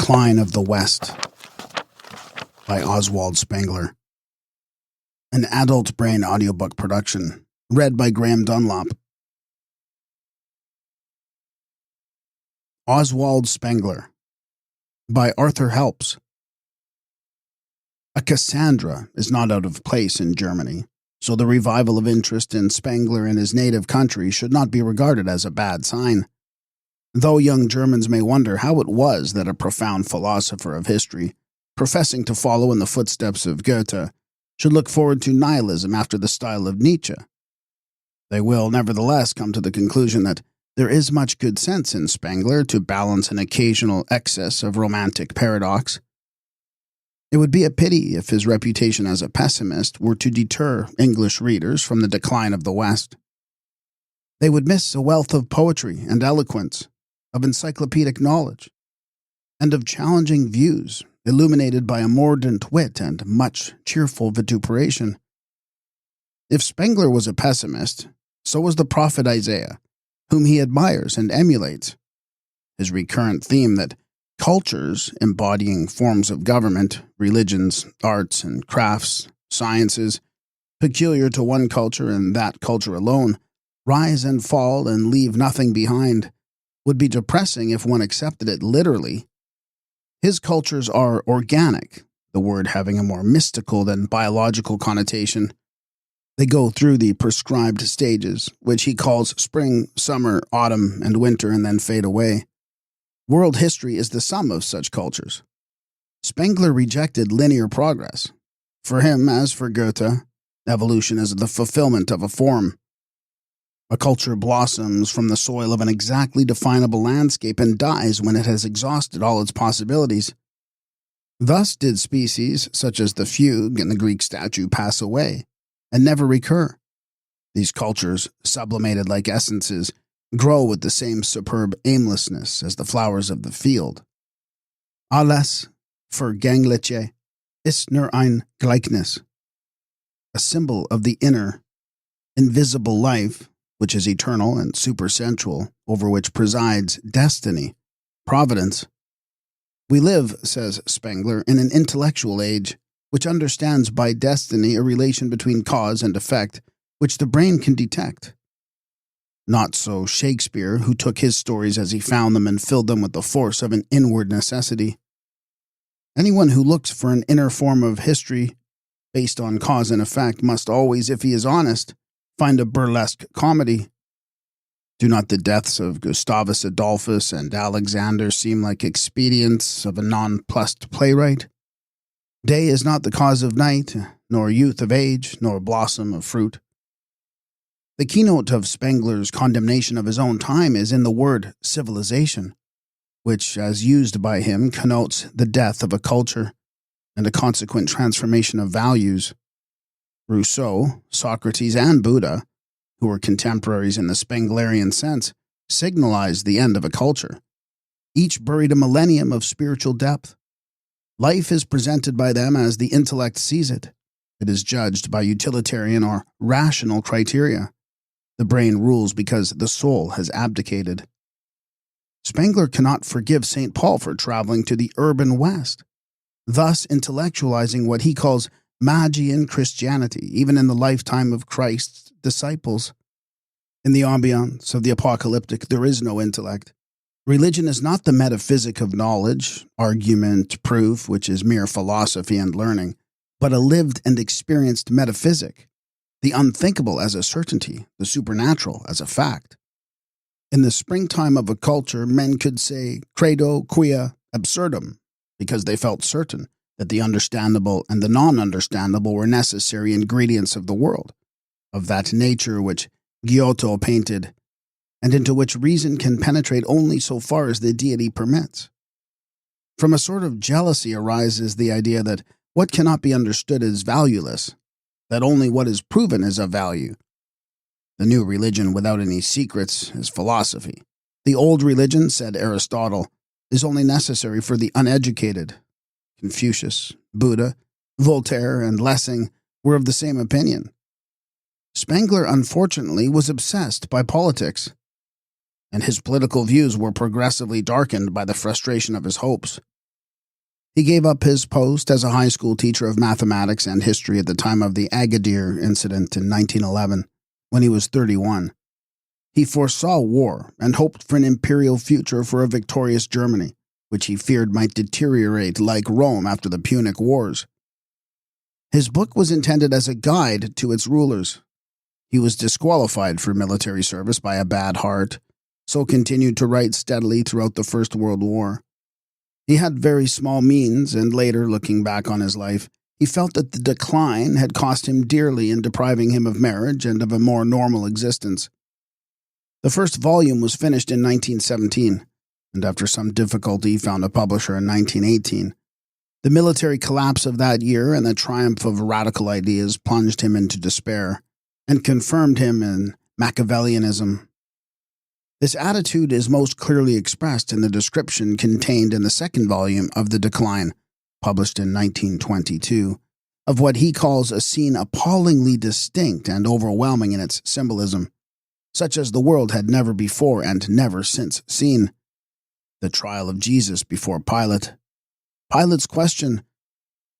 Decline of the West by Oswald Spengler. An adult brain audiobook production, read by Graham Dunlop. Oswald Spengler by Arthur Helps. A Cassandra is not out of place in Germany, so the revival of interest in Spengler in his native country should not be regarded as a bad sign. Though young Germans may wonder how it was that a profound philosopher of history, professing to follow in the footsteps of Goethe, should look forward to nihilism after the style of Nietzsche, they will nevertheless come to the conclusion that there is much good sense in Spengler to balance an occasional excess of romantic paradox. It would be a pity if his reputation as a pessimist were to deter English readers from the decline of the West. They would miss a wealth of poetry and eloquence, of encyclopedic knowledge, and of challenging views illuminated by a mordant wit and much cheerful vituperation. If Spengler was a pessimist, so was the prophet Isaiah, whom he admires and emulates. His recurrent theme that cultures embodying forms of government, religions, arts and crafts, sciences, peculiar to one culture and that culture alone, rise and fall and leave nothing behind, would be depressing if one accepted it literally. His cultures are organic, the word having a more mystical than biological connotation. They go through the prescribed stages, which he calls spring, summer, autumn, and winter, and then fade away. World history is the sum of such cultures. Spengler rejected linear progress. For him, as for Goethe, evolution is the fulfillment of a form. A culture blossoms from the soil of an exactly definable landscape and dies when it has exhausted all its possibilities. Thus did species such as the fugue in the Greek statue pass away and never recur. These cultures, sublimated like essences, grow with the same superb aimlessness as the flowers of the field. Alles Vergängliche ist nur ein Gleichnis, a symbol of the inner, invisible life, which is eternal and supersensual, over which presides destiny, providence. We live, says Spengler, in an intellectual age, which understands by destiny a relation between cause and effect, which the brain can detect. Not so Shakespeare, who took his stories as he found them and filled them with the force of an inward necessity. Anyone who looks for an inner form of history based on cause and effect must always, if he is honest, find a burlesque comedy. Do not the deaths of Gustavus Adolphus and Alexander seem like expedients of a nonplussed playwright? Day is not the cause of night, nor youth of age, nor blossom of fruit. The keynote of Spengler's condemnation of his own time is in the word civilization, which, as used by him, connotes the death of a culture and a consequent transformation of values. Rousseau, Socrates, and Buddha, who were contemporaries in the Spenglerian sense, signalized the end of a culture. Each buried a millennium of spiritual depth. Life is presented by them as the intellect sees it. It is judged by utilitarian or rational criteria. The brain rules because the soul has abdicated. Spengler cannot forgive St. Paul for traveling to the urban West, thus intellectualizing what he calls Magian Christianity, even in the lifetime of Christ's disciples. In the ambiance of the apocalyptic, there is no intellect. Religion is not the metaphysic of knowledge, argument, proof, which is mere philosophy and learning, but a lived and experienced metaphysic, the unthinkable as a certainty, the supernatural as a fact. In the springtime of a culture, men could say credo quia absurdum, because they felt certain that the understandable and the non-understandable were necessary ingredients of the world, of that nature which Giotto painted, and into which reason can penetrate only so far as the deity permits. From a sort of jealousy arises the idea that what cannot be understood is valueless, that only what is proven is of value. The new religion without any secrets is philosophy. The old religion, said Aristotle, is only necessary for the uneducated. Confucius, Buddha, Voltaire, and Lessing were of the same opinion. Spengler, unfortunately, was obsessed by politics, and his political views were progressively darkened by the frustration of his hopes. He gave up his post as a high school teacher of mathematics and history at the time of the Agadir incident in 1911, when he was 31. He foresaw war and hoped for an imperial future for a victorious Germany, which he feared might deteriorate like Rome after the Punic Wars. His book was intended as a guide to its rulers. He was disqualified for military service by a bad heart, so continued to write steadily throughout the First World War. He had very small means, and later, looking back on his life, he felt that the decline had cost him dearly in depriving him of marriage and of a more normal existence. The first volume was finished in 1917, and after some difficulty found a publisher in 1918. The military collapse of that year and the triumph of radical ideas plunged him into despair and confirmed him in Machiavellianism. This attitude is most clearly expressed in the description contained in the second volume of The Decline, published in 1922, of what he calls a scene appallingly distinct and overwhelming in its symbolism, such as the world had never before and never since seen. The trial of Jesus before Pilate. Pilate's question,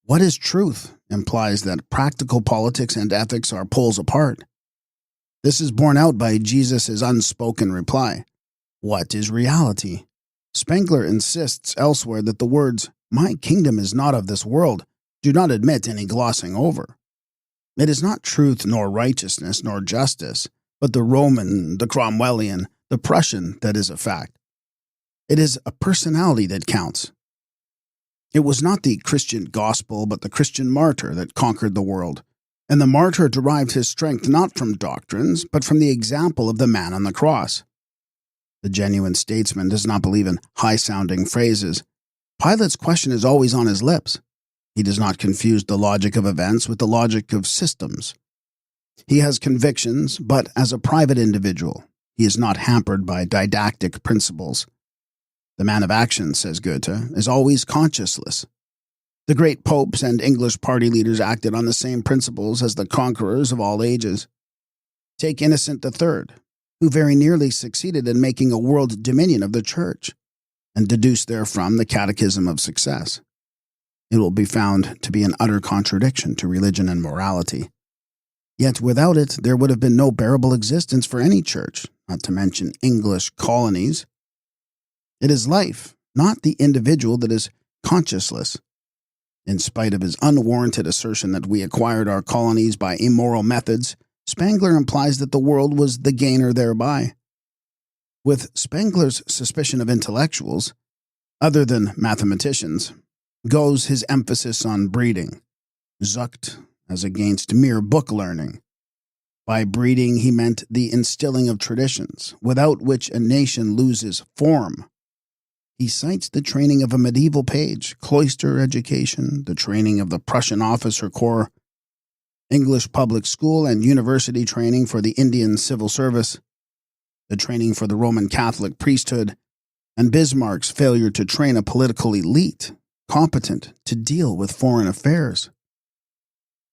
"What is truth?" implies that practical politics and ethics are poles apart. This is borne out by Jesus' unspoken reply, "What is reality?" Spengler insists elsewhere that the words, "My kingdom is not of this world," do not admit any glossing over. It is not truth nor righteousness nor justice, but the Roman, the Cromwellian, the Prussian that is a fact. It is a personality that counts. It was not the Christian gospel, but the Christian martyr that conquered the world, and the martyr derived his strength not from doctrines, but from the example of the man on the cross. The genuine statesman does not believe in high-sounding phrases. Pilate's question is always on his lips. He does not confuse the logic of events with the logic of systems. He has convictions, but as a private individual, he is not hampered by didactic principles. The man of action, says Goethe, is always conscienceless. The great popes and English party leaders acted on the same principles as the conquerors of all ages. Take Innocent III, who very nearly succeeded in making a world dominion of the Church, and deduce therefrom the catechism of success. It will be found to be an utter contradiction to religion and morality. Yet without it, there would have been no bearable existence for any church, not to mention English colonies. It is life, not the individual, that is conscienceless. In spite of his unwarranted assertion that we acquired our colonies by immoral methods, Spengler implies that the world was the gainer thereby. With Spengler's suspicion of intellectuals, other than mathematicians, goes his emphasis on breeding, Zucht, as against mere book learning. By breeding he meant the instilling of traditions, without which a nation loses form. He cites the training of a medieval page, cloister education, the training of the Prussian officer corps, English public school and university training for the Indian civil service, the training for the Roman Catholic priesthood, and Bismarck's failure to train a political elite competent to deal with foreign affairs.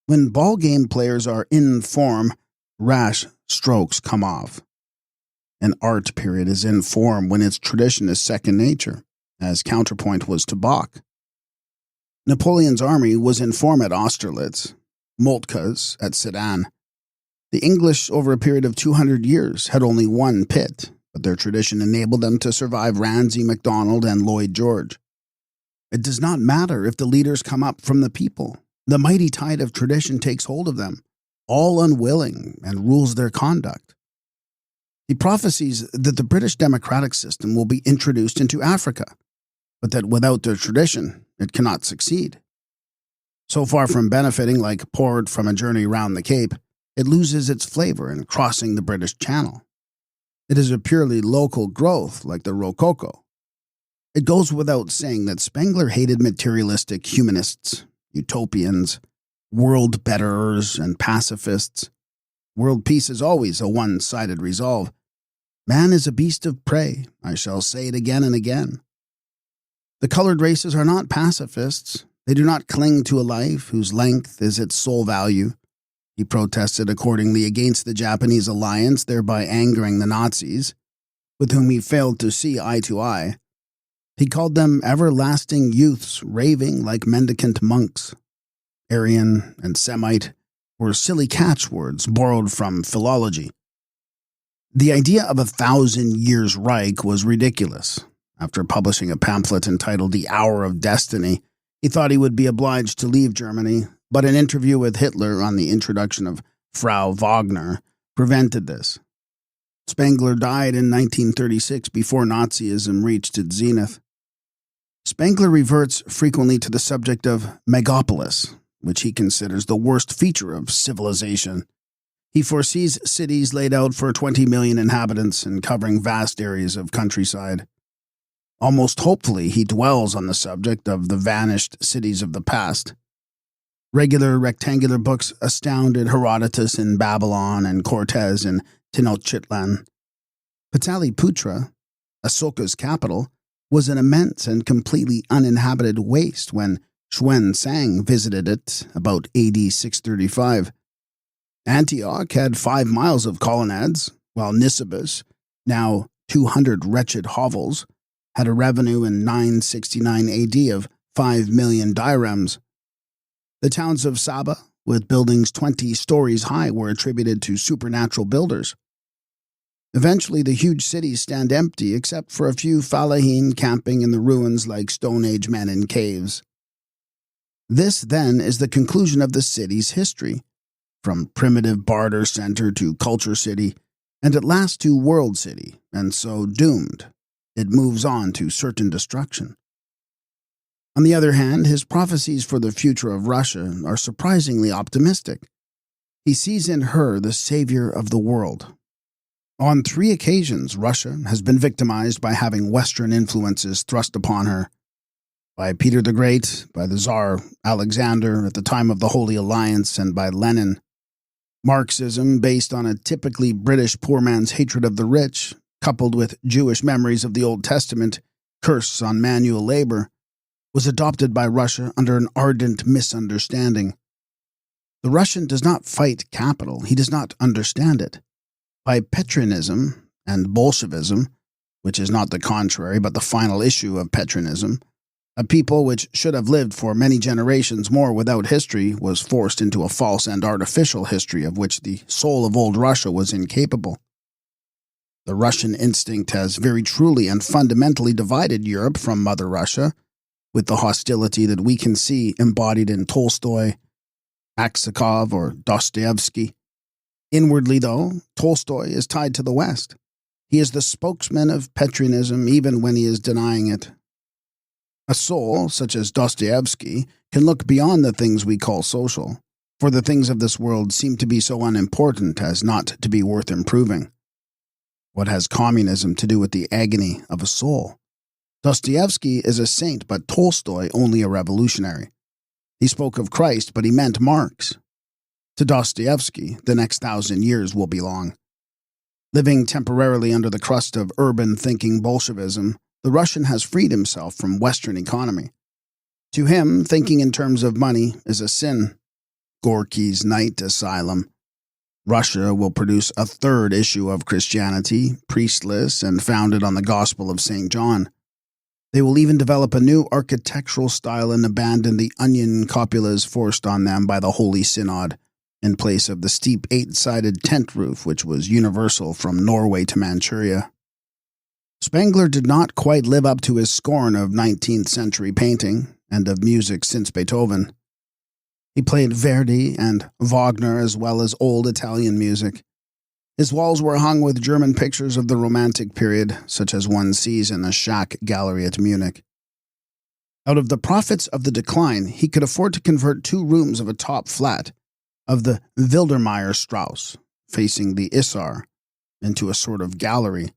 When ball game players are in form, rash strokes come off. An art period is in form when its tradition is second nature, as counterpoint was to Bach. Napoleon's army was in form at Austerlitz, Moltke's at Sedan. The English, over a period of 200 years, had only one pit, but their tradition enabled them to survive Ramsay MacDonald and Lloyd George. It does not matter if the leaders come up from the people. The mighty tide of tradition takes hold of them, all unwilling, and rules their conduct. He prophesies that the British democratic system will be introduced into Africa, but that without their tradition, it cannot succeed. So far from benefiting like port from a journey round the Cape, it loses its flavor in crossing the British Channel. It is a purely local growth like the Rococo. It goes without saying that Spengler hated materialistic humanists, utopians, world betterers, and pacifists. World peace is always a one-sided resolve. Man is a beast of prey. I shall say it again and again. The colored races are not pacifists. They do not cling to a life whose length is its sole value. He protested accordingly against the Japanese alliance, thereby angering the Nazis, with whom he failed to see eye to eye. He called them everlasting youths raving like mendicant monks. Aryan and Semite were silly catchwords borrowed from philology. The idea of 1,000 years Reich was ridiculous. After publishing a pamphlet entitled The Hour of Destiny, he thought he would be obliged to leave Germany, but an interview with Hitler on the introduction of Frau Wagner prevented this. Spengler died in 1936 before Nazism reached its zenith. Spengler reverts frequently to the subject of megapolis, which he considers the worst feature of civilization. He foresees cities laid out for 20 million inhabitants and covering vast areas of countryside. Almost hopefully, he dwells on the subject of the vanished cities of the past. Regular rectangular books astounded Herodotus in Babylon and Cortez in Tenochtitlan. Pataliputra, Asoka's capital, was an immense and completely uninhabited waste when Xuan Sang visited it about AD 635. Antioch had 5 miles of colonnades, while Nisibis, now 200 wretched hovels, had a revenue in 969 AD of 5 million dirhams. The towns of Saba, with buildings 20 stories high, were attributed to supernatural builders. Eventually, the huge cities stand empty except for a few Falahin camping in the ruins like Stone Age men in caves. This, then, is the conclusion of the city's history, from primitive barter center to culture city, and at last to world city, and so doomed. It moves on to certain destruction. On the other hand, his prophecies for the future of Russia are surprisingly optimistic. He sees in her the savior of the world. On 3 occasions, Russia has been victimized by having Western influences thrust upon her. By Peter the Great, by the Tsar Alexander at the time of the Holy Alliance, and by Lenin. Marxism, based on a typically British poor man's hatred of the rich, coupled with Jewish memories of the Old Testament, curse on manual labor, was adopted by Russia under an ardent misunderstanding. The Russian does not fight capital, he does not understand it. By Petronism and Bolshevism, which is not the contrary but the final issue of Petronism, a people which should have lived for many generations more without history was forced into a false and artificial history of which the soul of old Russia was incapable. The Russian instinct has very truly and fundamentally divided Europe from Mother Russia, with the hostility that we can see embodied in Tolstoy, Aksakov, or Dostoevsky. Inwardly, though, Tolstoy is tied to the West. He is the spokesman of Petronism even when he is denying it. A soul, such as Dostoevsky, can look beyond the things we call social, for the things of this world seem to be so unimportant as not to be worth improving. What has communism to do with the agony of a soul? Dostoevsky is a saint, but Tolstoy only a revolutionary. He spoke of Christ, but he meant Marx. To Dostoevsky, the next 1,000 years will belong. Living temporarily under the crust of urban-thinking Bolshevism, the Russian has freed himself from Western economy. To him, thinking in terms of money is a sin. Gorky's Night Asylum. Russia will produce a 3rd issue of Christianity, priestless and founded on the Gospel of St. John. They will even develop a new architectural style and abandon the onion cupolas forced on them by the Holy Synod, in place of the steep 8-sided tent roof which was universal from Norway to Manchuria. Spengler did not quite live up to his scorn of 19th century painting and of music since Beethoven. He played Verdi and Wagner as well as old Italian music. His walls were hung with German pictures of the Romantic period, such as one sees in the Schack Gallery at Munich. Out of the profits of the decline, he could afford to convert 2 rooms of a top flat of the Wildermeyer Strauss, facing the Isar, into a sort of gallery,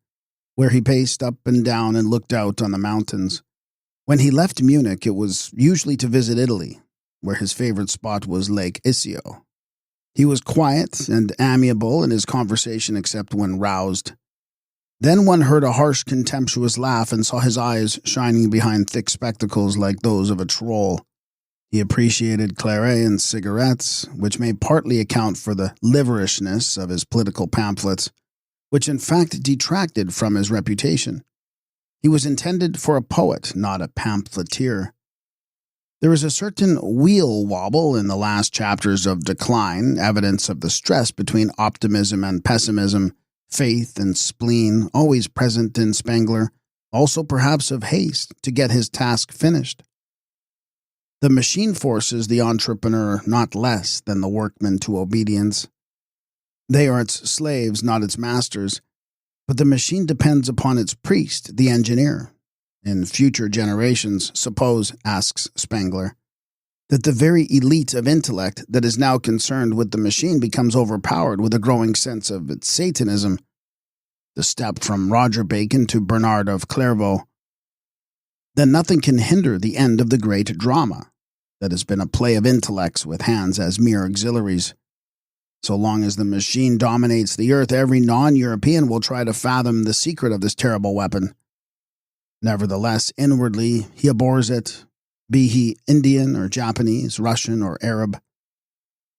where he paced up and down and looked out on the mountains. When he left Munich, it was usually to visit Italy, where his favorite spot was Lake Iseo. He was quiet and amiable in his conversation except when roused. Then one heard a harsh, contemptuous laugh and saw his eyes shining behind thick spectacles like those of a troll. He appreciated claret and cigarettes, which may partly account for the liverishness of his political pamphlets, which in fact detracted from his reputation. He was intended for a poet, not a pamphleteer. There is a certain wheel wobble in the last chapters of Decline, evidence of the stress between optimism and pessimism, faith and spleen, always present in Spengler, also perhaps of haste to get his task finished. The machine forces the entrepreneur not less than the workman to obedience. They are its slaves, not its masters, but the machine depends upon its priest, the engineer. In future generations, suppose, asks Spengler, that the very elite of intellect that is now concerned with the machine becomes overpowered with a growing sense of its Satanism, the step from Roger Bacon to Bernard of Clairvaux, then nothing can hinder the end of the great drama that has been a play of intellects with hands as mere auxiliaries. So long as the machine dominates the earth, every non-European will try to fathom the secret of this terrible weapon. Nevertheless, inwardly, he abhors it, be he Indian or Japanese, Russian or Arab.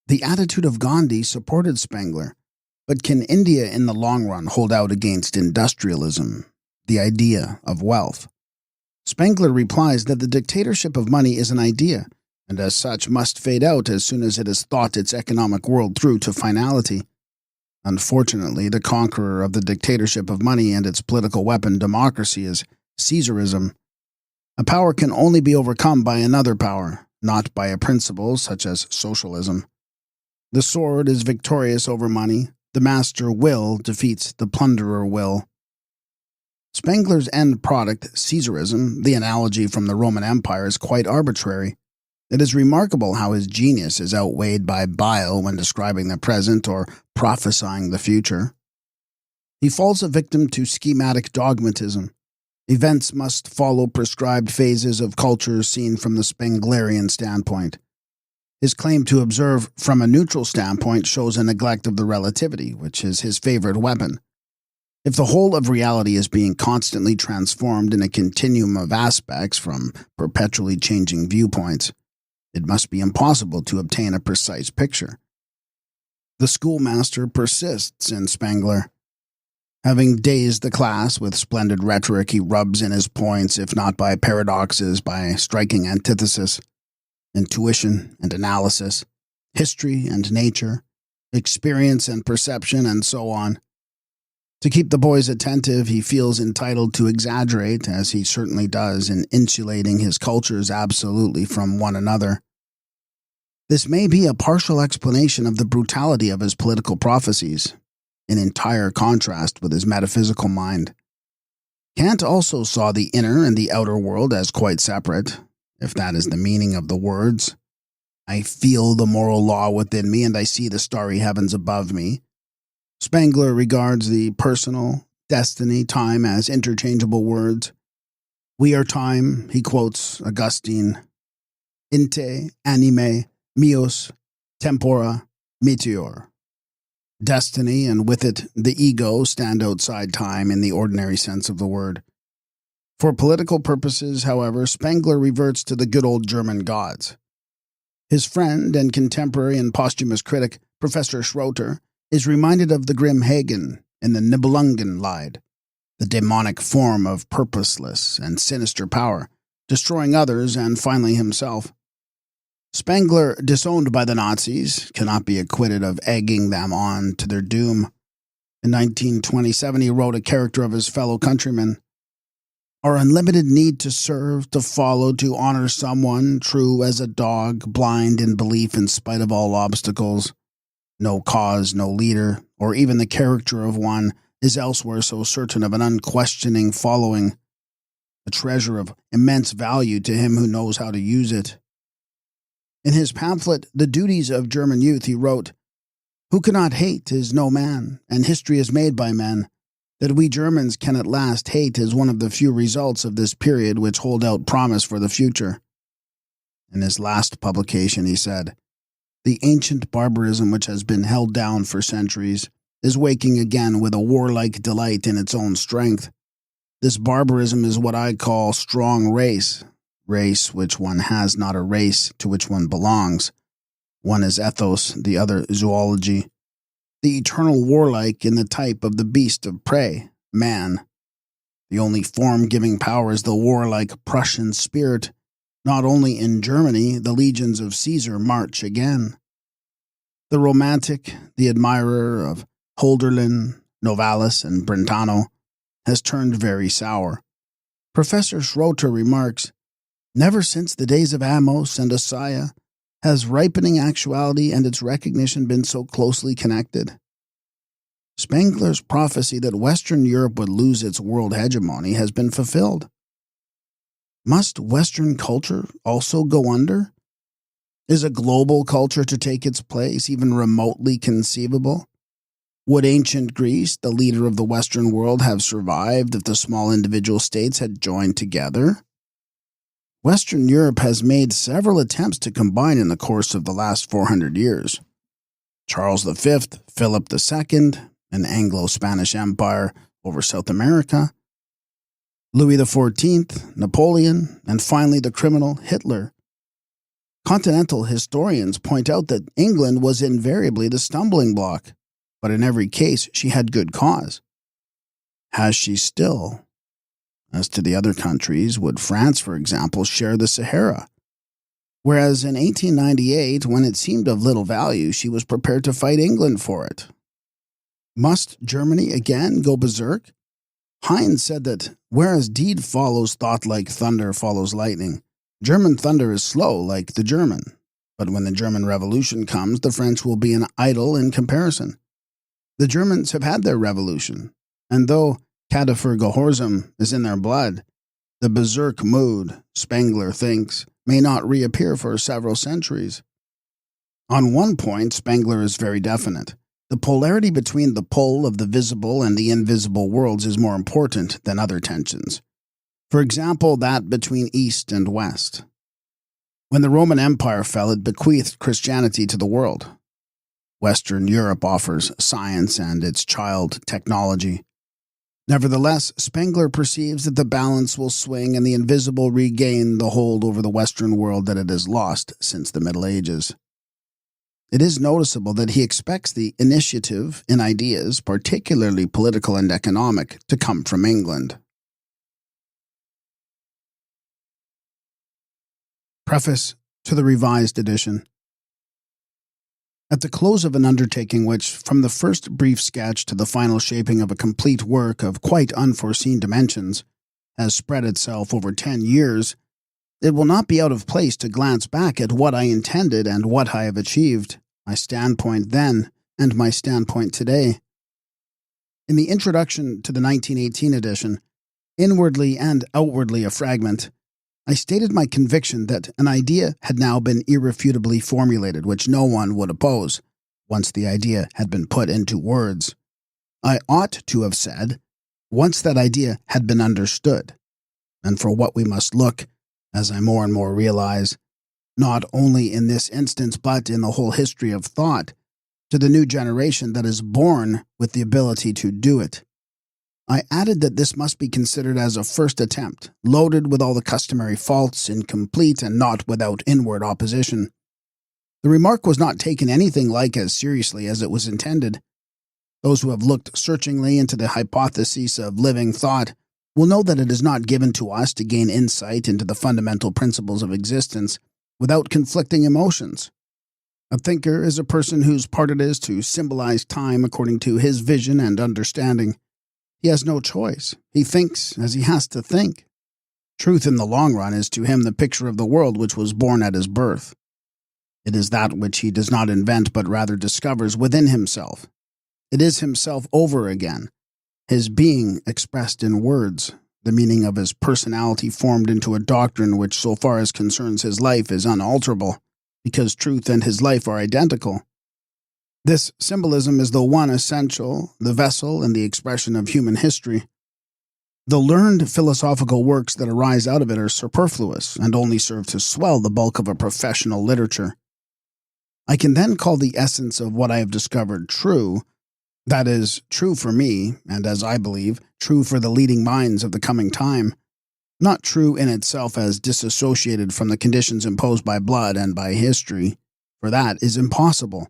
The attitude of Gandhi supported Spengler, but can India in the long run hold out against industrialism, the idea of wealth? Spengler replies that the dictatorship of money is an idea, and as such must fade out as soon as it has thought its economic world through to finality. Unfortunately, the conqueror of the dictatorship of money and its political weapon, democracy, is Caesarism. A power can only be overcome by another power, not by a principle such as socialism. The sword is victorious over money. The master will defeats the plunderer will. Spengler's end product, Caesarism, the analogy from the Roman Empire, is quite arbitrary. It is remarkable how his genius is outweighed by bile when describing the present or prophesying the future. He falls a victim to schematic dogmatism. Events must follow prescribed phases of culture seen from the Spenglerian standpoint. His claim to observe from a neutral standpoint shows a neglect of the relativity, which is his favorite weapon. If the whole of reality is being constantly transformed in a continuum of aspects from perpetually changing viewpoints, it must be impossible to obtain a precise picture. The schoolmaster persists in Spengler. Having dazed the class with splendid rhetoric, he rubs in his points, if not by paradoxes, by striking antithesis, intuition and analysis, history and nature, experience and perception, and so on. To keep the boys attentive, he feels entitled to exaggerate, as he certainly does, in insulating his cultures absolutely from one another. This may be a partial explanation of the brutality of his political prophecies, in entire contrast with his metaphysical mind. Kant also saw the inner and the outer world as quite separate, if that is the meaning of the words. I feel the moral law within me, and I see the starry heavens above me. Spengler regards the personal, destiny, time as interchangeable words. We are time, he quotes Augustine. Inte, anime, meos, tempora, meteor. Destiny, and with it the ego, stand outside time in the ordinary sense of the word. For political purposes, however, Spengler reverts to the good old German gods. His friend and contemporary and posthumous critic, Professor Schroeter, is reminded of the grim Hagen in the Nibelungenlied, the demonic form of purposeless and sinister power, destroying others and finally himself. Spengler, disowned by the Nazis, cannot be acquitted of egging them on to their doom. In 1927, he wrote a character of his fellow countrymen. Our unlimited need to serve, to follow, to honor someone, true as a dog, blind in belief in spite of all obstacles. No cause, no leader, or even the character of one, is elsewhere so certain of an unquestioning following, a treasure of immense value to him who knows how to use it. In his pamphlet, The Duties of German Youth, he wrote, Who cannot hate is no man, and history is made by men. That we Germans can at last hate is one of the few results of this period which hold out promise for the future. In his last publication, he said, The ancient barbarism which has been held down for centuries is waking again with a warlike delight in its own strength. This barbarism is what I call strong race which one has not a race to which one belongs. One is ethos, the other zoology. The eternal warlike in the type of the beast of prey, man. The only form giving power is the warlike Prussian spirit. Not only in Germany, the legions of Caesar march again. The romantic, the admirer of Hölderlin, Novalis, and Brentano, has turned very sour. Professor Schroeter remarks, "Never since the days of Amos and Isaiah has ripening actuality and its recognition been so closely connected." Spengler's prophecy that Western Europe would lose its world hegemony has been fulfilled. Must Western culture also go under? Is a global culture to take its place even remotely conceivable? Would ancient Greece, the leader of the Western world, have survived if the small individual states had joined together? Western Europe has made several attempts to combine in the course of the last 400 years. Charles V, Philip II, an Anglo-Spanish empire over South America, Louis XIV, Napoleon, and finally the criminal Hitler. Continental historians point out that England was invariably the stumbling block, but in every case she had good cause. Has she still? As to the other countries, would France, for example, share the Sahara? Whereas in 1898, when it seemed of little value, she was prepared to fight England for it. Must Germany again go berserk? Heinz said that, whereas deed follows thought like thunder follows lightning, German thunder is slow like the German. But when the German Revolution comes, the French will be an idol in comparison. The Germans have had their revolution, and though Kadafer Gehorsam is in their blood, the berserk mood, Spengler thinks, may not reappear for several centuries. On one point, Spengler is very definite. The polarity between the pull of the visible and the invisible worlds is more important than other tensions. For example, that between East and West. When the Roman Empire fell, it bequeathed Christianity to the world. Western Europe offers science and its child, technology. Nevertheless, Spengler perceives that the balance will swing and the invisible regain the hold over the Western world that it has lost since the Middle Ages. It is noticeable that he expects the initiative in ideas, particularly political and economic, to come from England. Preface to the Revised Edition. At the close of an undertaking which, from the first brief sketch to the final shaping of a complete work of quite unforeseen dimensions, has spread itself over 10 years, it will not be out of place to glance back at what I intended and what I have achieved, my standpoint then and my standpoint today. In the introduction to the 1918 edition, inwardly and outwardly a fragment, I stated my conviction that an idea had now been irrefutably formulated which no one would oppose, once the idea had been put into words. I ought to have said, once that idea had been understood, and for what we must look, as I more and more realize, not only in this instance but in the whole history of thought, to the new generation that is born with the ability to do it. I added that this must be considered as a first attempt, loaded with all the customary faults, incomplete, and not without inward opposition. The remark was not taken anything like as seriously as it was intended. Those who have looked searchingly into the hypotheses of living thought will know that it is not given to us to gain insight into the fundamental principles of existence without conflicting emotions. A thinker is a person whose part it is to symbolize time according to his vision and understanding. He has no choice. He thinks as he has to think. Truth in the long run is to him the picture of the world which was born at his birth. It is that which he does not invent but rather discovers within himself. It is himself over again, his being expressed in words, the meaning of his personality formed into a doctrine which so far as concerns his life is unalterable, because truth and his life are identical. This symbolism is the one essential, the vessel and the expression of human history. The learned philosophical works that arise out of it are superfluous and only serve to swell the bulk of a professional literature. I can then call the essence of what I have discovered true, that is, true for me, and as I believe, true for the leading minds of the coming time, not true in itself as disassociated from the conditions imposed by blood and by history, for that is impossible.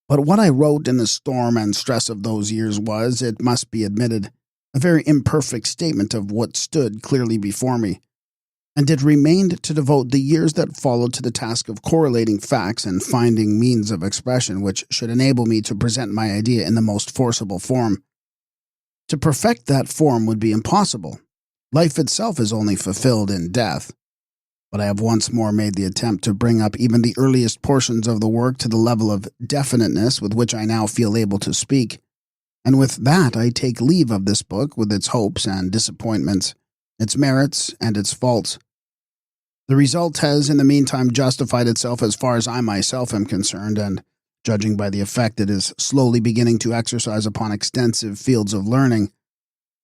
But what I wrote in the storm and stress of those years was, it must be admitted, a very imperfect statement of what stood clearly before me, and it remained to devote the years that followed to the task of correlating facts and finding means of expression which should enable me to present my idea in the most forcible form. To perfect that form would be impossible. Life itself is only fulfilled in death. But I have once more made the attempt to bring up even the earliest portions of the work to the level of definiteness with which I now feel able to speak. And with that I take leave of this book with its hopes and disappointments, its merits and its faults. The result has in the meantime justified itself as far as I myself am concerned, and, judging by the effect it is slowly beginning to exercise upon extensive fields of learning,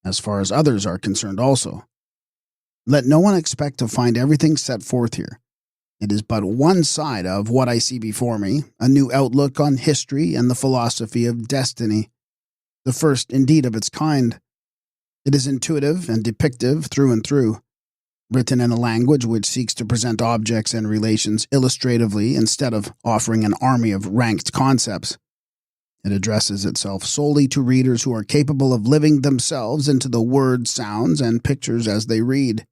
as far as others are concerned also. Let no one expect to find everything set forth here. It is but one side of what I see before me, a new outlook on history and the philosophy of destiny, the first indeed of its kind. It is intuitive and depictive through and through, written in a language which seeks to present objects and relations illustratively instead of offering an army of ranked concepts. It addresses itself solely to readers who are capable of living themselves into the words, sounds, and pictures as they read.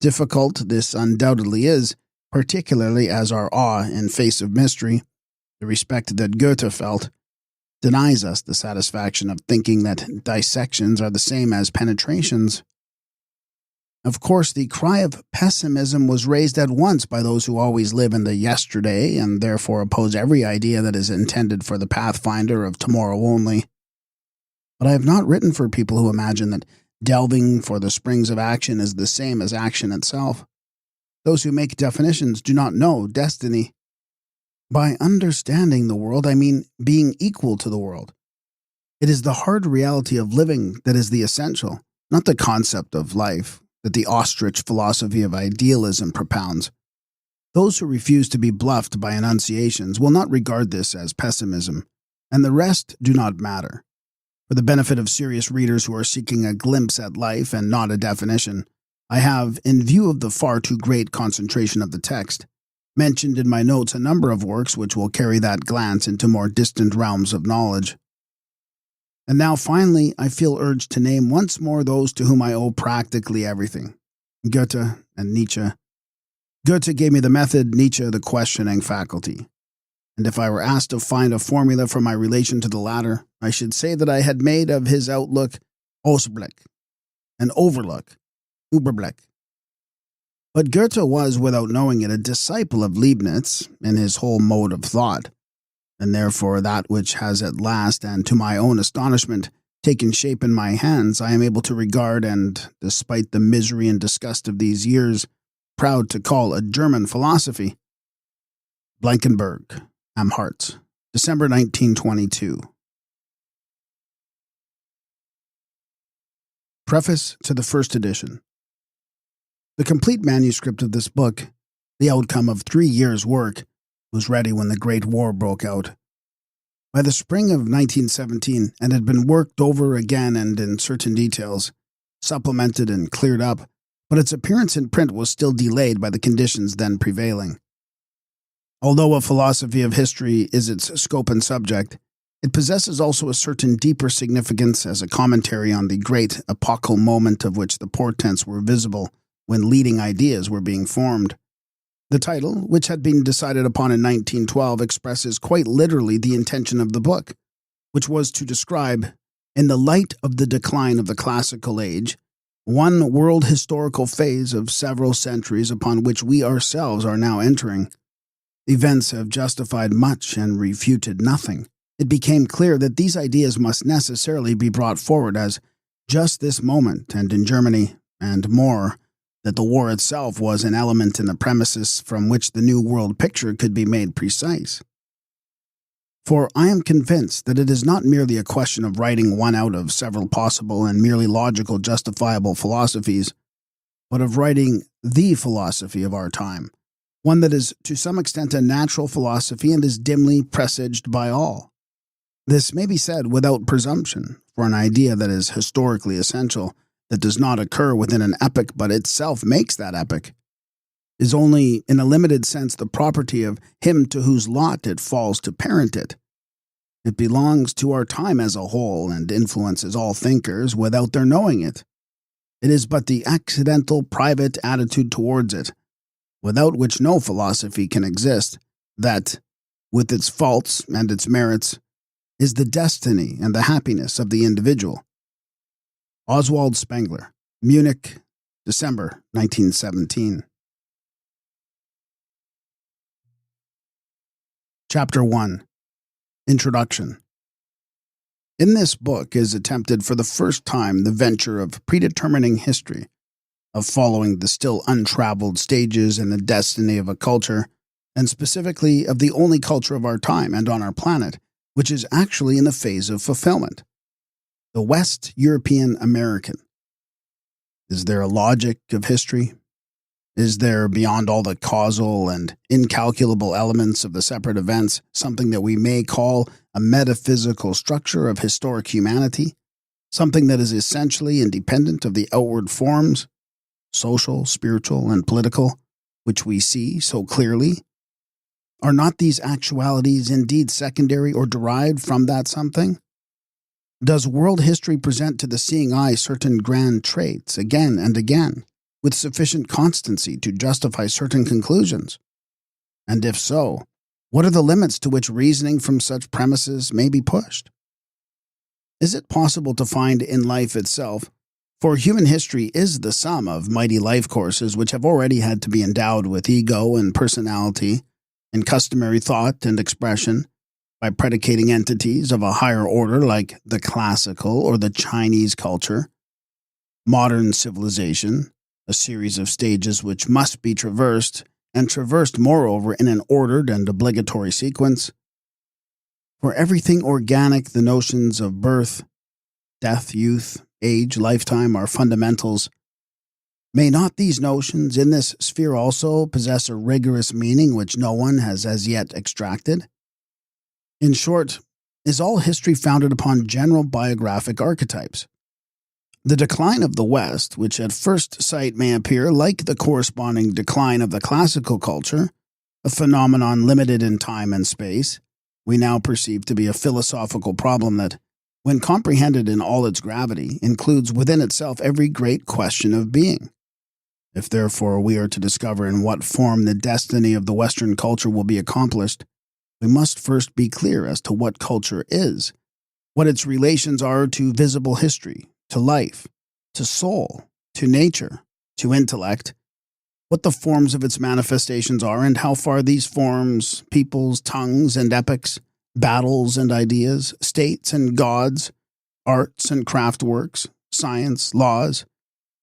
Difficult this undoubtedly is, particularly as our awe in face of mystery, the respect that Goethe felt, denies us the satisfaction of thinking that dissections are the same as penetrations. Of course, the cry of pessimism was raised at once by those who always live in the yesterday and therefore oppose every idea that is intended for the pathfinder of tomorrow only. But I have not written for people who imagine that delving for the springs of action is the same as action itself. Those who make definitions do not know destiny. By understanding the world, I mean being equal to the world. It is the hard reality of living that is the essential, not the concept of life that the ostrich philosophy of idealism propounds. Those who refuse to be bluffed by enunciations will not regard this as pessimism, and the rest do not matter. For the benefit of serious readers who are seeking a glimpse at life and not a definition, I have, in view of the far too great concentration of the text, mentioned in my notes a number of works which will carry that glance into more distant realms of knowledge. And now finally I feel urged to name once more those to whom I owe practically everything: Goethe and Nietzsche. Goethe gave me the method, Nietzsche the questioning faculty. And if I were asked to find a formula for my relation to the latter, I should say that I had made of his outlook Ausblick, an overlook, Überblick. But Goethe was, without knowing it, a disciple of Leibniz in his whole mode of thought, and therefore that which has at last, and to my own astonishment, taken shape in my hands, I am able to regard and, despite the misery and disgust of these years, proud to call a German philosophy. Blankenberg, Am Hart, December 1922. Preface to the first edition. The complete manuscript of this book, the outcome of 3 years' work, was ready when the Great War broke out. By the spring of 1917, it had been worked over again and in certain details, supplemented and cleared up, but its appearance in print was still delayed by the conditions then prevailing. Although a philosophy of history is its scope and subject, it possesses also a certain deeper significance as a commentary on the great epochal moment of which the portents were visible when leading ideas were being formed. The title, which had been decided upon in 1912, expresses quite literally the intention of the book, which was to describe, in the light of the decline of the classical age, one world historical phase of several centuries upon which we ourselves are now entering. Events have justified much and refuted nothing. It became clear that these ideas must necessarily be brought forward as just this moment, and in Germany, and more, that the war itself was an element in the premises from which the new world picture could be made precise. For I am convinced that it is not merely a question of writing one out of several possible and merely logical justifiable philosophies, but of writing the philosophy of our time, one that is to some extent a natural philosophy and is dimly presaged by all. This may be said without presumption, for an idea that is historically essential, that does not occur within an epoch but itself makes that epoch, is only in a limited sense the property of him to whose lot it falls to parent it. It belongs to our time as a whole and influences all thinkers without their knowing it. It is but the accidental private attitude towards it, without which no philosophy can exist, that, with its faults and its merits, is the destiny and the happiness of the individual. Oswald Spengler, Munich, December 1917. Chapter 1. Introduction. In this book is attempted for the first time the venture of predetermining history, of following the still untraveled stages in the destiny of a culture, and specifically of the only culture of our time and on our planet, which is actually in the phase of fulfillment. The West European American. Is there a logic of history? Is there, beyond all the causal and incalculable elements of the separate events, something that we may call a metaphysical structure of historic humanity? Something that is essentially independent of the outward forms, social, spiritual, and political, which we see so clearly? Are not these actualities indeed secondary or derived from that something? Does world history present to the seeing eye certain grand traits again and again, with sufficient constancy to justify certain conclusions? And if so, what are the limits to which reasoning from such premises may be pushed? Is it possible to find in life itself, for human history is the sum of mighty life courses which have already had to be endowed with ego and personality, and customary thought and expression, by predicating entities of a higher order like the classical or the Chinese culture, modern civilization, a series of stages which must be traversed, and traversed moreover in an ordered and obligatory sequence. For everything organic, the notions of birth, death, youth, age, lifetime are fundamentals. May not these notions in this sphere also possess a rigorous meaning which no one has as yet extracted? In short, is all history founded upon general biographic archetypes? The decline of the West, which at first sight may appear like the corresponding decline of the classical culture, a phenomenon limited in time and space, we now perceive to be a philosophical problem that, when comprehended in all its gravity, includes within itself every great question of being. If therefore we are to discover in what form the destiny of the Western culture will be accomplished, we must first be clear as to what culture is, what its relations are to visible history, to life, to soul, to nature, to intellect, what the forms of its manifestations are, and how far these forms, peoples, tongues, and epochs, battles and ideas, states and gods, arts and craft works, science, laws,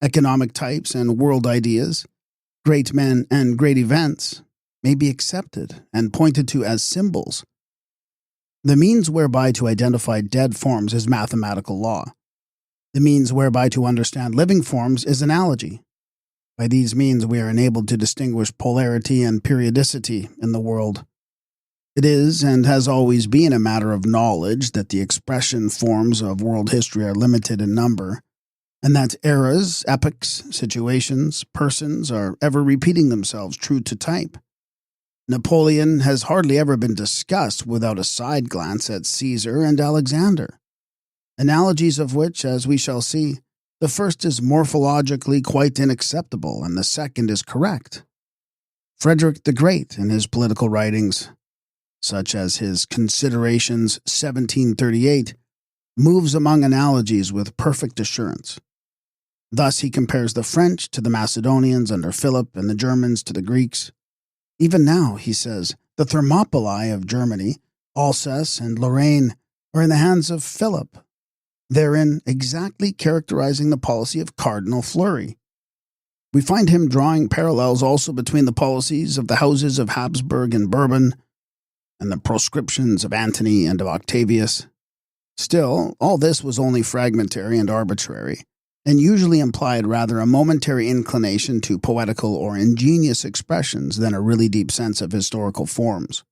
economic types and world ideas, great men and great events, may be accepted and pointed to as symbols. The means whereby to identify dead forms is mathematical law. The means whereby to understand living forms is analogy. By these means we are enabled to distinguish polarity and periodicity in the world. It is, and has always been, a matter of knowledge that the expression forms of world history are limited in number, and that eras, epochs, situations, persons are ever repeating themselves true to type. Napoleon has hardly ever been discussed without a side glance at Caesar and Alexander, analogies of which, as we shall see, the first is morphologically quite unacceptable and the second is correct. Frederick the Great, in his political writings, such as his Considerations 1738, moves among analogies with perfect assurance. Thus he compares the French to the Macedonians under Philip and the Germans to the Greeks. Even now, he says, the Thermopylae of Germany, Alsace and Lorraine, are in the hands of Philip, therein exactly characterizing the policy of Cardinal Fleury. We find him drawing parallels also between the policies of the houses of Habsburg and Bourbon and the proscriptions of Antony and of Octavius. Still, all this was only fragmentary and arbitrary, and usually implied rather a momentary inclination to poetical or ingenious expressions than a really deep sense of historical forms.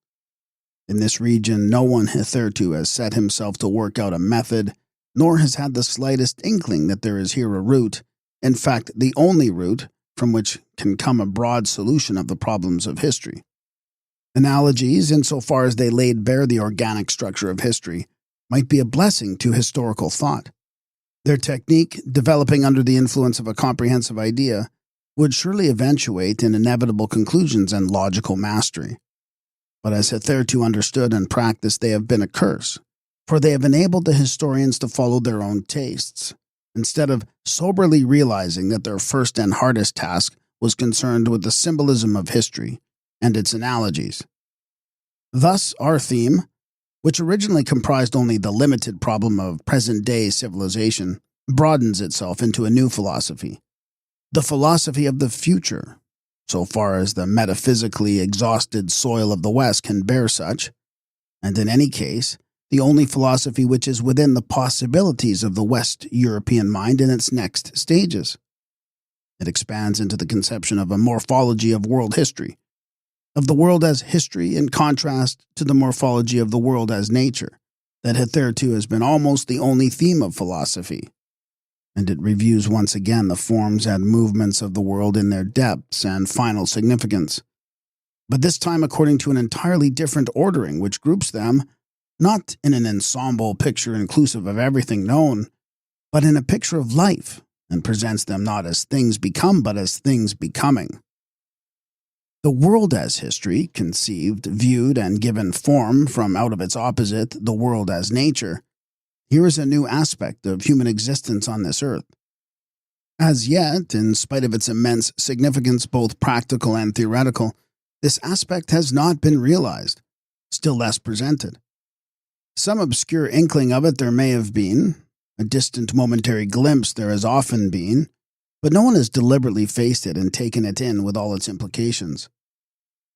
In this region, no one hitherto has set himself to work out a method, nor has had the slightest inkling that there is here a root, in fact, the only root, from which can come a broad solution of the problems of history. Analogies, insofar as they laid bare the organic structure of history, might be a blessing to historical thought. Their technique, developing under the influence of a comprehensive idea, would surely eventuate in inevitable conclusions and logical mastery. But as hitherto understood and practiced, they have been a curse, for they have enabled the historians to follow their own tastes, instead of soberly realizing that their first and hardest task was concerned with the symbolism of history and its analogies. Thus, our theme, which originally comprised only the limited problem of present-day civilization, broadens itself into a new philosophy, the philosophy of the future, so far as the metaphysically exhausted soil of the West can bear such, and in any case, the only philosophy which is within the possibilities of the West European mind in its next stages. It expands into the conception of a morphology of world history, of the world as history in contrast to the morphology of the world as nature, that hitherto has been almost the only theme of philosophy. And it reviews once again the forms and movements of the world in their depths and final significance, but this time according to an entirely different ordering which groups them not in an ensemble picture inclusive of everything known, but in a picture of life, and presents them not as things become, but as things becoming. The world as history, conceived, viewed, and given form from out of its opposite, the world as nature, here is a new aspect of human existence on this earth. As yet, in spite of its immense significance, both practical and theoretical, this aspect has not been realized, still less presented. Some obscure inkling of it there may have been, a distant momentary glimpse there has often been, but no one has deliberately faced it and taken it in with all its implications.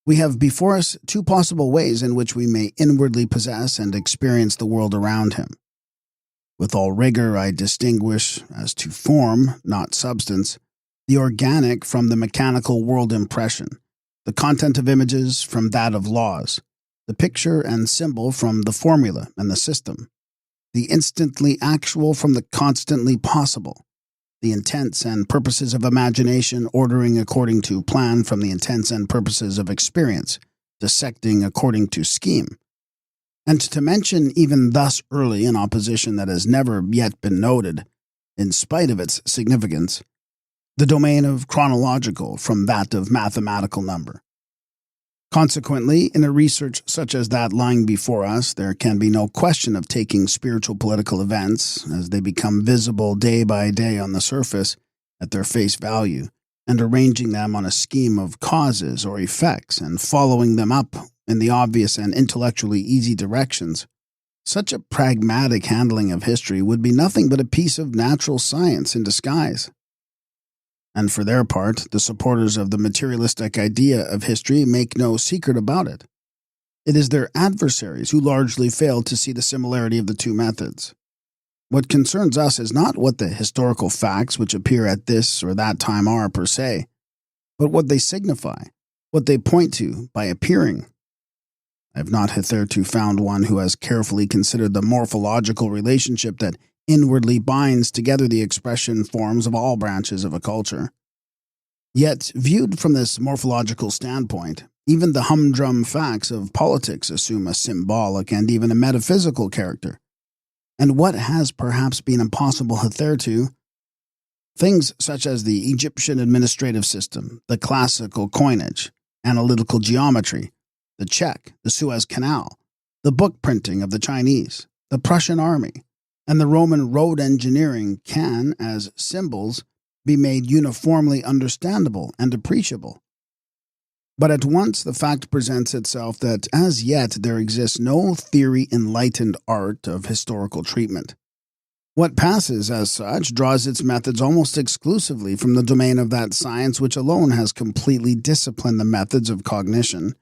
We have before us two possible ways in which we may inwardly possess and experience the world around him. With all rigor I distinguish, as to form, not substance, the organic from the mechanical world impression, the content of images from that of laws, the picture and symbol from the formula and the system, the instantly actual from the constantly possible, the intents and purposes of imagination ordering according to plan from the intents and purposes of experience, dissecting according to scheme. And to mention even thus early an opposition that has never yet been noted, in spite of its significance, the domain of chronological from that of mathematical number. Consequently, in a research such as that lying before us, there can be no question of taking spiritual political events, as they become visible day by day on the surface, at their face value, and arranging them on a scheme of causes or effects, and following them up in the obvious and intellectually easy directions. Such a pragmatic handling of history would be nothing but a piece of natural science in disguise. And for their part, the supporters of the materialistic idea of history make no secret about it. It is their adversaries who largely fail to see the similarity of the two methods. What concerns us is not what the historical facts which appear at this or that time are per se, but what they signify, what they point to by appearing. I have not hitherto found one who has carefully considered the morphological relationship that inwardly binds together the expression forms of all branches of a culture. Yet, viewed from this morphological standpoint, even the humdrum facts of politics assume a symbolic and even a metaphysical character. And what has perhaps been impossible hitherto, things such as the Egyptian administrative system, the classical coinage, analytical geometry, the Czech, the Suez Canal, the book printing of the Chinese, the Prussian army, and the Roman road engineering can, as symbols, be made uniformly understandable and appreciable. But at once the fact presents itself that as yet there exists no theory-enlightened art of historical treatment. What passes as such draws its methods almost exclusively from the domain of that science which alone has completely disciplined the methods of cognition,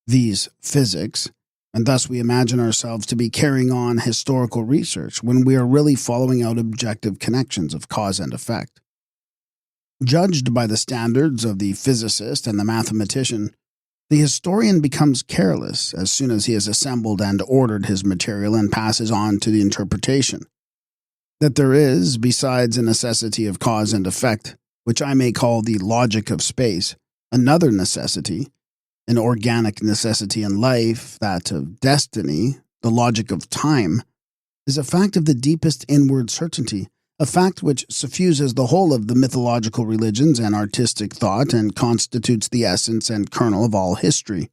viz. Physics, and thus we imagine ourselves to be carrying on historical research when we are really following out objective connections of cause and effect. Judged by the standards of the physicist and the mathematician, the historian becomes careless as soon as he has assembled and ordered his material and passes on to the interpretation. That there is, besides a necessity of cause and effect, which I may call the logic of space, another necessity, an organic necessity in life, that of destiny, the logic of time, is a fact of the deepest inward certainty, a fact which suffuses the whole of the mythological religions and artistic thought and constitutes the essence and kernel of all history,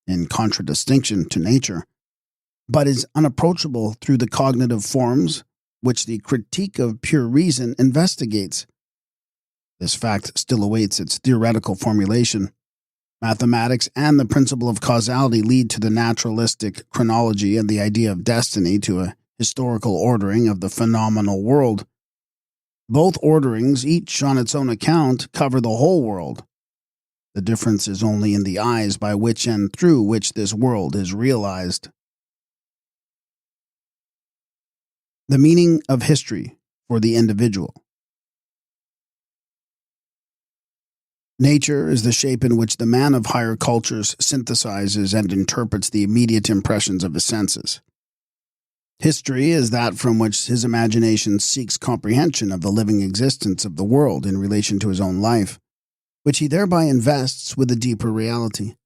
in contradistinction to nature, but is unapproachable through the cognitive forms which the critique of pure reason investigates. This fact still awaits its theoretical formulation. Mathematics and the principle of causality lead to the naturalistic chronology and the idea of destiny to a historical ordering of the phenomenal world. Both orderings, each on its own account, cover the whole world. The difference is only in the eyes by which and through which this world is realized. The meaning of history for the individual. Nature is the shape in which the man of higher cultures synthesizes and interprets the immediate impressions of his senses. History is that from which his imagination seeks comprehension of the living existence of the world in relation to his own life, which he thereby invests with a deeper reality.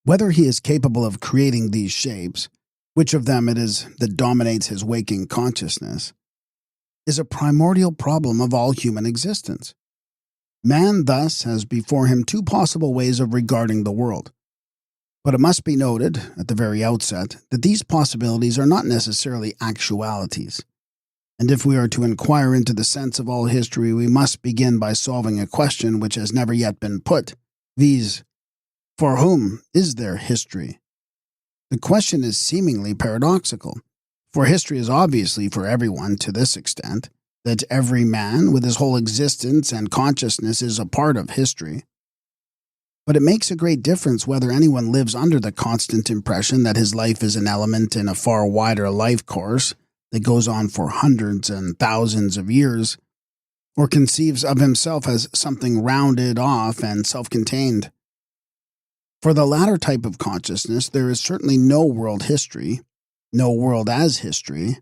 Whether he is capable of creating these shapes, which of them it is that dominates his waking consciousness, is a primordial problem of all human existence. Man thus has before him two possible ways of regarding the world. But it must be noted, at the very outset, that these possibilities are not necessarily actualities. And if we are to inquire into the sense of all history, we must begin by solving a question which has never yet been put, viz., for whom is there history? The question is seemingly paradoxical, for history is obviously for everyone to this extent, that every man with his whole existence and consciousness is a part of history. But it makes a great difference whether anyone lives under the constant impression that his life is an element in a far wider life course that goes on for hundreds and thousands of years, or conceives of himself as something rounded off and self-contained. For the latter type of consciousness, there is certainly no world history, no world as history.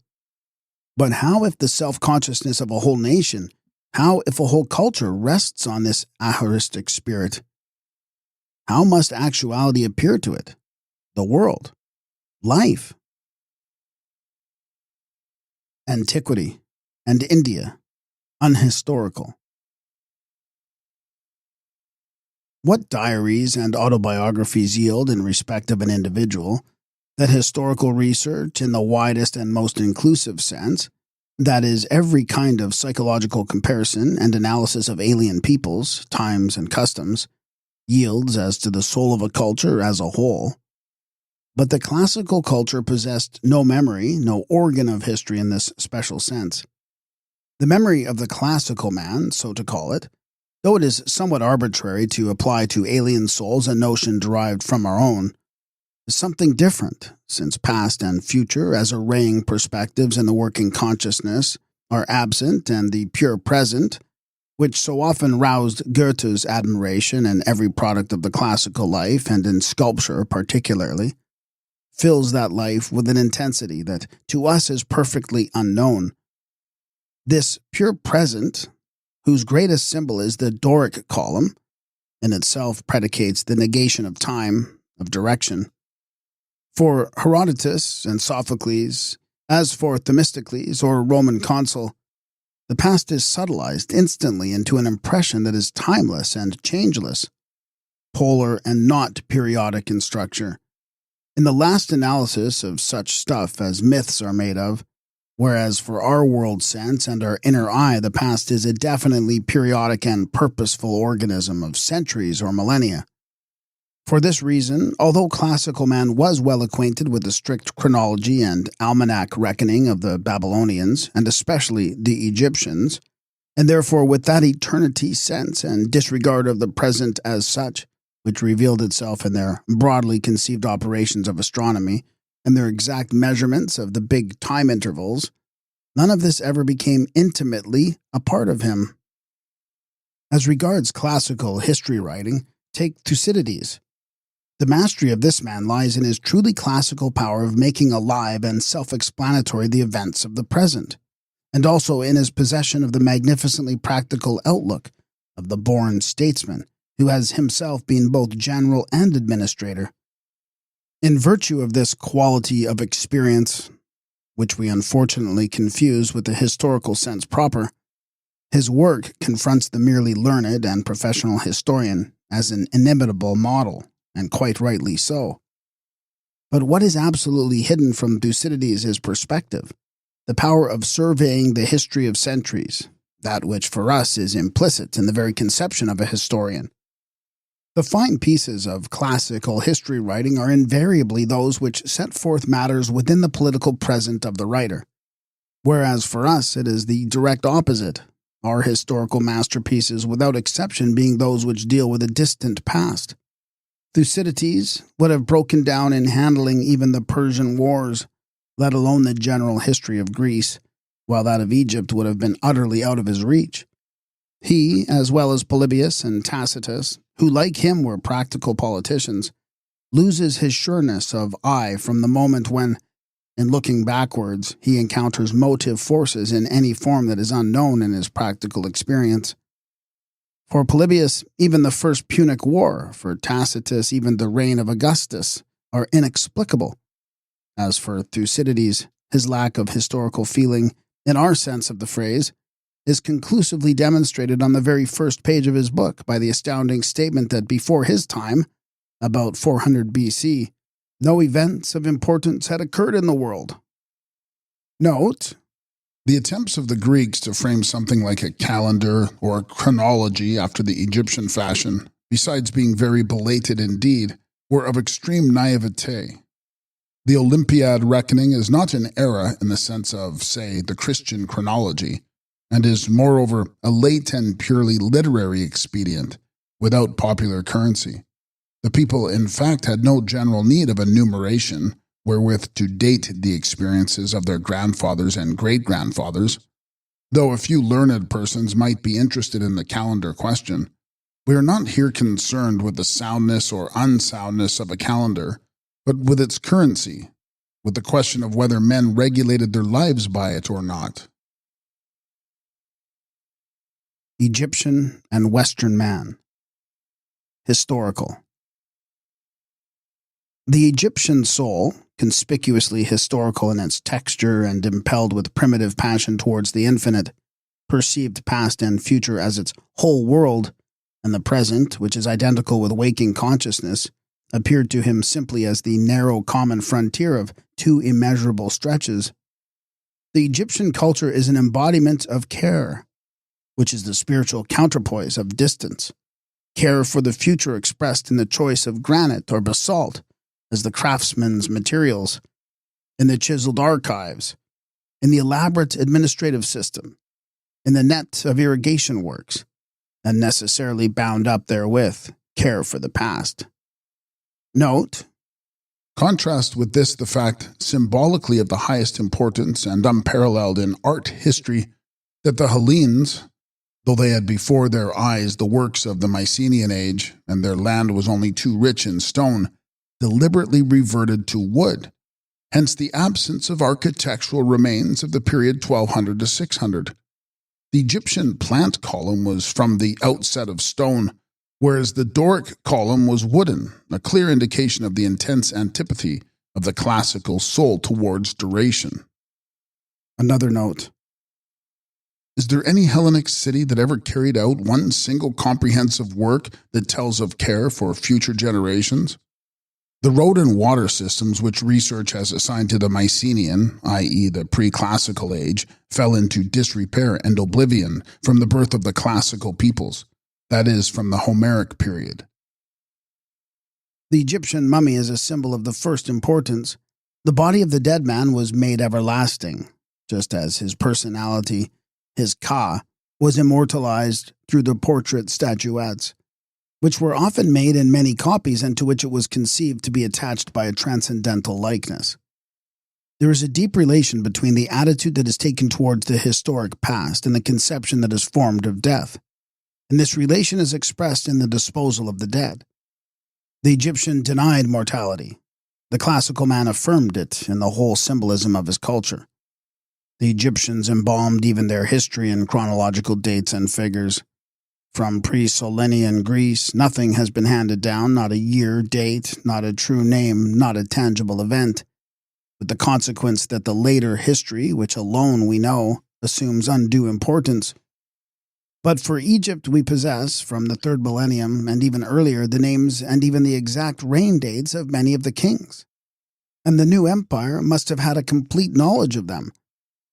But how if the self-consciousness of a whole nation, how if a whole culture rests on this ahoristic spirit? How must actuality appear to it? The world? Life? Antiquity and India, unhistorical. What diaries and autobiographies yield in respect of an individual, that historical research in the widest and most inclusive sense, that is, every kind of psychological comparison and analysis of alien peoples, times, and customs, yields as to the soul of a culture as a whole. But the classical culture possessed no memory, no organ of history in this special sense. The memory of the classical man, so to call it, though it is somewhat arbitrary to apply to alien souls a notion derived from our own, is something different, since past and future, as arraying perspectives in the working consciousness, are absent, and the pure present, which so often roused Goethe's admiration in every product of the classical life, and in sculpture particularly, fills that life with an intensity that to us is perfectly unknown. This pure present, whose greatest symbol is the Doric column, in itself predicates the negation of time, of direction. For Herodotus and Sophocles, as for Themistocles or Roman consul, the past is subtilized instantly into an impression that is timeless and changeless, polar and not periodic in structure. In the last analysis of such stuff as myths are made of, whereas for our world sense and our inner eye the past is a definitely periodic and purposeful organism of centuries or millennia. For this reason, although classical man was well acquainted with the strict chronology and almanac reckoning of the Babylonians, and especially the Egyptians, and therefore with that eternity sense and disregard of the present as such, which revealed itself in their broadly conceived operations of astronomy and their exact measurements of the big time intervals, none of this ever became intimately a part of him. As regards classical history writing, take Thucydides. The mastery of this man lies in his truly classical power of making alive and self-explanatory the events of the present, and also in his possession of the magnificently practical outlook of the born statesman who has himself been both general and administrator. In virtue of this quality of experience, which we unfortunately confuse with the historical sense proper, his work confronts the merely learned and professional historian as an inimitable model, and quite rightly so. But what is absolutely hidden from Thucydides is perspective, the power of surveying the history of centuries, that which for us is implicit in the very conception of a historian. The fine pieces of classical history writing are invariably those which set forth matters within the political present of the writer, whereas for us it is the direct opposite, our historical masterpieces without exception being those which deal with a distant past. Thucydides would have broken down in handling even the Persian Wars, let alone the general history of Greece, while that of Egypt would have been utterly out of his reach. He, as well as Polybius and Tacitus, who like him were practical politicians, loses his sureness of eye from the moment when, in looking backwards, he encounters motive forces in any form that is unknown in his practical experience. For Polybius, even the First Punic War, for Tacitus, even the reign of Augustus, are inexplicable. As for Thucydides, his lack of historical feeling, in our sense of the phrase, is conclusively demonstrated on the very first page of his book by the astounding statement that before his time, about 400 BC, no events of importance had occurred in the world. Note, the attempts of the Greeks to frame something like a calendar or a chronology after the Egyptian fashion, besides being very belated indeed, were of extreme naivete. The Olympiad reckoning is not an era in the sense of, say, the Christian chronology, and is moreover a late and purely literary expedient, without popular currency. The people, in fact, had no general need of a numeration wherewith to date the experiences of their grandfathers and great-grandfathers. Though a few learned persons might be interested in the calendar question, we are not here concerned with the soundness or unsoundness of a calendar, but with its currency, with the question of whether men regulated their lives by it or not. Egyptian and Western man. Historical. The Egyptian soul, conspicuously historical in its texture and impelled with primitive passion towards the infinite, perceived past and future as its whole world, and the present, which is identical with waking consciousness, appeared to him simply as the narrow common frontier of two immeasurable stretches. The Egyptian culture is an embodiment of care, which is the spiritual counterpoise of distance. Care for the future expressed in the choice of granite or basalt as the craftsman's materials, in the chiseled archives, in the elaborate administrative system, in the net of irrigation works, and necessarily bound up therewith, care for the past. Note, contrast with this the fact, symbolically of the highest importance and unparalleled in art history, that the Hellenes, though they had before their eyes the works of the Mycenaean age, and their land was only too rich in stone, deliberately reverted to wood, hence the absence of architectural remains of the period 1200 to 600. The Egyptian plant column was from the outset of stone, whereas the Doric column was wooden, a clear indication of the intense antipathy of the classical soul towards duration. Another note. Is there any Hellenic city that ever carried out one single comprehensive work that tells of care for future generations? The road and water systems which research has assigned to the Mycenaean, i.e. the pre-classical age, fell into disrepair and oblivion from the birth of the classical peoples, that is, from the Homeric period. The Egyptian mummy is a symbol of the first importance. The body of the dead man was made everlasting, just as his personality, his ka, was immortalized through the portrait statuettes, which were often made in many copies and to which it was conceived to be attached by a transcendental likeness. There is a deep relation between the attitude that is taken towards the historic past and the conception that is formed of death, and this relation is expressed in the disposal of the dead. The Egyptian denied mortality. The classical man affirmed it in the whole symbolism of his culture. The Egyptians embalmed even their history in chronological dates and figures. From pre-Solenian Greece, nothing has been handed down, not a year, date, not a true name, not a tangible event, with the consequence that the later history, which alone we know, assumes undue importance. But for Egypt we possess, from the 3rd millennium and even earlier, the names and even the exact reign dates of many of the kings. And the new empire must have had a complete knowledge of them.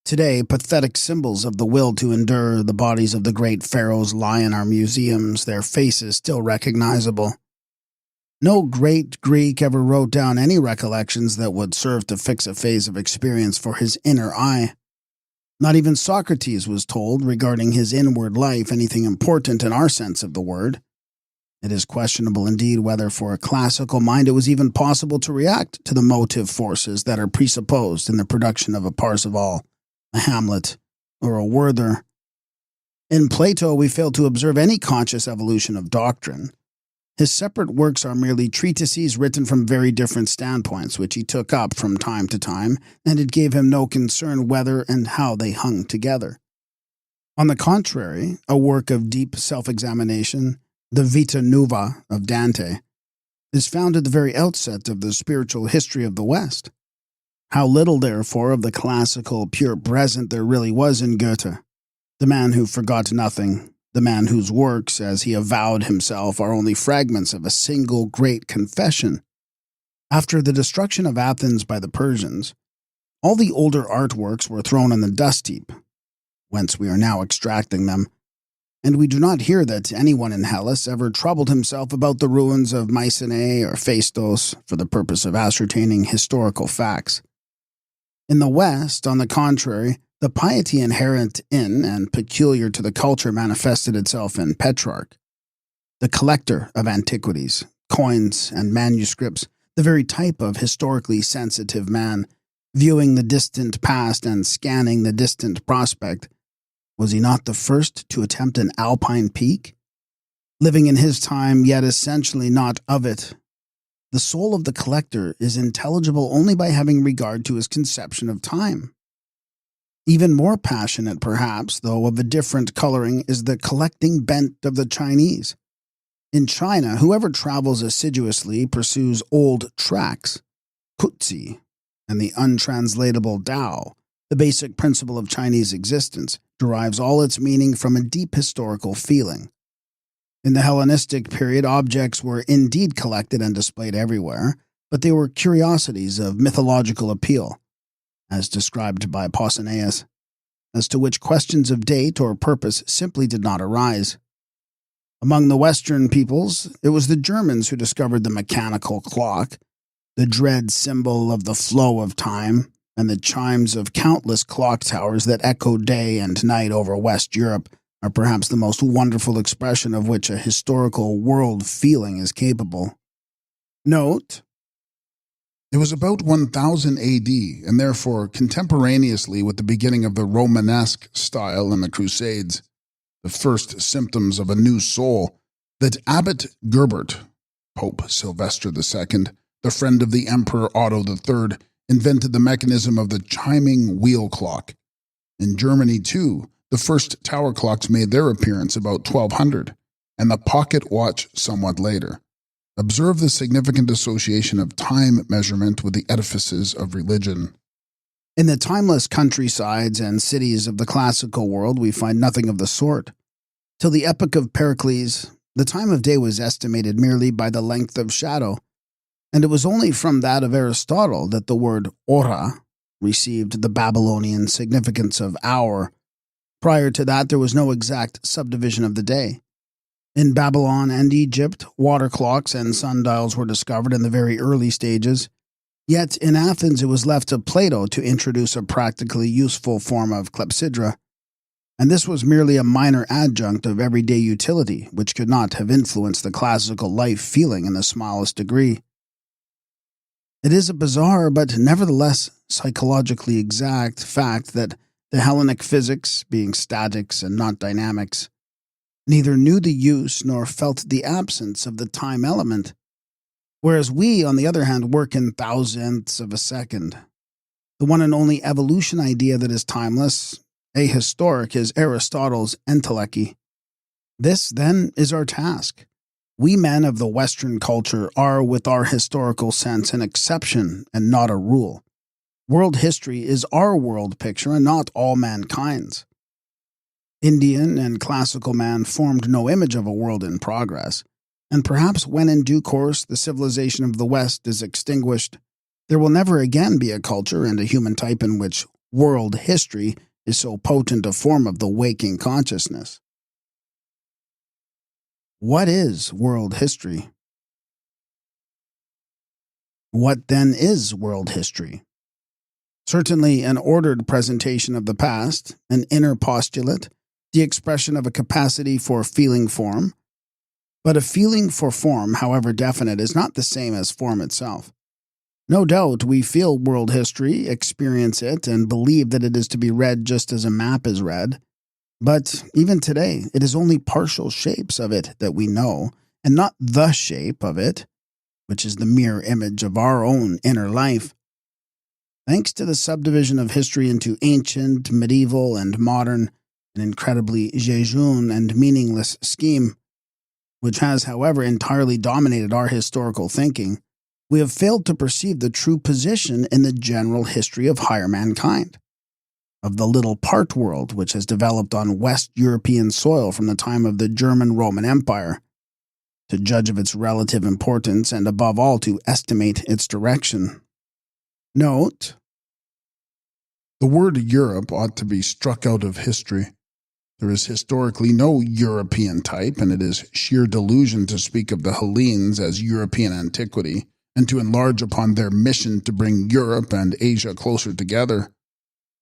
Today, pathetic symbols of the will to endure, the bodies of the great pharaohs lie in our museums, their faces still recognizable. No great Greek ever wrote down any recollections that would serve to fix a phase of experience for his inner eye. Not even Socrates was told regarding his inward life anything important in our sense of the word. It is questionable indeed whether for a classical mind it was even possible to react to the motive forces that are presupposed in the production of a Parzival, a Hamlet, or a Werther. In Plato we fail to observe any conscious evolution of doctrine. His separate works are merely treatises written from very different standpoints, which he took up from time to time, and it gave him no concern whether and how they hung together. On the contrary, a work of deep self-examination, the Vita Nuova of Dante, is found at the very outset of the spiritual history of the West. How little, therefore, of the classical pure present there really was in Goethe, the man who forgot nothing, the man whose works, as he avowed himself, are only fragments of a single great confession. After the destruction of Athens by the Persians, all the older artworks were thrown in the dust heap, whence we are now extracting them, and we do not hear that anyone in Hellas ever troubled himself about the ruins of Mycenae or Phaistos for the purpose of ascertaining historical facts. In the West, on the contrary, the piety inherent in and peculiar to the culture manifested itself in Petrarch, the collector of antiquities, coins, and manuscripts, the very type of historically sensitive man, viewing the distant past and scanning the distant prospect. Was he not the first to attempt an alpine peak? Living in his time, yet essentially not of it. The soul of the collector is intelligible only by having regard to his conception of time. Even more passionate, perhaps, though of a different coloring, is the collecting bent of the Chinese. In China, whoever travels assiduously pursues old tracks, Kuzi, and the untranslatable Tao, the basic principle of Chinese existence, derives all its meaning from a deep historical feeling. In the Hellenistic period, objects were indeed collected and displayed everywhere, but they were curiosities of mythological appeal, as described by Pausanias, as to which questions of date or purpose simply did not arise. Among the Western peoples, it was the Germans who discovered the mechanical clock, the dread symbol of the flow of time, and the chimes of countless clock towers that echo day and night over West Europe are perhaps the most wonderful expression of which a historical world feeling is capable. Note, it was about 1000 AD, and therefore contemporaneously with the beginning of the Romanesque style in the Crusades, the first symptoms of a new soul, that Abbot Gerbert, Pope Sylvester II, the friend of the Emperor Otto III, invented the mechanism of the chiming wheel clock. In Germany, too, the first tower clocks made their appearance about 1200, and the pocket watch somewhat later. Observe the significant association of time measurement with the edifices of religion. In the timeless countrysides and cities of the classical world, we find nothing of the sort. Till the epoch of Pericles, the time of day was estimated merely by the length of shadow, and it was only from that of Aristotle that the word ora received the Babylonian significance of hour. Prior to that, there was no exact subdivision of the day. In Babylon and Egypt, water clocks and sundials were discovered in the very early stages. Yet in Athens it was left to Plato to introduce a practically useful form of clepsydra, and this was merely a minor adjunct of everyday utility, which could not have influenced the classical life feeling in the smallest degree. It is a bizarre but nevertheless psychologically exact fact that the Hellenic physics, being statics and not dynamics, neither knew the use nor felt the absence of the time element, whereas we, on the other hand, work in thousandths of a second. The one and only evolution idea that is timeless, ahistoric, is Aristotle's entelechy. This, then, is our task. We men of the Western culture are, with our historical sense, an exception and not a rule. World history is our world picture and not all mankind's. Indian and classical man formed no image of a world in progress, and perhaps when in due course the civilization of the West is extinguished, there will never again be a culture and a human type in which world history is so potent a form of the waking consciousness. What is world history? What then is world history? Certainly an ordered presentation of the past, an inner postulate, the expression of a capacity for feeling form. But a feeling for form, however definite, is not the same as form itself. No doubt we feel world history, experience it, and believe that it is to be read just as a map is read. But even today, it is only partial shapes of it that we know, and not the shape of it, which is the mere image of our own inner life. Thanks to the subdivision of history into ancient, medieval, and modern, an incredibly jejune and meaningless scheme, which has, however, entirely dominated our historical thinking, we have failed to perceive the true position in the general history of higher mankind, of the little part world which has developed on West European soil from the time of the German Roman Empire, to judge of its relative importance and, above all, to estimate its direction. Note: the word Europe ought to be struck out of history. There is historically no European type, and it is sheer delusion to speak of the Hellenes as European antiquity, and to enlarge upon their mission to bring Europe and Asia closer together.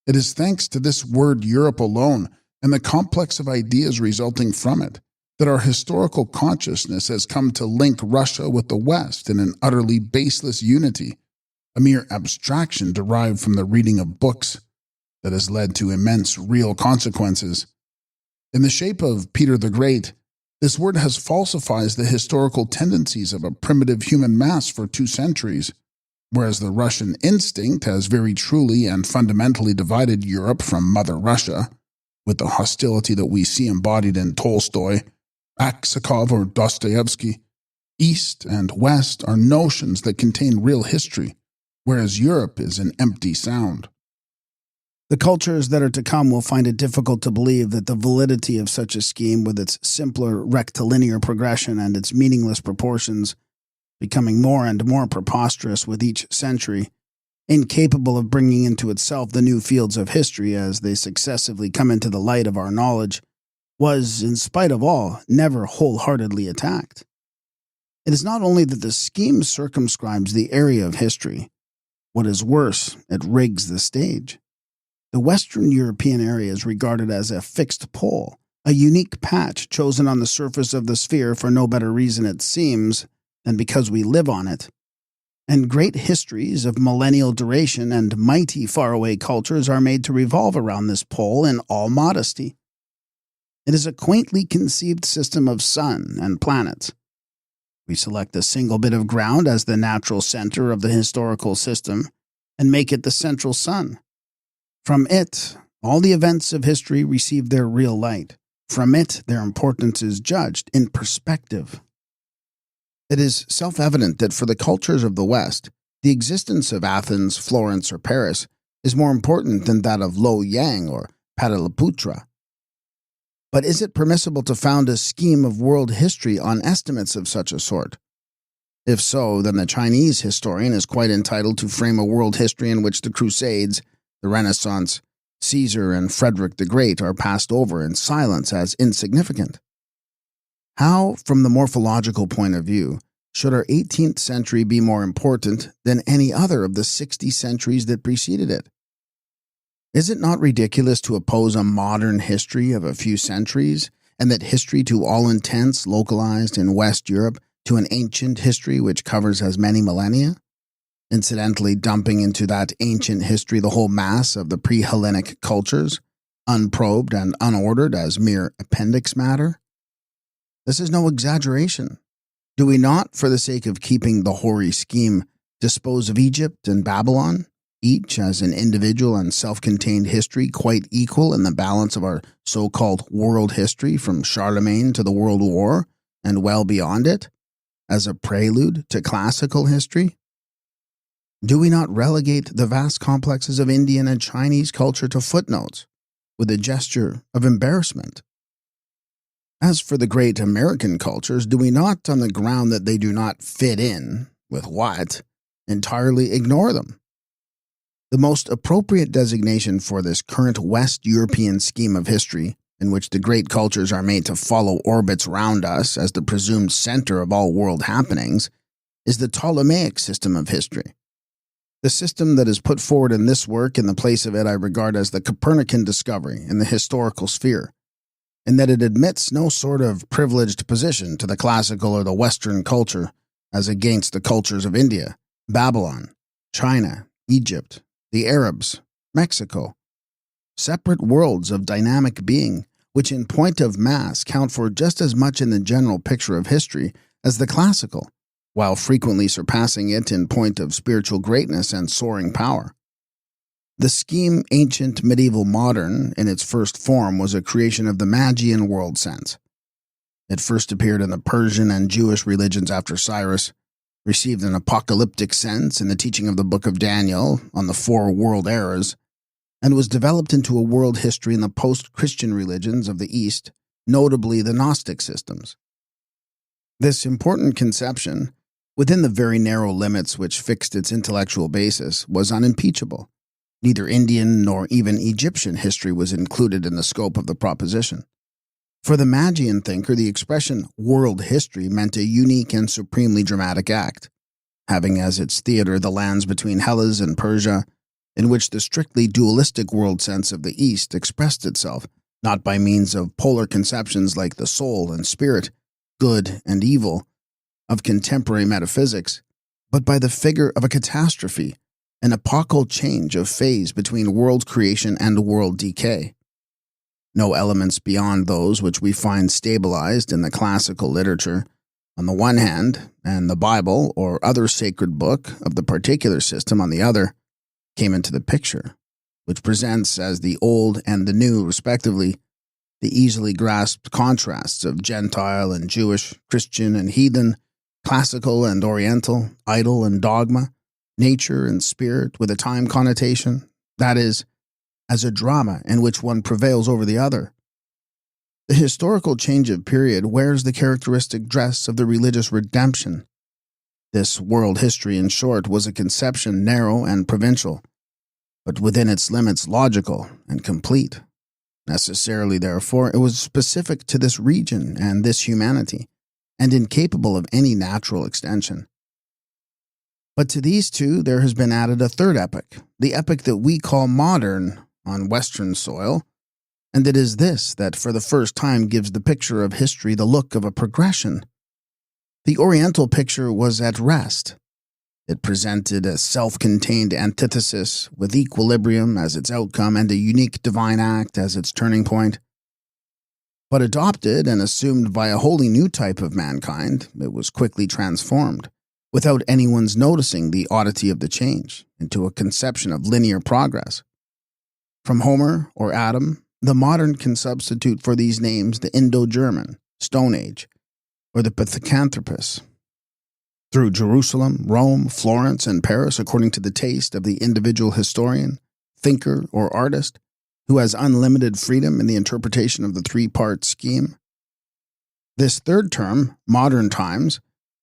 It is thanks to this word Europe alone, and the complex of ideas resulting from it, that our historical consciousness has come to link Russia with the West in an utterly baseless unity, a mere abstraction derived from the reading of books that has led to immense real consequences. In the shape of Peter the Great, this word has falsified the historical tendencies of a primitive human mass for 2 centuries, whereas the Russian instinct has very truly and fundamentally divided Europe from Mother Russia, with the hostility that we see embodied in Tolstoy, Aksakov, or Dostoevsky. East and West are notions that contain real history, whereas Europe is an empty sound. The cultures that are to come will find it difficult to believe that the validity of such a scheme, with its simpler rectilinear progression and its meaningless proportions, becoming more and more preposterous with each century, incapable of bringing into itself the new fields of history as they successively come into the light of our knowledge, was, in spite of all, never wholeheartedly attacked. It is not only that the scheme circumscribes the area of history. What is worse, it rigs the stage. The Western European area is regarded as a fixed pole, a unique patch chosen on the surface of the sphere for no better reason, it seems, than because we live on it. And great histories of millennial duration and mighty faraway cultures are made to revolve around this pole in all modesty. It is a quaintly conceived system of sun and planets. We select a single bit of ground as the natural center of the historical system and make it the central sun. From it, all the events of history receive their real light. From it, their importance is judged in perspective. It is self-evident that for the cultures of the West, the existence of Athens, Florence, or Paris is more important than that of Lo-Yang or Pataliputra. But is it permissible to found a scheme of world history on estimates of such a sort? If so, then the Chinese historian is quite entitled to frame a world history in which the Crusades, the Renaissance, Caesar, and Frederick the Great are passed over in silence as insignificant. How, from the morphological point of view, should our 18th century be more important than any other of the 60 centuries that preceded it? Is it not ridiculous to oppose a modern history of a few centuries, and that history to all intents localized in West Europe to an ancient history which covers as many millennia? Incidentally dumping into that ancient history the whole mass of the pre-Hellenic cultures, unprobed and unordered as mere appendix matter? This is no exaggeration. Do we not, for the sake of keeping the hoary scheme, dispose of Egypt and Babylon, each as an individual and self-contained history quite equal in the balance of our so-called world history from Charlemagne to the World War and well beyond it, as a prelude to classical history? Do we not relegate the vast complexes of Indian and Chinese culture to footnotes with a gesture of embarrassment? As for the great American cultures, do we not, on the ground that they do not fit in with what, entirely ignore them? The most appropriate designation for this current West European scheme of history, in which the great cultures are made to follow orbits round us as the presumed center of all world happenings, is the Ptolemaic system of history. The system that is put forward in this work in the place of it I regard as the Copernican discovery in the historical sphere, in that it admits no sort of privileged position to the classical or the Western culture as against the cultures of India, Babylon, China, Egypt, the Arabs, Mexico, separate worlds of dynamic being, which in point of mass count for just as much in the general picture of history as the classical, while frequently surpassing it in point of spiritual greatness and soaring power. The scheme ancient, medieval, modern, in its first form, was a creation of the Magian world sense. It first appeared in the Persian and Jewish religions after Cyrus, received an apocalyptic sense in the teaching of the Book of Daniel on the 4 world eras, and was developed into a world history in the post-Christian religions of the East, notably the Gnostic systems. This important conception, within the very narrow limits which fixed its intellectual basis, was unimpeachable. Neither Indian nor even Egyptian history was included in the scope of the proposition. For the Magian thinker, the expression world history meant a unique and supremely dramatic act, having as its theater the lands between Hellas and Persia, in which the strictly dualistic world sense of the East expressed itself, not by means of polar conceptions like the soul and spirit, good and evil, of contemporary metaphysics, but by the figure of a catastrophe, an epochal change of phase between world creation and world decay. No elements beyond those which we find stabilized in the classical literature, on the one hand, and the Bible or other sacred book of the particular system on the other, came into the picture, which presents as the old and the new, respectively, the easily grasped contrasts of Gentile and Jewish, Christian and heathen, classical and oriental, idol and dogma, nature and spirit with a time connotation, that is, as a drama in which one prevails over the other. The historical change of period wears the characteristic dress of the religious redemption. This world history, in short, was a conception narrow and provincial, but within its limits logical and complete. Necessarily, therefore, it was specific to this region and this humanity, and incapable of any natural extension. But to these two there has been added a third epoch, the epoch that we call modern on Western soil, and it is this that for the first time gives the picture of history the look of a progression. The Oriental picture was at rest. It presented a self-contained antithesis with equilibrium as its outcome and a unique divine act as its turning point. But adopted and assumed by a wholly new type of mankind, it was quickly transformed, without anyone's noticing the oddity of the change, into a conception of linear progress. From Homer or Adam, the modern can substitute for these names the Indo-German, Stone Age, or the Pithecanthropus. Through Jerusalem, Rome, Florence, and Paris, according to the taste of the individual historian, thinker, or artist, who has unlimited freedom in the interpretation of the 3-part scheme. This third term, modern times,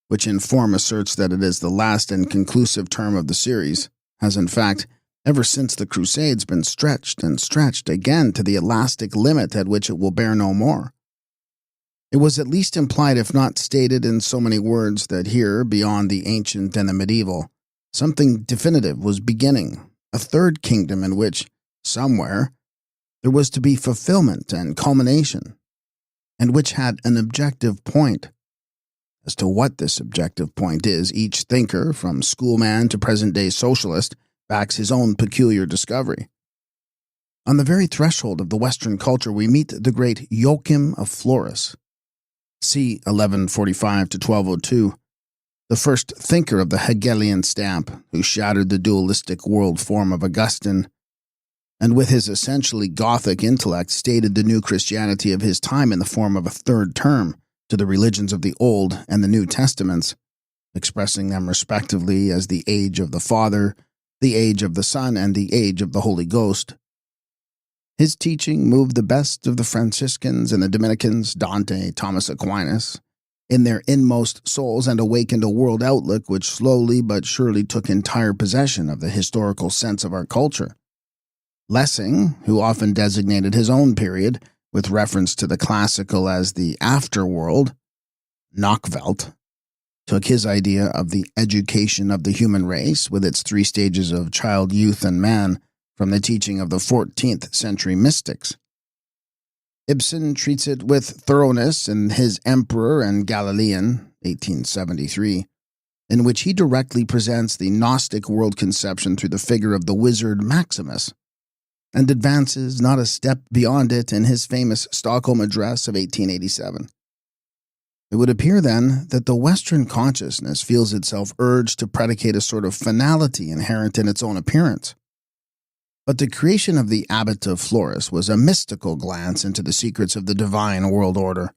which in form asserts that it is the last and conclusive term of the series, has in fact, ever since the Crusades, been stretched and stretched again to the elastic limit at which it will bear no more. It was at least implied, if not stated in so many words, that here, beyond the ancient and the medieval, something definitive was beginning, a third kingdom in which, somewhere, there was to be fulfillment and culmination, and which had an objective point. As to what this objective point is, each thinker, from schoolman to present-day socialist, backs his own peculiar discovery. On the very threshold of the Western culture we meet the great Joachim of Florus, c. 1145 to 1202, the first thinker of the Hegelian stamp, who shattered the dualistic world form of Augustine, and with his essentially Gothic intellect stated the new Christianity of his time in the form of a third term to the religions of the Old and the New Testaments, expressing them respectively as the age of the Father, the age of the Son, and the age of the Holy Ghost. His teaching moved the best of the Franciscans and the Dominicans, Dante, Thomas Aquinas, in their inmost souls and awakened a world outlook which slowly but surely took entire possession of the historical sense of our culture. Lessing, who often designated his own period, with reference to the classical as the afterworld, Nachwelt, took his idea of the education of the human race, with its 3 stages of child, youth, and man, from the teaching of the 14th century mystics. Ibsen treats it with thoroughness in his Emperor and Galilean, 1873, in which he directly presents the Gnostic world conception through the figure of the wizard Maximus, and advances not a step beyond it in his famous Stockholm Address of 1887. It would appear, then, that the Western consciousness feels itself urged to predicate a sort of finality inherent in its own appearance. But the creation of the Abbot of Flores was a mystical glance into the secrets of the divine world order.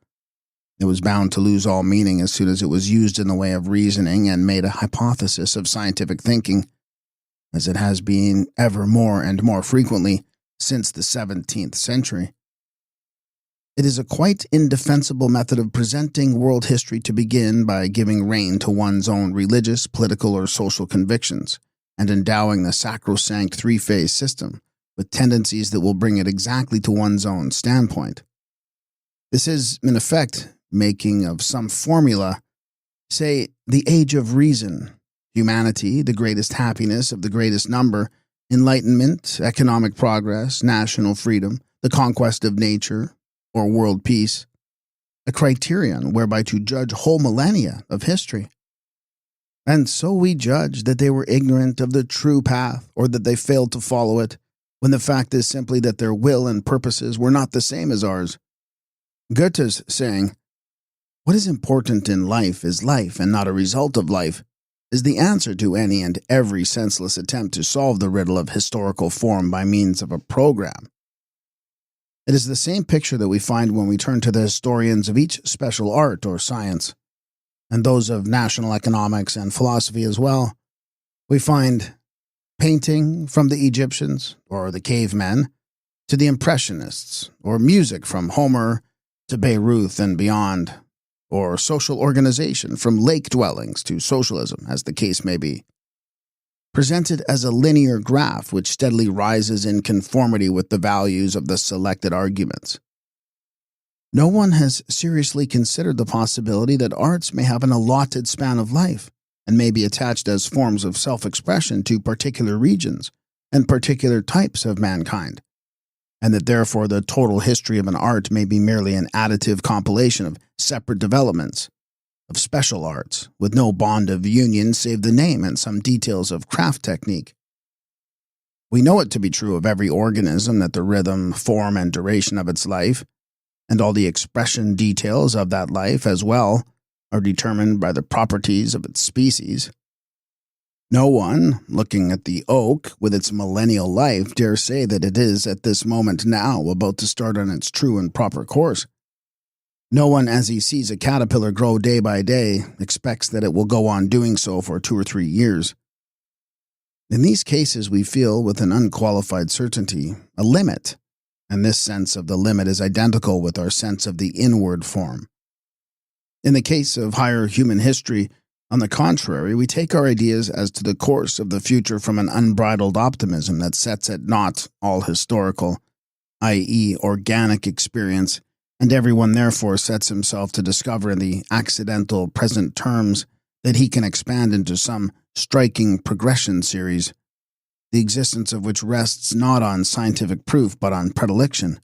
It was bound to lose all meaning as soon as it was used in the way of reasoning and made a hypothesis of scientific thinking, as it has been ever more and more frequently since the 17th century. It is a quite indefensible method of presenting world history to begin by giving rein to one's own religious, political, or social convictions, and endowing the sacrosanct 3-phase system with tendencies that will bring it exactly to one's own standpoint. This is, in effect, making of some formula, say, the age of reason, humanity, the greatest happiness of the greatest number, enlightenment, economic progress, national freedom, the conquest of nature, or world peace, a criterion whereby to judge whole millennia of history. And so we judge that they were ignorant of the true path, or that they failed to follow it, when the fact is simply that their will and purposes were not the same as ours. Goethe's saying, "What is important in life is life and not a result of life," is the answer to any and every senseless attempt to solve the riddle of historical form by means of a program. It is the same picture that we find when we turn to the historians of each special art or science, and those of national economics and philosophy as well. We find painting from the Egyptians, or the cavemen, to the Impressionists, or music from Homer to Bayreuth and beyond, or social organization from lake dwellings to socialism, as the case may be, presented as a linear graph which steadily rises in conformity with the values of the selected arguments. No one has seriously considered the possibility that arts may have an allotted span of life, and may be attached as forms of self-expression to particular regions and particular types of mankind, and that therefore the total history of an art may be merely an additive compilation of separate developments of special arts, with no bond of union save the name and some details of craft technique. We know it to be true of every organism that the rhythm, form, and duration of its life, and all the expression details of that life as well, are determined by the properties of its species. No one, looking at the oak with its millennial life, dare say that it is at this moment now about to start on its true and proper course. No one, as he sees a caterpillar grow day by day, expects that it will go on doing so for 2 or 3 years. In these cases, we feel, with an unqualified certainty, a limit, and this sense of the limit is identical with our sense of the inward form. In the case of higher human history, on the contrary, we take our ideas as to the course of the future from an unbridled optimism that sets at naught all historical, i.e., organic experience, and everyone therefore sets himself to discover in the accidental present terms that he can expand into some striking progression series, the existence of which rests not on scientific proof but on predilection.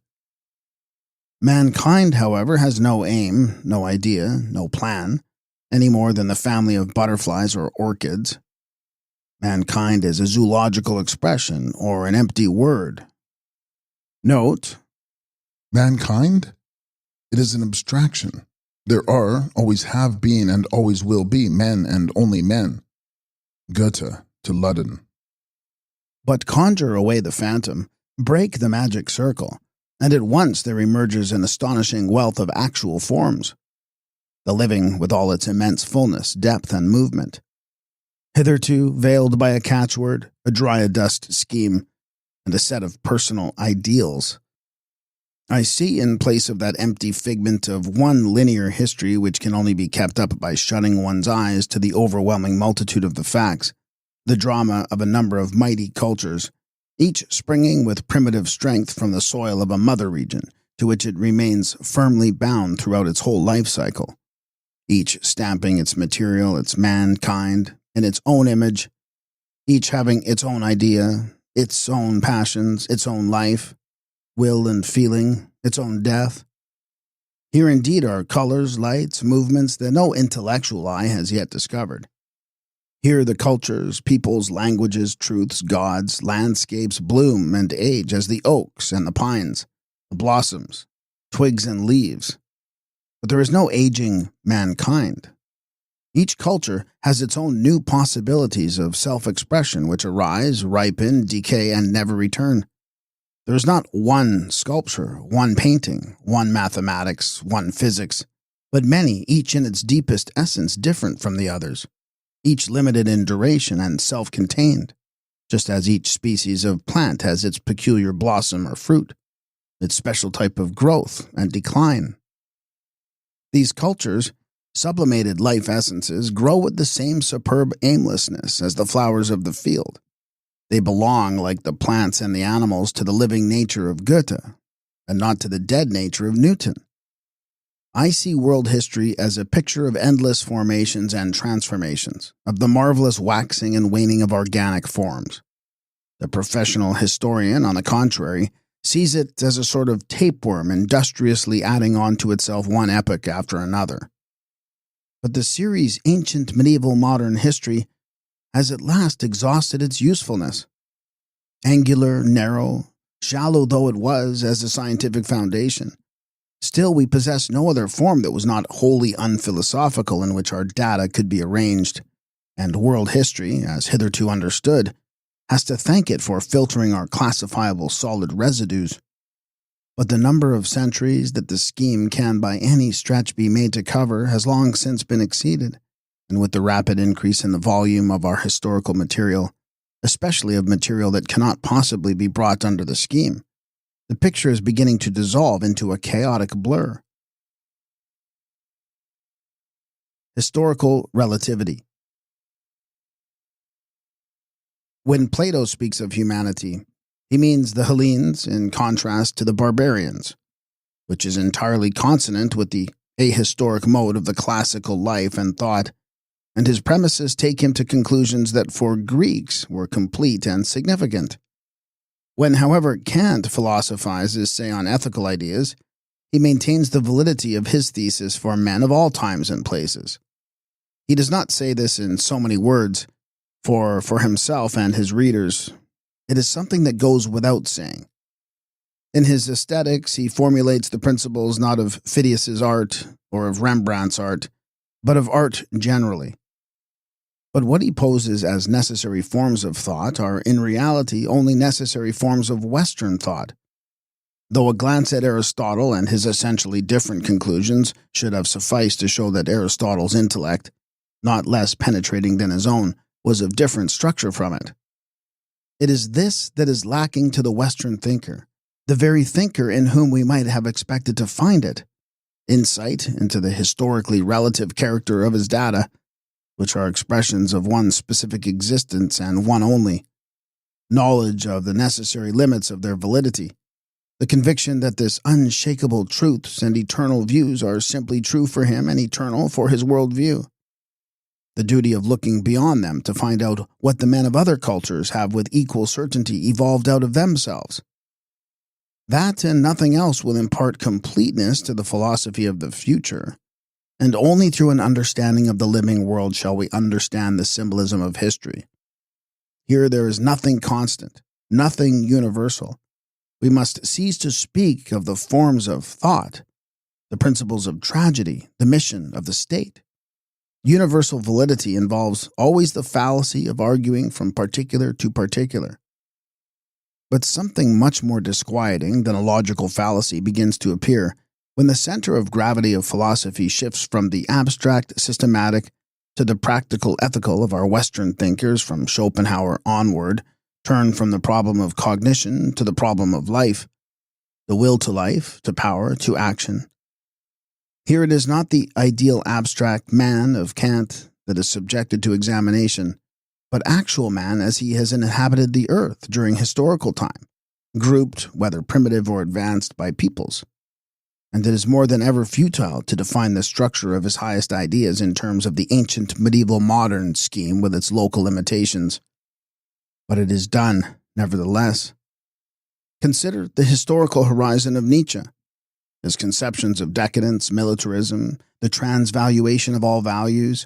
Mankind, however, has no aim, no idea, no plan, any more than the family of butterflies or orchids. Mankind is a zoological expression or an empty word. Note, Mankind? It is an abstraction. There are, always have been, and always will be men and only men. Goethe to Ludden. But conjure away the phantom, break the magic circle, and at once there emerges an astonishing wealth of actual forms. The living with all its immense fullness, depth, and movement. Hitherto veiled by a catchword, a dry-adust scheme, and a set of personal ideals. I see in place of that empty figment of one linear history which can only be kept up by shutting one's eyes to the overwhelming multitude of the facts, the drama of a number of mighty cultures, each springing with primitive strength from the soil of a mother region to which it remains firmly bound throughout its whole life cycle, each stamping its material, its mankind, in its own image, each having its own idea, its own passions, its own life, will and feeling, its own death. Here indeed are colors, lights, movements that no intellectual eye has yet discovered. Here the cultures, peoples, languages, truths, gods, landscapes bloom and age as the oaks and the pines, the blossoms, twigs and leaves. But there is no aging mankind. Each culture has its own new possibilities of self-expression which arise, ripen, decay, and never return. There is not one sculpture, one painting, one mathematics, one physics, but many, each in its deepest essence different from the others, each limited in duration and self-contained, just as each species of plant has its peculiar blossom or fruit, its special type of growth and decline. These cultures, sublimated life essences, grow with the same superb aimlessness as the flowers of the field. They belong, like the plants and the animals, to the living nature of Goethe, and not to the dead nature of Newton. I see world history as a picture of endless formations and transformations, of the marvelous waxing and waning of organic forms. The professional historian, on the contrary, sees it as a sort of tapeworm industriously adding on to itself one epoch after another. But the series Ancient Medieval Modern History has at last exhausted its usefulness. Angular, narrow, shallow though it was as a scientific foundation, still we possess no other form that was not wholly unphilosophical in which our data could be arranged, and world history, as hitherto understood, has to thank it for filtering our classifiable solid residues. But the number of centuries that the scheme can by any stretch be made to cover has long since been exceeded, and with the rapid increase in the volume of our historical material, especially of material that cannot possibly be brought under the scheme, the picture is beginning to dissolve into a chaotic blur. Historical relativity. When Plato speaks of humanity, he means the Hellenes in contrast to the barbarians, which is entirely consonant with the ahistoric mode of the classical life and thought, and his premises take him to conclusions that for Greeks were complete and significant. When, however, Kant philosophizes, say, on ethical ideas, he maintains the validity of his thesis for men of all times and places. He does not say this in so many words, for himself and his readers, it is something that goes without saying. In his aesthetics, he formulates the principles not of Phidias's art or of Rembrandt's art, but of art generally. But what he poses as necessary forms of thought are in reality only necessary forms of Western thought. Though a glance at Aristotle and his essentially different conclusions should have sufficed to show that Aristotle's intellect, not less penetrating than his own, was of different structure from it. It is this that is lacking to the Western thinker, the very thinker in whom we might have expected to find it: insight into the historically relative character of his data, which are expressions of one specific existence and one only, knowledge of the necessary limits of their validity, the conviction that this unshakable truths and eternal views are simply true for him and eternal for his worldview, the duty of looking beyond them to find out what the men of other cultures have with equal certainty evolved out of themselves. That and nothing else will impart completeness to the philosophy of the future, and only through an understanding of the living world shall we understand the symbolism of history. Here there is nothing constant, nothing universal. We must cease to speak of the forms of thought, the principles of tragedy, the mission of the state. Universal validity involves always the fallacy of arguing from particular to particular. But something much more disquieting than a logical fallacy begins to appear when the center of gravity of philosophy shifts from the abstract, systematic, to the practical, ethical of our Western thinkers from Schopenhauer onward, turn from the problem of cognition to the problem of life, the will to life, to power, to action. Here it is not the ideal abstract man of Kant that is subjected to examination, but actual man as he has inhabited the earth during historical time, grouped, whether primitive or advanced, by peoples. And it is more than ever futile to define the structure of his highest ideas in terms of the ancient medieval modern scheme with its local limitations. But it is done, nevertheless. Consider the historical horizon of Nietzsche. His conceptions of decadence, militarism, the transvaluation of all values,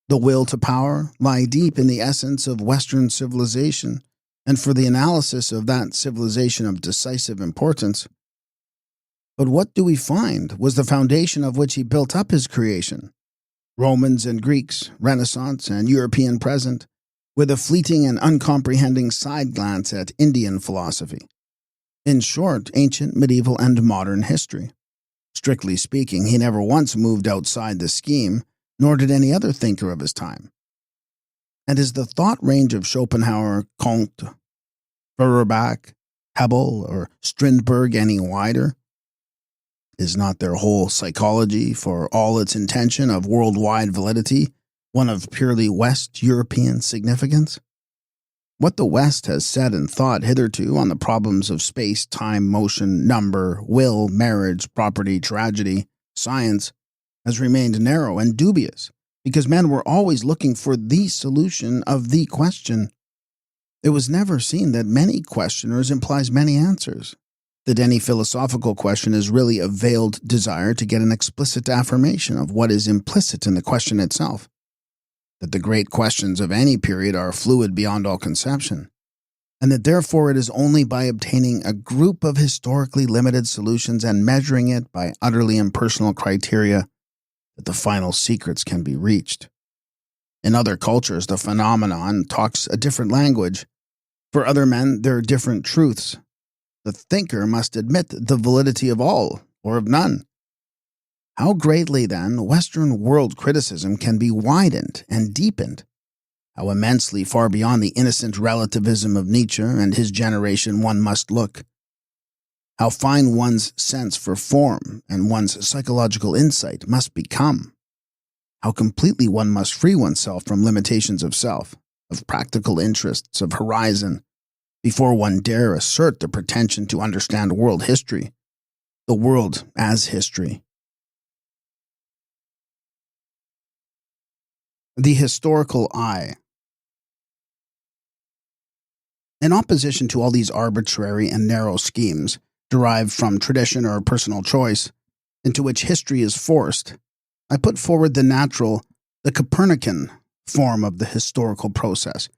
the will to power lie deep in the essence of Western civilization, and for the analysis of that civilization of decisive importance. But what do we find was the foundation of which he built up his creation? Romans and Greeks, Renaissance and European present, with a fleeting and uncomprehending side glance at Indian philosophy. In short, ancient, medieval, and modern history. Strictly speaking, he never once moved outside the scheme, nor did any other thinker of his time. And is the thought range of Schopenhauer, Comte, Feuerbach, Hebel, or Strindberg any wider? Is not their whole psychology, for all its intention of worldwide validity, one of purely West European significance? What the West has said and thought hitherto on the problems of space, time, motion, number, will, marriage, property, tragedy, science, has remained narrow and dubious, because men were always looking for the solution of the question. It was never seen that many questioners implies many answers, that any philosophical question is really a veiled desire to get an explicit affirmation of what is implicit in the question itself, that the great questions of any period are fluid beyond all conception, and that therefore it is only by obtaining a group of historically limited solutions and measuring it by utterly impersonal criteria that the final secrets can be reached. In other cultures, the phenomenon talks a different language. For other men, there are different truths. The thinker must admit the validity of all, or of none. How greatly, then, Western world criticism can be widened and deepened. How immensely far beyond the innocent relativism of Nietzsche and his generation one must look. How fine one's sense for form and one's psychological insight must become. How completely one must free oneself from limitations of self, of practical interests, of horizon, before one dare assert the pretension to understand world history, the world as history. The historical eye. In opposition to all these arbitrary and narrow schemes, derived from tradition or personal choice, into which history is forced, I put forward the natural, the Copernican form of the historical process,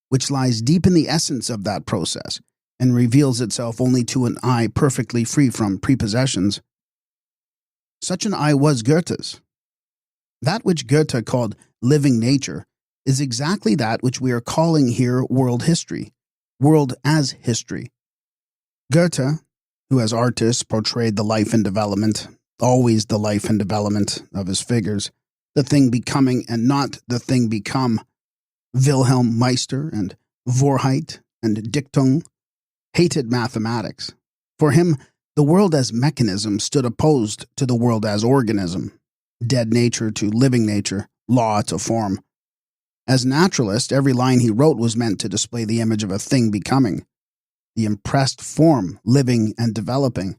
which lies deep in the essence of that process, and reveals itself only to an eye perfectly free from prepossessions. Such an eye was Goethe's. That which Goethe called living nature is exactly that which we are calling here world history, world as history. Goethe, who as artist portrayed the life and development, always the life and development of his figures, the thing becoming and not the thing become, Wilhelm Meister and Vorheit and Dichtung, hated mathematics. For him, the world as mechanism stood opposed to the world as organism, dead nature to living nature, law to form. As naturalist, every line he wrote was meant to display the image of a thing becoming, the impressed form living and developing.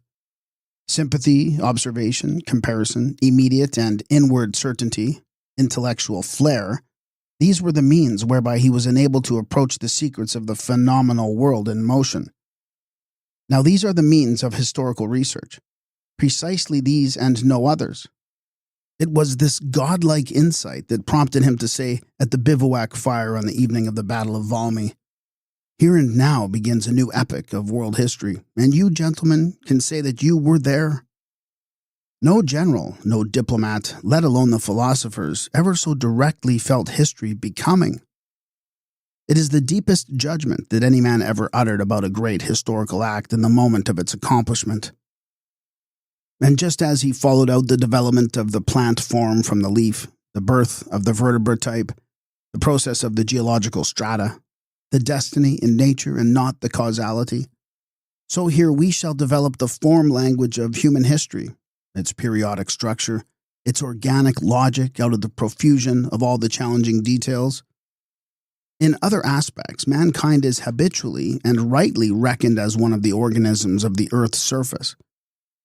Sympathy, observation, comparison, immediate and inward certainty, intellectual flair, these were the means whereby he was enabled to approach the secrets of the phenomenal world in motion. Now these are the means of historical research, precisely these and no others. It was this godlike insight that prompted him to say at the bivouac fire on the evening of the Battle of Valmy, "Here and now begins a new epoch of world history, and you, gentlemen, can say that you were there." No general, no diplomat, let alone the philosophers, ever so directly felt history becoming. It is the deepest judgment that any man ever uttered about a great historical act in the moment of its accomplishment. And just as he followed out the development of the plant form from the leaf, the birth of the vertebrate type, the process of the geological strata, the destiny in nature and not the causality, so here we shall develop the form language of human history, its periodic structure, its organic logic out of the profusion of all the challenging details. In other aspects, mankind is habitually and rightly reckoned as one of the organisms of the Earth's surface.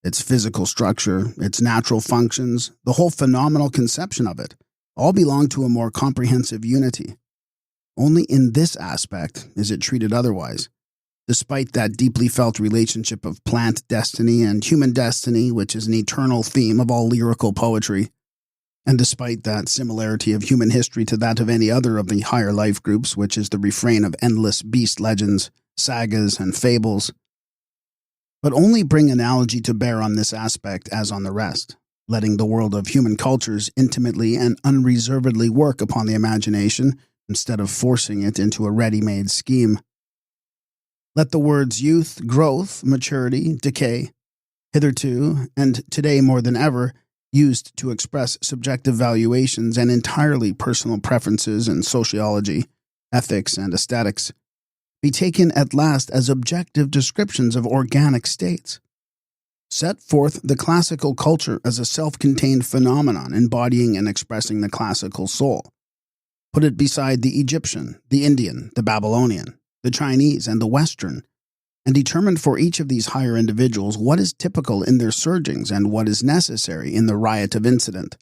Its physical structure, its natural functions, the whole phenomenal conception of it, all belong to a more comprehensive unity. Only in this aspect is it treated otherwise, despite that deeply felt relationship of plant destiny and human destiny, which is an eternal theme of all lyrical poetry, and despite that similarity of human history to that of any other of the higher life groups, which is the refrain of endless beast legends, sagas, and fables. But only bring analogy to bear on this aspect as on the rest, letting the world of human cultures intimately and unreservedly work upon the imagination instead of forcing it into a ready-made scheme. Let the words youth, growth, maturity, decay, hitherto, and today more than ever, used to express subjective valuations and entirely personal preferences in sociology, ethics, and aesthetics, be taken at last as objective descriptions of organic states. Set forth the classical culture as a self-contained phenomenon embodying and expressing the classical soul. Put it beside the Egyptian, the Indian, the Babylonian, the Chinese, and the Western, and determine for each of these higher individuals what is typical in their surgings and what is necessary in the riot of incident.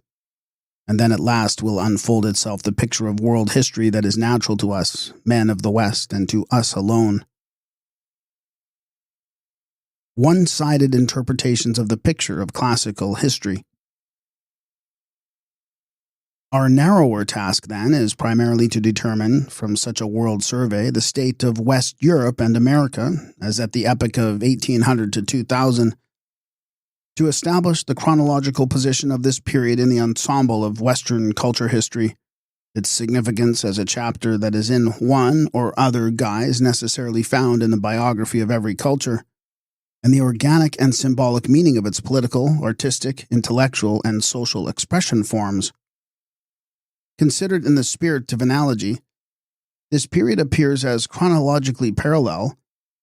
And then at last will unfold itself the picture of world history that is natural to us, men of the West, and to us alone. One-sided interpretations of the picture of classical history. Our narrower task, then, is primarily to determine, from such a world survey, the state of West Europe and America, as at the epoch of 1800 to 2000, to establish the chronological position of this period in the ensemble of Western culture history, its significance as a chapter that is in one or other guise necessarily found in the biography of every culture, and the organic and symbolic meaning of its political, artistic, intellectual, and social expression forms. Considered in the spirit of analogy, this period appears as chronologically parallel,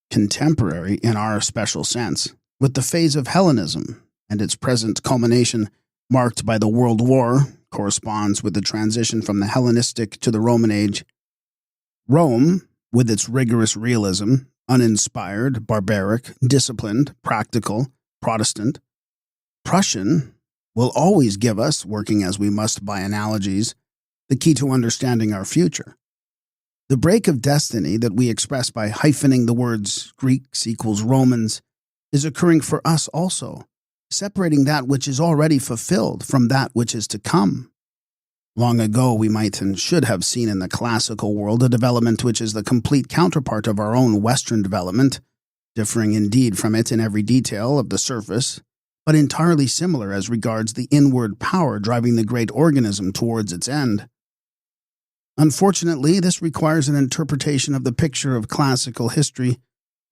contemporary in our special sense, with the phase of Hellenism, and its present culmination, marked by the World War, corresponds with the transition from the Hellenistic to the Roman age. Rome, with its rigorous realism, uninspired, barbaric, disciplined, practical, Protestant. Prussian will always give us, working as we must by analogies, the key to understanding our future. The break of destiny that we express by hyphening the words Greeks equals Romans is occurring for us also, separating that which is already fulfilled from that which is to come. Long ago we might and should have seen in the classical world a development which is the complete counterpart of our own Western development, differing indeed from it in every detail of the surface, but entirely similar as regards the inward power driving the great organism towards its end. Unfortunately, this requires an interpretation of the picture of classical history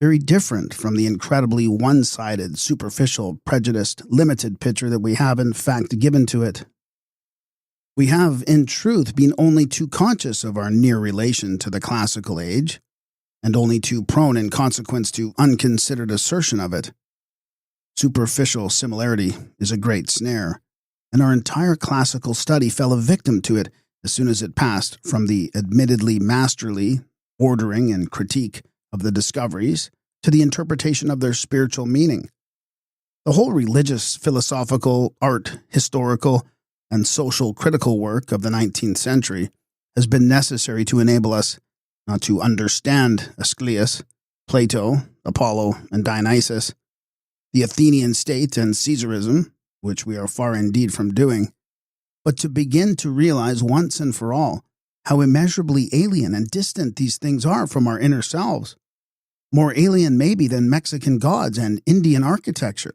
very different from the incredibly one-sided, superficial, prejudiced, limited picture that we have in fact given to it. We have, in truth, been only too conscious of our near relation to the classical age, and only too prone in consequence to unconsidered assertion of it. Superficial similarity is a great snare, and our entire classical study fell a victim to it as soon as it passed from the admittedly masterly ordering and critique of the discoveries to the interpretation of their spiritual meaning. The whole religious, philosophical, art, historical, and social critical work of the 19th century has been necessary to enable us not to understand Aeschylus, Plato, Apollo, and Dionysus, the Athenian state and Caesarism, which we are far indeed from doing, but to begin to realize once and for all how immeasurably alien and distant these things are from our inner selves, more alien maybe than Mexican gods and Indian architecture.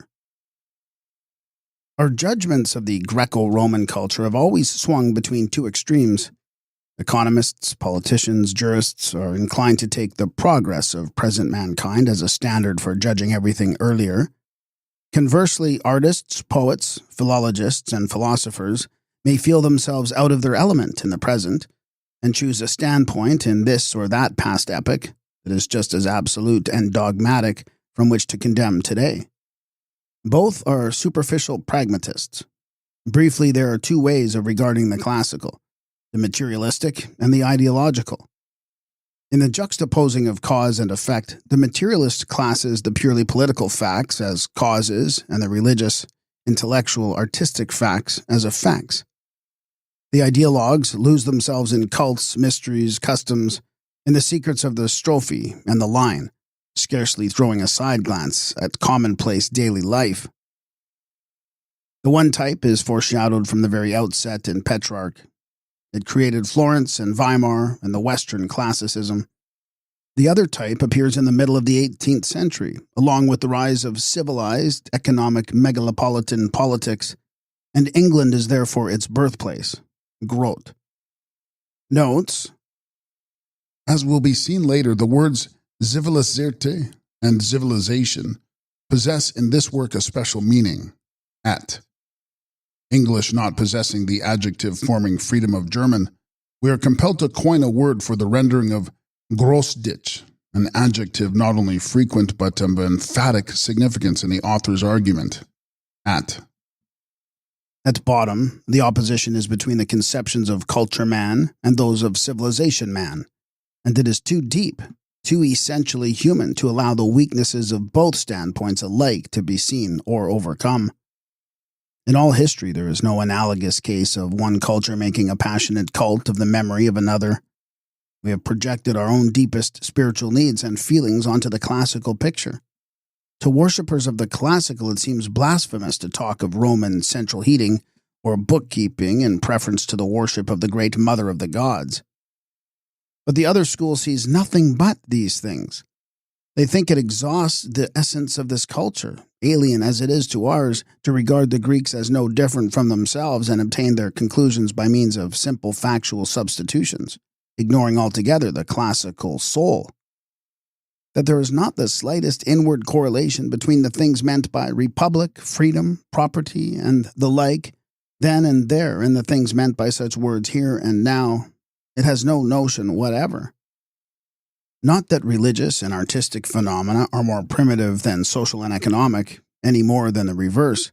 Our judgments of the Greco-Roman culture have always swung between two extremes. Economists, politicians, jurists are inclined to take the progress of present mankind as a standard for judging everything earlier. Conversely, artists, poets, philologists, and philosophers may feel themselves out of their element in the present and choose a standpoint in this or that past epoch that is just as absolute and dogmatic from which to condemn today. Both are superficial pragmatists. Briefly, there are two ways of regarding the classical, the materialistic and the ideological. In the juxtaposing of cause and effect, the materialist classes the purely political facts as causes and the religious, intellectual, artistic facts as effects. The ideologues lose themselves in cults, mysteries, customs, in the secrets of the strophe and the line, scarcely throwing a side glance at commonplace daily life. The one type is foreshadowed from the very outset in Petrarch. It created Florence and Weimar and the Western classicism. The other type appears in the middle of the 18th century, along with the rise of civilized, economic, megalopolitan politics, and England is therefore its birthplace. Grote. Notes: As will be seen later, the words civiliserte and civilization possess in this work a special meaning. At English not possessing the adjective forming freedom of German, we are compelled to coin a word for the rendering of Großditch, an adjective not only frequent but of emphatic significance in the author's argument. At bottom, the opposition is between the conceptions of culture man and those of civilization man, and it is too deep, too essentially human to allow the weaknesses of both standpoints alike to be seen or overcome. In all history, there is no analogous case of one culture making a passionate cult of the memory of another. We have projected our own deepest spiritual needs and feelings onto the classical picture. To worshippers of the classical, it seems blasphemous to talk of Roman central heating or bookkeeping in preference to the worship of the great mother of the gods. But the other school sees nothing but these things. They think it exhausts the essence of this culture, alien as it is to ours, to regard the Greeks as no different from themselves and obtain their conclusions by means of simple factual substitutions, ignoring altogether the classical soul. That there is not the slightest inward correlation between the things meant by republic, freedom, property, and the like, then and there, and the things meant by such words here and now. It has no notion whatever. Not that religious and artistic phenomena are more primitive than social and economic, any more than the reverse.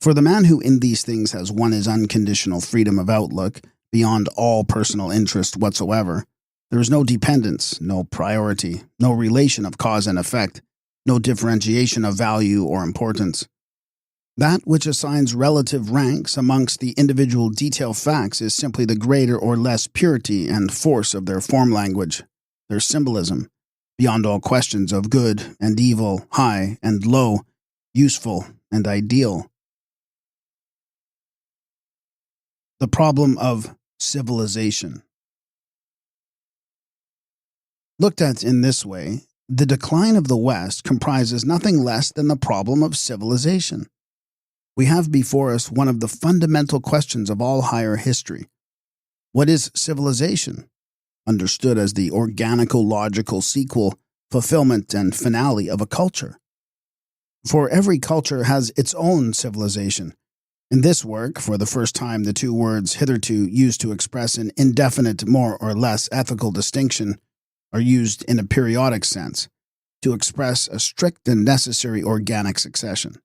For the man who in these things has won his unconditional freedom of outlook, beyond all personal interest whatsoever, there is no dependence, no priority, no relation of cause and effect, no differentiation of value or importance. That which assigns relative ranks amongst the individual detail facts is simply the greater or less purity and force of their form language, their symbolism, beyond all questions of good and evil, high and low, useful and ideal. The problem of civilization. Looked at in this way, the decline of the West comprises nothing less than the problem of civilization. We have before us one of the fundamental questions of all higher history. What is civilization? Understood as the organico-logical sequel, fulfillment, and finale of a culture. For every culture has its own civilization. In this work, for the first time, the two words hitherto used to express an indefinite, more or less ethical distinction are used in a periodic sense, to express a strict and necessary organic succession.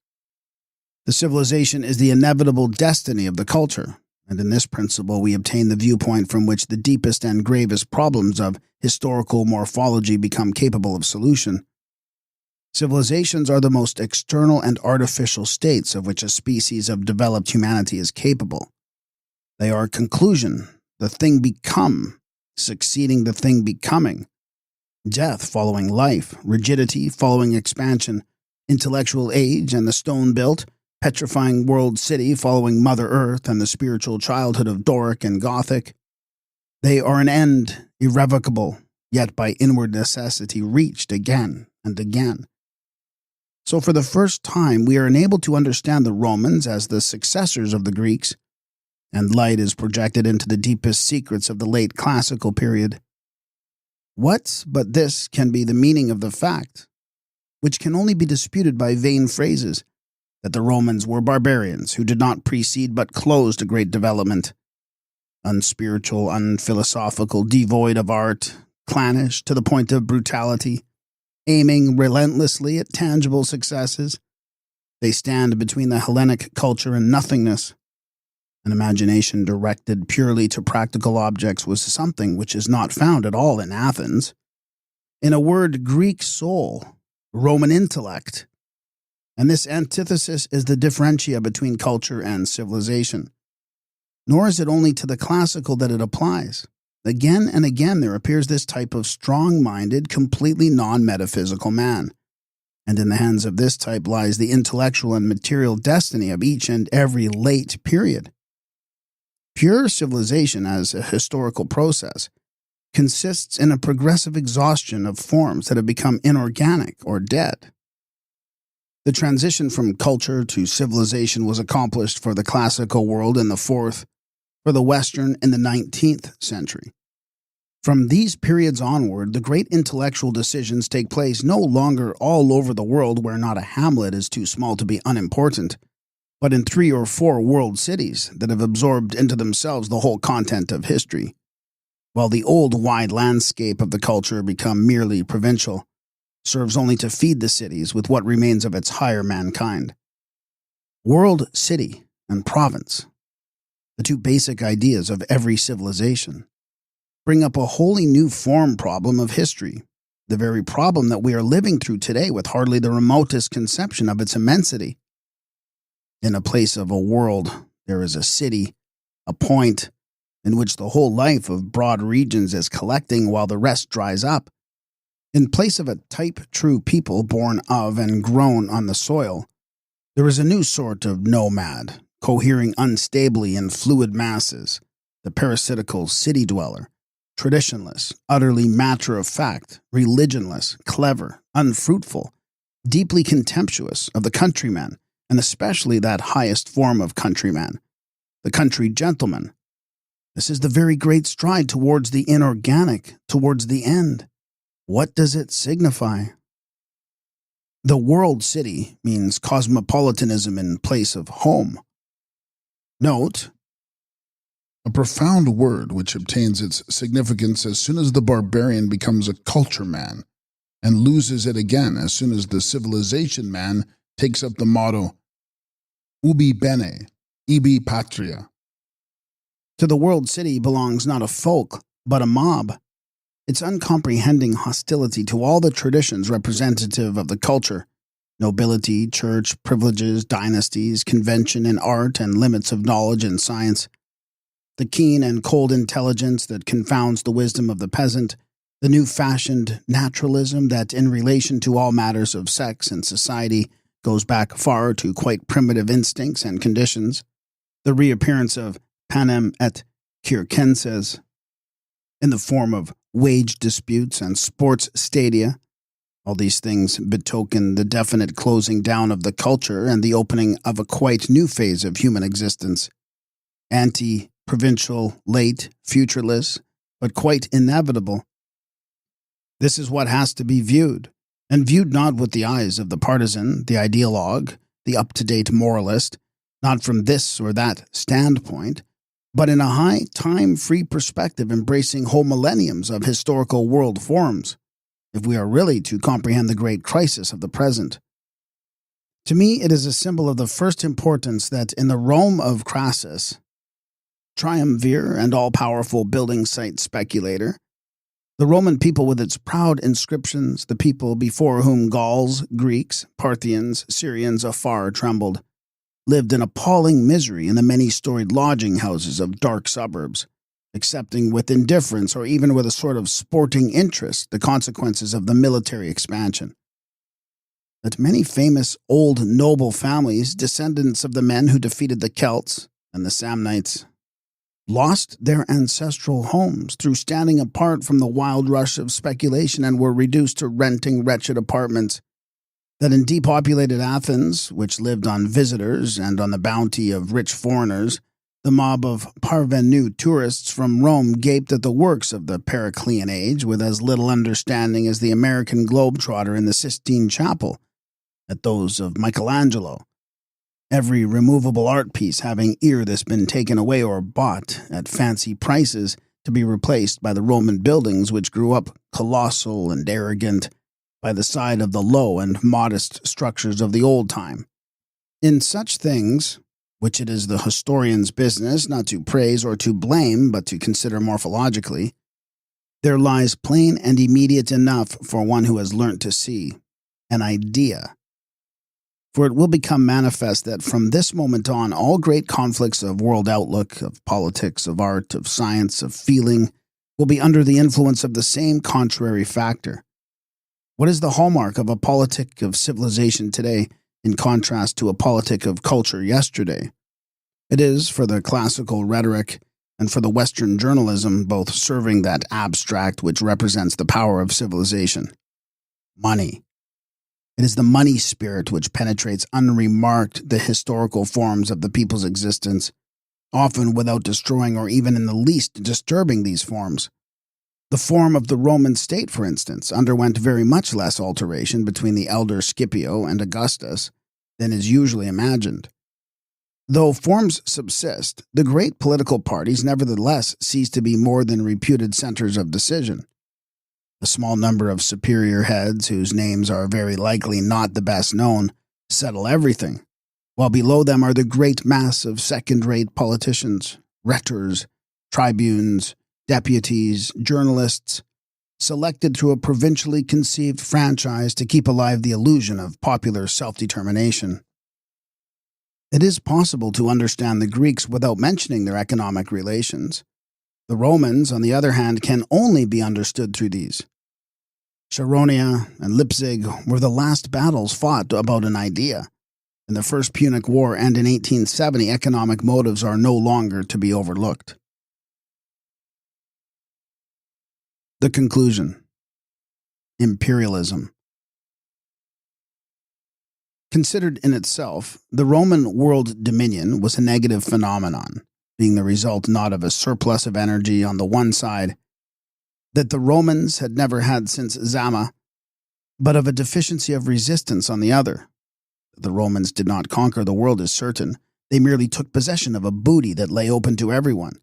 The civilization is the inevitable destiny of the culture, and in this principle we obtain the viewpoint from which the deepest and gravest problems of historical morphology become capable of solution. Civilizations are the most external and artificial states of which a species of developed humanity is capable. They are conclusion, the thing become, succeeding the thing becoming, death following life, rigidity following expansion, intellectual age and the stone-built, petrifying world city following Mother Earth and the spiritual childhood of Doric and Gothic. They are an end, irrevocable, yet by inward necessity reached again and again. So for the first time, we are enabled to understand the Romans as the successors of the Greeks, and light is projected into the deepest secrets of the late classical period. What but this can be the meaning of the fact, which can only be disputed by vain phrases, that the Romans were barbarians who did not precede but closed a great development, unspiritual, unphilosophical, devoid of art, clannish to the point of brutality, aiming relentlessly at tangible successes. They stand between the Hellenic culture and nothingness. An imagination directed purely to practical objects was something which is not found at all in Athens. In a word, Greek soul, Roman intellect. And this antithesis is the differentia between culture and civilization. Nor is it only to the classical that it applies. Again and again there appears this type of strong-minded, completely non-metaphysical man. And in the hands of this type lies the intellectual and material destiny of each and every late period. Pure civilization as a historical process consists in a progressive exhaustion of forms that have become inorganic or dead. The transition from culture to civilization was accomplished for the classical world in the 4th, for the Western in the 19th century. From these periods onward, the great intellectual decisions take place no longer all over the world where not a hamlet is too small to be unimportant, but in 3 or 4 world cities that have absorbed into themselves the whole content of history, while the old wide landscape of the culture, become merely provincial, serves only to feed the cities with what remains of its higher mankind. World, city, and province, the 2 basic ideas of every civilization, bring up a wholly new form problem of history, the very problem that we are living through today with hardly the remotest conception of its immensity. In a place of a world, there is a city, a point, in which the whole life of broad regions is collecting while the rest dries up. In place of a type-true people born of and grown on the soil, there is a new sort of nomad, cohering unstably in fluid masses, the parasitical city dweller, traditionless, utterly matter-of-fact, religionless, clever, unfruitful, deeply contemptuous of the countryman, and especially that highest form of countryman, the country gentleman. This is the very great stride towards the inorganic, towards the end. What does it signify? The world city means cosmopolitanism in place of home. Note, a profound word which obtains its significance as soon as the barbarian becomes a culture man, and loses it again as soon as the civilization man takes up the motto, ubi bene, ibi patria. To the world city belongs not a folk, but a mob. Its uncomprehending hostility to all the traditions representative of the culture, nobility, church, privileges, dynasties, convention in art, and limits of knowledge and science, the keen and cold intelligence that confounds the wisdom of the peasant, the new-fashioned naturalism that, in relation to all matters of sex and society, goes back far to quite primitive instincts and conditions, the reappearance of panem et circenses in the form of wage disputes and sports stadia. All these things betoken the definite closing down of the culture and the opening of a quite new phase of human existence. Anti-provincial, late, futureless, but quite inevitable. This is what has to be viewed, and viewed not with the eyes of the partisan, the ideologue, the up-to-date moralist, not from this or that standpoint, but in a high, time-free perspective embracing whole millenniums of historical world forms, if we are really to comprehend the great crisis of the present. To me, it is a symbol of the first importance that in the Rome of Crassus, triumvir and all-powerful building site speculator, the Roman people with its proud inscriptions, the people before whom Gauls, Greeks, Parthians, Syrians afar trembled, lived in appalling misery in the many-storied lodging houses of dark suburbs, accepting with indifference or even with a sort of sporting interest the consequences of the military expansion. That many famous old noble families, descendants of the men who defeated the Celts and the Samnites, lost their ancestral homes through standing apart from the wild rush of speculation and were reduced to renting wretched apartments, That in depopulated Athens, which lived on visitors and on the bounty of rich foreigners, the mob of parvenu tourists from Rome gaped at the works of the Periclean age with as little understanding as the American globetrotter in the Sistine Chapel at those of Michelangelo. Every removable art piece having ere this been taken away or bought at fancy prices to be replaced by the Roman buildings which grew up colossal and arrogant by the side of the low and modest structures of the old time. In such things, which it is the historian's business not to praise or to blame, but to consider morphologically, there lies plain and immediate enough for one who has learnt to see an idea. For it will become manifest that from this moment on all great conflicts of world outlook, of politics, of art, of science, of feeling, will be under the influence of the same contrary factor. What is the hallmark of a politic of civilization today in contrast to a politic of culture yesterday? It is, for the classical rhetoric and for the Western journalism, both serving that abstract which represents the power of civilization. Money. It is the money spirit which penetrates unremarked the historical forms of the people's existence, often without destroying or even in the least disturbing these forms. The form of the Roman state, for instance, underwent very much less alteration between the elder Scipio and Augustus than is usually imagined. Though forms subsist, the great political parties nevertheless cease to be more than reputed centers of decision. A small number of superior heads, whose names are very likely not the best known, settle everything, while below them are the great mass of second-rate politicians, rhetors, tribunes, deputies, journalists, selected through a provincially conceived franchise to keep alive the illusion of popular self-determination. It is possible to understand the Greeks without mentioning their economic relations. The Romans, on the other hand, can only be understood through these. Chaeronea and Leipzig were the last battles fought about an idea. In the First Punic War and in 1870, economic motives are no longer to be overlooked. The conclusion. Imperialism. Considered in itself, the Roman world dominion was a negative phenomenon, being the result not of a surplus of energy on the one side, that the Romans had never had since Zama, but of a deficiency of resistance on the other. The Romans did not conquer the world is certain. They merely took possession of a booty that lay open to everyone.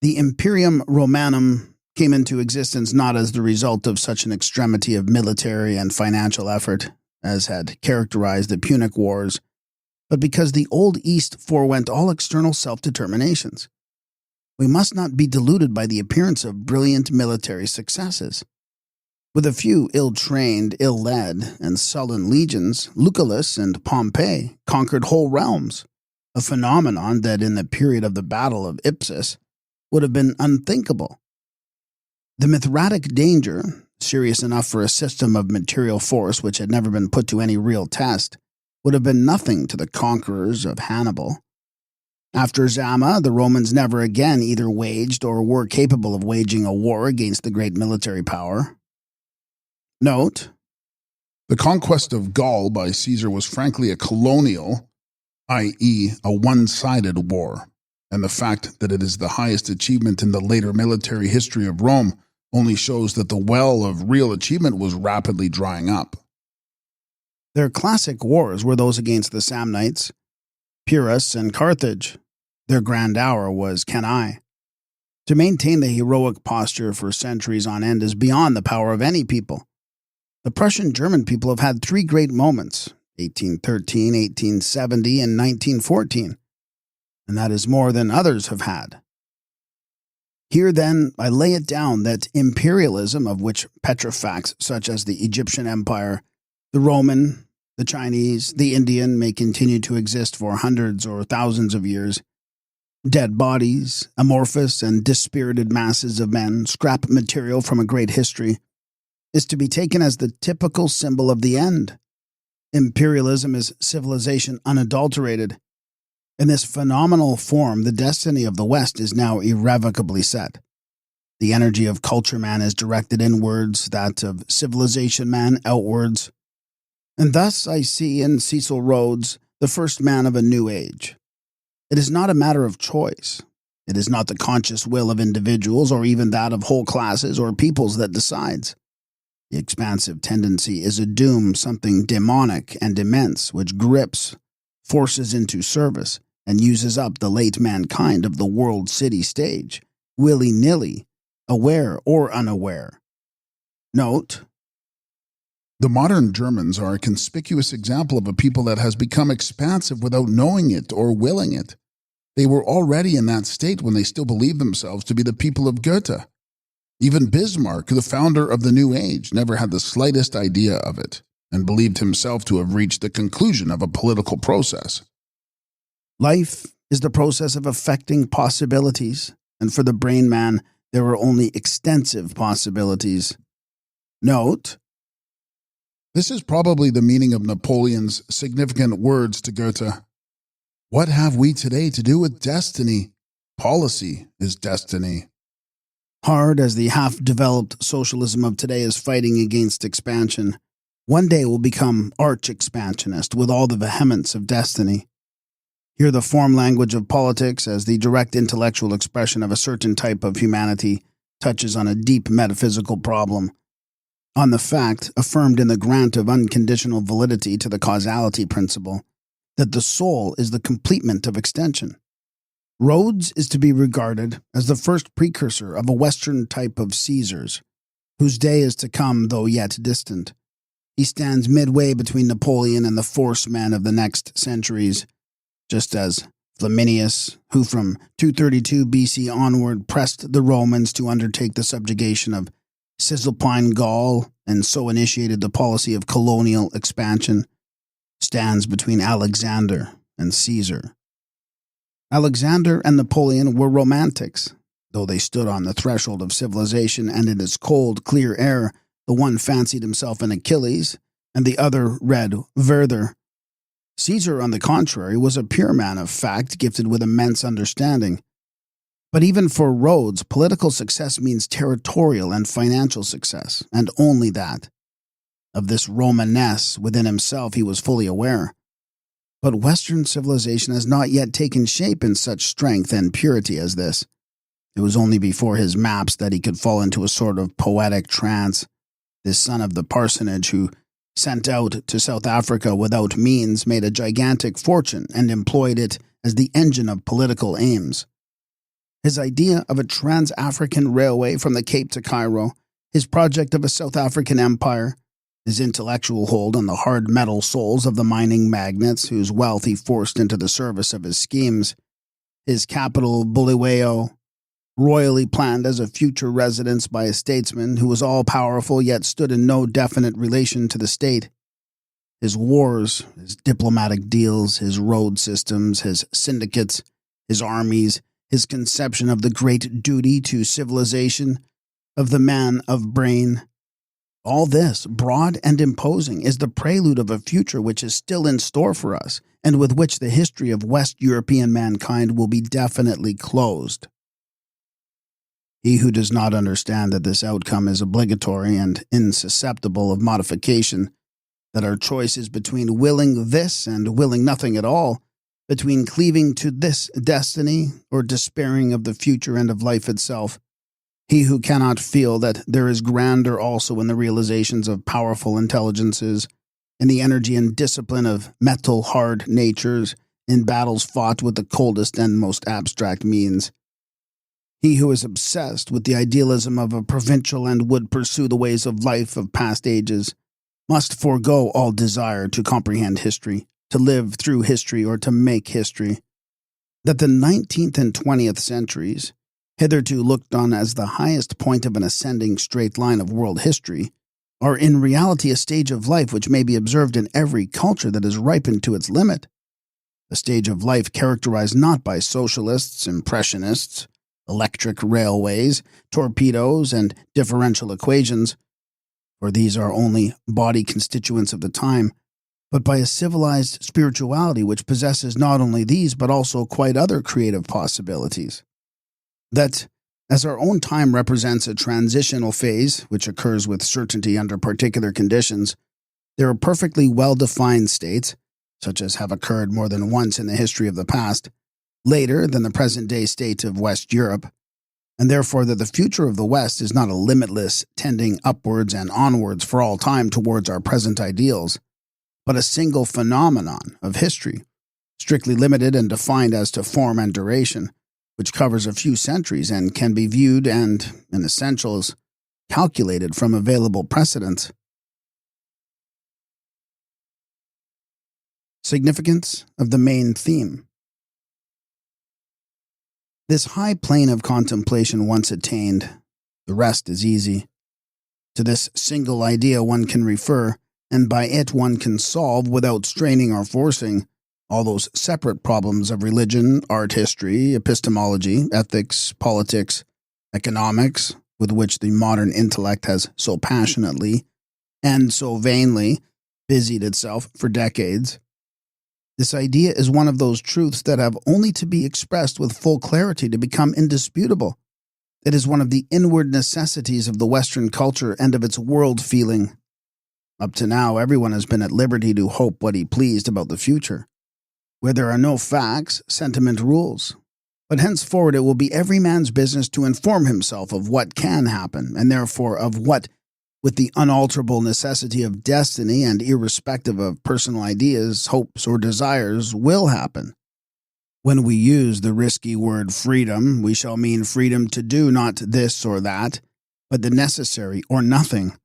The Imperium Romanum came into existence not as the result of such an extremity of military and financial effort as had characterized the Punic Wars, but because the Old East forewent all external self-determinations. We must not be deluded by the appearance of brilliant military successes. With a few ill-trained, ill-led, and sullen legions, Lucullus and Pompey conquered whole realms, a phenomenon that in the period of the Battle of Ipsus would have been unthinkable. The Mithratic danger, serious enough for a system of material force which had never been put to any real test, would have been nothing to the conquerors of Hannibal. After Zama, the Romans never again either waged or were capable of waging a war against the great military power. Note: The conquest of Gaul by Caesar was frankly a colonial, i.e., a one-sided war, and the fact that it is the highest achievement in the later military history of Rome only shows that the well of real achievement was rapidly drying up. Their classic wars were those against the Samnites, Pyrrhus, and Carthage. Their grand hour was Cannae. To maintain the heroic posture for centuries on end is beyond the power of any people. The Prussian-German people have had three great moments, 1813, 1870, and 1914, and that is more than others have had. Here, then, I lay it down that imperialism, of which petrifacts such as the Egyptian Empire, the Roman, the Chinese, the Indian may continue to exist for hundreds or thousands of years. Dead bodies, amorphous and dispirited masses of men, scrap material from a great history, is to be taken as the typical symbol of the end. Imperialism is civilization unadulterated. In this phenomenal form, the destiny of the West is now irrevocably set. The energy of culture man is directed inwards, that of civilization man outwards. And thus I see in Cecil Rhodes the first man of a new age. It is not a matter of choice. It is not the conscious will of individuals or even that of whole classes or peoples that decides. The expansive tendency is a doom, something demonic and immense, which grips, forces into service, and uses up the late mankind of the world city stage, willy-nilly, aware or unaware. Note: The modern Germans are a conspicuous example of a people that has become expansive without knowing it or willing it. They were already in that state when they still believed themselves to be the people of Goethe. Even Bismarck, the founder of the New Age, never had the slightest idea of it and believed himself to have reached the conclusion of a political process. Life is the process of affecting possibilities, and for the brain man, there are only extensive possibilities. Note: This is probably the meaning of Napoleon's significant words to Goethe. What have we today to do with destiny? Policy is destiny. Hard as the half-developed socialism of today is fighting against expansion, one day will become arch-expansionist with all the vehemence of destiny. Here the form language of politics as the direct intellectual expression of a certain type of humanity touches on a deep metaphysical problem, on the fact, affirmed in the grant of unconditional validity to the causality principle, that the soul is the completement of extension. Rhodes is to be regarded as the first precursor of a Western type of Caesars, whose day is to come though yet distant. He stands midway between Napoleon and the force men of the next centuries, just as Flaminius, who from 232 BC onward pressed the Romans to undertake the subjugation of Cisalpine Gaul and so initiated the policy of colonial expansion, stands between Alexander and Caesar. Alexander and Napoleon were romantics, though they stood on the threshold of civilization and in its cold, clear air, the one fancied himself an Achilles and the other read Werther. Caesar, on the contrary, was a pure man of fact, gifted with immense understanding. But even for Rhodes, political success means territorial and financial success, and only that. Of this Romaness within himself he was fully aware. But Western civilization has not yet taken shape in such strength and purity as this. It was only before his maps that he could fall into a sort of poetic trance. This son of the parsonage who, sent out to South Africa without means, made a gigantic fortune and employed it as the engine of political aims. His idea of a trans-African railway from the Cape to Cairo, his project of a South African empire, his intellectual hold on the hard metal souls of the mining magnates whose wealth he forced into the service of his schemes, his capital Bulawayo, royally planned as a future residence by a statesman who was all-powerful yet stood in no definite relation to the state, his wars, his diplomatic deals, his road systems, his syndicates, his armies, his conception of the great duty to civilization, of the man of brain. All this, broad and imposing, is the prelude of a future which is still in store for us, and with which the history of West European mankind will be definitely closed. He who does not understand that this outcome is obligatory and insusceptible of modification, that our choice is between willing this and willing nothing at all, between cleaving to this destiny or despairing of the future and of life itself, he who cannot feel that there is grandeur also in the realizations of powerful intelligences, in the energy and discipline of metal-hard natures, in battles fought with the coldest and most abstract means. He who is obsessed with the idealism of a provincial and would pursue the ways of life of past ages, must forego all desire to comprehend history, to live through history, or to make history. That the 19th and 20th centuries, hitherto looked on as the highest point of an ascending straight line of world history, are in reality a stage of life which may be observed in every culture that is ripened to its limit. A stage of life characterized not by socialists, impressionists, electric railways, torpedoes, and differential equations, for these are only body constituents of the time, but by a civilized spirituality which possesses not only these but also quite other creative possibilities. That, as our own time represents a transitional phase which occurs with certainty under particular conditions, There are perfectly well-defined states, such as have occurred more than once in the history of the past, later than the present-day state of West Europe, and therefore that the future of the West is not a limitless tending upwards and onwards for all time towards our present ideals, but a single phenomenon of history, strictly limited and defined as to form and duration, which covers a few centuries and can be viewed and, in essentials, calculated from available precedents. Significance of the main theme. This high plane of contemplation once attained, the rest is easy. To this single idea one can refer, and by it one can solve, without straining or forcing, all those separate problems of religion, art history, epistemology, ethics, politics, economics, with which the modern intellect has so passionately and so vainly busied itself for decades. This idea is one of those truths that have only to be expressed with full clarity to become indisputable. It is one of the inward necessities of the Western culture and of its world feeling. Up to now, everyone has been at liberty to hope what he pleased about the future. Where there are no facts, sentiment rules. But henceforward it will be every man's business to inform himself of what can happen, and therefore of what, with the unalterable necessity of destiny and irrespective of personal ideas, hopes, or desires, will happen. When we use the risky word freedom, we shall mean freedom to do not this or that, but the necessary or nothing.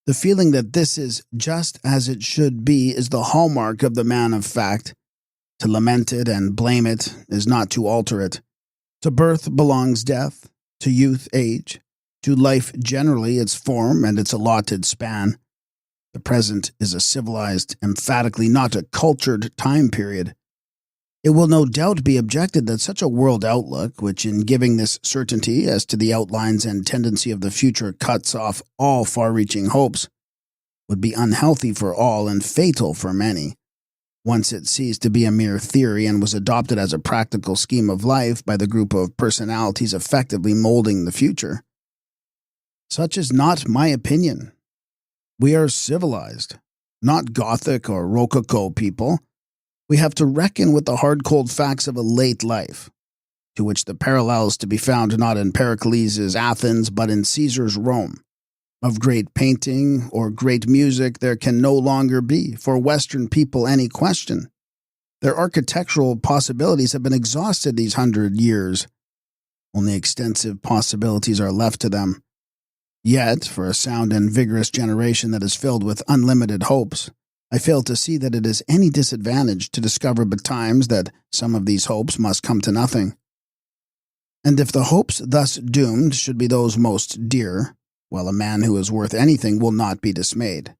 The feeling that this is just as it should be is the hallmark of the man of fact. To lament it and blame it is not to alter it. To birth belongs death, to youth age, to life generally its form and its allotted span. The present is a civilized, emphatically not a cultured time period. It will no doubt be objected that such a world outlook, which in giving this certainty as to the outlines and tendency of the future cuts off all far-reaching hopes, would be unhealthy for all and fatal for many. Once it ceased to be a mere theory and was adopted as a practical scheme of life by the group of personalities effectively molding the future. Such is not my opinion. We are civilized, not Gothic or Rococo people. We have to reckon with the hard-cold facts of a late life, to which the parallels to be found not in Pericles' Athens but in Caesar's Rome. Of great painting or great music there can no longer be, for Western people, any question. Their architectural possibilities have been exhausted these 100 years. Only extensive possibilities are left to them. Yet, for a sound and vigorous generation that is filled with unlimited hopes, I fail to see that it is any disadvantage to discover betimes that some of these hopes must come to nothing. And if the hopes thus doomed should be those most dear, well, a man who is worth anything will not be dismayed.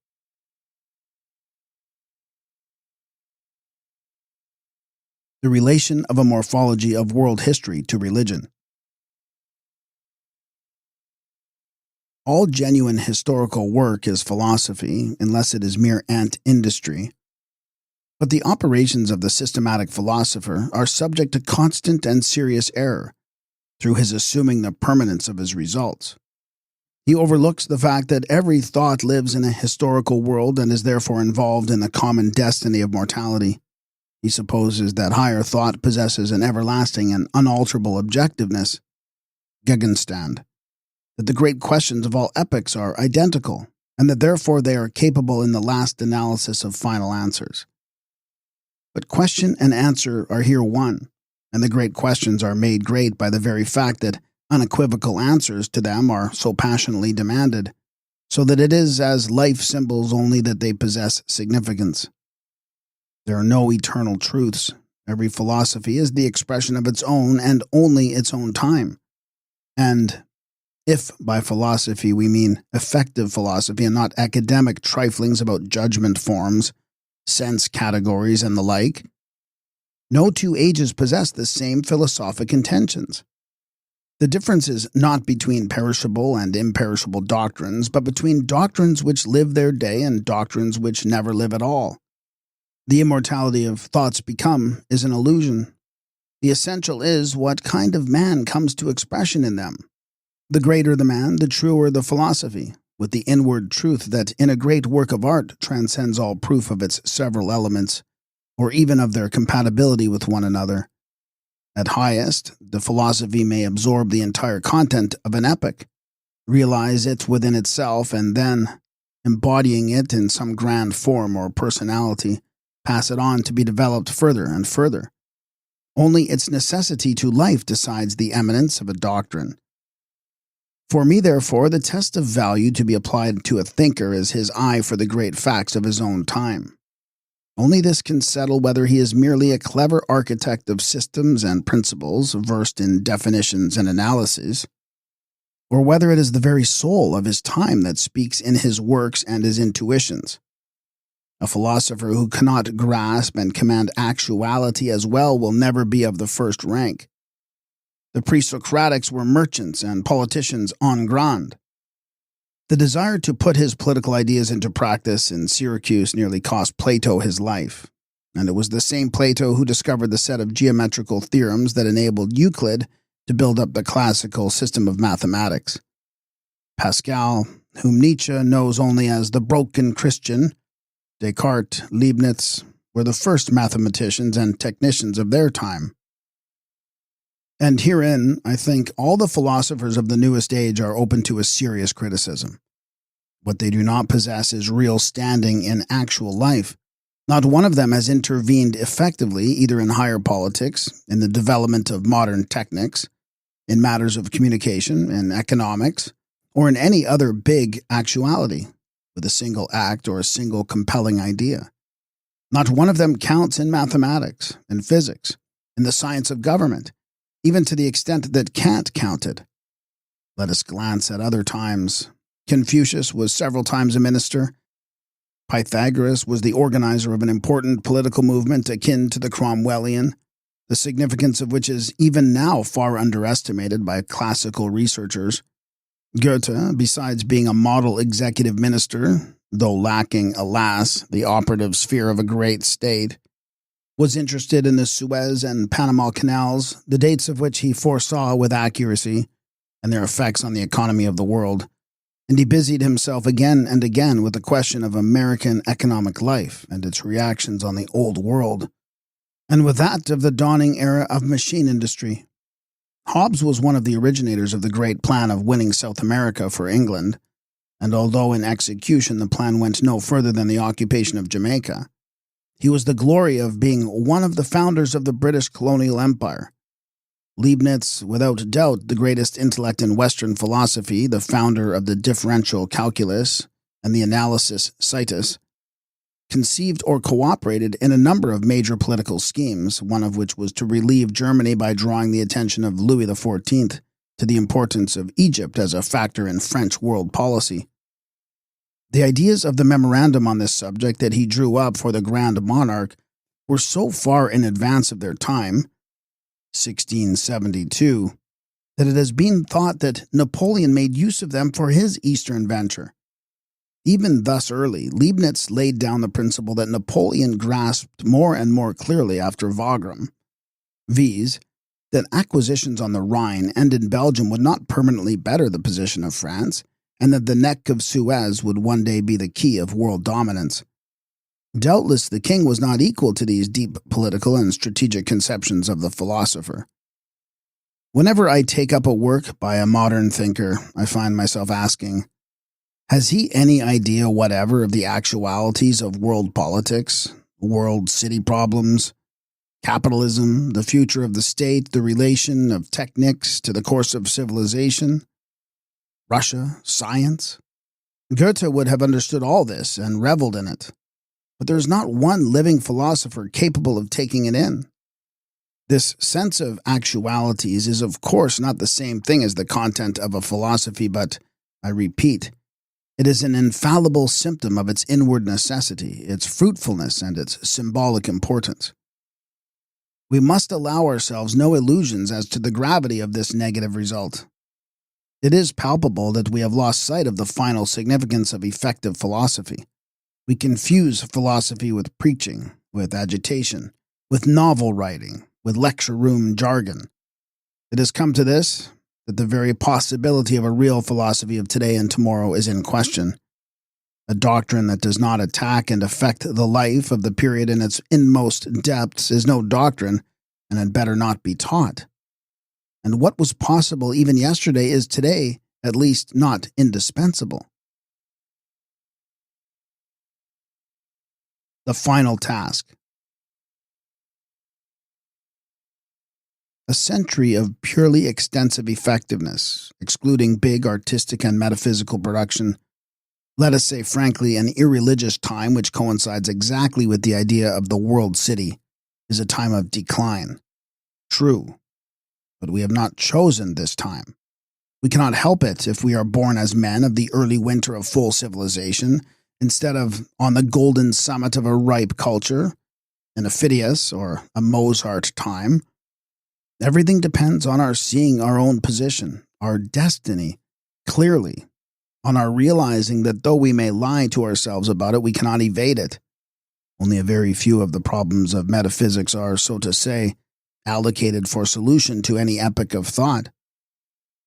The relation of a morphology of world history to religion. All genuine historical work is philosophy, unless it is mere ant industry. But the operations of the systematic philosopher are subject to constant and serious error, through his assuming the permanence of his results. He overlooks the fact that every thought lives in a historical world and is therefore involved in the common destiny of mortality. He supposes that higher thought possesses an everlasting and unalterable objectiveness, Gegenstand, that the great questions of all epochs are identical, and that therefore they are capable in the last analysis of final answers. But question and answer are here one, and the great questions are made great by the very fact that unequivocal answers to them are so passionately demanded, so that it is as life symbols only that they possess significance. There are no eternal truths. Every philosophy is the expression of its own and only its own time. And if by philosophy we mean effective philosophy and not academic triflings about judgment forms, sense categories, and the like, no two ages possess the same philosophic intentions. The difference is not between perishable and imperishable doctrines, but between doctrines which live their day and doctrines which never live at all. The immortality of thoughts become is an illusion. The essential is what kind of man comes to expression in them. The greater the man, the truer the philosophy. with the inward truth that in a great work of art transcends all proof of its several elements, or even of their compatibility with one another. At highest, the philosophy may absorb the entire content of an epic, realize it within itself, and then, embodying it in some grand form or personality, pass it on to be developed further and further. Only its necessity to life decides the eminence of a doctrine. For me, therefore, the test of value to be applied to a thinker is his eye for the great facts of his own time. Only this can settle whether he is merely a clever architect of systems and principles, versed in definitions and analyses, or whether it is the very soul of his time that speaks in his works and his intuitions. A philosopher who cannot grasp and command actuality as well will never be of the first rank. The pre-Socratics were merchants and politicians en grande. The desire to put his political ideas into practice in Syracuse nearly cost Plato his life, and it was the same Plato who discovered the set of geometrical theorems that enabled Euclid to build up the classical system of mathematics. Pascal, whom Nietzsche knows only as the broken Christian, Descartes, Leibniz, were the first mathematicians and technicians of their time. And herein, I think, all the philosophers of the newest age are open to a serious criticism. What they do not possess is real standing in actual life. Not one of them has intervened effectively either in higher politics, in the development of modern techniques, in matters of communication, in economics, or in any other big actuality, with a single act or a single compelling idea. Not one of them counts in mathematics, in physics, in the science of government, even to the extent that Kant counted. Let us glance at other times. Confucius was several times a minister. Pythagoras was the organizer of an important political movement akin to the Cromwellian, the significance of which is even now far underestimated by classical researchers. Goethe, besides being a model executive minister, though lacking, alas, the operative sphere of a great state, was interested in the Suez and Panama canals, the dates of which he foresaw with accuracy, and their effects on the economy of the world, and he busied himself again and again with the question of American economic life and its reactions on the Old World, and with that of the dawning era of machine industry. Hobbes was one of the originators of the great plan of winning South America for England, and although in execution the plan went no further than the occupation of Jamaica, he was the glory of being one of the founders of the British colonial empire. Leibniz, without doubt the greatest intellect in Western philosophy, the founder of the differential calculus and the analysis situs, conceived or cooperated in a number of major political schemes, one of which was to relieve Germany by drawing the attention of Louis XIV to the importance of Egypt as a factor in French world policy. The ideas of the memorandum on this subject that he drew up for the Grand Monarch were so far in advance of their time, 1672, that it has been thought that Napoleon made use of them for his Eastern venture. Even thus early, Leibniz laid down the principle that Napoleon grasped more and more clearly after Wagram, viz., that acquisitions on the Rhine and in Belgium would not permanently better the position of France, and that the neck of Suez would one day be the key of world dominance. Doubtless the king was not equal to these deep political and strategic conceptions of the philosopher. Whenever I take up a work by a modern thinker, I find myself asking, has he any idea whatever of the actualities of world politics, world city problems, capitalism, the future of the state, the relation of technics to the course of civilization, Russia, science? Goethe would have understood all this and reveled in it, but there is not one living philosopher capable of taking it in. This sense of actualities is of course not the same thing as the content of a philosophy, but, I repeat, it is an infallible symptom of its inward necessity, its fruitfulness, and its symbolic importance. We must allow ourselves no illusions as to the gravity of this negative result. It is palpable that we have lost sight of the final significance of effective philosophy. We confuse philosophy with preaching, with agitation, with novel writing, with lecture room jargon. It has come to this, that the very possibility of a real philosophy of today and tomorrow is in question. A doctrine that does not attack and affect the life of the period in its inmost depths is no doctrine, and had better not be taught. And what was possible even yesterday is today, at least, not indispensable. The final task. A century of purely extensive effectiveness, excluding big artistic and metaphysical production, let us say frankly an irreligious time which coincides exactly with the idea of the world city, is a time of decline. True, but we have not chosen this time. We cannot help it if we are born as men of the early winter of full civilization, instead of on the golden summit of a ripe culture, in a Phidias or a Mozart time. Everything depends on our seeing our own position, our destiny, clearly, on our realizing that though we may lie to ourselves about it, we cannot evade it. Only a very few of the problems of metaphysics are, so to say, allocated for solution to any epoch of thought.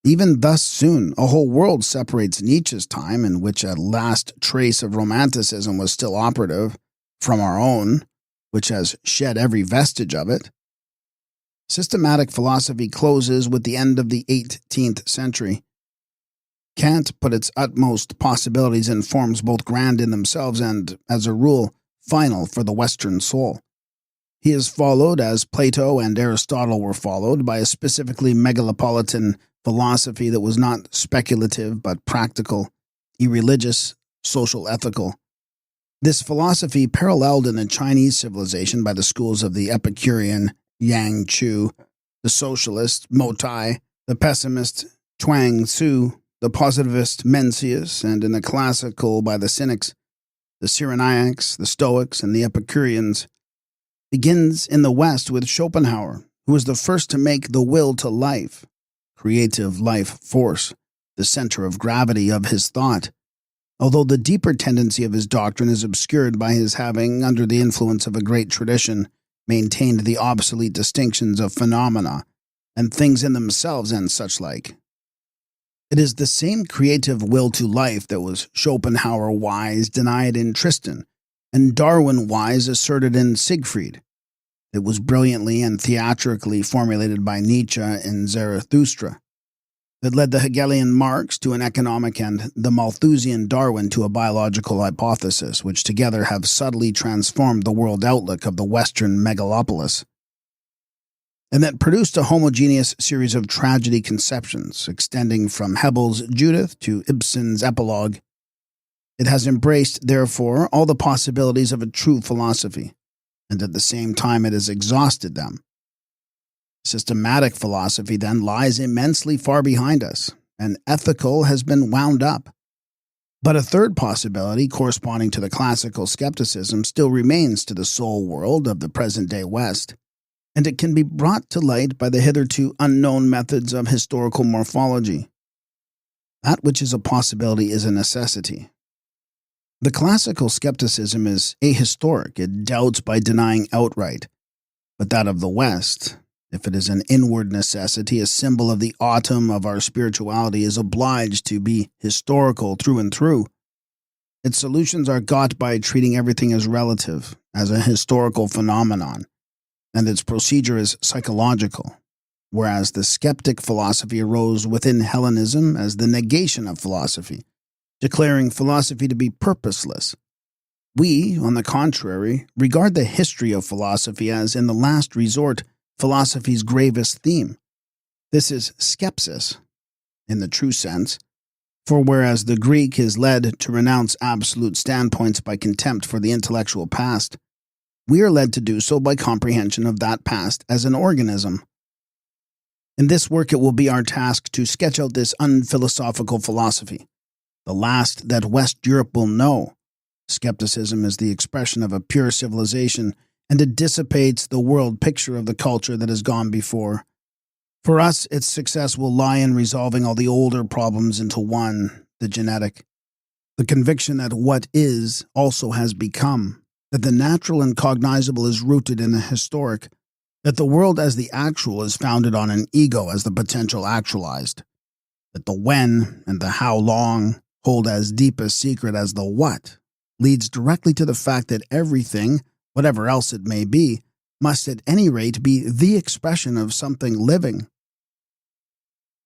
Even thus soon, a whole world separates Nietzsche's time, in which a last trace of romanticism was still operative, from our own, which has shed every vestige of it. Systematic philosophy closes with the end of the 18th century. Kant put its utmost possibilities in forms both grand in themselves and, as a rule, final for the Western soul. He is followed, as Plato and Aristotle were followed, by a specifically megalopolitan philosophy that was not speculative but practical, irreligious, social ethical. This philosophy paralleled in the Chinese civilization by the schools of the Epicurean Yang Chu, the socialist Mo Tai, the pessimist Chuang Tzu, the positivist Mencius, and in the classical by the Cynics, the Cyrenaics, the Stoics, and the Epicureans, begins in the West with Schopenhauer, who was the first to make the will to life, creative life force, the center of gravity of his thought, although the deeper tendency of his doctrine is obscured by his having, under the influence of a great tradition, maintained the obsolete distinctions of phenomena and things in themselves and such like. It is the same creative will to life that was Schopenhauer-wise denied in Tristan, and Darwin-wise asserted in Siegfried. It was brilliantly and theatrically formulated by Nietzsche in Zarathustra. It led the Hegelian Marx to an economic and the Malthusian Darwin to a biological hypothesis, which together have subtly transformed the world outlook of the Western megalopolis, and that produced a homogeneous series of tragedy conceptions, extending from Hebel's Judith to Ibsen's Epilogue. It has embraced, therefore, all the possibilities of a true philosophy, and at the same time it has exhausted them. Systematic philosophy, then, lies immensely far behind us, and ethical has been wound up. But a third possibility, corresponding to the classical skepticism, still remains to the soul world of the present-day West, and it can be brought to light by the hitherto unknown methods of historical morphology. That which is a possibility is a necessity. The classical skepticism is ahistoric. It doubts by denying outright. But that of the West, if it is an inward necessity, a symbol of the autumn of our spirituality, is obliged to be historical through and through. Its solutions are got by treating everything as relative, as a historical phenomenon, and its procedure is psychological, whereas the skeptic philosophy arose within Hellenism as the negation of philosophy, declaring philosophy to be purposeless. We, on the contrary, regard the history of philosophy as, in the last resort, philosophy's gravest theme. This is skepsis, in the true sense, for whereas the Greek is led to renounce absolute standpoints by contempt for the intellectual past, we are led to do so by comprehension of that past as an organism. In this work it will be our task to sketch out this unphilosophical philosophy, the last that West Europe will know. Skepticism is the expression of a pure civilization, and it dissipates the world picture of the culture that has gone before. For us, its success will lie in resolving all the older problems into one, the genetic. The conviction that what is also has become, that the natural and cognizable is rooted in the historic, that the world as the actual is founded on an ego as the potential actualized. But the when and the how long hold as deep a secret as the what leads directly to the fact that everything, whatever else it may be, must at any rate be the expression of something living.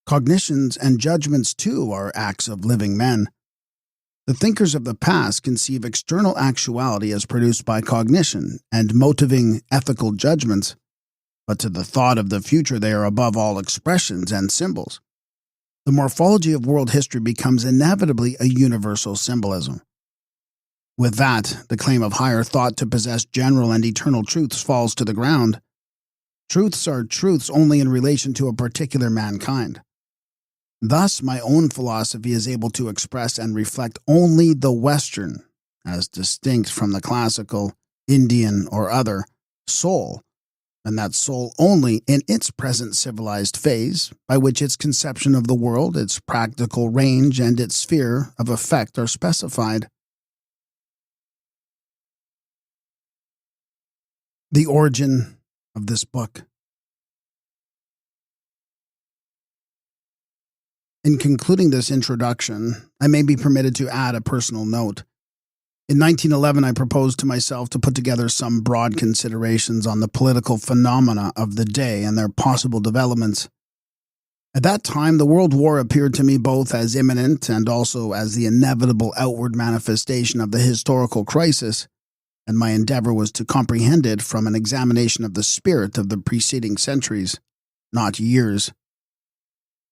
Cognitions and judgments, too, are acts of living men. The thinkers of the past conceive external actuality as produced by cognition and motivating ethical judgments, but to the thought of the future they are above all expressions and symbols. The morphology of world history becomes inevitably a universal symbolism. With that, the claim of higher thought to possess general and eternal truths falls to the ground. Truths are truths only in relation to a particular mankind. Thus, my own philosophy is able to express and reflect only the Western, as distinct from the classical, Indian, or other, soul, and that soul only in its present civilized phase, by which its conception of the world, its practical range, and its sphere of effect are specified. The origin of this book. In concluding this introduction, I may be permitted to add a personal note. In 1911, I proposed to myself to put together some broad considerations on the political phenomena of the day and their possible developments. At that time, the World War appeared to me both as imminent and also as the inevitable outward manifestation of the historical crisis, and my endeavor was to comprehend it from an examination of the spirit of the preceding centuries, not years.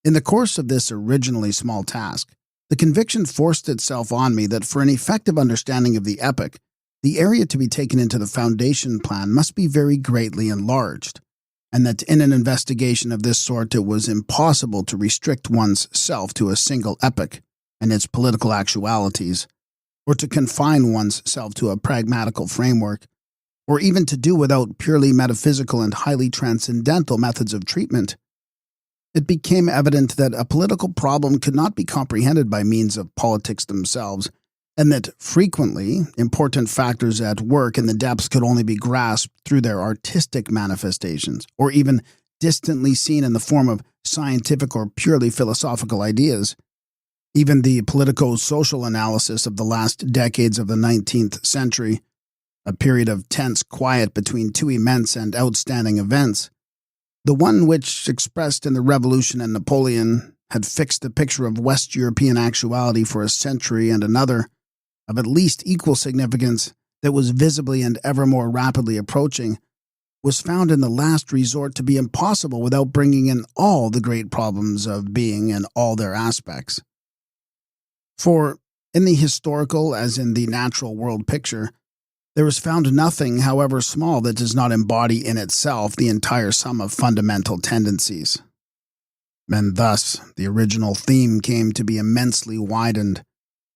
In the course of this originally small task, the conviction forced itself on me that for an effective understanding of the epoch, the area to be taken into the foundation plan must be very greatly enlarged, and that in an investigation of this sort it was impossible to restrict one's self to a single epoch and its political actualities, or to confine one's self to a pragmatical framework, or even to do without purely metaphysical and highly transcendental methods of treatment. It became evident that a political problem could not be comprehended by means of politics themselves, and that frequently important factors at work in the depths could only be grasped through their artistic manifestations, or even distantly seen in the form of scientific or purely philosophical ideas. Even the politico-social analysis of the last decades of the 19th century, a period of tense quiet between two immense and outstanding events, the one which, expressed in the Revolution and Napoleon, had fixed the picture of West European actuality for a century, and another, of at least equal significance, that was visibly and ever more rapidly approaching, was found in the last resort to be impossible without bringing in all the great problems of being in all their aspects. For, in the historical as in the natural world picture, there is found nothing, however small, that does not embody in itself the entire sum of fundamental tendencies. And thus, the original theme came to be immensely widened.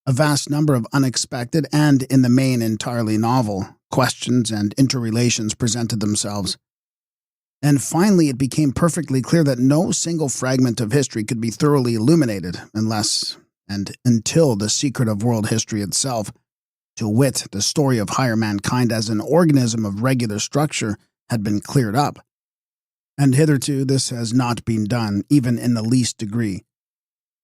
A vast number of unexpected and, in the main, entirely novel questions and interrelations presented themselves. And finally, it became perfectly clear that no single fragment of history could be thoroughly illuminated unless and until the secret of world history itself, to wit, the story of higher mankind as an organism of regular structure, had been cleared up. And hitherto this has not been done, even in the least degree.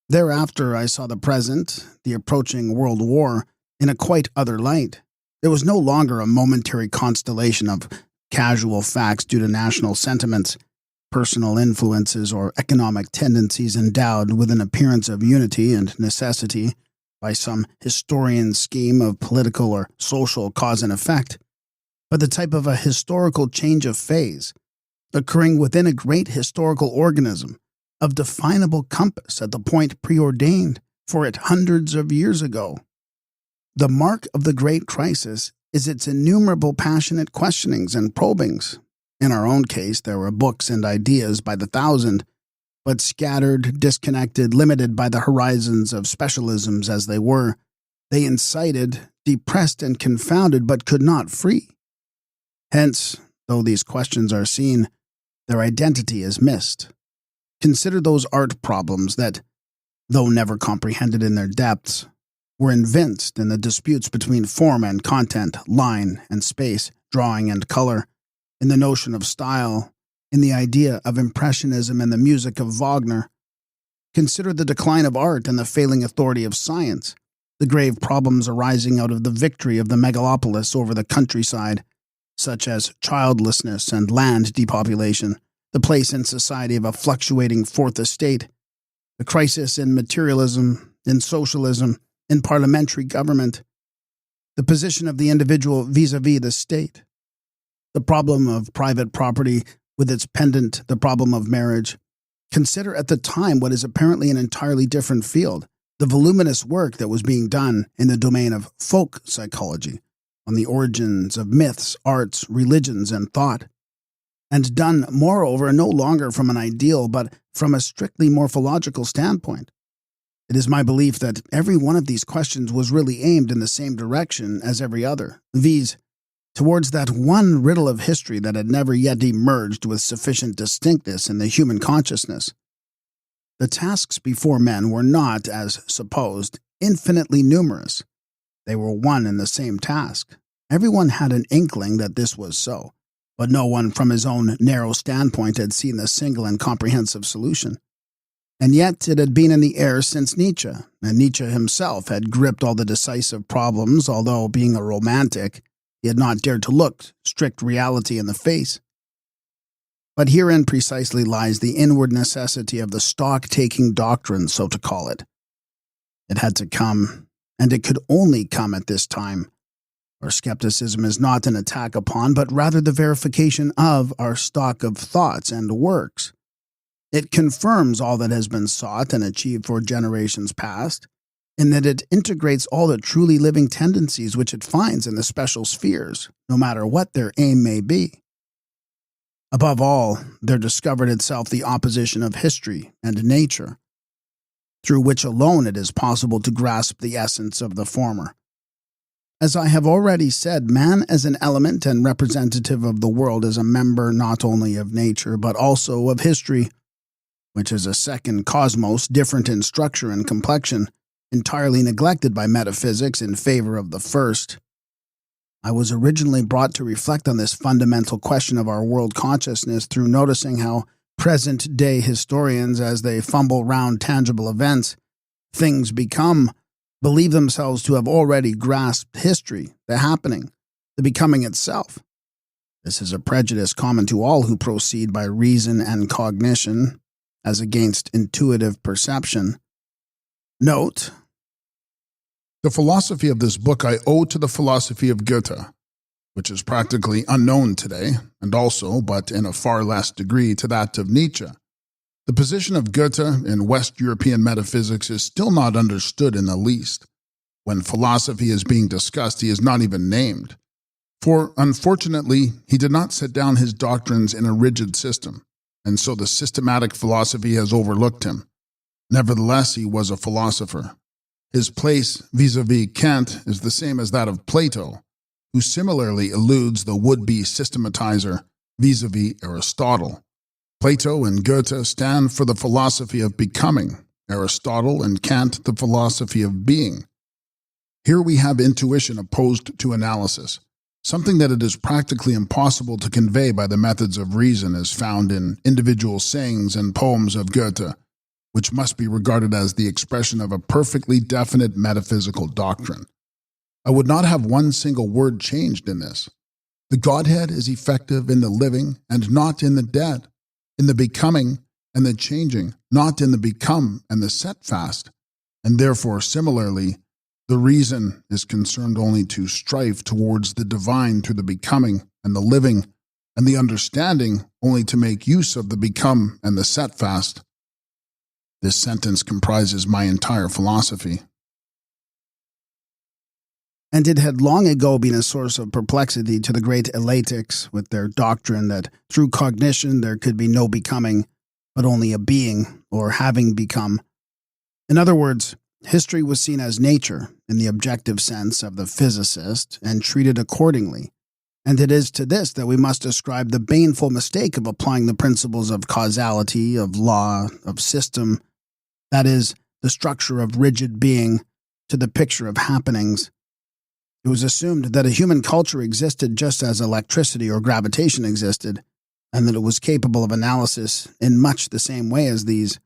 Thereafter I saw the present, the approaching World War, in a quite other light. There was no longer a momentary constellation of casual facts due to national sentiments, personal influences, or economic tendencies endowed with an appearance of unity and necessity by some historian's scheme of political or social cause and effect, but the type of a historical change of phase, occurring within a great historical organism, of definable compass at the point preordained for it hundreds of years ago. The mark of the great crisis is its innumerable passionate questionings and probings. In our own case, there were books and ideas by the thousand, but scattered, disconnected, limited by the horizons of specialisms as they were, they incited, depressed, and confounded, but could not free. Hence, though these questions are seen, their identity is missed. Consider those art problems that, though never comprehended in their depths, were evinced in the disputes between form and content, line and space, drawing and color, in the notion of style, in the idea of impressionism and the music of Wagner. Consider the decline of art and the failing authority of science, the grave problems arising out of the victory of the megalopolis over the countryside, such as childlessness and land depopulation, the place in society of a fluctuating fourth estate, the crisis in materialism, in socialism, in parliamentary government, the position of the individual vis-à-vis the state, the problem of private property with its pendant, the problem of marriage. Consider at the time what is apparently an entirely different field, the voluminous work that was being done in the domain of folk psychology, on the origins of myths, arts, religions, and thought, and done, moreover, no longer from an ideal but from a strictly morphological standpoint. It is my belief that every one of these questions was really aimed in the same direction as every other, viz., towards that one riddle of history that had never yet emerged with sufficient distinctness in the human consciousness. The tasks before men were not, as supposed, infinitely numerous. They were one and the same task. Everyone had an inkling that this was so, but no one from his own narrow standpoint had seen the single and comprehensive solution. And yet it had been in the air since Nietzsche, and Nietzsche himself had gripped all the decisive problems, although, being a romantic, he had not dared to look strict reality in the face. But herein precisely lies the inward necessity of the stock-taking doctrine, so to call it. It had to come, and it could only come at this time. Our skepticism is not an attack upon, but rather the verification of our stock of thoughts and works. It confirms all that has been sought and achieved for generations past, in that it integrates all the truly living tendencies which it finds in the special spheres, no matter what their aim may be. Above all, there discovered itself the opposition of history and nature, through which alone it is possible to grasp the essence of the former. As I have already said, man as an element and representative of the world is a member not only of nature but also of history, which is a second cosmos different in structure and complexion, entirely neglected by metaphysics in favor of the first. I was originally brought to reflect on this fundamental question of our world consciousness through noticing how present-day historians, as they fumble round tangible events, things become, believe themselves to have already grasped history, the happening, the becoming itself. This is a prejudice common to all who proceed by reason and cognition, as against intuitive perception. Note, the philosophy of this book I owe to the philosophy of Goethe, which is practically unknown today, and also, but in a far less degree, to that of Nietzsche. The position of Goethe in West European metaphysics is still not understood in the least. When philosophy is being discussed, he is not even named. For, unfortunately, he did not set down his doctrines in a rigid system, and so the systematic philosophy has overlooked him. Nevertheless, he was a philosopher. His place vis-à-vis Kant is the same as that of Plato, who similarly eludes the would-be systematizer vis-à-vis Aristotle. Plato and Goethe stand for the philosophy of becoming, Aristotle and Kant the philosophy of being. Here we have intuition opposed to analysis, something that it is practically impossible to convey by the methods of reason as found in individual sayings and poems of Goethe, which must be regarded as the expression of a perfectly definite metaphysical doctrine. I would not have one single word changed in this. The Godhead is effective in the living and not in the dead, in the becoming and the changing, not in the become and the set fast, and therefore, similarly, the reason is concerned only to strive towards the divine through the becoming and the living, and the understanding only to make use of the become and the set fast. This sentence comprises my entire philosophy. And it had long ago been a source of perplexity to the great elatics with their doctrine that through cognition there could be no becoming, but only a being, or having become. In other words, history was seen as nature in the objective sense of the physicist and treated accordingly. And it is to this that we must ascribe the baneful mistake of applying the principles of causality, of law, of system, that is, the structure of rigid being, to the picture of happenings. It was assumed that a human culture existed just as electricity or gravitation existed, and that it was capable of analysis in much the same way as these.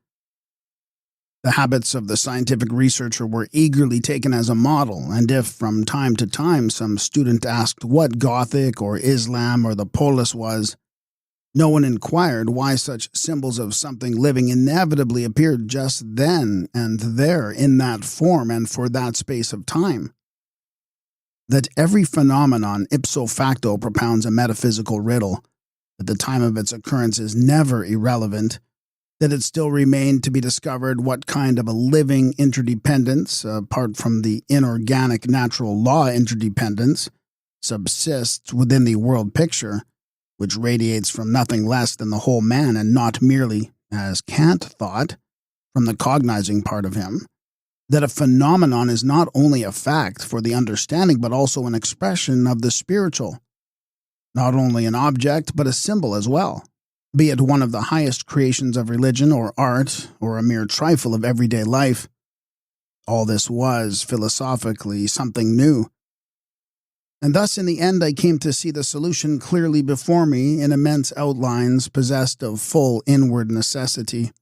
The habits of the scientific researcher were eagerly taken as a model, and if from time to time some student asked what Gothic or Islam or the polis was, no one inquired why such symbols of something living inevitably appeared just then and there in that form and for that space of time. That every phenomenon ipso facto propounds a metaphysical riddle, that the time of its occurrence is never irrelevant, that it still remained to be discovered what kind of a living interdependence, apart from the inorganic natural law interdependence, subsists within the world picture, which radiates from nothing less than the whole man and not merely, as Kant thought, from the cognizing part of him, that a phenomenon is not only a fact for the understanding but also an expression of the spiritual, not only an object but a symbol as well, be it one of the highest creations of religion or art or a mere trifle of everyday life. All this was, philosophically, something new. And thus in the end I came to see the solution clearly before me in immense outlines possessed of full inward necessity,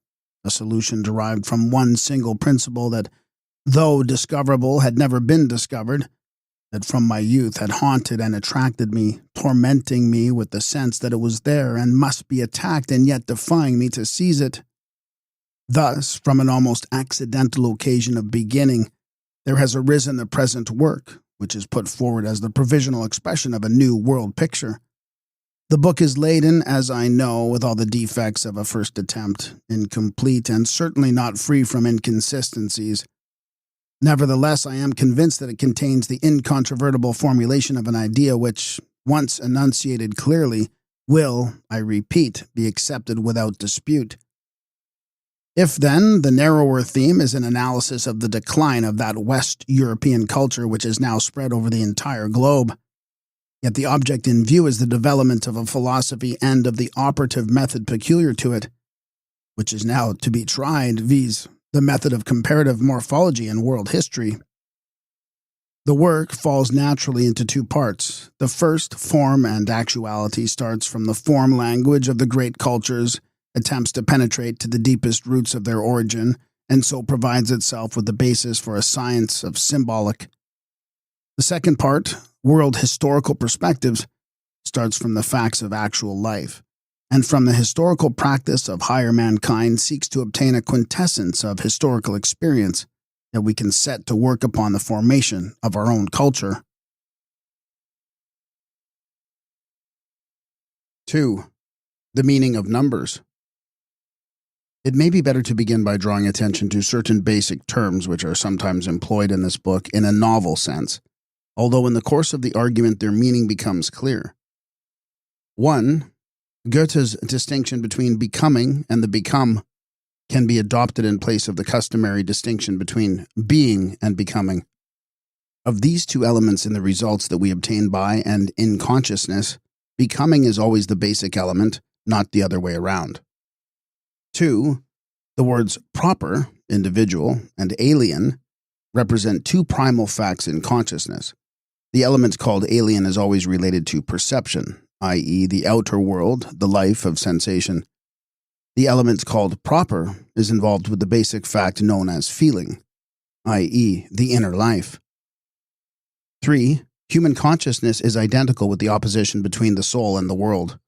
a solution derived from one single principle that, though discoverable, had never been discovered, that from my youth had haunted and attracted me, tormenting me with the sense that it was there and must be attacked and yet defying me to seize it. Thus, from an almost accidental occasion of beginning, there has arisen the present work, which is put forward as the provisional expression of a new world picture. The book is laden, as I know, with all the defects of a first attempt, incomplete and certainly not free from inconsistencies. Nevertheless, I am convinced that it contains the incontrovertible formulation of an idea which, once enunciated clearly, will, I repeat, be accepted without dispute. If, then, the narrower theme is an analysis of the decline of that West European culture which is now spread over the entire globe, yet the object in view is the development of a philosophy and of the operative method peculiar to it, which is now to be tried, viz., the method of comparative morphology in world history. The work falls naturally into two parts. The first, form and actuality, starts from the form language of the great cultures, attempts to penetrate to the deepest roots of their origin, and so provides itself with the basis for a science of symbolic. The second part, world historical perspectives, starts from the facts of actual life, and from the historical practice of higher mankind seeks to obtain a quintessence of historical experience that we can set to work upon the formation of our own culture. 2. The meaning of numbers. It may be better to begin by drawing attention to certain basic terms which are sometimes employed in this book in a novel sense, although in the course of the argument their meaning becomes clear. 1. Goethe's distinction between becoming and the become can be adopted in place of the customary distinction between being and becoming. Of these two elements in the results that we obtain by and in consciousness, becoming is always the basic element, not the other way around. 2. The words proper, individual, and alien represent two primal facts in consciousness. The element called alien is always related to perception, i.e., the outer world, the life of sensation. The element called proper is involved with the basic fact known as feeling, i.e., the inner life. 3. Human consciousness is identical with the opposition between the soul and the world.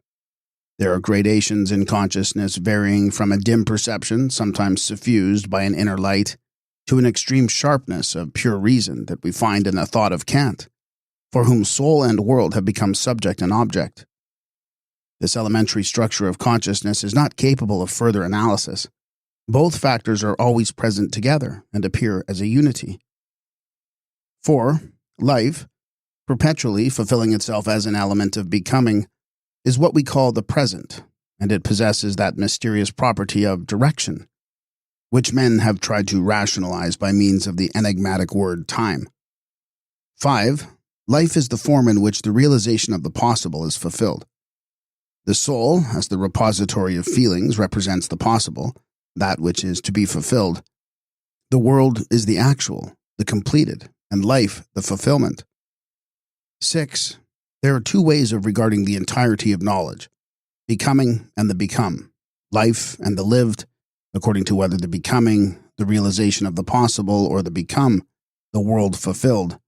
There are gradations in consciousness varying from a dim perception, sometimes suffused by an inner light, to an extreme sharpness of pure reason that we find in the thought of Kant, for whom soul and world have become subject and object. This elementary structure of consciousness is not capable of further analysis. Both factors are always present together and appear as a unity. 4. Life, perpetually fulfilling itself as an element of becoming, is what we call the present, and it possesses that mysterious property of direction, which men have tried to rationalize by means of the enigmatic word time. 5. Life is the form in which the realization of the possible is fulfilled. The soul, as the repository of feelings, represents the possible, that which is to be fulfilled. The world is the actual, the completed, and life the fulfillment. 6. There are two ways of regarding the entirety of knowledge, becoming and the become, life and the lived, according to whether the becoming, the realization of the possible or the become, the world fulfilled.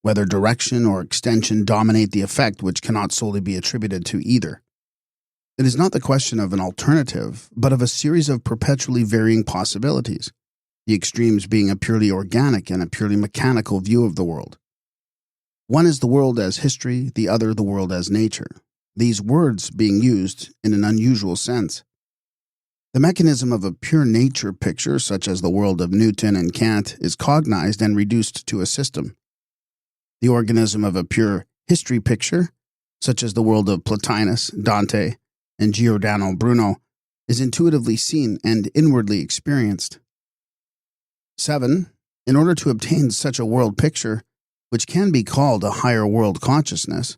Whether direction or extension dominate the effect which cannot solely be attributed to either. It is not the question of an alternative, but of a series of perpetually varying possibilities, the extremes being a purely organic and a purely mechanical view of the world. One is the world as history, the other the world as nature, these words being used in an unusual sense. The mechanism of a pure nature picture, such as the world of Newton and Kant, is cognized and reduced to a system. The organism of a pure history picture, such as the world of Plotinus, Dante, and Giordano Bruno, is intuitively seen and inwardly experienced. 7. In order to obtain such a world picture, which can be called a higher world consciousness,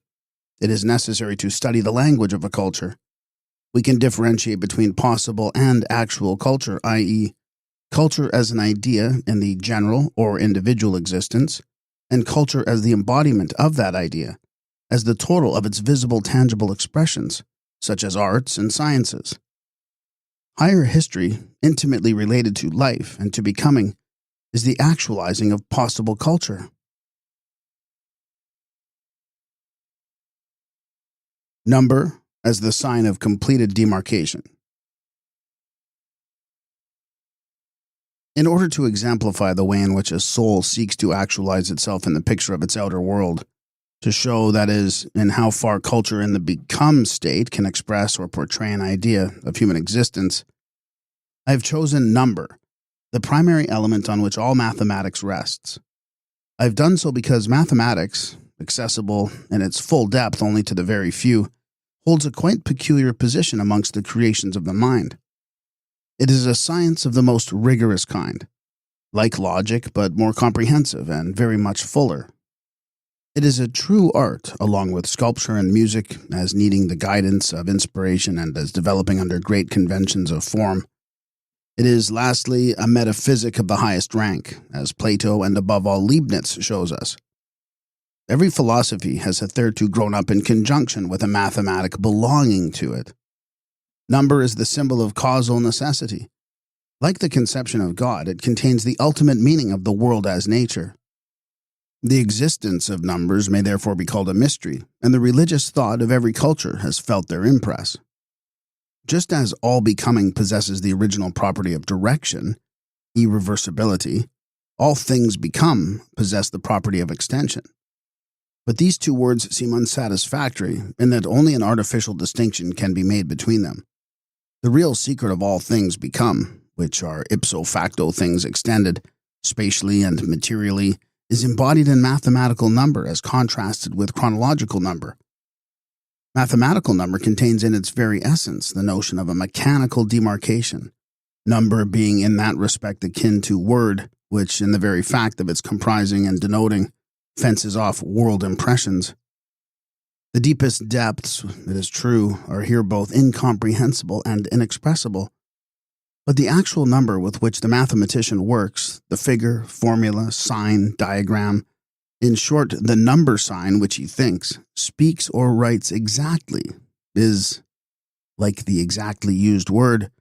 it is necessary to study the language of a culture. We can differentiate between possible and actual culture, i.e., culture as an idea in the general or individual existence, and culture as the embodiment of that idea, as the total of its visible tangible expressions, such as arts and sciences. Higher history, intimately related to life and to becoming, is the actualizing of possible culture. Number as the sign of completed demarcation. In order to exemplify the way in which a soul seeks to actualize itself in the picture of its outer world, to show, that is, in how far culture in the become state can express or portray an idea of human existence, I have chosen number, the primary element on which all mathematics rests. I have done so because mathematics, accessible in its full depth only to the very few, holds a quite peculiar position amongst the creations of the mind. It is a science of the most rigorous kind, like logic but more comprehensive and very much fuller. It is a true art, along with sculpture and music, as needing the guidance of inspiration and as developing under great conventions of form. It is, lastly, a metaphysic of the highest rank, as Plato and above all Leibniz shows us. Every philosophy has hitherto grown up in conjunction with a mathematic belonging to it. Number is the symbol of causal necessity. Like the conception of God, it contains the ultimate meaning of the world as nature. The existence of numbers may therefore be called a mystery, and the religious thought of every culture has felt their impress. Just as all becoming possesses the original property of direction, irreversibility, all things become possess the property of extension. But these two words seem unsatisfactory in that only an artificial distinction can be made between them. The real secret of all things become, which are ipso facto things extended, spatially and materially, is embodied in mathematical number as contrasted with chronological number. Mathematical number contains in its very essence the notion of a mechanical demarcation, number being in that respect akin to word, which in the very fact of its comprising and denoting fences off world impressions. The deepest depths, it is true, are here both incomprehensible and inexpressible, but the actual number with which the mathematician works, the figure, formula, sign, diagram, in short, the number sign which he thinks, speaks or writes exactly, is, like the exactly used word,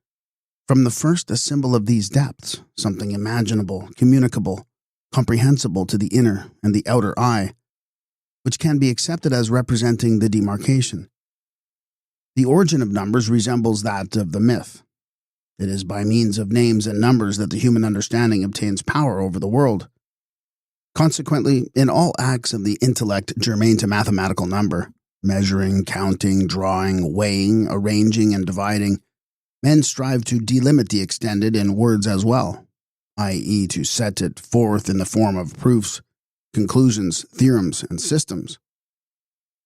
from the first a symbol of these depths, something imaginable, communicable, comprehensible to the inner and the outer eye, which can be accepted as representing the demarcation. The origin of numbers resembles that of the myth. It is by means of names and numbers that the human understanding obtains power over the world. Consequently, in all acts of the intellect germane to mathematical number, measuring, counting, drawing, weighing, arranging, and dividing, men strive to delimit the extended in words as well, i.e. to set it forth in the form of proofs, conclusions, theorems, and systems.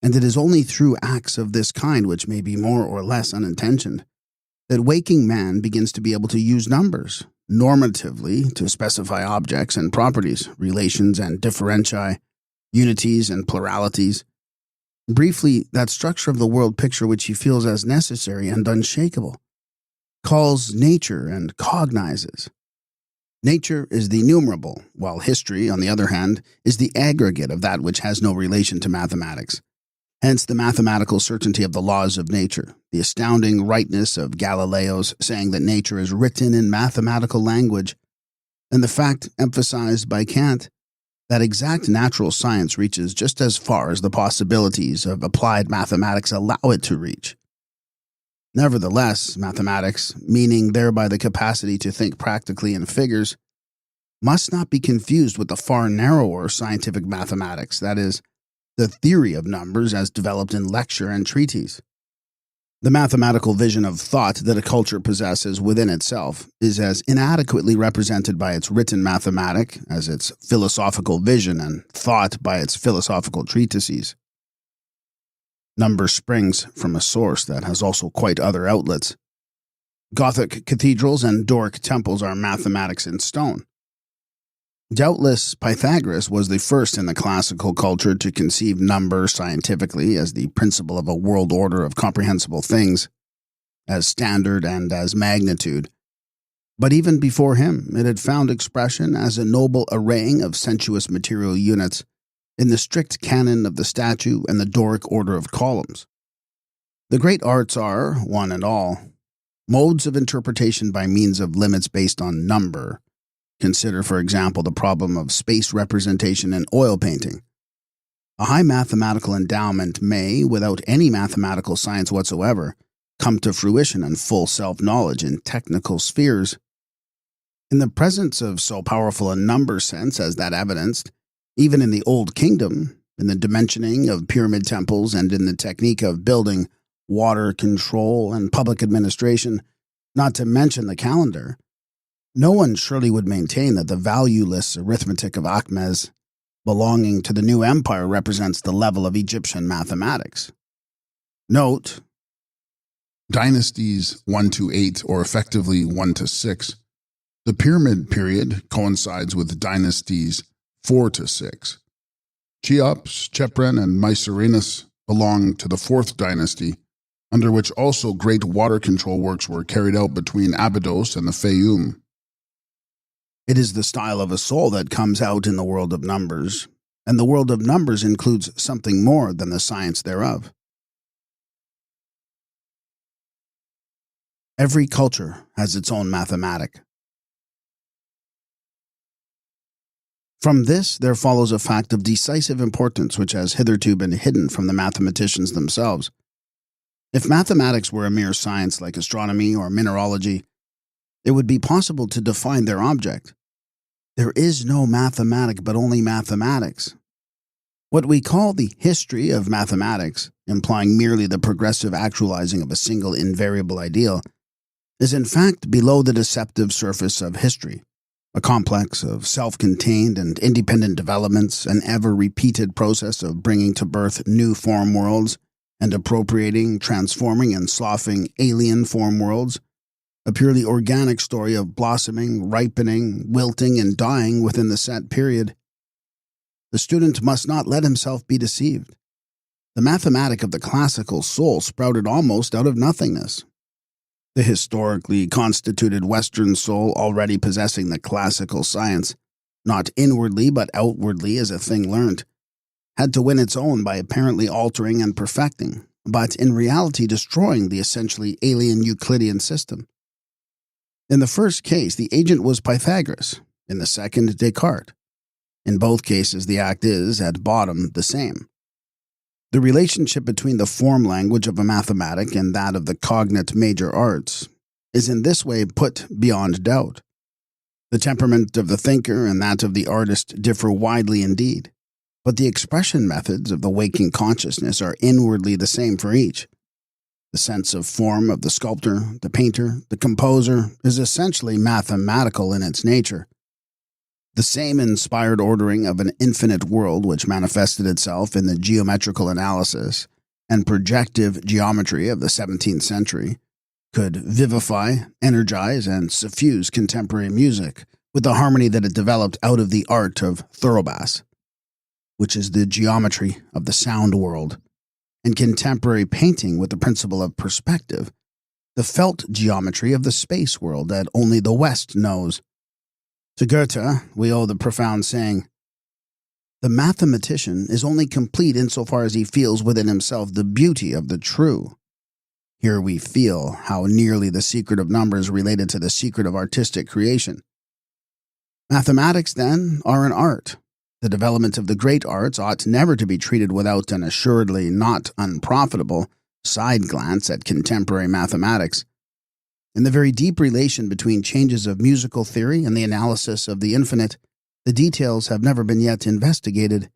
And it is only through acts of this kind, which may be more or less unintentioned, that waking man begins to be able to use numbers, normatively to specify objects and properties, relations and differentiae, unities and pluralities. Briefly, that structure of the world picture which he feels as necessary and unshakable, calls nature and cognizes. Nature is the numerable, while history, on the other hand, is the aggregate of that which has no relation to mathematics. Hence the mathematical certainty of the laws of nature, the astounding rightness of Galileo's saying that nature is written in mathematical language, and the fact emphasized by Kant that exact natural science reaches just as far as the possibilities of applied mathematics allow it to reach. Nevertheless, mathematics, meaning thereby the capacity to think practically in figures, must not be confused with the far narrower scientific mathematics, that is, the theory of numbers as developed in lecture and treatise. The mathematical vision of thought that a culture possesses within itself is as inadequately represented by its written mathematic as its philosophical vision and thought by its philosophical treatises. Number springs from a source that has also quite other outlets. Gothic cathedrals and Doric temples are mathematics in stone. Doubtless, Pythagoras was the first in the classical culture to conceive number scientifically as the principle of a world order of comprehensible things, as standard and as magnitude. But even before him, it had found expression as a noble arraying of sensuous material units in the strict canon of the statue and the Doric order of columns. The great arts are, one and all, modes of interpretation by means of limits based on number. Consider, for example, the problem of space representation in oil painting. A high mathematical endowment may, without any mathematical science whatsoever, come to fruition and full self-knowledge in technical spheres. In the presence of so powerful a number sense as that evidenced, even in the Old Kingdom, in the dimensioning of pyramid temples and in the technique of building, water control, and public administration, not to mention the calendar, no one surely would maintain that the valueless arithmetic of Akhmes belonging to the new empire represents the level of Egyptian mathematics. Note, Dynasties 1 to 8, or effectively 1 to 6. The Pyramid period coincides with dynasties 4 to 6. Cheops, Chephren, and Mycerinus belong to the 4th dynasty, under which also great water control works were carried out between Abydos and the Fayum. It is the style of a soul that comes out in the world of numbers, and the world of numbers includes something more than the science thereof. Every culture has its own mathematic. From this, there follows a fact of decisive importance which has hitherto been hidden from the mathematicians themselves. If mathematics were a mere science like astronomy or mineralogy, it would be possible to define their object. There is no mathematic but only mathematics. What we call the history of mathematics, implying merely the progressive actualizing of a single invariable ideal, is in fact below the deceptive surface of history, a complex of self-contained and independent developments, an ever-repeated process of bringing to birth new form worlds and appropriating, transforming, and sloughing alien form worlds, a purely organic story of blossoming, ripening, wilting, and dying within the set period. The student must not let himself be deceived. The mathematic of the classical soul sprouted almost out of nothingness. The historically constituted Western soul, already possessing the classical science, not inwardly but outwardly as a thing learnt, had to win its own by apparently altering and perfecting, but in reality destroying the essentially alien Euclidean system. In the first case, the agent was Pythagoras, in the second, Descartes. In both cases, the act is, at bottom, the same. The relationship between the form language of a mathematic and that of the cognate major arts is in this way put beyond doubt. The temperament of the thinker and that of the artist differ widely indeed, but the expression methods of the waking consciousness are inwardly the same for each. The sense of form of the sculptor, the painter, the composer is essentially mathematical in its nature. The same inspired ordering of an infinite world which manifested itself in the geometrical analysis and projective geometry of the 17th century could vivify, energize, and suffuse contemporary music with the harmony that it developed out of the art of thoroughbass, which is the geometry of the sound world, and contemporary painting with the principle of perspective, the felt geometry of the space world that only the West knows. To Goethe, we owe the profound saying, "The mathematician is only complete insofar as he feels within himself the beauty of the true." Here we feel how nearly the secret of numbers related to the secret of artistic creation. Mathematics, then, are an art. The development of the great arts ought never to be treated without an assuredly not unprofitable side glance at contemporary mathematics. In the very deep relation between changes of musical theory and the analysis of the infinite, the details have never been yet investigated,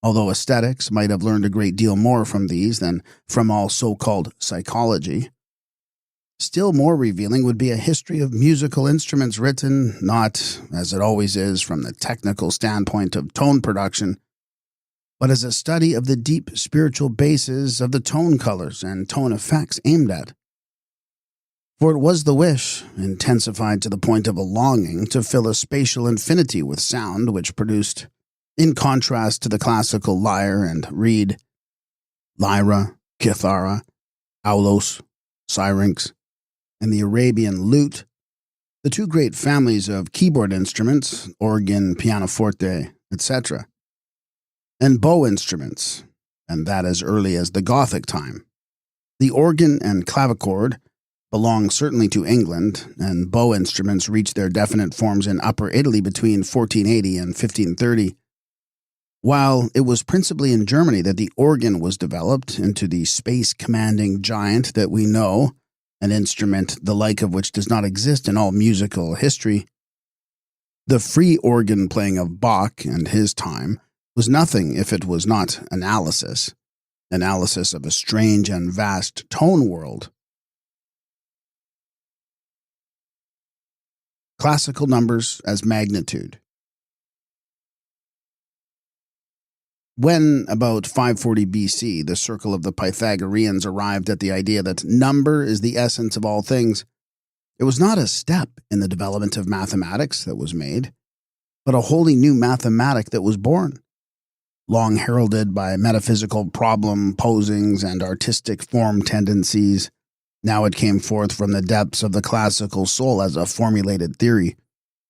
although aesthetics might have learned a great deal more from these than from all so-called psychology. Still more revealing would be a history of musical instruments written, not, as it always is, from the technical standpoint of tone production, but as a study of the deep spiritual bases of the tone colors and tone effects aimed at. For it was the wish, intensified to the point of a longing, to fill a spatial infinity with sound which produced, in contrast to the classical lyre and reed, lyra, kithara, aulos, syrinx, and the Arabian lute, the two great families of keyboard instruments, organ, pianoforte, etc., and bow instruments, and that as early as the Gothic time. The organ and clavichord belong certainly to England, and bow instruments reached their definite forms in Upper Italy between 1480 and 1530, while it was principally in Germany that the organ was developed into the space-commanding giant that we know, an instrument the like of which does not exist in all musical history. The free organ playing of Bach and his time was nothing if it was not analysis of a strange and vast tone world. Classical numbers as magnitude. When, about 540 BC, the circle of the Pythagoreans arrived at the idea that number is the essence of all things, it was not a step in the development of mathematics that was made, but a wholly new mathematic that was born. Long heralded by metaphysical problem posings and artistic form tendencies, now it came forth from the depths of the classical soul as a formulated theory,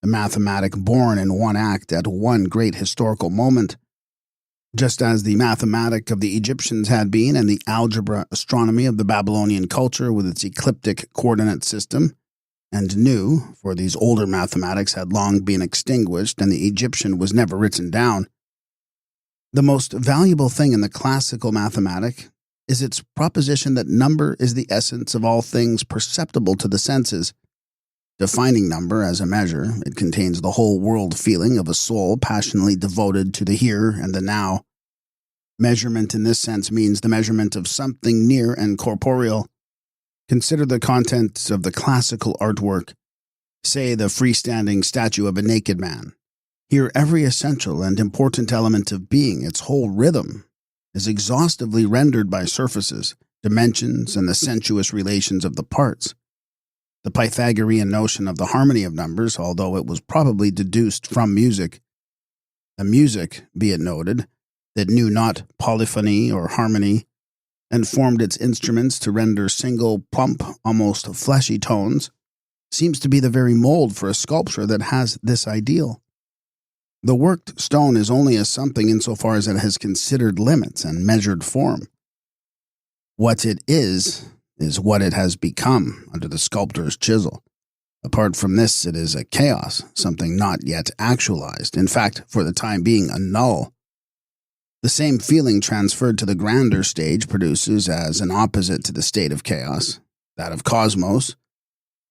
a mathematic born in one act at one great historical moment. Just as the mathematic of the Egyptians had been, and the algebra astronomy of the Babylonian culture with its ecliptic coordinate system, and knew, for these older mathematics had long been extinguished and the Egyptian was never written down. The most valuable thing in the classical mathematic is its proposition that number is the essence of all things perceptible to the senses. Defining number as a measure, it contains the whole world feeling of a soul passionately devoted to the here and the now. Measurement in this sense means the measurement of something near and corporeal. Consider the contents of the classical artwork. Say the freestanding statue of a naked man. Here every essential and important element of being, its whole rhythm, is exhaustively rendered by surfaces, dimensions, and the sensuous relations of the parts. The Pythagorean notion of the harmony of numbers, although it was probably deduced from music, a music, be it noted, that knew not polyphony or harmony, and formed its instruments to render single, plump, almost fleshy tones, seems to be the very mold for a sculpture that has this ideal. The worked stone is only a something insofar as it has considered limits and measured form. What it is what it has become under the sculptor's chisel. Apart from this, it is a chaos, something not yet actualized, in fact, for the time being, a null. The same feeling transferred to the grander stage produces as an opposite to the state of chaos, that of cosmos,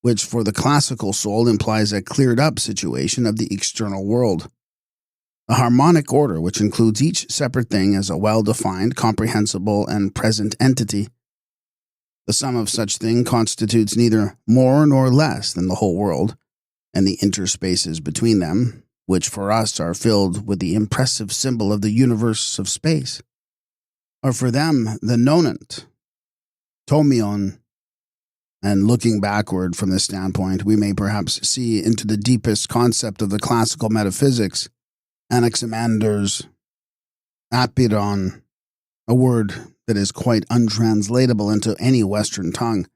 which for the classical soul implies a cleared-up situation of the external world. A harmonic order which includes each separate thing as a well-defined, comprehensible, and present entity. The sum of such thing constitutes neither more nor less than the whole world, and the interspaces between them, which for us are filled with the impressive symbol of the universe of space, are for them the nonant, tomion. And looking backward from this standpoint, we may perhaps see into the deepest concept of the classical metaphysics, Anaximander's apeiron, a word that is quite untranslatable into any Western tongue.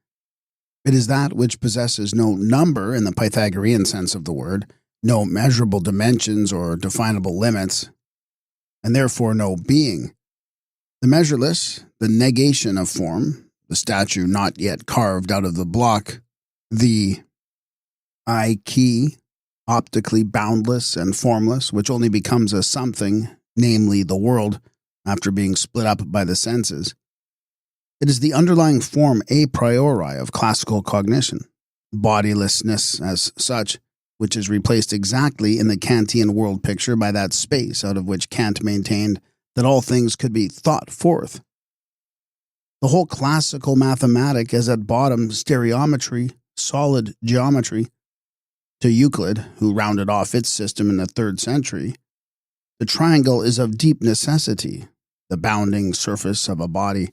It is that which possesses no number in the Pythagorean sense of the word, no measurable dimensions or definable limits, and therefore no being. The measureless, the negation of form, the statue not yet carved out of the block, the I-key, optically boundless and formless, which only becomes a something, namely the world, after being split up by the senses. It is the underlying form a priori of classical cognition, bodilessness as such, which is replaced exactly in the Kantian world picture by that space out of which Kant maintained that all things could be thought forth. The whole classical mathematic is at bottom stereometry, solid geometry. To Euclid, who rounded off its system in the 3rd century, the triangle is of deep necessity, the bounding surface of a body,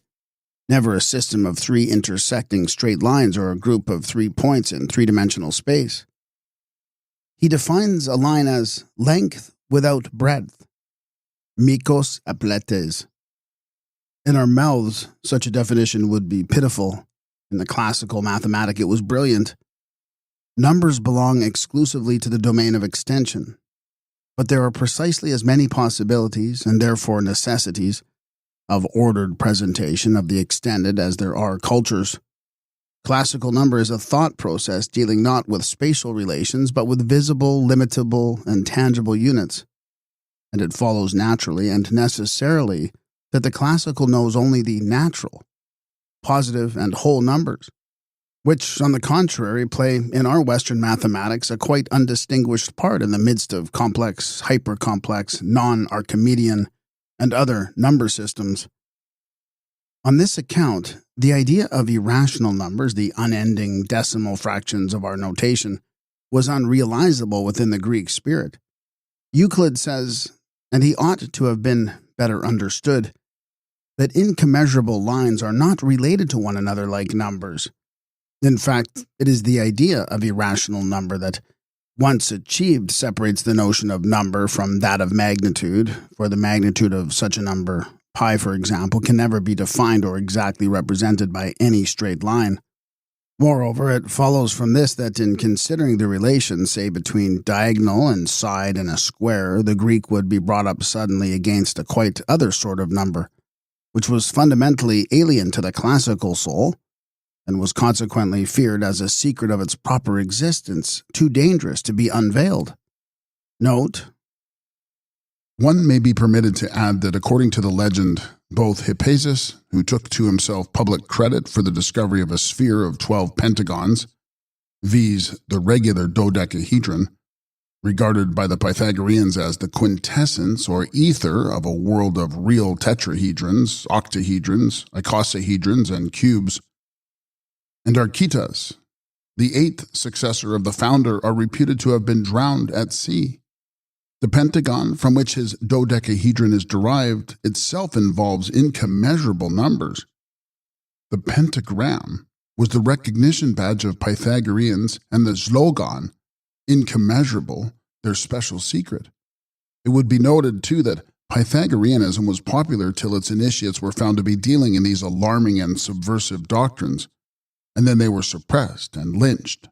never a system of 3 intersecting straight lines or a group of 3 points in 3-dimensional space. He defines a line as length without breadth, mikos apletes. In our mouths, such a definition would be pitiful. In the classical mathematic, it was brilliant. Numbers belong exclusively to the domain of extension, but there are precisely as many possibilities, and therefore necessities, of ordered presentation of the extended as there are cultures. Classical number is a thought process dealing not with spatial relations, but with visible, limitable, and tangible units. And it follows naturally and necessarily that the classical knows only the natural, positive, and whole numbers, which, on the contrary, play in our Western mathematics a quite undistinguished part in the midst of complex, hypercomplex, non-Archimedean, and other number systems. On this account, the idea of irrational numbers, the unending decimal fractions of our notation, was unrealizable within the Greek spirit. Euclid says, and he ought to have been better understood, that incommensurable lines are not related to one another like numbers. In fact, it is the idea of irrational number that, once achieved, separates the notion of number from that of magnitude, for the magnitude of such a number, pi for example, can never be defined or exactly represented by any straight line. Moreover, it follows from this that in considering the relation, say, between diagonal and side in a square, the Greek would be brought up suddenly against a quite other sort of number, which was fundamentally alien to the classical soul, and was consequently feared as a secret of its proper existence, too dangerous to be unveiled. Note: one may be permitted to add that according to the legend, both Hippasus, who took to himself public credit for the discovery of a sphere of 12 pentagons, viz. The regular dodecahedron, regarded by the Pythagoreans as the quintessence or ether of a world of real tetrahedrons, octahedrons, icosahedrons, and cubes, and Archytas, the 8th successor of the founder, are reputed to have been drowned at sea. The pentagon from which his dodecahedron is derived itself involves incommensurable numbers. The pentagram was the recognition badge of Pythagoreans, and the slogan, incommensurable, their special secret. It would be noted, too, that Pythagoreanism was popular till its initiates were found to be dealing in these alarming and subversive doctrines, and then they were suppressed and lynched.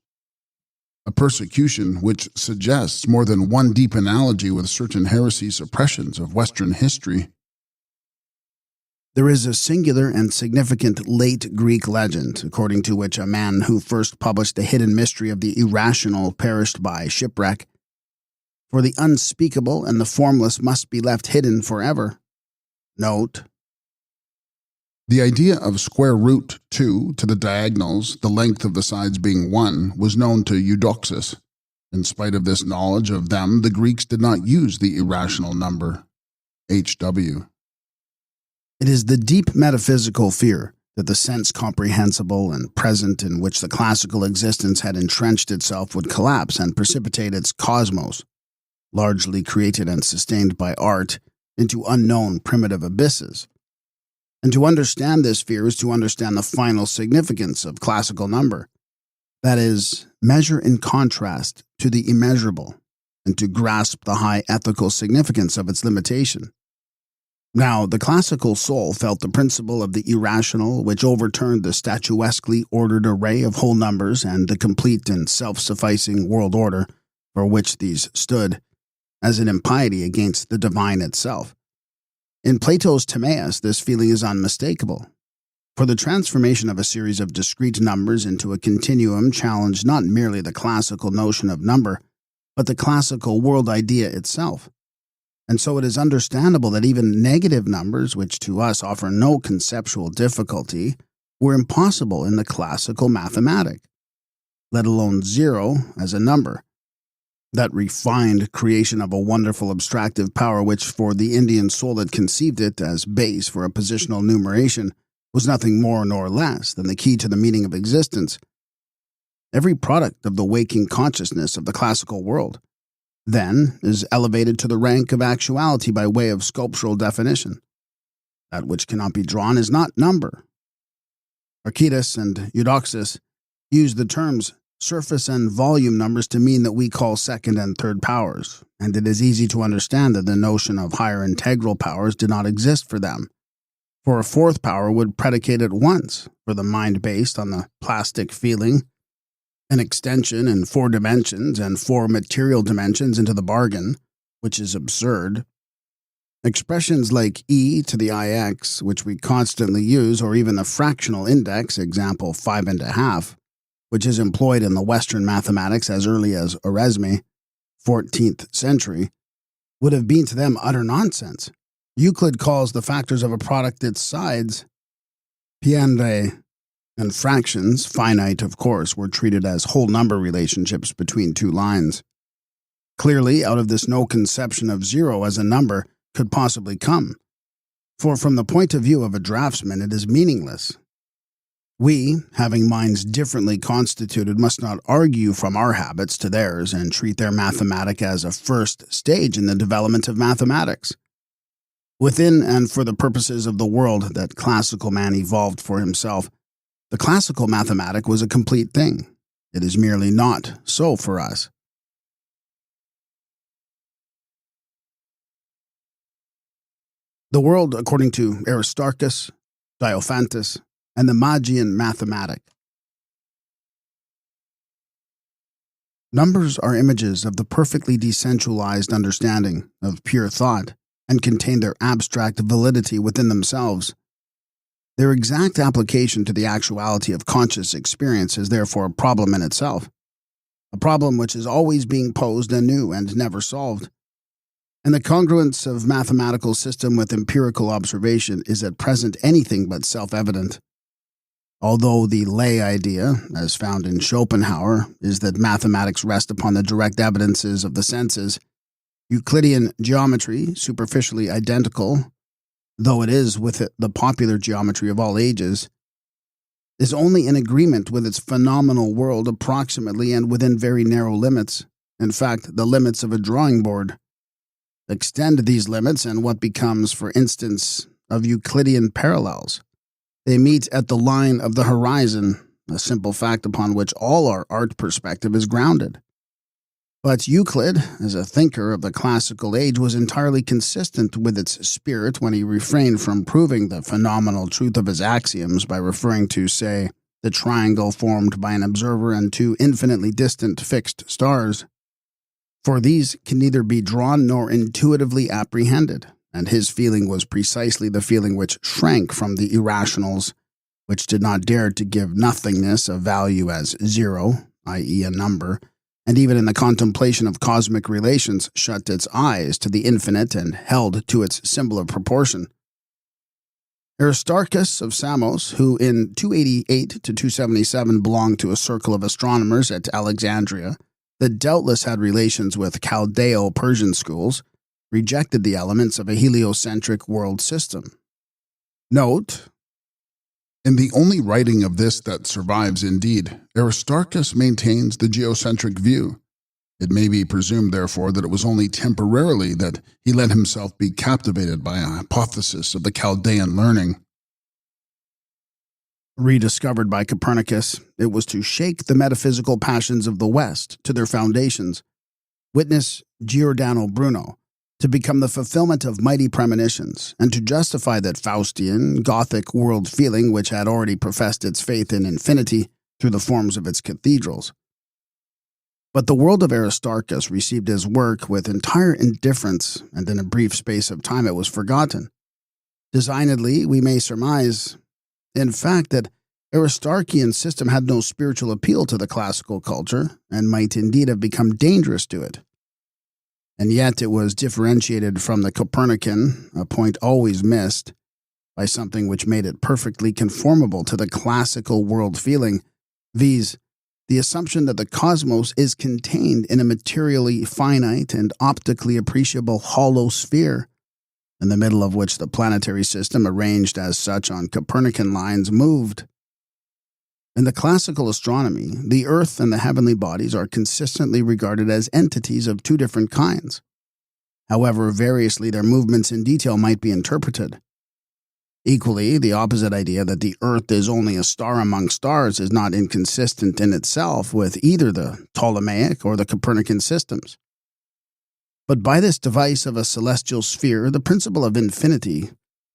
A persecution which suggests more than one deep analogy with certain heresy suppressions of Western history. There is a singular and significant late Greek legend, according to which a man who first published the hidden mystery of the irrational perished by shipwreck. For the unspeakable and the formless must be left hidden forever. Note: the idea of square root 2 to the diagonals, the length of the sides being 1, was known to Eudoxus. In spite of this knowledge of them, the Greeks did not use the irrational number, HW. It is the deep metaphysical fear that the sense comprehensible and present in which the classical existence had entrenched itself would collapse and precipitate its cosmos, largely created and sustained by art, into unknown primitive abysses. And to understand this fear is to understand the final significance of classical number. That is, measure in contrast to the immeasurable, and to grasp the high ethical significance of its limitation. Now, the classical soul felt the principle of the irrational, which overturned the statuesquely ordered array of whole numbers and the complete and self-sufficing world order for which these stood, as an impiety against the divine itself. In Plato's Timaeus, this feeling is unmistakable, for the transformation of a series of discrete numbers into a continuum challenged not merely the classical notion of number, but the classical world idea itself. And so it is understandable that even negative numbers, which to us offer no conceptual difficulty, were impossible in the classical mathematic, let alone zero as a number. That refined creation of a wonderful abstractive power which, for the Indian soul that conceived it as base for a positional numeration, was nothing more nor less than the key to the meaning of existence. Every product of the waking consciousness of the classical world, then, is elevated to the rank of actuality by way of sculptural definition. That which cannot be drawn is not number. Archytas and Eudoxus use the terms surface and volume numbers to mean that we call second and third powers, and it is easy to understand that the notion of higher integral powers did not exist for them, for a fourth power would predicate at once for the mind based on the plastic feeling, an extension in 4 dimensions and 4 material dimensions into the bargain, which is absurd. Expressions like e to the ix, which we constantly use, or even the fractional index, example 5½, which is employed in the Western mathematics as early as Oresme, 14th century, would have been to them utter nonsense. Euclid calls the factors of a product its sides piendre, and fractions, finite of course, were treated as whole number relationships between 2 lines. Clearly, out of this no conception of zero as a number could possibly come, for from the point of view of a draftsman it is meaningless. We, having minds differently constituted, must not argue from our habits to theirs and treat their mathematic as a first stage in the development of mathematics. Within and for the purposes of the world that classical man evolved for himself, the classical mathematic was a complete thing. It is merely not so for us. The world, according to Aristarchus, Diophantus, and the Magian mathematic. Numbers are images of the perfectly decentralized understanding of pure thought and contain their abstract validity within themselves. Their exact application to the actuality of conscious experience is therefore a problem in itself, a problem which is always being posed anew and never solved. And the congruence of mathematical system with empirical observation is at present anything but self-evident. Although the lay idea, as found in Schopenhauer, is that mathematics rest upon the direct evidences of the senses, Euclidean geometry, superficially identical, though it is with the popular geometry of all ages, is only in agreement with its phenomenal world approximately and within very narrow limits, in fact, the limits of a drawing board. Extend these limits and what becomes, for instance, of Euclidean parallels. They meet at the line of the horizon, a simple fact upon which all our art perspective is grounded. But Euclid, as a thinker of the classical age, was entirely consistent with its spirit when he refrained from proving the phenomenal truth of his axioms by referring to, say, the triangle formed by an observer and 2 infinitely distant fixed stars. For these can neither be drawn nor intuitively apprehended, and his feeling was precisely the feeling which shrank from the irrationals, which did not dare to give nothingness a value as zero, i.e. a number, and even in the contemplation of cosmic relations shut its eyes to the infinite and held to its symbol of proportion. Aristarchus of Samos, who in 288 to 277 belonged to a circle of astronomers at Alexandria that doubtless had relations with Chaldeo-Persian schools, rejected the elements of a heliocentric world system. Note, in the only writing of this that survives indeed, Aristarchus maintains the geocentric view. It may be presumed, therefore, that it was only temporarily that he let himself be captivated by a hypothesis of the Chaldean learning. Rediscovered by Copernicus, it was to shake the metaphysical passions of the West to their foundations. Witness Giordano Bruno, to become the fulfillment of mighty premonitions, and to justify that Faustian, Gothic world feeling which had already professed its faith in infinity through the forms of its cathedrals. But the world of Aristarchus received his work with entire indifference, and in a brief space of time it was forgotten. Designedly, we may surmise, in fact, that Aristarchian system had no spiritual appeal to the classical culture, and might indeed have become dangerous to it, and yet it was differentiated from the Copernican, a point always missed, by something which made it perfectly conformable to the classical world feeling, viz., the assumption that the cosmos is contained in a materially finite and optically appreciable hollow sphere, in the middle of which the planetary system, arranged as such on Copernican lines, moved. In the classical astronomy, the Earth and the heavenly bodies are consistently regarded as entities of two different kinds. However variously their movements in detail might be interpreted. Equally, the opposite idea that the Earth is only a star among stars is not inconsistent in itself with either the Ptolemaic or the Copernican systems. But by this device of a celestial sphere, the principle of infinity,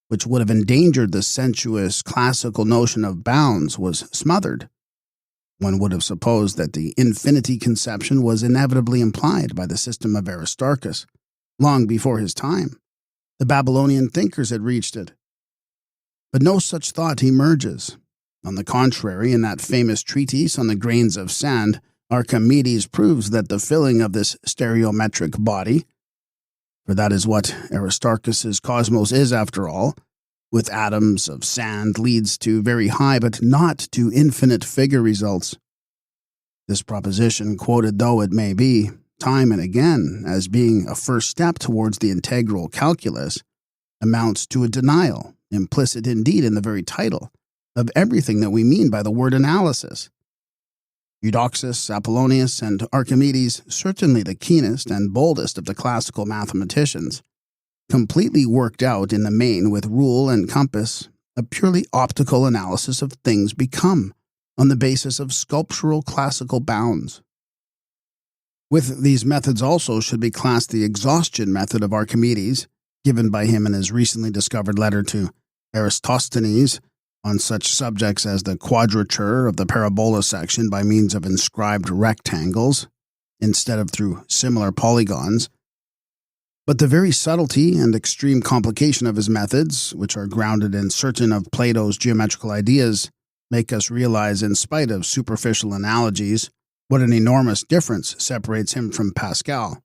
which would have endangered the sensuous classical notion of bounds, was smothered. One would have supposed that the infinity conception was inevitably implied by the system of Aristarchus, long before his time. The Babylonian thinkers had reached it. But no such thought emerges. On the contrary, in that famous treatise on the grains of sand, Archimedes proves that the filling of this stereometric body, for that is what Aristarchus's cosmos is after all, with atoms of sand leads to very high but not to infinite figure results. This proposition, quoted though it may be, time and again, as being a first step towards the integral calculus, amounts to a denial, implicit indeed in the very title, of everything that we mean by the word analysis. Eudoxus, Apollonius, and Archimedes, certainly the keenest and boldest of the classical mathematicians, completely worked out in the main with rule and compass a purely optical analysis of things become, on the basis of sculptural classical bounds. With these methods also should be classed the exhaustion method of Archimedes, given by him in his recently discovered letter to Eratosthenes, on such subjects as the quadrature of the parabola section by means of inscribed rectangles, instead of through similar polygons. But the very subtlety and extreme complication of his methods, which are grounded in certain of Plato's geometrical ideas, make us realize, in spite of superficial analogies, what an enormous difference separates him from Pascal.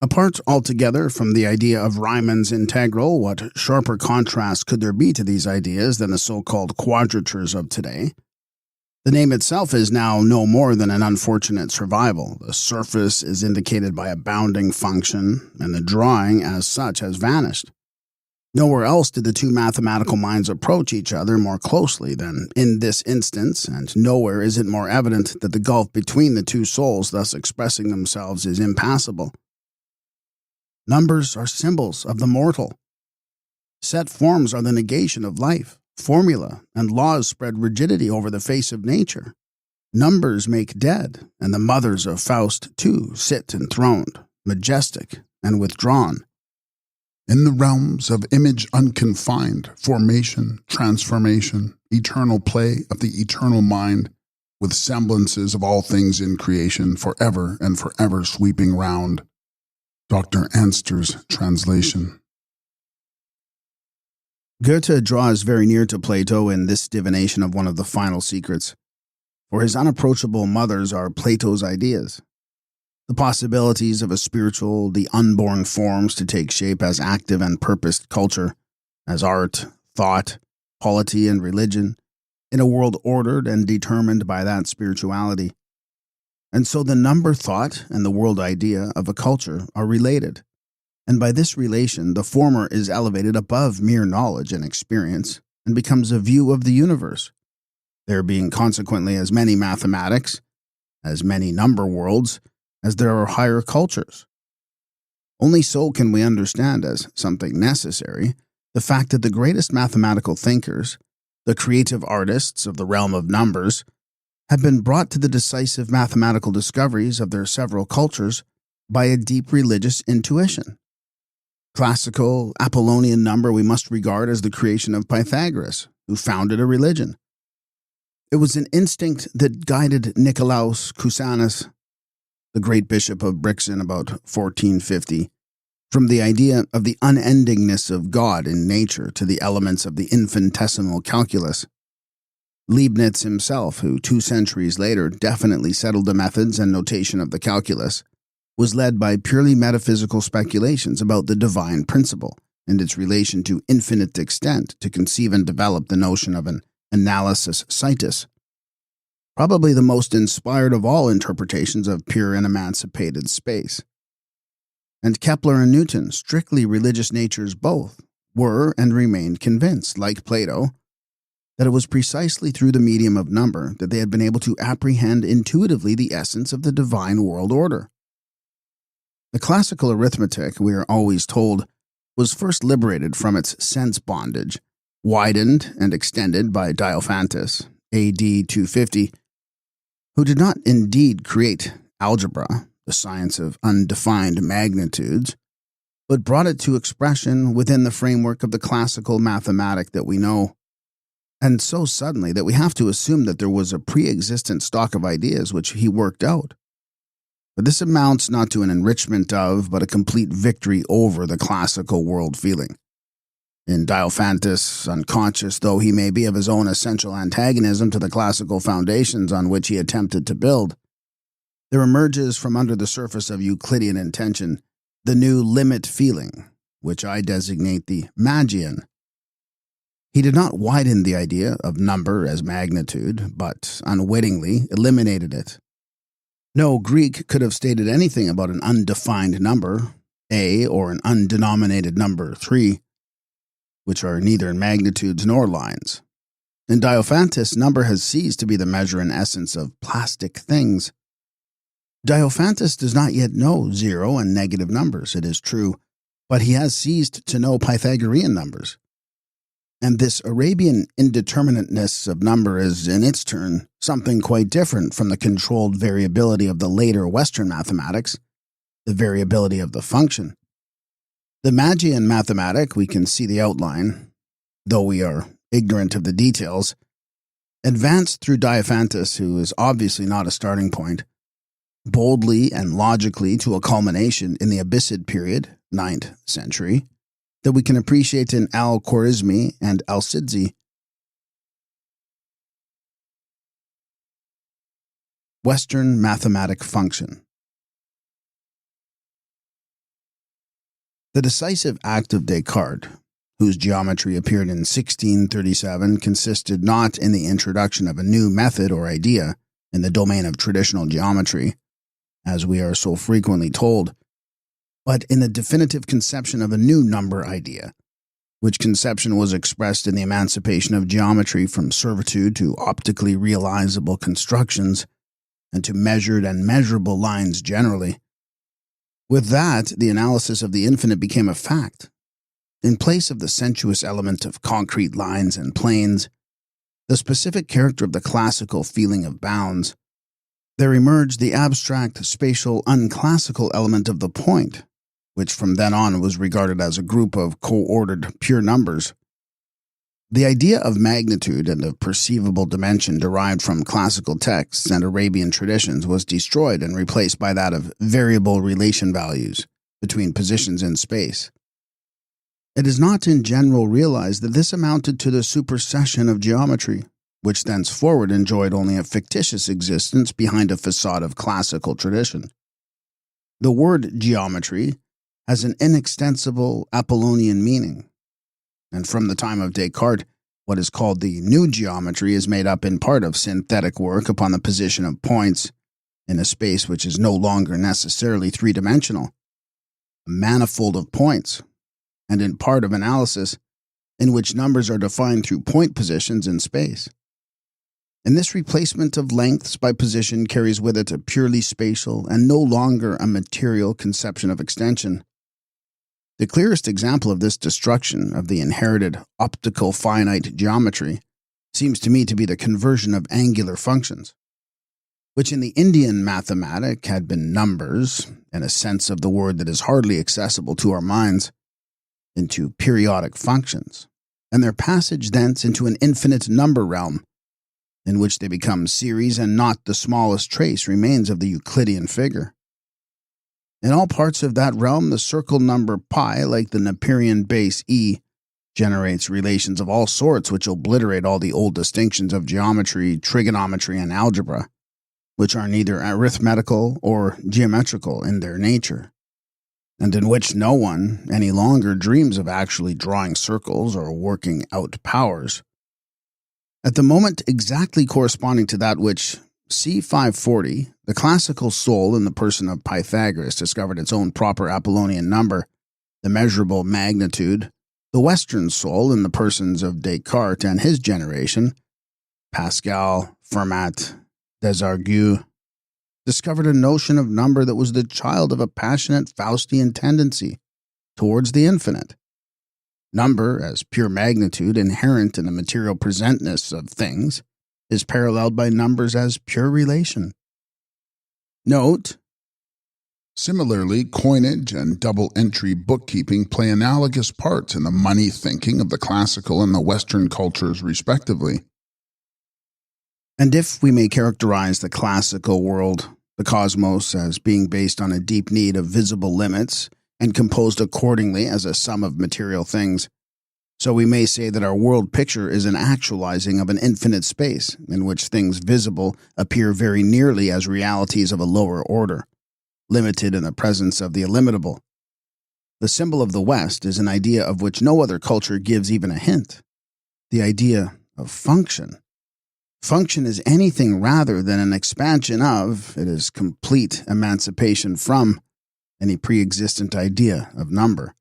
Apart altogether from the idea of Riemann's integral, what sharper contrast could there be to these ideas than the so-called quadratures of today? The name itself is now no more than an unfortunate survival. The surface is indicated by a bounding function, and the drawing as such has vanished. Nowhere else did the two mathematical minds approach each other more closely than in this instance, and nowhere is it more evident that the gulf between the two souls thus expressing themselves is impassable. Numbers are symbols of the mortal. Set forms are the negation of life. Formula and laws spread rigidity over the face of nature. Numbers make dead, and the mothers of Faust, too, sit enthroned, majestic and withdrawn. In the realms of image unconfined, formation, transformation, eternal play of the eternal mind, with semblances of all things in creation, forever and forever sweeping round. Dr. Anster's translation. Goethe draws very near to Plato in this divination of one of the final secrets, for his unapproachable mothers are Plato's ideas. The possibilities of a spiritual, the unborn forms to take shape as active and purposed culture, as art, thought, polity, and religion, in a world ordered and determined by that spirituality. And so the number thought and the world idea of a culture are related, and by this relation the former is elevated above mere knowledge and experience and becomes a view of the universe, there being consequently as many mathematics, as many number worlds, as there are higher cultures. Only so can we understand as something necessary the fact that the greatest mathematical thinkers, the creative artists of the realm of numbers, have been brought to the decisive mathematical discoveries of their several cultures by a deep religious intuition. Classical Apollonian number we must regard as the creation of Pythagoras, who founded a religion. It was an instinct that guided Nicolaus Cusanus, the great bishop of Brixen about 1450, from the idea of the unendingness of God in nature to the elements of the infinitesimal calculus. Leibniz himself, who 2 centuries later definitely settled the methods and notation of the calculus, was led by purely metaphysical speculations about the divine principle and its relation to infinite extent to conceive and develop the notion of an analysis situs, probably the most inspired of all interpretations of pure and emancipated space. And Kepler and Newton, strictly religious natures both, were and remained convinced, like Plato, that it was precisely through the medium of number that they had been able to apprehend intuitively the essence of the divine world order. The classical arithmetic, we are always told, was first liberated from its sense bondage, widened and extended by Diophantus, A.D. 250, who did not indeed create algebra, the science of undefined magnitudes, but brought it to expression within the framework of the classical mathematic that we know, and so suddenly that we have to assume that there was a pre-existent stock of ideas which he worked out. But this amounts not to an enrichment of, but a complete victory over the classical world feeling. In Diophantus, unconscious though he may be of his own essential antagonism to the classical foundations on which he attempted to build, there emerges from under the surface of Euclidean intention the new limit feeling, which I designate the Magian. He did not widen the idea of number as magnitude, but unwittingly eliminated it. No Greek could have stated anything about an undefined number, A, or an undenominated number 3, which are neither magnitudes nor lines. In Diophantus, number has ceased to be the measure and essence of plastic things. Diophantus does not yet know zero and negative numbers, it is true, but he has ceased to know Pythagorean numbers. And this Arabian indeterminateness of number is, in its turn, something quite different from the controlled variability of the later Western mathematics, the variability of the function. The Magian mathematic, we can see the outline, though we are ignorant of the details, advanced through Diophantus, who is obviously not a starting point, boldly and logically to a culmination in the Abbasid period, 9th century, that we can appreciate in Al-Khwarizmi and Al-Sidzi. Western mathematic function. The decisive act of Descartes, whose geometry appeared in 1637, consisted not in the introduction of a new method or idea in the domain of traditional geometry, as we are so frequently told, but in the definitive conception of a new number idea, which conception was expressed in the emancipation of geometry from servitude to optically realizable constructions and to measured and measurable lines generally. With that, the analysis of the infinite became a fact. In place of the sensuous element of concrete lines and planes, the specific character of the classical feeling of bounds, there emerged the abstract, spatial, unclassical element of the point, which from then on was regarded as a group of co-ordered pure numbers. The idea of magnitude and of perceivable dimension derived from classical texts and Arabian traditions was destroyed and replaced by that of variable relation values between positions in space. It is not in general realized that this amounted to the supersession of geometry, which thenceforward enjoyed only a fictitious existence behind a facade of classical tradition. The word geometry has an inextensible Apollonian meaning, and from the time of Descartes, what is called the new geometry is made up in part of synthetic work upon the position of points in a space which is no longer necessarily three-dimensional, a manifold of points, and in part of analysis in which numbers are defined through point positions in space. And this replacement of lengths by position carries with it a purely spatial and no longer a material conception of extension. The clearest example of this destruction of the inherited optical finite geometry seems to me to be the conversion of angular functions, which in the Indian mathematic had been numbers, in a sense of the word that is hardly accessible to our minds, into periodic functions, and their passage thence into an infinite number realm, in which they become series and not the smallest trace remains of the Euclidean figure. In all parts of that realm, the circle number pi, like the Napierian base e, generates relations of all sorts which obliterate all the old distinctions of geometry, trigonometry, and algebra. which are neither arithmetical or geometrical in their nature, and in which no one any longer dreams of actually drawing circles or working out powers. At the moment exactly corresponding to that which C540, the classical soul in the person of Pythagoras discovered its own proper Apollonian number, the measurable magnitude, the Western soul in the persons of Descartes and his generation, Pascal, Fermat, Desargues, discovered a notion of number that was the child of a passionate Faustian tendency towards the infinite. Number, as pure magnitude inherent in the material presentness of things, is paralleled by numbers as pure relation. Note, similarly, coinage and double-entry bookkeeping play analogous parts in the money thinking of the classical and the Western cultures, respectively. and if we may characterize the classical world, the cosmos, as being based on a deep need of visible limits and composed accordingly as a sum of material things, so we may say that our world picture is an actualizing of an infinite space in which things visible appear very nearly as realities of a lower order, limited in the presence of the illimitable. The symbol of the West is an idea of which no other culture gives even a hint, the idea of function. Function is anything rather than an expansion of, it is complete emancipation from, any pre-existent idea of number.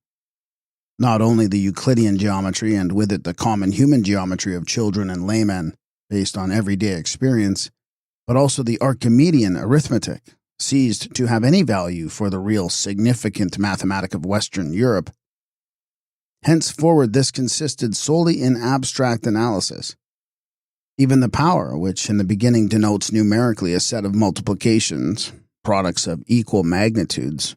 Not only the Euclidean geometry and with it the common human geometry of children and laymen, based on everyday experience, but also the Archimedean arithmetic, ceased to have any value for the real significant mathematic of Western Europe. Henceforward this consisted solely in abstract analysis. Even the power, which in the beginning denotes numerically a set of multiplications, products of equal magnitudes,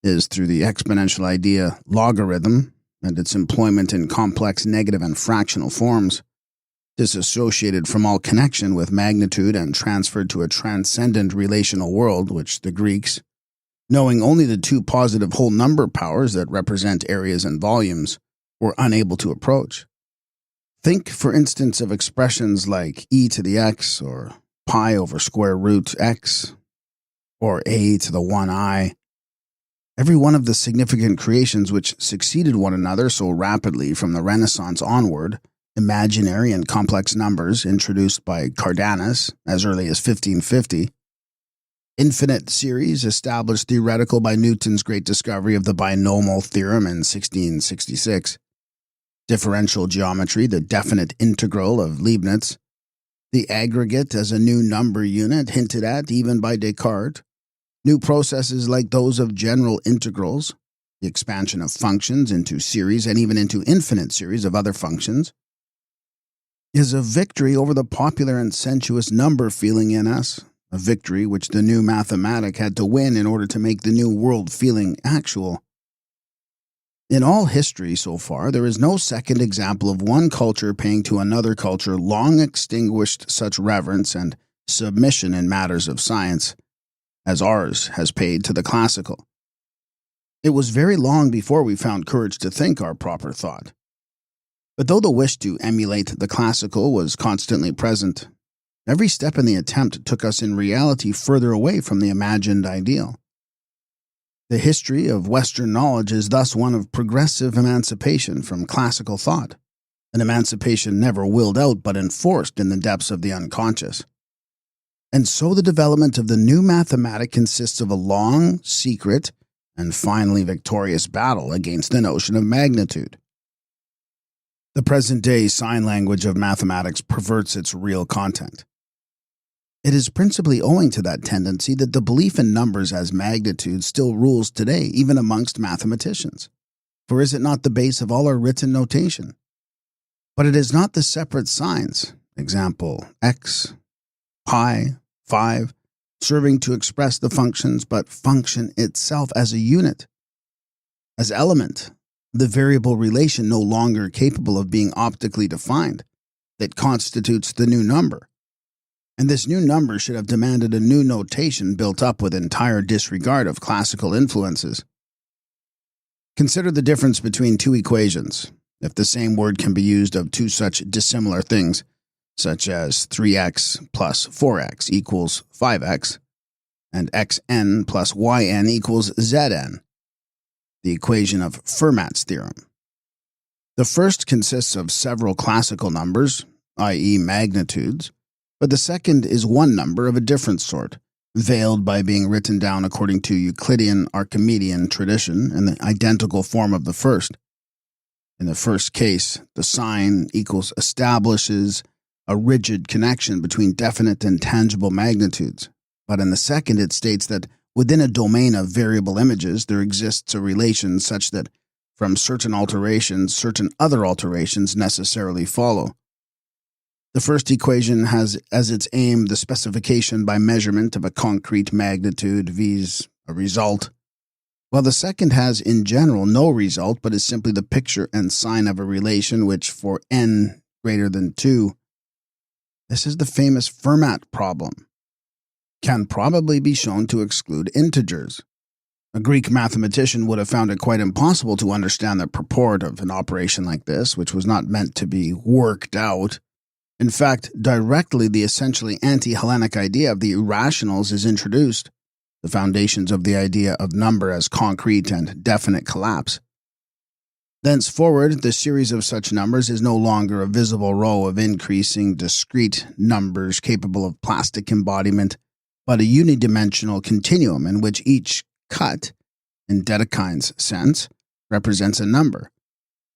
is through the exponential idea logarithm and its employment in complex negative and fractional forms, disassociated from all connection with magnitude and transferred to a transcendent relational world which the Greeks, knowing only the two positive whole number powers that represent areas and volumes, were unable to approach. Think, for instance, of expressions like e to the x, or pi over square root x, or a to the 1i. Every one of the significant creations which succeeded one another so rapidly from the Renaissance onward, imaginary and complex numbers introduced by Cardanus as early as 1550, infinite series established theoretical by Newton's great discovery of the binomial theorem in 1666, differential geometry, the definite integral of Leibniz, the aggregate as a new number unit hinted at even by Descartes, new processes like those of general integrals, the expansion of functions into series and even into infinite series of other functions, is a victory over the popular and sensuous number feeling in us, a victory which the new mathematic had to win in order to make the new world feeling actual. In all history so far, there is no second example of one culture paying to another culture long extinguished such reverence and submission in matters of science as ours has paid to the classical. It was very long before we found courage to think our proper thought. But though the wish to emulate the classical was constantly present, every step in the attempt took us in reality further away from the imagined ideal. The history of Western knowledge is thus one of progressive emancipation from classical thought, an emancipation never willed out but enforced in the depths of the unconscious. And so the development of the new mathematic consists of a long, secret, and finally victorious battle against the notion of magnitude. The present-day sign language of mathematics perverts its real content. It is principally owing to that tendency that the belief in numbers as magnitude still rules today, even amongst mathematicians. For is it not the base of all our written notation? But it is not the separate signs, example, x, pi, 5, serving to express the functions, but function itself as a unit, as element, the variable relation no longer capable of being optically defined, that constitutes the new number. And this new number should have demanded a new notation built up with entire disregard of classical influences. Consider the difference between two equations, if the same word can be used of two such dissimilar things, such as 3x plus 4x equals 5x, and xn plus yn equals zn, the equation of Fermat's theorem. The first consists of several classical numbers, i.e. magnitudes, but the second is one number of a different sort, veiled by being written down according to Euclidean Archimedean tradition in the identical form of the first. In the first case, the sign equals establishes a rigid connection between definite and tangible magnitudes, but in the second it states that within a domain of variable images there exists a relation such that from certain alterations, certain other alterations necessarily follow. The first equation has as its aim the specification by measurement of a concrete magnitude, viz. A result, while the second has in general no result but is simply the picture and sign of a relation which for n greater than 2, this is the famous Fermat problem, can probably be shown to exclude integers. A Greek mathematician would have found it quite impossible to understand the purport of an operation like this, which was not meant to be worked out. In fact, directly the essentially anti-Hellenic idea of the irrationals is introduced, the foundations of the idea of number as concrete and definite collapse. Thenceforward, the series of such numbers is no longer a visible row of increasing discrete numbers capable of plastic embodiment, but a unidimensional continuum in which each cut, in Dedekind's sense, represents a number.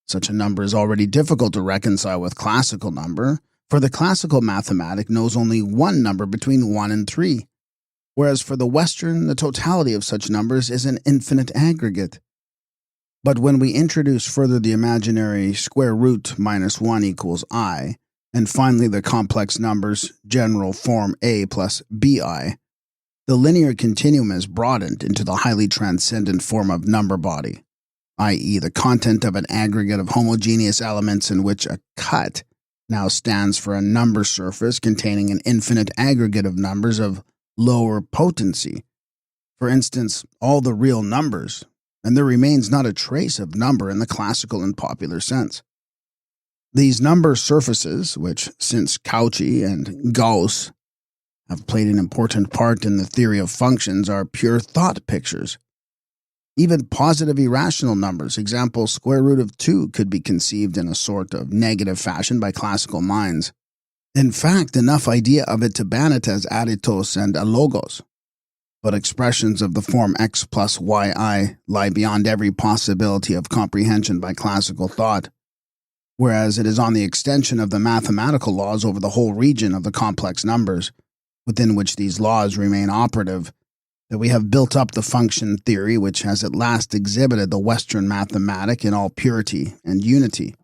Such a number is already difficult to reconcile with classical number, for the classical mathematic knows only one number between 1 and 3, whereas for the Western, the totality of such numbers is an infinite aggregate. But when we introduce further the imaginary square root minus 1 equals I, and finally the complex numbers general form a plus bi, the linear continuum is broadened into the highly transcendent form of number body, i.e. the content of an aggregate of homogeneous elements in which a cut now stands for a number surface containing an infinite aggregate of numbers of lower potency. For instance, all the real numbers, and there remains not a trace of number in the classical and popular sense. These number surfaces, which since Cauchy and Gauss have played an important part in the theory of functions, are pure thought pictures. Even positive irrational numbers, example square root of 2, could be conceived in a sort of negative fashion by classical minds. In fact, enough idea of it to ban it as aritos and alogos. But expressions of the form x plus yi lie beyond every possibility of comprehension by classical thought, whereas it is on the extension of the mathematical laws over the whole region of the complex numbers, within which these laws remain operative, that we have built up the function theory which has at last exhibited the Western mathematic in all purity and unity.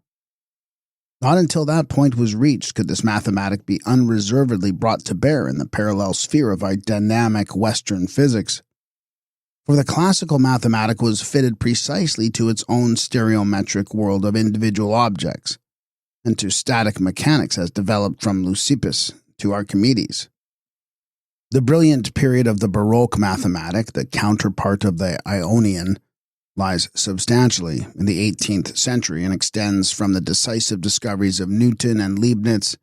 Not until that point was reached could this mathematic be unreservedly brought to bear in the parallel sphere of our dynamic Western physics. For the classical mathematic was fitted precisely to its own stereometric world of individual objects, and to static mechanics as developed from Leucippus to Archimedes. The brilliant period of the Baroque mathematic, the counterpart of the Ionian, lies substantially in the 18th century and extends from the decisive discoveries of Newton and Leibniz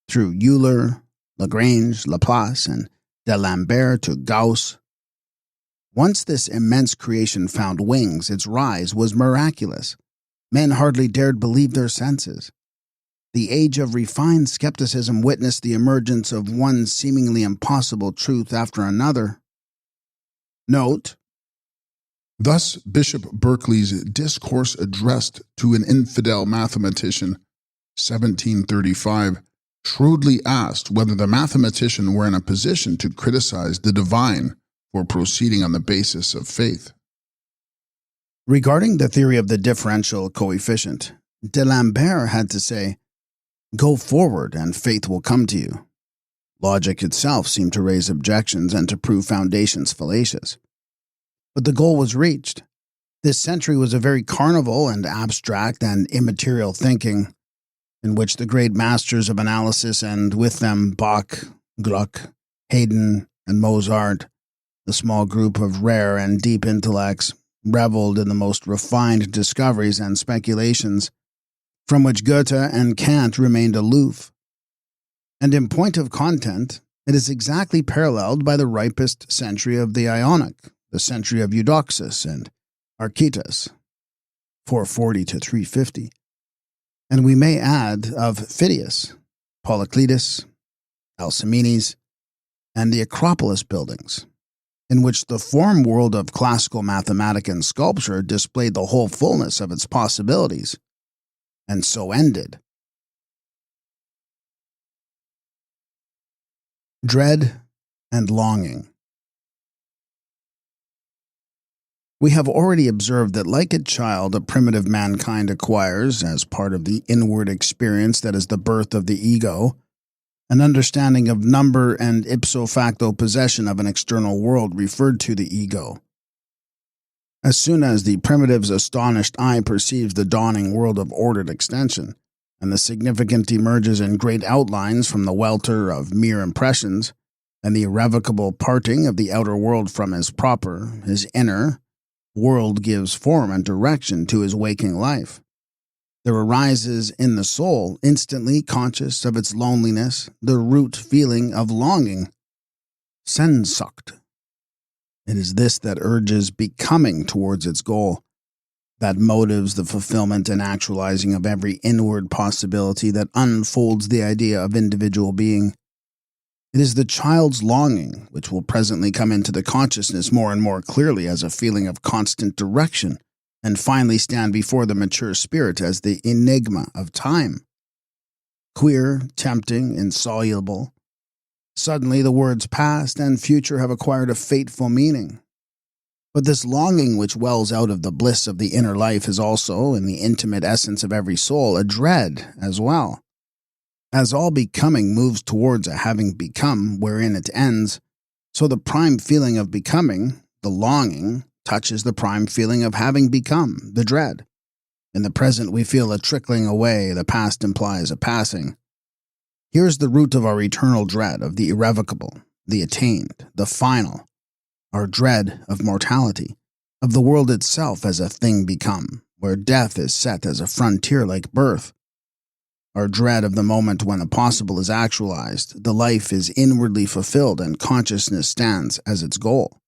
through Euler, Lagrange, Laplace, and D'Alembert to Gauss. Once this immense creation found wings, its rise was miraculous. Men hardly dared believe their senses. The age of refined skepticism witnessed the emergence of one seemingly impossible truth after another. Note: Thus, Bishop Berkeley's Discourse Addressed to an Infidel Mathematician, 1735, shrewdly asked whether the mathematician were in a position to criticize the divine for proceeding on the basis of faith. Regarding the theory of the differential coefficient, D'Alembert had to say, "Go forward and faith will come to you." Logic itself seemed to raise objections and to prove foundations fallacious. But the goal was reached. This century was a very carnival and abstract and immaterial thinking, in which the great masters of analysis, and with them Bach, Gluck, Haydn, and Mozart, the small group of rare and deep intellects, reveled in the most refined discoveries and speculations, from which Goethe and Kant remained aloof. And in point of content, it is exactly paralleled by the ripest century of the Ionic, the century of Eudoxus and Archytas, 440 to 350. And we may add of Phidias, Polycletus, Alcmenes, and the Acropolis buildings, in which the form world of classical mathematics and sculpture displayed the whole fullness of its possibilities, and so ended. Dread and longing. We have already observed that like a child, a primitive mankind acquires, as part of the inward experience that is the birth of the ego, an understanding of number and ipso facto possession of an external world referred to the ego. As soon as the primitive's astonished eye perceives the dawning world of ordered extension, and the significant emerges in great outlines from the welter of mere impressions, and the irrevocable parting of the outer world from his inner, world gives form and direction to his waking life. There arises in the soul, instantly conscious of its loneliness, the root feeling of longing, Sehnsucht. It is this that urges becoming towards its goal, that motives the fulfillment and actualizing of every inward possibility that unfolds the idea of individual being. It is the child's longing which will presently come into the consciousness more and more clearly as a feeling of constant direction, and finally stand before the mature spirit as the enigma of time. Queer, tempting, insoluble. Suddenly the words past and future have acquired a fateful meaning. But this longing which wells out of the bliss of the inner life is also, in the intimate essence of every soul, a dread as well. As all becoming moves towards a having become wherein it ends, so the prime feeling of becoming, the longing, touches the prime feeling of having become, the dread. In the present we feel a trickling away, the past implies a passing. Here is the root of our eternal dread of the irrevocable, the attained, the final, our dread of mortality, of the world itself as a thing become, where death is set as a frontier like birth. Our dread of the moment when the possible is actualized, the life is inwardly fulfilled and consciousness stands as its goal.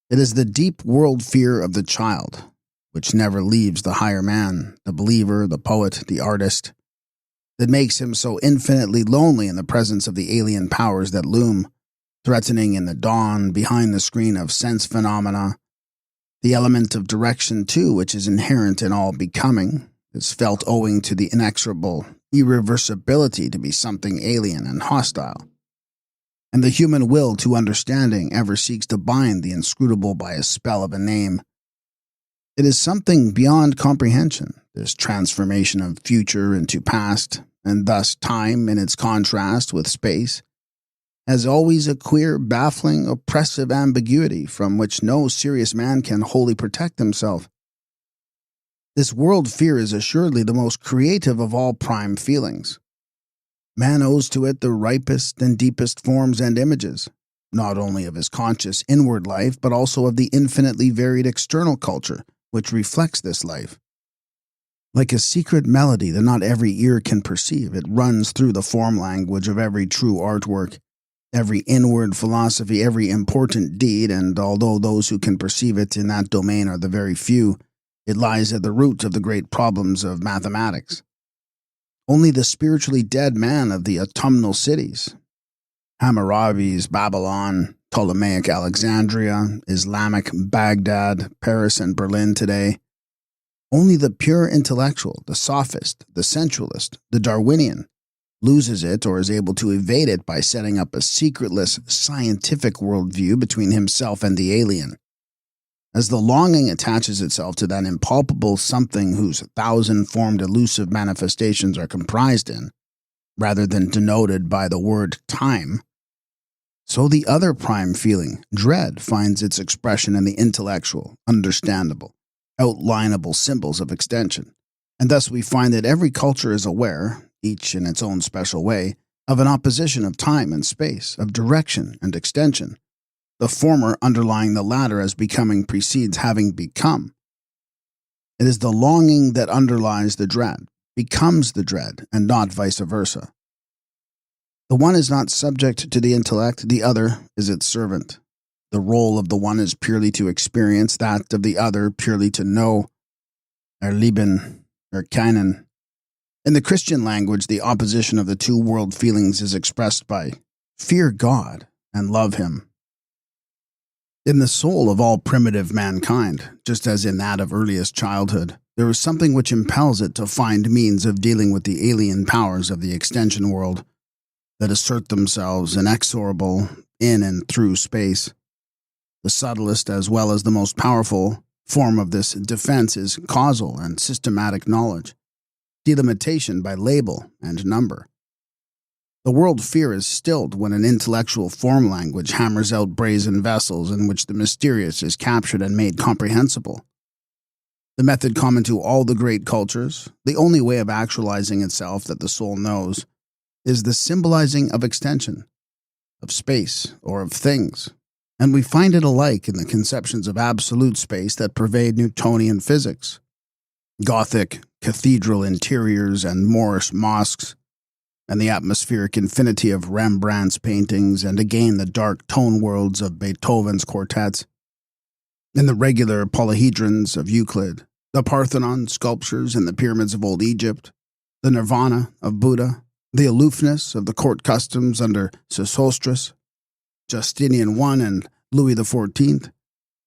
It is the deep world fear of the child, which never leaves the higher man, the believer, the poet, the artist, that makes him so infinitely lonely in the presence of the alien powers that loom, threatening in the dawn behind the screen of sense phenomena. The element of direction, too, which is inherent in all becoming, is felt owing to the inexorable irreversibility to be something alien and hostile. And the human will to understanding ever seeks to bind the inscrutable by a spell of a name. It is something beyond comprehension, this transformation of future into past, and thus time in its contrast with space, has always a queer, baffling, oppressive ambiguity from which no serious man can wholly protect himself. This world fear is assuredly the most creative of all prime feelings. Man owes to it the ripest and deepest forms and images, not only of his conscious inward life, but also of the infinitely varied external culture which reflects this life. Like a secret melody that not every ear can perceive, it runs through the form language of every true artwork, every inward philosophy, every important deed, and although those who can perceive it in that domain are the very few, it lies at the root of the great problems of mathematics. Only the spiritually dead man of the autumnal cities, Hammurabi's Babylon, Ptolemaic Alexandria, Islamic Baghdad, Paris, and Berlin today, only the pure intellectual, the sophist, the sensualist, the Darwinian, loses it or is able to evade it by setting up a secretless scientific worldview between himself and the alien. As the longing attaches itself to that impalpable something whose thousand-formed elusive manifestations are comprised in, rather than denoted by the word time, so the other prime feeling, dread, finds its expression in the intellectual, understandable, outlinable symbols of extension. And thus we find that every culture is aware, each in its own special way, of an opposition of time and space, of direction and extension, the former underlying the latter as becoming precedes having become. It is the longing that underlies the dread, becomes the dread, and not vice versa. The one is not subject to the intellect, the other is its servant. The role of the one is purely to experience, that of the other purely to know, erleben, erkennen. In the Christian language, the opposition of the two world feelings is expressed by fear God and love Him. In the soul of all primitive mankind, just as in that of earliest childhood, there is something which impels it to find means of dealing with the alien powers of the extension world that assert themselves inexorable in and through space. The subtlest as well as the most powerful form of this defense is causal and systematic knowledge, delimitation by label and number. The world fear is stilled when an intellectual form language hammers out brazen vessels in which the mysterious is captured and made comprehensible. The method common to all the great cultures, the only way of actualizing itself that the soul knows, is the symbolizing of extension, of space, or of things, and we find it alike in the conceptions of absolute space that pervade Newtonian physics. Gothic cathedral interiors and Moorish mosques, and the atmospheric infinity of Rembrandt's paintings, and again the dark tone worlds of Beethoven's quartets, in the regular polyhedrons of Euclid, the Parthenon sculptures in the pyramids of old Egypt, the nirvana of Buddha, the aloofness of the court customs under Sesostris, Justinian I and Louis XIV,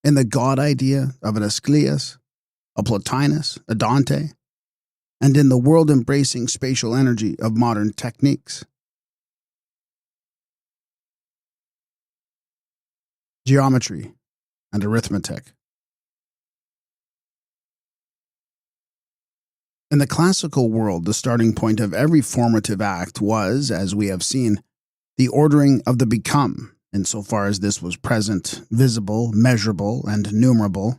in the God idea of an Aeschylus, a Plotinus, a Dante, and in the world-embracing spatial energy of modern techniques. Geometry and arithmetic. In the classical world, the starting point of every formative act was, as we have seen, the ordering of the become, insofar as this was present, visible, measurable, and numerable.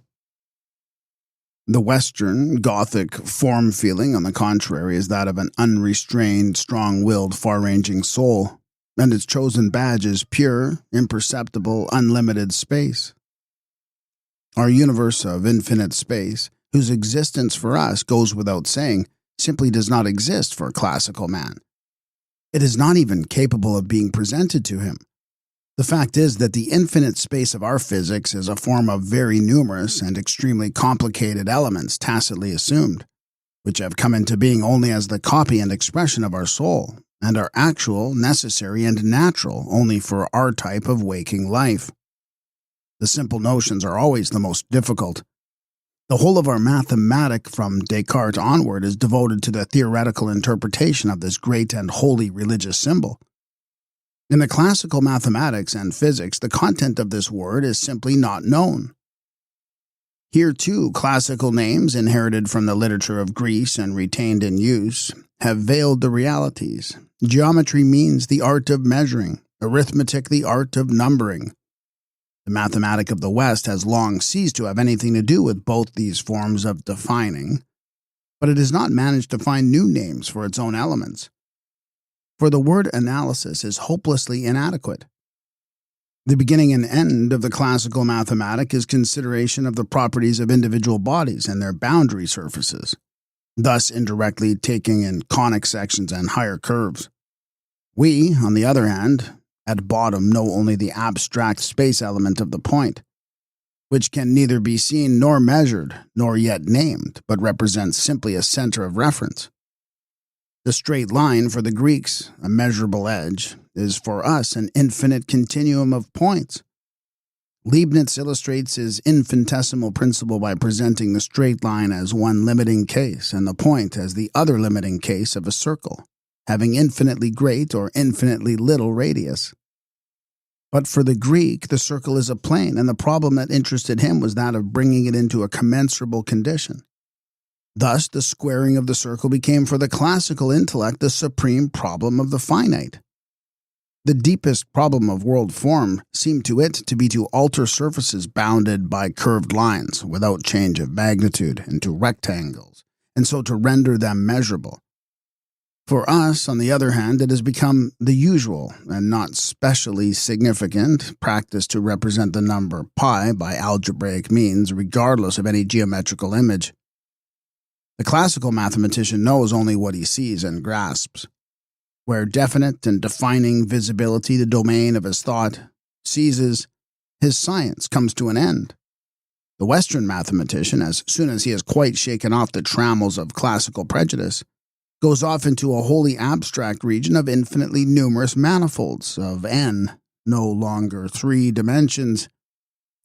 The Western, Gothic form feeling, on the contrary, is that of an unrestrained, strong-willed, far-ranging soul, and its chosen badge is pure, imperceptible, unlimited space. Our universe of infinite space, whose existence for us goes without saying, simply does not exist for a classical man. It is not even capable of being presented to him. The fact is that the infinite space of our physics is a form of very numerous and extremely complicated elements tacitly assumed, which have come into being only as the copy and expression of our soul, and are actual, necessary, and natural only for our type of waking life. The simple notions are always the most difficult. The whole of our mathematic from Descartes onward is devoted to the theoretical interpretation of this great and holy religious symbol. In the classical mathematics and physics, the content of this word is simply not known. Here, too, classical names, inherited from the literature of Greece and retained in use, have veiled the realities. Geometry means the art of measuring, arithmetic the art of numbering. The mathematic of the West has long ceased to have anything to do with both these forms of defining, but it has not managed to find new names for its own elements. For the word analysis is hopelessly inadequate. The beginning and end of the classical mathematic is consideration of the properties of individual bodies and their boundary surfaces, thus indirectly taking in conic sections and higher curves. We, on the other hand, at bottom know only the abstract space element of the point, which can neither be seen nor measured, nor yet named, but represents simply a center of reference. The straight line for the Greeks, a measurable edge, is for us an infinite continuum of points. Leibniz illustrates his infinitesimal principle by presenting the straight line as one limiting case and the point as the other limiting case of a circle, having infinitely great or infinitely little radius. But for the Greek, the circle is a plane, and the problem that interested him was that of bringing it into a commensurable condition. Thus, the squaring of the circle became for the classical intellect the supreme problem of the finite. The deepest problem of world form seemed to it to be to alter surfaces bounded by curved lines without change of magnitude into rectangles, and so to render them measurable. For us, on the other hand, it has become the usual, and not specially significant, practice to represent the number pi by algebraic means regardless of any geometrical image. The classical mathematician knows only what he sees and grasps. where definite and defining visibility, the domain of his thought, ceases, his science comes to an end. The Western mathematician, as soon as he has quite shaken off the trammels of classical prejudice, goes off into a wholly abstract region of infinitely numerous manifolds of n, no longer 3 dimensions,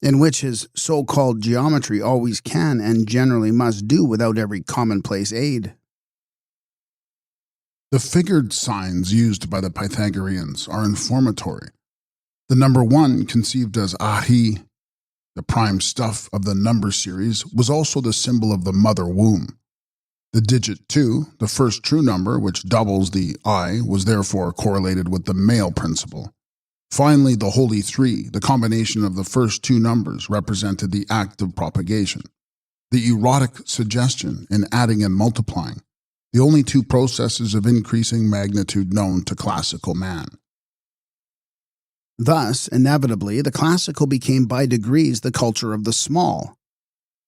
in which his so-called geometry always can and generally must do without every commonplace aid. The figured signs used by the Pythagoreans are informatory. The number 1, conceived as ahi, the prime stuff of the number series, was also the symbol of the mother womb. The digit 2, the first true number, which doubles the I, was therefore correlated with the male principle. Finally, the holy 3, the combination of the first 2 numbers, represented the act of propagation. The erotic suggestion in adding and multiplying, the only 2 processes of increasing magnitude known to classical man. Thus, inevitably, the classical became by degrees the culture of the small.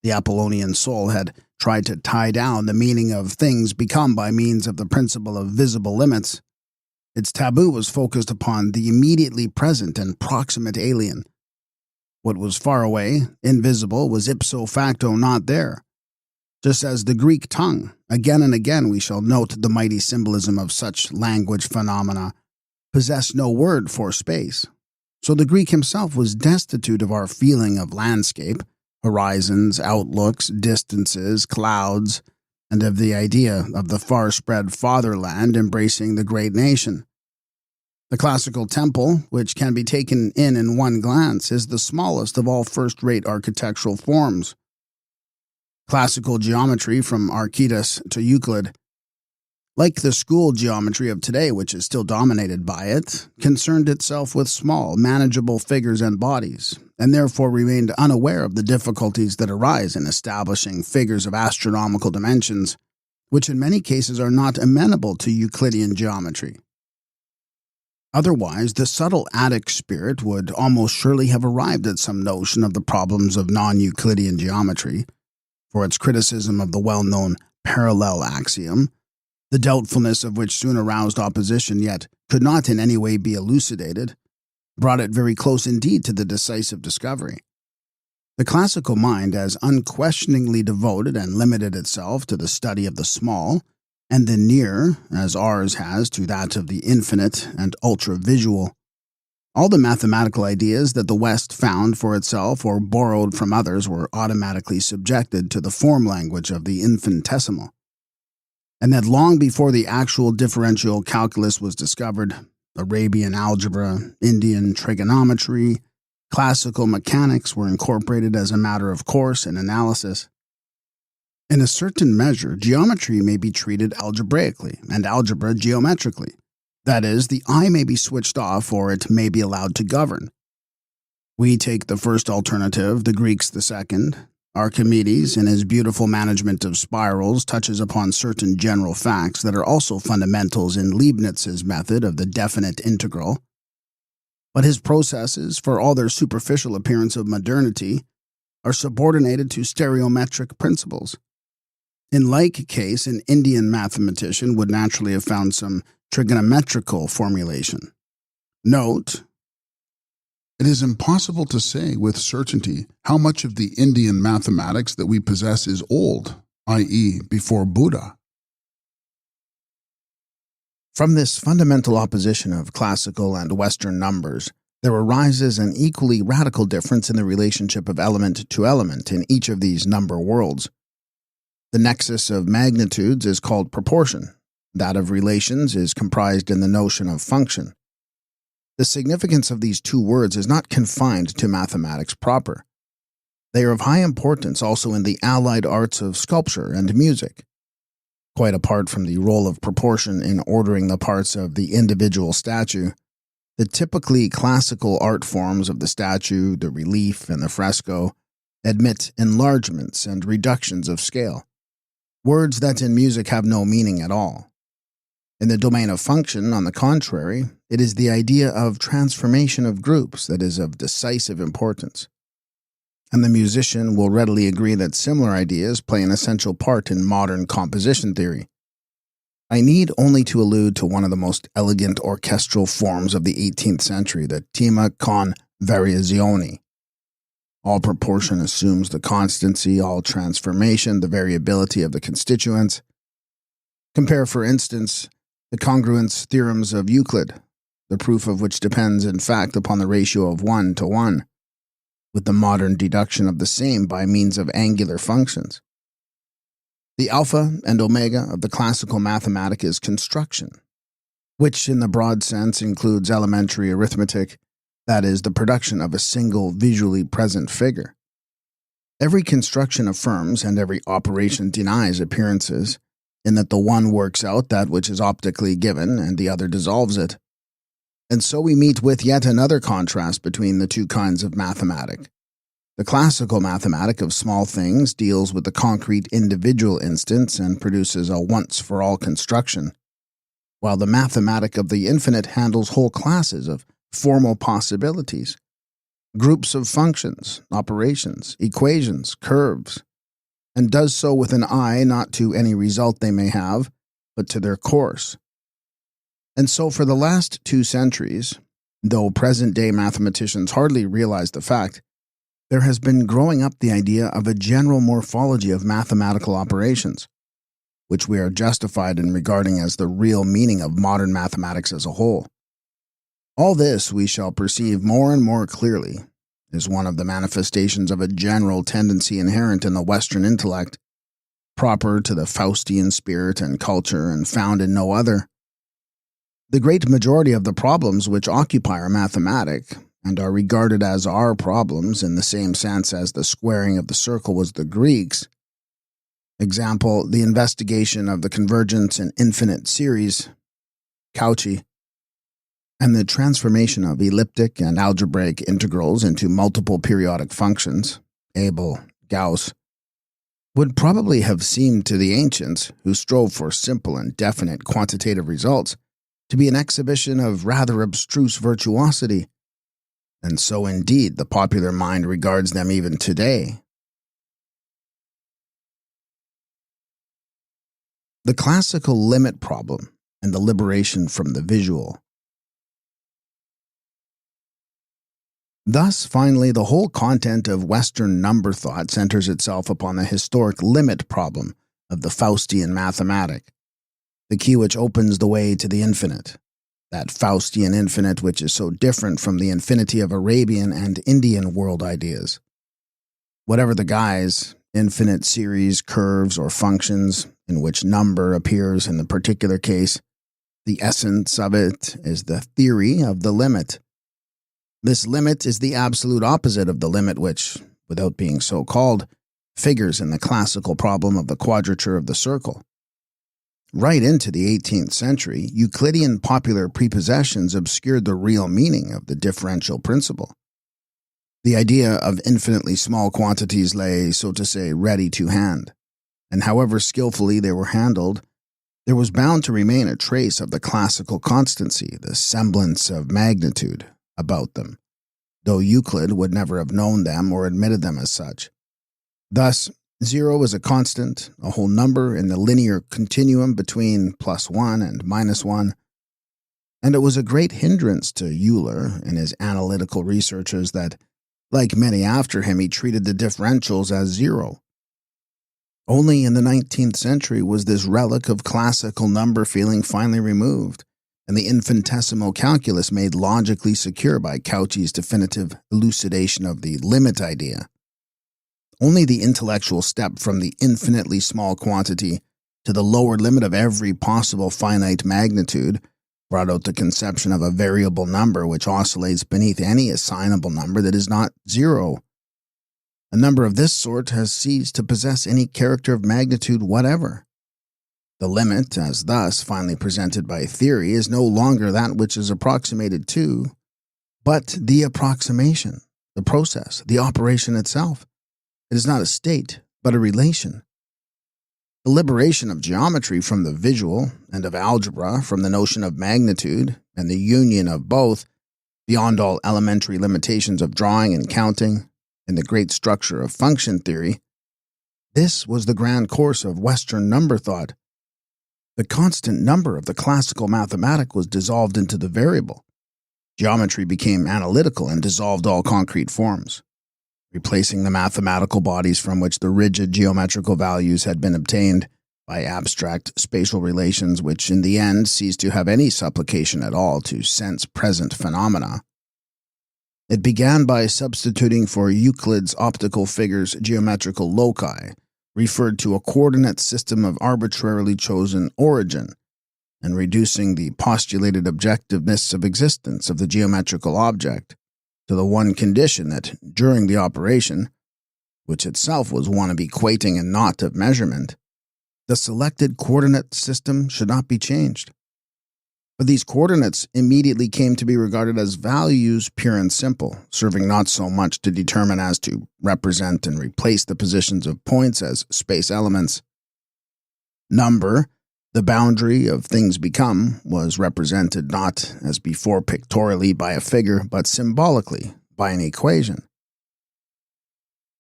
The Apollonian soul had tried to tie down the meaning of things become by means of the principle of visible limits. Its taboo was focused upon the immediately present and proximate alien. What was far away, invisible, was ipso facto not there. Just as the Greek tongue, again and again we shall note the mighty symbolism of such language phenomena, possessed no word for space. So the Greek himself was destitute of our feeling of landscape, horizons, outlooks, distances, clouds, and of the idea of the far-spread fatherland embracing the great nation. The classical temple, which can be taken in one glance, is the smallest of all first-rate architectural forms. Classical geometry from Archytas to Euclid, like the school geometry of today, which is still dominated by it, concerned itself with small, manageable figures and bodies, and therefore remained unaware of the difficulties that arise in establishing figures of astronomical dimensions, which in many cases are not amenable to Euclidean geometry. Otherwise, the subtle Attic spirit would almost surely have arrived at some notion of the problems of non-Euclidean geometry, for its criticism of the well-known parallel axiom, the doubtfulness of which soon aroused opposition yet could not in any way be elucidated, brought it very close indeed to the decisive discovery. The classical mind, as unquestioningly devoted and limited itself to the study of the small, and the near, as ours has to that of the infinite and ultra-visual. All the mathematical ideas that the West found for itself or borrowed from others were automatically subjected to the form language of the infinitesimal. And that long before the actual differential calculus was discovered, Arabian algebra, Indian trigonometry, classical mechanics were incorporated as a matter of course in analysis. In a certain measure, geometry may be treated algebraically and algebra geometrically. That is, the eye may be switched off or it may be allowed to govern. We take the first alternative, the Greeks the second. Archimedes, in his beautiful management of spirals, touches upon certain general facts that are also fundamentals in Leibniz's method of the definite integral. But his processes, for all their superficial appearance of modernity, are subordinated to stereometric principles. In like case, an Indian mathematician would naturally have found some trigonometrical formulation. Note, it is impossible to say with certainty how much of the Indian mathematics that we possess is old, i.e., before Buddha. From this fundamental opposition of classical and Western numbers, there arises an equally radical difference in the relationship of element to element in each of these number worlds. The nexus of magnitudes is called proportion. That of relations is comprised in the notion of function. The significance of these 2 words is not confined to mathematics proper. They are of high importance also in the allied arts of sculpture and music. Quite apart from the role of proportion in ordering the parts of the individual statue, the typically classical art forms of the statue, the relief, and the fresco admit enlargements and reductions of scale, words that in music have no meaning at all. In the domain of function, on the contrary, it is the idea of transformation of groups that is of decisive importance. And the musician will readily agree that similar ideas play an essential part in modern composition theory. I need only to allude to one of the most elegant orchestral forms of the 18th century, the tema con variazione. All proportion assumes the constancy, all transformation, the variability of the constituents. Compare, for instance, the congruence theorems of Euclid, the proof of which depends, in fact, upon the ratio of 1 to 1, with the modern deduction of the same by means of angular functions. The alpha and omega of the classical mathematic is construction, which in the broad sense includes elementary arithmetic, that is, the production of a single visually present figure. Every construction affirms and every operation denies appearances, in that the one works out that which is optically given and the other dissolves it. And so we meet with yet another contrast between the two kinds of mathematic. The classical mathematic of small things deals with the concrete individual instance and produces a once-for-all construction, while the mathematic of the infinite handles whole classes of formal possibilities, groups of functions, operations, equations, curves, and does so with an eye not to any result they may have, but to their course. And so for the last 2 centuries, though present-day mathematicians hardly realize the fact, there has been growing up the idea of a general morphology of mathematical operations, which we are justified in regarding as the real meaning of modern mathematics as a whole. All this, we shall perceive more and more clearly, is one of the manifestations of a general tendency inherent in the Western intellect, proper to the Faustian spirit and culture and found in no other. The great majority of the problems which occupy our mathematic, and are regarded as our problems in the same sense as the squaring of the circle was the Greeks', example, the investigation of the convergence in infinite series, Cauchy, and the transformation of elliptic and algebraic integrals into multiple periodic functions, Abel, Gauss, would probably have seemed to the ancients, who strove for simple and definite quantitative results, to be an exhibition of rather abstruse virtuosity, and so indeed the popular mind regards them even today. The classical limit problem and the liberation from the visual. Thus, finally, the whole content of Western number thought centers itself upon the historic limit problem of the Faustian mathematic, the key which opens the way to the infinite, that Faustian infinite which is so different from the infinity of Arabian and Indian world ideas. Whatever the guise, infinite series, curves, or functions in which number appears in the particular case, the essence of it is the theory of the limit. This limit is the absolute opposite of the limit which, without being so called, figures in the classical problem of the quadrature of the circle. Right into the 18th century, Euclidean popular prepossessions obscured the real meaning of the differential principle. The idea of infinitely small quantities lay, so to say, ready to hand, and however skillfully they were handled, there was bound to remain a trace of the classical constancy, the semblance of magnitude, about them, though Euclid would never have known them or admitted them as such. Thus, 0 is a constant, a whole number in the linear continuum between +1 and -1, and it was a great hindrance to Euler in his analytical researches that, like many after him, he treated the differentials as 0. Only in the 19th century was this relic of classical number feeling finally removed, and the infinitesimal calculus made logically secure by Cauchy's definitive elucidation of the limit idea. Only the intellectual step from the infinitely small quantity to the lower limit of every possible finite magnitude brought out the conception of a variable number which oscillates beneath any assignable number that is not 0. A number of this sort has ceased to possess any character of magnitude whatever. The limit, as thus finally presented by theory, is no longer that which is approximated to, but the approximation, the process, the operation itself. It is not a state, but a relation. The liberation of geometry from the visual, and of algebra from the notion of magnitude, and the union of both, beyond all elementary limitations of drawing and counting, in the great structure of function theory, this was the grand course of Western number thought. The constant number of the classical mathematic was dissolved into the variable. Geometry became analytical and dissolved all concrete forms, replacing the mathematical bodies from which the rigid geometrical values had been obtained by abstract spatial relations which in the end ceased to have any supplication at all to sense-present phenomena. It began by substituting for Euclid's optical figures geometrical loci, referred to a coordinate system of arbitrarily chosen origin, and reducing the postulated objectiveness of existence of the geometrical object to the one condition that, during the operation, which itself was one of equating and not of measurement, the selected coordinate system should not be changed. But these coordinates immediately came to be regarded as values pure and simple, serving not so much to determine as to represent and replace the positions of points as space elements. Number, the boundary of things become, was represented not, as before pictorially by a figure, but symbolically by an equation.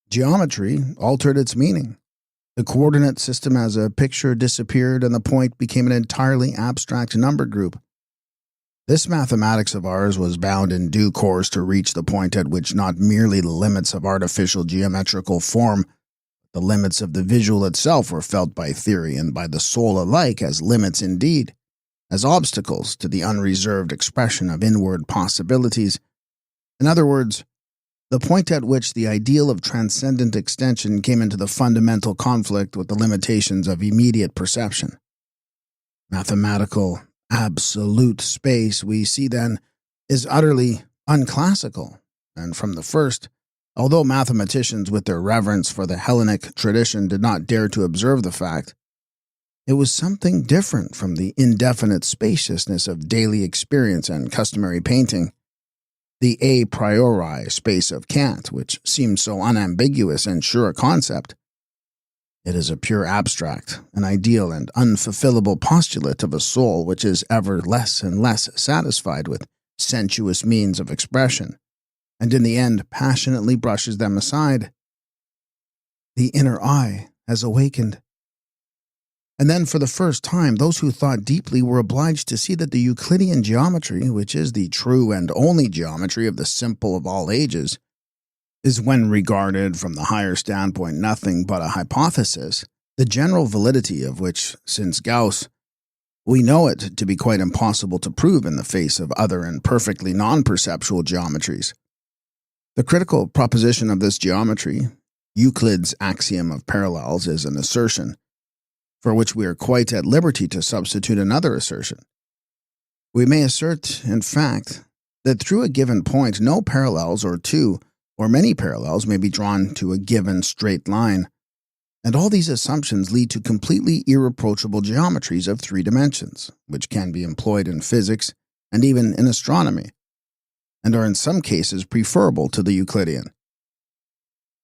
Geometry altered its meaning. The coordinate system as a picture disappeared and the point became an entirely abstract number group. This mathematics of ours was bound in due course to reach the point at which not merely the limits of artificial geometrical form, the limits of the visual itself were felt by theory and by the soul alike as limits indeed, as obstacles to the unreserved expression of inward possibilities. In other words, the point at which the ideal of transcendent extension came into the fundamental conflict with the limitations of immediate perception. Mathematical, absolute space, we see then, is utterly unclassical, and from the first, although mathematicians with their reverence for the Hellenic tradition did not dare to observe the fact, it was something different from the indefinite spaciousness of daily experience and customary painting. The a priori space of Kant, which seems so unambiguous and sure a concept. It is a pure abstract, an ideal and unfulfillable postulate of a soul which is ever less and less satisfied with sensuous means of expression, and in the end passionately brushes them aside. The inner eye has awakened. And then for the first time, those who thought deeply were obliged to see that the Euclidean geometry, which is the true and only geometry of the simple of all ages, is when regarded from the higher standpoint nothing but a hypothesis, the general validity of which, since Gauss, we know it to be quite impossible to prove in the face of other and perfectly non-perceptual geometries. The critical proposition of this geometry, Euclid's axiom of parallels, is an assertion, for which we are quite at liberty to substitute another assertion. We may assert, in fact, that through a given point no parallels or two or many parallels may be drawn to a given straight line, and all these assumptions lead to completely irreproachable geometries of 3 dimensions, which can be employed in physics and even in astronomy, and are in some cases preferable to the Euclidean.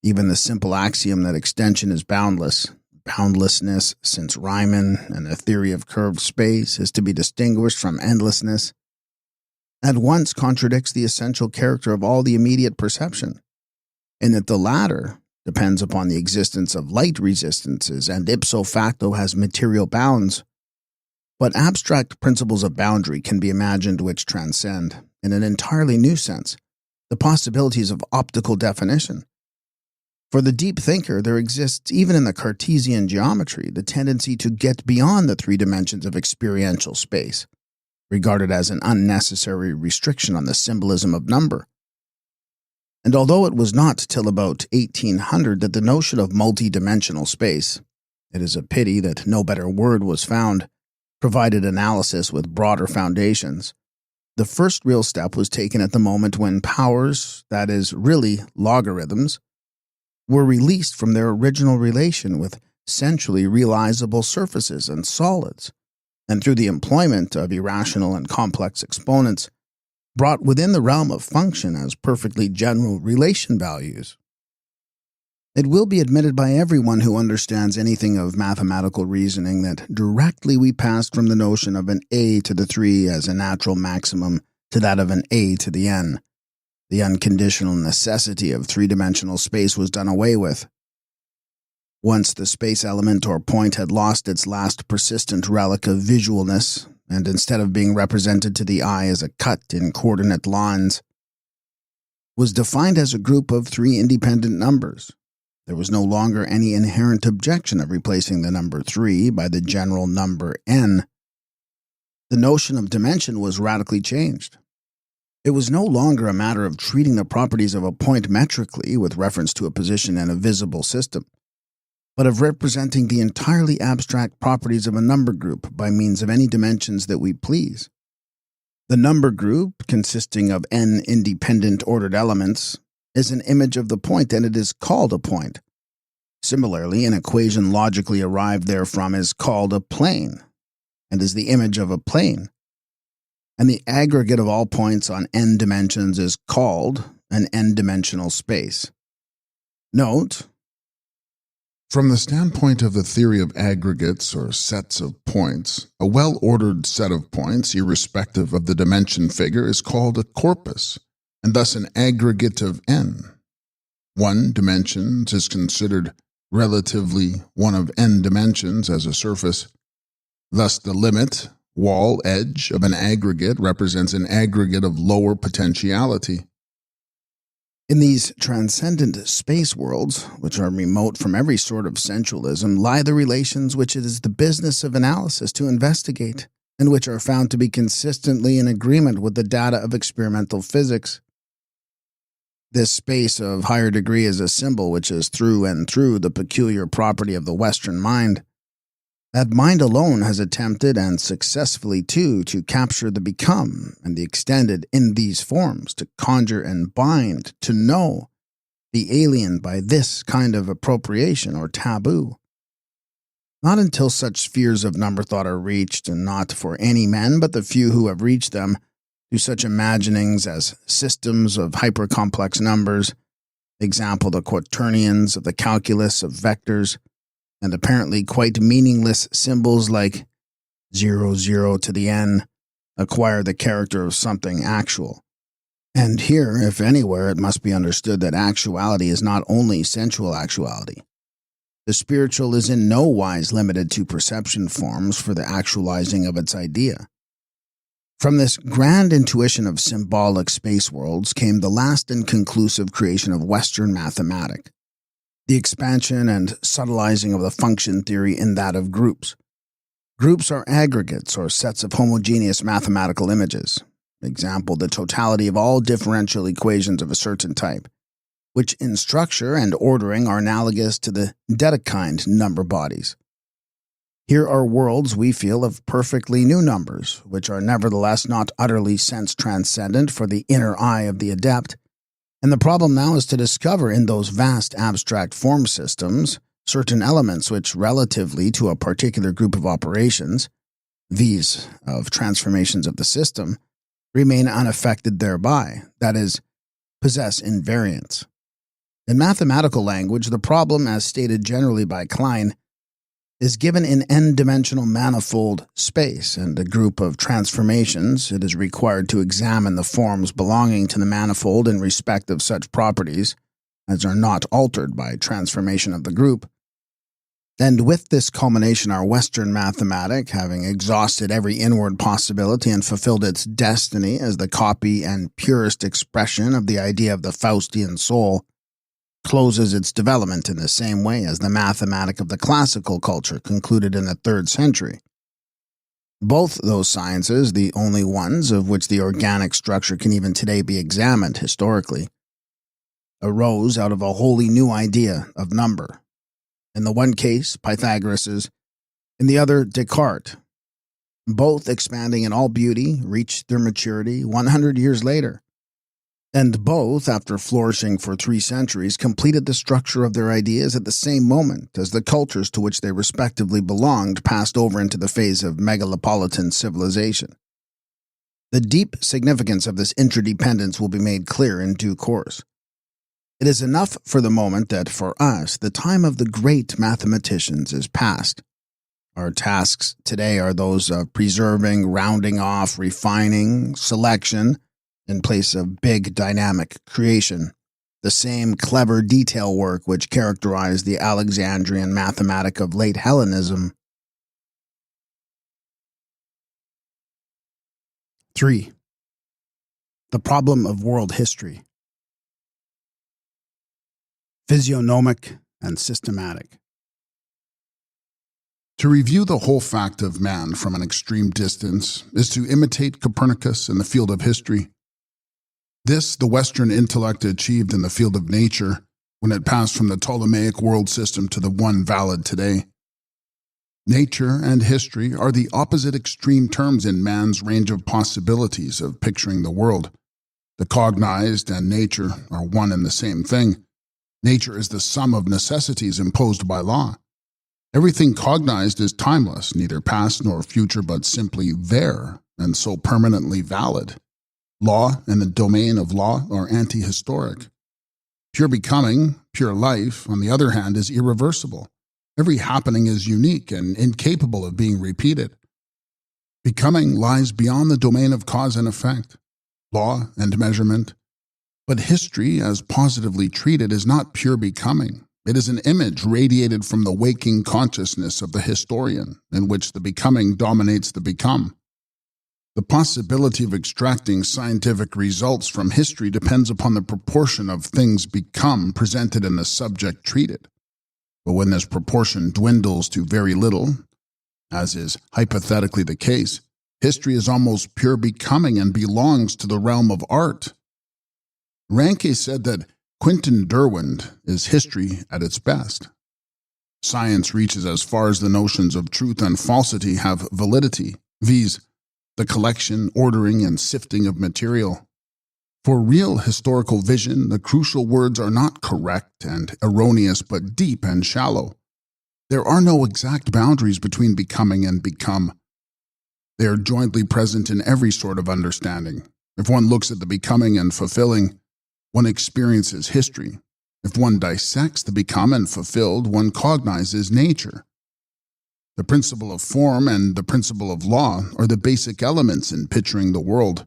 Even the simple axiom that extension is boundlessness, since Riemann and the theory of curved space is to be distinguished from endlessness, at once contradicts the essential character of all the immediate perception, in that the latter depends upon the existence of light resistances and ipso facto has material bounds. But abstract principles of boundary can be imagined which transcend, in an entirely new sense, the possibilities of optical definition. For the deep thinker, there exists, even in the Cartesian geometry, the tendency to get beyond the 3 dimensions of experiential space, regarded as an unnecessary restriction on the symbolism of number. And although it was not till about 1800 that the notion of multi-dimensional space, it is a pity that no better word was found, provided analysis with broader foundations, the first real step was taken at the moment when powers, that is, really logarithms, were released from their original relation with sensually realizable surfaces and solids, and through the employment of irrational and complex exponents, brought within the realm of function as perfectly general relation values. It will be admitted by everyone who understands anything of mathematical reasoning that directly we passed from the notion of an a to the 3 as a natural maximum to that of an a to the n. The unconditional necessity of 3-dimensional space was done away with. Once the space element or point had lost its last persistent relic of visualness, and instead of being represented to the eye as a cut in coordinate lines, was defined as a group of three independent numbers. There was no longer any inherent objection of replacing the number 3 by the general number n. The notion of dimension was radically changed. It was no longer a matter of treating the properties of a point metrically with reference to a position in a visible system, but of representing the entirely abstract properties of a number group by means of any dimensions that we please. The number group, consisting of n independent ordered elements, is an image of the point, and it is called a point. Similarly, an equation logically arrived therefrom is called a plane, and is the image of a plane. And the aggregate of all points on n dimensions is called an n-dimensional space. Note, from the standpoint of the theory of aggregates or sets of points, a well-ordered set of points, irrespective of the dimension figure, is called a corpus, and thus an aggregate of n. One dimension is considered relatively one of n dimensions as a surface. Thus the limit, wall, edge of an aggregate represents an aggregate of lower potentiality. in these transcendent space worlds, which are remote from every sort of sensualism, lie the relations which it is the business of analysis to investigate, and which are found to be consistently in agreement with the data of experimental physics. This space of higher degree is a symbol which is through and through the peculiar property of the Western mind. That mind alone has attempted, and successfully too, to capture the become and the extended in these forms, to conjure and bind, to know the alien by this kind of appropriation or taboo. Not until such spheres of number thought are reached, and not for any men but the few who have reached them, do such imaginings as systems of hypercomplex numbers, example the quaternions of the calculus of vectors, and apparently quite meaningless symbols like 00 to the n, acquire the character of something actual. And here, if anywhere, it must be understood that actuality is not only sensual actuality. The spiritual is in no wise limited to perception forms for the actualizing of its idea. From this grand intuition of symbolic space worlds came the last and conclusive creation of Western mathematics, the expansion and subtilizing of the function theory in that of groups. Groups are aggregates or sets of homogeneous mathematical images, example the totality of all differential equations of a certain type, which in structure and ordering are analogous to the Dedekind number bodies. Here are worlds, we feel, of perfectly new numbers, which are nevertheless not utterly sense-transcendent for the inner eye of the adept, and the problem now is to discover in those vast abstract form systems certain elements which, relatively to a particular group of operations, viz. Of transformations of the system, remain unaffected thereby, that is, possess invariance. In mathematical language, the problem, as stated generally by Klein, is given in n-dimensional manifold space, and a group of transformations it is required to examine the forms belonging to the manifold in respect of such properties as are not altered by transformation of the group. And with this culmination our Western mathematic, having exhausted every inward possibility and fulfilled its destiny as the copy and purest expression of the idea of the Faustian soul, closes its development in the same way as the mathematic of the classical culture concluded in the 3rd century. Both those sciences, the only ones of which the organic structure can even today be examined historically, arose out of a wholly new idea of number. In the one case, Pythagoras's, in the other, Descartes. Both, expanding in all beauty, reached their maturity 100 years later. And both, after flourishing for 3 centuries, completed the structure of their ideas at the same moment as the cultures to which they respectively belonged passed over into the phase of megalopolitan civilization. The deep significance of this interdependence will be made clear in due course. It is enough for the moment that, for us, the time of the great mathematicians is past. Our tasks today are those of preserving, rounding off, refining, selection, in place of big dynamic creation, the same clever detail work which characterized the Alexandrian mathematic of late Hellenism. 3. The problem of world history. Physiognomic and systematic. To review the whole fact of man from an extreme distance is to imitate Copernicus in the field of history. This the Western intellect achieved in the field of nature when it passed from the Ptolemaic world system to the one valid today. Nature and history are the opposite extreme terms in man's range of possibilities of picturing the world. The cognized and nature are one and the same thing. Nature is the sum of necessities imposed by law. Everything cognized is timeless, neither past nor future, but simply there, and so permanently valid. Law and the domain of law are anti-historic. Pure becoming, pure life, on the other hand, is irreversible. Every happening is unique and incapable of being repeated. Becoming lies beyond the domain of cause and effect, law and measurement. But history, as positively treated, is not pure becoming. It is an image radiated from the waking consciousness of the historian, in which the becoming dominates the become. The possibility of extracting scientific results from history depends upon the proportion of things become presented in the subject treated. But when this proportion dwindles to very little, as is hypothetically the case, history is almost pure becoming and belongs to the realm of art. Ranke said that Quentin Derwent is history at its best. Science reaches as far as the notions of truth and falsity have validity, viz., the collection, ordering, and sifting of material. For real historical vision, the crucial words are not correct and erroneous, but deep and shallow. There are no exact boundaries between becoming and become. They are jointly present in every sort of understanding. If one looks at the becoming and fulfilling, one experiences history. If one dissects the become and fulfilled, one cognizes nature. The principle of form and the principle of law are the basic elements in picturing the world.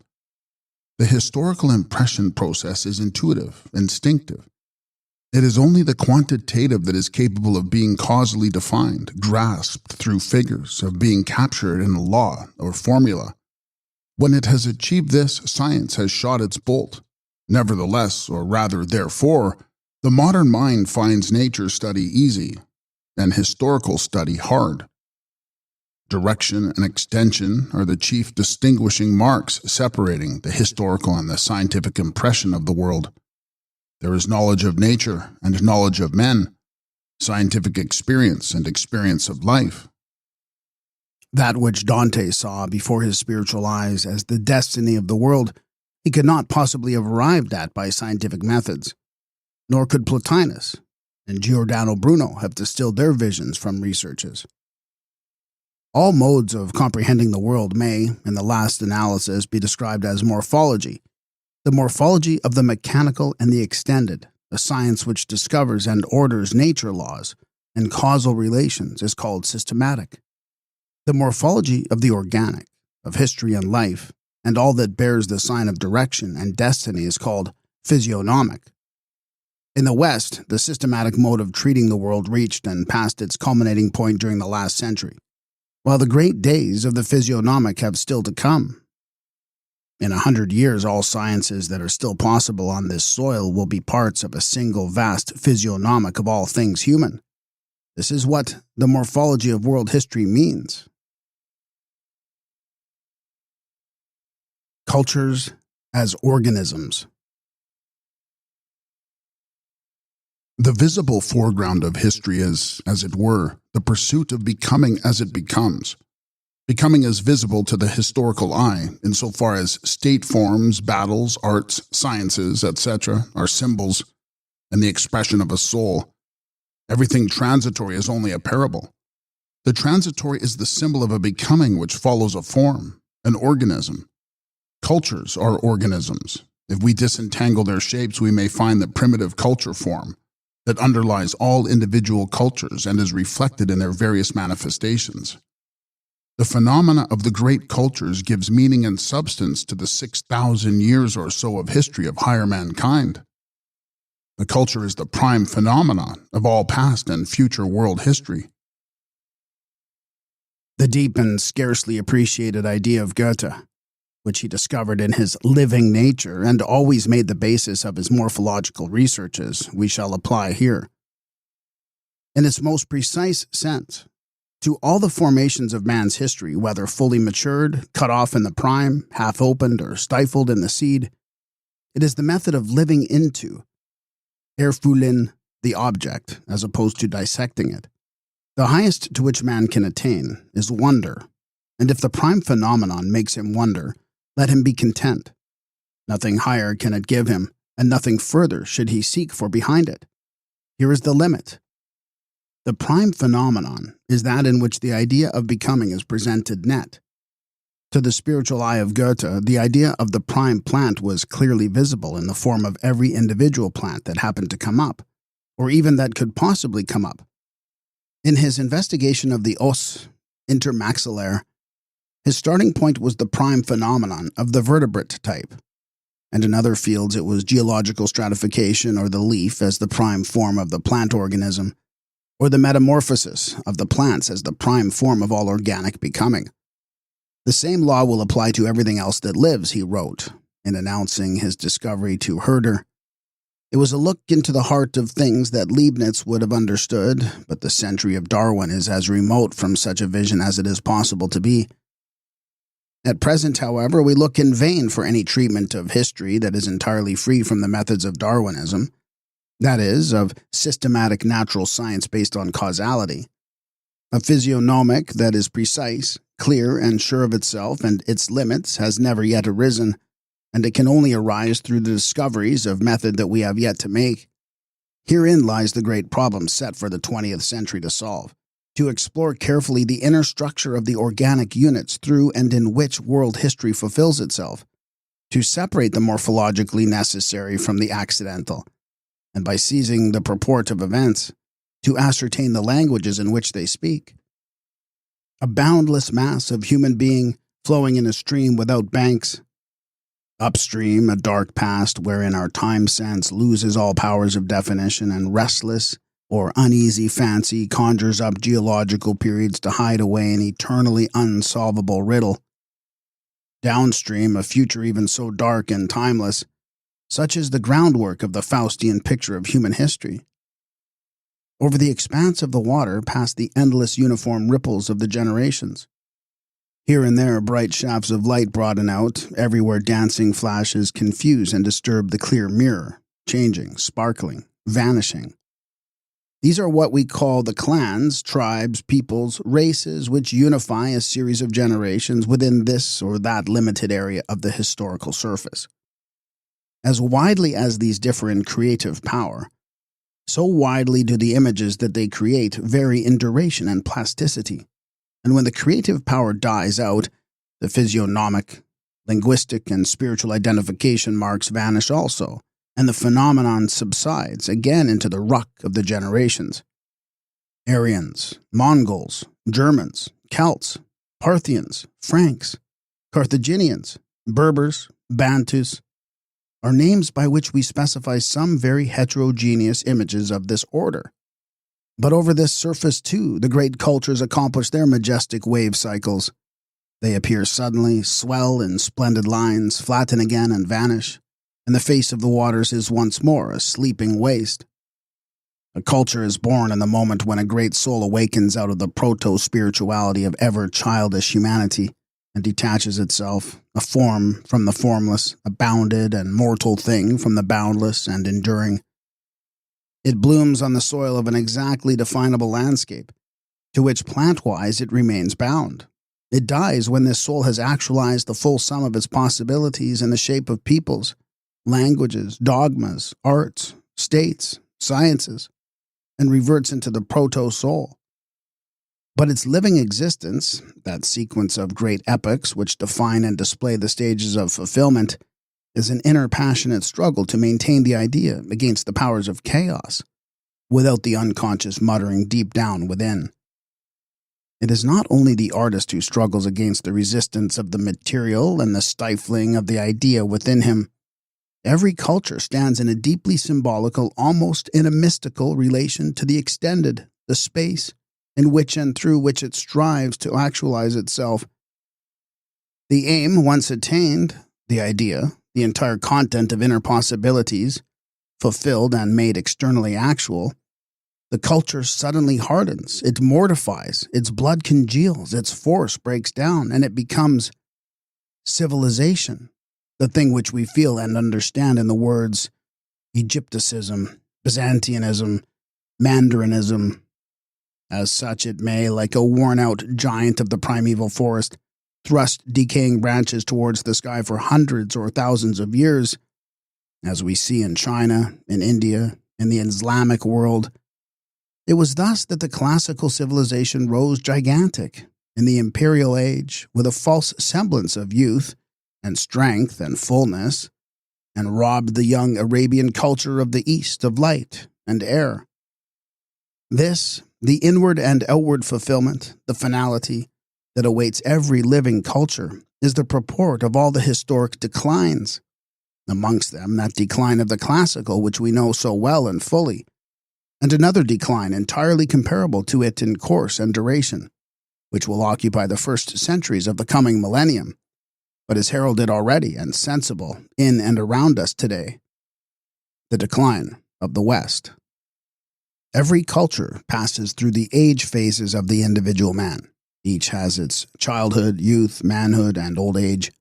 The historical impression process is intuitive, instinctive. It is only the quantitative that is capable of being causally defined, grasped through figures, of being captured in a law or formula. When it has achieved this, science has shot its bolt. Nevertheless, or rather therefore, the modern mind finds nature study easy and historical study hard. Direction and extension are the chief distinguishing marks separating the historical and the scientific impression of the world. There is knowledge of nature and knowledge of men, scientific experience and experience of life. That which Dante saw before his spiritual eyes as the destiny of the world, he could not possibly have arrived at by scientific methods, nor could Plotinus and Giordano Bruno have distilled their visions from researches. All modes of comprehending the world may, in the last analysis, be described as morphology, the morphology of the mechanical and the extended. The science which discovers and orders nature laws and causal relations is called systematic. The morphology of the organic, of history and life, and all that bears the sign of direction and destiny is called physiognomic. In the West, the systematic mode of treating the world reached and passed its culminating point during the last century, while the great days of the physiognomic have still to come. In 100 years, all sciences that are still possible on this soil will be parts of a single vast physiognomic of all things human. This is what the morphology of world history means. Cultures as organisms. The visible foreground of history is, as it were, the pursuit of becoming as it becomes. Becoming is visible to the historical eye insofar as state forms, battles, arts, sciences, etc. are symbols and the expression of a soul. Everything transitory is only a parable. The transitory is the symbol of a becoming which follows a form, an organism. Cultures are organisms. If we disentangle their shapes, we may find the primitive culture form that underlies all individual cultures and is reflected in their various manifestations. The phenomena of the great cultures gives meaning and substance to the 6,000 years or so of history of higher mankind. The culture is the prime phenomenon of all past and future world history. The deep and scarcely appreciated idea of Goethe, which he discovered in his living nature and always made the basis of his morphological researches, we shall apply here. In its most precise sense, to all the formations of man's history, whether fully matured, cut off in the prime, half-opened, or stifled in the seed, it is the method of living into, erfüllen, the object, as opposed to dissecting it. The highest to which man can attain is wonder, and if the prime phenomenon makes him wonder, let him be content. Nothing higher can it give him, and nothing further should he seek for behind it. Here is the limit. The prime phenomenon is that in which the idea of becoming is presented net. To the spiritual eye of Goethe, the idea of the prime plant was clearly visible in the form of every individual plant that happened to come up, or even that could possibly come up. In his investigation of the os intermaxillaire, his starting point was the prime phenomenon of the vertebrate type, and in other fields it was geological stratification or the leaf as the prime form of the plant organism, or the metamorphosis of the plants as the prime form of all organic becoming. The same law will apply to everything else that lives, he wrote, in announcing his discovery to Herder. It was a look into the heart of things that Leibniz would have understood, but the century of Darwin is as remote from such a vision as it is possible to be. At present, however, we look in vain for any treatment of history that is entirely free from the methods of Darwinism, that is, of systematic natural science based on causality. A physiognomic that is precise, clear, and sure of itself and its limits has never yet arisen, and it can only arise through the discoveries of method that we have yet to make. Herein lies the great problem set for the 20th century to solve, to explore carefully the inner structure of the organic units through and in which world history fulfills itself, to separate the morphologically necessary from the accidental, and by seizing the purport of events, to ascertain the languages in which they speak. A boundless mass of human being flowing in a stream without banks. Upstream, a dark past wherein our time sense loses all powers of definition and restless or uneasy fancy conjures up geological periods to hide away an eternally unsolvable riddle. Downstream, a future even so dark and timeless, such is the groundwork of the Faustian picture of human history. Over the expanse of the water pass the endless uniform ripples of the generations. Here and there bright shafts of light broaden out, everywhere dancing flashes confuse and disturb the clear mirror, changing, sparkling, vanishing. These are what we call the clans, tribes, peoples, races which unify a series of generations within this or that limited area of the historical surface. As widely as these differ in creative power, so widely do the images that they create vary in duration and plasticity. And when the creative power dies out, the physiognomic, linguistic, and spiritual identification marks vanish also, and the phenomenon subsides again into the ruck of the generations. Aryans, Mongols, Germans, Celts, Parthians, Franks, Carthaginians, Berbers, Bantus, are names by which we specify some very heterogeneous images of this order. But over this surface, too, the great cultures accomplish their majestic wave cycles. They appear suddenly, swell in splendid lines, flatten again and vanish, and the face of the waters is once more a sleeping waste. A culture is born in the moment when a great soul awakens out of the proto-spirituality of ever-childish humanity and detaches itself, a form from the formless, a bounded and mortal thing from the boundless and enduring. It blooms on the soil of an exactly definable landscape, to which plant-wise it remains bound. It dies when this soul has actualized the full sum of its possibilities in the shape of peoples, languages, dogmas, arts, states, sciences, and reverts into the proto-soul. But its living existence, that sequence of great epochs which define and display the stages of fulfillment, is an inner passionate struggle to maintain the idea against the powers of chaos, without the unconscious muttering deep down within. It is not only the artist who struggles against the resistance of the material and the stifling of the idea within him. Every culture stands in a deeply symbolical, almost in a mystical relation to the extended, the space in which and through which it strives to actualize itself. The aim once attained, the idea, the entire content of inner possibilities, fulfilled and made externally actual, the culture suddenly hardens, it mortifies, its blood congeals, its force breaks down, and it becomes civilization, the thing which we feel and understand in the words Egypticism, Byzantianism, Mandaриnism. As such, it may, like a worn-out giant of the primeval forest, thrust decaying branches towards the sky for hundreds or thousands of years, as we see in China, in India, in the Islamic world. It was thus that the classical civilization rose gigantic in the imperial age with a false semblance of youth and strength and fullness, and robbed the young Arabian culture of the East of light and air. This, the inward and outward fulfillment, the finality that awaits every living culture, is the purport of all the historic declines. Amongst them, that decline of the classical which we know so well and fully, and another decline entirely comparable to it in course and duration, which will occupy the first centuries of the coming millennium, but is heralded already and sensible in and around us today: the decline of the West. Every culture passes through the age phases of the individual man. Each has its childhood, youth, manhood, and old age.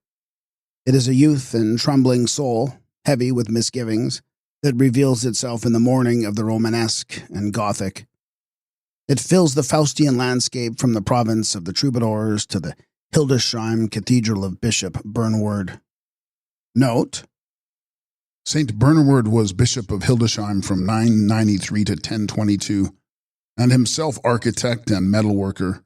It is a youth and trembling soul, heavy with misgivings, that reveals itself in the morning of the Romanesque and Gothic. It fills the Faustian landscape from the province of the troubadours to the Hildesheim Cathedral of Bishop Bernward. Note: Saint Bernward was Bishop of Hildesheim from 993 to 1022, and himself architect and metalworker.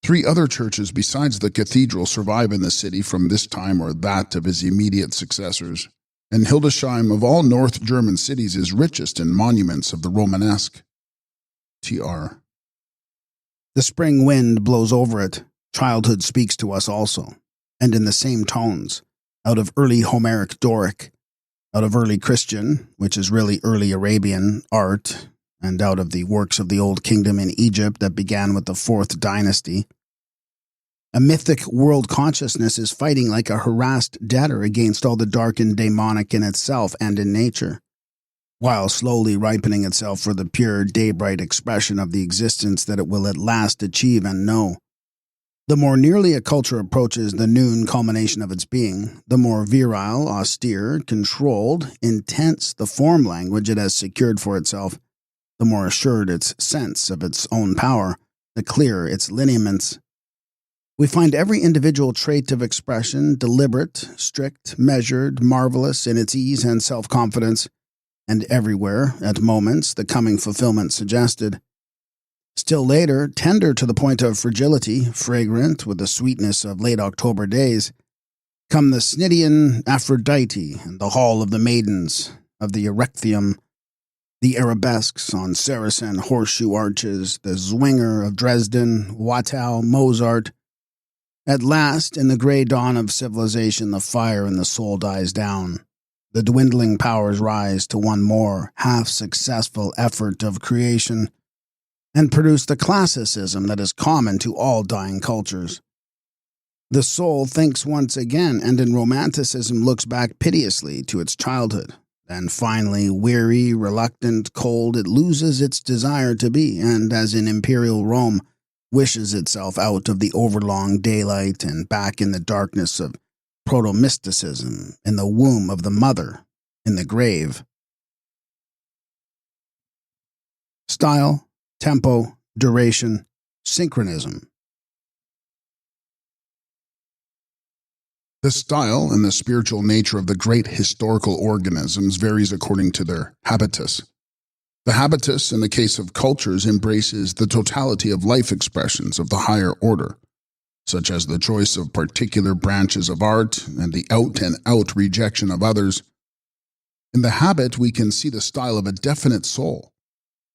3 other churches besides the cathedral survive in the city from this time or that of his immediate successors, and Hildesheim of all North German cities is richest in monuments of the Romanesque. Tr. The spring wind blows over it. Childhood speaks to us also, and in the same tones, out of early Homeric Doric, out of early Christian, which is really early Arabian, art, and out of the works of the Old Kingdom in Egypt that began with the 4th dynasty. A mythic world consciousness is fighting like a harassed debtor against all the dark and demonic in itself and in nature, while slowly ripening itself for the pure, day-bright expression of the existence that it will at last achieve and know. The more nearly a culture approaches the noon culmination of its being, the more virile, austere, controlled, intense the form language it has secured for itself, the more assured its sense of its own power, the clearer its lineaments. We find every individual trait of expression deliberate, strict, measured, marvelous in its ease and self-confidence, and everywhere, at moments, the coming fulfillment suggested. Still later, tender to the point of fragility, fragrant with the sweetness of late October days, come the Cnidian Aphrodite and the Hall of the Maidens, of the Erechtheum, the arabesques on Saracen horseshoe arches, the Zwinger of Dresden, Watteau, Mozart. At last, in the grey dawn of civilization, the fire in the soul dies down. The dwindling powers rise to one more half-successful effort of creation, and produce the classicism that is common to all dying cultures. The soul thinks once again, and in romanticism looks back piteously to its childhood. Then finally, weary, reluctant, cold, it loses its desire to be, and, as in imperial Rome, wishes itself out of the overlong daylight and back in the darkness of proto-mysticism, in the womb of the mother, in the grave. Style, tempo, duration, synchronism. The style and the spiritual nature of the great historical organisms varies according to their habitus. The habitus, in the case of cultures, embraces the totality of life expressions of the higher order, such as the choice of particular branches of art and the out-and-out rejection of others. In the habit, we can see the style of a definite soul.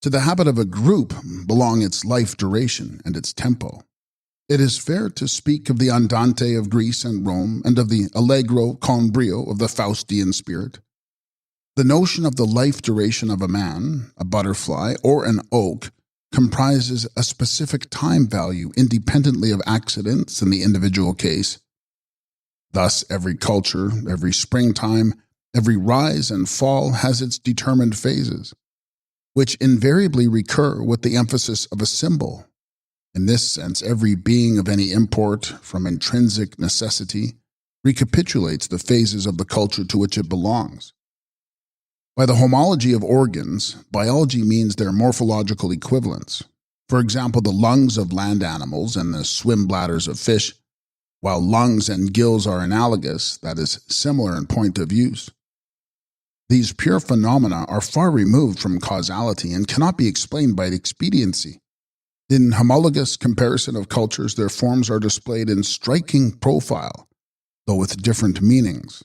To the habit of a group belong its life duration and its tempo. It is fair to speak of the andante of Greece and Rome and of the allegro con brio of the Faustian spirit. The notion of the life duration of a man, a butterfly, or an oak comprises a specific time value independently of accidents in the individual case. Thus, every culture, every springtime, every rise and fall has its determined phases, which invariably recur with the emphasis of a symbol. In this sense, every being of any import, from intrinsic necessity, recapitulates the phases of the culture to which it belongs. By the homology of organs, biology means their morphological equivalents. For example, the lungs of land animals and the swim bladders of fish, while lungs and gills are analogous, that is, similar in point of use. These pure phenomena are far removed from causality and cannot be explained by expediency. In homologous comparison of cultures, their forms are displayed in striking profile, though with different meanings.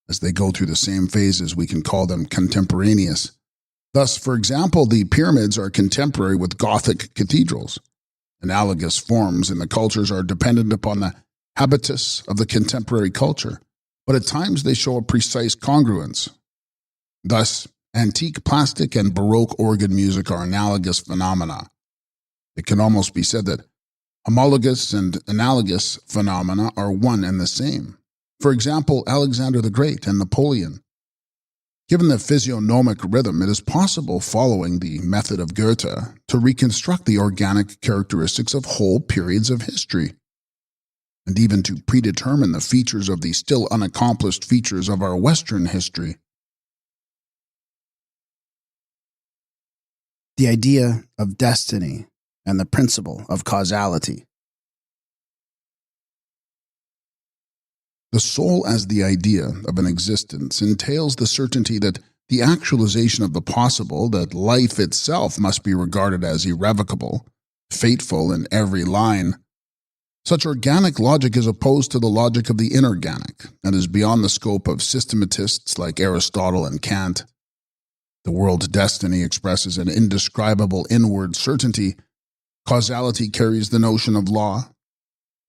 As they go through the same phases, we can call them contemporaneous. Thus, for example, the pyramids are contemporary with Gothic cathedrals. Analogous forms in the cultures are dependent upon the habitus of the contemporary culture, but at times they show a precise congruence. Thus, antique plastic and Baroque organ music are analogous phenomena. It can almost be said that homologous and analogous phenomena are one and the same. For example, Alexander the Great and Napoleon. Given the physiognomic rhythm, it is possible, following the method of Goethe, to reconstruct the organic characteristics of whole periods of history, and even to predetermine the features of the still unaccomplished features of our Western history. The idea of destiny and the principle of causality. The soul as the idea of an existence entails the certainty that the actualization of the possible, that life itself must be regarded as irrevocable, fateful in every line. Such organic logic is opposed to the logic of the inorganic, and is beyond the scope of systematists like Aristotle and Kant. The world destiny expresses an indescribable inward certainty. Causality carries the notion of law.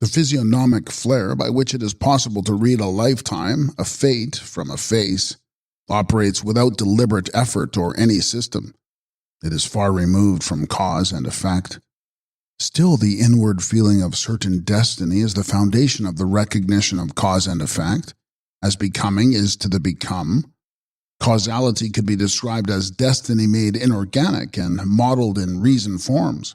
The physiognomic flair by which it is possible to read a lifetime, a fate, from a face, operates without deliberate effort or any system. It is far removed from cause and effect. Still, the inward feeling of certain destiny is the foundation of the recognition of cause and effect, as becoming is to the become. Causality could be described as destiny made inorganic and modeled in reason forms.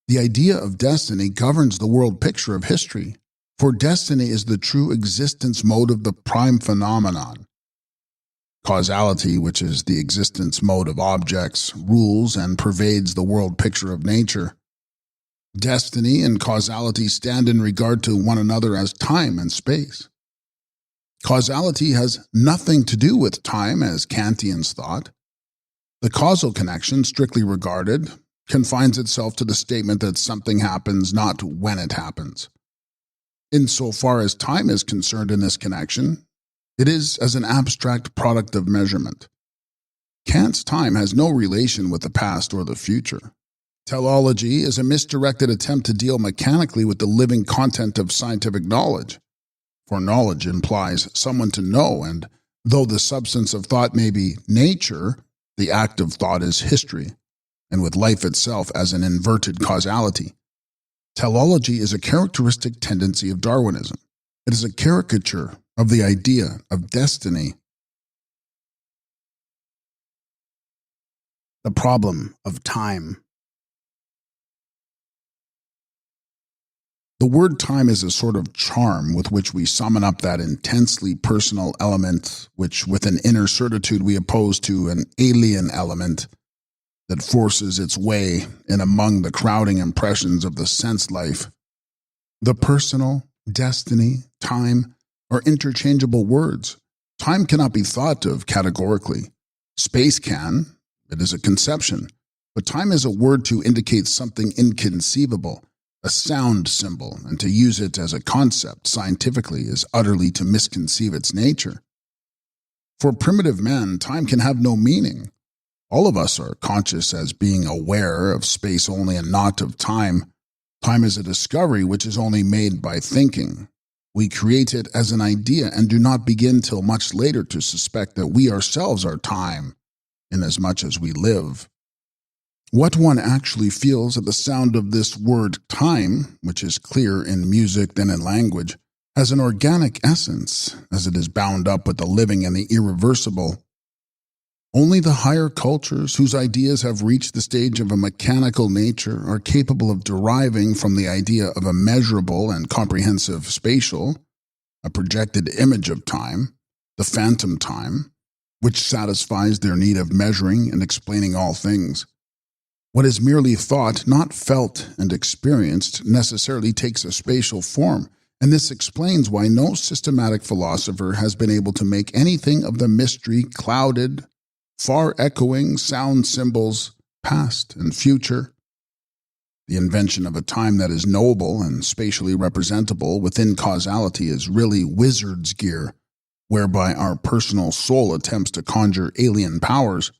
The idea of destiny governs the world picture of history, for destiny is the true existence mode of the prime phenomenon. Causality, which is the existence mode of objects, rules and pervades the world picture of nature. Destiny and causality stand in regard to one another as time and space. Causality has nothing to do with time as Kantians thought. The causal connection, strictly regarded, confines itself to the statement that something happens not when it happens. Insofar as time is concerned in this connection, it is as an abstract product of measurement. Kant's time has no relation with the past or the future. Teleology is a misdirected attempt to deal mechanically with the living content of scientific knowledge. For knowledge implies someone to know, and though the substance of thought may be nature, the act of thought is history, and with life itself as an inverted causality. Teleology is a characteristic tendency of Darwinism. It is a caricature of the idea of destiny. The problem of time. The word time is a sort of charm with which we summon up that intensely personal element which, with an inner certitude, we oppose to an alien element that forces its way in among the crowding impressions of the sense life. The personal, destiny, time are interchangeable words. Time cannot be thought of categorically. Space can. It is a conception. But time is a word to indicate something inconceivable, a sound symbol, and to use it as a concept scientifically is utterly to misconceive its nature. For primitive man, time can have no meaning. All of us are conscious as being aware of space only and not of time. Time is a discovery which is only made by thinking. We create it as an idea and do not begin till much later to suspect that we ourselves are time, inasmuch as we live. What one actually feels at the sound of this word time, which is clearer in music than in language, has an organic essence, as it is bound up with the living and the irreversible. Only the higher cultures whose ideas have reached the stage of a mechanical nature are capable of deriving from the idea of a measurable and comprehensive spatial, a projected image of time, the phantom time, which satisfies their need of measuring and explaining all things. What is merely thought, not felt and experienced, necessarily takes a spatial form, and this explains why no systematic philosopher has been able to make anything of the mystery clouded, far-echoing sound symbols, past and future. The invention of a time that is knowable and spatially representable within causality is really wizard's gear, whereby our personal soul attempts to conjure alien powers.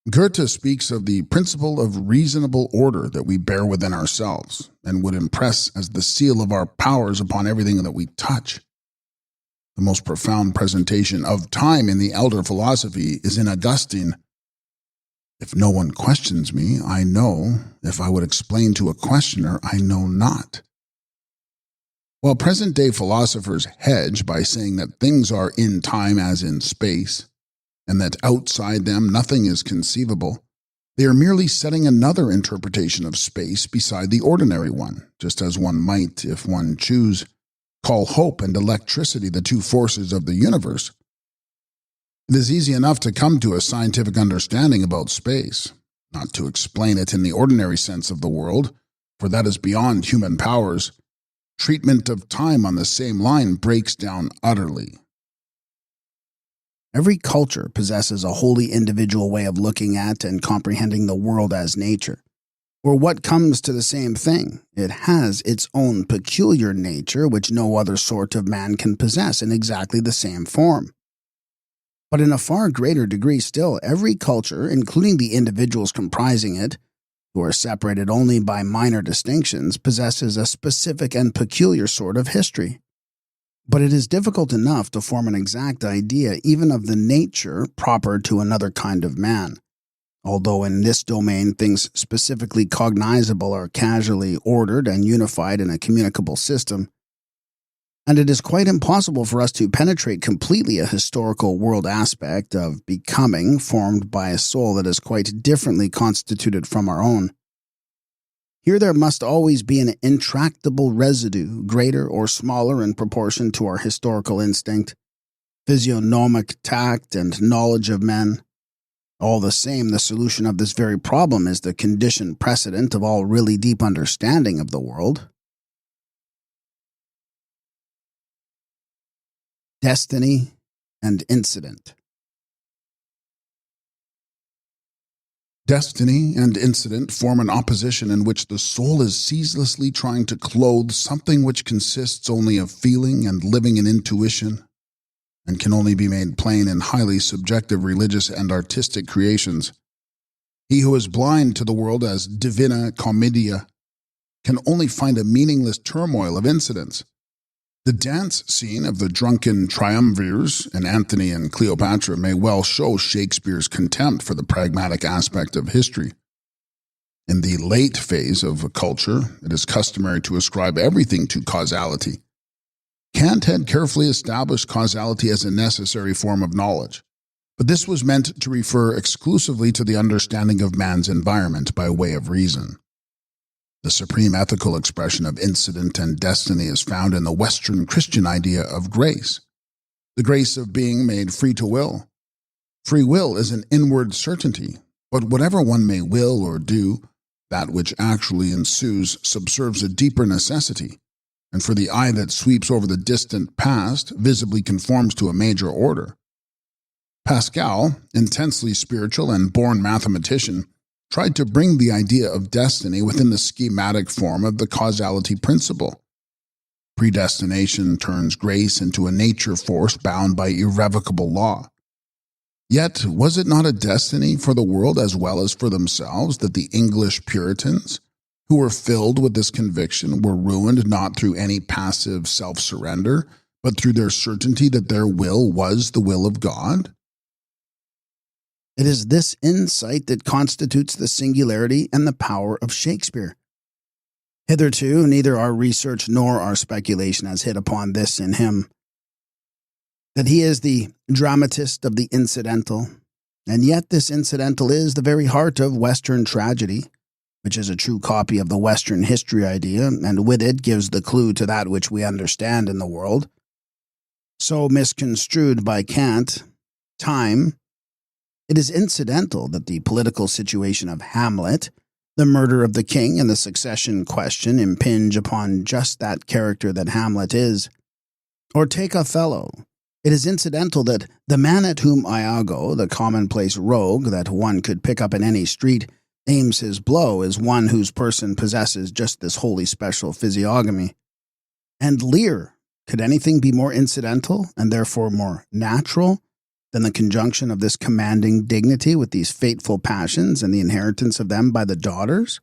Goethe speaks of the principle of reasonable order that we bear within ourselves and would impress as the seal of our powers upon everything that we touch. The most profound presentation of time in the elder philosophy is in Augustine. If no one questions me, I know. If I would explain to a questioner, I know not. While present-day philosophers hedge by saying that things are in time as in space, and that outside them nothing is conceivable, they are merely setting another interpretation of space beside the ordinary one, just as one might, if one choose, call hope and electricity the two forces of the universe. It is easy enough to come to a scientific understanding about space, not to explain it in the ordinary sense of the word, for that is beyond human powers. Treatment of time on the same line breaks down utterly. Every culture possesses a wholly individual way of looking at and comprehending the world as nature. Or what comes to the same thing, it has its own peculiar nature which no other sort of man can possess in exactly the same form. But in a far greater degree still, every culture, including the individuals comprising it, who are separated only by minor distinctions, possesses a specific and peculiar sort of history. But it is difficult enough to form an exact idea even of the nature proper to another kind of man, although in this domain things specifically cognizable are casually ordered and unified in a communicable system. And it is quite impossible for us to penetrate completely a historical world aspect of becoming formed by a soul that is quite differently constituted from our own. Here there must always be an intractable residue, greater or smaller in proportion to our historical instinct, physiognomic tact, and knowledge of men. All the same, the solution of this very problem is the condition precedent of all really deep understanding of the world. Destiny and incident. Destiny and incident form an opposition in which the soul is ceaselessly trying to clothe something which consists only of feeling and living in intuition, and can only be made plain in highly subjective religious and artistic creations. He who is blind to the world as divina commedia can only find a meaningless turmoil of incidents. The dance scene of the drunken triumvirs in Antony and Cleopatra may well show Shakespeare's contempt for the pragmatic aspect of history. In the late phase of a culture, it is customary to ascribe everything to causality. Kant had carefully established causality as a necessary form of knowledge, but this was meant to refer exclusively to the understanding of man's environment by way of reason. The supreme ethical expression of incident and destiny is found in the Western Christian idea of grace, the grace of being made free to will. Free will is an inward certainty, but whatever one may will or do, that which actually ensues subserves a deeper necessity, and for the eye that sweeps over the distant past visibly conforms to a major order. Pascal, intensely spiritual and born mathematician, tried to bring the idea of destiny within the schematic form of the causality principle. Predestination turns grace into a nature force bound by irrevocable law. Yet, was it not a destiny for the world as well as for themselves that the English Puritans, who were filled with this conviction were ruined not through any passive self-surrender, but through their certainty that their will was the will of God? It is this insight that constitutes the singularity and the power of Shakespeare. Hitherto, neither our research nor our speculation has hit upon this in him, that he is the dramatist of the incidental, and yet this incidental is the very heart of Western tragedy, which is a true copy of the Western history idea, and with it gives the clue to that which we understand in the world. So misconstrued by Kant, time, it is incidental that the political situation of Hamlet, the murder of the king, and the succession question impinge upon just that character that Hamlet is. Or take Othello. It is incidental that the man at whom Iago, the commonplace rogue that one could pick up in any street, aims his blow is one whose person possesses just this wholly special physiognomy. And Lear, could anything be more incidental and therefore more natural than the conjunction of this commanding dignity with these fateful passions and the inheritance of them by the daughters?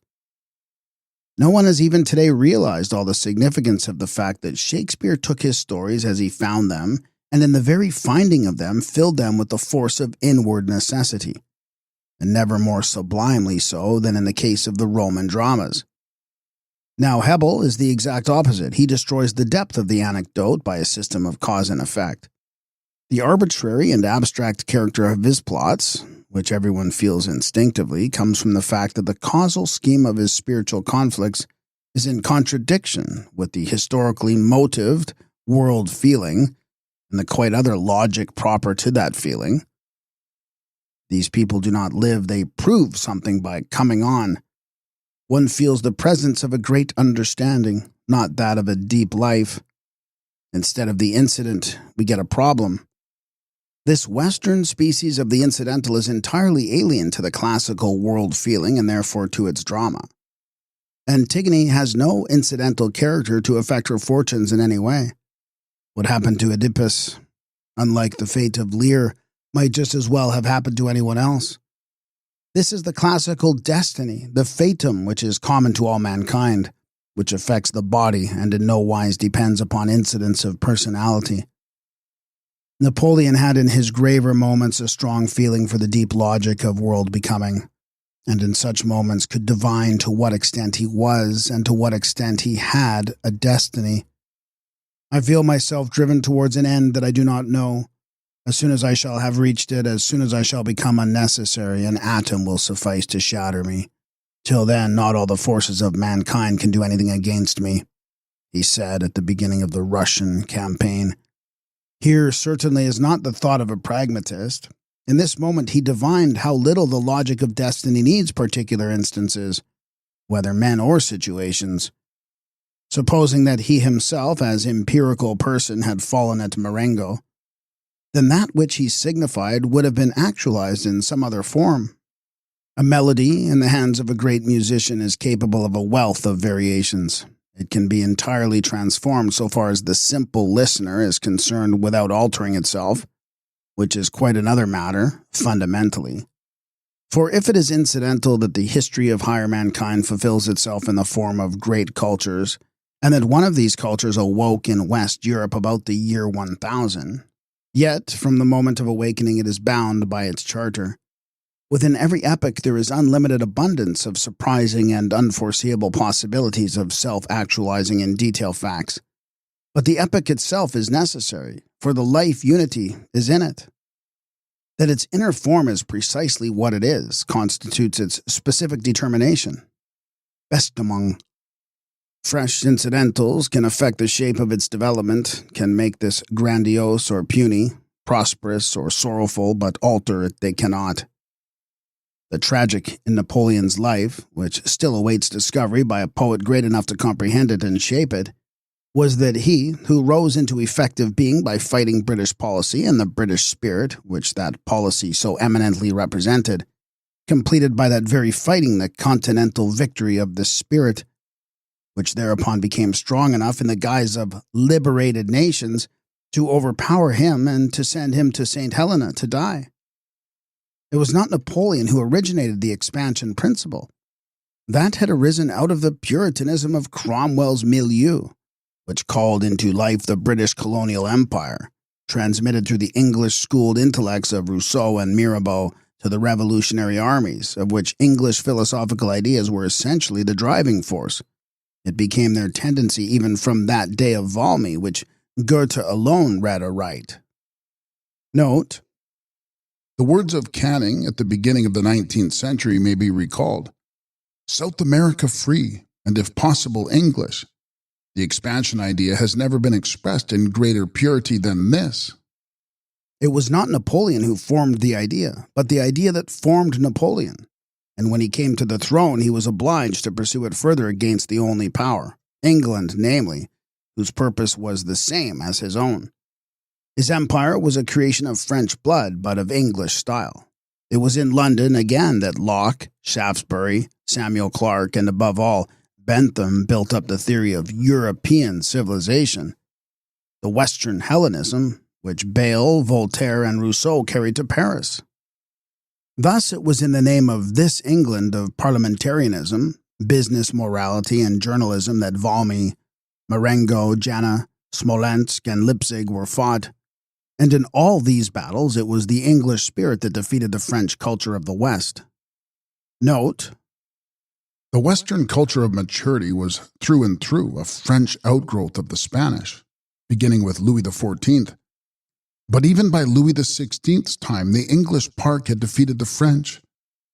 No one has even today realized all the significance of the fact that Shakespeare took his stories as he found them, and in the very finding of them filled them with the force of inward necessity, and never more sublimely so than in the case of the Roman dramas. Now Hebel is the exact opposite. He destroys the depth of the anecdote by a system of cause and effect. The arbitrary and abstract character of his plots, which everyone feels instinctively, comes from the fact that the causal scheme of his spiritual conflicts is in contradiction with the historically motived world feeling and the quite other logic proper to that feeling. These people do not live, they prove something by coming on. One feels the presence of a great understanding, not that of a deep life. Instead of the incident, we get a problem. This Western species of the incidental is entirely alien to the classical world feeling and therefore to its drama. Antigone has no incidental character to affect her fortunes in any way. What happened to Oedipus, unlike the fate of Lear, might just as well have happened to anyone else. This is the classical destiny, the fatum which is common to all mankind, which affects the body and in no wise depends upon incidents of personality. Napoleon had in his graver moments a strong feeling for the deep logic of world becoming, and in such moments could divine to what extent he was and to what extent he had a destiny. I feel myself driven towards an end that I do not know. As soon as I shall have reached it, as soon as I shall become unnecessary, an atom will suffice to shatter me. Till then, not all the forces of mankind can do anything against me, he said at the beginning of the Russian campaign. Here certainly is not the thought of a pragmatist. In this moment he divined how little the logic of destiny needs particular instances, whether men or situations. Supposing that he himself, as empirical person, had fallen at Marengo, then that which he signified would have been actualized in some other form. A melody in the hands of a great musician is capable of a wealth of variations. It can be entirely transformed so far as the simple listener is concerned without altering itself, which is quite another matter, fundamentally. For if it is incidental that the history of higher mankind fulfills itself in the form of great cultures, and that one of these cultures awoke in West Europe about the year 1000, yet from the moment of awakening it is bound by its charter. Within every epoch there is unlimited abundance of surprising and unforeseeable possibilities of self-actualizing in detail facts. But the epoch itself is necessary, for the life unity is in it. That its inner form is precisely what it is constitutes its specific determination. Best among fresh incidentals can affect the shape of its development, can make this grandiose or puny, prosperous or sorrowful, but alter it they cannot. The tragic in Napoleon's life, which still awaits discovery by a poet great enough to comprehend it and shape it, was that he, who rose into effective being by fighting British policy and the British spirit, which that policy so eminently represented, completed by that very fighting the continental victory of the spirit, which thereupon became strong enough in the guise of liberated nations to overpower him and to send him to St. Helena to die. It was not Napoleon who originated the expansion principle. That had arisen out of the Puritanism of Cromwell's milieu, which called into life the British colonial empire, transmitted through the English-schooled intellects of Rousseau and Mirabeau to the revolutionary armies, of which English philosophical ideas were essentially the driving force. It became their tendency even from that day of Valmy, which Goethe alone read aright. Note: The words of Canning at the beginning of the 19th century may be recalled. South America free, and if possible English. The expansion idea has never been expressed in greater purity than this. It was not Napoleon who formed the idea, but the idea that formed Napoleon. And when he came to the throne, he was obliged to pursue it further against the only power, England, namely, whose purpose was the same as his own. His empire was a creation of French blood, but of English style. It was in London again that Locke, Shaftesbury, Samuel Clarke, and above all, Bentham built up the theory of European civilization, the Western Hellenism, which Bayle, Voltaire, and Rousseau carried to Paris. Thus it was in the name of this England of parliamentarism, business morality, and journalism that Valmy, Marengo, Jena, Smolensk, and Leipzig were fought, and in all these battles it was the English spirit that defeated the French culture of the West. Note: The Western culture of maturity was through and through a French outgrowth of the Spanish, beginning with Louis XIV. But even by Louis XVI's time, the English park had defeated the French.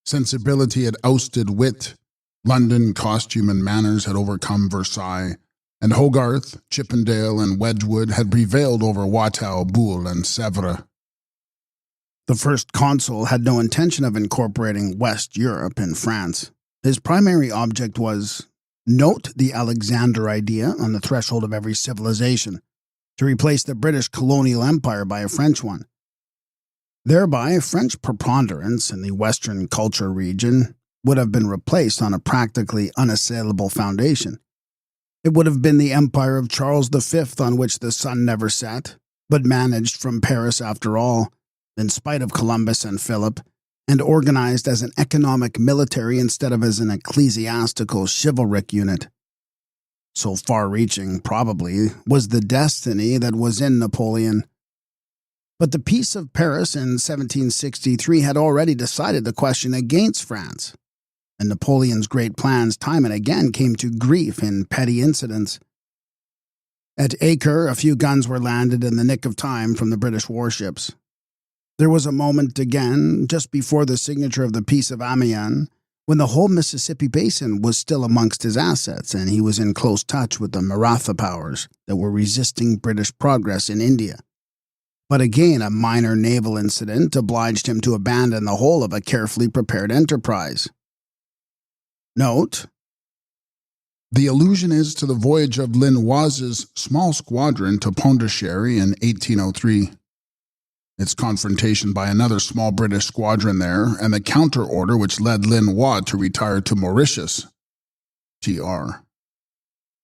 Sensibility had ousted wit. London costume and manners had overcome Versailles, and Hogarth, Chippendale, and Wedgwood had prevailed over Watteau, Boulle, and Sèvres. The first consul had no intention of incorporating West Europe in France. His primary object was, note the Alexander idea on the threshold of every civilization, to replace the British colonial empire by a French one. Thereby, French preponderance in the Western culture region would have been replaced on a practically unassailable foundation. It would have been the empire of Charles V on which the sun never set, but managed from Paris after all, in spite of Columbus and Philip, and organized as an economic military instead of as an ecclesiastical chivalric unit. So far-reaching, probably, was the destiny that was in Napoleon. But the Peace of Paris in 1763 had already decided the question against France, and Napoleon's great plans time and again came to grief in petty incidents. At Acre, a few guns were landed in the nick of time from the British warships. There was a moment again, just before the signature of the Peace of Amiens, when the whole Mississippi Basin was still amongst his assets and he was in close touch with the Maratha powers that were resisting British progress in India. But again, a minor naval incident obliged him to abandon the whole of a carefully prepared enterprise. Note: The allusion is to the voyage of Linois's small squadron to Pondicherry in 1803. Its confrontation by another small British squadron there, and the counter-order which led Linois to retire to Mauritius. Tr.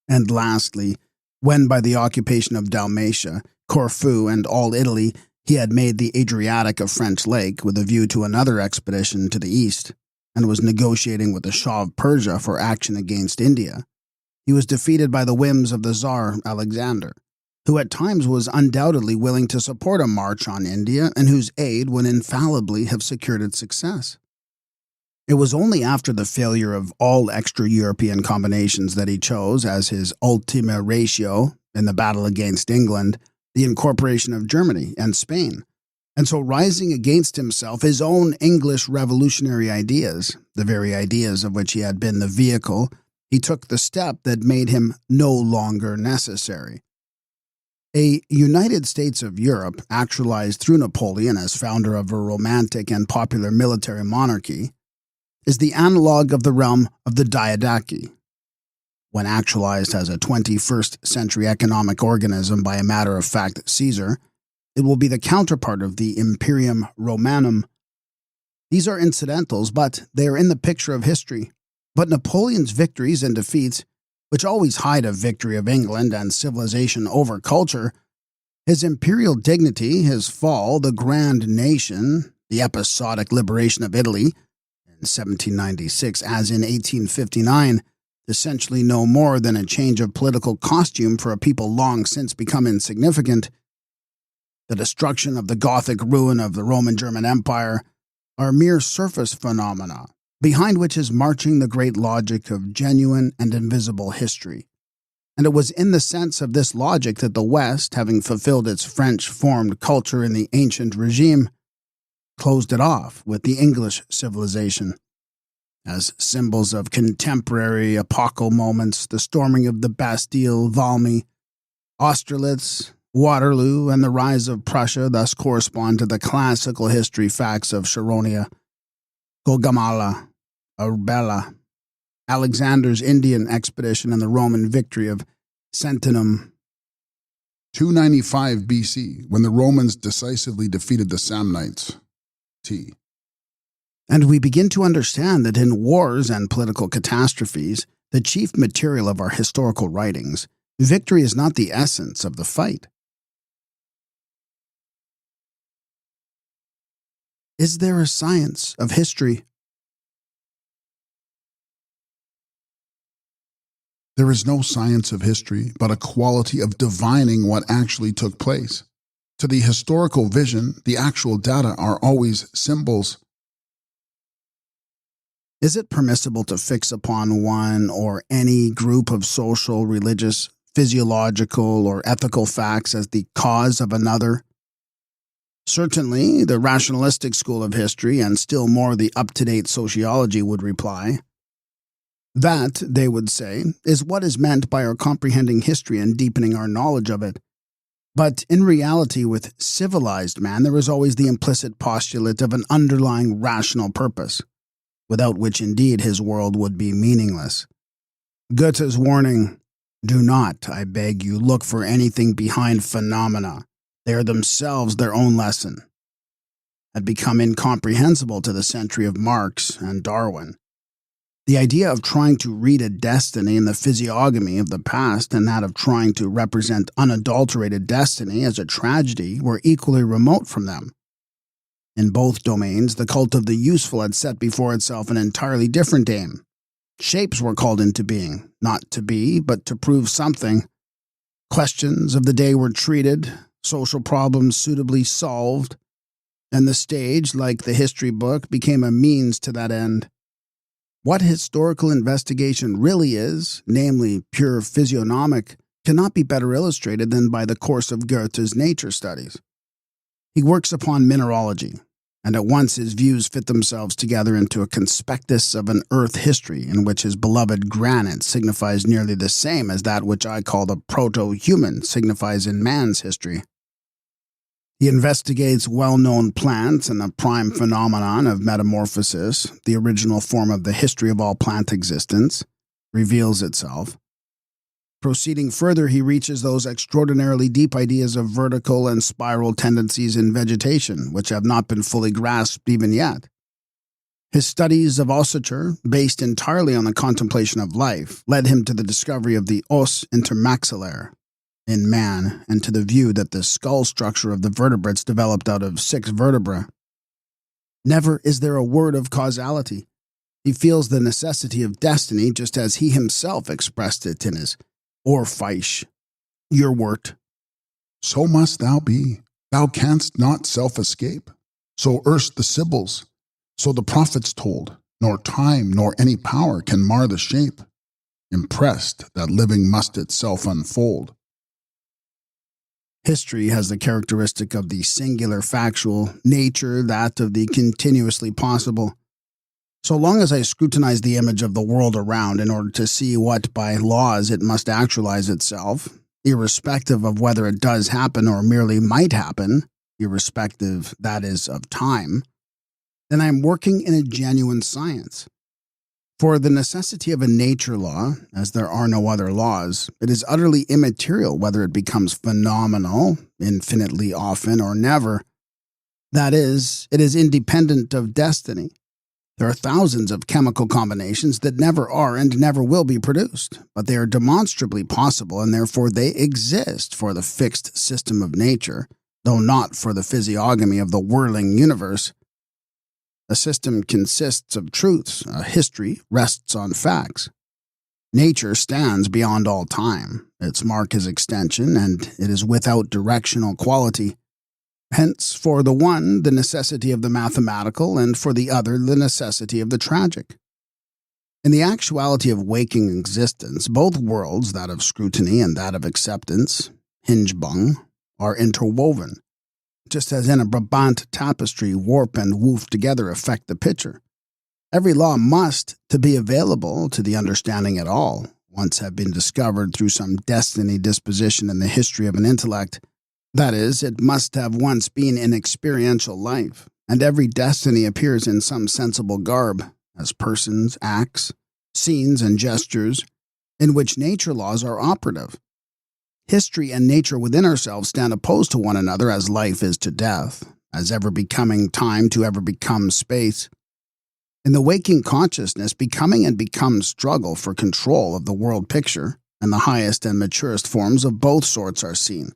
And lastly, when by the occupation of Dalmatia, Corfu, and all Italy, he had made the Adriatic a French lake with a view to another expedition to the east, and was negotiating with the Shah of Persia for action against India, he was defeated by the whims of the Tsar Alexander, who at times was undoubtedly willing to support a march on India and whose aid would infallibly have secured its success. It was only after the failure of all extra-European combinations that he chose as his ultima ratio in the battle against England the incorporation of Germany and Spain, and so rising against himself his own English revolutionary ideas, the very ideas of which he had been the vehicle, he took the step that made him no longer necessary. A United States of Europe, actualized through Napoleon as founder of a romantic and popular military monarchy, is the analogue of the realm of the Diadochi. When actualized as a 21st century economic organism by a matter-of-fact Caesar, it will be the counterpart of the Imperium Romanum. These are incidentals, but they are in the picture of history. But Napoleon's victories and defeats, which always hide a victory of England and civilization over culture, his imperial dignity, his fall, the grand nation, the episodic liberation of Italy, in in 1796, as in 1859, essentially no more than a change of political costume for a people long since become insignificant. The destruction of the Gothic ruin of the Roman-German Empire are mere surface phenomena, behind which is marching the great logic of genuine and invisible history. And it was in the sense of this logic that the West, having fulfilled its French-formed culture in the ancient regime, closed it off with the English civilization. As symbols of contemporary epochal moments, the storming of the Bastille, Valmy, Austerlitz, Waterloo, and the rise of Prussia thus correspond to the classical history facts of Charonia, Gaugamela, Arbela, Alexander's Indian expedition, and the Roman victory of Sentinum. 295 BC, when the Romans decisively defeated the Samnites. T. And we begin to understand that in wars and political catastrophes, the chief material of our historical writings, victory is not the essence of the fight. Is there a science of history? There is no science of history, but a quality of divining what actually took place. To the historical vision, the actual data are always symbols. Is it permissible to fix upon one or any group of social, religious, physiological, or ethical facts as the cause of another? Certainly, the rationalistic school of history, and still more the up-to-date sociology, would reply. That, they would say, is what is meant by our comprehending history and deepening our knowledge of it. But in reality, with civilized man, there is always the implicit postulate of an underlying rational purpose, without which indeed his world would be meaningless. Goethe's warning, "Do not, I beg you, look for anything behind phenomena. They are themselves their own lesson," had become incomprehensible to the century of Marx and Darwin. The idea of trying to read a destiny in the physiognomy of the past and that of trying to represent unadulterated destiny as a tragedy were equally remote from them. In both domains, the cult of the useful had set before itself an entirely different aim. Shapes were called into being, not to be, but to prove something. Questions of the day were treated, social problems suitably solved, and the stage, like the history book, became a means to that end. What historical investigation really is, namely pure physiognomic, cannot be better illustrated than by the course of Goethe's nature studies. He works upon mineralogy, and at once his views fit themselves together into a conspectus of an earth history in which his beloved granite signifies nearly the same as that which I call the proto-human signifies in man's history. He investigates well-known plants and the prime phenomenon of metamorphosis, the original form of the history of all plant existence, reveals itself. Proceeding further, he reaches those extraordinarily deep ideas of vertical and spiral tendencies in vegetation, which have not been fully grasped even yet. His studies of ossature, based entirely on the contemplation of life, led him to the discovery of the os intermaxillaire in man, and to the view that the skull structure of the vertebrates developed out of 6 vertebrae. Never is there a word of causality. He feels the necessity of destiny just as he himself expressed it in his Orpheus, your wort. So must thou be. Thou canst not self-escape. So erst the Sibyls. So the prophets told. Nor time nor any power can mar the shape. Impressed that living must itself unfold. History has the characteristic of the singular factual, nature that of the continuously possible. So long as I scrutinize the image of the world around in order to see what by laws it must actualize itself, irrespective of whether it does happen or merely might happen, irrespective, that is, of time, then I am working in a genuine science. For the necessity of a nature law, as there are no other laws, it is utterly immaterial whether it becomes phenomenal, infinitely often, or never. That is, it is independent of destiny. There are thousands of chemical combinations that never are and never will be produced, but they are demonstrably possible and therefore they exist for the fixed system of nature, though not for the physiognomy of the whirling universe. A system consists of truths. A history rests on facts. Nature stands beyond all time. Its mark is extension, and it is without directional quality. Hence, for the one, the necessity of the mathematical, and for the other, the necessity of the tragic. In the actuality of waking existence, both worlds, that of scrutiny and that of acceptance, hingebung, are interwoven. Just as in a Brabant tapestry, warp and woof together affect the picture. Every law must, to be available to the understanding at all, once have been discovered through some destiny disposition in the history of an intellect. That is, it must have once been in experiential life, and every destiny appears in some sensible garb, as persons, acts, scenes, and gestures, in which nature laws are operative. History and nature within ourselves stand opposed to one another as life is to death, as ever becoming time to ever become space. In the waking consciousness, becoming and become struggle for control of the world picture, and the highest and maturest forms of both sorts are seen.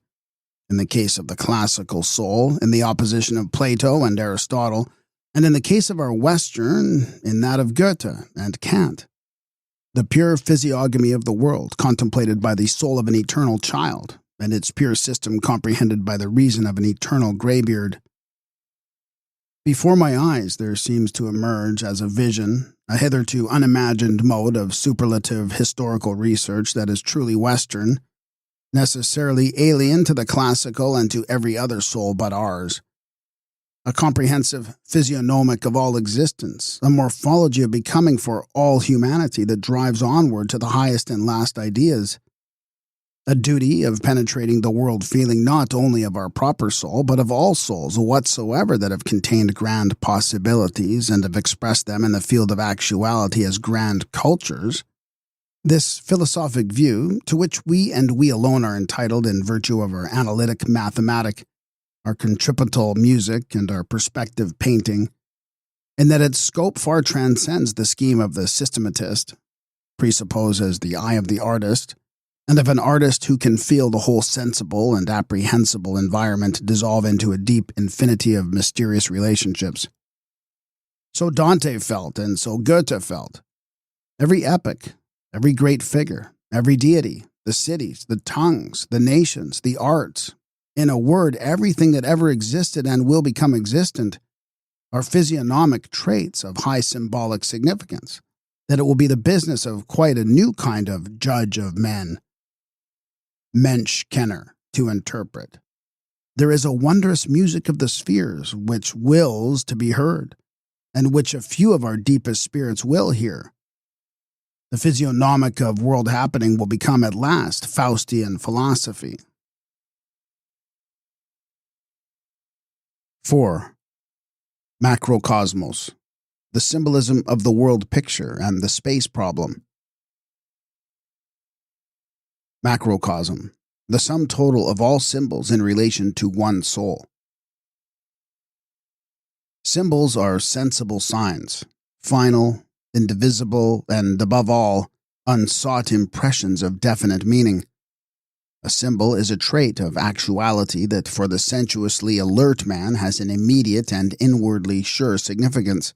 In the case of the classical soul, in the opposition of Plato and Aristotle, and in the case of our Western, in that of Goethe and Kant. The pure physiognomy of the world, contemplated by the soul of an eternal child, and its pure system comprehended by the reason of an eternal greybeard. Before my eyes there seems to emerge as a vision, a hitherto unimagined mode of superlative historical research that is truly Western, necessarily alien to the classical and to every other soul but ours. A comprehensive physiognomic of all existence, a morphology of becoming for all humanity that drives onward to the highest and last ideas. A duty of penetrating the world feeling not only of our proper soul, but of all souls whatsoever that have contained grand possibilities and have expressed them in the field of actuality as grand cultures. This philosophic view, to which we and we alone are entitled in virtue of our analytic mathematic, our contributal music, and our perspective painting, in that its scope far transcends the scheme of the systematist, presupposes the eye of the artist, and of an artist who can feel the whole sensible and apprehensible environment dissolve into a deep infinity of mysterious relationships. So Dante felt, and so Goethe felt. Every epoch, every great figure, every deity, the cities, the tongues, the nations, the arts, in a word, everything that ever existed and will become existent, are physiognomic traits of high symbolic significance, that it will be the business of quite a new kind of judge of men, Menschkenner, to interpret. There is a wondrous music of the spheres which wills to be heard, and which a few of our deepest spirits will hear. The physiognomic of world happening will become at last Faustian philosophy. 4. Macrocosmos, the symbolism of the world picture and the space problem. Macrocosm, the sum total of all symbols in relation to one soul. Symbols are sensible signs, final, indivisible, and, above all, unsought impressions of definite meaning. A symbol is a trait of actuality that for the sensuously alert man has an immediate and inwardly sure significance,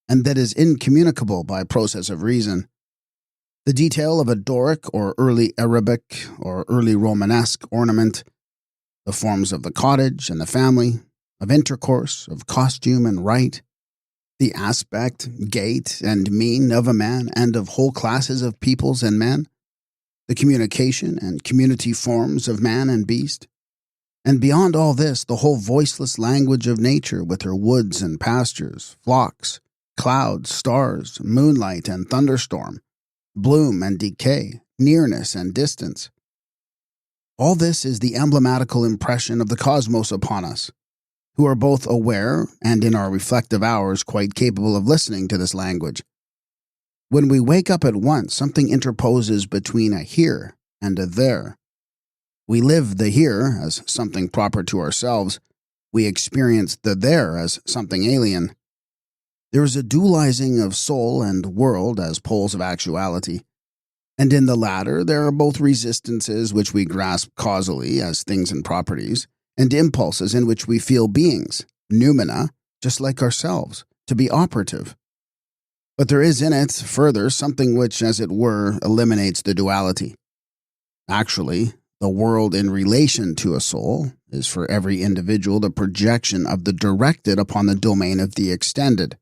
and that is incommunicable by process of reason. The detail of a Doric or early Arabic or early Romanesque ornament, the forms of the cottage and the family, of intercourse, of costume and rite, the aspect, gait, and mien of a man and of whole classes of peoples and men, the communication and community forms of man and beast, and beyond all this, the whole voiceless language of nature with her woods and pastures, flocks, clouds, stars, moonlight and thunderstorm, bloom and decay, nearness and distance. All this is the emblematical impression of the cosmos upon us, who are both aware and in our reflective hours quite capable of listening to this language. When we wake up at once, something interposes between a here and a there. We live the here as something proper to ourselves. We experience the there as something alien. There is a dualizing of soul and world as poles of actuality, and in the latter there are both resistances which we grasp causally as things and properties, and impulses in which we feel beings, noumena, just like ourselves, to be operative. But there is in it, further, something which, as it were, eliminates the duality. Actually, the world in relation to a soul is for every individual the projection of the directed upon the domain of the extended,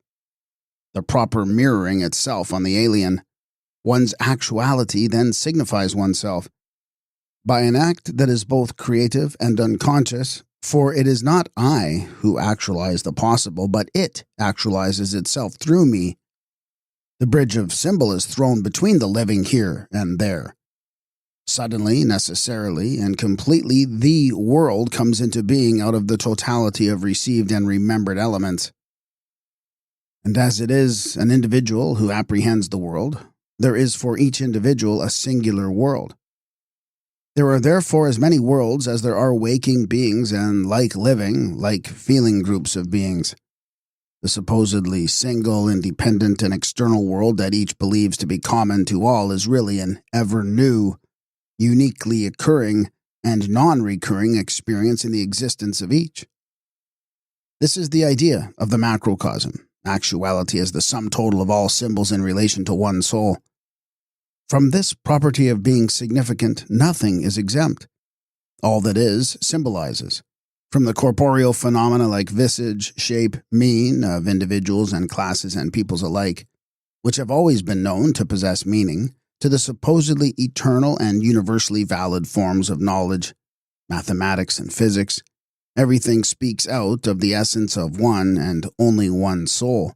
the proper mirroring itself on the alien. One's actuality then signifies oneself by an act that is both creative and unconscious, for it is not I who actualize the possible, but it actualizes itself through me. The bridge of symbol is thrown between the living here and there. Suddenly, necessarily, and completely, the world comes into being out of the totality of received and remembered elements. And as it is an individual who apprehends the world, there is for each individual a singular world. There are therefore as many worlds as there are waking beings and living, feeling groups of beings. The supposedly single, independent, and external world that each believes to be common to all is really an ever-new, uniquely occurring, and non-recurring experience in the existence of each. This is the idea of the macrocosm, actuality as the sum total of all symbols in relation to one soul. From this property of being significant, nothing is exempt. All that is symbolizes. From the corporeal phenomena like visage, shape, mien of individuals and classes and peoples alike, which have always been known to possess meaning, to the supposedly eternal and universally valid forms of knowledge, mathematics and physics, everything speaks out of the essence of one and only one soul.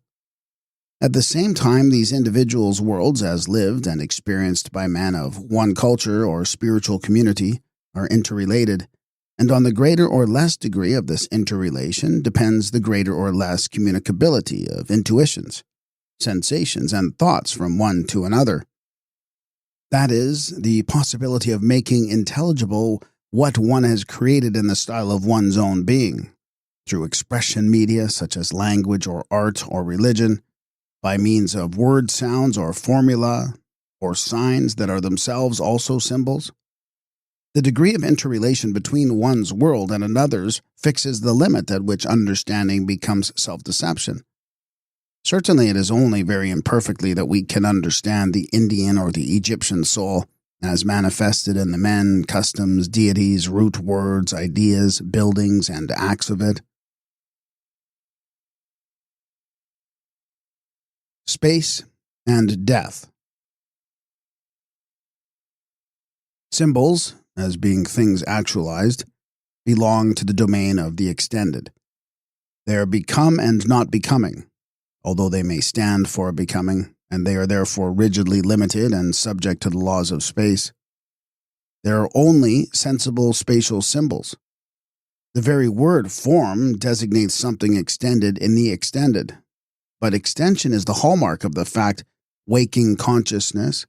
At the same time, these individuals' worlds, as lived and experienced by men of one culture or spiritual community, are interrelated, and on the greater or less degree of this interrelation depends the greater or less communicability of intuitions, sensations, and thoughts from one to another. That is, the possibility of making intelligible what one has created in the style of one's own being, through expression media such as language or art or religion, by means of word sounds or formula, or signs that are themselves also symbols. The degree of interrelation between one's world and another's fixes the limit at which understanding becomes self-deception. Certainly it is only very imperfectly that we can understand the Indian or the Egyptian soul, as manifested in the men, customs, deities, root words, ideas, buildings, and acts of it. Space and death. Symbols, as being things actualized, belong to the domain of the extended. They are become and not becoming, although they may stand for a becoming, and they are therefore rigidly limited and subject to the laws of space. There are only sensible spatial symbols. The very word form designates something extended in the extended, but extension is the hallmark of the fact waking consciousness,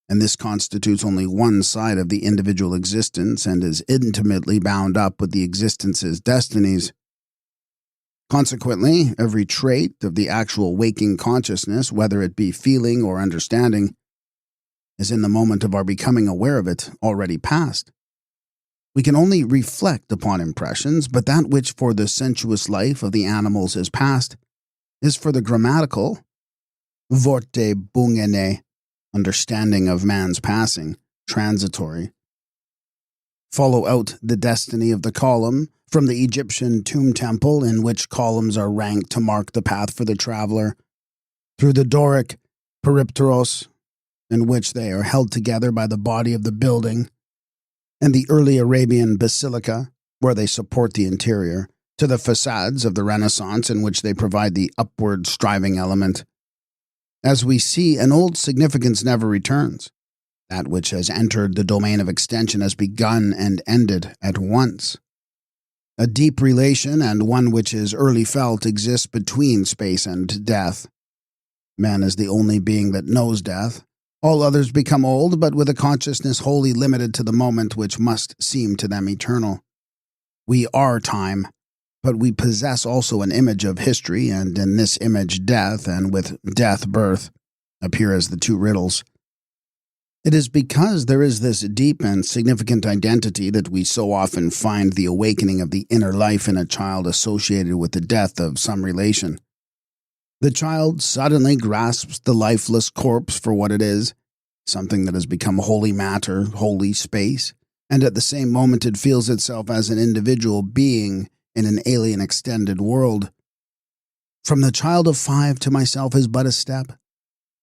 and this constitutes only one side of the individual existence and is intimately bound up with the existence's destinies. Consequently, every trait of the actual waking consciousness, whether it be feeling or understanding, is in the moment of our becoming aware of it already past. We can only reflect upon impressions, but that which for the sensuous life of the animals is past is for the grammatical, vorte bungene, understanding of man's passing, transitory. Follow out the destiny of the column from the Egyptian tomb temple in which columns are ranked to mark the path for the traveler, through the Doric peripteros, in which they are held together by the body of the building, and the early Arabian basilica, where they support the interior, to the facades of the Renaissance in which they provide the upward striving element. As we see, an old significance never returns. That which has entered the domain of extension has begun and ended at once. A deep relation, and one which is early felt, exists between space and death. Man is the only being that knows death. All others become old, but with a consciousness wholly limited to the moment which must seem to them eternal. We are time, but we possess also an image of history, and in this image death, and with death birth, appear as the two riddles. It is because there is this deep and significant identity that we so often find the awakening of the inner life in a child associated with the death of some relation. The child suddenly grasps the lifeless corpse for what it is, something that has become holy matter, holy space, and at the same moment it feels itself as an individual being in an alien extended world. From the child of 5 to myself is but a step,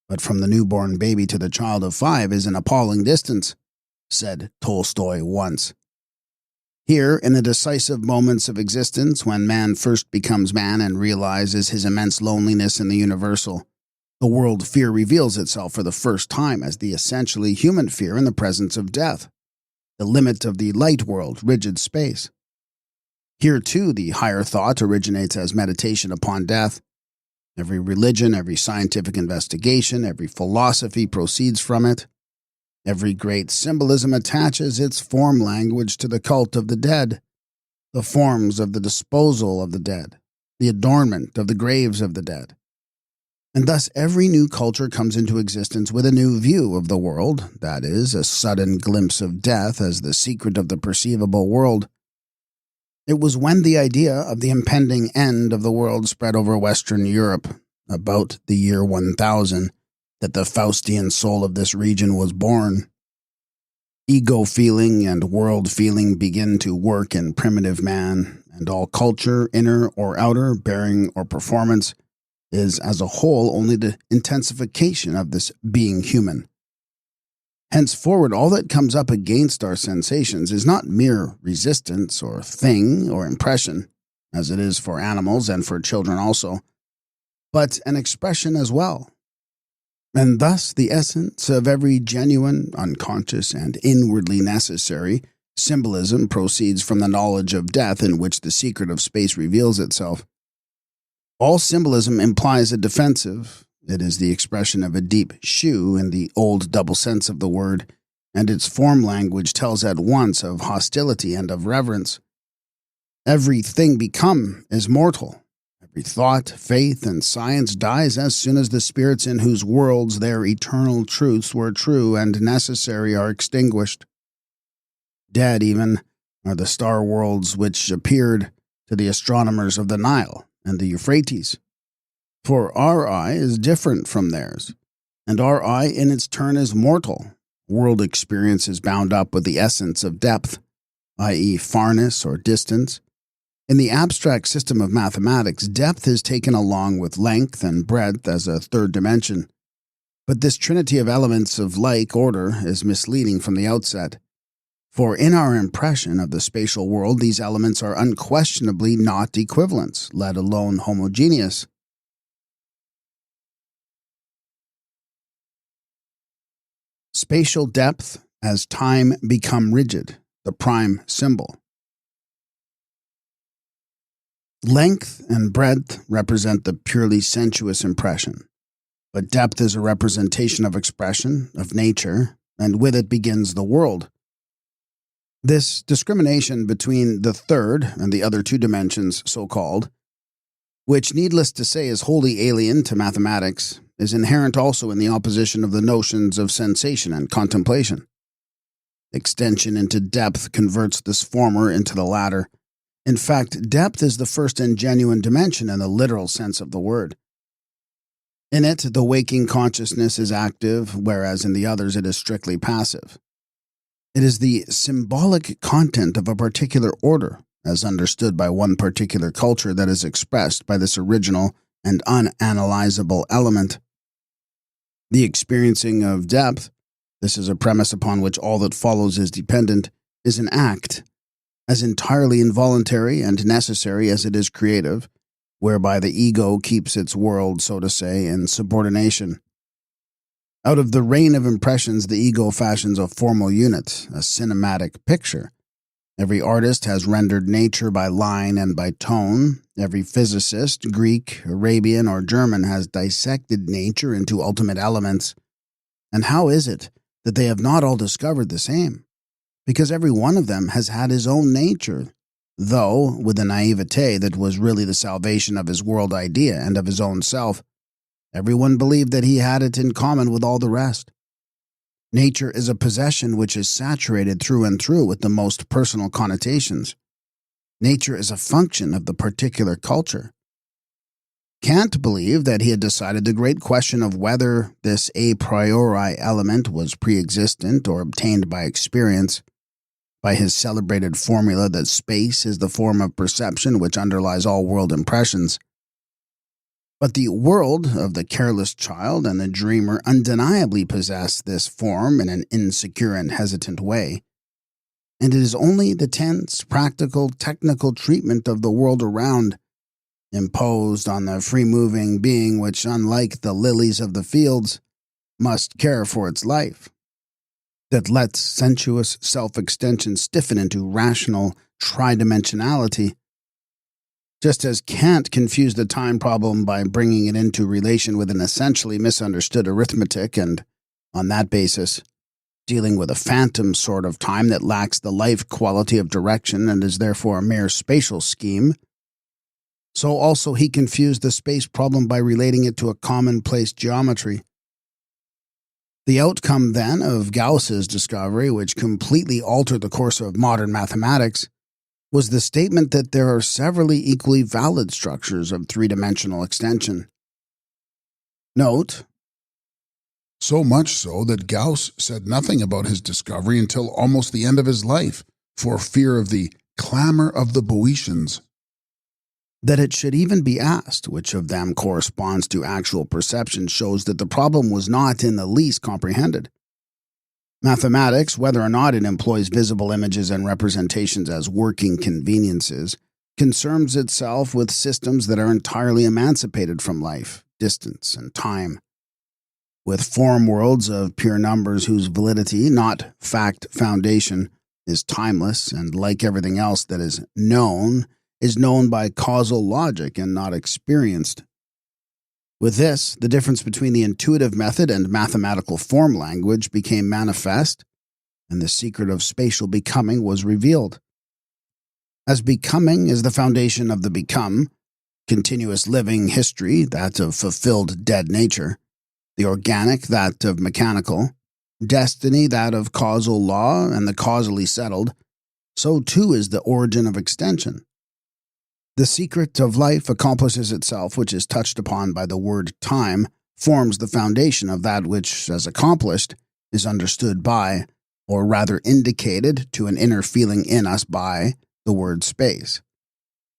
but from the newborn baby to the child of 5 is an appalling distance, said Tolstoy once. Here, in the decisive moments of existence, when man first becomes man and realizes his immense loneliness in the universal, the world fear reveals itself for the first time as the essentially human fear in the presence of death, the limit of the light world, rigid space. Here, too, the higher thought originates as meditation upon death. Every religion, every scientific investigation, every philosophy proceeds from it. Every great symbolism attaches its form language to the cult of the dead, the forms of the disposal of the dead, the adornment of the graves of the dead. And thus every new culture comes into existence with a new view of the world, that is, a sudden glimpse of death as the secret of the perceivable world. It was when the idea of the impending end of the world spread over Western Europe, about the year 1000, that the Faustian soul of this region was born. Ego feeling and world feeling begin to work in primitive man, and all culture, inner or outer, bearing or performance, is as a whole only the intensification of this being human. Henceforward, all that comes up against our sensations is not mere resistance or thing or impression, as it is for animals and for children also, but an expression as well. And thus the essence of every genuine, unconscious, and inwardly necessary symbolism proceeds from the knowledge of death in which the secret of space reveals itself. All symbolism implies a defensive. It is the expression of a deep shoe in the old double sense of the word, and its form language tells at once of hostility and of reverence. Every thing become is mortal. Every thought, faith, and science dies as soon as the spirits in whose worlds their eternal truths were true and necessary are extinguished. Dead, even, are the star worlds which appeared to the astronomers of the Nile and the Euphrates. For our eye is different from theirs, and our eye in its turn is mortal. World experience is bound up with the essence of depth, i.e. farness or distance. In the abstract system of mathematics, depth is taken along with length and breadth as a third dimension. But this trinity of elements of like order is misleading from the outset. For in our impression of the spatial world, these elements are unquestionably not equivalents, let alone homogeneous. Spatial depth as time become rigid, the prime symbol. Length and breadth represent the purely sensuous impression, but depth is a representation of expression, of nature, and with it begins the world. This discrimination between the third and the other two dimensions, so-called, which needless to say is wholly alien to mathematics, is inherent also in the opposition of the notions of sensation and contemplation. Extension into depth converts this former into the latter. In fact, depth is the first and genuine dimension in the literal sense of the word. In it, the waking consciousness is active, whereas in the others it is strictly passive. It is the symbolic content of a particular order, as understood by one particular culture, that is expressed by this original and unanalyzable element. The experiencing of depth, this is a premise upon which all that follows is dependent, is an act, as entirely involuntary and necessary as it is creative, whereby the ego keeps its world, so to say, in subordination. Out of the rain of impressions, the ego fashions a formal unit, a cinematic picture. Every artist has rendered nature by line and by tone. Every physicist, Greek, Arabian, or German, has dissected nature into ultimate elements. And how is it that they have not all discovered the same? Because every one of them has had his own nature, though with a naivete that was really the salvation of his world idea and of his own self. Everyone believed that he had it in common with all the rest. Nature is a possession which is saturated through and through with the most personal connotations. Nature is a function of the particular culture. Kant believed that he had decided the great question of whether this a priori element was pre-existent or obtained by experience, by his celebrated formula that space is the form of perception which underlies all world impressions. But the world of the careless child and the dreamer undeniably possess this form in an insecure and hesitant way, and it is only the tense, practical, technical treatment of the world around, imposed on the free-moving being which, unlike the lilies of the fields, must care for its life, that lets sensuous self-extension stiffen into rational tridimensionality. Just as Kant confused the time problem by bringing it into relation with an essentially misunderstood arithmetic and, on that basis, dealing with a phantom sort of time that lacks the life quality of direction and is therefore a mere spatial scheme, so also he confused the space problem by relating it to a commonplace geometry. The outcome, then, of Gauss's discovery, which completely altered the course of modern mathematics, was the statement that there are severally equally valid structures of three-dimensional extension. Note, So much so that Gauss said nothing about his discovery until almost the end of his life, for fear of the clamor of the Boeotians. that it should even be asked which of them corresponds to actual perception shows that the problem was not in the least comprehended. Mathematics, whether or not it employs visible images and representations as working conveniences, concerns itself with systems that are entirely emancipated from life, distance, and time, with form worlds of pure numbers whose validity, not fact foundation, is timeless and, like everything else that is known by causal logic and not experienced. With this, the difference between the intuitive method and mathematical form language became manifest, and the secret of spatial becoming was revealed. As becoming is the foundation of the become, continuous living history, that of fulfilled dead nature, the organic, that of mechanical, destiny, that of causal law and the causally settled, so too is the origin of extension. The secret of life accomplishes itself, which is touched upon by the word time, forms the foundation of that which, as accomplished, is understood by, or rather indicated to an inner feeling in us by, the word space.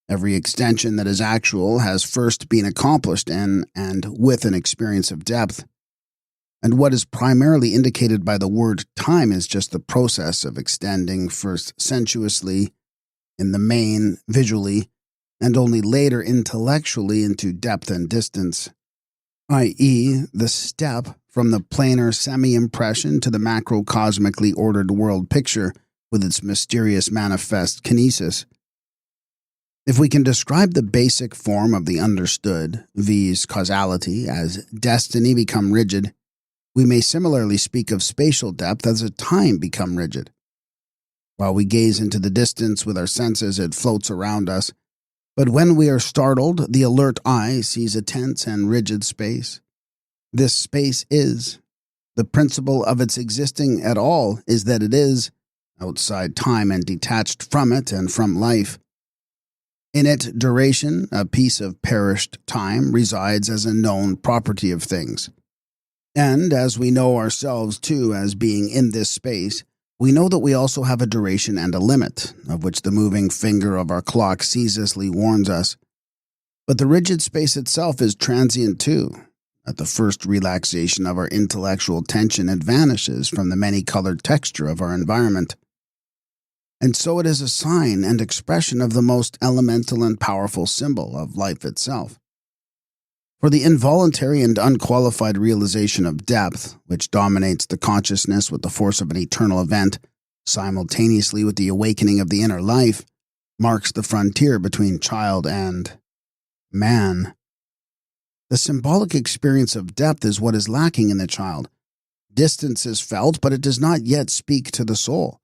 Every extension that is actual has first been accomplished in and with an experience of depth, and what is primarily indicated by the word time is just the process of extending first sensuously, in the main, visually, and only later intellectually into depth and distance, i.e., the step from the planar semi-impression to the macrocosmically ordered world picture with its mysterious manifest kinesis. If we can describe the basic form of the understood, viz. Causality, as destiny become rigid, we may similarly speak of spatial depth as a time become rigid. While we gaze into the distance with our senses, it floats around us, but when we are startled, the alert eye sees a tense and rigid space. This space is. The principle of its existing at all is that it is, outside time and detached from it and from life. In it, duration, a piece of perished time, resides as a known property of things. And as we know ourselves, too, as being in this space, we know that we also have a duration and a limit, of which the moving finger of our clock ceaselessly warns us. But the rigid space itself is transient, too. At the first relaxation of our intellectual tension, it vanishes from the many-colored texture of our environment. And so it is a sign and expression of the most elemental and powerful symbol of life itself. For the involuntary and unqualified realization of depth, which dominates the consciousness with the force of an eternal event, simultaneously with the awakening of the inner life, marks the frontier between child and man. The symbolic experience of depth is what is lacking in the child. Distance is felt, but it does not yet speak to the soul.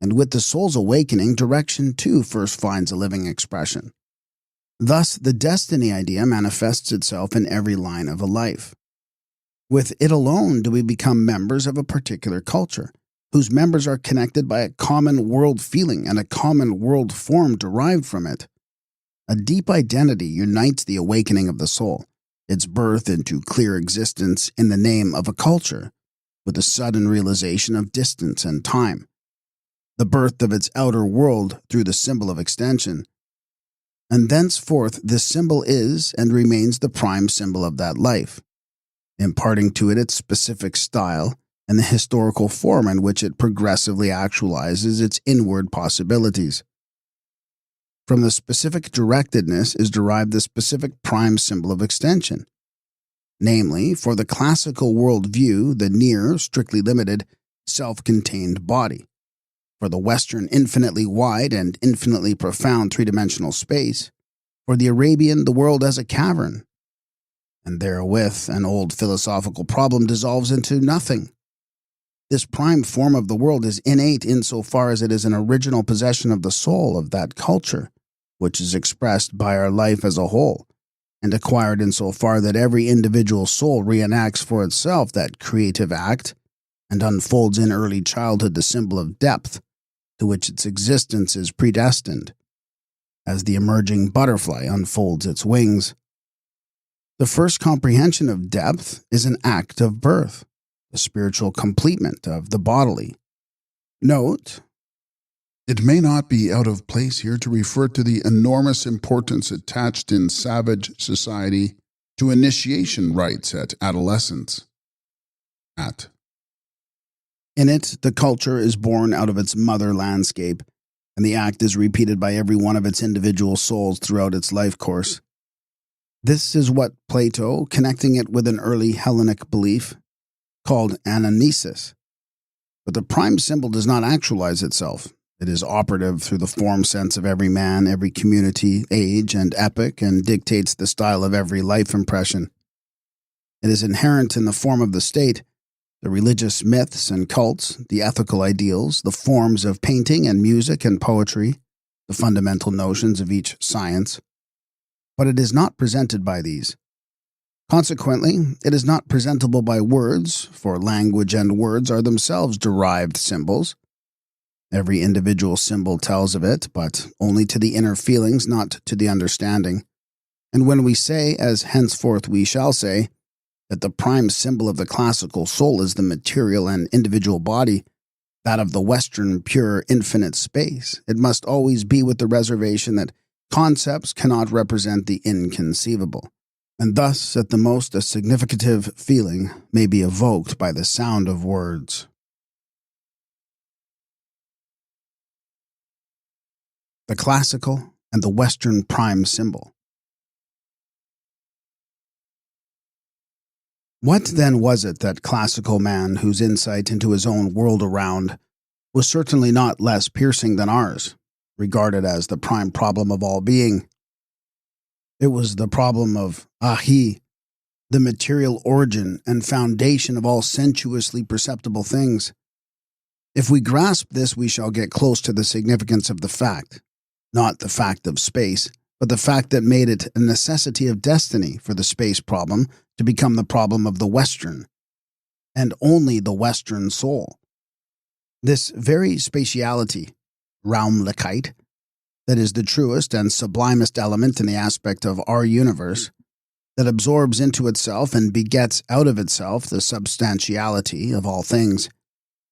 And with the soul's awakening, direction too first finds a living expression. Thus, the destiny idea manifests itself in every line of a life. With it alone do we become members of a particular culture, whose members are connected by a common world feeling and a common world form derived from it. A deep identity unites the awakening of the soul, its birth into clear existence in the name of a culture, with a sudden realization of distance and time, the birth of its outer world through the symbol of extension. And thenceforth this symbol is and remains the prime symbol of that life, imparting to it its specific style and the historical form in which it progressively actualizes its inward possibilities. From the specific directedness is derived the specific prime symbol of extension. Namely, for the classical worldview, the near, strictly limited, self-contained body. For the Western, infinitely wide and infinitely profound three-dimensional space. For the Arabian, the world as a cavern. And therewith, an old philosophical problem dissolves into nothing. This prime form of the world is innate insofar as it is an original possession of the soul of that culture, which is expressed by our life as a whole, and acquired insofar that every individual soul reenacts for itself that creative act and unfolds in early childhood the symbol of depth, to which its existence is predestined, as the emerging butterfly unfolds its wings. The first comprehension of depth is an act of birth, the spiritual completement of the bodily. Note, it may not be out of place here to refer to the enormous importance attached in savage society to initiation rites at adolescence. In it, the culture is born out of its mother landscape, and the act is repeated by every one of its individual souls throughout its life course. This is what Plato, connecting it with an early Hellenic belief, called anamnesis. But the prime symbol does not actualize itself. It is operative through the form sense of every man, every community, age, and epoch, and dictates the style of every life impression. It is inherent in the form of the state, the religious myths and cults, the ethical ideals, the forms of painting and music and poetry, the fundamental notions of each science. But it is not presented by these. Consequently, it is not presentable by words, for language and words are themselves derived symbols. Every individual symbol tells of it, but only to the inner feelings, not to the understanding. And when we say, as henceforth we shall say, that the prime symbol of the classical soul is the material and individual body, that of the Western pure infinite space, it must always be with the reservation that concepts cannot represent the inconceivable. And thus, at the most, a significative feeling may be evoked by the sound of words. The classical and the Western prime symbol. What then was it that classical man, whose insight into his own world around was certainly not less piercing than ours, regarded as the prime problem of all being? It was the problem of ahi, the material origin and foundation of all sensuously perceptible things. If we grasp this, we shall get close to the significance of the fact, not the fact of space, but the fact that made it a necessity of destiny for the space problem to become the problem of the Western, and only the Western soul. This very spatiality, Raumlichkeit, that is the truest and sublimest element in the aspect of our universe, that absorbs into itself and begets out of itself the substantiality of all things.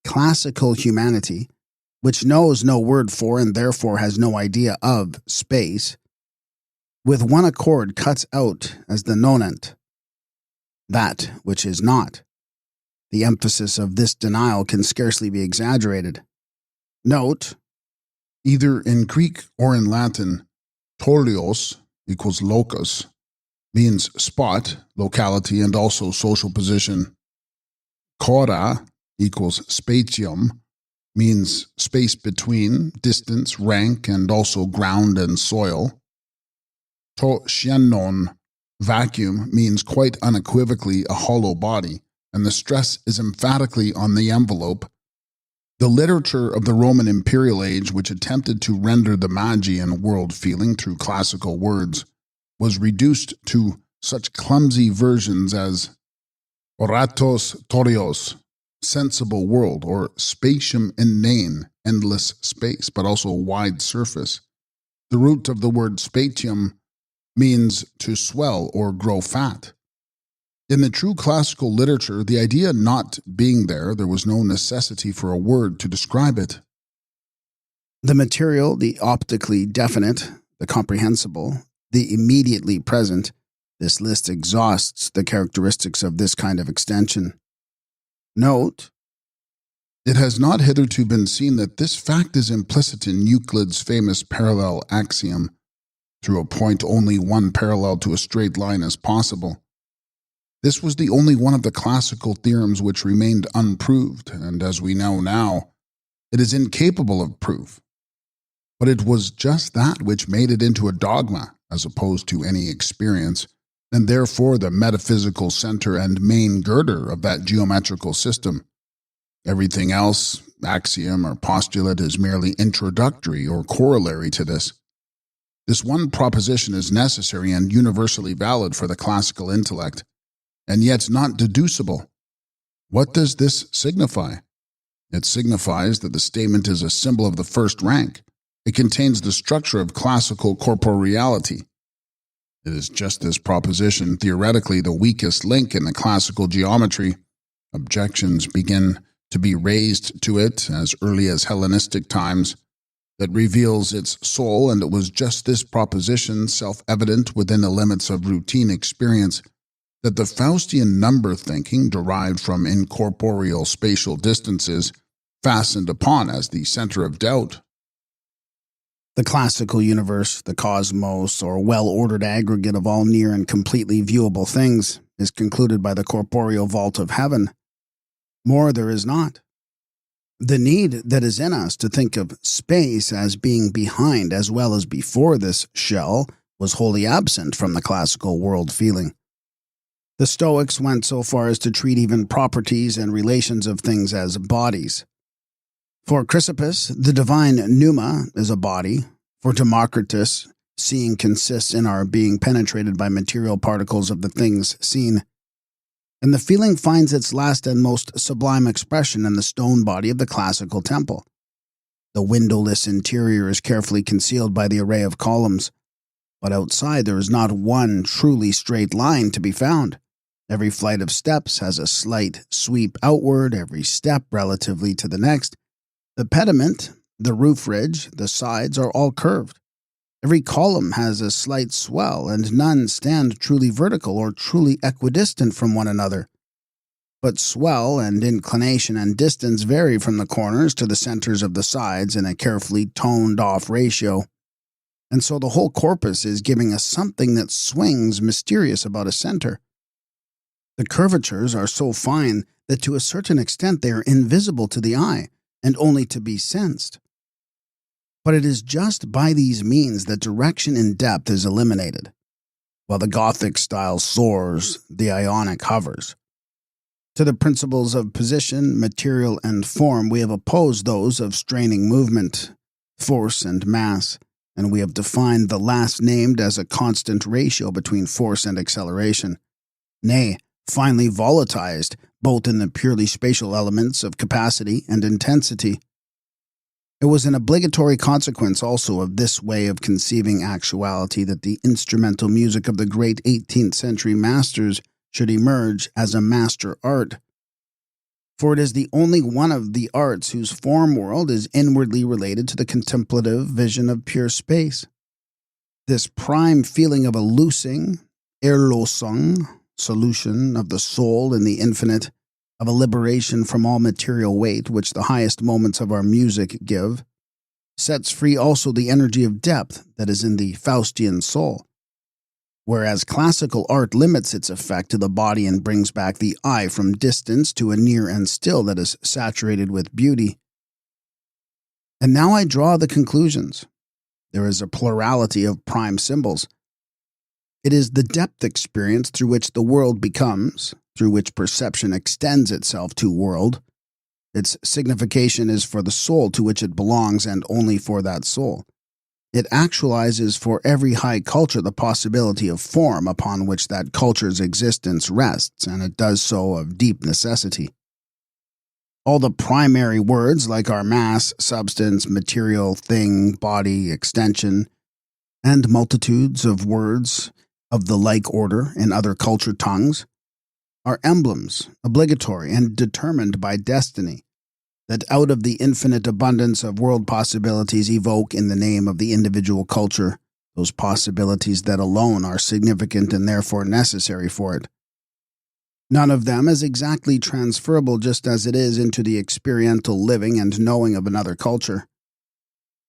Classical humanity, which knows no word for and therefore has no idea of space, with one accord cuts out as the nonent, that which is not. The emphasis of this denial can scarcely be exaggerated. Note, either in Greek or in Latin, torios equals locus, means spot, locality, and also social position. Chora equals spatium, means space between, distance, rank, and also ground and soil. To shennon, vacuum, means quite unequivocally a hollow body, and the stress is emphatically on the envelope. The literature of the Roman imperial age, which attempted to render the Magian world feeling through classical words, was reduced to such clumsy versions as oratos torios, sensible world, or spatium inane, endless space, but also wide surface. The root of the word spatium means to swell or grow fat. In the true classical literature, the idea not being there was no necessity for a word to describe it. The material, the optically definite, the comprehensible, the immediately present, this list exhausts the characteristics of this kind of extension. Note, it has not hitherto been seen that this fact is implicit in Euclid's famous parallel axiom. Through a point, only one parallel to a straight line is possible. This was the only one of the classical theorems which remained unproved, and as we know now, it is incapable of proof. But it was just that which made it into a dogma, as opposed to any experience, and therefore the metaphysical center and main girder of that geometrical system. Everything else, axiom or postulate, is merely introductory or corollary to this. This one proposition is necessary and universally valid for the classical intellect, and yet not deducible. What does this signify? It signifies that the statement is a symbol of the first rank. It contains the structure of classical corporeality. It is just this proposition, theoretically the weakest link in the classical geometry. Objections begin to be raised to it as early as Hellenistic times, that reveals its soul, and it was just this proposition, self-evident within the limits of routine experience, that the Faustian number thinking, derived from incorporeal spatial distances, fastened upon as the center of doubt. the classical universe, the cosmos, or well-ordered aggregate of all near and completely viewable things, is concluded by the corporeal vault of heaven. More there is not. The need that is in us to think of space as being behind as well as before this shell was wholly absent from the classical world feeling. The Stoics went so far as to treat even properties and relations of things as bodies. For Chrysippus, the divine pneuma is a body. For Democritus, seeing consists in our being penetrated by material particles of the things seen. And the feeling finds its last and most sublime expression in the stone body of the classical temple. The windowless interior is carefully concealed by the array of columns, but outside there is not one truly straight line to be found. Every flight of steps has a slight sweep outward, every step relatively to the next. The pediment, the roof ridge, the sides are all curved. Every column has a slight swell, and none stand truly vertical or truly equidistant from one another. But swell and inclination and distance vary from the corners to the centers of the sides in a carefully toned-off ratio. And so the whole corpus is giving us something that swings mysterious about a center. The curvatures are so fine that to a certain extent they are invisible to the eye and only to be sensed. But it is just by these means that direction in depth is eliminated. While the Gothic style soars, the Ionic hovers. To the principles of position, material, and form we have opposed those of straining movement, force, and mass, and we have defined the last named as a constant ratio between force and acceleration. Nay, finally volatilized, both in the purely spatial elements of capacity and intensity. It was an obligatory consequence also of this way of conceiving actuality that the instrumental music of the great 18th century masters should emerge as a master art. For it is the only one of the arts whose form world is inwardly related to the contemplative vision of pure space. This prime feeling of a loosing, Erlösung, solution of the soul in the infinite, of a liberation from all material weight which the highest moments of our music give, sets free also the energy of depth that is in the Faustian soul. Whereas classical art limits its effect to the body and brings back the eye from distance to a near and still that is saturated with beauty. And now I draw the conclusions. There is a plurality of prime symbols. It is the depth experience through which the world becomes, through which perception extends itself to world. Its signification is for the soul to which it belongs and only for that soul. It actualizes for every high culture the possibility of form upon which that culture's existence rests, and it does so of deep necessity. All the primary words like our mass, substance, material, thing, body, extension, and multitudes of words of the like order in other cultured tongues are emblems, obligatory and determined by destiny, that out of the infinite abundance of world possibilities evoke in the name of the individual culture those possibilities that alone are significant and therefore necessary for it. None of them is exactly transferable just as it is into the experiential living and knowing of another culture.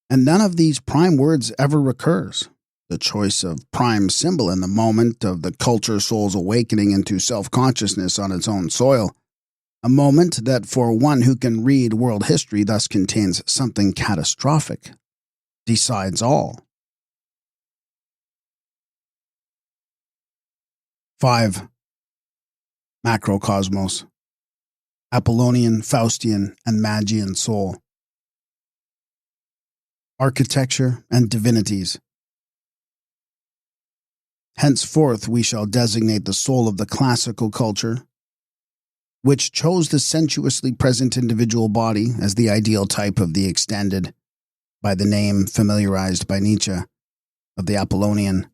And none of these prime words ever recurs. The choice of prime symbol in the moment of the culture soul's awakening into self-consciousness on its own soil, a moment that for one who can read world history thus contains something catastrophic, decides all. 5. Macrocosmos, Apollonian, Faustian, and Magian soul. Architecture and divinities. Henceforth we shall designate the soul of the classical culture, which chose the sensuously present individual body as the ideal type of the extended, by the name familiarized by Nietzsche, of the Apollonian.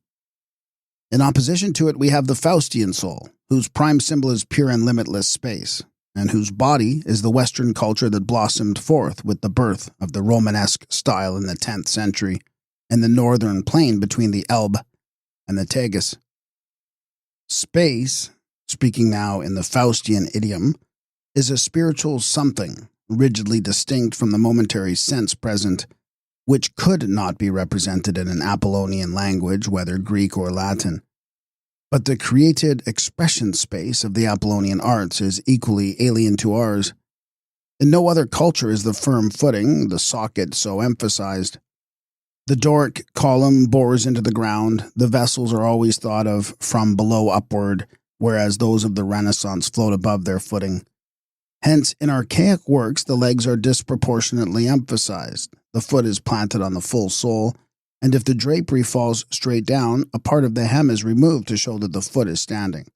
In opposition to it we have the Faustian soul, whose prime symbol is pure and limitless space, and whose body is the Western culture that blossomed forth with the birth of the Romanesque style in the 10th century in the northern plain between the Elbe and the Tagus. Space, speaking now in the Faustian idiom, is a spiritual something, rigidly distinct from the momentary sense present, which could not be represented in an Apollonian language, whether Greek or Latin. But the created expression space of the Apollonian arts is equally alien to ours. In no other culture is the firm footing, the socket, so emphasized. The Doric column bores into the ground. The vessels are always thought of from below upward, whereas those of the Renaissance float above their footing. Hence, in archaic works, the legs are disproportionately emphasized. The foot is planted on the full sole, and if the drapery falls straight down, a part of the hem is removed to show that the foot is standing.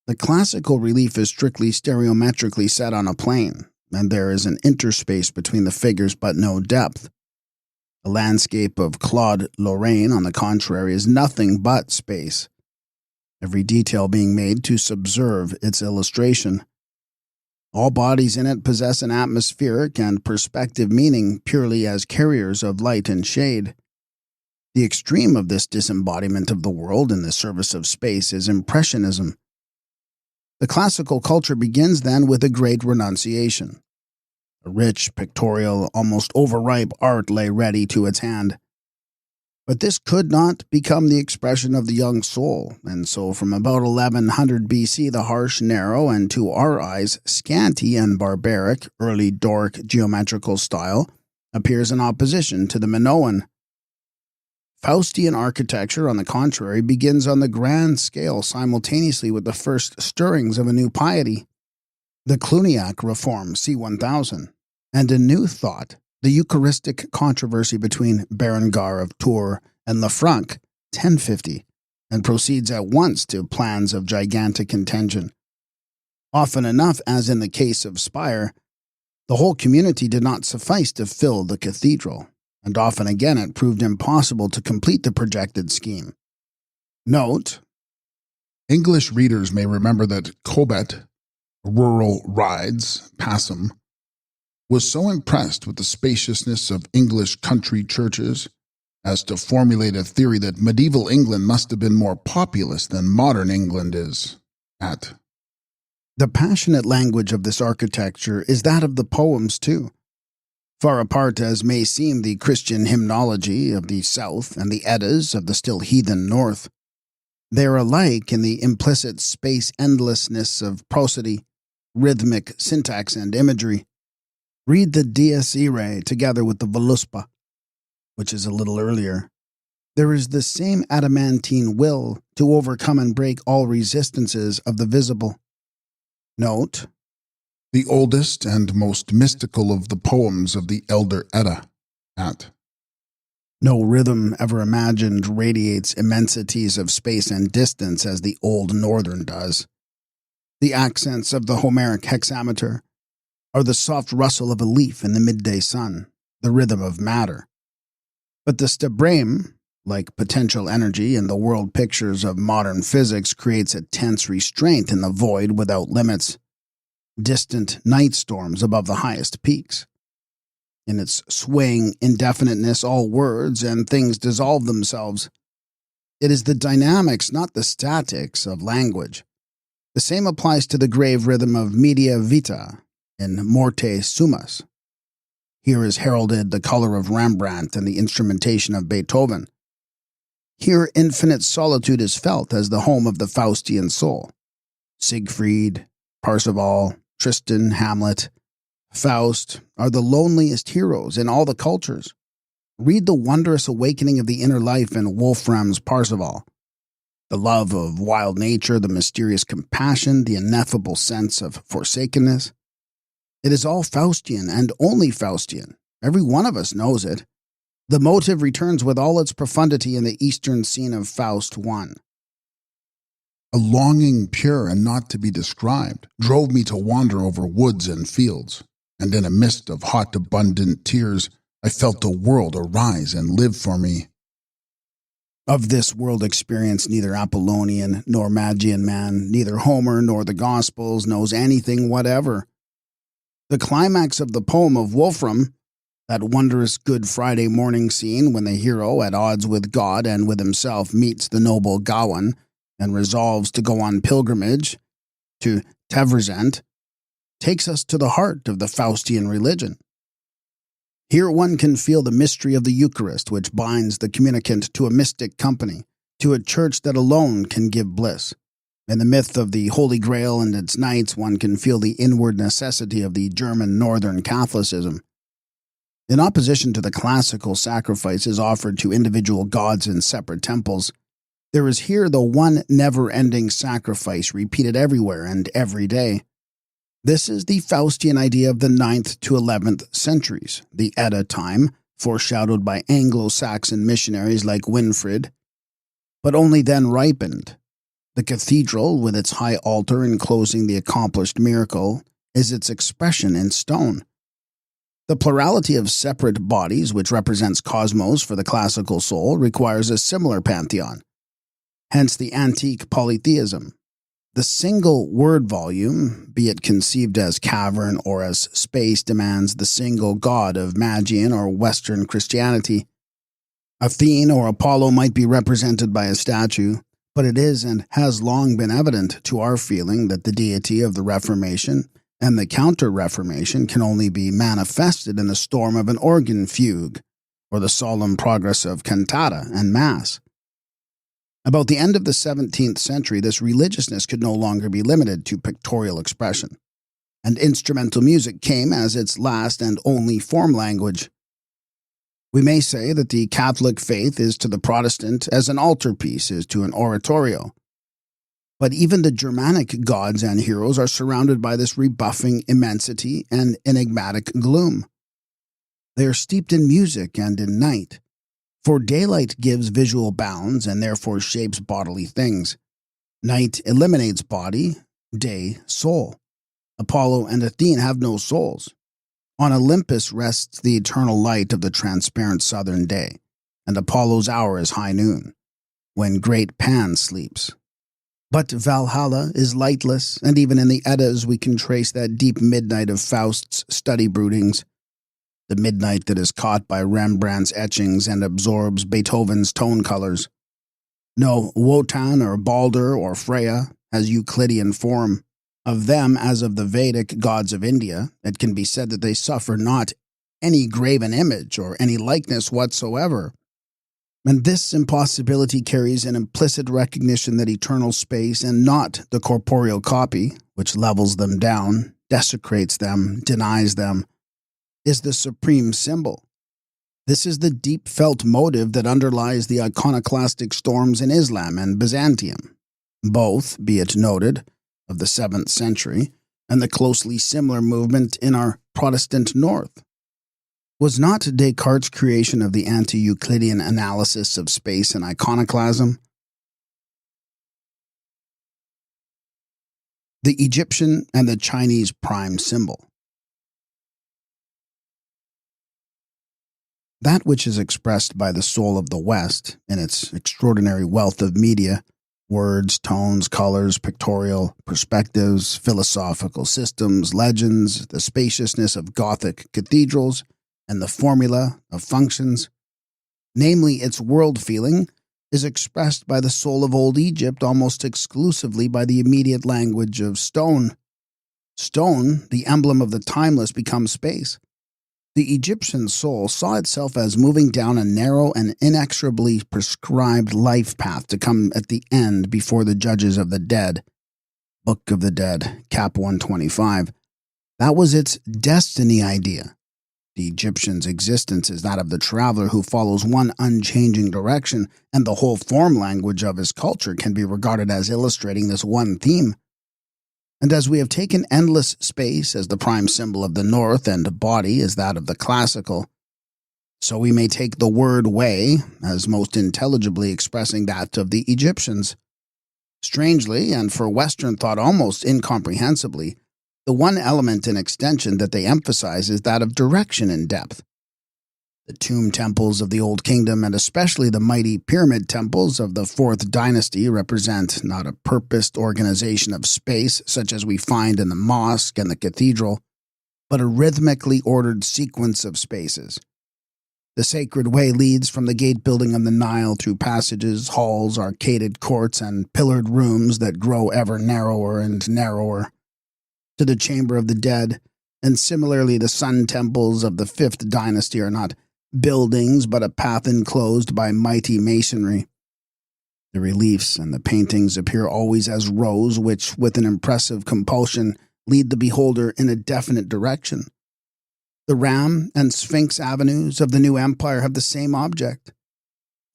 The classical relief is strictly stereometrically set on a plane, and there is an interspace between the figures but no depth. The landscape of Claude Lorraine, on the contrary, is nothing but space, every detail being made to subserve its illustration. All bodies in it possess an atmospheric and perspective meaning purely as carriers of light and shade. The extreme of this disembodiment of the world in the service of space is Impressionism. The classical culture begins then with a great renunciation. A rich, pictorial, almost overripe art lay ready to its hand. But this could not become the expression of the young soul, and so from about 1100 BC the harsh, narrow, and to our eyes scanty and barbaric early Doric geometrical style appears in opposition to the Minoan. Faustian architecture, on the contrary, begins on the grand scale simultaneously with the first stirrings of a new piety, the Cluniac reform c. 1000, and a new thought, the Eucharistic controversy between Berengar of Tours and Lanfranc, 1050, and proceeds at once to plans of gigantic contention. Often enough, as in the case of Spire, the whole community did not suffice to fill the cathedral, and often again it proved impossible to complete the projected scheme. Note, English readers may remember that Cobbett, Rural Rides, Passum, was so impressed with the spaciousness of English country churches as to formulate a theory that medieval England must have been more populous than modern England is at. the passionate language of this architecture is that of the poems too. Far apart as may seem the Christian hymnology of the South and the Eddas of the still heathen North, they are alike in the implicit space-endlessness of prosody, rhythmic syntax, and imagery. Read the Dies Irae together with the Voluspa, which is a little earlier. There is the same adamantine will to overcome and break all resistances of the visible. Note, The oldest and most mystical of the poems of the Elder Edda, at. no rhythm ever imagined radiates immensities of space and distance as the old Northern does. The accents of the Homeric hexameter are the soft rustle of a leaf in the midday sun, the rhythm of matter. But the Stebraim, like potential energy in the world pictures of modern physics, creates a tense restraint in the void without limits, distant night storms above the highest peaks. In its swaying indefiniteness, all words and things dissolve themselves. It is the dynamics, not the statics, of language. The same applies to the grave rhythm of media vita in Morte Sumus. Here is heralded the color of Rembrandt and the instrumentation of Beethoven. Here infinite solitude is felt as the home of the Faustian soul. Siegfried, Parsifal, Tristan, Hamlet, Faust are the loneliest heroes in all the cultures. Read the wondrous awakening of the inner life in Wolfram's Parsifal. The love of wild nature, the mysterious compassion, the ineffable sense of forsakenness. It is all Faustian and only Faustian. Every one of us knows it. The motive returns with all its profundity in the eastern scene of Faust I. A longing pure and not to be described drove me to wander over woods and fields, and in a mist of hot, abundant tears, I felt the world arise and live for me. Of this world experience neither Apollonian nor Magian man, neither Homer nor the Gospels knows anything whatever. The climax of the poem of Wolfram, that wondrous Good Friday morning scene when the hero, at odds with God and with himself, meets the noble Gawain and resolves to go on pilgrimage to Teverzent, takes us to the heart of the Faustian religion. Here one can feel the mystery of the Eucharist, which binds the communicant to a mystic company, to a church that alone can give bliss. In the myth of the Holy Grail and its knights, one can feel the inward necessity of the German Northern Catholicism. In opposition to the classical sacrifices offered to individual gods in separate temples, there is here the one never-ending sacrifice repeated everywhere and every day. This is the Faustian idea of the 9th to 11th centuries, the Edda time, foreshadowed by Anglo-Saxon missionaries like Winfrid, but only then ripened. The cathedral, with its high altar enclosing the accomplished miracle, is its expression in stone. The plurality of separate bodies, which represents cosmos for the classical soul, requires a similar pantheon. Hence the antique polytheism. The single word volume, be it conceived as cavern or as space, demands the single god of Magian or Western Christianity. Athene or Apollo might be represented by a statue, but it is and has long been evident to our feeling that the deity of the Reformation and the Counter-Reformation can only be manifested in the storm of an organ fugue or the solemn progress of cantata and mass. About the end of the 17th century, this religiousness could no longer be limited to pictorial expression, and instrumental music came as its last and only form language. We may say that the Catholic faith is to the Protestant as an altarpiece is to an oratorio. But even the Germanic gods and heroes are surrounded by this rebuffing immensity and enigmatic gloom. They are steeped in music and in night. For daylight gives visual bounds and therefore shapes bodily things. Night eliminates body, day soul. Apollo and Athene have no souls. On Olympus rests the eternal light of the transparent southern day, and Apollo's hour is high noon, when great Pan sleeps. But Valhalla is lightless, and even in the Eddas we can trace that deep midnight of Faust's study broodings, the midnight that is caught by Rembrandt's etchings and absorbs Beethoven's tone colors. No Wotan or Balder or Freya has Euclidean form. Of them, as of the Vedic gods of India, it can be said that they suffer not any graven image or any likeness whatsoever. And this impossibility carries an implicit recognition that eternal space, and not the corporeal copy, which levels them down, desecrates them, denies them, is the supreme symbol. This is the deep-felt motive that underlies the iconoclastic storms in Islam and Byzantium, both, be it noted, of the 7th century, and the closely similar movement in our Protestant North. Was not Descartes' creation of the anti-Euclidean analysis of space and iconoclasm? The Egyptian and the Chinese prime symbol. That which is expressed by the soul of the West in its extraordinary wealth of media, words, tones, colors, pictorial, perspectives, philosophical systems, legends, the spaciousness of Gothic cathedrals, and the formula of functions, namely its world feeling, is expressed by the soul of old Egypt almost exclusively by the immediate language of stone. Stone, the emblem of the timeless, becomes space. The Egyptian soul saw itself as moving down a narrow and inexorably prescribed life path to come at the end before the judges of the dead. Book of the Dead, Cap 125. That was its destiny idea. The Egyptian's existence is that of the traveler who follows one unchanging direction, and the whole form language of his culture can be regarded as illustrating this one theme. And as we have taken endless space as the prime symbol of the North and body as that of the classical, so we may take the word way as most intelligibly expressing that of the Egyptians. Strangely, and for Western thought almost incomprehensibly, the one element in extension that they emphasize is that of direction and depth. The tomb temples of the Old Kingdom, and especially the mighty pyramid temples of the Fourth Dynasty, represent not a purposed organization of space such as we find in the mosque and the cathedral, but a rhythmically ordered sequence of spaces. The sacred way leads from the gate building of the Nile through passages, halls, arcaded courts, and pillared rooms that grow ever narrower and narrower, to the chamber of the dead, and similarly the sun temples of the Fifth Dynasty are not buildings, but a path enclosed by mighty masonry. The reliefs and the paintings appear always as rows which, with an impressive compulsion, lead the beholder in a definite direction. The Ram and Sphinx avenues of the new empire have the same object.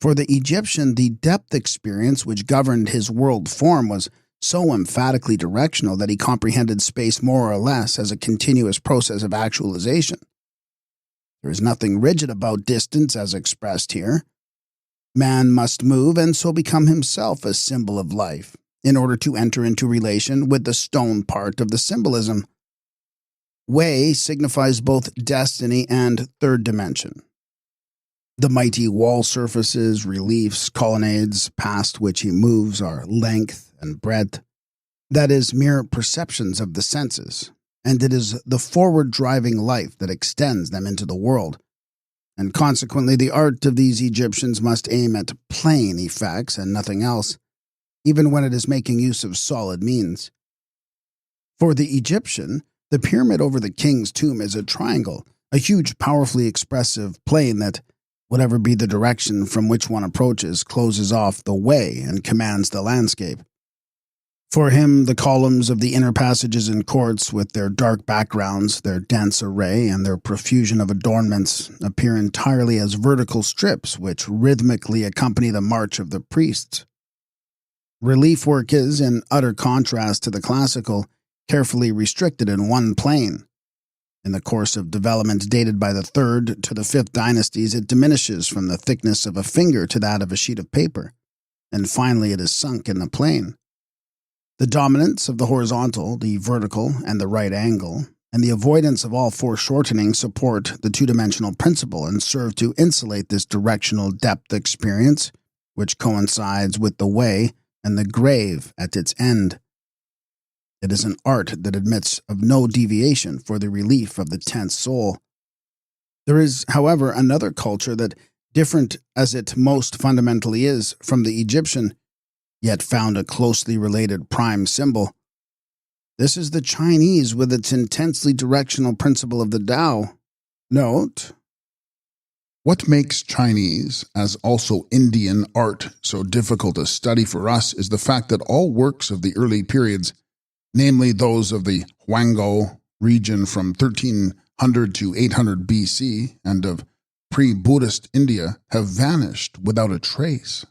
For the Egyptian, the depth experience which governed his world form was so emphatically directional that he comprehended space more or less as a continuous process of actualization. There is nothing rigid about distance as expressed here. Man must move and so become himself a symbol of life in order to enter into relation with the stone part of the symbolism. Way signifies both destiny and third dimension. The mighty wall surfaces, reliefs, colonnades past which he moves are length and breadth. That is mere perceptions of the senses, and it is the forward-driving life that extends them into the world. And consequently, the art of these Egyptians must aim at plane effects and nothing else, even when it is making use of solid means. For the Egyptian, the pyramid over the king's tomb is a triangle, a huge, powerfully expressive plane that, whatever be the direction from which one approaches, closes off the way and commands the landscape. For him, the columns of the inner passages and courts, with their dark backgrounds, their dense array, and their profusion of adornments, appear entirely as vertical strips which rhythmically accompany the march of the priests. Relief work is, in utter contrast to the classical, carefully restricted in one plane. In the course of development dated by the Third to the Fifth Dynasties, it diminishes from the thickness of a finger to that of a sheet of paper, and finally it is sunk in the plane. The dominance of the horizontal, the vertical, and the right angle, and the avoidance of all foreshortening support the two-dimensional principle and serve to insulate this directional depth experience, which coincides with the way and the grave at its end. It is an art that admits of no deviation for the relief of the tense soul. There is, however, another culture that, different as it most fundamentally is from the Egyptian, yet found a closely related prime symbol. This is the Chinese with its intensely directional principle of the Tao. Note, what makes Chinese, as also Indian, art so difficult to study for us is the fact that all works of the early periods, namely those of the Huangou region from 1300 to 800 BC and of pre-Buddhist India, have vanished without a trace.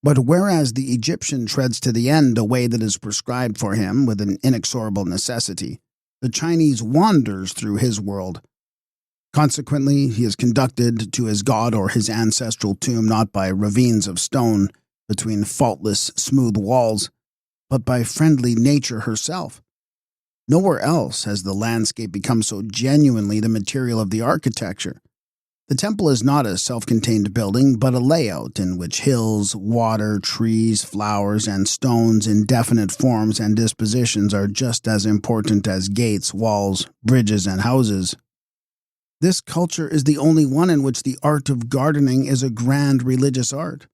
But whereas the Egyptian treads to the end a way that is prescribed for him with an inexorable necessity, the Chinese wanders through his world. Consequently, he is conducted to his god or his ancestral tomb not by ravines of stone between faultless, smooth walls, but by friendly nature herself. Nowhere else has the landscape become so genuinely the material of the architecture. The temple is not a self-contained building, but a layout in which hills, water, trees, flowers, and stones in definite forms and dispositions are just as important as gates, walls, bridges, and houses. This culture is the only one in which the art of gardening is a grand religious art.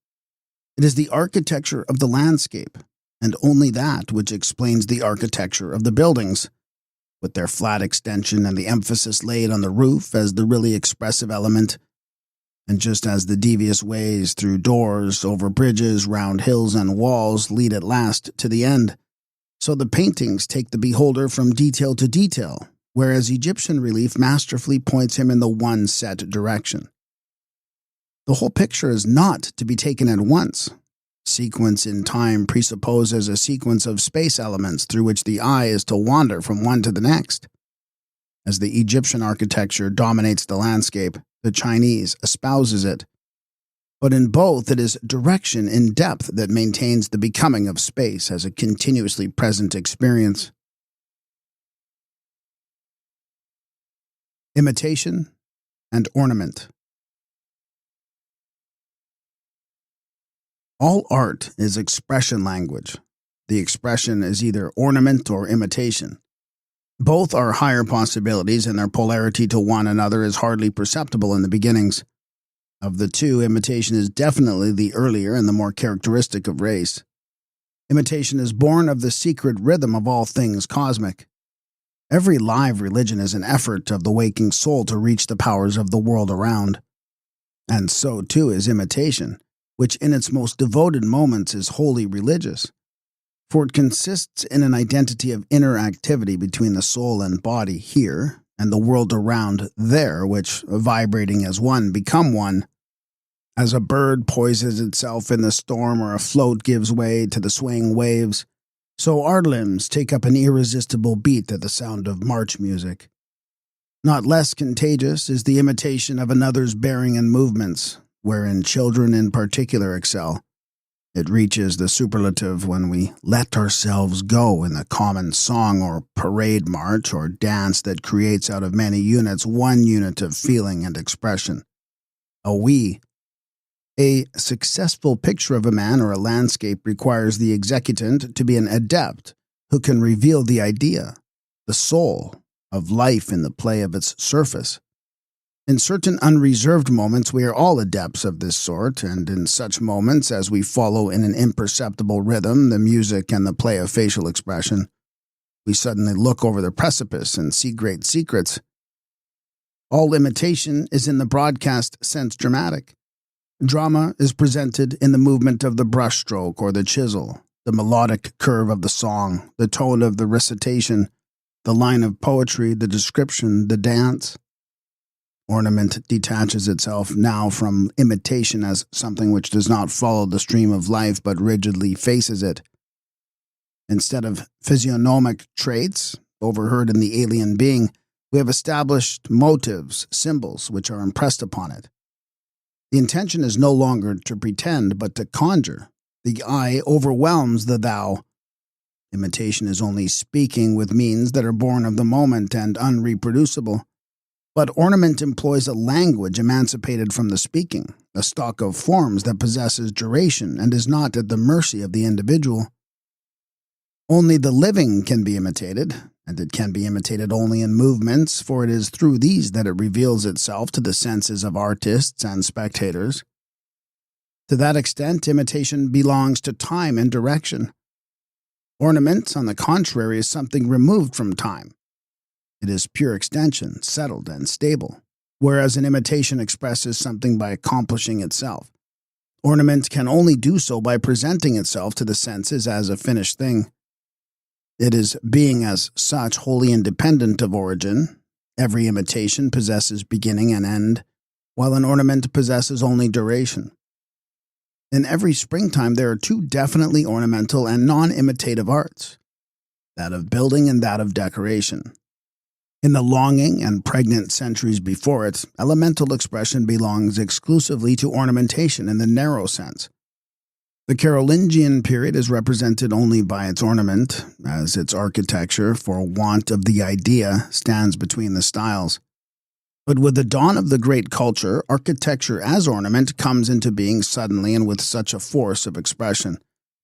It is the architecture of the landscape, and only that which explains the architecture of the buildings, with their flat extension and the emphasis laid on the roof as the really expressive element. And just as the devious ways through doors, over bridges, round hills and walls lead at last to the end, so the paintings take the beholder from detail to detail, whereas Egyptian relief masterfully points him in the one set direction. The whole picture is not to be taken at once. Sequence in time presupposes a sequence of space elements through which the eye is to wander from one to the next. As the Egyptian architecture dominates the landscape, the Chinese espouses it. But in both, it is direction in depth that maintains the becoming of space as a continuously present experience. Imitation and ornament. All art is expression language. The expression is either ornament or imitation. Both are higher possibilities, and their polarity to one another is hardly perceptible in the beginnings. Of the two, imitation is definitely the earlier and the more characteristic of race. Imitation is born of the secret rhythm of all things cosmic. Every live religion is an effort of the waking soul to reach the powers of the world around. And so, too, is imitation, which in its most devoted moments is wholly religious, for it consists in an identity of inner activity between the soul and body here and the world around there, which, vibrating as one, become one. As a bird poises itself in the storm or a float gives way to the swaying waves, so our limbs take up an irresistible beat at the sound of march music. Not less contagious is the imitation of another's bearing and movements, wherein children in particular excel. It reaches the superlative when we let ourselves go in the common song or parade march or dance that creates out of many units one unit of feeling and expression. A we. A successful picture of a man or a landscape requires the executant to be an adept who can reveal the idea, the soul, of life in the play of its surface. In certain unreserved moments we are all adepts of this sort, and in such moments as we follow in an imperceptible rhythm the music and the play of facial expression, we suddenly look over the precipice and see great secrets. All imitation is in the broadcast sense dramatic. Drama is presented in the movement of the brushstroke or the chisel, the melodic curve of the song, the tone of the recitation, the line of poetry, the description, the dance. Ornament detaches itself now from imitation as something which does not follow the stream of life but rigidly faces it. Instead of physiognomic traits overheard in the alien being, we have established motives, symbols, which are impressed upon it. The intention is no longer to pretend, but to conjure. The I overwhelms the thou. Imitation is only speaking with means that are born of the moment and unreproducible. But ornament employs a language emancipated from the speaking, a stock of forms that possesses duration and is not at the mercy of the individual. Only the living can be imitated, and it can be imitated only in movements, for it is through these that it reveals itself to the senses of artists and spectators. To that extent, imitation belongs to time and direction. Ornament, on the contrary, is something removed from time. It is pure extension, settled and stable, whereas an imitation expresses something by accomplishing itself. Ornament can only do so by presenting itself to the senses as a finished thing. It is being as such wholly independent of origin. Every imitation possesses beginning and end, while an ornament possesses only duration. In every springtime there are two definitely ornamental and non-imitative arts, that of building and that of decoration. In the longing and pregnant centuries before it, elemental expression belongs exclusively to ornamentation in the narrow sense. The Carolingian period is represented only by its ornament, as its architecture, for want of the idea, stands between the styles. But with the dawn of the great culture, architecture as ornament comes into being suddenly and with such a force of expression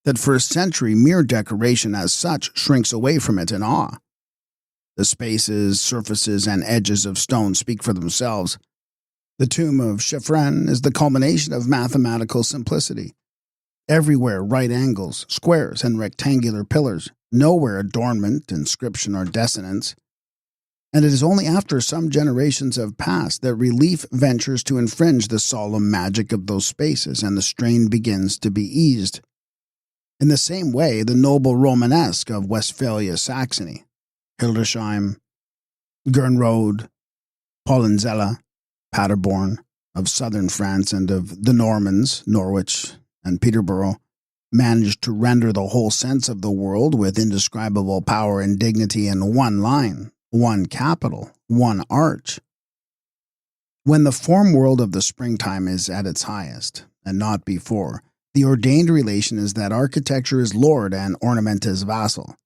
that for a century mere decoration as such shrinks away from it in awe. The spaces, surfaces, and edges of stone speak for themselves. The tomb of Chefren is the culmination of mathematical simplicity. Everywhere right angles, squares, and rectangular pillars, nowhere adornment, inscription, or dissonance. And it is only after some generations have passed that relief ventures to infringe the solemn magic of those spaces, and the strain begins to be eased. In the same way, the noble Romanesque of Westphalia-Saxony, Hildesheim, Gernrode, Pollenzella, Paderborn, of southern France, and of the Normans, Norwich, and Peterborough, managed to render the whole sense of the world with indescribable power and dignity in one line, one capital, one arch. When the form world of the springtime is at its highest, and not before, the ordained relation is that architecture is lord and ornament is vassal.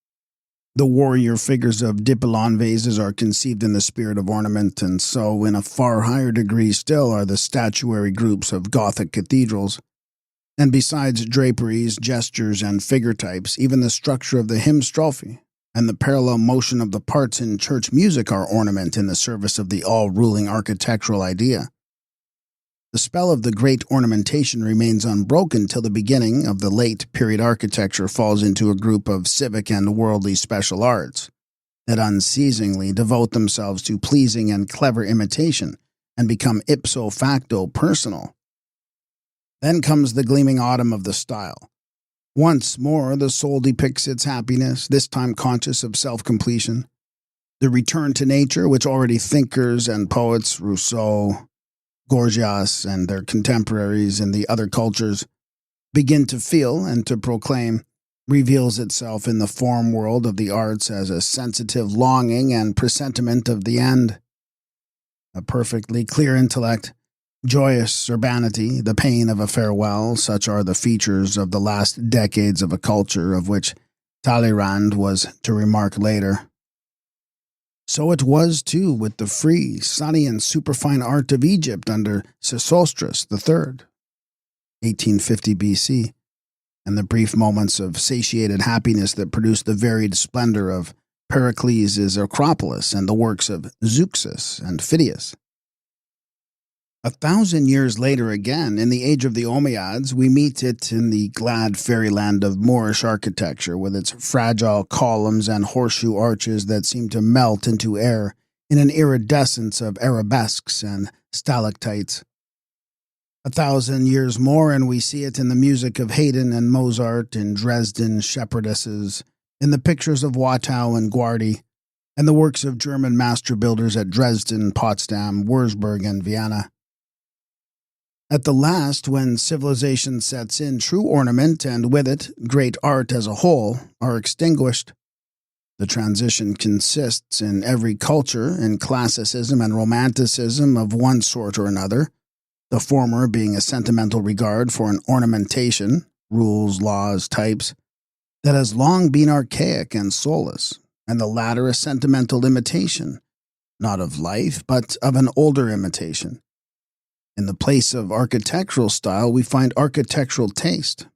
The warrior figures of Dipylon vases are conceived in the spirit of ornament, and so, in a far higher degree still, are the statuary groups of Gothic cathedrals. And besides draperies, gestures, and figure types, even the structure of the hymn strophe and the parallel motion of the parts in church music are ornament in the service of the all-ruling architectural idea. The spell of the great ornamentation remains unbroken till the beginning of the late period architecture falls into a group of civic and worldly special arts that unceasingly devote themselves to pleasing and clever imitation and become ipso facto personal. Then comes the gleaming autumn of the style. Once more the soul depicts its happiness, this time conscious of self-completion. The return to nature, which already thinkers and poets, Rousseau, Gorgias, and their contemporaries in the other cultures, begin to feel and to proclaim, reveals itself in the form world of the arts as a sensitive longing and presentiment of the end. A perfectly clear intellect, joyous urbanity, the pain of a farewell, such are the features of the last decades of a culture of which Talleyrand was to remark later. So it was, too, with the free, sunny, and superfine art of Egypt under Sesostris III, 1850 BC, and the brief moments of satiated happiness that produced the varied splendor of Pericles' Acropolis and the works of Zeuxis and Phidias. 1,000 years later again, in the age of the Umayyads, we meet it in the glad fairyland of Moorish architecture with its fragile columns and horseshoe arches that seem to melt into air in an iridescence of arabesques and stalactites. 1,000 years more, and we see it in the music of Haydn and Mozart, in Dresden shepherdesses, in the pictures of Watteau and Guardi, and the works of German master builders at Dresden, Potsdam, Wurzburg, and Vienna. At the last, when civilization sets in, true ornament, and with it, great art as a whole, are extinguished. The transition consists in every culture in classicism and romanticism of one sort or another, the former being a sentimental regard for an ornamentation, rules, laws, types, that has long been archaic and soulless, and the latter a sentimental imitation, not of life, but of an older imitation. In the place of architectural style, we find architectural taste.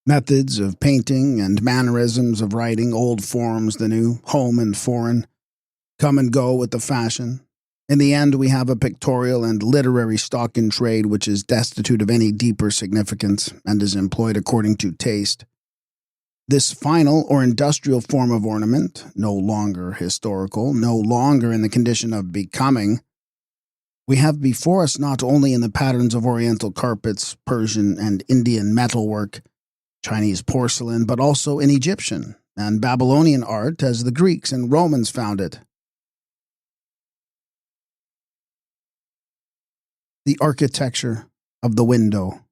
Methods of painting and mannerisms of writing, old forms, the new, home and foreign, come and go with the fashion. In the end, we have a pictorial and literary stock in trade which is destitute of any deeper significance and is employed according to taste. This final or industrial form of ornament, no longer historical, no longer in the condition of becoming, we have before us not only in the patterns of Oriental carpets, Persian and Indian metalwork, Chinese porcelain, but also in Egyptian and Babylonian art as the Greeks and Romans found it. The architecture of the window.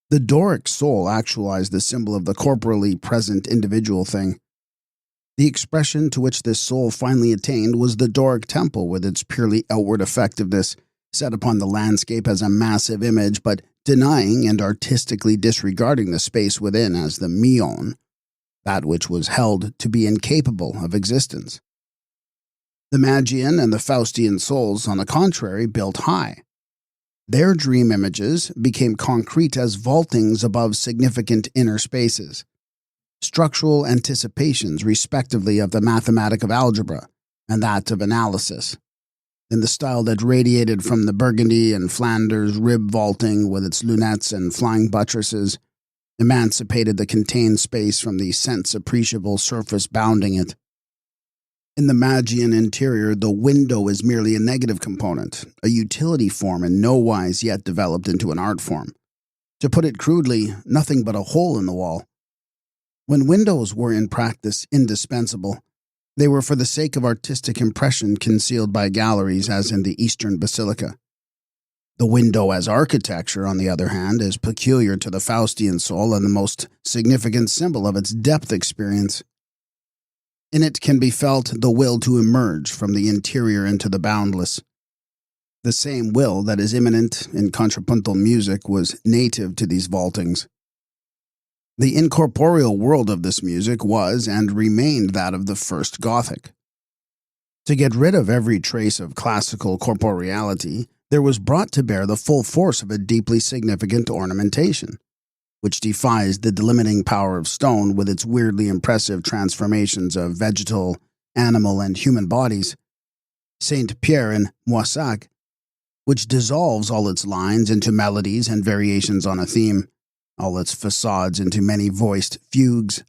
The Doric soul actualized the symbol of the corporally present individual thing. The expression to which this soul finally attained was the Doric temple with its purely outward effectiveness, set upon the landscape as a massive image, but denying and artistically disregarding the space within as the meon, that which was held to be incapable of existence. The Magian and the Faustian souls, on the contrary, built high. Their dream images became concrete as vaultings above significant inner spaces, structural anticipations respectively of the mathematic of algebra and that of analysis, in the style that radiated from the Burgundy and Flanders rib vaulting with its lunettes and flying buttresses, emancipated the contained space from the sense-appreciable surface bounding it. In the Magian interior, the window is merely a negative component, a utility form in no wise yet developed into an art form. To put it crudely, nothing but a hole in the wall. When windows were in practice indispensable, they were for the sake of artistic impression concealed by galleries as in the Eastern Basilica. The window as architecture, on the other hand, is peculiar to the Faustian soul and the most significant symbol of its depth experience. In it can be felt the will to emerge from the interior into the boundless. The same will that is immanent in contrapuntal music was native to these vaultings. The incorporeal world of this music was and remained that of the first Gothic. To get rid of every trace of classical corporeality, there was brought to bear the full force of a deeply significant ornamentation, which defies the delimiting power of stone with its weirdly impressive transformations of vegetal, animal, and human bodies. Saint Pierre in Moissac, which dissolves all its lines into melodies and variations on a theme, all its facades into many-voiced fugues,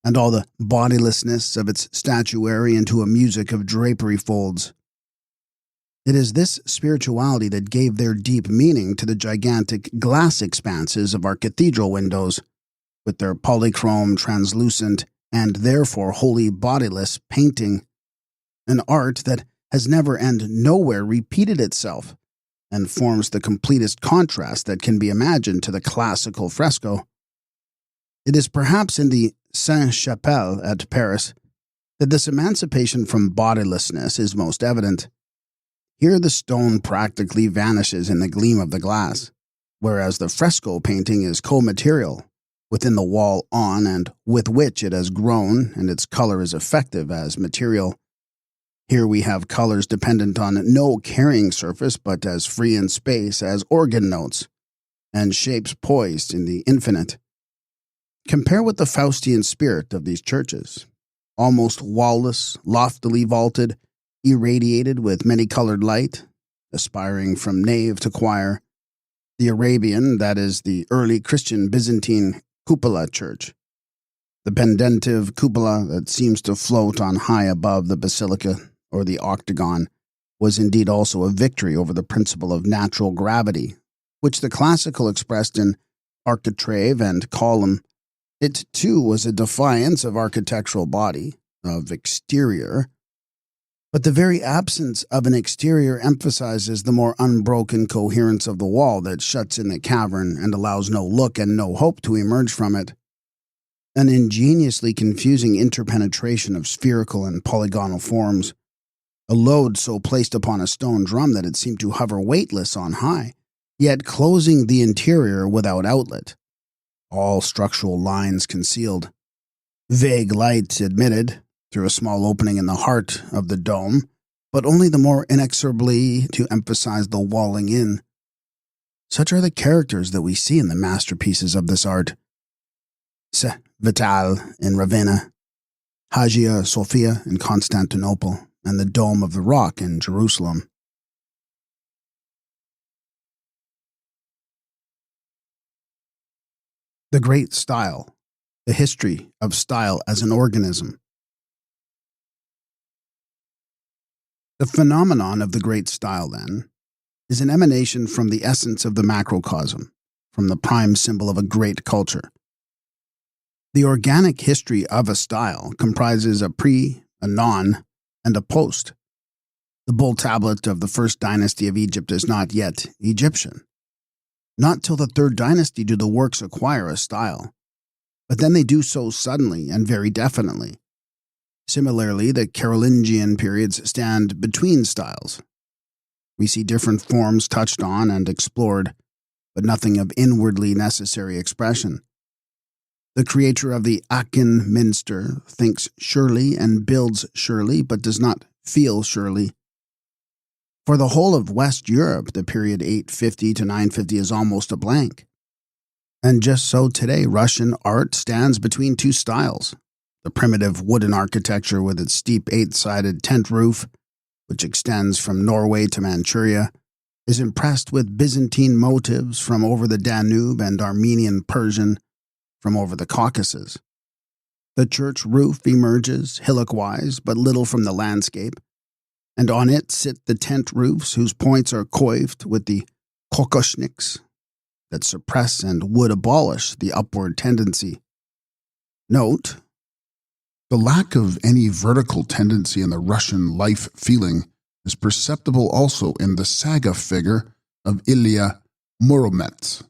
and all the bodilessness of its statuary into a music of drapery folds. It is this spirituality that gave their deep meaning to the gigantic glass expanses of our cathedral windows, with their polychrome, translucent, and therefore wholly bodiless painting, an art that has never and nowhere repeated itself, and forms the completest contrast that can be imagined to the classical fresco. It is perhaps in the Sainte-Chapelle at Paris that this emancipation from bodilessness is most evident. Here the stone practically vanishes in the gleam of the glass, whereas the fresco painting is co-material within the wall on and with which it has grown, and its color is effective as material. Here we have colors dependent on no carrying surface but as free in space as organ notes, and shapes poised in the infinite. Compare with the Faustian spirit of these churches, almost wall-less, loftily vaulted, irradiated with many-colored light, aspiring from nave to choir, the Arabian, that is, the early Christian Byzantine cupola church, the pendentive cupola that seems to float on high above the basilica or the octagon, was indeed also a victory over the principle of natural gravity, which the classical expressed in architrave and column. It, too, was a defiance of architectural body, of exterior, but the very absence of an exterior emphasizes the more unbroken coherence of the wall that shuts in the cavern and allows no look and no hope to emerge from it. An ingeniously confusing interpenetration of spherical and polygonal forms, a load so placed upon a stone drum that it seemed to hover weightless on high, yet closing the interior without outlet, all structural lines concealed, vague light admitted through a small opening in the heart of the dome, but only the more inexorably to emphasize the walling in. Such are the characters that we see in the masterpieces of this art. Se Vital in Ravenna, Hagia Sophia in Constantinople, and the Dome of the Rock in Jerusalem. The Great Style, the history of style as an organism. The phenomenon of the great style, then, is an emanation from the essence of the macrocosm, from the prime symbol of a great culture. The organic history of a style comprises a pre, a non, and a post. The bull tablet of the first dynasty of Egypt is not yet Egyptian. Not till the third dynasty do the works acquire a style, but then they do so suddenly and very definitely. Similarly, the Carolingian periods stand between styles. We see different forms touched on and explored, but nothing of inwardly necessary expression. The creator of the Aachen Minster thinks surely and builds surely, but does not feel surely. For the whole of West Europe, the period 850 to 950 is almost a blank. And just so today, Russian art stands between two styles. The primitive wooden architecture with its steep eight-sided tent roof, which extends from Norway to Manchuria, is impressed with Byzantine motifs from over the Danube and Armenian Persian from over the Caucasus. The church roof emerges, hillock-wise, but little from the landscape, and on it sit the tent roofs whose points are coiffed with the kokoshniks that suppress and would abolish the upward tendency. Note, the lack of any vertical tendency in the Russian life feeling is perceptible also in the saga figure of Ilya Muromets.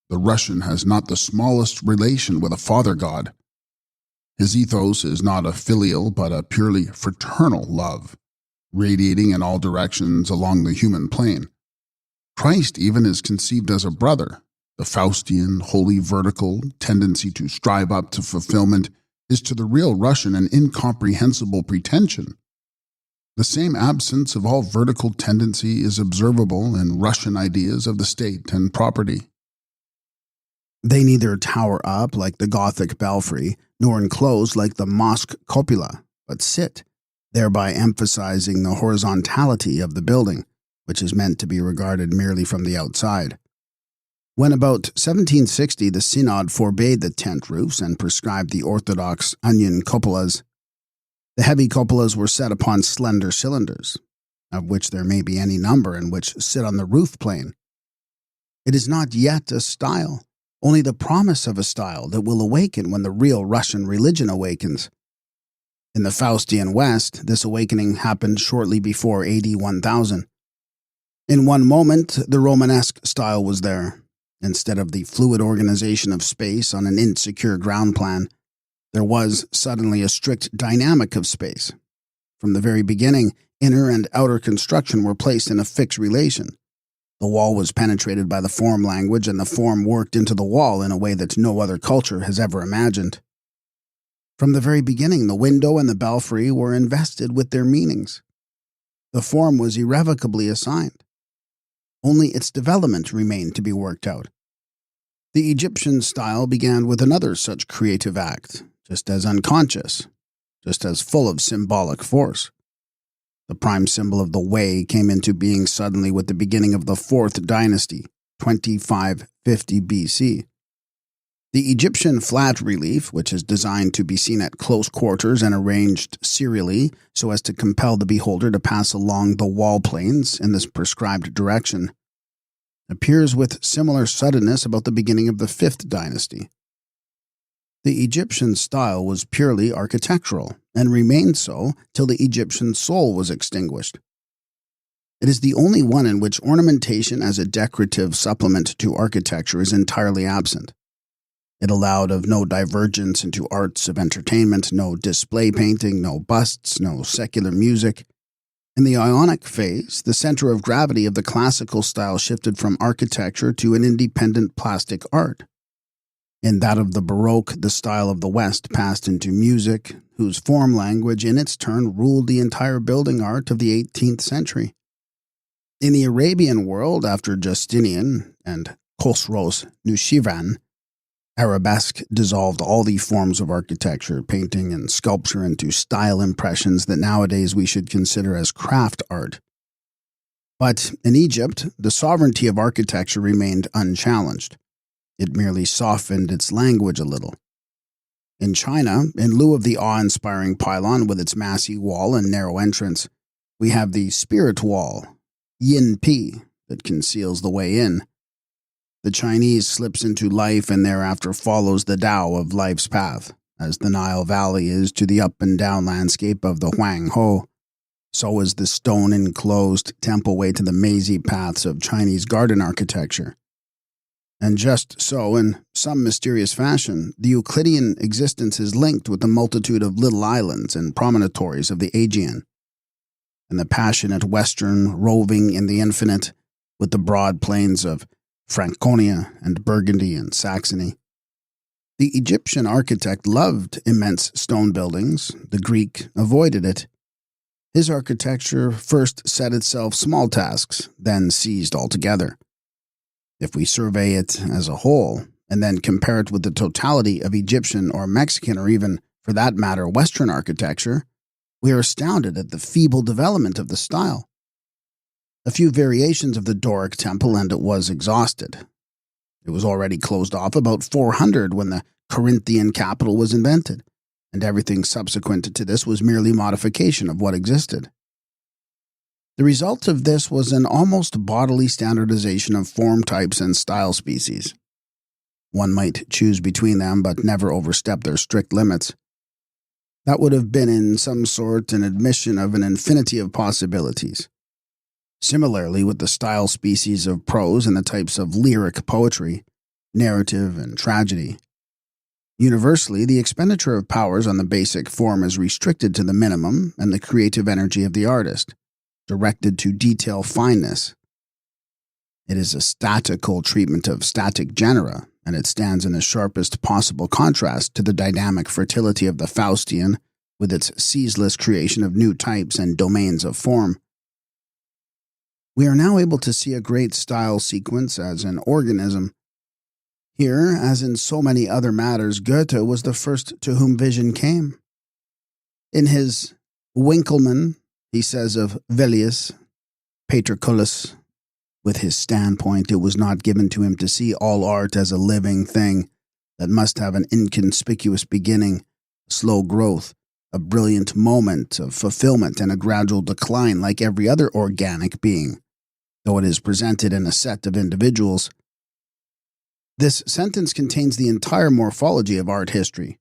The Russian has not the smallest relation with a father god. His ethos is not a filial but a purely fraternal love, radiating in all directions along the human plane. Christ even is conceived as a brother. The Faustian, wholly vertical tendency to strive up to fulfillment is to the real Russian an incomprehensible pretension. The same absence of all vertical tendency is observable in Russian ideas of the state and property. They neither tower up like the Gothic belfry, nor enclose like the mosque cupola, but sit, thereby emphasizing the horizontality of the building, which is meant to be regarded merely from the outside. When about 1760 the Synod forbade the tent roofs and prescribed the orthodox onion cupolas, the heavy cupolas were set upon slender cylinders, of which there may be any number and which sit on the roof plane. It is not yet a style, only the promise of a style that will awaken when the real Russian religion awakens. In the Faustian West, this awakening happened shortly before AD 1000. In one moment, the Romanesque style was there. Instead of the fluid organization of space on an insecure ground plan, there was suddenly a strict dynamic of space. From the very beginning, inner and outer construction were placed in a fixed relation. The wall was penetrated by the form language, and the form worked into the wall in a way that no other culture has ever imagined. From the very beginning, the window and the belfry were invested with their meanings. The form was irrevocably assigned. Only its development remained to be worked out. The Egyptian style began with another such creative act, just as unconscious, just as full of symbolic force. The prime symbol of the way came into being suddenly with the beginning of the 4th dynasty, 2550 BC. The Egyptian flat relief, which is designed to be seen at close quarters and arranged serially so as to compel the beholder to pass along the wall planes in this prescribed direction, appears with similar suddenness about the beginning of the 5th dynasty. The Egyptian style was purely architectural, and remained so till the Egyptian soul was extinguished. It is the only one in which ornamentation as a decorative supplement to architecture is entirely absent. It allowed of no divergence into arts of entertainment, no display painting, no busts, no secular music. In the Ionic phase, the center of gravity of the classical style shifted from architecture to an independent plastic art. In that of the Baroque, the style of the West passed into music, whose form language in its turn ruled the entire building art of the 18th century. In the Arabian world, after Justinian and Khosrow's Nushirvan, arabesque dissolved all the forms of architecture, painting, and sculpture into style impressions that nowadays we should consider as craft art. But in Egypt, the sovereignty of architecture remained unchallenged. It merely softened its language a little. In China, in lieu of the awe-inspiring pylon with its massy wall and narrow entrance, we have the spirit wall, Yin Pi, that conceals the way in. The Chinese slips into life and thereafter follows the Tao of life's path, as the Nile Valley is to the up and down landscape of the Huang Ho. So is the stone-enclosed temple way to the mazy paths of Chinese garden architecture. And just so, in some mysterious fashion, the Euclidean existence is linked with the multitude of little islands and promontories of the Aegean, and the passionate western roving in the infinite with the broad plains of Franconia and Burgundy and Saxony. The Egyptian architect loved immense stone buildings. The Greek avoided it. His architecture first set itself small tasks, then ceased altogether. If we survey it as a whole, and then compare it with the totality of Egyptian or Mexican or even, for that matter, Western architecture, we are astounded at the feeble development of the style. A few variations of the Doric temple and it was exhausted. It was already closed off about 400 when the Corinthian capital was invented, and everything subsequent to this was merely modification of what existed. The result of this was an almost bodily standardization of form types and style species. One might choose between them but never overstep their strict limits. That would have been in some sort an admission of an infinity of possibilities. Similarly with the style species of prose and the types of lyric poetry, narrative, and tragedy. Universally, the expenditure of powers on the basic form is restricted to the minimum and the creative energy of the artist, directed to detail fineness. It is a statical treatment of static genera, and it stands in the sharpest possible contrast to the dynamic fertility of the Faustian, with its ceaseless creation of new types and domains of form. We are now able to see a great style sequence as an organism. Here, as in so many other matters, Goethe was the first to whom vision came. In his Winkelmann, he says of Velius, Paterculus, with his standpoint, it was not given to him to see all art as a living thing that must have an inconspicuous beginning, slow growth, a brilliant moment of fulfillment and a gradual decline like every other organic being, though it is presented in a set of individuals. This sentence contains the entire morphology of art history.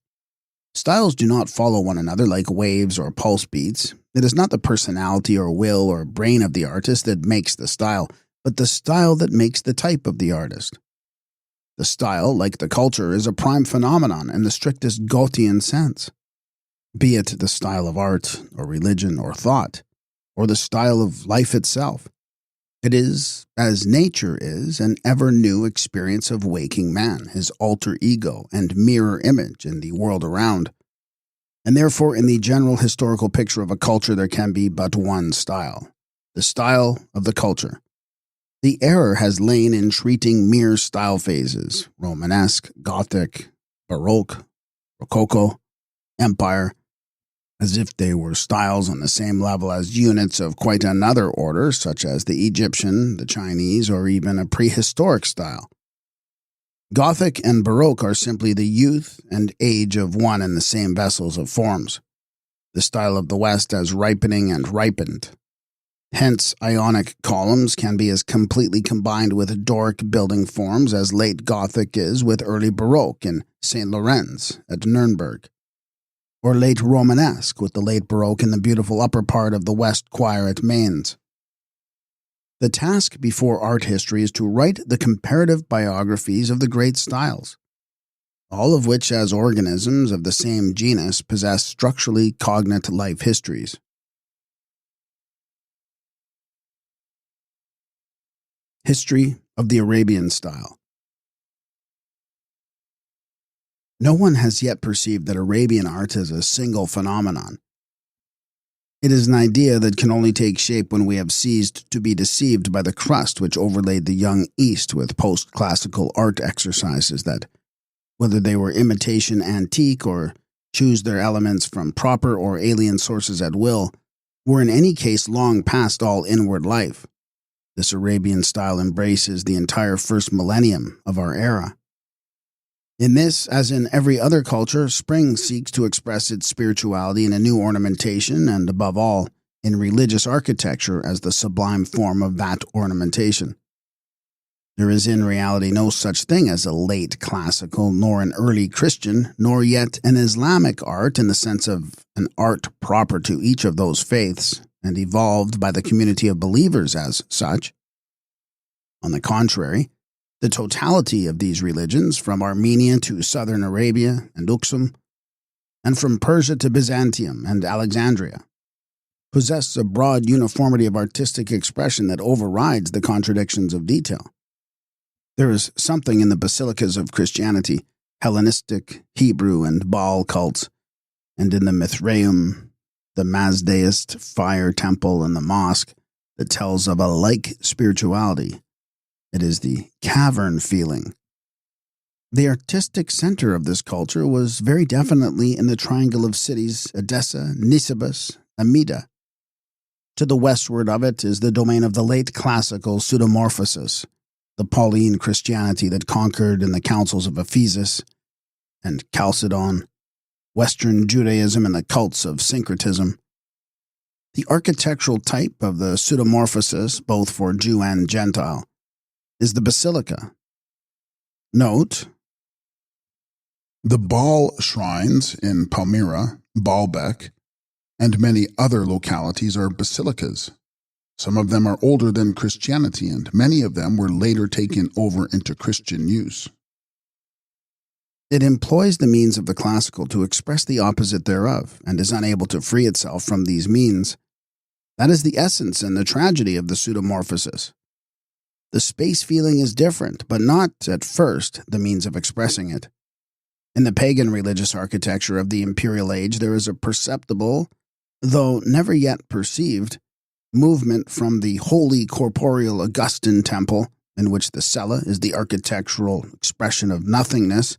Styles do not follow one another like waves or pulse beats. It is not the personality or will or brain of the artist that makes the style, but the style that makes the type of the artist. The style, like the culture, is a prime phenomenon in the strictest Goethean sense. Be it the style of art, or religion, or thought, or the style of life itself. It is, as nature is, an ever-new experience of waking man, his alter ego and mirror image in the world around. And therefore, in the general historical picture of a culture, there can be but one style, the style of the culture. The error has lain in treating mere style phases, Romanesque, Gothic, Baroque, Rococo, Empire, as if they were styles on the same level as units of quite another order, such as the Egyptian, the Chinese, or even a prehistoric style. Gothic and Baroque are simply the youth and age of one and the same vessels of forms. The style of the West as ripening and ripened. Hence, Ionic columns can be as completely combined with Doric building forms as late Gothic is with early Baroque in St. Lorenz at Nuremberg, or late Romanesque with the late Baroque in the beautiful upper part of the West Choir at Mainz. The task before art history is to write the comparative biographies of the great styles, all of which as organisms of the same genus possess structurally cognate life histories. History of the Arabian style. No one has yet perceived that Arabian art is a single phenomenon. It is an idea that can only take shape when we have ceased to be deceived by the crust which overlaid the young East with post-classical art exercises that, whether they were imitation antique or choose their elements from proper or alien sources at will, were in any case long past all inward life. This Arabian style embraces the entire first millennium of our era. In this, as in every other culture, spring seeks to express its spirituality in a new ornamentation and, above all, in religious architecture as the sublime form of that ornamentation. There is in reality no such thing as a late classical, nor an early Christian, nor yet an Islamic art in the sense of an art proper to each of those faiths, and evolved by the community of believers as such. On the contrary, the totality of these religions, from Armenia to southern Arabia and Uxum, and from Persia to Byzantium and Alexandria, possess a broad uniformity of artistic expression that overrides the contradictions of detail. There is something in the basilicas of Christianity, Hellenistic, Hebrew, and Baal cults, and in the Mithraeum, the Mazdaist fire temple and the mosque that tells of a like spirituality. It is the cavern feeling. The artistic center of this culture was very definitely in the triangle of cities Edessa, Nisibis, Amida. To the westward of it is the domain of the late classical pseudomorphosis, the Pauline Christianity that conquered in the councils of Ephesus and Chalcedon, Western Judaism and the cults of syncretism. The architectural type of the pseudomorphosis, both for Jew and Gentile, is the basilica. Note, the Baal shrines in Palmyra, Baalbek, and many other localities are basilicas. Some of them are older than Christianity, and many of them were later taken over into Christian use. it employs the means of the classical to express the opposite thereof, and is unable to free itself from these means. That is the essence and the tragedy of the pseudomorphosis. The space feeling is different, but not, at first, the means of expressing it. In the pagan religious architecture of the imperial age, there is a perceptible, though never yet perceived, movement from the holy corporeal Augustan temple, in which the cella is the architectural expression of nothingness,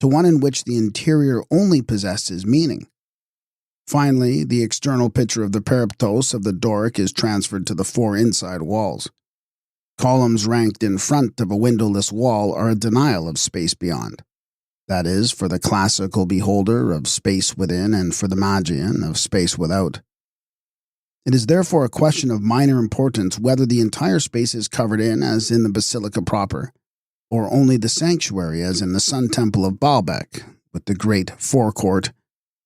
to one in which the interior only possesses meaning. Finally, the external picture of the periptos of the Doric is transferred to the four inside walls. Columns ranked in front of a windowless wall are a denial of space beyond. That is, for the classical beholder, of space within, and for the Magian, of space without. It is therefore a question of minor importance whether the entire space is covered in, as in the basilica proper, or only the sanctuary, as in the Sun Temple of Baalbek, with the great forecourt,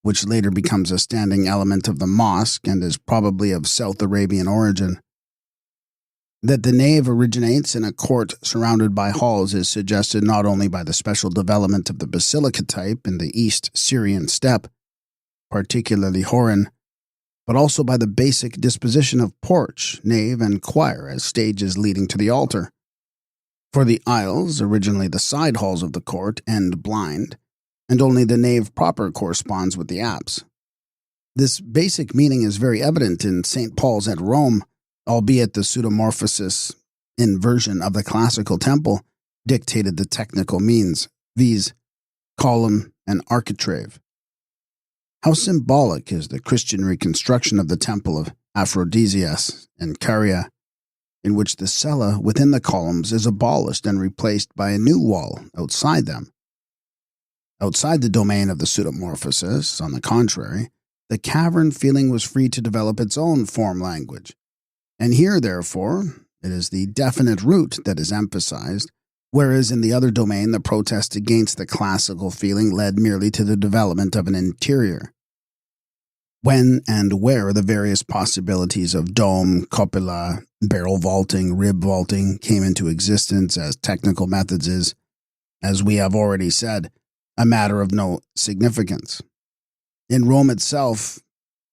which later becomes a standing element of the mosque and is probably of South Arabian origin. That the nave originates in a court surrounded by halls is suggested not only by the special development of the basilica type in the East Syrian steppe, particularly Horan, but also by the basic disposition of porch, nave, and choir as stages leading to the altar. For the aisles, originally the side halls of the court, end blind, and only the nave proper corresponds with the apse. This basic meaning is very evident in St. Paul's at Rome, albeit the pseudomorphosis inversion of the classical temple dictated the technical means, viz., column and architrave. How symbolic is the Christian reconstruction of the temple of Aphrodisias in Caria, in which the cella within the columns is abolished and replaced by a new wall outside them. Outside the domain of the pseudomorphosis, on the contrary, the cavern feeling was free to develop its own form language. And here, therefore, it is the definite root that is emphasized, whereas in the other domain the protest against the classical feeling led merely to the development of an interior. When and where the various possibilities of dome, cupola, barrel vaulting, rib vaulting came into existence as technical methods is, as we have already said, a matter of no significance. In Rome itself,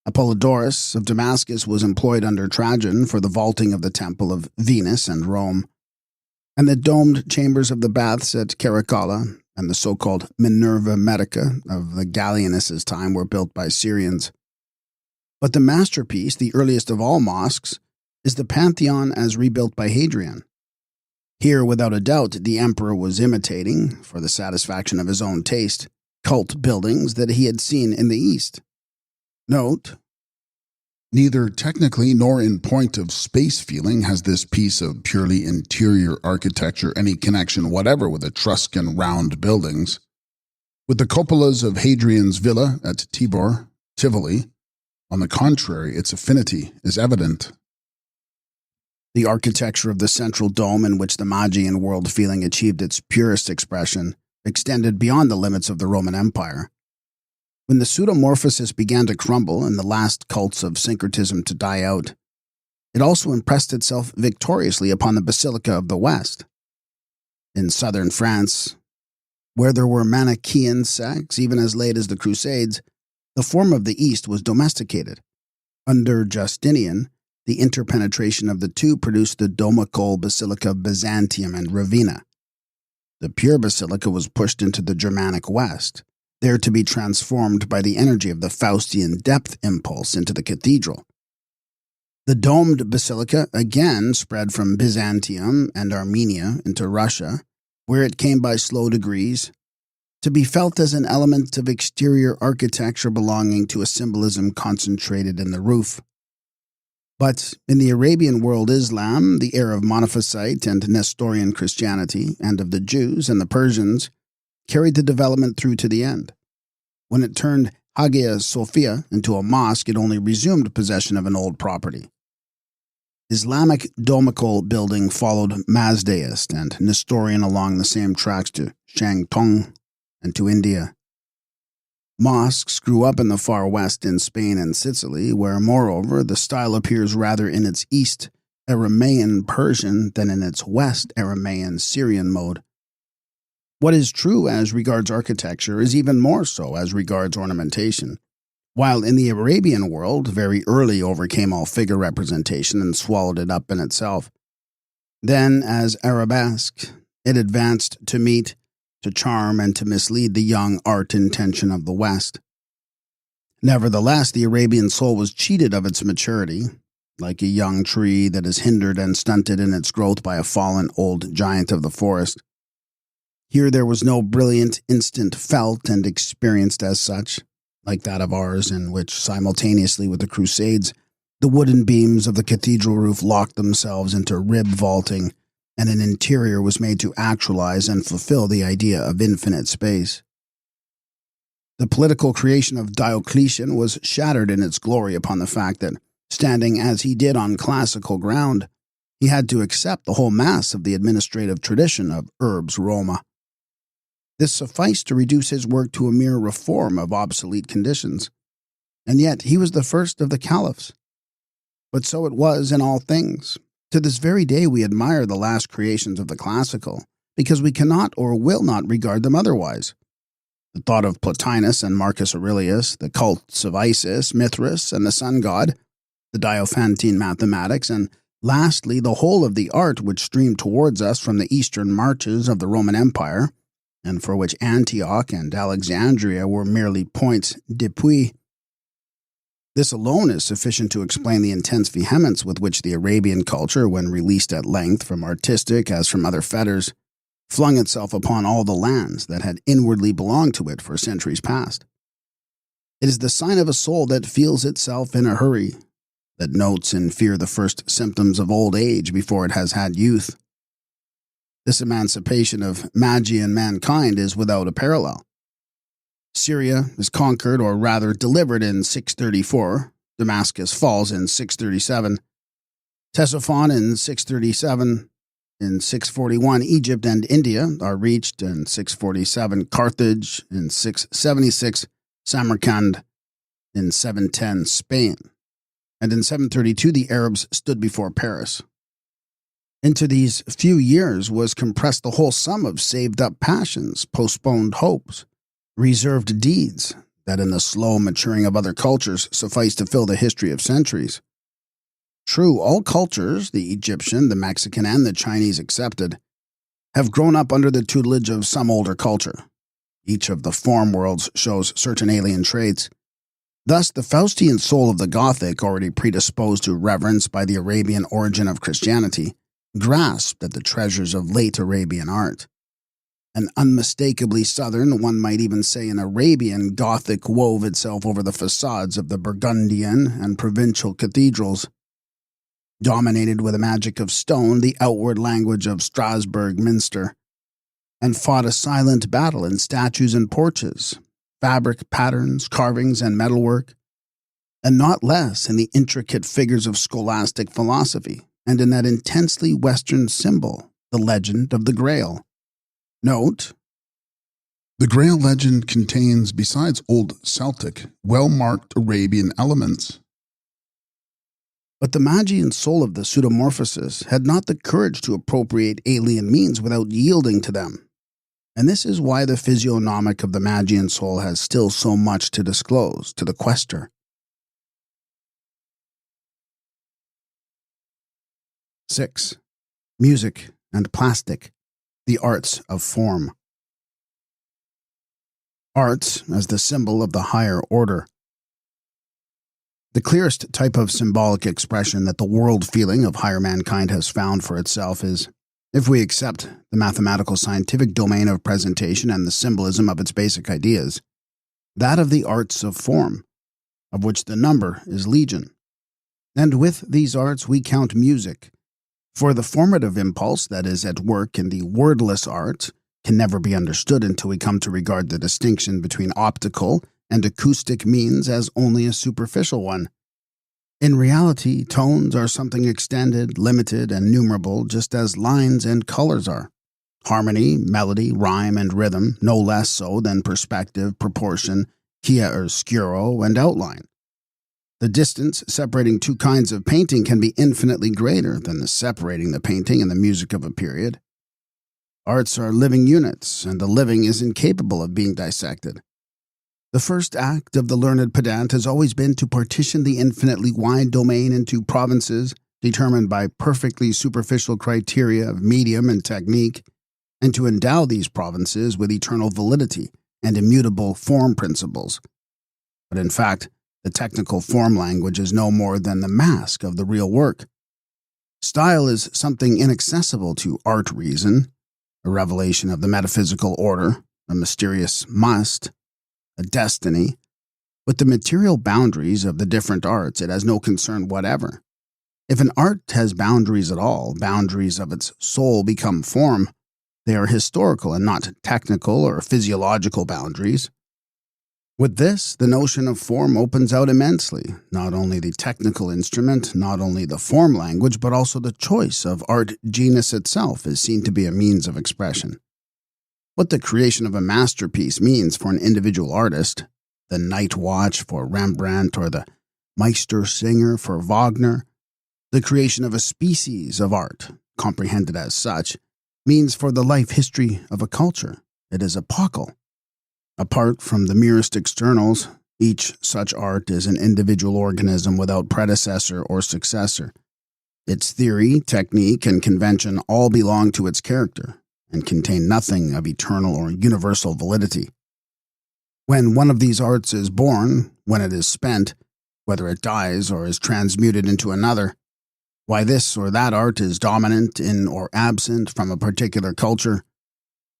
Apollodorus of Damascus was employed under Trajan for the vaulting of the temple of Venus and Rome, and the domed chambers of the baths at Caracalla and the so-called Minerva Medica of the Gallienus' time were built by Syrians. But the masterpiece, the earliest of all mosques, is the Pantheon as rebuilt by Hadrian. Here, without a doubt, the emperor was imitating, for the satisfaction of his own taste, cult buildings that he had seen in the East. Note, neither technically nor in point of space feeling has this piece of purely interior architecture any connection whatever with Etruscan round buildings. With the cupolas of Hadrian's villa at Tibur, Tivoli, on the contrary, its affinity is evident. The architecture of the central dome in which the Magian world feeling achieved its purest expression extended beyond the limits of the Roman Empire. When the pseudomorphosis began to crumble and the last cults of syncretism to die out, it also impressed itself victoriously upon the Basilica of the West. In southern France, where there were Manichaean sects even as late as the Crusades, the form of the East was domesticated. Under Justinian, the interpenetration of the two produced the Domicole Basilica of Byzantium and Ravenna. The pure basilica was pushed into the Germanic West, there to be transformed by the energy of the Faustian depth impulse into the cathedral. The domed basilica again spread from Byzantium and Armenia into Russia, where it came by slow degrees, to be felt as an element of exterior architecture belonging to a symbolism concentrated in the roof. But in the Arabian world, Islam, the heir of Monophysite and Nestorian Christianity, and of the Jews and the Persians, carried the development through to the end. When it turned Hagia Sophia into a mosque, it only resumed possession of an old property. Islamic domical building followed Mazdaist and Nestorian along the same tracks to Shantung and to India. Mosques grew up in the far west in Spain and Sicily, where, moreover, the style appears rather in its East Aramaean Persian than in its West Aramaean Syrian mode. What is true as regards architecture is even more so as regards ornamentation. While in the Arabian world, very early overcame all figure representation and swallowed it up in itself. Then, as arabesque, it advanced to meet, to charm, and to mislead the young art intention of the West. Nevertheless, the Arabian soul was cheated of its maturity, like a young tree that is hindered and stunted in its growth by a fallen old giant of the forest. Here there was no brilliant instant felt and experienced as such, like that of ours, in which, simultaneously with the Crusades, the wooden beams of the cathedral roof locked themselves into rib vaulting, and an interior was made to actualize and fulfill the idea of infinite space. The political creation of Diocletian was shattered in its glory upon the fact that, standing as he did on classical ground, he had to accept the whole mass of the administrative tradition of Urbs Roma. This sufficed to reduce his work to a mere reform of obsolete conditions, and yet he was the first of the caliphs. But so it was in all things. To this very day we admire the last creations of the classical, because we cannot or will not regard them otherwise. The thought of Plotinus and Marcus Aurelius, the cults of Isis, Mithras, and the sun god, the Diophantine mathematics, and lastly the whole of the art which streamed towards us from the eastern marches of the Roman Empire, and for which Antioch and Alexandria were merely points d'appui. This alone is sufficient to explain the intense vehemence with which the Arabian culture, when released at length from artistic as from other fetters, flung itself upon all the lands that had inwardly belonged to it for centuries past. It is the sign of a soul that feels itself in a hurry, that notes in fear the first symptoms of old age before it has had youth. This emancipation of Magian mankind is without a parallel. Syria is conquered, or rather delivered, in 634, Damascus falls in 637, Ctesiphon in 637, in 641 Egypt and India are reached, in 647 Carthage, in 676 Samarkand, in 710 Spain, and in 732 the Arabs stood before Paris. Into these few years was compressed the whole sum of saved-up passions, postponed hopes, reserved deeds, that in the slow maturing of other cultures suffice to fill the history of centuries. True, all cultures, the Egyptian, the Mexican, and the Chinese excepted, have grown up under the tutelage of some older culture. Each of the form worlds shows certain alien traits. Thus, the Faustian soul of the Gothic, already predisposed to reverence by the Arabian origin of Christianity, grasped at the treasures of late Arabian art. An unmistakably southern, one might even say an Arabian Gothic, wove itself over the facades of the Burgundian and provincial cathedrals. Dominated with a magic of stone the outward language of Strasbourg Minster, and fought a silent battle in statues and porches, fabric patterns, carvings, and metalwork, and not less in the intricate figures of scholastic philosophy, and in that intensely Western symbol, the legend of the Grail. Note, The Grail legend contains, besides Old Celtic, well-marked Arabian elements. but the Magian soul of the pseudomorphosis had not the courage to appropriate alien means without yielding to them. And this is why the physiognomic of the Magian soul has still so much to disclose to the quester. 6. Music and plastic, the arts of form. Art as the symbol of the higher order. The clearest type of symbolic expression that the world feeling of higher mankind has found for itself is, if we accept the mathematical scientific domain of presentation and the symbolism of its basic ideas, that of the arts of form, of which the number is legion. And with these arts we count music, for the formative impulse that is at work in the wordless art can never be understood until we come to regard the distinction between optical and acoustic means as only a superficial one. In reality, tones are something extended, limited, and numerable just as lines and colors are. Harmony, melody, rhyme, and rhythm no less so than perspective, proportion, chiaroscuro, and outline. The distance separating two kinds of painting can be infinitely greater than the separating the painting and the music of a period. Arts are living units, and the living is incapable of being dissected. The first act of the learned pedant has always been to partition the infinitely wide domain into provinces determined by perfectly superficial criteria of medium and technique, and to endow these provinces with eternal validity and immutable form principles. But in fact, the technical form language is no more than the mask of the real work. Style is something inaccessible to art reason, a revelation of the metaphysical order, a mysterious must, a destiny. With the material boundaries of the different arts, it has no concern whatever. If an art has boundaries at all, boundaries of its soul become form. They are historical and not technical or physiological boundaries. With this, the notion of form opens out immensely, not only the technical instrument, not only the form language, but also the choice of art genus itself is seen to be a means of expression. What the creation of a masterpiece means for an individual artist, the Night Watch for Rembrandt or the Meistersinger for Wagner, the creation of a species of art, comprehended as such, means for the life history of a culture. It is epochal. Apart from the merest externals, each such art is an individual organism without predecessor or successor. Its theory, technique, and convention all belong to its character and contain nothing of eternal or universal validity. When one of these arts is born, when it is spent, whether it dies or is transmuted into another, why this or that art is dominant in or absent from a particular culture,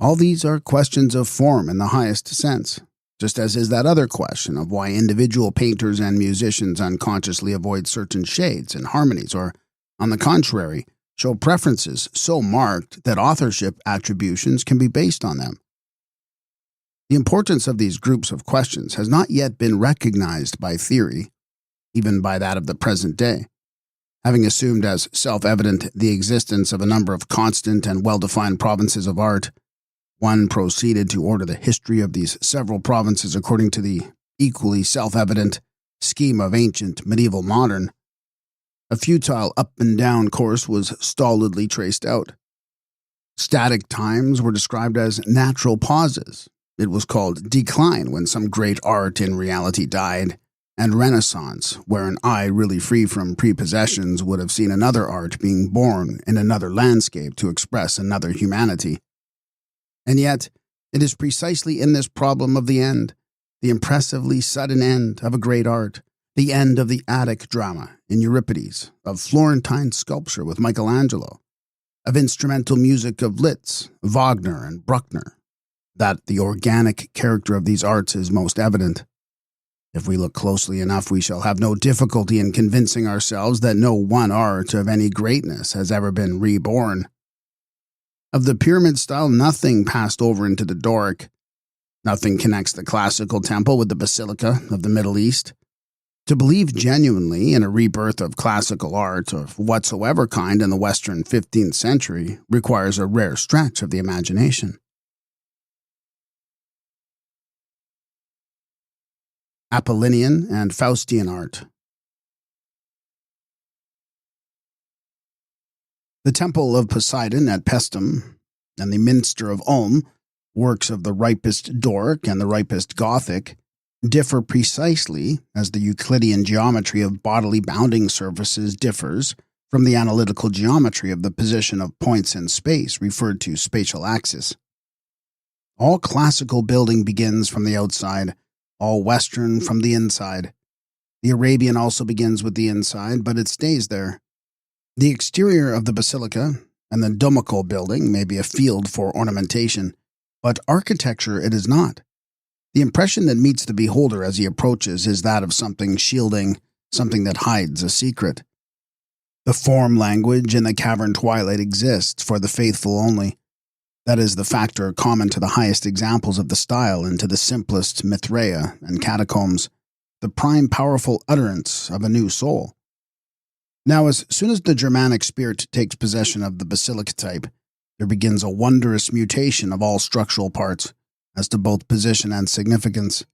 all these are questions of form in the highest sense, just as is that other question of why individual painters and musicians unconsciously avoid certain shades and harmonies or, on the contrary, show preferences so marked that authorship attributions can be based on them. The importance of these groups of questions has not yet been recognized by theory, even by that of the present day. Having assumed as self-evident the existence of a number of constant and well-defined provinces of art, one proceeded to order the history of these several provinces according to the equally self-evident scheme of ancient, medieval, modern. A futile up-and-down course was stolidly traced out. Static times were described as natural pauses. It was called decline when some great art in reality died, and renaissance, where an eye really free from prepossessions would have seen another art being born in another landscape to express another humanity. And yet, it is precisely in this problem of the end, the impressively sudden end of a great art, the end of the Attic drama in Euripides, of Florentine sculpture with Michelangelo, of instrumental music of Liszt, Wagner, and Bruckner, that the organic character of these arts is most evident. If we look closely enough, we shall have no difficulty in convincing ourselves that no one art of any greatness has ever been reborn. Of the pyramid style, nothing passed over into the Doric. Nothing connects the classical temple with the basilica of the Middle East. To believe genuinely in a rebirth of classical art of whatsoever kind in the Western 15th century requires a rare stretch of the imagination. Apollinian and Faustian art. The Temple of Poseidon at Paestum and the Minster of Ulm, works of the ripest Doric and the ripest Gothic, differ precisely as the Euclidean geometry of bodily bounding surfaces differs from the analytical geometry of the position of points in space referred to spatial axis. All classical building begins from the outside, all Western from the inside. The Arabian also begins with the inside, but it stays there. The exterior of the basilica and the domical building may be a field for ornamentation, but architecture it is not. The impression that meets the beholder as he approaches is that of something shielding, something that hides a secret. The form language in the cavern twilight exists for the faithful only. That is the factor common to the highest examples of the style and to the simplest Mithraea and catacombs, the prime powerful utterance of a new soul. Now, as soon as the Germanic spirit takes possession of the basilica type, there begins a wondrous mutation of all structural parts, as to both position and significance.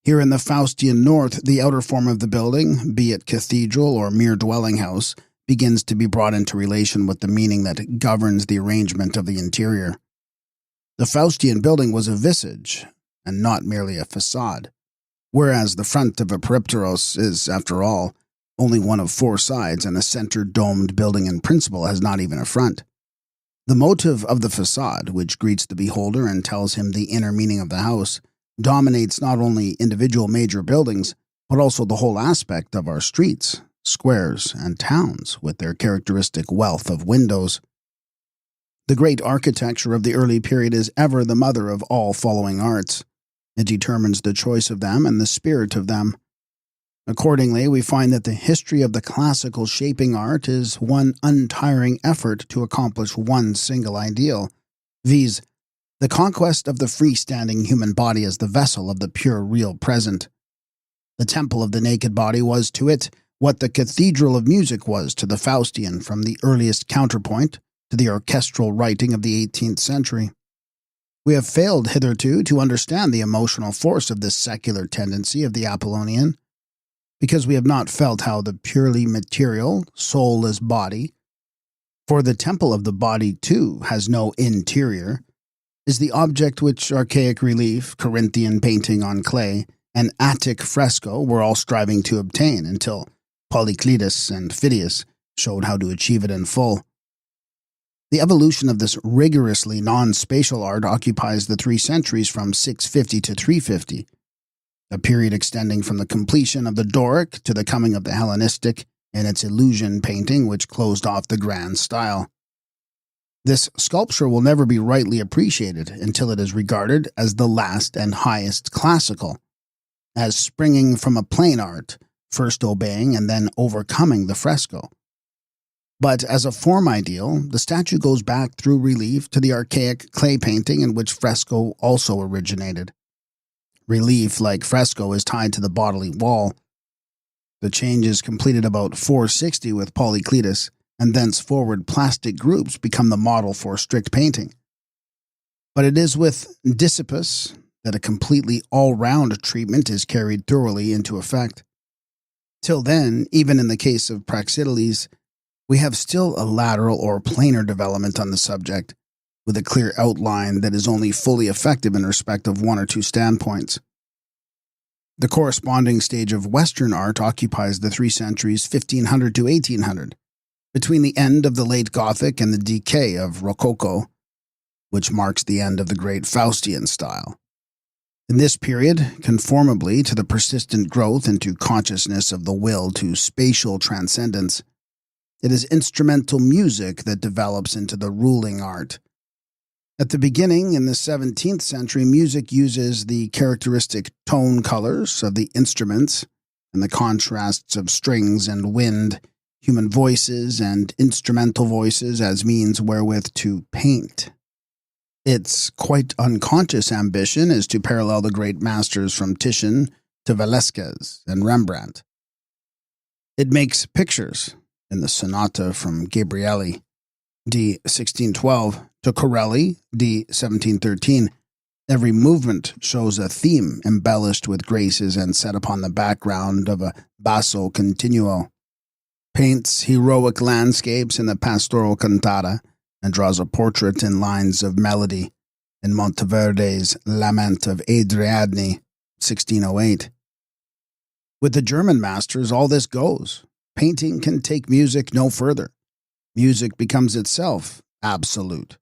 Here in the Faustian north, the outer form of the building, be it cathedral or mere dwelling house, begins to be brought into relation with the meaning that governs the arrangement of the interior. The Faustian building was a visage, and not merely a facade, whereas the front of a peripteros is, after all, only one of four sides, and a center-domed building in principle has not even a front. The motive of the facade, which greets the beholder and tells him the inner meaning of the house, dominates not only individual major buildings, but also the whole aspect of our streets, squares, and towns, with their characteristic wealth of windows. The great architecture of the early period is ever the mother of all following arts. It determines the choice of them and the spirit of them. Accordingly, we find that the history of the classical shaping art is one untiring effort to accomplish one single ideal, viz., the conquest of the freestanding human body as the vessel of the pure real present. The temple of the naked body was to it what the cathedral of music was to the Faustian from the earliest counterpoint to the orchestral writing of the 18th century. We have failed hitherto to understand the emotional force of this secular tendency of the Apollonian, because we have not felt how the purely material, soulless body, for the temple of the body, too, has no interior, is the object which archaic relief, Corinthian painting on clay, and Attic fresco were all striving to obtain until Polycletus and Phidias showed how to achieve it in full. The evolution of this rigorously non-spatial art occupies the 3 centuries from 650 to 350, a period extending from the completion of the Doric to the coming of the Hellenistic in its illusion painting which closed off the grand style. This sculpture will never be rightly appreciated until it is regarded as the last and highest classical, as springing from a plain art, first obeying and then overcoming the fresco. But as a form ideal, the statue goes back through relief to the archaic clay painting in which fresco also originated. Relief, like fresco, is tied to the bodily wall. The change is completed about 460 with Polycletus, and thenceforward plastic groups become the model for strict painting. But it is with Disippus that a completely all-round treatment is carried thoroughly into effect. Till then, even in the case of Praxiteles, we have still a lateral or planar development on the subject, with a clear outline that is only fully effective in respect of 1 or 2 standpoints. The corresponding stage of Western art occupies the 3 centuries 1500 to 1800, between the end of the late Gothic and the decay of Rococo, which marks the end of the great Faustian style. In this period, conformably to the persistent growth into consciousness of the will to spatial transcendence, it is instrumental music that develops into the ruling art. At the beginning, in the 17th century, music uses the characteristic tone colors of the instruments and the contrasts of strings and wind, human voices and instrumental voices as means wherewith to paint. Its quite unconscious ambition is to parallel the great masters from Titian to Velasquez and Rembrandt. It makes pictures in the Sonata from Gabrieli, d. 1612, to Corelli, d. 1713. Every movement shows a theme embellished with graces and set upon the background of a basso continuo. Paints heroic landscapes in the pastoral cantata and draws a portrait in lines of melody in Monteverde's Lament of Adriadne, 1608. With the German masters, all this goes. Painting can take music no further. Music becomes itself absolute.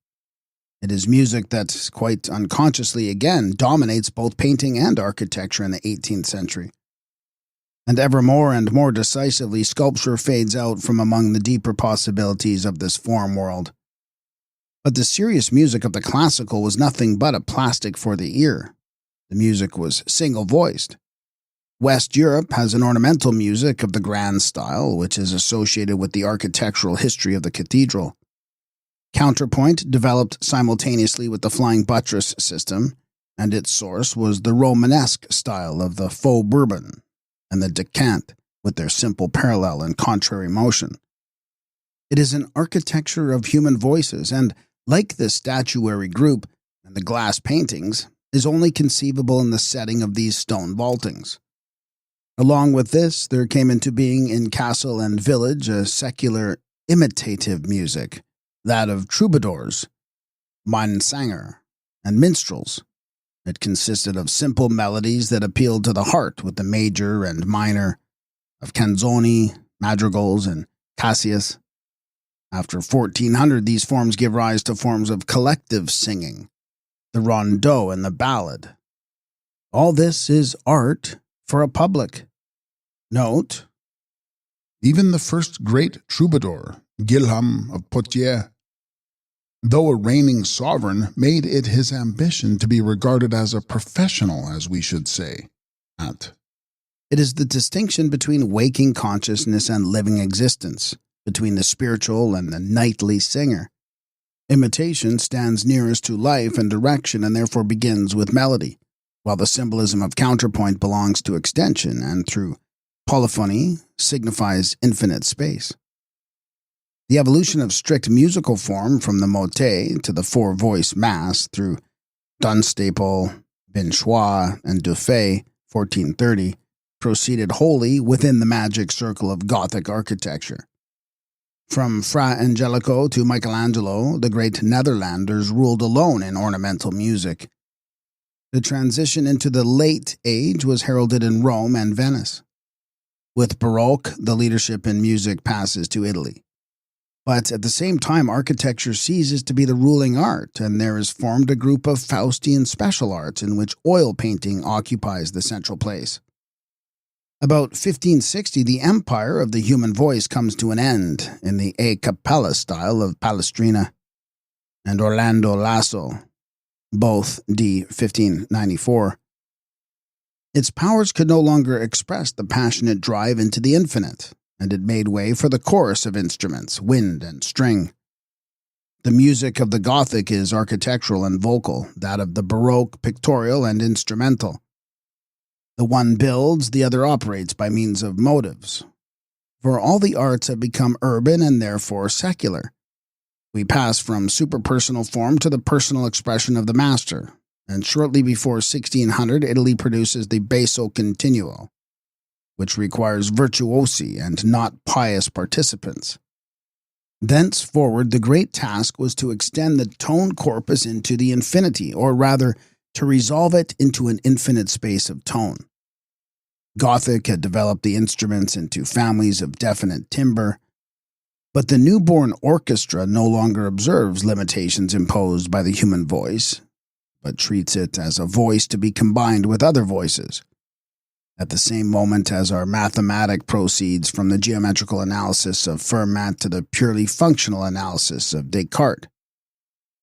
It is music that, quite unconsciously again, dominates both painting and architecture in the 18th century. And ever more and more decisively, sculpture fades out from among the deeper possibilities of this form world. But the serious music of the classical was nothing but a plastic for the ear. The music was single-voiced. West Europe has an ornamental music of the grand style, which is associated with the architectural history of the cathedral. Counterpoint developed simultaneously with the flying buttress system, and its source was the Romanesque style of the faux Bourbon and the decant, with their simple parallel and contrary motion. It is an architecture of human voices, and, like the statuary group and the glass paintings, is only conceivable in the setting of these stone vaultings. Along with this, there came into being in castle and village a secular imitative music, that of troubadours, Minnesänger, and minstrels. It consisted of simple melodies that appealed to the heart with the major and minor, of canzoni, madrigals, and cassius. After 1400, these forms give rise to forms of collective singing, the rondeau and the ballad. All this is art for a public. Note, even the first great troubadour, Guillaume of Poitiers, though a reigning sovereign, made it his ambition to be regarded as a professional, as we should say. It is the distinction between waking consciousness and living existence, between the spiritual and the nightly singer. Imitation stands nearest to life and direction and therefore begins with melody, while the symbolism of counterpoint belongs to extension and through polyphony signifies infinite space. The evolution of strict musical form from the motet to the four-voice mass through Dunstable, Binchois, and Dufay, 1430, proceeded wholly within the magic circle of Gothic architecture. From Fra Angelico to Michelangelo, the great Netherlanders ruled alone in ornamental music. The transition into the late age was heralded in Rome and Venice. With Baroque, the leadership in music passes to Italy. But at the same time, architecture ceases to be the ruling art, and there is formed a group of Faustian special arts in which oil painting occupies the central place. About 1560, the empire of the human voice comes to an end in the a cappella style of Palestrina and Orlando Lasso, both d. 1594. Its powers could no longer express the passionate drive into the infinite, and it made way for the chorus of instruments, wind and string. The music of the Gothic is architectural and vocal, that of the Baroque pictorial and instrumental. The one builds, the other operates by means of motives. For all the arts have become urban and therefore secular. We pass from superpersonal form to the personal expression of the master, and shortly before 1600 Italy produces the basso continuo, which requires virtuosi and not pious participants. Thenceforward, the great task was to extend the tone corpus into the infinity, or rather, to resolve it into an infinite space of tone. Gothic had developed the instruments into families of definite timbre, but the newborn orchestra no longer observes limitations imposed by the human voice, but treats it as a voice to be combined with other voices. At the same moment as our mathematic proceeds from the geometrical analysis of Fermat to the purely functional analysis of Descartes.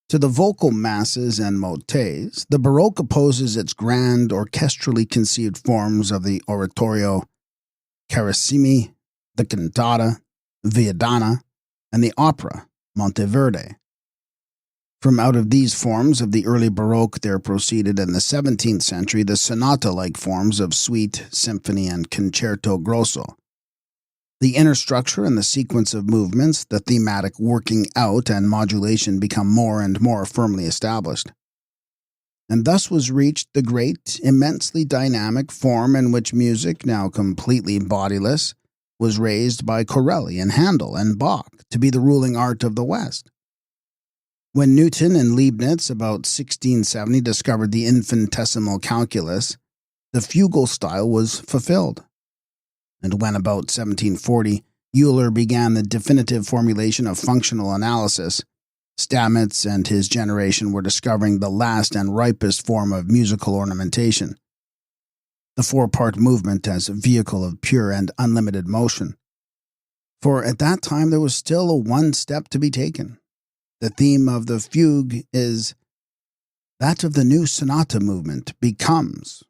To the vocal masses and motets, the Baroque opposes its grand, orchestrally conceived forms of the oratorio, carissimi, the cantata, viadana, and the opera, Monteverde. From out of these forms of the early Baroque there proceeded in the 17th century the sonata-like forms of suite, symphony, and concerto grosso. The inner structure and the sequence of movements, the thematic working out and modulation become more and more firmly established. And thus was reached the great, immensely dynamic form in which music, now completely bodiless, was raised by Corelli and Handel and Bach to be the ruling art of the West. When Newton and Leibniz about 1670 discovered the infinitesimal calculus, the fugal style was fulfilled. And when about 1740 Euler began the definitive formulation of functional analysis, Stamets and his generation were discovering the last and ripest form of musical ornamentation, the four-part movement as a vehicle of pure and unlimited motion. For at that time there was still a one step to be taken. The theme of the fugue is that of the new sonata movement becomes,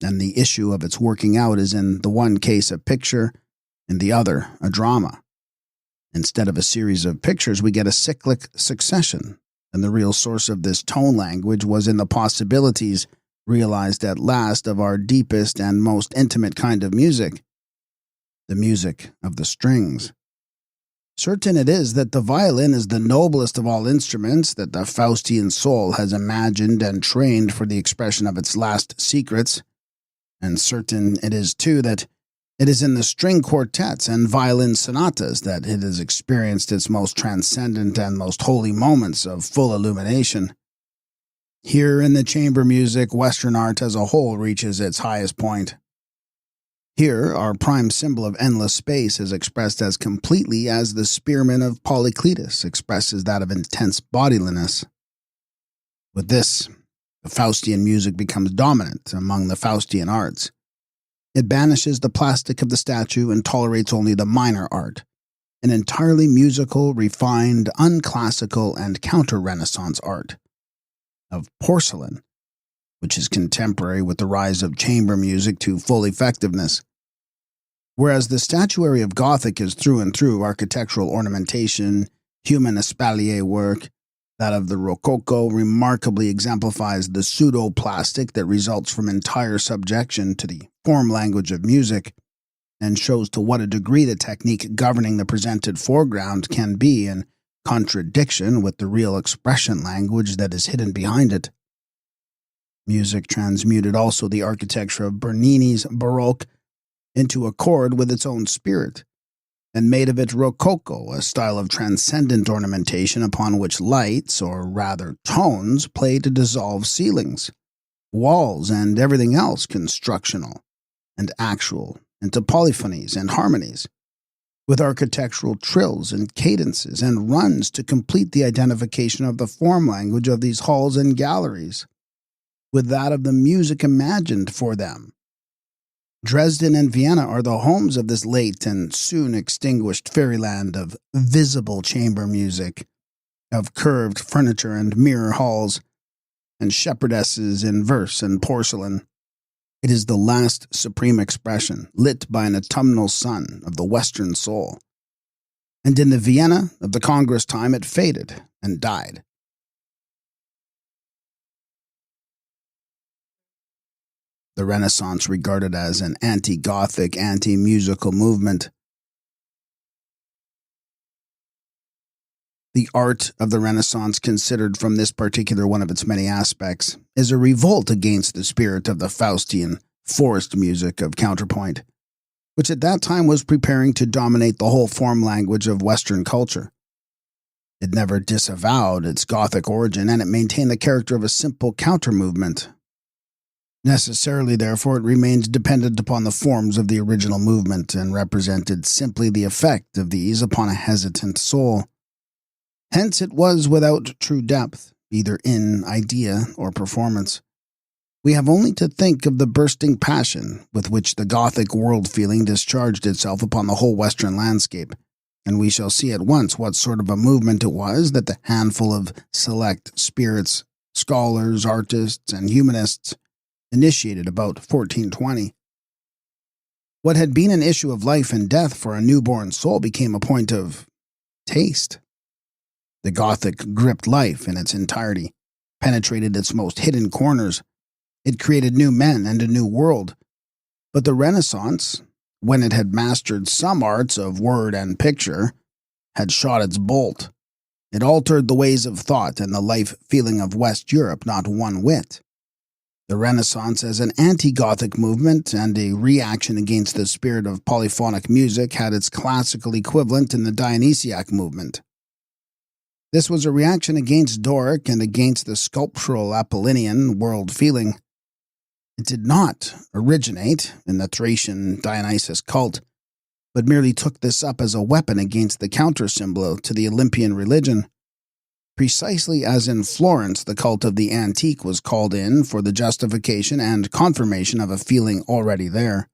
and the issue of its working out is in the one case a picture, in the other a drama. Instead of a series of pictures, we get a cyclic succession, and the real source of this tone language was in the possibilities realized at last of our deepest and most intimate kind of music, the music of the strings. Certain it is that the violin is the noblest of all instruments that the Faustian soul has imagined and trained for the expression of its last secrets, and certain it is too that it is in the string quartets and violin sonatas that it has experienced its most transcendent and most holy moments of full illumination. Here in the chamber music, Western art as a whole reaches its highest point. Here, our prime symbol of endless space is expressed as completely as the spearman of Polycletus expresses that of intense bodiliness. With this, the Faustian music becomes dominant among the Faustian arts. It banishes the plastic of the statue and tolerates only the minor art, an entirely musical, refined, unclassical, and counter-Renaissance art of porcelain, which is contemporary with the rise of chamber music to full effectiveness. Whereas the statuary of Gothic is through and through architectural ornamentation, human espalier work, that of the Rococo remarkably exemplifies the pseudo-plastic that results from entire subjection to the form language of music, and shows to what a degree the technique governing the presented foreground can be in contradiction with the real expression language that is hidden behind it. Music transmuted also the architecture of Bernini's Baroque into accord with its own spirit, and made of it Rococo, a style of transcendent ornamentation upon which lights, or rather tones, play to dissolve ceilings, walls, and everything else constructional and actual into polyphonies and harmonies, with architectural trills and cadences and runs to complete the identification of the form language of these halls and galleries, with that of the music imagined for them. Dresden and Vienna are the homes of this late and soon extinguished fairyland of visible chamber music, of curved furniture and mirror halls, and shepherdesses in verse and porcelain. It is the last supreme expression, lit by an autumnal sun, of the Western soul. And in the Vienna of the Congress time it faded and died. The Renaissance regarded as an anti-Gothic, anti-musical movement. The art of the Renaissance, considered from this particular one of its many aspects, is a revolt against the spirit of the Faustian forest music of counterpoint, which at that time was preparing to dominate the whole form language of Western culture. It never disavowed its Gothic origin, and it maintained the character of a simple counter-movement. Necessarily, therefore, it remained dependent upon the forms of the original movement and represented simply the effect of these upon a hesitant soul. Hence it was without true depth, either in idea or performance. We have only to think of the bursting passion with which the Gothic world-feeling discharged itself upon the whole Western landscape, and we shall see at once what sort of a movement it was that the handful of select spirits, scholars, artists, and humanists initiated about 1420. What had been an issue of life and death for a newborn soul became a point of taste. The Gothic gripped life in its entirety, penetrated its most hidden corners. It created new men and a new world. But the Renaissance, when it had mastered some arts of word and picture, had shot its bolt. It altered the ways of thought and the life-feeling of West Europe not one whit. The Renaissance as an anti-Gothic movement and a reaction against the spirit of polyphonic music had its classical equivalent in the Dionysiac movement. This was a reaction against Doric and against the sculptural Apollinian world feeling. It did not originate in the Thracian Dionysus cult, but merely took this up as a weapon against the counter-symbol to the Olympian religion, Precisely as in Florence, the cult of the antique was called in for the justification and confirmation of a feeling already there.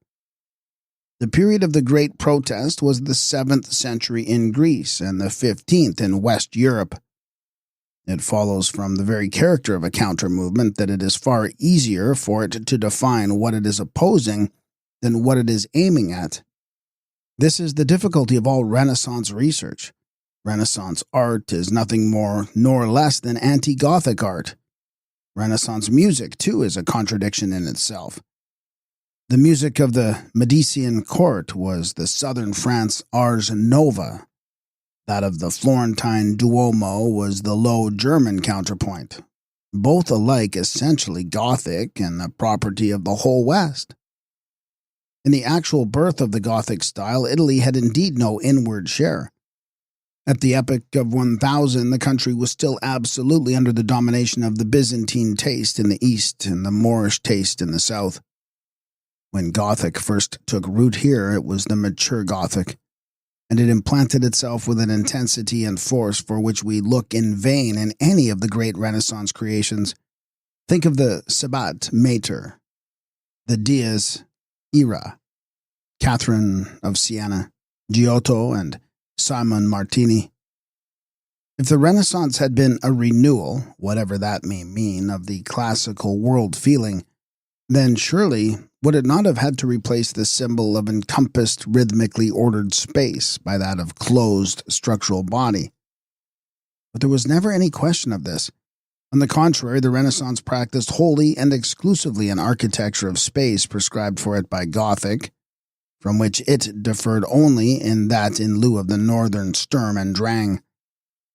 The period of the Great Protest was the 7th century in Greece and the 15th in West Europe. It follows from the very character of a counter-movement that it is far easier for it to define what it is opposing than what it is aiming at. This is the difficulty of all Renaissance research. Renaissance art is nothing more nor less than anti-Gothic art. Renaissance music, too, is a contradiction in itself. The music of the Medicean court was the southern France ars nova. That of the Florentine Duomo was the Low German counterpoint, both alike essentially Gothic and the property of the whole West. In the actual birth of the Gothic style, Italy had indeed no inward share. At the epoch of 1000, the country was still absolutely under the domination of the Byzantine taste in the east and the Moorish taste in the south. When Gothic first took root here, it was the mature Gothic, and it implanted itself with an intensity and force for which we look in vain in any of the great Renaissance creations. Think of the Stabat Mater, the Dies Irae, Catherine of Siena, Giotto, and Simon Martini. If the Renaissance had been a renewal, whatever that may mean, of the classical world feeling, then surely would it not have had to replace the symbol of encompassed, rhythmically ordered space by that of closed structural body? But there was never any question of this. On the contrary, the Renaissance practiced wholly and exclusively an architecture of space prescribed for it by Gothic, from which it differed only in that in lieu of the northern Sturm and Drang,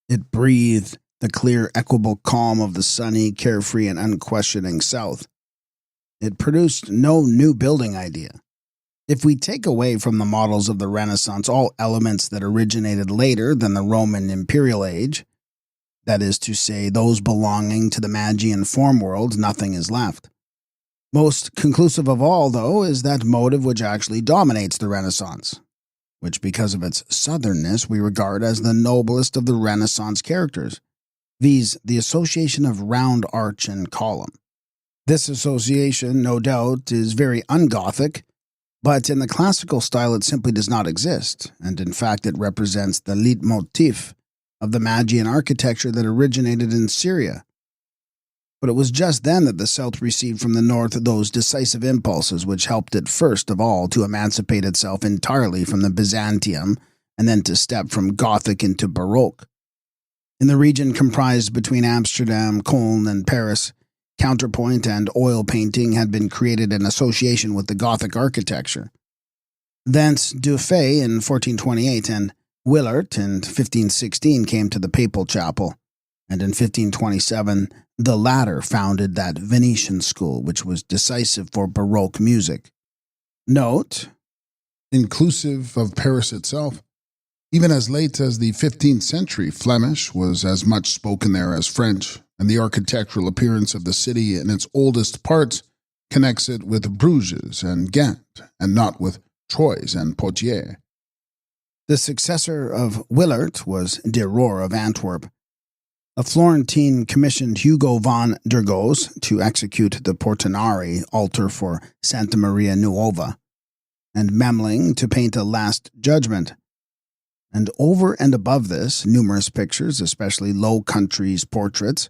it breathed the clear, equable calm of the sunny, carefree, and unquestioning south. It produced no new building idea. If we take away from the models of the Renaissance all elements that originated later than the Roman imperial age, that is to say, those belonging to the Magian form world, nothing is left. Most conclusive of all, though, is that motive which actually dominates the Renaissance, which because of its southernness we regard as the noblest of the Renaissance characters, viz. The association of round arch and column. This association, no doubt, is very un-Gothic, but in the classical style it simply does not exist, and in fact it represents the leitmotif of the Magian architecture that originated in Syria. But it was just then that the South received from the North those decisive impulses which helped it first of all to emancipate itself entirely from the Byzantium and then to step from Gothic into Baroque. In the region comprised between Amsterdam, Cologne, and Paris, counterpoint and oil painting had been created in association with the Gothic architecture. Thence Dufay in 1428 and Willaert in 1516 came to the Papal Chapel, and in 1527 the latter founded that Venetian school which was decisive for Baroque music. Note, inclusive of Paris itself. Even as late as the 15th century, Flemish was as much spoken there as French, and the architectural appearance of the city in its oldest parts connects it with Bruges and Ghent, and not with Troyes and Poitiers. the successor of Willaert was De Roor of Antwerp. A Florentine commissioned Hugo van der Goes to execute the Portinari altar for Santa Maria Nuova, and Memling to paint a Last Judgment. And over and above this, numerous pictures, especially Low Countries portraits,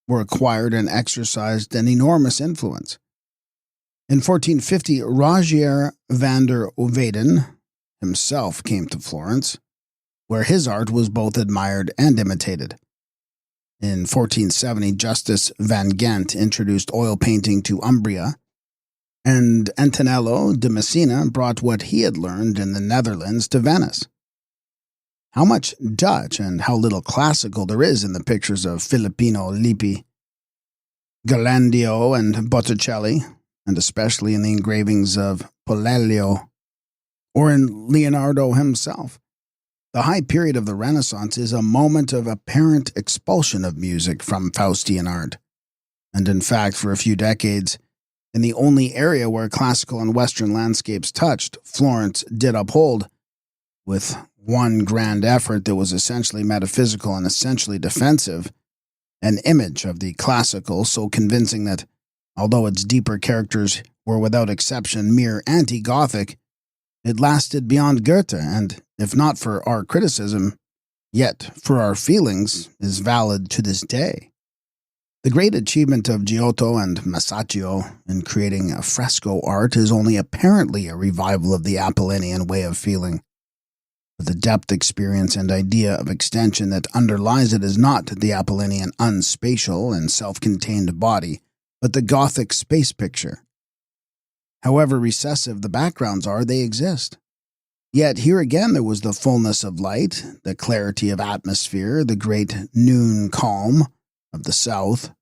were acquired and exercised an enormous influence. In 1450, Rogier van der Oveden himself came to Florence, where his art was both admired and imitated. In 1470, Justus van Ghent introduced oil painting to Umbria, and Antonello de Messina brought what he had learned in the Netherlands to Venice. How much Dutch and how little classical there is in the pictures of Filippino Lippi, Ghirlandaio, and Botticelli, and especially in the engravings of Pollelio, or in Leonardo himself. The high period of the Renaissance is a moment of apparent expulsion of music from Faustian art, and in fact, for a few decades, in the only area where classical and Western landscapes touched, Florence did uphold, with one grand effort that was essentially metaphysical and essentially defensive, an image of the classical so convincing that, although its deeper characters were without exception mere anti-Gothic, it lasted beyond Goethe and, if not for our criticism, yet for our feelings, is valid to this day. The great achievement of Giotto and Masaccio in creating a fresco art is only apparently a revival of the Apollinian way of feeling. But the depth, experience, and idea of extension that underlies it is not the Apollinian unspatial and self-contained body, but the Gothic space picture. However recessive the backgrounds are, they exist. Yet here again there was the fullness of light, the clarity of atmosphere, the great noon calm of the south.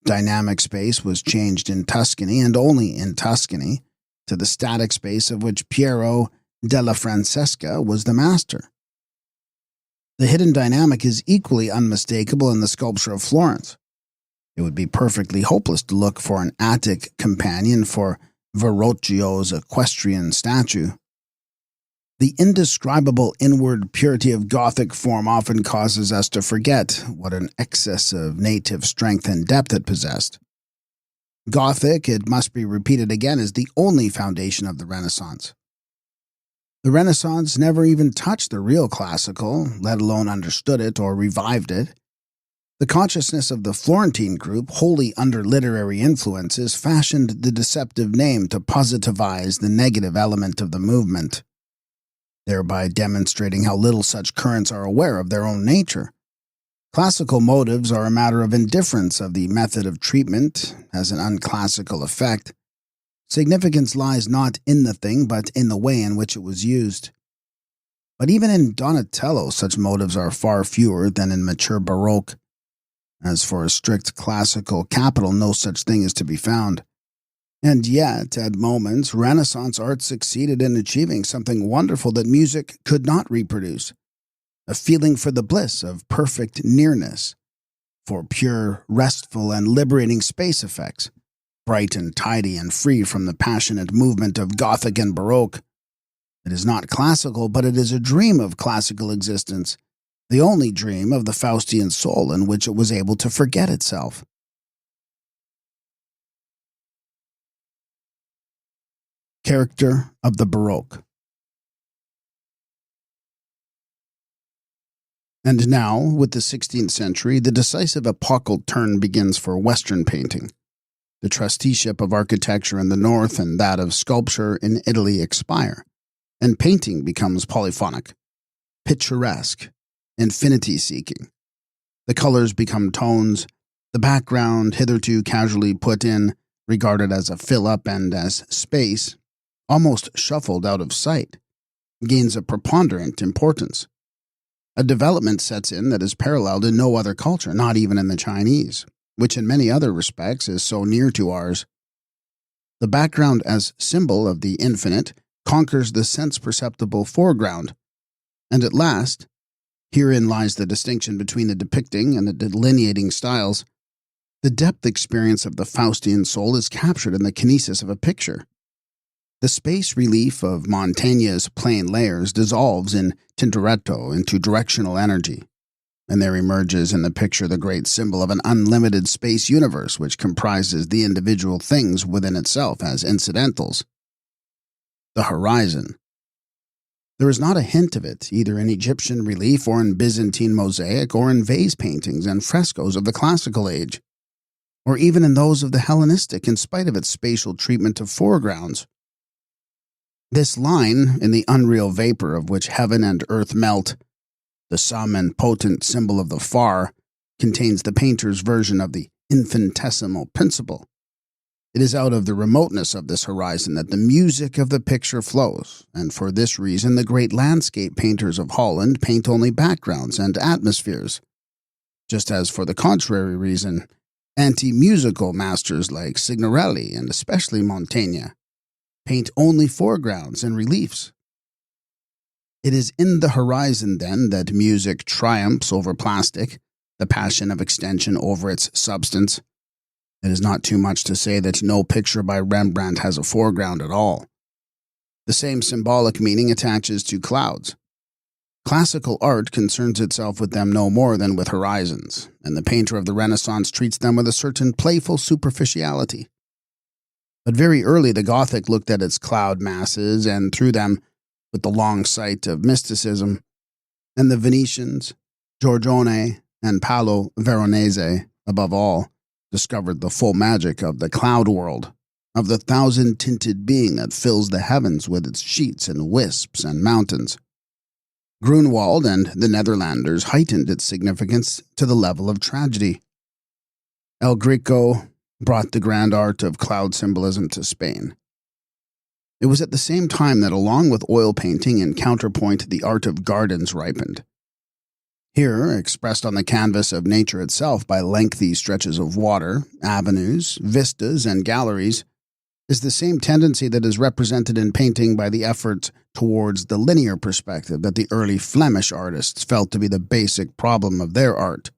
Dynamic space was changed in Tuscany, and only in Tuscany, to the static space of which Piero della Francesca was the master. The hidden dynamic is equally unmistakable in the sculpture of Florence. It would be perfectly hopeless to look for an Attic companion for Verrocchio's equestrian statue. The indescribable inward purity of Gothic form often causes us to forget what an excess of native strength and depth it possessed. Gothic, it must be repeated again, is the only foundation of the Renaissance. The Renaissance never even touched the real classical, let alone understood it or revived it. The consciousness of the Florentine group, wholly under literary influences, fashioned the deceptive name to positivize the negative element of the movement, thereby demonstrating how little such currents are aware of their own nature. Classical motives are a matter of indifference of the method of treatment as an unclassical effect. Significance lies not in the thing, but in the way in which it was used. But even in Donatello, such motives are far fewer than in mature Baroque. As for a strict classical capital, no such thing is to be found. And yet, at moments, Renaissance art succeeded in achieving something wonderful that music could not reproduce. A feeling for the bliss of perfect nearness, for pure, restful, and liberating space effects, bright and tidy and free from the passionate movement of Gothic and Baroque. It is not classical, but it is a dream of classical existence, the only dream of the Faustian soul in which it was able to forget itself. Character of the Baroque. And now, with the 16th century, the decisive epochal turn begins for Western painting. The trusteeship of architecture in the north and that of sculpture in Italy expire, and painting becomes polyphonic, picturesque, infinity-seeking. The colors become tones, the background, hitherto casually put in, regarded as a fill-up and as space, almost shuffled out of sight, gains a preponderant importance. A development sets in that is paralleled in no other culture, not even in the Chinese, which in many other respects is so near to ours. The background as symbol of the infinite conquers the sense-perceptible foreground, and at last, herein lies the distinction between the depicting and the delineating styles. The depth experience of the Faustian soul is captured in the kinesis of a picture. The space relief of Mantegna's plain layers dissolves in Tintoretto into directional energy, and there emerges in the picture the great symbol of an unlimited space universe which comprises the individual things within itself as incidentals. The horizon. There is not a hint of it, either in Egyptian relief or in Byzantine mosaic or in vase paintings and frescoes of the classical age, or even in those of the Hellenistic, in spite of its spatial treatment of foregrounds. This line, in the unreal vapor of which heaven and earth melt, the sum and potent symbol of the far, contains the painter's version of the infinitesimal principle. It is out of the remoteness of this horizon that the music of the picture flows, and for this reason the great landscape painters of Holland paint only backgrounds and atmospheres, just as for the contrary reason, anti-musical masters like Signorelli and especially Mantegna paint only foregrounds and reliefs. It is in the horizon, then, that music triumphs over plastic, the passion of extension over its substance. It is not too much to say that no picture by Rembrandt has a foreground at all. The same symbolic meaning attaches to clouds. Classical art concerns itself with them no more than with horizons, and the painter of the Renaissance treats them with a certain playful superficiality. But very early the Gothic looked at its cloud masses and through them with the long sight of mysticism, and the Venetians, Giorgione, and Paolo Veronese, above all, discovered the full magic of the cloud world, of the thousand-tinted being that fills the heavens with its sheets and wisps and mountains. Grunewald and the Netherlanders heightened its significance to the level of tragedy. El Greco brought the grand art of cloud symbolism to Spain. It was at the same time that, along with oil painting and counterpoint, the art of gardens ripened. Here, expressed on the canvas of nature itself by lengthy stretches of water, avenues, vistas, and galleries, is the same tendency that is represented in painting by the effort towards the linear perspective that the early Flemish artists felt to be the basic problem of their art,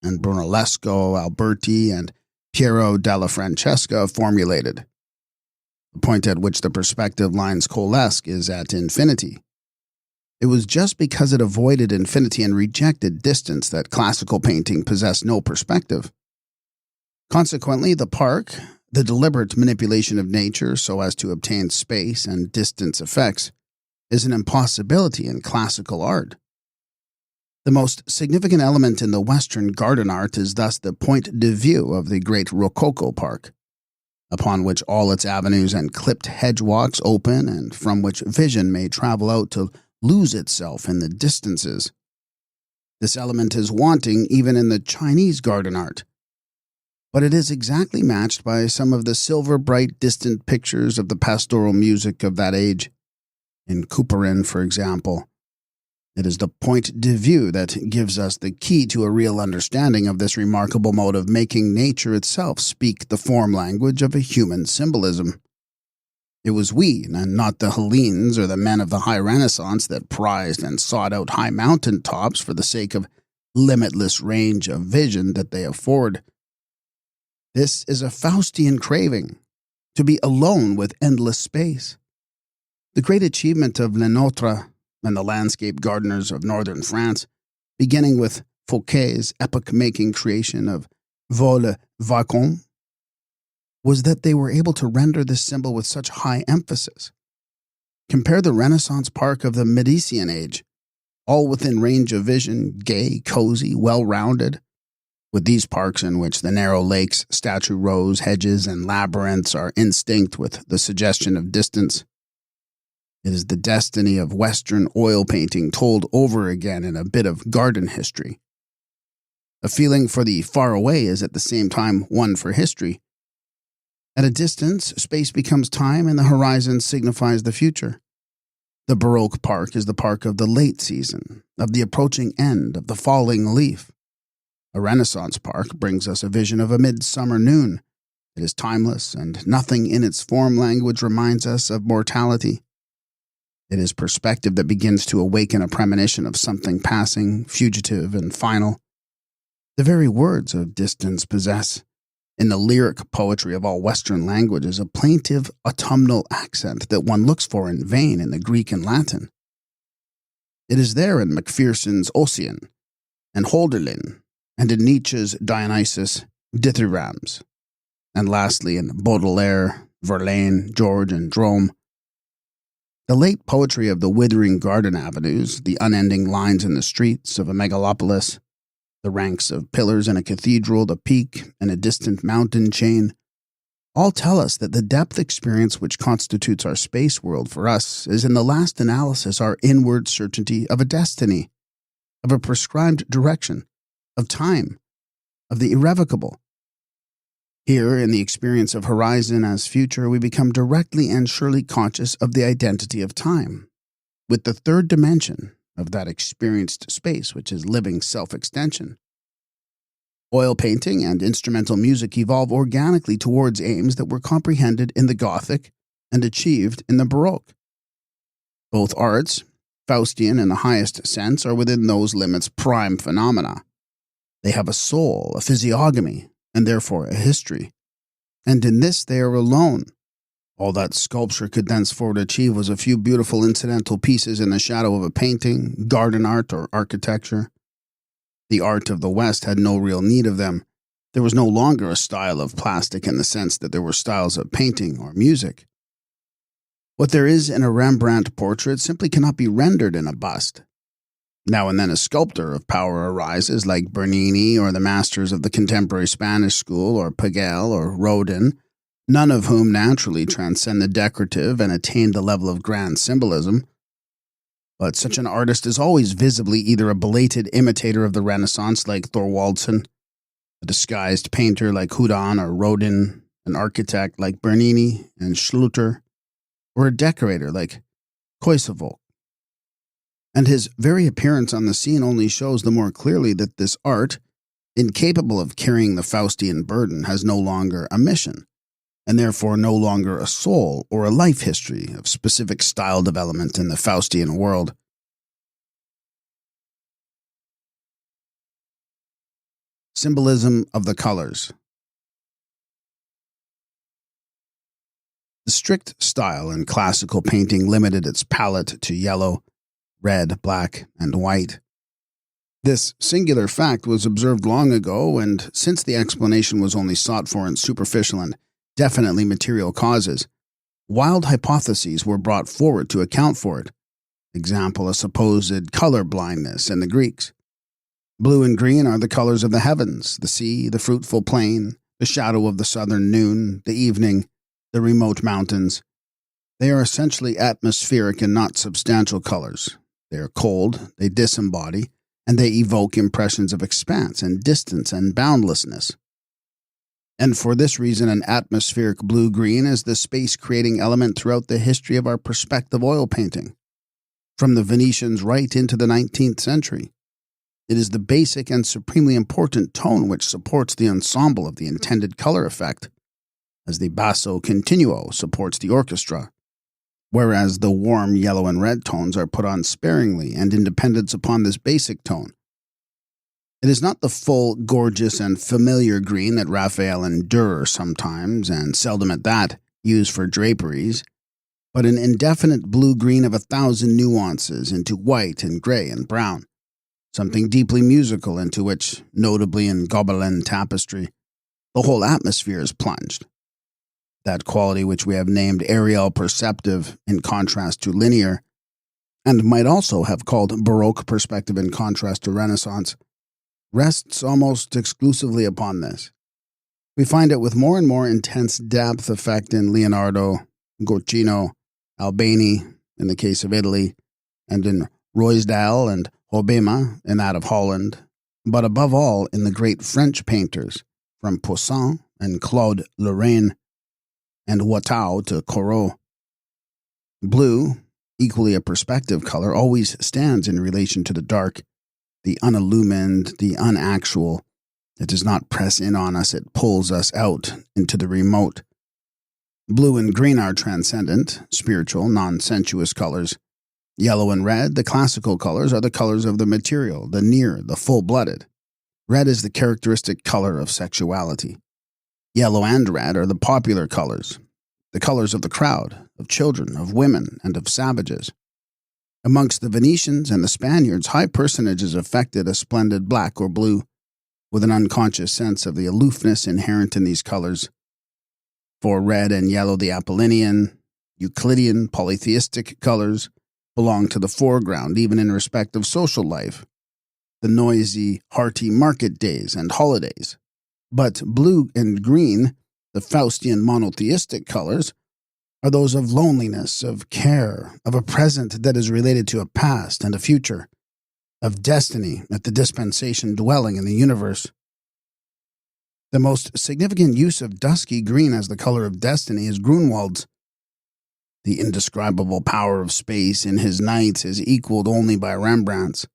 and Brunellesco, Alberti, and Piero della Francesca formulated. The point at which the perspective lines coalesce is at infinity. It was just because it avoided infinity and rejected distance that classical painting possessed no perspective. Consequently, the park, the deliberate manipulation of nature so as to obtain space and distance effects, is an impossibility in classical art. The most significant element in the Western garden art is thus the point de vue of the great Rococo park, upon which all its avenues and clipped hedge walks open and from which vision may travel out to lose itself in the distances. This element is wanting even in the Chinese garden art, but it is exactly matched by some of the silver-bright distant pictures of the pastoral music of that age. In Couperin, for example, it is the point de vue that gives us the key to a real understanding of this remarkable mode of making nature itself speak the form language of a human symbolism. It was we, and not the Hellenes or the men of the High Renaissance, that prized and sought out high mountain tops for the sake of limitless range of vision that they afford. This is a Faustian craving, to be alone with endless space. The great achievement of Lenotre and the landscape gardeners of northern France, beginning with Fouquet's epoch-making creation of Vaux-le-Vacon, was that they were able to render this symbol with such high emphasis. Compare the Renaissance park of the Medicean age, all within range of vision, gay, cozy, well-rounded, with these parks in which the narrow lakes, statue rows, hedges, and labyrinths are instinct with the suggestion of distance. It is the destiny of Western oil painting told over again in a bit of garden history. A feeling for the far away is at the same time one for history. At a distance, space becomes time and the horizon signifies the future. The Baroque park is the park of the late season, of the approaching end, of the falling leaf. A Renaissance park brings us a vision of a midsummer noon. It is timeless, and nothing in its form language reminds us of mortality. It is perspective that begins to awaken a premonition of something passing, fugitive, and final. The very words of distance possess, in the lyric poetry of all Western languages, a plaintive autumnal accent that one looks for in vain in the Greek and Latin. It is there in Macpherson's Ossian, and Holderlin, and in Nietzsche's Dionysus Dithyrambs, and lastly in Baudelaire, Verlaine, George, and Drome. The late poetry of the withering garden avenues, the unending lines in the streets of a megalopolis, the ranks of pillars in a cathedral, the peak in a distant mountain chain, all tell us that the depth experience which constitutes our space world for us is in the last analysis our inward certainty of a destiny, of a prescribed direction, of time, of the irrevocable. Here, in the experience of horizon as future, we become directly and surely conscious of the identity of time, with the third dimension of that experienced space which is living self-extension. Oil painting and instrumental music evolve organically towards aims that were comprehended in the Gothic and achieved in the Baroque. Both arts, Faustian in the highest sense, are within those limits prime phenomena. They have a soul, a physiognomy, and therefore a history. And in this they are alone, All that sculpture could thenceforward achieve was a few beautiful incidental pieces in the shadow of a painting, garden art, or architecture. The art of the West had no real need of them. There was no longer a style of plastic in the sense that there were styles of painting or music. What there is in a Rembrandt portrait simply cannot be rendered in a bust. Now and then a sculptor of power arises, like Bernini or the masters of the contemporary Spanish school, or Pagel or Rodin, none of whom naturally transcend the decorative and attain the level of grand symbolism. But such an artist is always visibly either a belated imitator of the Renaissance like Thorwaldsen, a disguised painter like Houdon or Rodin, an architect like Bernini and Schluter, or a decorator like Koisevol. And his very appearance on the scene only shows the more clearly that this art, incapable of carrying the Faustian burden, has no longer a mission, and therefore no longer a soul or a life history of specific style development in the Faustian world. Symbolism of the colors. The strict style in classical painting limited its palette to yellow, red, black, and white. This singular fact was observed long ago, and since the explanation was only sought for in superficial and definitely material causes, wild hypotheses were brought forward to account for it. Example, a supposed color blindness in the Greeks. Blue and green are the colors of the heavens, the sea, the fruitful plain, the shadow of the southern noon, the evening, the remote mountains. They are essentially atmospheric and not substantial colors. They are cold, they disembody, and they evoke impressions of expanse and distance and boundlessness. And for this reason, an atmospheric blue-green is the space-creating element throughout the history of our perspective oil painting, from the Venetians right into the 19th century. It is the basic and supremely important tone which supports the ensemble of the intended color effect, as the basso continuo supports the orchestra, whereas the warm yellow and red tones are put on sparingly and in dependence upon this basic tone. It is not the full, gorgeous, and familiar green that Raphael and Dürer sometimes, and seldom at that, use for draperies, but an indefinite blue-green of 1,000 nuances into white and gray and brown, something deeply musical into which, notably in Gobelin tapestry, the whole atmosphere is plunged. That quality which we have named aerial perceptive in contrast to linear, and might also have called Baroque perspective in contrast to Renaissance, rests almost exclusively upon this. We find it with more and more intense depth effect in Leonardo, Guercino, Albani, in the case of Italy, and in Ruysdael and Hobbema, in that of Holland, but above all in the great French painters, from Poussin and Claude Lorraine, and Watteau to Corot. Blue, equally a perspective color, always stands in relation to the dark, the unillumined, the unactual. It does not press in on us, it pulls us out into the remote. Blue and green are transcendent, spiritual, non-sensuous colors. Yellow and red, the classical colors, are the colors of the material, the near, the full-blooded. Red is the characteristic color of sexuality. Yellow and red are the popular colors, the colors of the crowd, of children, of women, and of savages. Amongst the Venetians and the Spaniards, high personages affected a splendid black or blue, with an unconscious sense of the aloofness inherent in these colors. For red and yellow, the Apollinian, Euclidean, polytheistic colors belong to the foreground, even in respect of social life, the noisy, hearty market days and holidays. But blue and green, the Faustian monotheistic colors, are those of loneliness, of care, of a present that is related to a past and a future, of destiny at the dispensation dwelling in the universe. The most significant use of dusky green as the color of destiny is Grunwald's. The indescribable power of space in his nights is equaled only by Rembrandt's.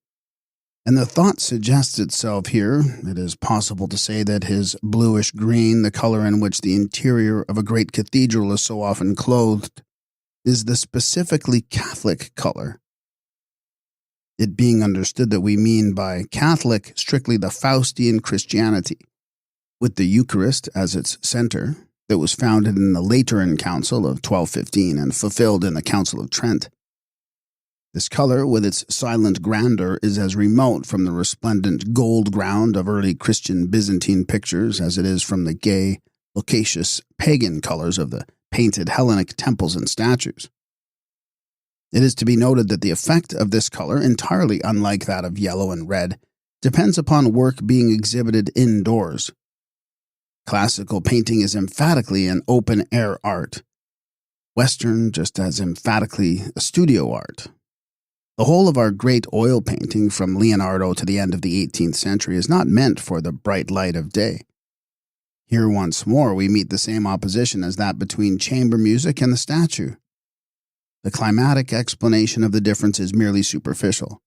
And the thought suggests itself here, it is possible to say that his bluish-green, the color in which the interior of a great cathedral is so often clothed, is the specifically Catholic color. It being understood that we mean by Catholic strictly the Faustian Christianity, with the Eucharist as its center, that was founded in the Lateran Council of 1215 and fulfilled in the Council of Trent. This color, with its silent grandeur, is as remote from the resplendent gold ground of early Christian Byzantine pictures as it is from the gay, loquacious pagan colors of the painted Hellenic temples and statues. It is to be noted that the effect of this color, entirely unlike that of yellow and red, depends upon work being exhibited indoors. Classical painting is emphatically an open-air art. Western just as emphatically a studio art. The whole of our great oil painting from Leonardo to the end of the 18th century is not meant for the bright light of day. Here once more we meet the same opposition as that between chamber music and the statue. The climatic explanation of the difference is merely superficial.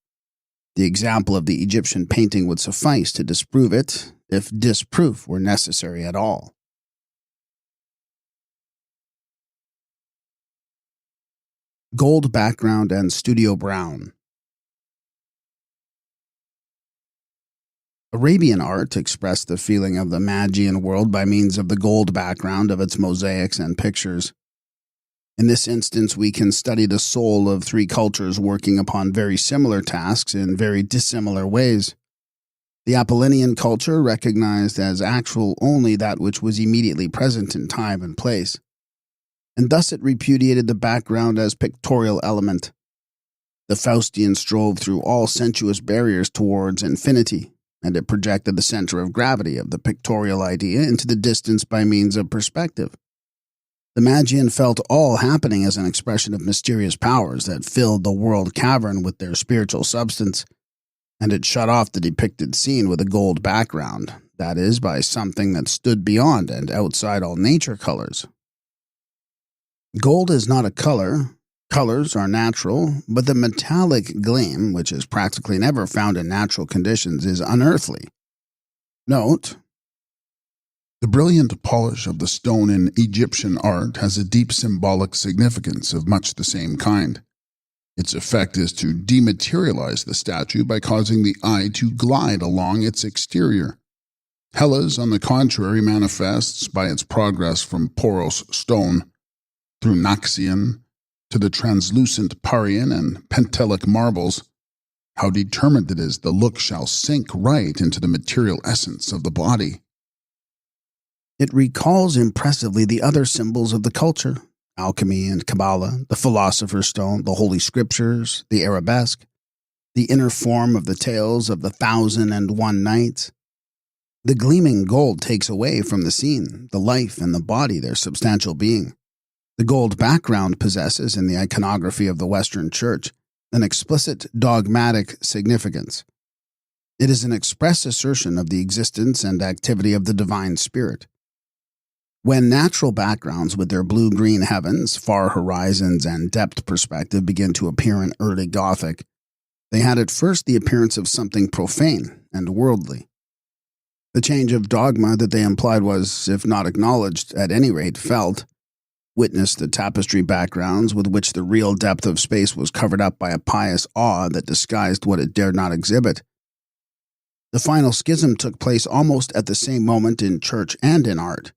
The example of the Egyptian painting would suffice to disprove it, if disproof were necessary at all. Gold background and studio brown. Arabian art expressed the feeling of the Magian world by means of the gold background of its mosaics and pictures. In this instance, we can study the soul of three cultures working upon very similar tasks in very dissimilar ways. The Apollinian culture recognized as actual only that which was immediately present in time and place, and thus it repudiated the background as pictorial element. The Faustian strove through all sensuous barriers towards infinity, and it projected the center of gravity of the pictorial idea into the distance by means of perspective. The Magian felt all happening as an expression of mysterious powers that filled the world cavern with their spiritual substance, and it shut off the depicted scene with a gold background, that is, by something that stood beyond and outside all nature colors. Gold is not a color. Colors are natural, but the metallic gleam, which is practically never found in natural conditions, is unearthly. Note, the brilliant polish of the stone in Egyptian art has a deep symbolic significance of much the same kind. Its effect is to dematerialize the statue by causing the eye to glide along its exterior. Hellas, on the contrary, manifests by its progress from porous stone through Naxian to the translucent Parian and Pentelic marbles, how determined it is the look shall sink right into the material essence of the body. It recalls impressively the other symbols of the culture, alchemy and Kabbalah, the philosopher's stone, the Holy Scriptures, the arabesque, the inner form of the tales of the 1,001 Nights. The gleaming gold takes away from the scene, the life and the body, their substantial being. The gold background possesses, in the iconography of the Western Church, an explicit dogmatic significance. It is an express assertion of the existence and activity of the divine spirit. When natural backgrounds with their blue-green heavens, far horizons, and depth perspective begin to appear in early Gothic, they had at first the appearance of something profane and worldly. The change of dogma that they implied was, if not acknowledged, at any rate felt. Witness the tapestry backgrounds with which the real depth of space was covered up by a pious awe that disguised what it dared not exhibit. The final schism took place almost at the same moment in church and in art.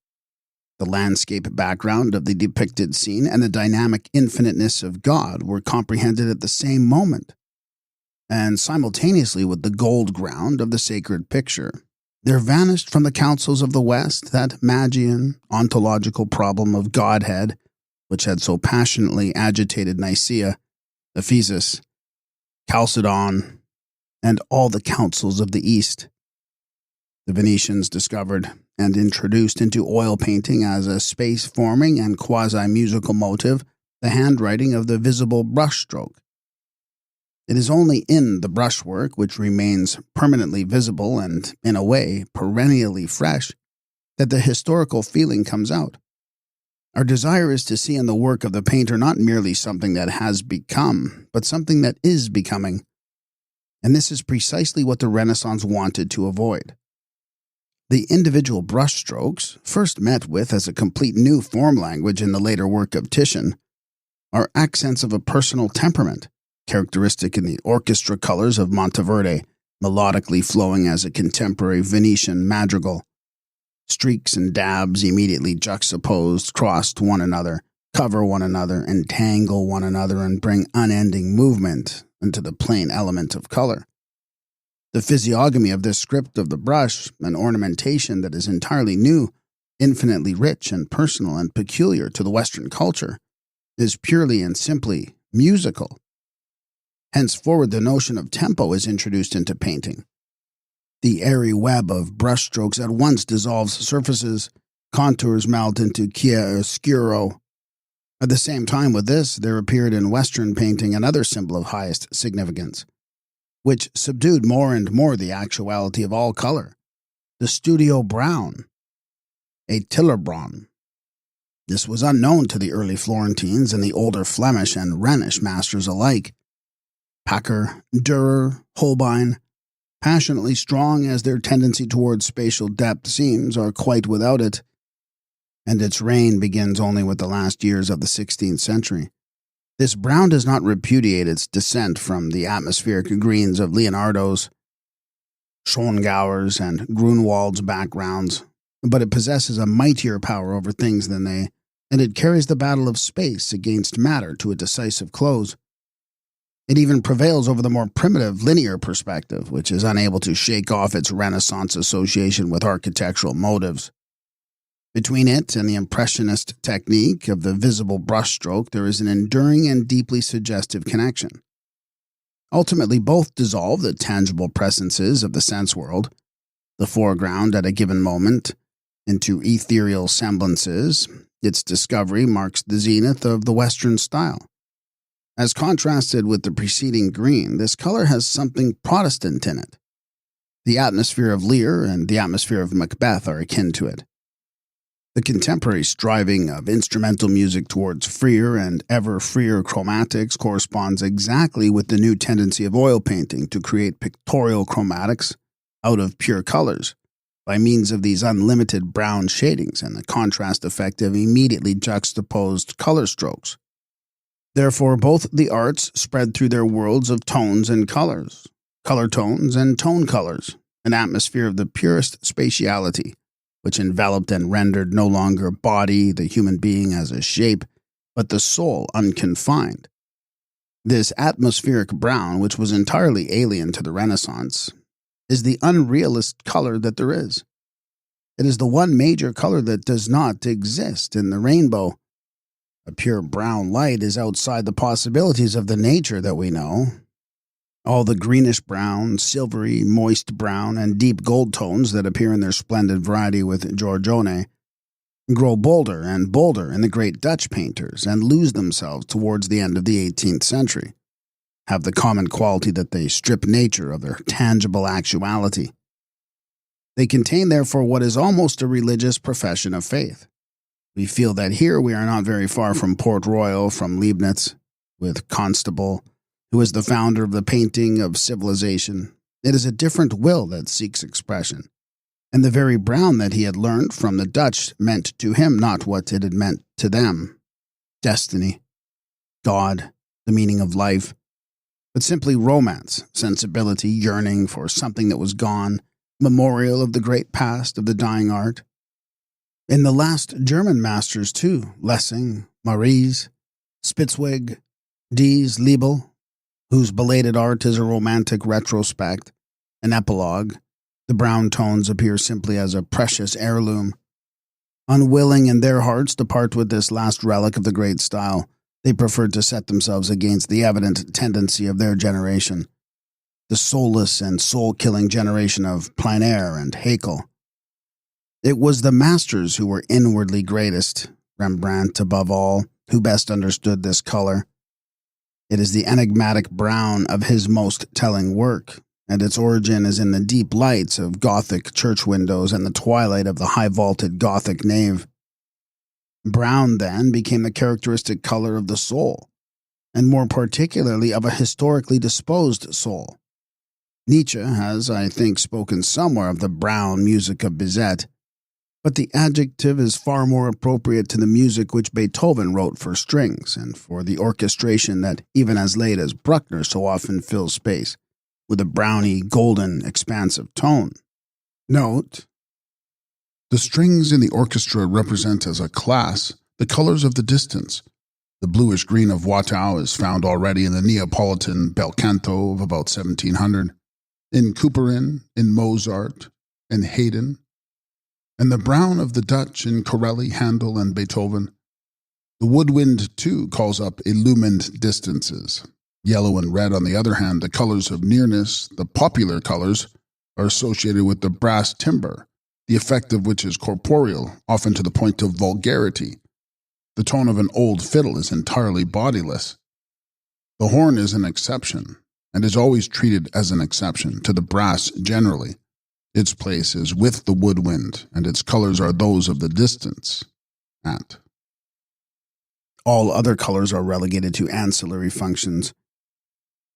The landscape background of the depicted scene and the dynamic infiniteness of God were comprehended at the same moment, and simultaneously with the gold ground of the sacred picture. There vanished from the councils of the West that Magian, ontological problem of Godhead, which had so passionately agitated Nicaea, Ephesus, Chalcedon, and all the councils of the East. The Venetians discovered and introduced into oil painting as a space-forming and quasi-musical motive the handwriting of the visible brushstroke. It is only in the brushwork, which remains permanently visible and, in a way, perennially fresh, that the historical feeling comes out. Our desire is to see in the work of the painter not merely something that has become, but something that is becoming. And this is precisely what the Renaissance wanted to avoid. The individual brushstrokes, first met with as a complete new form language in the later work of Titian, are accents of a personal temperament, characteristic in the orchestra colors of Monteverde, melodically flowing as a contemporary Venetian madrigal. Streaks and dabs immediately juxtaposed, cross one another, cover one another, entangle one another, and bring unending movement into the plain element of color. The physiognomy of this script of the brush, an ornamentation that is entirely new, infinitely rich and personal and peculiar to the Western culture, is purely and simply musical. Henceforward, the notion of tempo is introduced into painting. The airy web of brushstrokes at once dissolves surfaces, contours melt into chiaroscuro. At the same time with this, there appeared in Western painting another symbol of highest significance, which subdued more and more the actuality of all color, the studio brown, a tillerbraun. This was unknown to the early Florentines and the older Flemish and Rhenish masters alike. Packer, Dürer, Holbein, passionately strong as their tendency towards spatial depth seems, are quite without it, and its reign begins only with the last years of the 16th century. This brown does not repudiate its descent from the atmospheric greens of Leonardo's, Schongauer's, and Grunewald's backgrounds, but it possesses a mightier power over things than they, and it carries the battle of space against matter to a decisive close. It even prevails over the more primitive linear perspective, which is unable to shake off its Renaissance association with architectural motives. Between it and the impressionist technique of the visible brushstroke, there is an enduring and deeply suggestive connection. Ultimately, both dissolve the tangible presences of the sense world, the foreground at a given moment, into ethereal semblances. Its discovery marks the zenith of the Western style. As contrasted with the preceding green, this color has something Protestant in it. The atmosphere of Lear and the atmosphere of Macbeth are akin to it. The contemporary striving of instrumental music towards freer and ever freer chromatics corresponds exactly with the new tendency of oil painting to create pictorial chromatics out of pure colors by means of these unlimited brown shadings and the contrast effect of immediately juxtaposed color strokes. Therefore, both the arts spread through their worlds of tones and colors, color tones and tone colors, an atmosphere of the purest spatiality, which enveloped and rendered no longer body, the human being as a shape, but the soul unconfined. This atmospheric brown, which was entirely alien to the Renaissance, is the unrealist color that there is. It is the one major color that does not exist in the rainbow. A pure brown light is outside the possibilities of the nature that we know. All the greenish brown, silvery, moist brown, and deep gold tones that appear in their splendid variety with Giorgione grow bolder and bolder in the great Dutch painters and lose themselves towards the end of the 18th century, have the common quality that they strip nature of their tangible actuality. They contain, therefore, what is almost a religious profession of faith. We feel that here we are not very far from Port Royal, from Leibniz, with Constable, who is the founder of the painting of civilization. It is a different will that seeks expression, and the very brown that he had learned from the Dutch meant to him not what it had meant to them, destiny, God, the meaning of life, but simply romance, sensibility, yearning for something that was gone, memorial of the great past of the dying art. In the last German masters, too, Lessing, Maries, Spitzweg, Dies, Liebel, whose belated art is a romantic retrospect, an epilogue, the brown tones appear simply as a precious heirloom. Unwilling in their hearts to part with this last relic of the great style, they preferred to set themselves against the evident tendency of their generation, the soulless and soul-killing generation of plein air and Haeckel. It was the masters who were inwardly greatest, Rembrandt above all, who best understood this color. It is the enigmatic brown of his most telling work, and its origin is in the deep lights of Gothic church windows and the twilight of the high-vaulted Gothic nave. Brown, then, became the characteristic color of the soul, and more particularly of a historically disposed soul. Nietzsche has, I think, spoken somewhere of the brown music of Bizet, but the adjective is far more appropriate to the music which Beethoven wrote for strings and for the orchestration that even as late as Bruckner so often fills space with a browny, golden, expansive tone. Note The strings in the orchestra represent as a class the colors of the distance. The bluish green of Watteau is found already in the Neapolitan bel canto of about 1700, in Couperin, in Mozart, and Haydn, and the brown of the Dutch in Corelli, Handel, and Beethoven. The woodwind, too, calls up illumined distances. Yellow and red, on the other hand, the colors of nearness, the popular colors, are associated with the brass timbre, the effect of which is corporeal, often to the point of vulgarity. The tone of an old fiddle is entirely bodiless. The horn is an exception, and is always treated as an exception to the brass generally. Its place is with the woodwind, and its colors are those of the distance. All other colors are relegated to ancillary functions.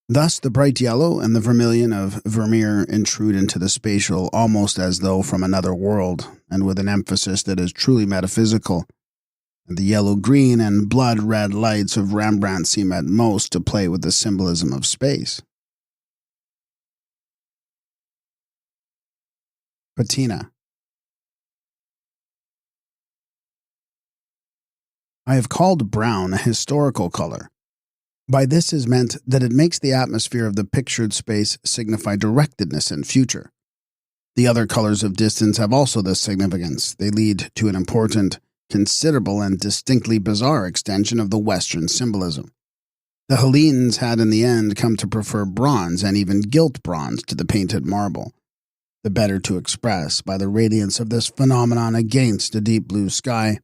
Thus, the bright yellow and the vermilion of Vermeer intrude into the spatial almost as though from another world, and with an emphasis that is truly metaphysical. And the yellow-green and blood-red lights of Rembrandt seem at most to play with the symbolism of space. Patina. I have called brown a historical color. By this is meant that it makes the atmosphere of the pictured space signify directedness and future. The other colors of distance have also this significance. They lead to an important, considerable, and distinctly bizarre extension of the Western symbolism. The Hellenes had in the end come to prefer bronze and even gilt bronze to the painted marble, the better to express, by the radiance of this phenomenon against a deep blue sky,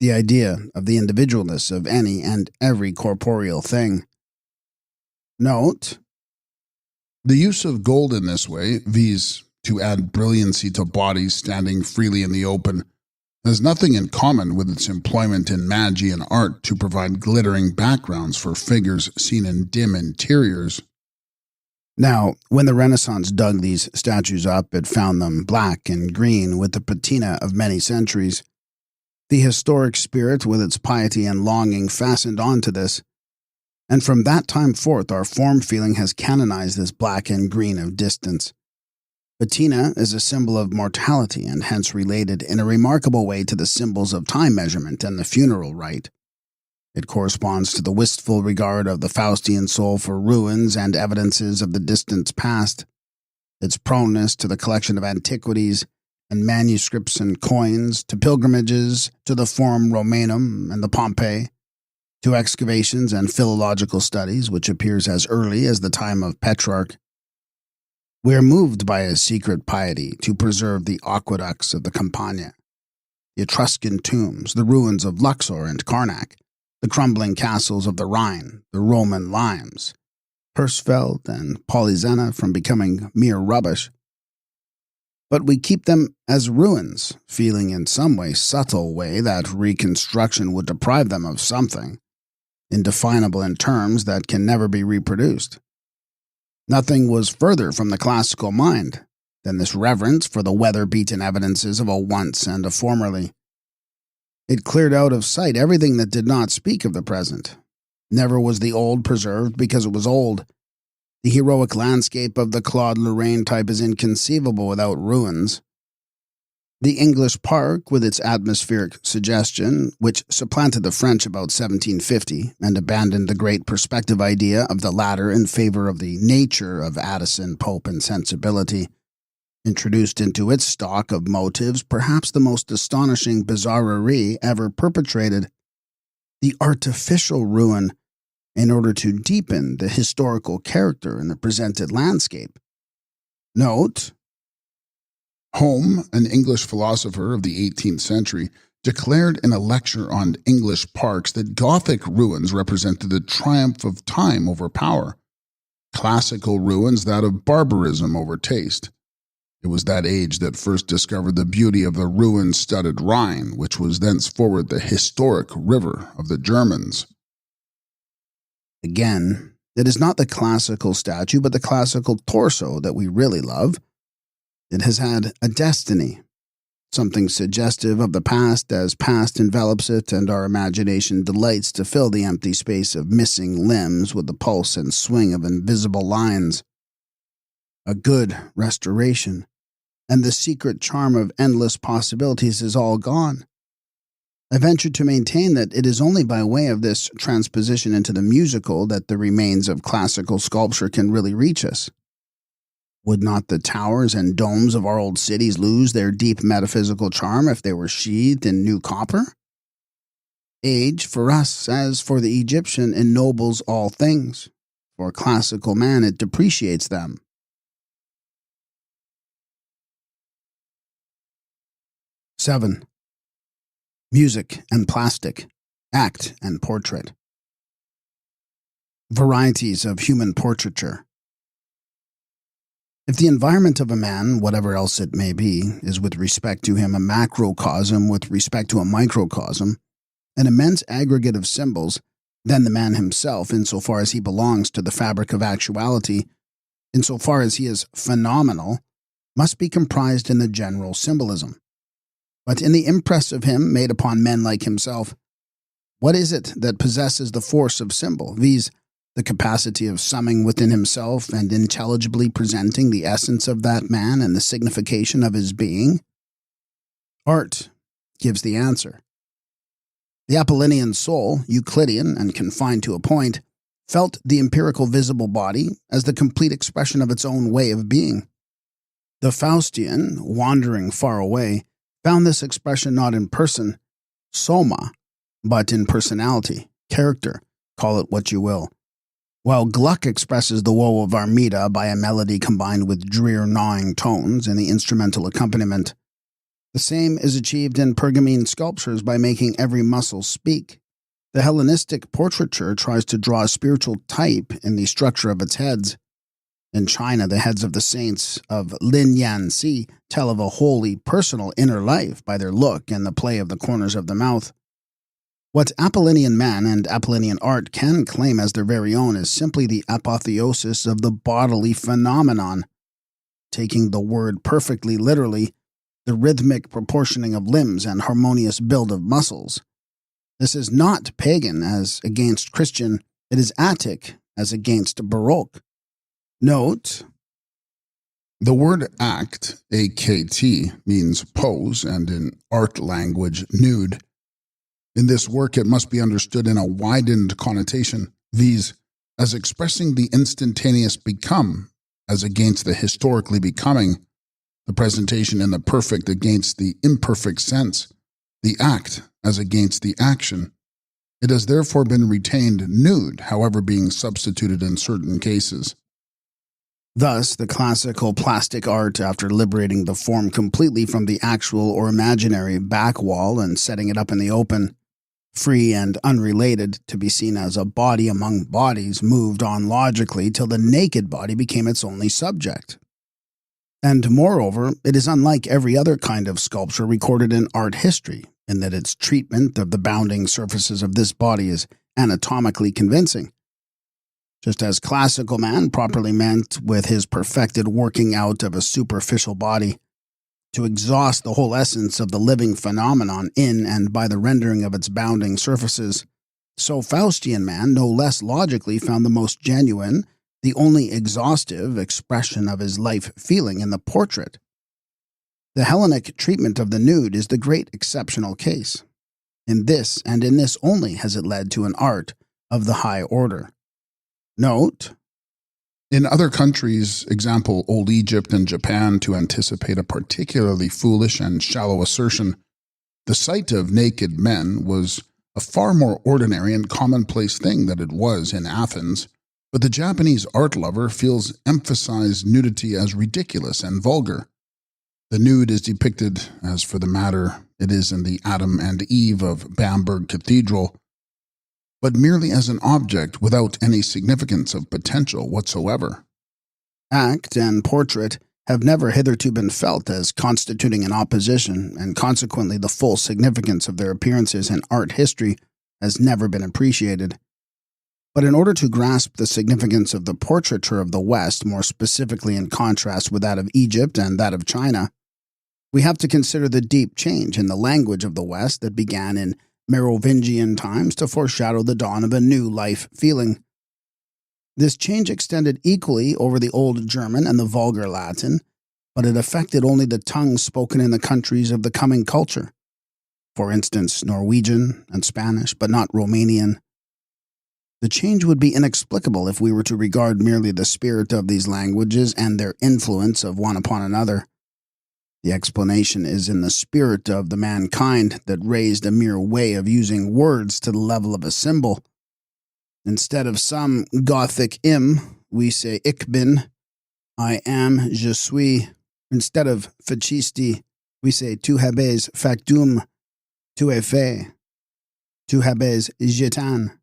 the idea of the individualness of any and every corporeal thing. Note: the use of gold in this way, viz., to add brilliancy to bodies standing freely in the open, has nothing in common with its employment in Magian art to provide glittering backgrounds for figures seen in dim interiors. Now, when the Renaissance dug these statues up, it found them black and green with the patina of many centuries. The historic spirit with its piety and longing fastened on to this, and from that time forth our form-feeling has canonized this black and green of distance. Patina is a symbol of mortality and hence related in a remarkable way to the symbols of time measurement and the funeral rite. It corresponds to the wistful regard of the Faustian soul for ruins and evidences of the distant past, its proneness to the collection of antiquities and manuscripts and coins, to pilgrimages, to the Forum Romanum and the Pompeii, to excavations and philological studies, which appears as early as the time of Petrarch. We are moved by a secret piety to preserve the aqueducts of the Campania, the Etruscan tombs, the ruins of Luxor and Karnak, the crumbling castles of the Rhine, the Roman limes, Hersfeld and Polyzena from becoming mere rubbish. But we keep them as ruins, feeling in some subtle way that reconstruction would deprive them of something, indefinable in terms that can never be reproduced. Nothing was further from the classical mind than this reverence for the weather-beaten evidences of a once and a formerly. It cleared out of sight everything that did not speak of the present. Never was the old preserved because it was old. The heroic landscape of the Claude Lorraine type is inconceivable without ruins. The English park, with its atmospheric suggestion, which supplanted the French about 1750 and abandoned the great perspective idea of the latter in favor of the nature of Addison, Pope, and sensibility, introduced into its stock of motives perhaps the most astonishing bizarrerie ever perpetrated, the artificial ruin, in order to deepen the historical character in the presented landscape. Note: Home, an English philosopher of the 18th century, declared in a lecture on English parks that Gothic ruins represented the triumph of time over power, classical ruins that of barbarism over taste. It was that age that first discovered the beauty of the ruin-studded Rhine, which was thenceforward the historic river of the Germans. Again, it is not the classical statue, but the classical torso that we really love. It has had a destiny, something suggestive of the past as past envelops it and our imagination delights to fill the empty space of missing limbs with the pulse and swing of invisible lines. A good restoration, and the secret charm of endless possibilities is all gone. I venture to maintain that it is only by way of this transposition into the musical that the remains of classical sculpture can really reach us. Would not the towers and domes of our old cities lose their deep metaphysical charm if they were sheathed in new copper? Age, for us, as for the Egyptian, ennobles all things. For classical man, it depreciates them. Seven. Music and plastic, act and portrait. Varieties of human portraiture. If the environment of a man, whatever else it may be, is with respect to him a macrocosm with respect to a microcosm, an immense aggregate of symbols, then the man himself, insofar as he belongs to the fabric of actuality, insofar as he is phenomenal, must be comprised in the general symbolism. But in the impress of him made upon men like himself, what is it that possesses the force of symbol, viz., the capacity of summing within himself and intelligibly presenting the essence of that man and the signification of his being? Art gives the answer. The Apollinian soul, Euclidean and confined to a point, felt the empirical visible body as the complete expression of its own way of being. The Faustian, wandering far away, found this expression not in person, soma, but in personality, character, call it what you will. While Gluck expresses the woe of Armida by a melody combined with drear gnawing tones in the instrumental accompaniment, the same is achieved in Pergamene sculptures by making every muscle speak. The Hellenistic portraiture tries to draw a spiritual type in the structure of its heads. In China, the heads of the saints of Lin Yanxi tell of a wholly personal inner life by their look and the play of the corners of the mouth. What Apollinian man and Apollinian art can claim as their very own is simply the apotheosis of the bodily phenomenon. Taking the word perfectly literally, the rhythmic proportioning of limbs and harmonious build of muscles. This is not pagan as against Christian, it is Attic as against Baroque. Note, the word act, A-K-T, means pose, and in art language, nude. In this work, it must be understood in a widened connotation, viz., as expressing the instantaneous become, as against the historically becoming, the presentation in the perfect against the imperfect sense, the act as against the action. It has therefore been retained nude, however being substituted in certain cases. Thus, the classical plastic art, after liberating the form completely from the actual or imaginary back wall and setting it up in the open, free and unrelated, to be seen as a body among bodies, moved on logically till the naked body became its only subject. And moreover, it is unlike every other kind of sculpture recorded in art history, in that its treatment of the bounding surfaces of this body is anatomically convincing. Just as classical man properly meant with his perfected working out of a superficial body, to exhaust the whole essence of the living phenomenon in and by the rendering of its bounding surfaces, so Faustian man no less logically found the most genuine, the only exhaustive expression of his life-feeling in the portrait. The Hellenic treatment of the nude is the great exceptional case. In this, and in this only, has it led to an art of the high order. Note, in other countries, example Old Egypt and Japan, to anticipate a particularly foolish and shallow assertion, the sight of naked men was a far more ordinary and commonplace thing than it was in Athens, but the Japanese art lover feels emphasized nudity as ridiculous and vulgar. The nude is depicted, as for the matter, it is in the Adam and Eve of Bamberg Cathedral, but merely as an object without any significance of potential whatsoever. Act and portrait have never hitherto been felt as constituting an opposition, and consequently the full significance of their appearances in art history has never been appreciated. But in order to grasp the significance of the portraiture of the West, more specifically in contrast with that of Egypt and that of China, we have to consider the deep change in the language of the West that began in Merovingian times to foreshadow the dawn of a new life-feeling. This change extended equally over the Old German and the Vulgar Latin, but it affected only the tongues spoken in the countries of the coming culture. For instance, Norwegian and Spanish, but not Romanian. The change would be inexplicable if we were to regard merely the spirit of these languages and their influence of one upon another. The explanation is in the spirit of the mankind that raised a mere way of using words to the level of a symbol. Instead of some Gothic we say ich bin, I am, je suis. Instead of facisti, we say tu habes factum, tu es fait, tu habes jetan.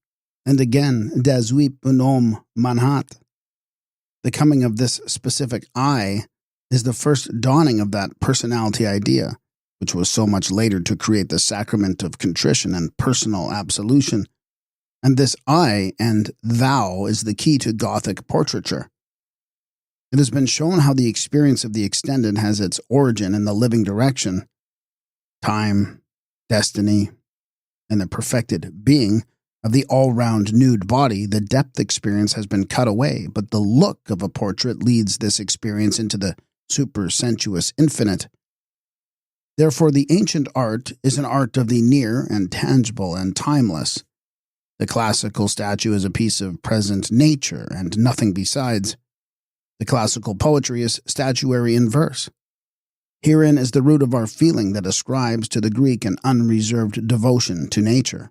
And again, das huit un homme manhat. The coming of this specific I is the first dawning of that personality idea, which was so much later to create the sacrament of contrition and personal absolution. And this I and thou is the key to Gothic portraiture. It has been shown how the experience of the extended has its origin in the living direction, time, destiny, and the perfected being of the all-round nude body. The depth experience has been cut away, but the look of a portrait leads this experience into the supersensuous infinite. Therefore, the ancient art is an art of the near and tangible and timeless. The classical statue is a piece of present nature and nothing besides. The classical poetry is statuary in verse. Herein is the root of our feeling that ascribes to the Greek an unreserved devotion to nature.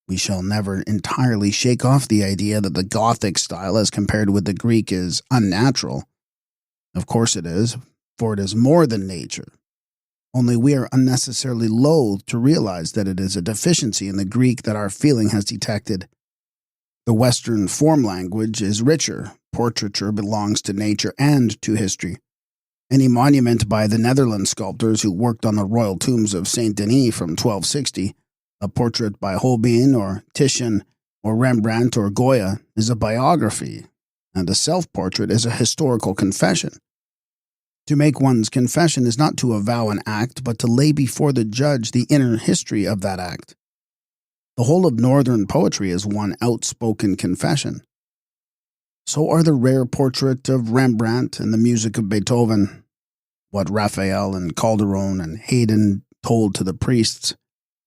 We shall never entirely shake off the idea that the Gothic style as compared with the Greek is unnatural. Of course it is, for it is more than nature. Only we are unnecessarily loath to realize that it is a deficiency in the Greek that our feeling has detected. The Western form language is richer. Portraiture belongs to nature and to history. Any monument by the Netherlands sculptors who worked on the royal tombs of Saint Denis from 1260, a portrait by Holbein or Titian or Rembrandt or Goya, is a biography, and a self-portrait is a historical confession. To make one's confession is not to avow an act, but to lay before the judge the inner history of that act. The whole of Northern poetry is one outspoken confession. So are the rare portrait of Rembrandt and the music of Beethoven, what Raphael and Calderon and Haydn told to the priests.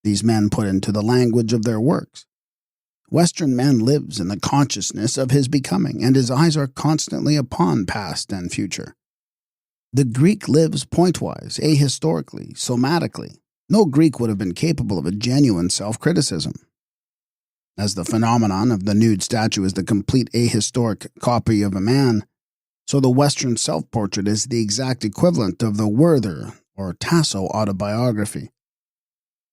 These men put into the language of their works. Western man lives in the consciousness of his becoming, and his eyes are constantly upon past and future. The Greek lives pointwise, ahistorically, somatically. No Greek would have been capable of a genuine self-criticism. As the phenomenon of the nude statue is the complete ahistoric copy of a man, so the Western self-portrait is the exact equivalent of the Werther or Tasso autobiography.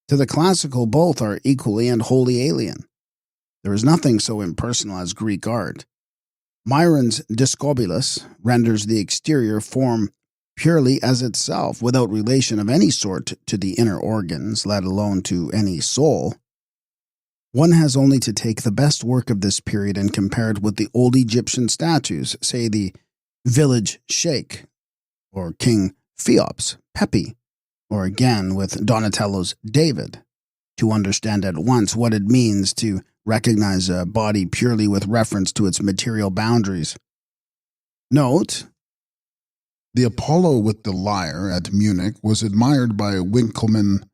To the classical, both are equally and wholly alien. There is nothing so impersonal as Greek art. Myron's Discobolus renders the exterior form purely as itself, without relation of any sort to the inner organs, let alone to any soul. One has only to take the best work of this period and compare it with the old Egyptian statues, say the village sheikh, or King Cheops, Pepi, or again with Donatello's David, to understand at once what it means to recognize a body purely with reference to its material boundaries. Note, the Apollo with the lyre at Munich was admired by Winckelmann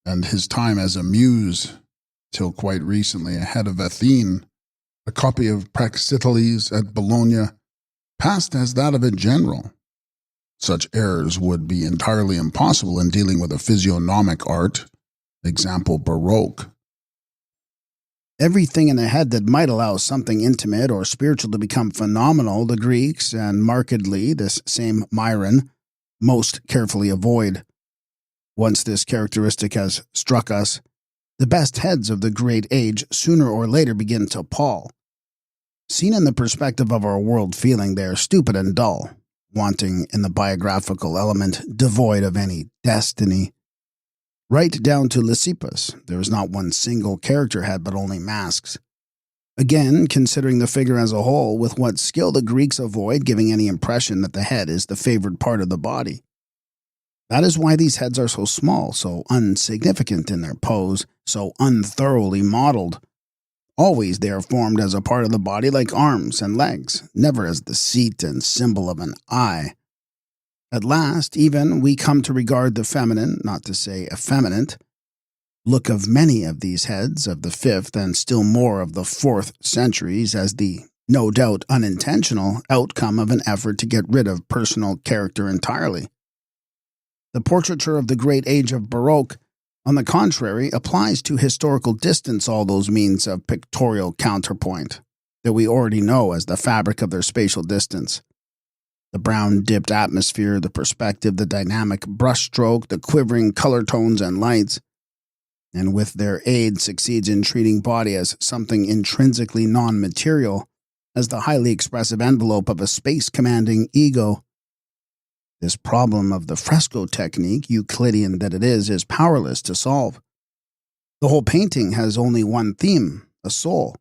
and his time as a muse, till quite recently ahead of Athene. A copy of Praxiteles at Bologna passed as that of a general. Such errors would be entirely impossible in dealing with a physiognomic art, example Baroque. Everything in the head that might allow something intimate or spiritual to become phenomenal, the Greeks, and markedly this same Myron, most carefully avoid. Once this characteristic has struck us, the best heads of the great age sooner or later begin to pall. Seen in the perspective of our world feeling, they are stupid and dull, wanting in the biographical element, devoid of any destiny. Right down to Lysippus, there is not one single character head but only masks. Again, considering the figure as a whole, with what skill the Greeks avoid giving any impression that the head is the favored part of the body. That is why these heads are so small, so insignificant in their pose, so unthoroughly modeled. Always they are formed as a part of the body like arms and legs, never as the seat and symbol of an eye. At last, even, we come to regard the feminine, not to say effeminate, look of many of these heads of the 5th and still more of the 4th centuries as the, no doubt unintentional, outcome of an effort to get rid of personal character entirely. The portraiture of the great age of Baroque, on the contrary, applies to historical distance all those means of pictorial counterpoint that we already know as the fabric of their spatial distance. The brown-dipped atmosphere, the perspective, the dynamic brushstroke, the quivering color tones and lights, and with their aid succeeds in treating body as something intrinsically non-material, as the highly expressive envelope of a space-commanding ego. This problem of the fresco technique, Euclidean that it is powerless to solve. The whole painting has only one theme, a soul.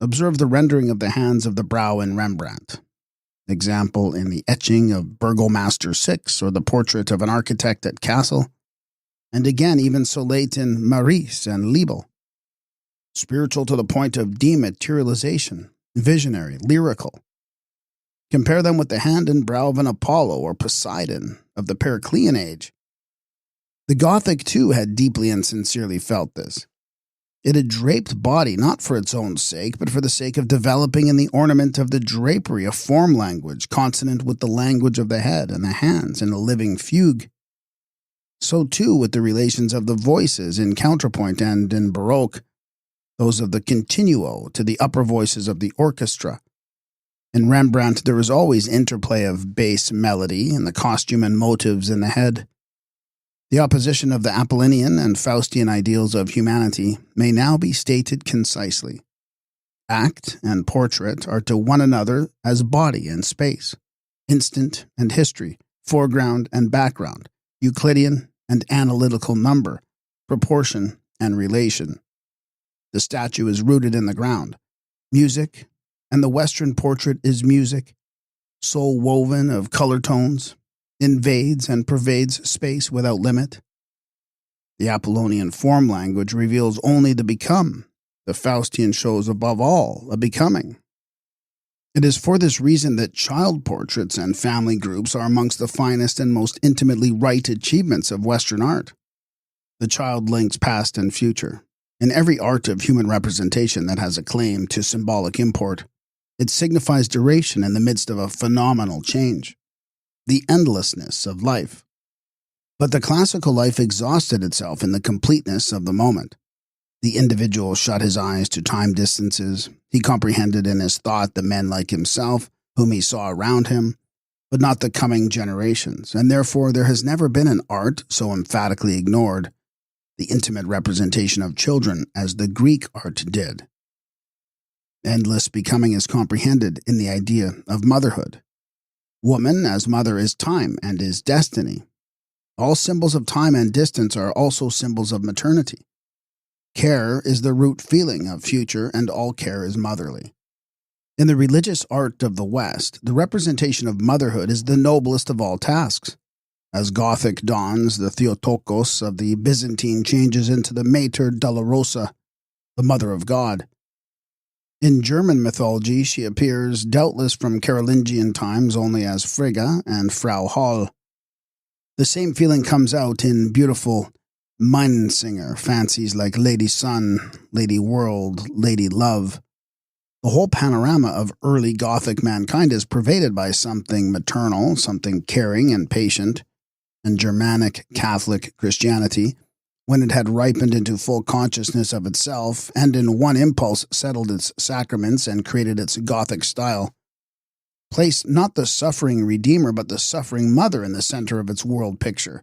Observe the rendering of the hands of the brow in Rembrandt. Example in the etching of Burgomaster 6 or the portrait of an architect at Kassel. And again, even so late in Maurice and Liebel. Spiritual to the point of dematerialization, visionary, lyrical. Compare them with the hand and brow of an Apollo or Poseidon of the Periclean age. The Gothic, too, had deeply and sincerely felt this. It had draped body not for its own sake, but for the sake of developing in the ornament of the drapery a form language consonant with the language of the head and the hands in a living fugue. So, too, with the relations of the voices in counterpoint and in Baroque, those of the continuo to the upper voices of the orchestra. In Rembrandt, there is always interplay of bass melody in the costume and motives in the head. The opposition of the Apollinian and Faustian ideals of humanity may now be stated concisely. Act and portrait are to one another as body and space, instant and history, foreground and background, Euclidean and analytical number, proportion and relation. The statue is rooted in the ground, music, and the Western portrait is music, soul woven of color tones, invades and pervades space without limit. The Apollonian form language reveals only the become. The Faustian shows above all a becoming. It is for this reason that child portraits and family groups are amongst the finest and most intimately right achievements of Western art. The child links past and future. In every art of human representation that has a claim to symbolic import, it signifies duration in the midst of a phenomenal change. The endlessness of life. But the classical life exhausted itself in the completeness of the moment. The individual shut his eyes to time distances. He comprehended in his thought the men like himself, whom he saw around him, but not the coming generations, and therefore there has never been an art so emphatically ignored, the intimate representation of children, as the Greek art did. Endless becoming is comprehended in the idea of motherhood. Woman as mother is time and is destiny. All symbols of time and distance are also symbols of maternity. Care is the root feeling of future, and all care is motherly. In the religious art of the West, the representation of motherhood is the noblest of all tasks. As Gothic dawns, the Theotokos of the Byzantine changes into the Mater Dolorosa, the Mother of God. In German mythology, she appears, doubtless from Carolingian times, only as Frigga and Frau Hall. The same feeling comes out in beautiful Meinsinger fancies like Lady Sun, Lady World, Lady Love. The whole panorama of early Gothic mankind is pervaded by something maternal, something caring and patient, and Germanic Catholic Christianity, when it had ripened into full consciousness of itself and in one impulse settled its sacraments and created its Gothic style, placed not the suffering Redeemer but the suffering Mother in the center of its world picture.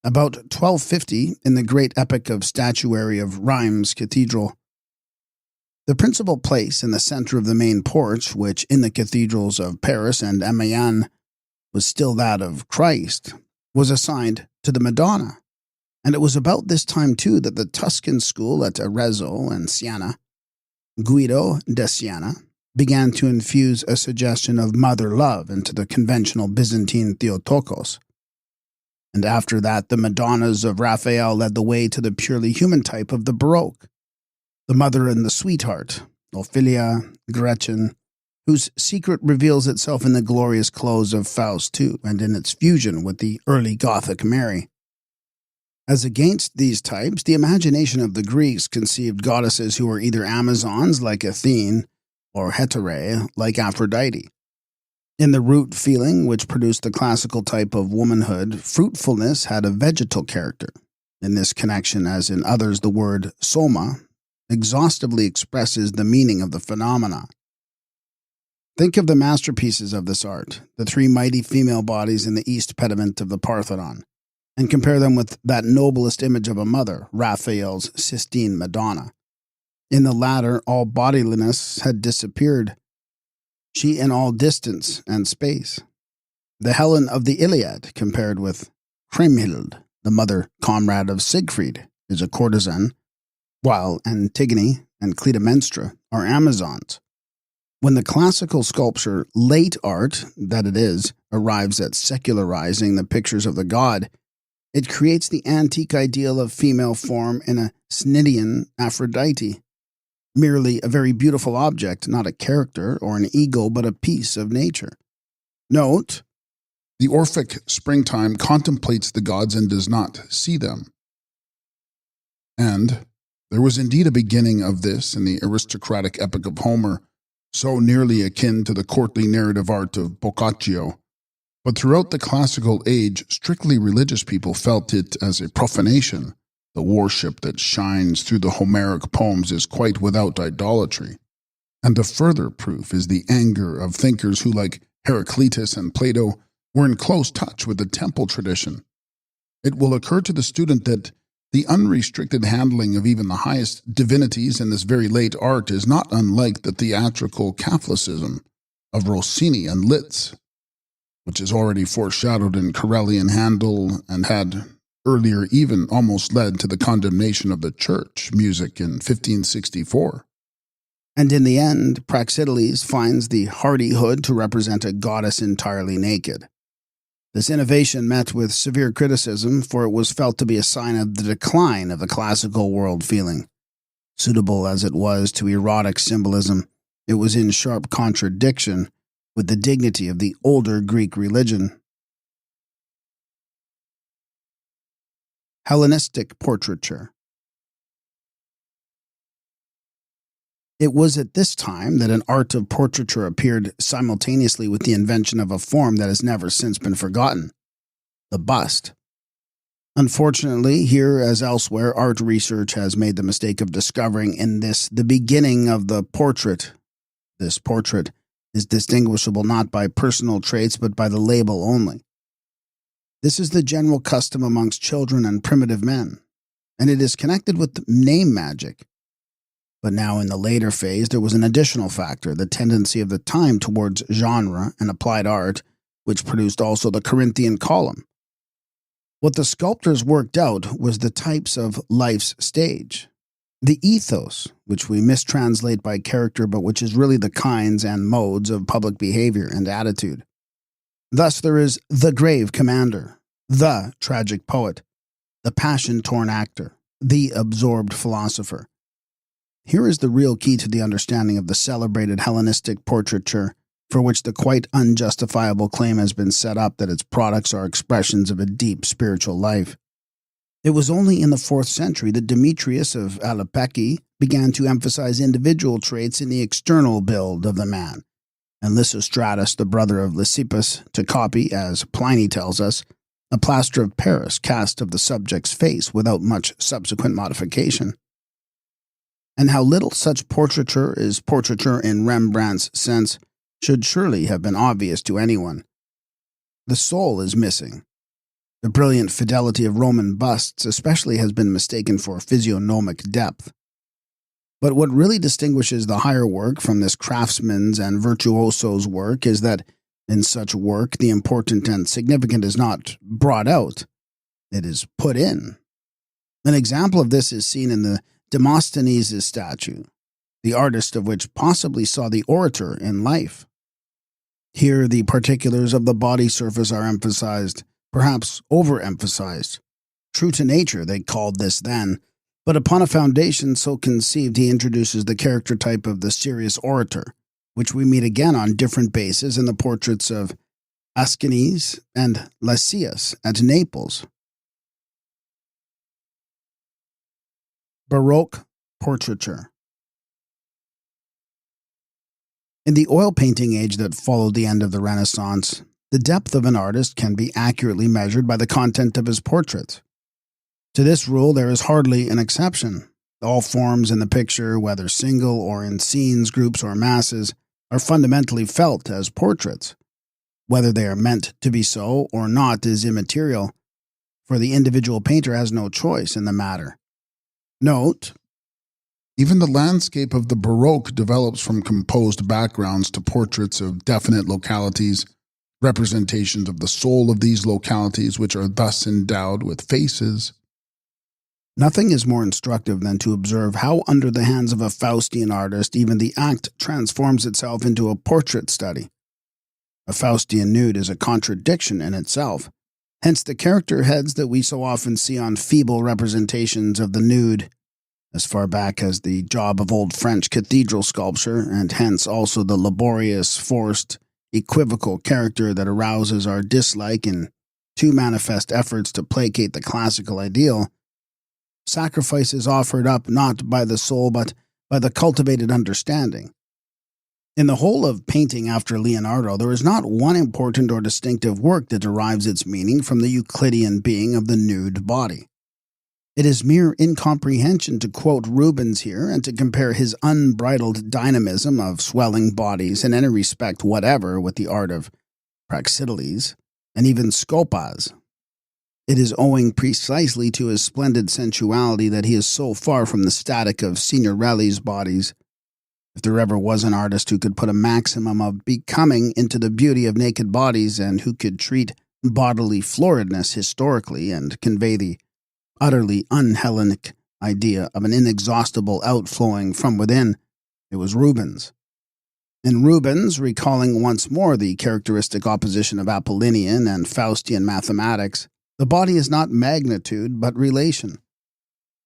About 1250, in the great epic of statuary of Rheims Cathedral, the principal place in the center of the main porch, which in the cathedrals of Paris and Amiens was still that of Christ, was assigned to the Madonna. And it was about this time, too, that the Tuscan school at Arezzo and Siena, Guido da Siena, began to infuse a suggestion of mother love into the conventional Byzantine Theotokos. And after that, the Madonnas of Raphael led the way to the purely human type of the Baroque, the mother and the sweetheart, Ophelia, Gretchen, whose secret reveals itself in the glorious close of Faust II and in its fusion with the early Gothic Mary. As against these types, the imagination of the Greeks conceived goddesses who were either Amazons like Athene or Hetaerae like Aphrodite. In the root feeling which produced the classical type of womanhood, fruitfulness had a vegetal character. In this connection, as in others, the word soma exhaustively expresses the meaning of the phenomena. Think of the masterpieces of this art, the three mighty female bodies in the east pediment of the Parthenon, and compare them with that noblest image of a mother, Raphael's Sistine Madonna. In the latter, all bodiliness had disappeared, she in all distance and space. The Helen of the Iliad, compared with Kriemhild, the mother comrade of Siegfried, is a courtesan, while Antigone and Clytemnestra are Amazons. When the classical sculpture, late art that it is, arrives at secularizing the pictures of the god, it creates the antique ideal of female form in a Cnidian Aphrodite, merely a very beautiful object, not a character or an ego, but a piece of nature. Note, The Orphic springtime contemplates the gods and does not see them. And there was indeed a beginning of this in the aristocratic epic of Homer, so nearly akin to the courtly narrative art of Boccaccio. But throughout the classical age, strictly religious people felt it as a profanation. The worship that shines through the Homeric poems is quite without idolatry. And a further proof is the anger of thinkers who, like Heraclitus and Plato, were in close touch with the temple tradition. It will occur to the student that the unrestricted handling of even the highest divinities in this very late art is not unlike the theatrical Catholicism of Rossini and Liszt, which is already foreshadowed in Corelli and Handel and had earlier even almost led to the condemnation of the church music in 1564. And in the end, Praxiteles finds the hardihood to represent a goddess entirely naked. This innovation met with severe criticism, for it was felt to be a sign of the decline of the classical world feeling. Suitable as it was to erotic symbolism, it was in sharp contradiction with the dignity of the older Greek religion. Hellenistic portraiture. It was at this time that an art of portraiture appeared simultaneously with the invention of a form that has never since been forgotten, the bust. Unfortunately, here as elsewhere, art research has made the mistake of discovering in this the beginning of the portrait. This portrait is distinguishable not by personal traits but by the label only. This is the general custom amongst children and primitive men, and it is connected with name magic. But now in the later phase, there was an additional factor, the tendency of the time towards genre and applied art, which produced also the Corinthian column. What the sculptors worked out was the types of life's stage. The ethos, which we mistranslate by character, but which is really the kinds and modes of public behavior and attitude. Thus there is the grave commander, the tragic poet, the passion-torn actor, the absorbed philosopher. Here is the real key to the understanding of the celebrated Hellenistic portraiture, for which the quite unjustifiable claim has been set up that its products are expressions of a deep spiritual life. It was only in the 4th century that Demetrius of Alepeci began to emphasize individual traits in the external build of the man, and Lysistratus, the brother of Lysippus, to copy, as Pliny tells us, a plaster of Paris cast of the subject's face without much subsequent modification. And how little such portraiture is portraiture in Rembrandt's sense should surely have been obvious to anyone. The soul is missing. The brilliant fidelity of Roman busts especially has been mistaken for physiognomic depth. But what really distinguishes the higher work from this craftsman's and virtuoso's work is that in such work the important and significant is not brought out, it is put in. An example of this is seen in the Demosthenes' statue, the artist of which possibly saw the orator in life. Here the particulars of the body surface are emphasized, perhaps overemphasized. True to nature, they called this then, but upon a foundation so conceived he introduces the character type of the serious orator, which we meet again on different bases in the portraits of Ascanius and Lysias at Naples. Baroque portraiture. In the oil painting age that followed the end of the Renaissance, the depth of an artist can be accurately measured by the content of his portraits. To this rule, there is hardly an exception. All forms in the picture, whether single or in scenes, groups, or masses, are fundamentally felt as portraits. Whether they are meant to be so or not is immaterial, for the individual painter has no choice in the matter. Note, even the landscape of the Baroque develops from composed backgrounds to portraits of definite localities, representations of the soul of these localities, which are thus endowed with faces. Nothing is more instructive than to observe how under the hands of a Faustian artist even the act transforms itself into a portrait study. A Faustian nude is a contradiction in itself. Hence the character heads that we so often see on feeble representations of the nude, as far back as the job of old French cathedral sculpture, and hence also the laborious, forced, equivocal character that arouses our dislike in too manifest efforts to placate the classical ideal. Sacrifices offered up not by the soul but by the cultivated understanding. In the whole of painting after Leonardo, there is not one important or distinctive work that derives its meaning from the Euclidean being of the nude body. It is mere incomprehension to quote Rubens here and to compare his unbridled dynamism of swelling bodies in any respect whatever with the art of Praxiteles and even Scopas. It is owing precisely to his splendid sensuality that he is so far from the static of Signorelli's bodies. If there ever was an artist who could put a maximum of becoming into the beauty of naked bodies and who could treat bodily floridness historically and convey the utterly un-Hellenic idea of an inexhaustible outflowing from within, it was Rubens. In Rubens, recalling once more the characteristic opposition of Apollinian and Faustian mathematics, the body is not magnitude but relation.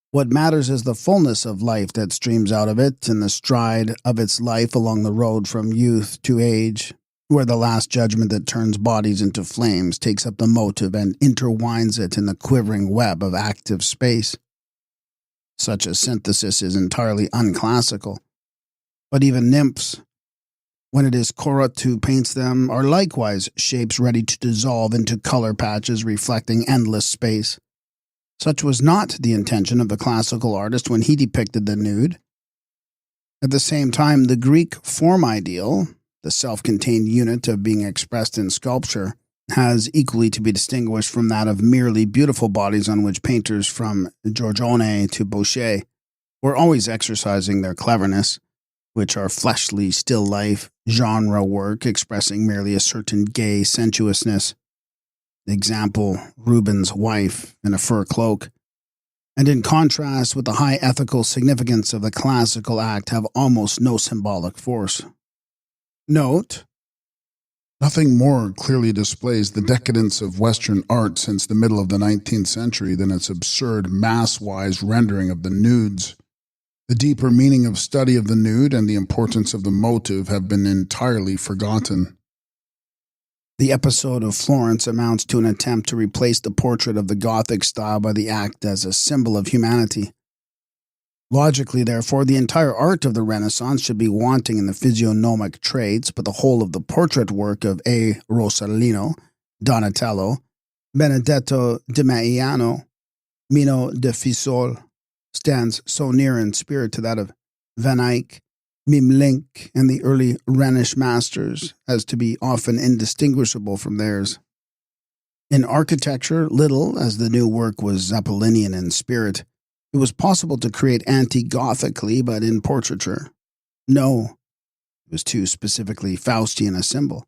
What matters is the fullness of life that streams out of it in the stride of its life along the road from youth to age, where the last judgment that turns bodies into flames takes up the motive and intertwines it in the quivering web of active space. Such a synthesis is entirely unclassical, but even nymphs, when it is Corot who paints them, are likewise shapes ready to dissolve into color patches reflecting endless space. Such was not the intention of the classical artist when he depicted the nude. At the same time, the Greek form ideal, the self-contained unit of being expressed in sculpture, has equally to be distinguished from that of merely beautiful bodies on which painters from Giorgione to Boucher were always exercising their cleverness, which are fleshly still life, genre work expressing merely a certain gay sensuousness. Example, Rubens' wife in a fur cloak, and in contrast with the high ethical significance of the classical act have almost no symbolic force. Note, nothing more clearly displays the decadence of Western art since the middle of the 19th century than its absurd mass-wise rendering of the nudes. The deeper meaning of study of the nude and the importance of the motive have been entirely forgotten. The episode of Florence amounts to an attempt to replace the portrait of the Gothic style by the act as a symbol of humanity. Logically, therefore, the entire art of the Renaissance should be wanting in the physiognomic traits, but the whole of the portrait work of A. Rossellino, Donatello, Benedetto di Maiano, Mino de Fiesole stands so near in spirit to that of Van Eyck, Memling, and the early Rhenish masters as to be often indistinguishable from theirs. In architecture, little as the new work was Apollinian in spirit, it was possible to create anti-Gothically, but in portraiture, no, it was too specifically Faustian a symbol.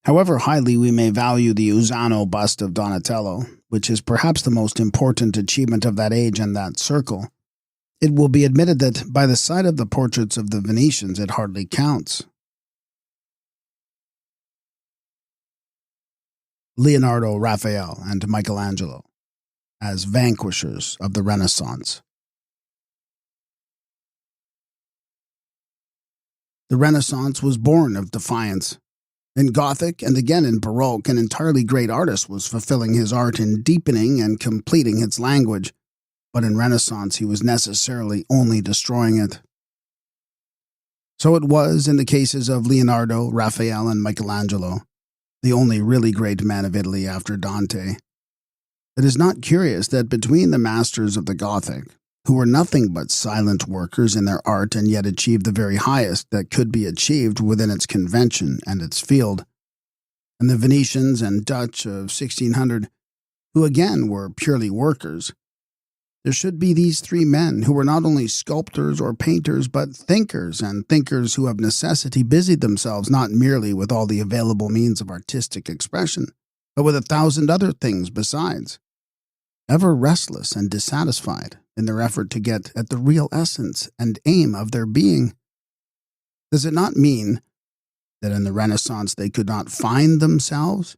However highly we may value the Uzzano bust of Donatello, which is perhaps the most important achievement of that age and that circle, it will be admitted that by the side of the portraits of the Venetians it hardly counts. Leonardo, Raphael, and Michelangelo as vanquishers of the Renaissance. The Renaissance was born of defiance. In Gothic and again in Baroque, an entirely great artist was fulfilling his art in deepening and completing its language, but in Renaissance he was necessarily only destroying it. So it was in the cases of Leonardo, Raphael, and Michelangelo, the only really great men of Italy after Dante. It is not curious that between the masters of the Gothic, who were nothing but silent workers in their art and yet achieved the very highest that could be achieved within its convention and its field, and the Venetians and Dutch of 1600, who again were purely workers, there should be these three men who were not only sculptors or painters but thinkers, and thinkers who of necessity busied themselves not merely with all the available means of artistic expression, but with 1,000 other things besides, ever restless and dissatisfied in their effort to get at the real essence and aim of their being. Does it not mean that in the Renaissance they could not find themselves?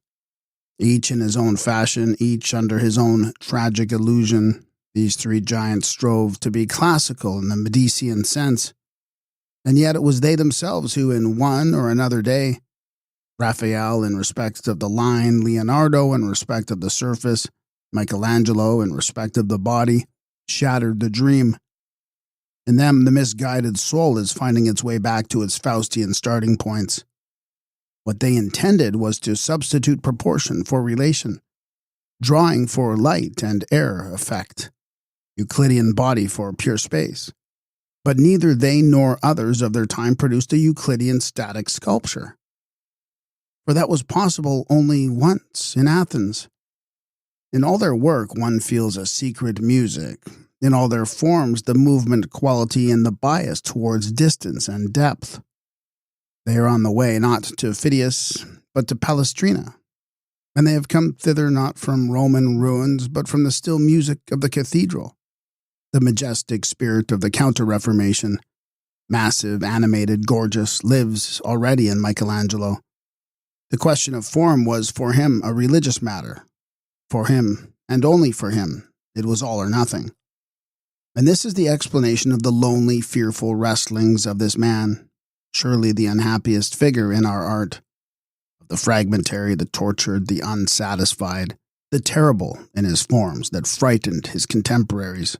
Each in his own fashion, each under his own tragic illusion, these three giants strove to be classical in the Medician sense, and yet it was they themselves who in one or another day, Raphael in respect of the line, Leonardo in respect of the surface, Michelangelo in respect of the body, shattered the dream. In them, the misguided soul is finding its way back to its Faustian starting points. What they intended was to substitute proportion for relation, drawing for light and air effect, Euclidean body for pure space. But neither they nor others of their time produced a Euclidean static sculpture. For that was possible only once in Athens. In all their work, one feels a secret music. In all their forms, the movement quality and the bias towards distance and depth. They are on the way not to Phidias, but to Palestrina. And they have come thither not from Roman ruins, but from the still music of the cathedral. The majestic spirit of the Counter-Reformation, massive, animated, gorgeous, lives already in Michelangelo. The question of form was for him a religious matter. For him, and only for him, it was all or nothing. And this is the explanation of the lonely, fearful wrestlings of this man, surely the unhappiest figure in our art, of the fragmentary, the tortured, the unsatisfied, the terrible in his forms that frightened his contemporaries.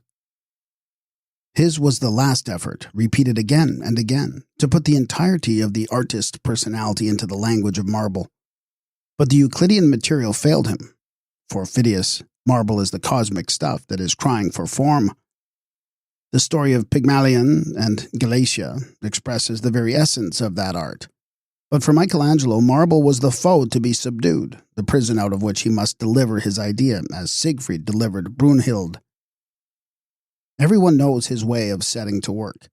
His was the last effort, repeated again and again, to put the entirety of the artist personality into the language of marble. But the Euclidean material failed him. For Phidias, marble is the cosmic stuff that is crying for form. The story of Pygmalion and Galatia expresses the very essence of that art. But for Michelangelo, marble was the foe to be subdued, the prison out of which he must deliver his idea, as Siegfried delivered Brunhild. Everyone knows his way of setting to work.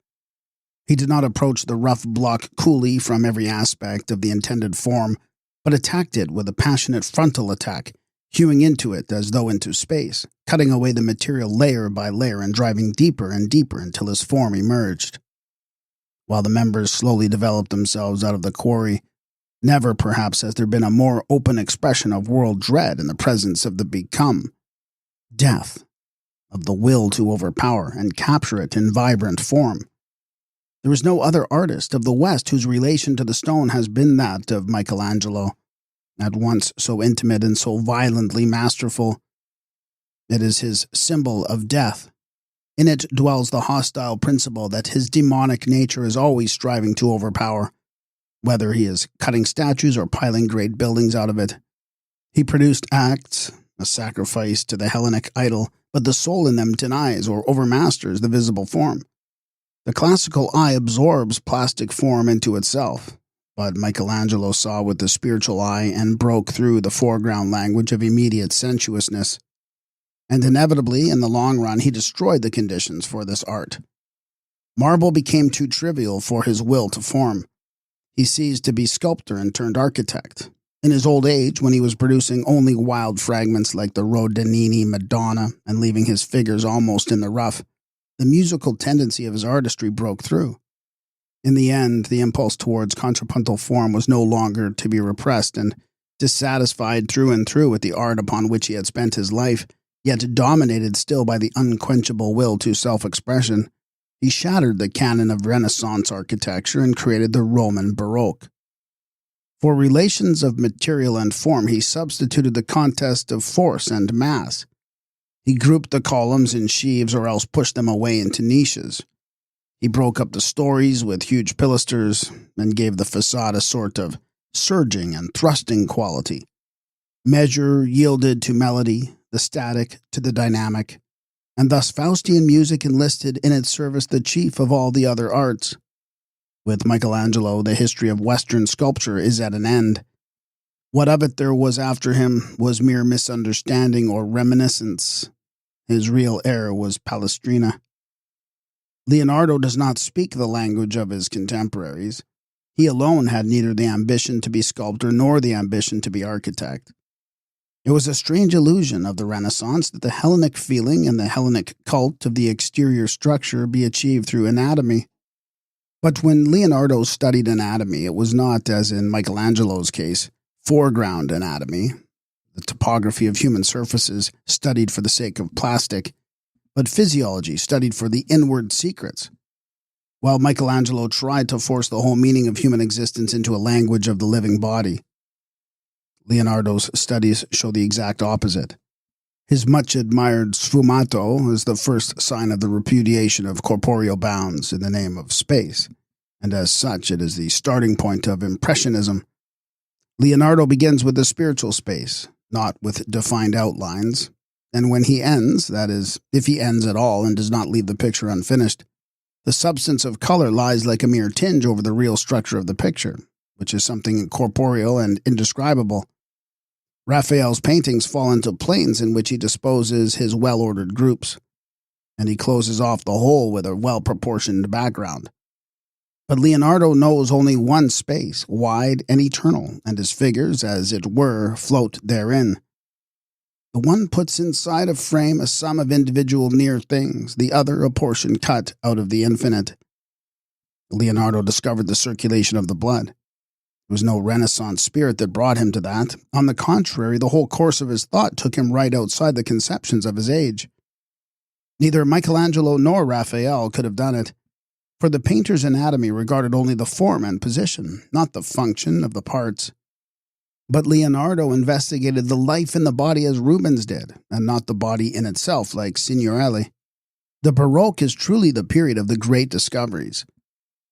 He did not approach the rough block coolly from every aspect of the intended form, but attacked it with a passionate frontal attack, hewing into it as though into space, cutting away the material layer by layer and driving deeper and deeper until his form emerged. While the members slowly developed themselves out of the quarry, never perhaps has there been a more open expression of world dread in the presence of the become, death, of the will to overpower and capture it in vibrant form. There is no other artist of the West whose relation to the stone has been that of Michelangelo, at once so intimate and so violently masterful. It is his symbol of death. In it dwells the hostile principle that his demonic nature is always striving to overpower, whether he is cutting statues or piling great buildings out of it. He produced acts, a sacrifice to the Hellenic idol, but the soul in them denies or overmasters the visible form. The classical eye absorbs plastic form into itself, but Michelangelo saw with the spiritual eye and broke through the foreground language of immediate sensuousness. And inevitably, in the long run, he destroyed the conditions for this art. Marble became too trivial for his will to form. He ceased to be sculptor and turned architect. In his old age, when he was producing only wild fragments like the Rodinini Madonna and leaving his figures almost in the rough, the musical tendency of his artistry broke through. In the end, the impulse towards contrapuntal form was no longer to be repressed, and dissatisfied through and through with the art upon which he had spent his life, yet dominated still by the unquenchable will to self-expression, He shattered the canon of Renaissance architecture and created the Roman Baroque. For relations of material and form, he substituted the contest of force and mass. He grouped the columns in sheaves or else pushed them away into niches. He broke up the stories with huge pilasters and gave the facade a sort of surging and thrusting quality. Measure yielded to melody, the static to the dynamic, and thus Faustian music enlisted in its service the chief of all the other arts. With Michelangelo, the history of Western sculpture is at an end. What of it there was after him was mere misunderstanding or reminiscence. His real heir was Palestrina. Leonardo does not speak the language of his contemporaries. He alone had neither the ambition to be sculptor nor the ambition to be architect. It was a strange illusion of the Renaissance that the Hellenic feeling and the Hellenic cult of the exterior structure be achieved through anatomy. But when Leonardo studied anatomy, it was not, as in Michelangelo's case, foreground anatomy, the topography of human surfaces studied for the sake of plastic, but physiology studied for the inward secrets. While Michelangelo tried to force the whole meaning of human existence into a language of the living body, Leonardo's studies show the exact opposite. His much-admired sfumato is the first sign of the repudiation of corporeal bounds in the name of space, and as such it is the starting point of Impressionism. Leonardo begins with the spiritual space, not with defined outlines, and when he ends, that is, if he ends at all and does not leave the picture unfinished, the substance of color lies like a mere tinge over the real structure of the picture, which is something incorporeal and indescribable. Raphael's paintings fall into planes in which he disposes his well-ordered groups, and he closes off the whole with a well-proportioned background. But Leonardo knows only one space, wide and eternal, and his figures, as it were, float therein. The one puts inside a frame a sum of individual near things, the other a portion cut out of the infinite. Leonardo discovered the circulation of the blood. It was no Renaissance spirit that brought him to that. On the contrary, the whole course of his thought took him right outside the conceptions of his age. Neither Michelangelo nor Raphael could have done it, for the painter's anatomy regarded only the form and position, not the function of the parts. But Leonardo investigated the life in the body as Rubens did, and not the body in itself like Signorelli. The Baroque is truly the period of the great discoveries.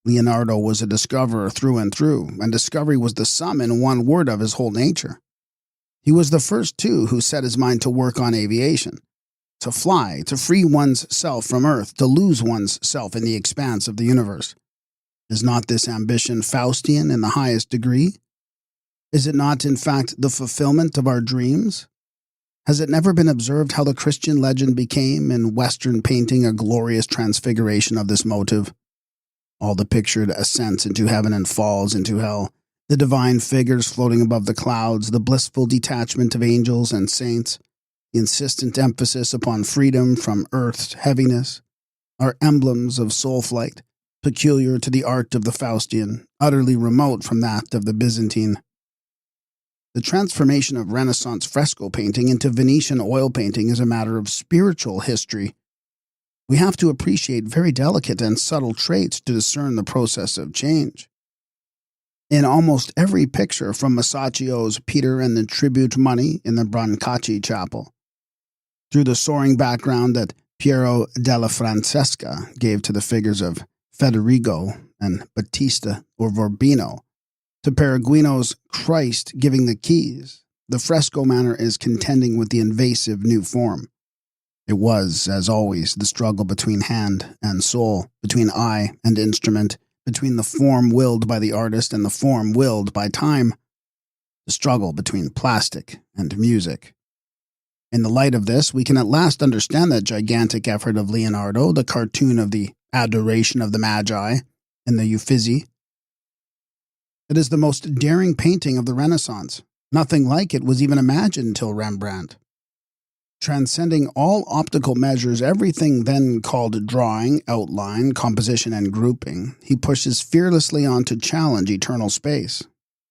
Leonardo was a discoverer through and through, and discovery was the sum in one word of his whole nature. He was the first, too, who set his mind to work on aviation. To fly, to free one's self from Earth, to lose one's self in the expanse of the universe. Is not this ambition Faustian in the highest degree? Is it not, in fact, the fulfillment of our dreams? Has it never been observed how the Christian legend became, in Western painting, a glorious transfiguration of this motive? All the pictured ascents into heaven and falls into hell, the divine figures floating above the clouds, the blissful detachment of angels and saints, the insistent emphasis upon freedom from earth's heaviness, are emblems of soul flight, peculiar to the art of the Faustian, utterly remote from that of the Byzantine. The transformation of Renaissance fresco painting into Venetian oil painting is a matter of spiritual history. We have to appreciate very delicate and subtle traits to discern the process of change. In almost every picture from Masaccio's Peter and the Tribute Money in the Brancacci Chapel, through the soaring background that Piero della Francesca gave to the figures of Federigo and Battista or Vorbino, to Perugino's Christ giving the keys, the fresco manner is contending with the invasive new form. It was, as always, the struggle between hand and soul, between eye and instrument, between the form willed by the artist and the form willed by time, the struggle between plastic and music. In the light of this, we can at last understand that gigantic effort of Leonardo, the cartoon of the Adoration of the Magi in the Uffizi. It is the most daring painting of the Renaissance. Nothing like it was even imagined until Rembrandt. Transcending all optical measures, everything then called drawing, outline, composition, and grouping, he pushes fearlessly on to challenge eternal space.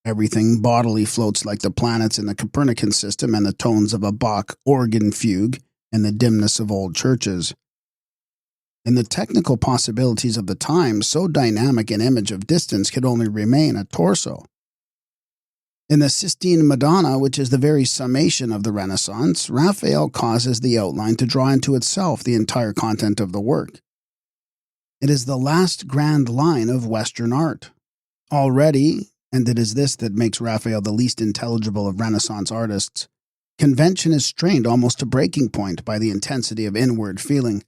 Everything bodily floats like the planets in the Copernican system and the tones of a Bach organ fugue in the dimness of old churches. In the technical possibilities of the time, so dynamic an image of distance could only remain a torso. In the Sistine Madonna, which is the very summation of the Renaissance, Raphael causes the outline to draw into itself the entire content of the work. It is the last grand line of Western art. Already, and it is this that makes Raphael the least intelligible of Renaissance artists, convention is strained almost to breaking point by the intensity of inward feeling.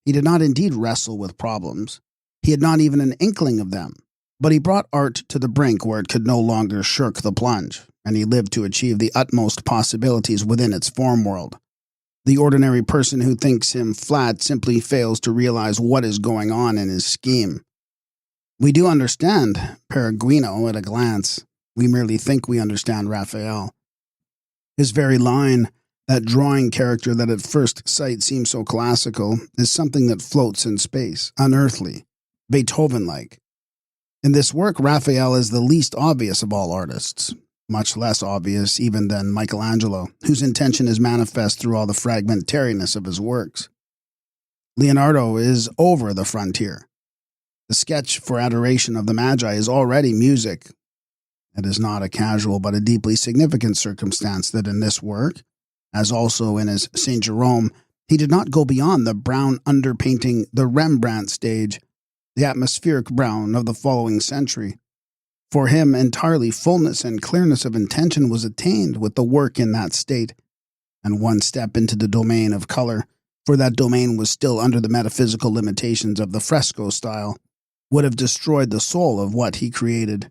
He did not indeed wrestle with problems. He had not even an inkling of them. But he brought art to the brink where it could no longer shirk the plunge, and he lived to achieve the utmost possibilities within its form world. The ordinary person who thinks him flat simply fails to realize what is going on in his scheme. We do understand Perugino at a glance. We merely think we understand Raphael. His very line, that drawing character that at first sight seems so classical, is something that floats in space, unearthly, Beethoven-like. In this work, Raphael is the least obvious of all artists, much less obvious even than Michelangelo, whose intention is manifest through all the fragmentariness of his works. Leonardo is over the frontier. The sketch for Adoration of the Magi is already music. It is not a casual but a deeply significant circumstance that in this work, as also in his St. Jerome, he did not go beyond the brown underpainting, the Rembrandt stage, the atmospheric brown of the following century. For him, entirely fullness and clearness of intention was attained with the work in that state, and one step into the domain of color, for that domain was still under the metaphysical limitations of the fresco style, would have destroyed the soul of what he created.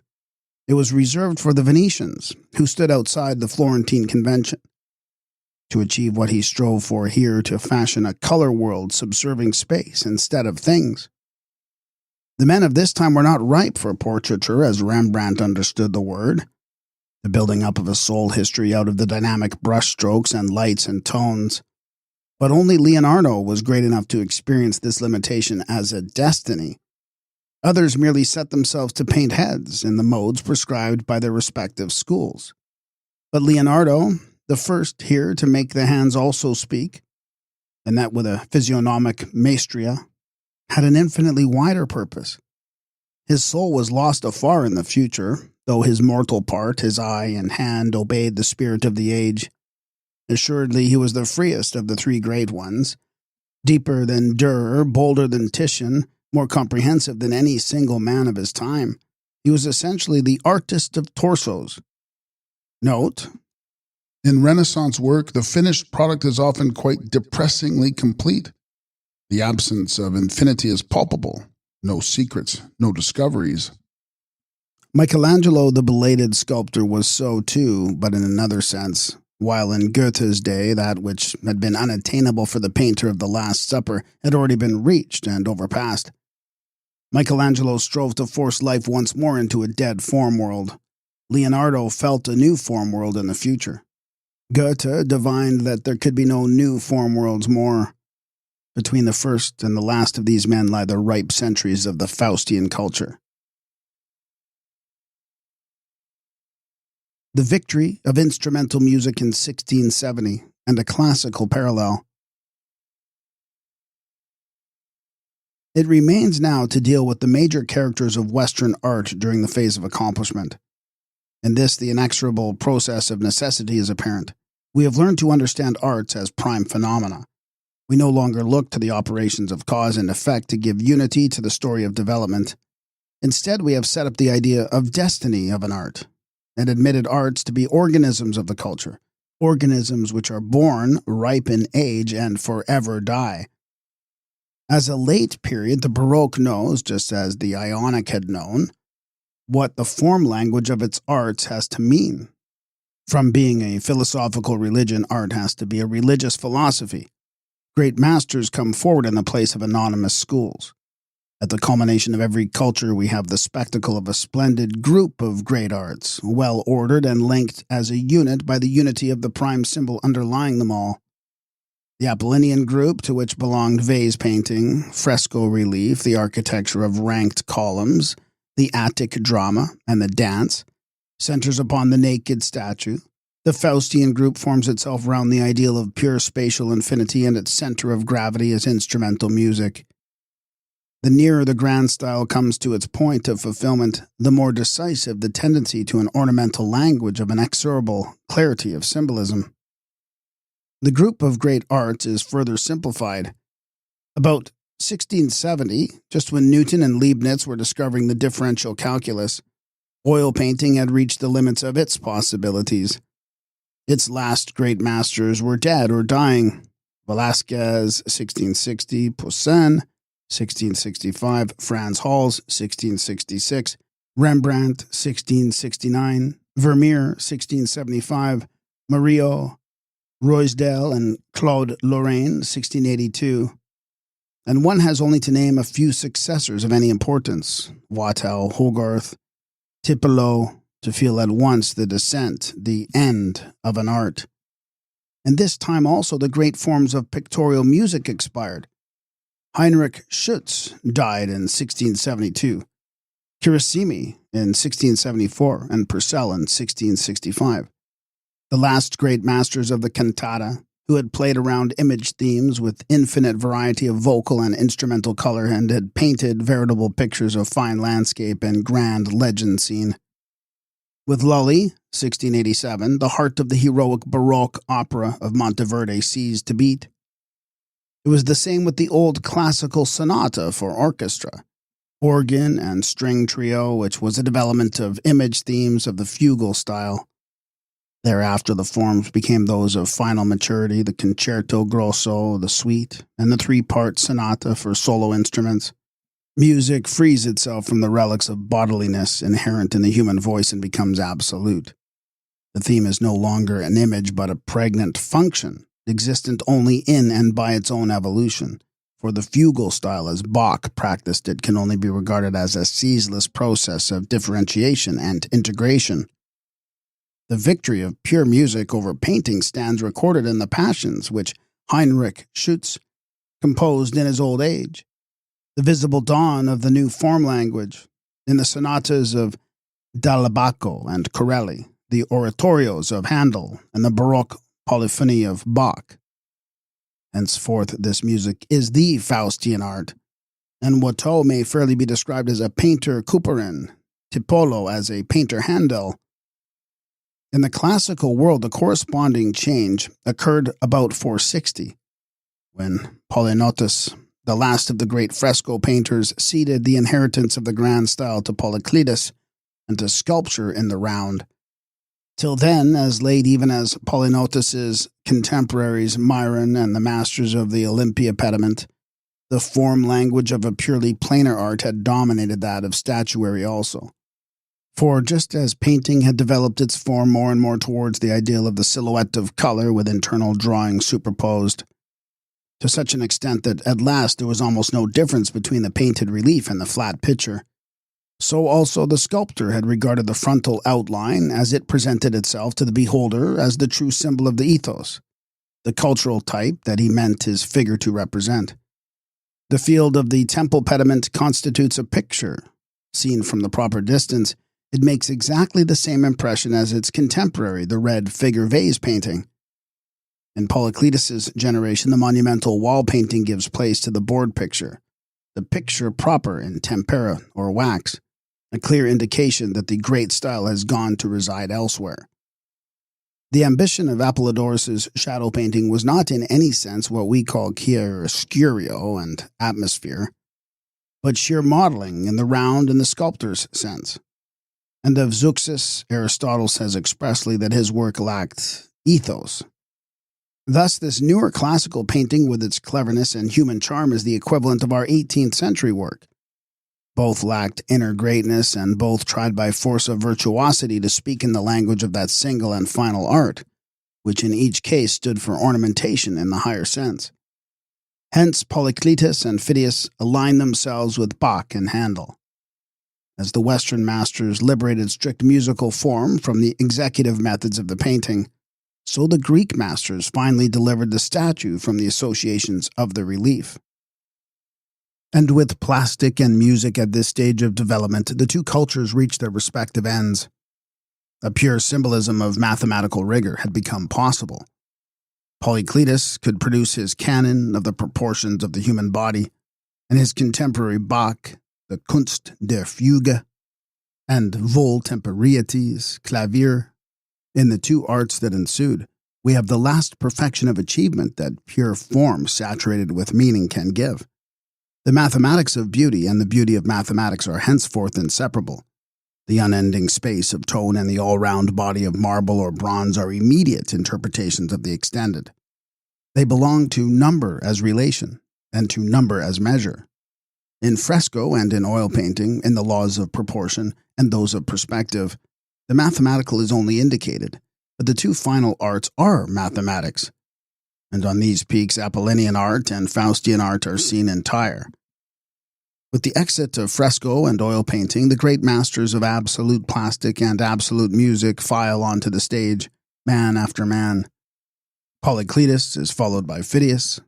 It was reserved for the Venetians, who stood outside the Florentine convention. To achieve what he strove for here, to fashion a color world subserving space instead of things. The men of this time were not ripe for portraiture as Rembrandt understood the word, the building up of a soul history out of the dynamic brushstrokes and lights and tones. But only Leonardo was great enough to experience this limitation as a destiny. Others merely set themselves to paint heads in the modes prescribed by their respective schools. But Leonardo, the first here to make the hands also speak, and that with a physiognomic maestria, had an infinitely wider purpose. His soul was lost afar in the future, though his mortal part, his eye and hand, obeyed the spirit of the age. Assuredly he was the freest of the three great ones, deeper than Dürer, bolder than Titian, more comprehensive than any single man of his time. He was essentially the artist of torsos. Note, in Renaissance work, the finished product is often quite depressingly complete. The absence of infinity is palpable. No secrets, no discoveries. Michelangelo, the belated sculptor, was so too, but in another sense. While in Goethe's day, that which had been unattainable for the painter of the Last Supper had already been reached and overpassed. Michelangelo strove to force life once more into a dead form world. Leonardo felt a new form world in the future. Goethe divined that there could be no new form worlds more. Between the first and the last of these men lie the ripe centuries of the Faustian culture. The victory of instrumental music in 1670, and a classical parallel. It remains now to deal with the major characters of Western art during the phase of accomplishment. In this, the inexorable process of necessity is apparent. We have learned to understand arts as prime phenomena. We no longer look to the operations of cause and effect to give unity to the story of development. Instead, we have set up the idea of destiny of an art, and admitted arts to be organisms of the culture, organisms which are born, ripe in age, and forever die. As a late period, the Baroque knows, just as the Ionic had known, what the form language of its arts has to mean. From being a philosophical religion, art has to be a religious philosophy. Great masters come forward in the place of anonymous schools. At the culmination of every culture, we have the spectacle of a splendid group of great arts, well ordered and linked as a unit by the unity of the prime symbol underlying them all. The Apollinian group, to which belonged vase painting, fresco relief, the architecture of ranked columns, the Attic drama, and the dance, centers upon the naked statue, The Faustian group forms itself around the ideal of pure spatial infinity, and its center of gravity is instrumental music. The nearer the grand style comes to its point of fulfillment, the more decisive the tendency to an ornamental language of inexorable clarity of symbolism. The group of great arts is further simplified. About 1670, just when Newton and Leibniz were discovering the differential calculus, oil painting had reached the limits of its possibilities. Its last great masters were dead or dying. Velázquez, 1660, Poussin, 1665, Frans Hals, 1666, Rembrandt, 1669, Vermeer, 1675, Murillo, Ruysdael, and Claude Lorraine, 1682. And one has only to name a few successors of any importance: Watteau, Hogarth, Tippelot, to feel at once the descent, the end of an art. And this time also the great forms of pictorial music expired. Heinrich Schütz died in 1672, Carissimi in 1674, and Purcell in 1665. The last great masters of the cantata, who had played around image themes with infinite variety of vocal and instrumental color and had painted veritable pictures of fine landscape and grand legend scene. With Lully, 1687, the heart of the heroic Baroque opera of Monteverde ceased to beat. It was the same with the old classical sonata for orchestra, organ and string trio, which was a development of image themes of the fugal style. Thereafter the forms became those of final maturity, the concerto grosso, the suite, and the three-part sonata for solo instruments. Music frees itself from the relics of bodiliness inherent in the human voice and becomes absolute. The theme is no longer an image but a pregnant function, existent only in and by its own evolution. For the fugal style, as Bach practiced it, can only be regarded as a ceaseless process of differentiation and integration. The victory of pure music over painting stands recorded in the Passions, which Heinrich Schütz composed in his old age. The visible dawn of the new form language in the sonatas of Dall'Abaco and Corelli, the oratorios of Handel, and the Baroque polyphony of Bach. Henceforth, this music is the Faustian art, and Watteau may fairly be described as a painter Couperin, Tippolo as a painter Handel. In the classical world, the corresponding change occurred about 460, when Polygnotus, the last of the great fresco painters, ceded the inheritance of the grand style to Polycletus and to sculpture in the round. Till then, as late even as Polygnotus's contemporaries Myron and the masters of the Olympia pediment, the form language of a purely planar art had dominated that of statuary also. For just as painting had developed its form more and more towards the ideal of the silhouette of color with internal drawing superposed, to such an extent that at last there was almost no difference between the painted relief and the flat picture, so also the sculptor had regarded the frontal outline as it presented itself to the beholder as the true symbol of the ethos, the cultural type that he meant his figure to represent. The field of the temple pediment constitutes a picture. Seen from the proper distance, it makes exactly the same impression as its contemporary, the red figure vase painting. In Polycletus's generation, the monumental wall painting gives place to the board picture, the picture proper in tempera or wax, a clear indication that the great style has gone to reside elsewhere. The ambition of Apollodorus's shadow painting was not in any sense what we call chiaroscuro and atmosphere, but sheer modeling in the round in the sculptor's sense. And of Zeuxis, Aristotle says expressly that his work lacked ethos. Thus, this newer classical painting with its cleverness and human charm is the equivalent of our 18th century work. Both lacked inner greatness, and both tried by force of virtuosity to speak in the language of that single and final art, which in each case stood for ornamentation in the higher sense. Hence, Polycletus and Phidias aligned themselves with Bach and Handel. As the Western masters liberated strict musical form from the executive methods of the painting, so the Greek masters finally delivered the statue from the associations of the relief. And with plastic and music at this stage of development, the two cultures reached their respective ends. A pure symbolism of mathematical rigor had become possible. Polycletus could produce his canon of the proportions of the human body, and his contemporary Bach, the Kunst der Fuge, and Wohltemperiertes Klavier. In the two arts that ensued, we have the last perfection of achievement that pure form saturated with meaning can give. The mathematics of beauty and the beauty of mathematics are henceforth inseparable. The unending space of tone and the all-round body of marble or bronze are immediate interpretations of the extended. They belong to number as relation, and to number as measure. In fresco and in oil painting, in the laws of proportion and those of perspective, the mathematical is only indicated, but the two final arts are mathematics. And on these peaks Apollinian art and Faustian art are seen entire. With the exit of fresco and oil painting, the great masters of absolute plastic and absolute music file onto the stage, man after man. Polycletus is followed by Phidias,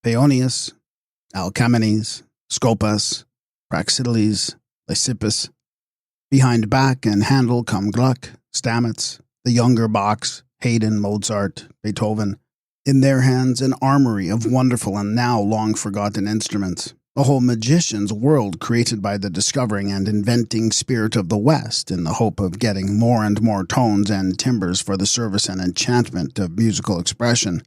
Paeonius, Alcamenes, Scopas, Praxiteles, Lysippus. Behind Bach and Handel come Gluck, Stamitz, the younger Bachs, Haydn, Mozart, Beethoven. In their hands an armory of wonderful and now long-forgotten instruments, a whole magician's world created by the discovering and inventing spirit of the West in the hope of getting more and more tones and timbres for the service and enchantment of musical expression.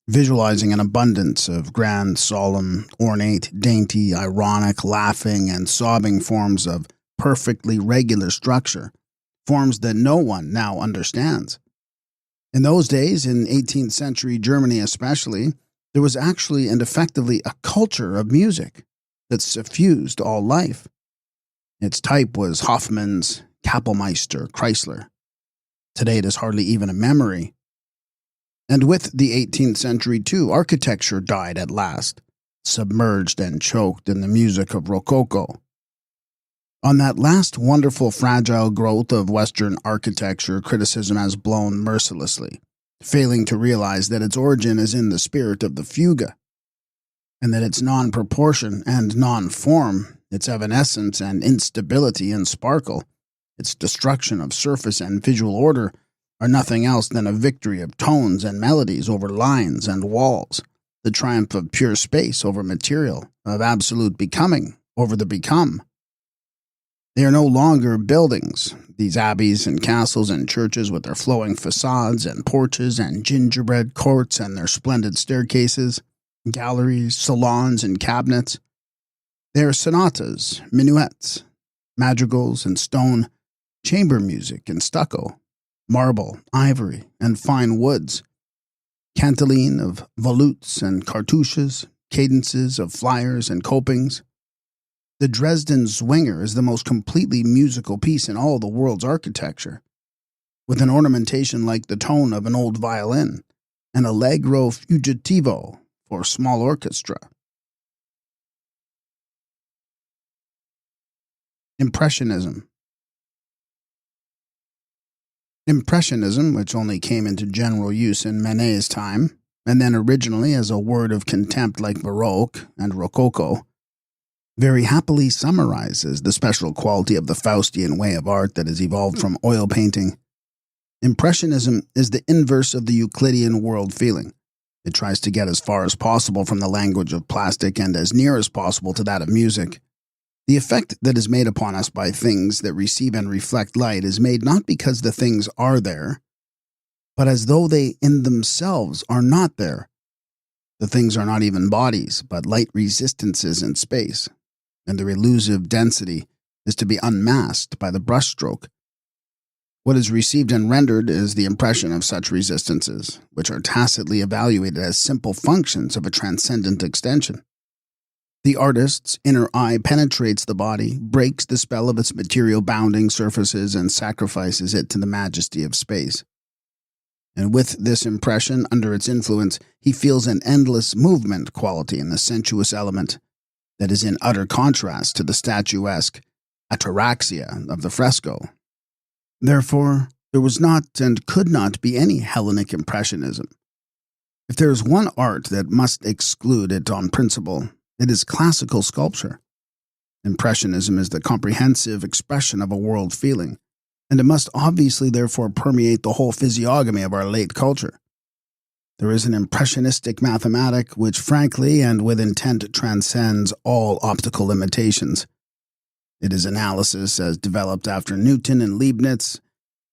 Visualizing an abundance of grand, solemn, ornate, dainty, ironic, laughing, and sobbing forms of perfectly regular structure, forms that no one now understands. In those days, in 18th century Germany especially, there was actually and effectively a culture of music that suffused all life. Its type was Hofmann's, Kapellmeister, Kreisler. Today it is hardly even a memory. And with the 18th century, too, architecture died at last, submerged and choked in the music of Rococo. On that last wonderful fragile growth of Western architecture, criticism has blown mercilessly, failing to realize that its origin is in the spirit of the fugue, and that its non-proportion and non-form, its evanescence and instability and sparkle, its destruction of surface and visual order, are nothing else than a victory of tones and melodies over lines and walls, the triumph of pure space over material, of absolute becoming over the become. They are no longer buildings, these abbeys and castles and churches with their flowing facades and porches and gingerbread courts and their splendid staircases, galleries, salons, and cabinets. They are sonatas, minuets, madrigals and stone, chamber music and stucco, marble, ivory, and fine woods, cantilene of volutes and cartouches, cadences of flyers and copings. The Dresden Zwinger is the most completely musical piece in all the world's architecture, with an ornamentation like the tone of an old violin, an allegro fugitivo for small orchestra. Impressionism. Impressionism, which only came into general use in Manet's time, and then originally as a word of contempt like Baroque and Rococo, very happily summarizes the special quality of the Faustian way of art that has evolved from oil painting. Impressionism is the inverse of the Euclidean world feeling. It tries to get as far as possible from the language of plastic and as near as possible to that of music. The effect that is made upon us by things that receive and reflect light is made not because the things are there, but as though they in themselves are not there. The things are not even bodies, but light resistances in space, and their elusive density is to be unmasked by the brushstroke. What is received and rendered is the impression of such resistances, which are tacitly evaluated as simple functions of a transcendent extension. The artist's inner eye penetrates the body, breaks the spell of its material bounding surfaces, and sacrifices it to the majesty of space. And with this impression under its influence, he feels an endless movement quality in the sensuous element that is in utter contrast to the statuesque ataraxia of the fresco. Therefore, there was not and could not be any Hellenic Impressionism. If there is one art that must exclude it on principle, it is classical sculpture. Impressionism is the comprehensive expression of a world feeling, and it must obviously therefore permeate the whole physiognomy of our late culture. There is an impressionistic mathematic which frankly and with intent transcends all optical limitations. It is analysis as developed after Newton and Leibniz,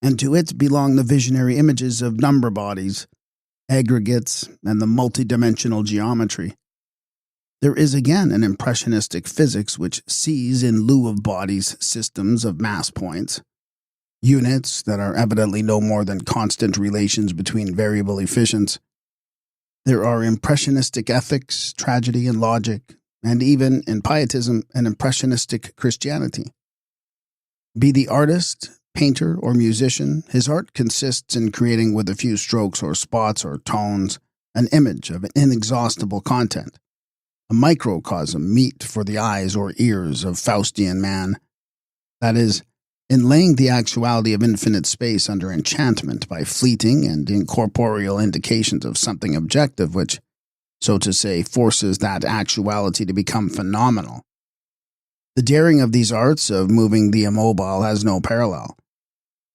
and to it belong the visionary images of number bodies, aggregates, and the multidimensional geometry. There is again an impressionistic physics which sees in lieu of bodies systems of mass points, units that are evidently no more than constant relations between variable efficients. There are impressionistic ethics, tragedy, and logic, and even, in pietism, an impressionistic Christianity. Be the artist, painter, or musician, his art consists in creating with a few strokes or spots or tones an image of an inexhaustible content, a microcosm meet for the eyes or ears of Faustian man. That is, in laying the actuality of infinite space under enchantment by fleeting and incorporeal indications of something objective which, so to say, forces that actuality to become phenomenal. The daring of these arts of moving the immobile has no parallel.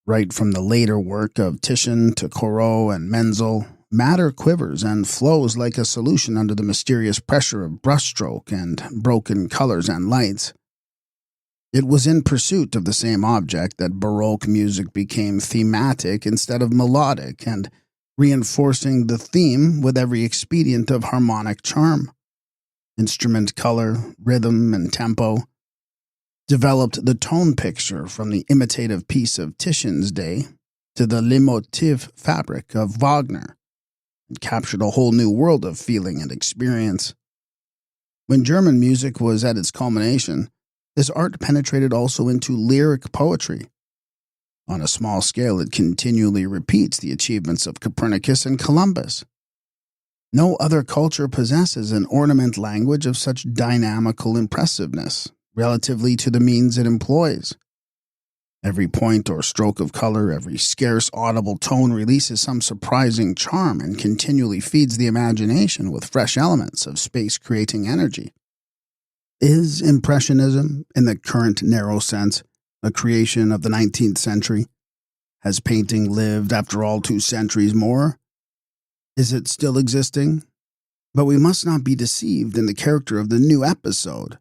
Right from the later work of Titian to Corot and Menzel, matter quivers and flows like a solution under the mysterious pressure of brushstroke and broken colors and lights. It was in pursuit of the same object that Baroque music became thematic instead of melodic, and reinforcing the theme with every expedient of harmonic charm. Instrument color, rhythm, and tempo developed the tone picture from the imitative piece of Titian's day to the leitmotiv fabric of Wagner, and captured a whole new world of feeling and experience. When German music was at its culmination, this art penetrated also into lyric poetry. On a small scale, it continually repeats the achievements of Copernicus and Columbus. No other culture possesses an ornament language of such dynamical impressiveness, relatively to the means it employs. Every point or stroke of color, every scarce audible tone releases some surprising charm and continually feeds the imagination with fresh elements of space-creating energy. Is Impressionism, in the current narrow sense, a creation of the 19th century? Has painting lived, after all, 2 centuries more? Is it still existing? But we must not be deceived in the character of the new episode,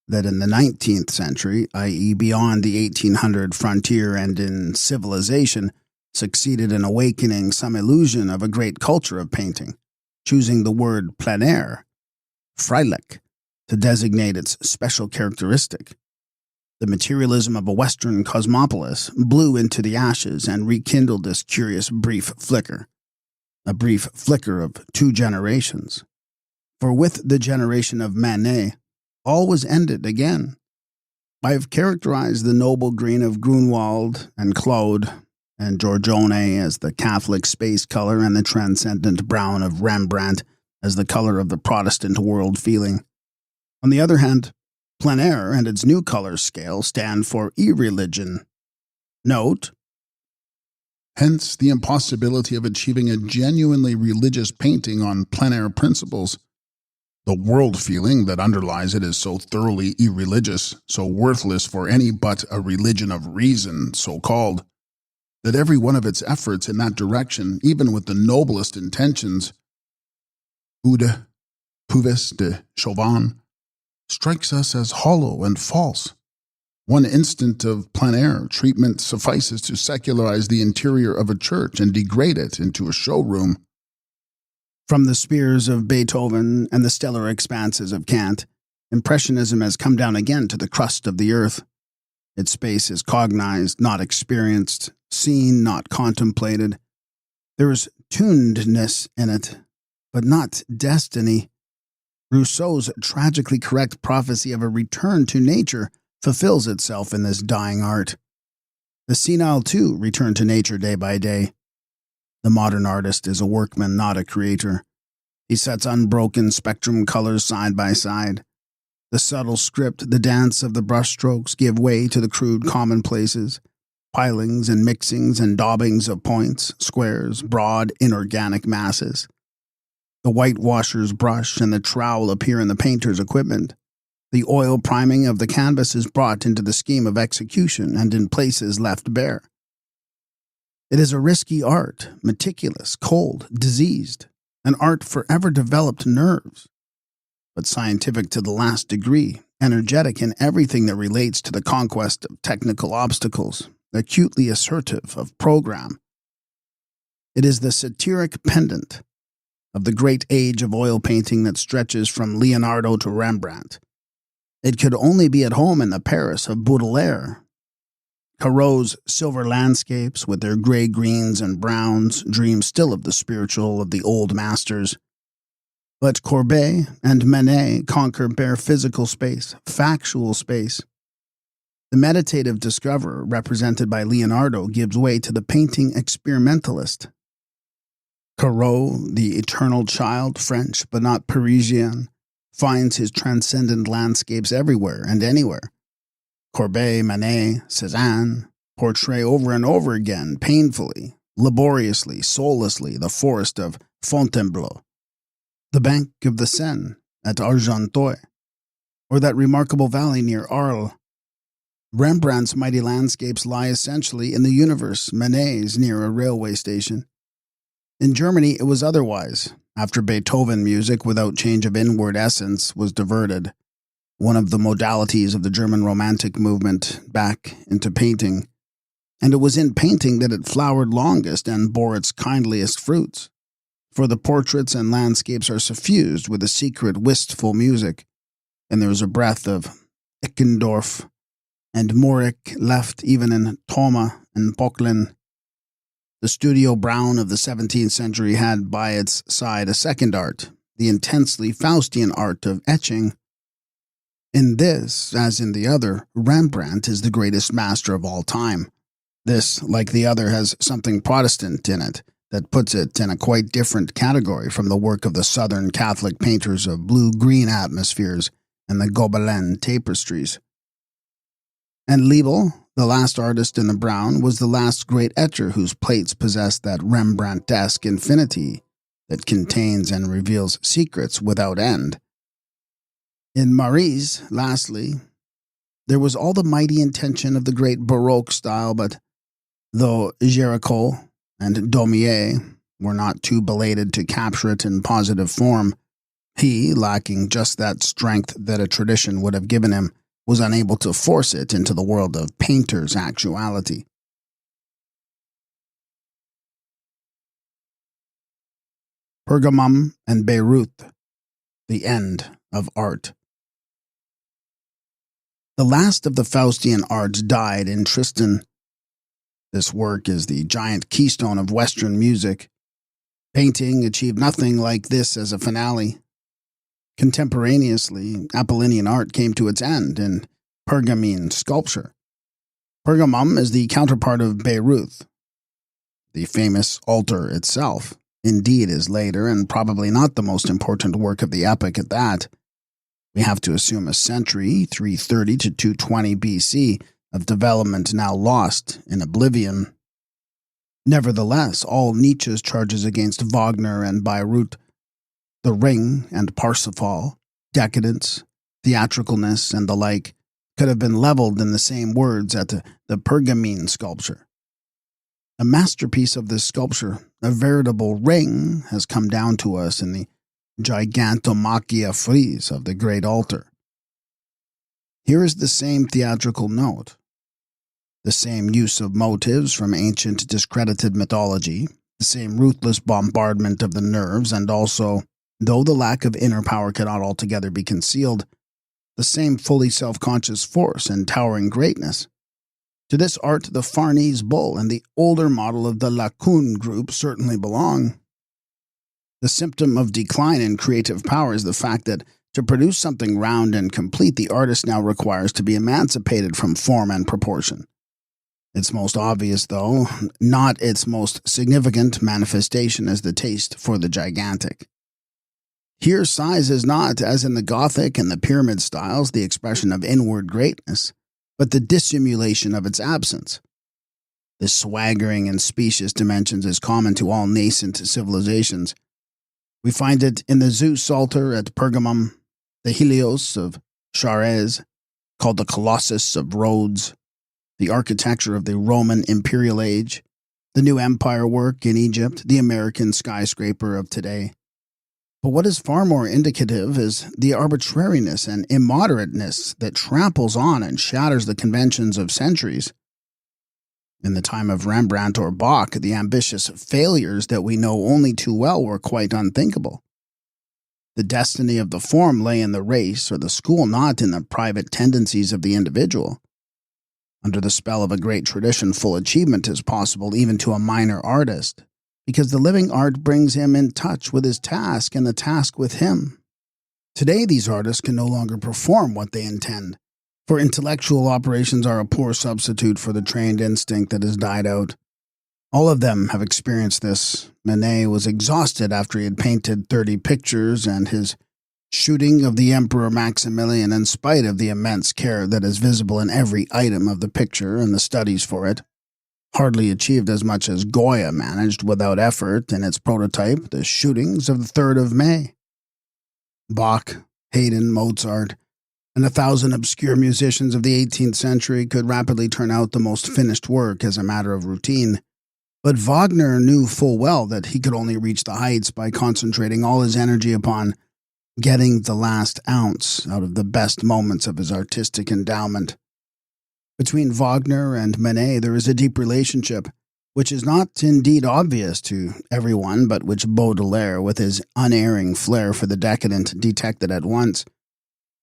that in the 19th century, i.e. beyond the 1800 frontier and in civilization, succeeded in awakening some illusion of a great culture of painting, choosing the word plein air, Freilich, to designate its special characteristic. The materialism of a Western cosmopolis blew into the ashes and rekindled this curious brief flicker, a brief flicker of 2 generations. For with the generation of Manet, all was ended again. I have characterized the noble green of Grunwald and Claude and Giorgione as the Catholic space color and the transcendent brown of Rembrandt as the color of the Protestant world feeling. On the other hand, plein air and its new color scale stand for irreligion. Note, Hence the impossibility of achieving a genuinely religious painting on plein air principles. The world feeling that underlies it is so thoroughly irreligious, so worthless for any but a religion of reason, so-called, that every one of its efforts in that direction, even with the noblest intentions, Oude, Puvis de Chauvin, strikes us as hollow and false. One instant of plein air treatment suffices to secularize the interior of a church and degrade it into a showroom. From the spears of Beethoven and the stellar expanses of Kant, Impressionism has come down again to the crust of the earth. Its space is cognized, not experienced, seen, not contemplated. There is tunedness in it, but not destiny. Rousseau's tragically correct prophecy of a return to nature fulfills itself in this dying art. The senile, too, return to nature day by day. The modern artist is a workman, not a creator. He sets unbroken spectrum colors side by side. The subtle script, the dance of the brushstrokes give way to the crude commonplaces, pilings and mixings and daubings of points, squares, broad, inorganic masses. The whitewasher's brush and the trowel appear in the painter's equipment. The oil priming of the canvas is brought into the scheme of execution and in places left bare. It is a risky art, meticulous, cold, diseased, an art forever developed nerves, but scientific to the last degree, energetic in everything that relates to the conquest of technical obstacles, acutely assertive of program. It is the satiric pendant of the great age of oil painting that stretches from Leonardo to Rembrandt. It could only be at home in the Paris of Baudelaire. Corot's silver landscapes, with their gray greens and browns, dream still of the spiritual of the old masters. But Courbet and Manet conquer bare physical space, factual space. The meditative discoverer, represented by Leonardo, gives way to the painting experimentalist. Corot, the eternal child, French but not Parisian, finds his transcendent landscapes everywhere and anywhere. Courbet, Manet, Cézanne portray over and over again, painfully, laboriously, soullessly, the forest of Fontainebleau, the bank of the Seine at Argenteuil, or that remarkable valley near Arles. Rembrandt's mighty landscapes lie essentially in the universe, Manet's near a railway station. In Germany, it was otherwise. After Beethoven, music without change of inward essence was diverted, one of the modalities of the German Romantic movement, back into painting. And it was in painting that it flowered longest and bore its kindliest fruits. For the portraits and landscapes are suffused with a secret, wistful music, and there is a breath of Eckendorff and Morik left even in Thoma and Böcklin. The studio brown of the 17th century had by its side a second art, the intensely Faustian art of etching. In this, as in the other, Rembrandt is the greatest master of all time. This, like the other, has something Protestant in it that puts it in a quite different category from the work of the Southern Catholic painters of blue-green atmospheres and the Gobelin tapestries. And Liebel, the last artist in the brown, was the last great etcher whose plates possessed that Rembrandtesque infinity that contains and reveals secrets without end. In Maurice, lastly, there was all the mighty intention of the great Baroque style, but though Géricault and Daumier were not too belated to capture it in positive form, he, lacking just that strength that a tradition would have given him, was unable to force it into the world of painter's actuality. Pergamum and Beirut, the end of art. The last of the Faustian arts died in Tristan. This work is the giant keystone of Western music. Painting achieved nothing like this as a finale. Contemporaneously, Apollinian art came to its end in Pergamene sculpture. Pergamum is the counterpart of Beirut. The famous altar itself, indeed, is later and probably not the most important work of the epic at that. We have to assume a century, 330 to 220 BC, of development now lost in oblivion. Nevertheless, all Nietzsche's charges against Wagner and Bayreuth, The Ring and Parsifal, decadence, theatricalness, and the like, could have been leveled in the same words at the Pergamene sculpture. A masterpiece of this sculpture, a veritable ring, has come down to us in the Gigantomachia frieze of the great altar. Here is the same theatrical note, the same use of motives from ancient discredited mythology, the same ruthless bombardment of the nerves, and also, though the lack of inner power cannot altogether be concealed, the same fully self-conscious force and towering greatness. To this art, the Farnese bull and the older model of the Laocoon group certainly belong. The symptom of decline in creative power is the fact that to produce something round and complete, the artist now requires to be emancipated from form and proportion. Its most obvious, though, not its most significant manifestation, is the taste for the gigantic. Here size is not, as in the Gothic and the Pyramid styles, the expression of inward greatness, but the dissimulation of its absence. This swaggering and specious dimensions is common to all nascent civilizations. We find it in the Zeus altar at Pergamum, the Helios of Charez, called the Colossus of Rhodes, the architecture of the Roman imperial age, the new empire work in Egypt, the American skyscraper of today. But what is far more indicative is the arbitrariness and immoderateness that tramples on and shatters the conventions of centuries. In the time of Rembrandt or Bach, the ambitious failures that we know only too well were quite unthinkable. The destiny of the form lay in the race or the school, not in the private tendencies of the individual. Under the spell of a great tradition, full achievement is possible even to a minor artist, because the living art brings him in touch with his task and the task with him. Today, these artists can no longer perform what they intend, for intellectual operations are a poor substitute for the trained instinct that has died out. All of them have experienced this. Manet was exhausted after he had painted 30 pictures, and his shooting of the Emperor Maximilian, in spite of the immense care that is visible in every item of the picture and the studies for it, hardly achieved as much as Goya managed without effort in its prototype, the shootings of the 3rd of May. Bach, Haydn, Mozart, and 1,000 obscure musicians of the 18th century could rapidly turn out the most finished work as a matter of routine. But Wagner knew full well that he could only reach the heights by concentrating all his energy upon getting the last ounce out of the best moments of his artistic endowment. Between Wagner and Manet there is a deep relationship, which is not indeed obvious to everyone, but which Baudelaire, with his unerring flair for the decadent, detected at once.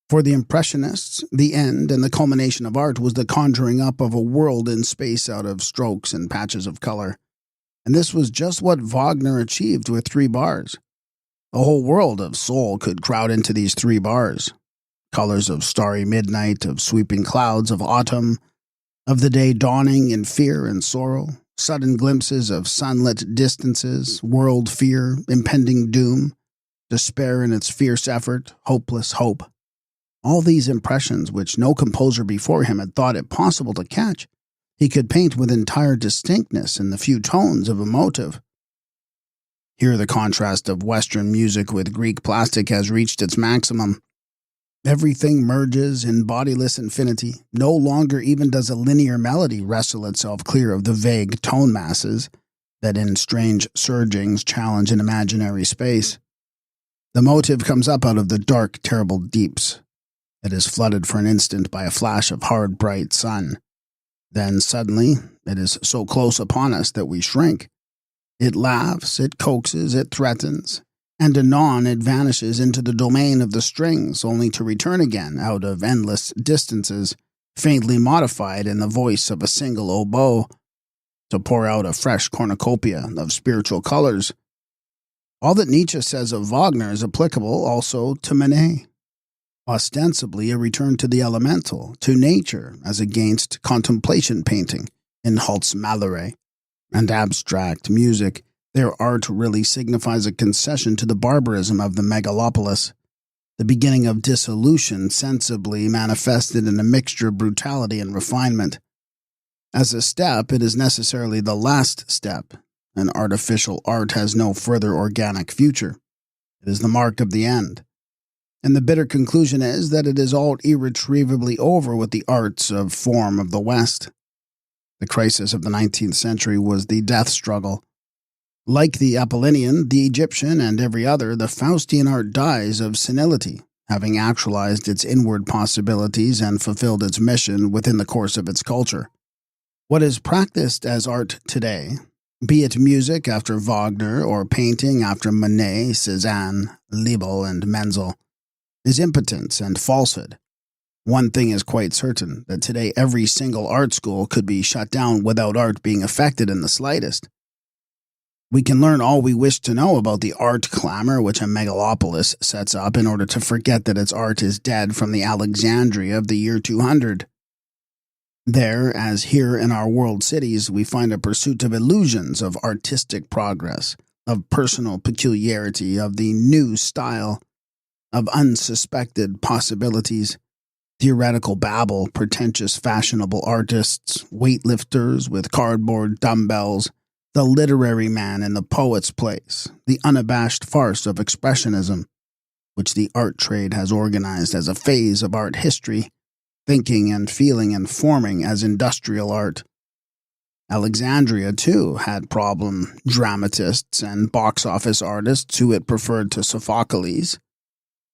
For the Impressionists, the end and the culmination of art was the conjuring up of a world in space out of strokes and patches of color. And this was just what Wagner achieved with 3 bars. A whole world of soul could crowd into these 3 bars. Colors of starry midnight, of sweeping clouds, of autumn, of the day dawning in fear and sorrow, sudden glimpses of sunlit distances, world fear, impending doom, despair in its fierce effort, hopeless hope. All these impressions, which no composer before him had thought it possible to catch, he could paint with entire distinctness in the few tones of a motive. Here the contrast of Western music with Greek plastic has reached its maximum. Everything merges in bodiless infinity. No longer even does a linear melody wrestle itself clear of the vague tone masses that in strange surgings challenge an imaginary space. The motive comes up out of the dark, terrible deeps. It is flooded for an instant by a flash of hard, bright sun. Then suddenly, it is so close upon us that we shrink. It laughs, it coaxes, it threatens, and anon it vanishes into the domain of the strings, only to return again out of endless distances, faintly modified in the voice of a single oboe, to pour out a fresh cornucopia of spiritual colors. All that Nietzsche says of Wagner is applicable also to Manet. Ostensibly a return to the elemental, to nature, as against contemplation painting in Holt's Mallaré, and abstract music, their art really signifies a concession to the barbarism of the megalopolis, the beginning of dissolution sensibly manifested in a mixture of brutality and refinement. As a step, it is necessarily the last step. An artificial art has no further organic future. It is the mark of the end. And the bitter conclusion is that it is all irretrievably over with the arts of form of the West. The crisis of the 19th century was the death struggle. Like the Apollinian, the Egyptian, and every other, the Faustian art dies of senility, having actualized its inward possibilities and fulfilled its mission within the course of its culture. What is practiced as art today, be it music after Wagner or painting after Manet, Cézanne, Libel, and Menzel, is impotence and falsehood. One thing is quite certain, that today every single art school could be shut down without art being affected in the slightest. We can learn all we wish to know about the art clamor which a megalopolis sets up in order to forget that its art is dead from the Alexandria of the year 200. There, as here in our world cities, we find a pursuit of illusions of artistic progress, of personal peculiarity, of the new style, of unsuspected possibilities, theoretical babble, pretentious fashionable artists, weightlifters with cardboard dumbbells, the literary man in the poet's place, the unabashed farce of expressionism, which the art trade has organized as a phase of art history, thinking and feeling and forming as industrial art. Alexandria, too, had problem dramatists and box office artists who it preferred to Sophocles,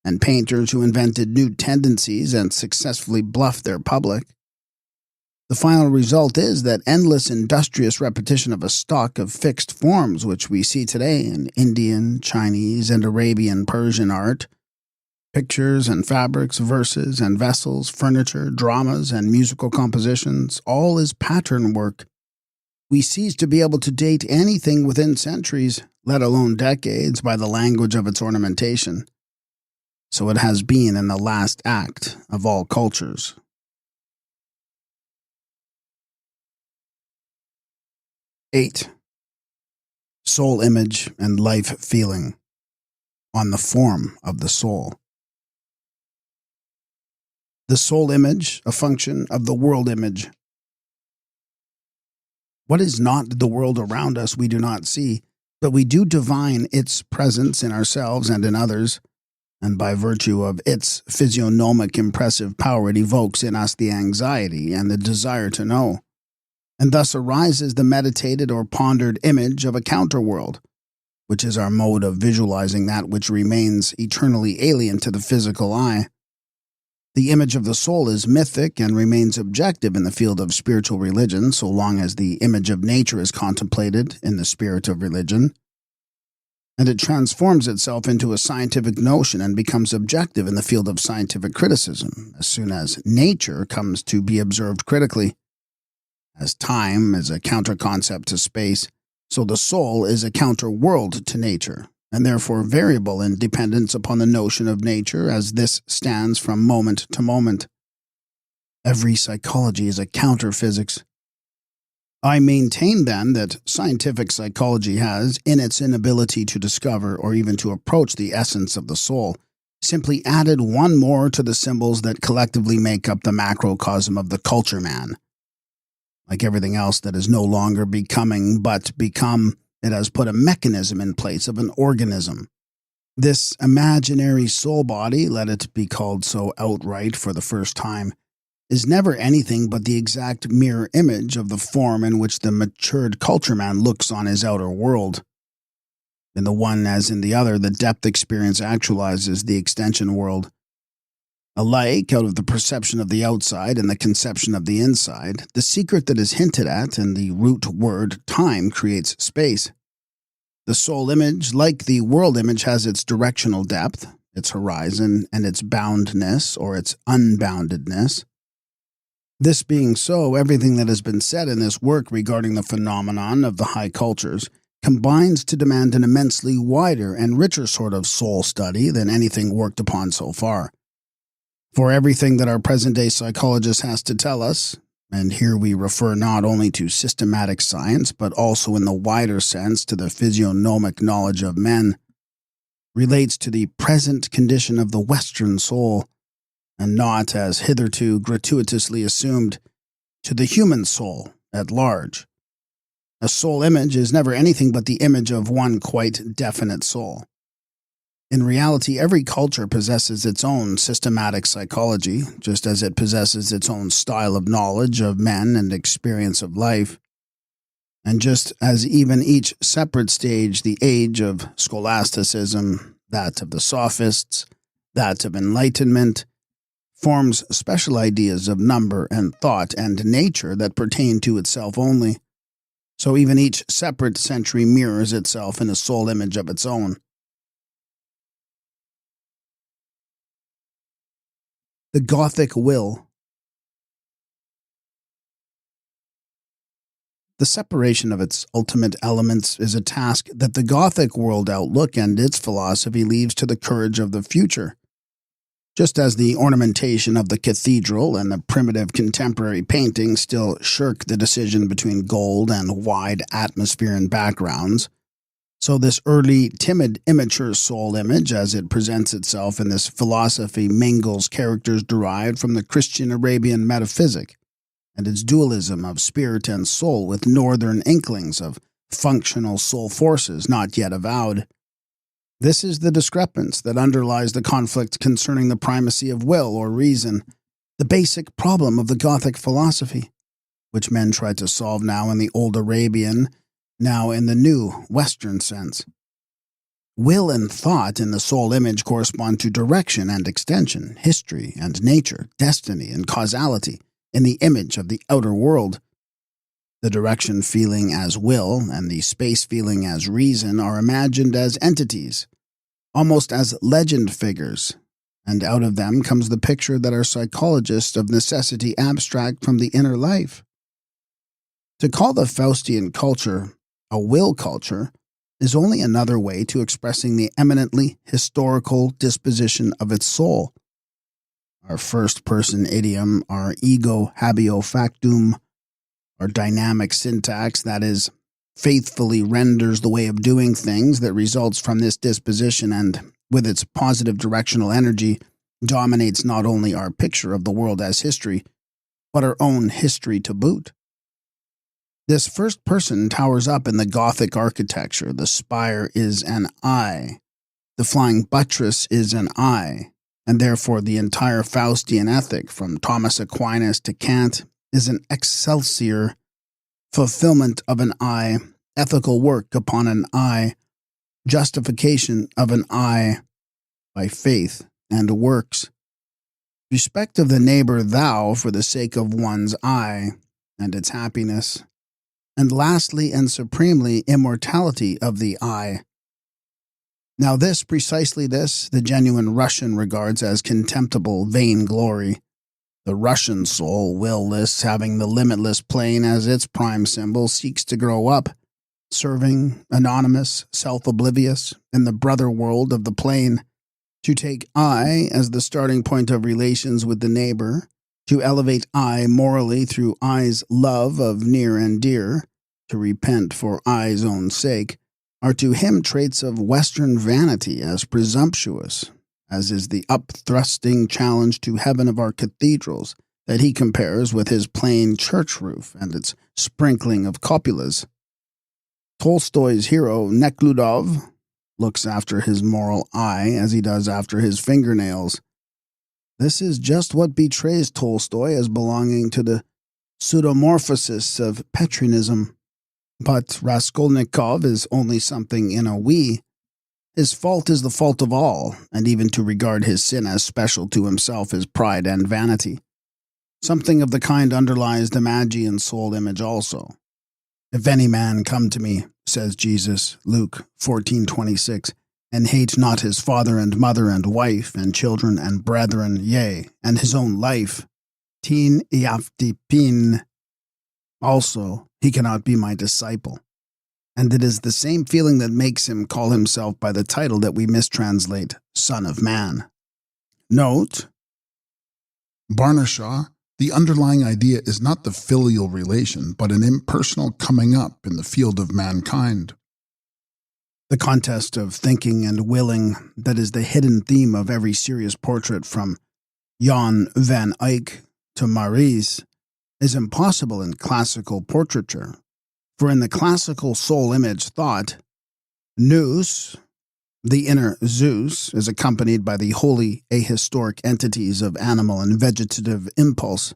and painters who invented new tendencies and successfully bluffed their public. The final result is that endless industrious repetition of a stock of fixed forms which we see today in Indian, Chinese, and Arabian Persian art, pictures and fabrics, verses and vessels, furniture, dramas, and musical compositions, all is pattern work. We cease to be able to date anything within centuries, let alone decades, by the language of its ornamentation. So it has been in the last act of all cultures. Eight, soul image and life feeling on the form of the soul. The soul image, a function of the world image. What is not the world around us we do not see, but we do divine its presence in ourselves and in others, and by virtue of its physiognomic impressive power it evokes in us the anxiety and the desire to know. And thus arises the meditated or pondered image of a counterworld, which is our mode of visualizing that which remains eternally alien to the physical eye. The image of the soul is mythic and remains objective in the field of spiritual religion so long as the image of nature is contemplated in the spirit of religion. And it transforms itself into a scientific notion and becomes objective in the field of scientific criticism as soon as nature comes to be observed critically. As time is a counter-concept to space, so the soul is a counter-world to nature, and therefore variable in dependence upon the notion of nature as this stands from moment to moment. Every psychology is a counter-physics. I maintain, then, that scientific psychology has, in its inability to discover or even to approach the essence of the soul, simply added one more to the symbols that collectively make up the macrocosm of the culture man. Like everything else that is no longer becoming but become, it has put a mechanism in place of an organism. This imaginary soul body, let it be called so outright for the first time, is never anything but the exact mirror image of the form in which the matured culture man looks on his outer world. In the one as in the other, the depth experience actualizes the extension world. Alike, out of the perception of the outside and the conception of the inside, the secret that is hinted at in the root word time creates space. The soul image, like the world image, has its directional depth, its horizon, and its boundness or its unboundedness. This being so, everything that has been said in this work regarding the phenomenon of the high cultures combines to demand an immensely wider and richer sort of soul study than anything worked upon so far. For everything that our present-day psychologist has to tell us, and here we refer not only to systematic science, but also in the wider sense to the physiognomic knowledge of men, relates to the present condition of the Western soul, and not, as hitherto gratuitously assumed, to the human soul at large. A soul image is never anything but the image of one quite definite soul. In reality, every culture possesses its own systematic psychology, just as it possesses its own style of knowledge of men and experience of life. And just as even each separate stage, the age of scholasticism, that of the sophists, that of enlightenment, forms special ideas of number and thought and nature that pertain to itself only, so even each separate century mirrors itself in a soul image of its own. The Gothic will. The separation of its ultimate elements is a task that the Gothic world outlook and its philosophy leaves to the courage of the future. Just as the ornamentation of the cathedral and the primitive contemporary painting still shirk the decision between gold and wide atmosphere and backgrounds, so this early, timid, immature soul image, as it presents itself in this philosophy, mingles characters derived from the Christian Arabian metaphysic, and its dualism of spirit and soul with northern inklings of functional soul forces not yet avowed. This is the discrepance that underlies the conflict concerning the primacy of will or reason, the basic problem of the Gothic philosophy. which men try to solve now in the old Arabian, now in the new Western sense. Will and thought in the soul image correspond to direction and extension, history and nature, destiny and causality in the image of the outer world. The direction feeling as will and the space feeling as reason are imagined as entities, almost as legend figures, and out of them comes the picture that our psychologists of necessity abstract from the inner life. To call the Faustian culture a will culture is only another way to expressing the eminently historical disposition of its soul. Our first-person idiom, our ego habeo factum, our dynamic syntax, that is, faithfully renders the way of doing things that results from this disposition and, with its positive directional energy, dominates not only our picture of the world as history, but our own history to boot. This first person towers up in the Gothic architecture. The spire is an eye. The flying buttress is an eye. And therefore the entire Faustian ethic, from Thomas Aquinas to Kant, is an excelsior fulfillment of an eye, ethical work upon an eye, justification of an eye by faith and works, respect of the neighbor thou for the sake of one's eye and its happiness, and lastly and supremely immortality of the eye. Now precisely this, the genuine Russian regards as contemptible vainglory. The Russian soul, will-less, having the limitless plane as its prime symbol, seeks to grow up, serving, anonymous, self-oblivious, in the brother world of the plane, to take I as the starting point of relations with the neighbor, to elevate I morally through I's love of near and dear, to repent for I's own sake, are to him traits of Western vanity as presumptuous, as is the upthrusting challenge to heaven of our cathedrals that he compares with his plain church roof and its sprinkling of cupolas. Tolstoy's hero, Nekhludoff, looks after his moral eye as he does after his fingernails. This is just what betrays Tolstoy as belonging to the pseudomorphosis of Petrinism. But Raskolnikov is only something in a we. His fault is the fault of all, and even to regard his sin as special to himself is pride and vanity. Something of the kind underlies the Magian soul image also. If any man come to me, says Jesus, Luke 14:26, and hate not his father and mother and wife and children and brethren, yea, and his own life, tin iavtipin, also he cannot be my disciple. And it is the same feeling that makes him call himself by the title that we mistranslate Son of Man. Note, Barnershaw, the underlying idea is not the filial relation, but an impersonal coming up in the field of mankind. The contest of thinking and willing that is the hidden theme of every serious portrait from Jan van Eyck to Maurice is impossible in classical portraiture. For in the classical soul image thought, nous, the inner Zeus, is accompanied by the wholly ahistoric entities of animal and vegetative impulse.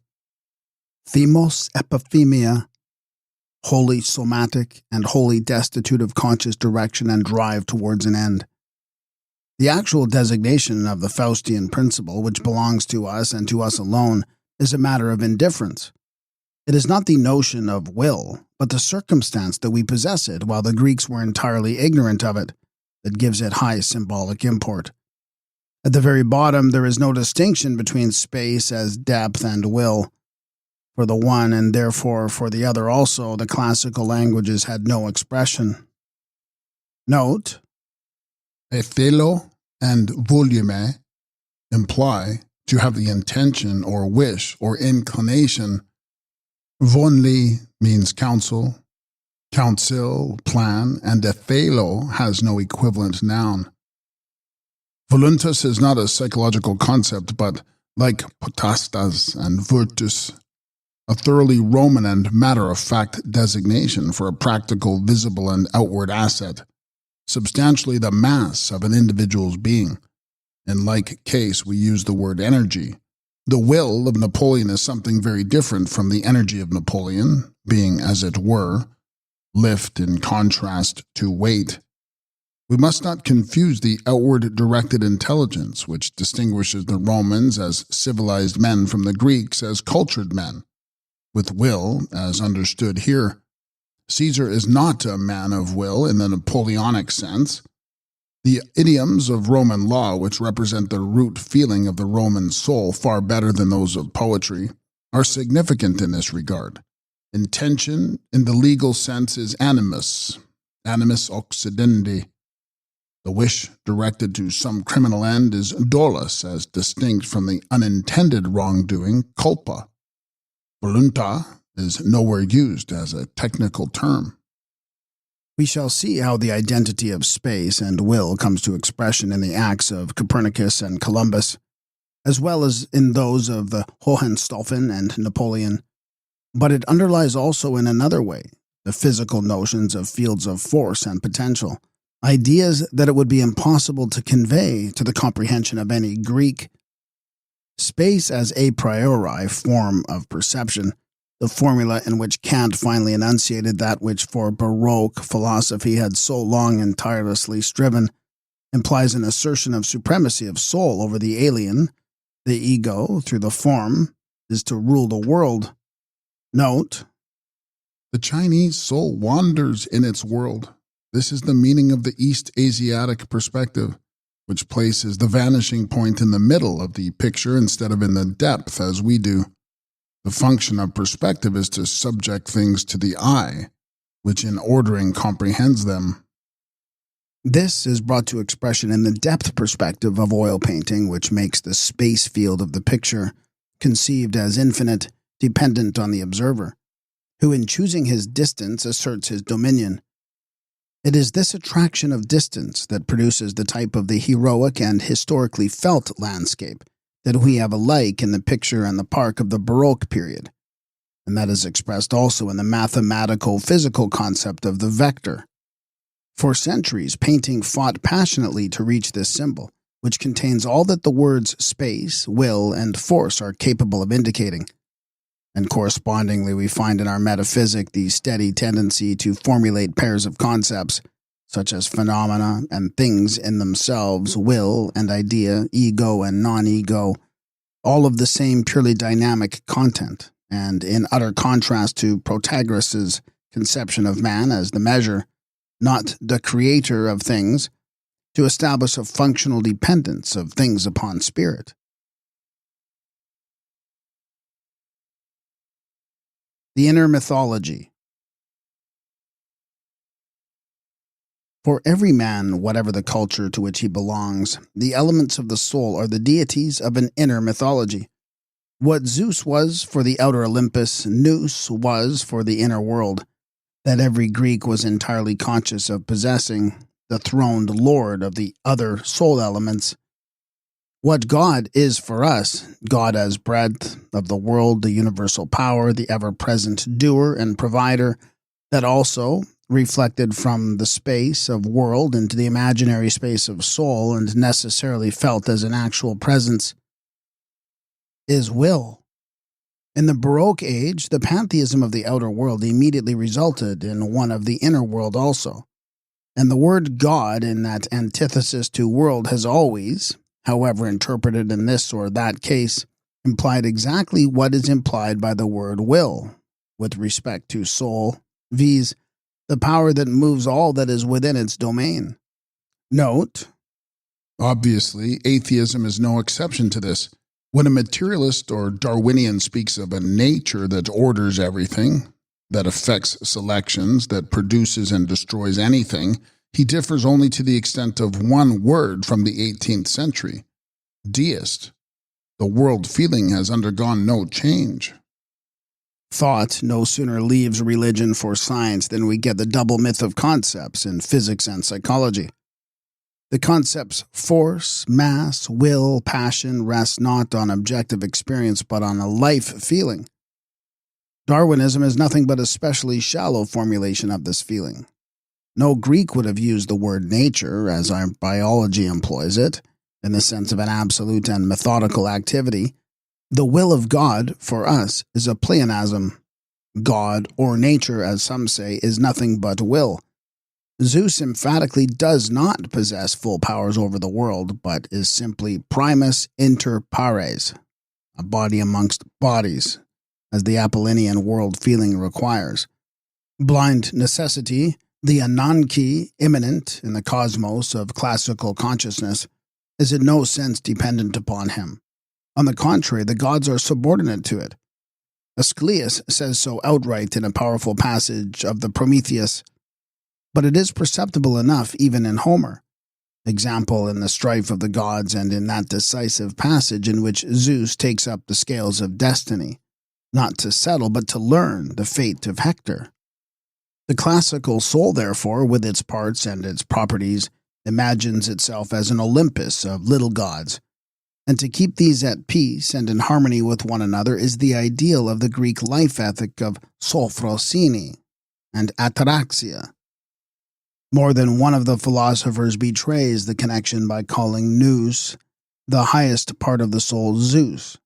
Themos epithemia, wholly somatic and wholly destitute of conscious direction and drive towards an end. The actual designation of the Faustian principle, which belongs to us and to us alone, is a matter of indifference. It is not the notion of will, but the circumstance that we possess it while the Greeks were entirely ignorant of it, that gives it high symbolic import. At the very bottom, there is no distinction between space as depth and will. For the one, and therefore for the other also, the classical languages had no expression. Note, Ethelo and volume imply to have the intention or wish or inclination. Vonli means counsel, plan, and ethelo has no equivalent noun. Voluntas is not a psychological concept, but, like potastas and virtus, a thoroughly Roman and matter-of-fact designation for a practical, visible, and outward asset, substantially the mass of an individual's being. In like case, we use the word energy, The will of Napoleon is something very different from the energy of Napoleon, being, as it were, lift in contrast to weight. We must not confuse the outward-directed intelligence, which distinguishes the Romans as civilized men from the Greeks as cultured men, with will, as understood here. Caesar is not a man of will in the Napoleonic sense. The idioms of Roman law, which represent the root feeling of the Roman soul far better than those of poetry, are significant in this regard. Intention, in the legal sense, is animus occidendi. The wish directed to some criminal end is dolus, as distinct from the unintended wrongdoing, culpa. Voluntas is nowhere used as a technical term. We shall see how the identity of space and will comes to expression in the acts of Copernicus and Columbus, as well as in those of the Hohenstaufen and Napoleon. But it underlies also in another way, the physical notions of fields of force and potential, ideas that it would be impossible to convey to the comprehension of any Greek. Space as a priori form of perception, the formula in which Kant finally enunciated that which for Baroque philosophy had so long and tirelessly striven, implies an assertion of supremacy of soul over the alien. The ego, through the form, is to rule the world. Note, the Chinese soul wanders in its world. This is the meaning of the East Asiatic perspective, which places the vanishing point in the middle of the picture instead of in the depth as we do. The function of perspective is to subject things to the eye, which in ordering comprehends them. This is brought to expression in the depth perspective of oil painting, which makes the space field of the picture conceived as infinite, dependent on the observer, who in choosing his distance asserts his dominion. It is this attraction of distance that produces the type of the heroic and historically felt landscape that we have alike in the picture and the park of the Baroque period, and that is expressed also in the mathematical physical concept of the vector. For centuries, painting fought passionately to reach this symbol, which contains all that the words space, will, and force are capable of indicating. And correspondingly, we find in our metaphysic the steady tendency to formulate pairs of concepts, such as phenomena and things in themselves, will and idea, ego and non-ego, all of the same purely dynamic content, and in utter contrast to Protagoras' conception of man as the measure, not the creator of things, to establish a functional dependence of things upon spirit. The inner mythology. For every man, whatever the culture to which he belongs, the elements of the soul are the deities of an inner mythology. What Zeus was for the outer Olympus, Nous was for the inner world, that every Greek was entirely conscious of possessing, the throned lord of the other soul elements. What God is for us, God as breadth of the world, the universal power, the ever-present doer and provider, that also, reflected from the space of world into the imaginary space of soul and necessarily felt as an actual presence, is will. In the Baroque age, the pantheism of the outer world immediately resulted in one of the inner world also, and the word God in that antithesis to world has always, however interpreted in this or that case, implied exactly what is implied by the word will, with respect to soul, viz., the power that moves all that is within its domain. Note, obviously, atheism is no exception to this. When a materialist or Darwinian speaks of a nature that orders everything, that affects selections, that produces and destroys anything, he differs only to the extent of one word from the 18th century. Deist. The world feeling has undergone no change. Thought no sooner leaves religion for science than we get the double myth of concepts in physics and psychology. The concepts force, mass, will, passion rest not on objective experience but on a life feeling. Darwinism is nothing but a specially shallow formulation of this feeling. No Greek would have used the word nature, as our biology employs it, in the sense of an absolute and methodical activity, The will of God, for us, is a pleonasm. God, or nature, as some say, is nothing but will. Zeus emphatically does not possess full powers over the world, but is simply primus inter pares, a body amongst bodies, as the Apollinian world feeling requires. Blind necessity, the ananke immanent in the cosmos of classical consciousness, is in no sense dependent upon him. On the contrary, the gods are subordinate to it. Aeschylus says so outright in a powerful passage of the Prometheus, but it is perceptible enough even in Homer. Example in the strife of the gods and in that decisive passage in which Zeus takes up the scales of destiny, not to settle but to learn the fate of Hector. The classical soul, therefore, with its parts and its properties, imagines itself as an Olympus of little gods, and to keep these at peace and in harmony with one another is the ideal of the Greek life ethic of sophrosine and ataraxia. More than one of the philosophers betrays the connection by calling nous the highest part of the soul Zeus.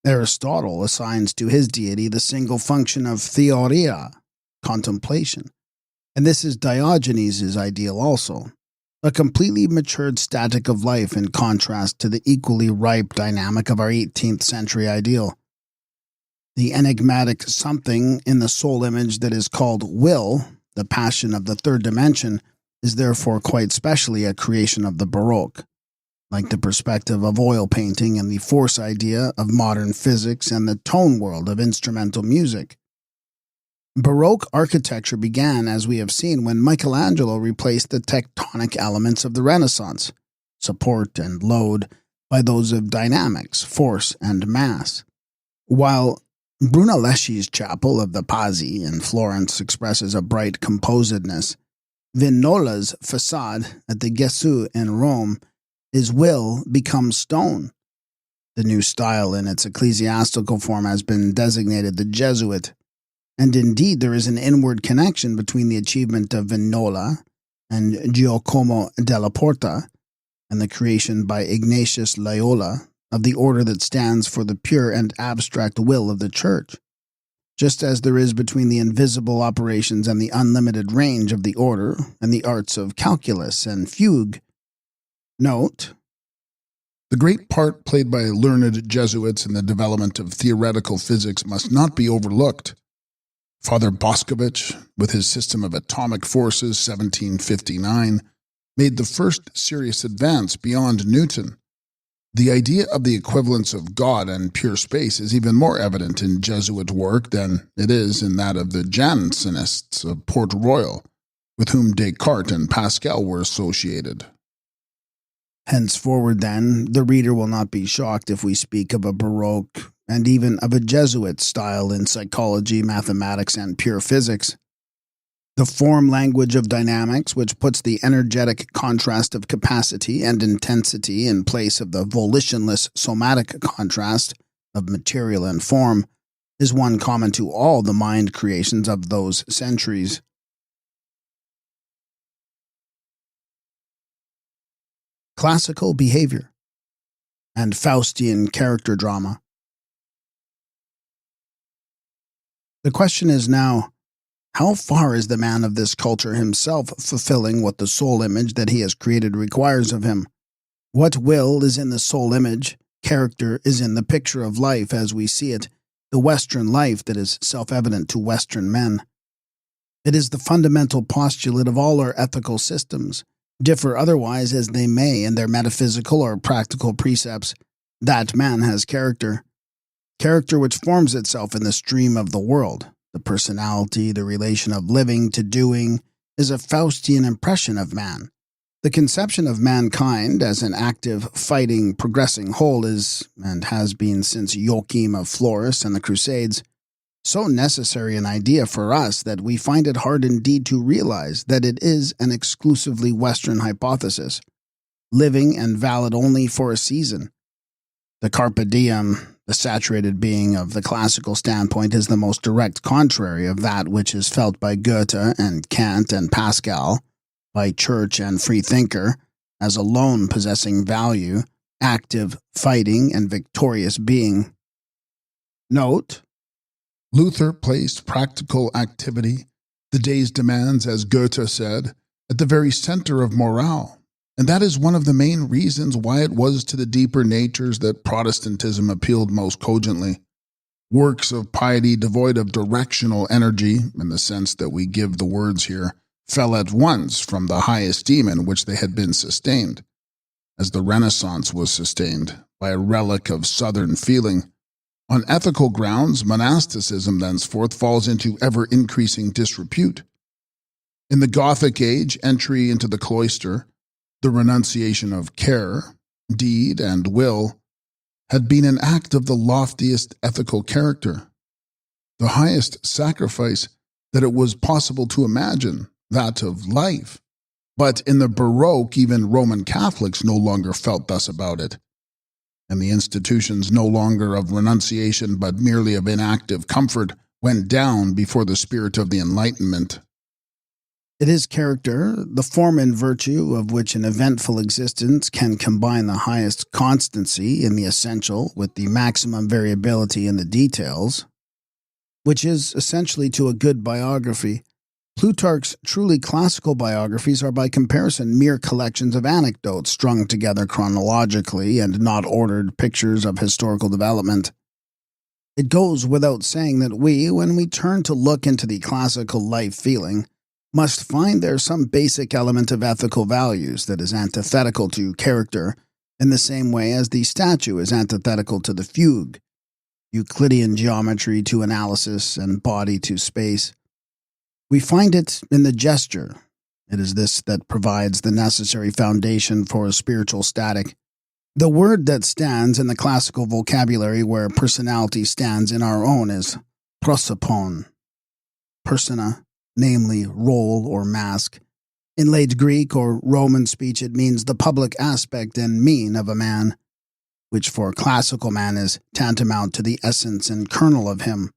Aristotle assigns to his deity the single function of theoria, contemplation, and this is Diogenes' ideal also. A completely matured static of life in contrast to the equally ripe dynamic of our 18th century ideal. The enigmatic something in the soul image that is called will, the passion of the third dimension, is therefore quite specially a creation of the Baroque, like the perspective of oil painting and the force idea of modern physics and the tone world of instrumental music. Baroque architecture began, as we have seen, when Michelangelo replaced the tectonic elements of the Renaissance, support and load, by those of dynamics, force, and mass. While Brunelleschi's chapel of the Pazzi in Florence expresses a bright composedness, Vignola's facade at the Gesù in Rome is will becomes stone. The new style in its ecclesiastical form has been designated the Jesuit. And indeed, there is an inward connection between the achievement of Vignola and Giacomo della Porta and the creation by Ignatius Loyola of the order that stands for the pure and abstract will of the Church, just as there is between the invisible operations and the unlimited range of the order and the arts of calculus and fugue. Note, the great part played by learned Jesuits in the development of theoretical physics must not be overlooked. Father Boscovich, with his system of atomic forces, 1759, made the first serious advance beyond Newton. The idea of the equivalence of God and pure space is even more evident in Jesuit work than it is in that of the Jansenists of Port Royal, with whom Descartes and Pascal were associated. Henceforward, then, the reader will not be shocked if we speak of a Baroque and even of a Jesuit style in psychology, mathematics, and pure physics. The form language of dynamics, which puts the energetic contrast of capacity and intensity in place of the volitionless somatic contrast of material and form, is one common to all the mind creations of those centuries. Classical behavior and Faustian character drama. The question is now, how far is the man of this culture himself fulfilling what the soul image that he has created requires of him? What will is in the soul image, character is in the picture of life as we see it, the Western life that is self-evident to Western men. It is the fundamental postulate of all our ethical systems, differ otherwise as they may in their metaphysical or practical precepts, that man has character. Character which forms itself in the stream of the world, the personality, the relation of living to doing, is a Faustian impression of man. The conception of mankind as an active, fighting, progressing whole is, and has been since Joachim of Florus and the Crusades, so necessary an idea for us that we find it hard indeed to realize that it is an exclusively Western hypothesis, living and valid only for a season. The carpe diem, the saturated being of the classical standpoint, is the most direct contrary of that which is felt by Goethe and Kant and Pascal, by Church and Freethinker, as alone possessing value, active, fighting, and victorious being. Note, Luther placed practical activity, the day's demands, as Goethe said, at the very center of morale. And that is one of the main reasons why it was to the deeper natures that Protestantism appealed most cogently. Works of piety devoid of directional energy, in the sense that we give the words here, fell at once from the high esteem in which they had been sustained, as the Renaissance was sustained by a relic of Southern feeling. On ethical grounds, monasticism thenceforth falls into ever-increasing disrepute. In the Gothic age, entry into the cloister, the renunciation of care, deed, and will, had been an act of the loftiest ethical character, the highest sacrifice that it was possible to imagine, that of life. But in the Baroque, even Roman Catholics no longer felt thus about it, and the institutions no longer of renunciation but merely of inactive comfort went down before the spirit of the Enlightenment. It is character, the form and virtue of which an eventful existence can combine the highest constancy in the essential with the maximum variability in the details, which is essentially to a good biography. Plutarch's truly classical biographies are by comparison mere collections of anecdotes strung together chronologically and not ordered pictures of historical development. It goes without saying that we, when we turn to look into the classical life feeling, must find there some basic element of ethical values that is antithetical to character in the same way as the statue is antithetical to the fugue, Euclidean geometry to analysis, and body to space. We find it in the gesture. It is this that provides the necessary foundation for a spiritual static. The word that stands in the classical vocabulary where personality stands in our own is prosopon. Persona, namely role or mask. In late Greek or Roman speech it means the public aspect and mien of a man, which for classical man is tantamount to the essence and kernel of him.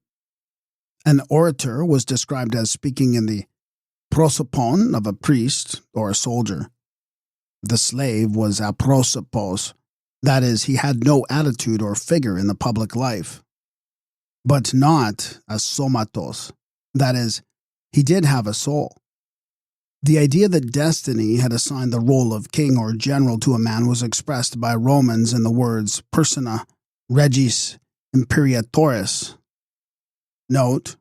An orator was described as speaking in the prosopon of a priest or a soldier. The slave was aprosopos, that is, he had no attitude or figure in the public life. But not asomatos, that is, he did have a soul. The idea that destiny had assigned the role of king or general to a man was expressed by Romans in the words persona, regis, imperatorem. Note,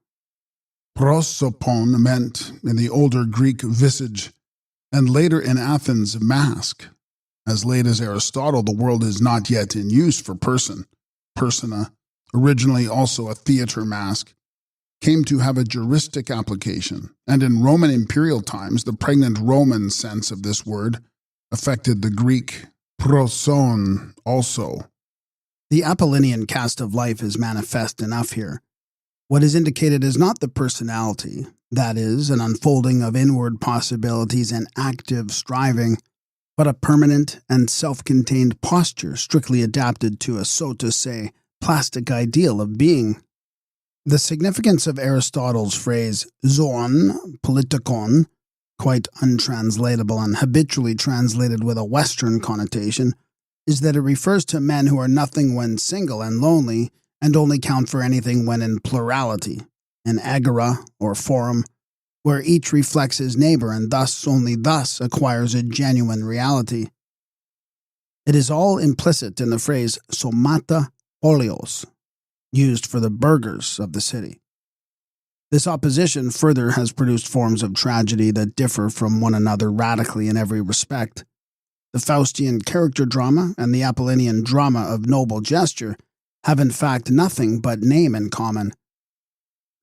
Prosopon meant, in the older Greek, visage, and later in Athens, mask. As late as Aristotle, the word is not yet in use for person. Persona, originally also a theater mask, came to have a juristic application, and in Roman imperial times, the pregnant Roman sense of this word affected the Greek proson also. The Apollinian cast of life is manifest enough here. What is indicated is not the personality, that is, an unfolding of inward possibilities and active striving, but a permanent and self-contained posture strictly adapted to a, so to say, plastic ideal of being. The significance of Aristotle's phrase zoon politikon, quite untranslatable and habitually translated with a Western connotation, is that it refers to men who are nothing when single and lonely and only count for anything when in plurality, an agora or forum, where each reflects his neighbor and thus only thus acquires a genuine reality. It is all implicit in the phrase somata olios, used for the burghers of the city. This opposition further has produced forms of tragedy that differ from one another radically in every respect. The Faustian character drama and the Apollinian drama of noble gesture have in fact nothing but name in common.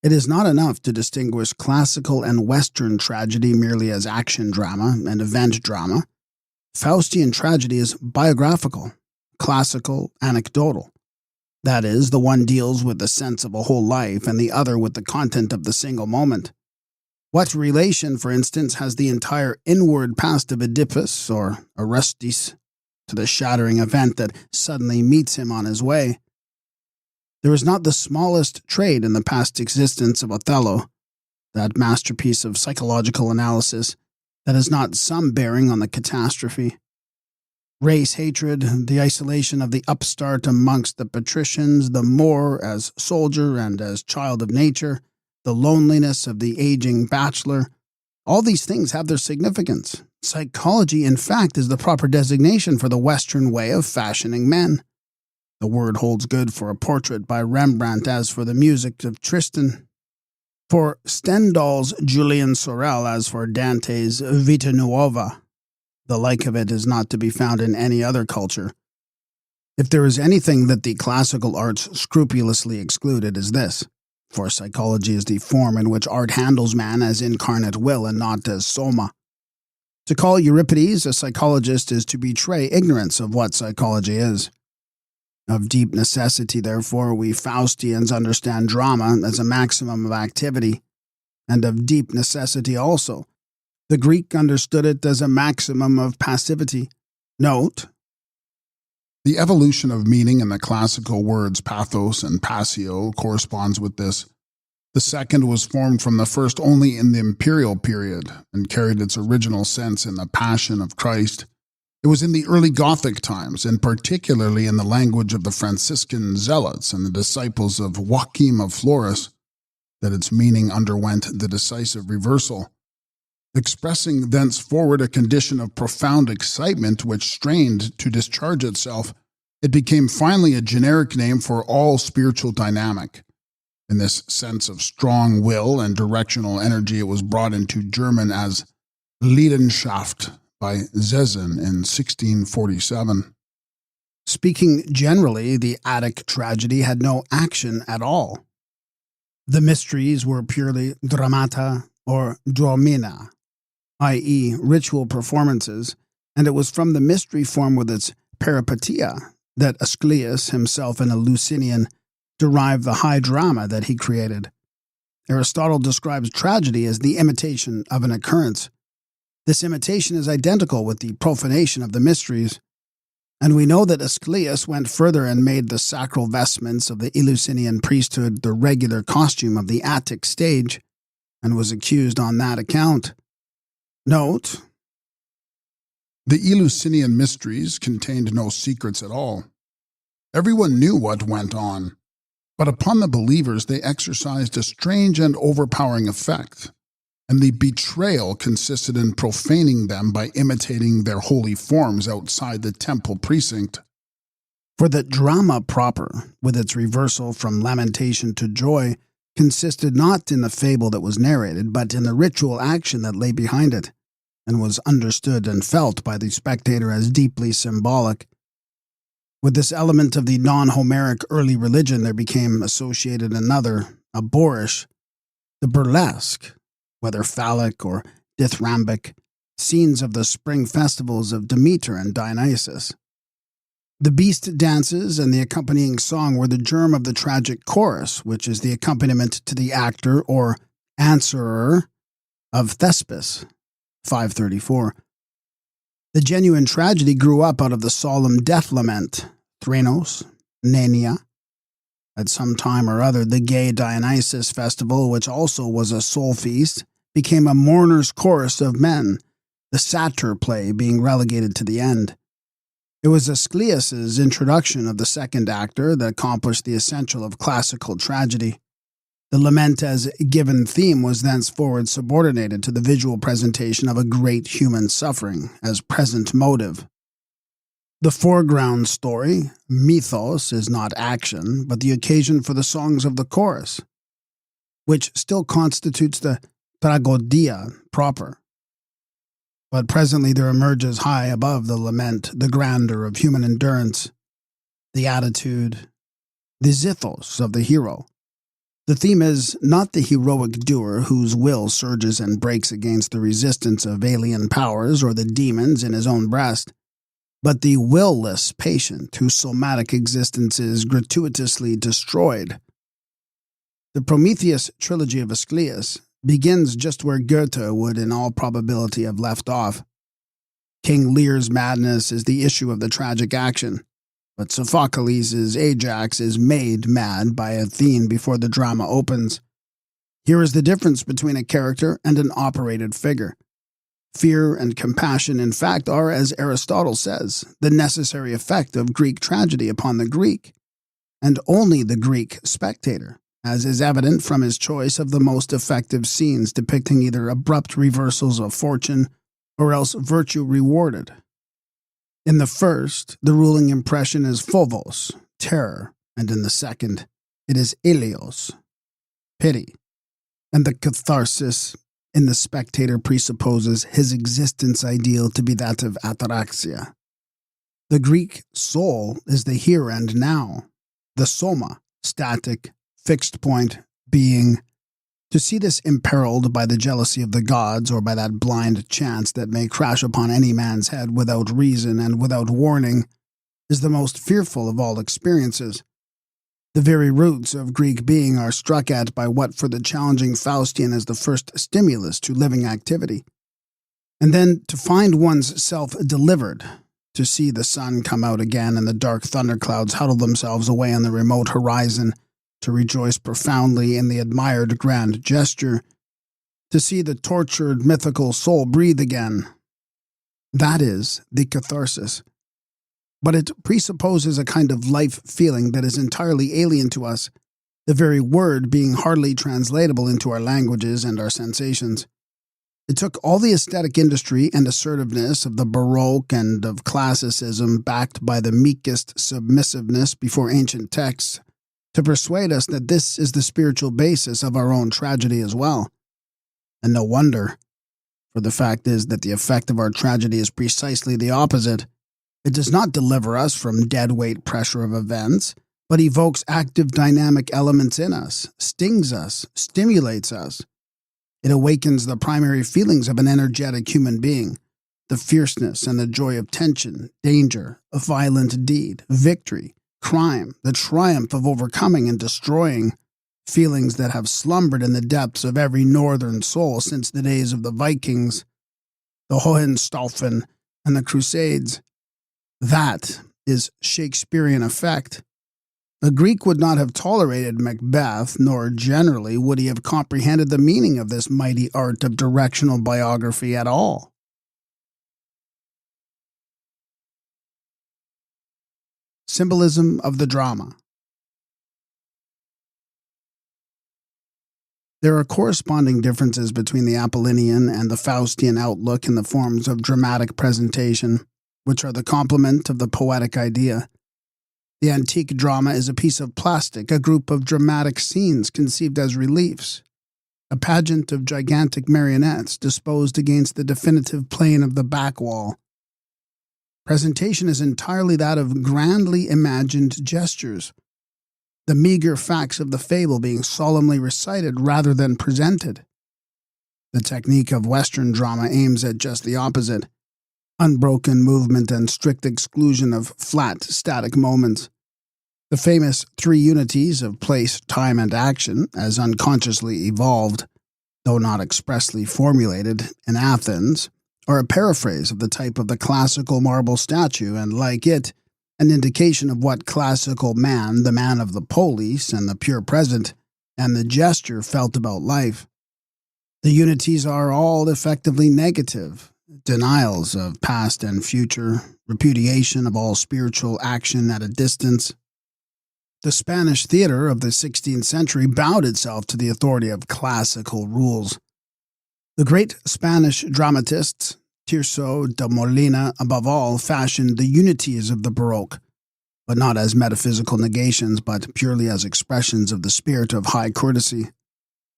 It is not enough to distinguish classical and Western tragedy merely as action drama and event drama. Faustian tragedy is biographical, classical, anecdotal. That is, the one deals with the sense of a whole life and the other with the content of the single moment. What relation, for instance, has the entire inward past of Oedipus or Orestes to the shattering event that suddenly meets him on his way? There is not the smallest trade in the past existence of Othello, that masterpiece of psychological analysis, that has not some bearing on the catastrophe. Race hatred, the isolation of the upstart amongst the patricians, the Moor as soldier and as child of nature, the loneliness of the aging bachelor, all these things have their significance. Psychology, in fact, is the proper designation for the Western way of fashioning men. The word holds good for a portrait by Rembrandt as for the music of Tristan, for Stendhal's Julian Sorel as for Dante's Vita Nuova. The like of it is not to be found in any other culture. If there is anything that the classical arts scrupulously exclude, it is this, for psychology is the form in which art handles man as incarnate will and not as soma. To call Euripides a psychologist is to betray ignorance of what psychology is. Of deep necessity, therefore, we Faustians understand drama as a maximum of activity, and of deep necessity also, the Greek understood it as a maximum of passivity. Note, the evolution of meaning in the classical words pathos and passio corresponds with this. The second was formed from the first only in the imperial period and carried its original sense in the Passion of Christ. It was in the early Gothic times, and particularly in the language of the Franciscan zealots and the disciples of Joachim of Flores, that its meaning underwent the decisive reversal. Expressing thenceforward a condition of profound excitement which strained to discharge itself, it became finally a generic name for all spiritual dynamic. In this sense of strong will and directional energy, it was brought into German as Leidenschaft by Zezen in 1647. speaking generally, the Attic tragedy had no action at all. The mysteries were purely dramata or dromina, i.e., ritual performances, and it was from the mystery form with its peripetia that Aeschylus, himself an Eleusinian, derived the high drama that he created. Aristotle describes tragedy as the imitation of an occurrence. This imitation is identical with the profanation of the mysteries, and we know that Aeschylus went further and made the sacral vestments of the Eleusinian priesthood the regular costume of the Attic stage, and was accused on that account. Note, the Eleusinian mysteries contained no secrets at all. Everyone knew what went on, but upon the believers they exercised a strange and overpowering effect, and the betrayal consisted in profaning them by imitating their holy forms outside the temple precinct. For the drama proper, with its reversal from lamentation to joy, consisted not in the fable that was narrated, but in the ritual action that lay behind it, and was understood and felt by the spectator as deeply symbolic. With this element of the non-Homeric early religion there became associated another, a boorish, the burlesque, whether phallic or dithyrambic, scenes of the spring festivals of Demeter and Dionysus. The beast dances and the accompanying song were the germ of the tragic chorus, which is the accompaniment to the actor or answerer of Thespis, 534. The genuine tragedy grew up out of the solemn death lament, Thranos, Nania. At some time or other, the gay Dionysus festival, which also was a soul feast, became a mourner's chorus of men, the satyr play being relegated to the end. It was Aeschylus' introduction of the second actor that accomplished the essential of classical tragedy. The lament as given theme was thenceforward subordinated to the visual presentation of a great human suffering as present motive. The foreground story, mythos, is not action, but the occasion for the songs of the chorus, which still constitutes the tragodia proper. But presently there emerges high above the lament the grandeur of human endurance, the attitude, the zithos of the hero. The theme is not the heroic doer whose will surges and breaks against the resistance of alien powers or the demons in his own breast, but the will-less patient whose somatic existence is gratuitously destroyed. The Prometheus trilogy of Aeschylus begins just where Goethe would in all probability have left off. King Lear's madness is the issue of the tragic action, but Sophocles' Ajax is made mad by Athene before the drama opens. Here is the difference between a character and an operated figure. Fear and compassion, in fact, are, as Aristotle says, the necessary effect of Greek tragedy upon the Greek, and only the Greek spectator, as is evident from his choice of the most effective scenes depicting either abrupt reversals of fortune or else virtue rewarded. In the first, the ruling impression is phobos, terror, and in the second, it is ilios, pity, and the catharsis in the spectator presupposes his existence ideal to be that of ataraxia. The Greek soul is the here and now, the soma, static, fixed point, being. To see this imperiled by the jealousy of the gods or by that blind chance that may crash upon any man's head without reason and without warning is the most fearful of all experiences. The very roots of Greek being are struck at by what for the challenging Faustian is the first stimulus to living activity. And then to find one's self delivered, to see the sun come out again and the dark thunderclouds huddle themselves away on the remote horizon, to rejoice profoundly in the admired grand gesture, to see the tortured mythical soul breathe again. That is the catharsis. But it presupposes a kind of life feeling that is entirely alien to us, the very word being hardly translatable into our languages and our sensations. It took all the aesthetic industry and assertiveness of the Baroque and of classicism backed by the meekest submissiveness before ancient texts to persuade us that this is the spiritual basis of our own tragedy as well. And no wonder, for the fact is that the effect of our tragedy is precisely the opposite. It does not deliver us from dead-weight pressure of events, but evokes active dynamic elements in us, stings us, stimulates us. It awakens the primary feelings of an energetic human being, the fierceness and the joy of tension, danger, a violent deed, victory, crime, the triumph of overcoming and destroying, feelings that have slumbered in the depths of every northern soul since the days of the Vikings, the Hohenstaufen, and the Crusades. That is Shakespearean effect. A Greek would not have tolerated Macbeth, nor generally would he have comprehended the meaning of this mighty art of directional biography at all. Symbolism of the drama. There are corresponding differences between the Apollinian and the Faustian outlook in the forms of dramatic presentation, which are the complement of the poetic idea. The antique drama is a piece of plastic, a group of dramatic scenes conceived as reliefs, a pageant of gigantic marionettes disposed against the definitive plane of the back wall. Presentation is entirely that of grandly imagined gestures, the meager facts of the fable being solemnly recited rather than presented. The technique of Western drama aims at just the opposite, unbroken movement and strict exclusion of flat, static moments. The famous three unities of place, time, and action, as unconsciously evolved, though not expressly formulated, in Athens, are a paraphrase of the type of the classical marble statue and, like it, an indication of what classical man, the man of the polis and the pure present, and the gesture felt about life. The unities are all effectively negative, denials of past and future, repudiation of all spiritual action at a distance. The Spanish theater of the 16th century bowed itself to the authority of classical rules. The great Spanish dramatists, Tirso de Molina above all, fashioned the unities of the Baroque, but not as metaphysical negations, but purely as expressions of the spirit of high courtesy.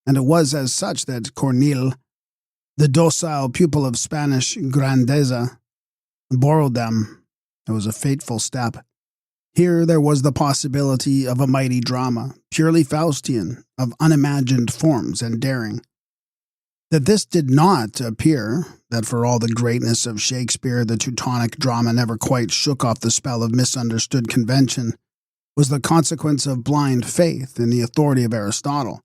And it was as such that Corneille, the docile pupil of Spanish grandeza, borrowed them. It was a fateful step. Here there was the possibility of a mighty drama, purely Faustian, of unimagined forms and daring. That this did not appear, that for all the greatness of Shakespeare, the Teutonic drama never quite shook off the spell of misunderstood convention, was the consequence of blind faith in the authority of Aristotle.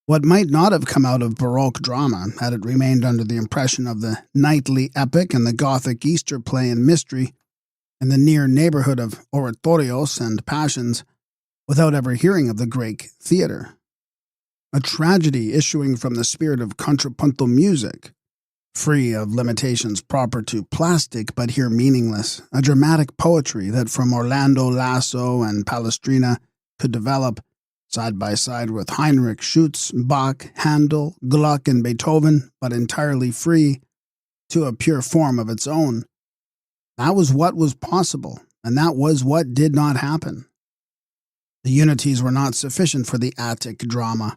What might not have come out of Baroque drama had it remained under the impression of the knightly epic and the Gothic Easter play and mystery, in the near neighborhood of oratorios and passions, without ever hearing of the Greek theater. A tragedy issuing from the spirit of contrapuntal music, free of limitations proper to plastic but here meaningless, a dramatic poetry that from Orlando Lasso and Palestrina could develop, side by side with Heinrich Schütz, Bach, Handel, Gluck, and Beethoven, but entirely free, to a pure form of its own. That was what was possible, and that was what did not happen. The unities were not sufficient for the Attic drama.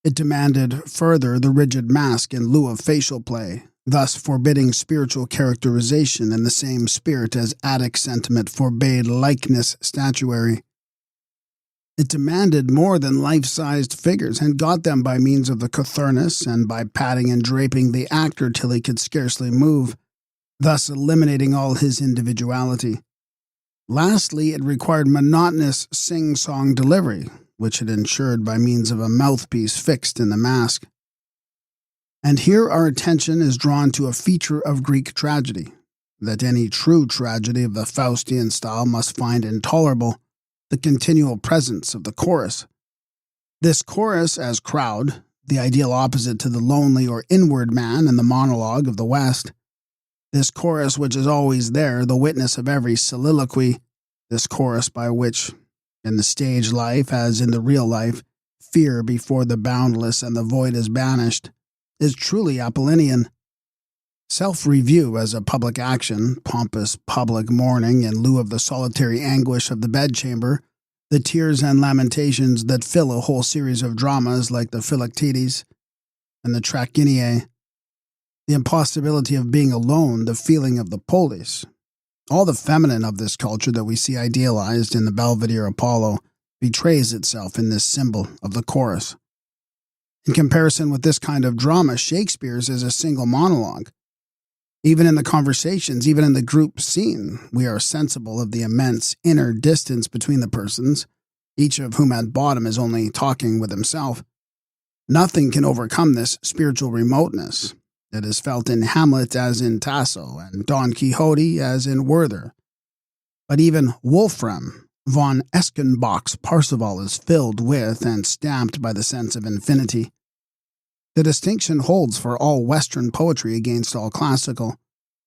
It demanded further the rigid mask in lieu of facial play, thus forbidding spiritual characterization in the same spirit as Attic sentiment forbade likeness statuary. It demanded more than life-sized figures and got them by means of the cothurnus and by patting and draping the actor till he could scarcely move, thus eliminating all his individuality. Lastly, it required monotonous sing-song delivery, which it ensured by means of a mouthpiece fixed in the mask. And here our attention is drawn to a feature of Greek tragedy, that any true tragedy of the Faustian style must find intolerable, the continual presence of the chorus. This chorus as crowd, the ideal opposite to the lonely or inward man in the monologue of the West. This chorus which is always there, the witness of every soliloquy, this chorus by which, in the stage life as in the real life, fear before the boundless and the void is banished, is truly Apollinian. Self-review as a public action, pompous public mourning in lieu of the solitary anguish of the bedchamber, the tears and lamentations that fill a whole series of dramas like the Philoctetes and the Trachiniae, the impossibility of being alone, the feeling of the polis. All the feminine of this culture that we see idealized in the Belvedere Apollo betrays itself in this symbol of the chorus. In comparison with this kind of drama, Shakespeare's is a single monologue. Even in the conversations, even in the group scene, we are sensible of the immense inner distance between the persons, each of whom at bottom is only talking with himself. Nothing can overcome this spiritual remoteness. It is felt in Hamlet as in Tasso, and Don Quixote as in Werther. But even Wolfram von Eschenbach's Parzival is filled with and stamped by the sense of infinity. The distinction holds for all Western poetry against all classical.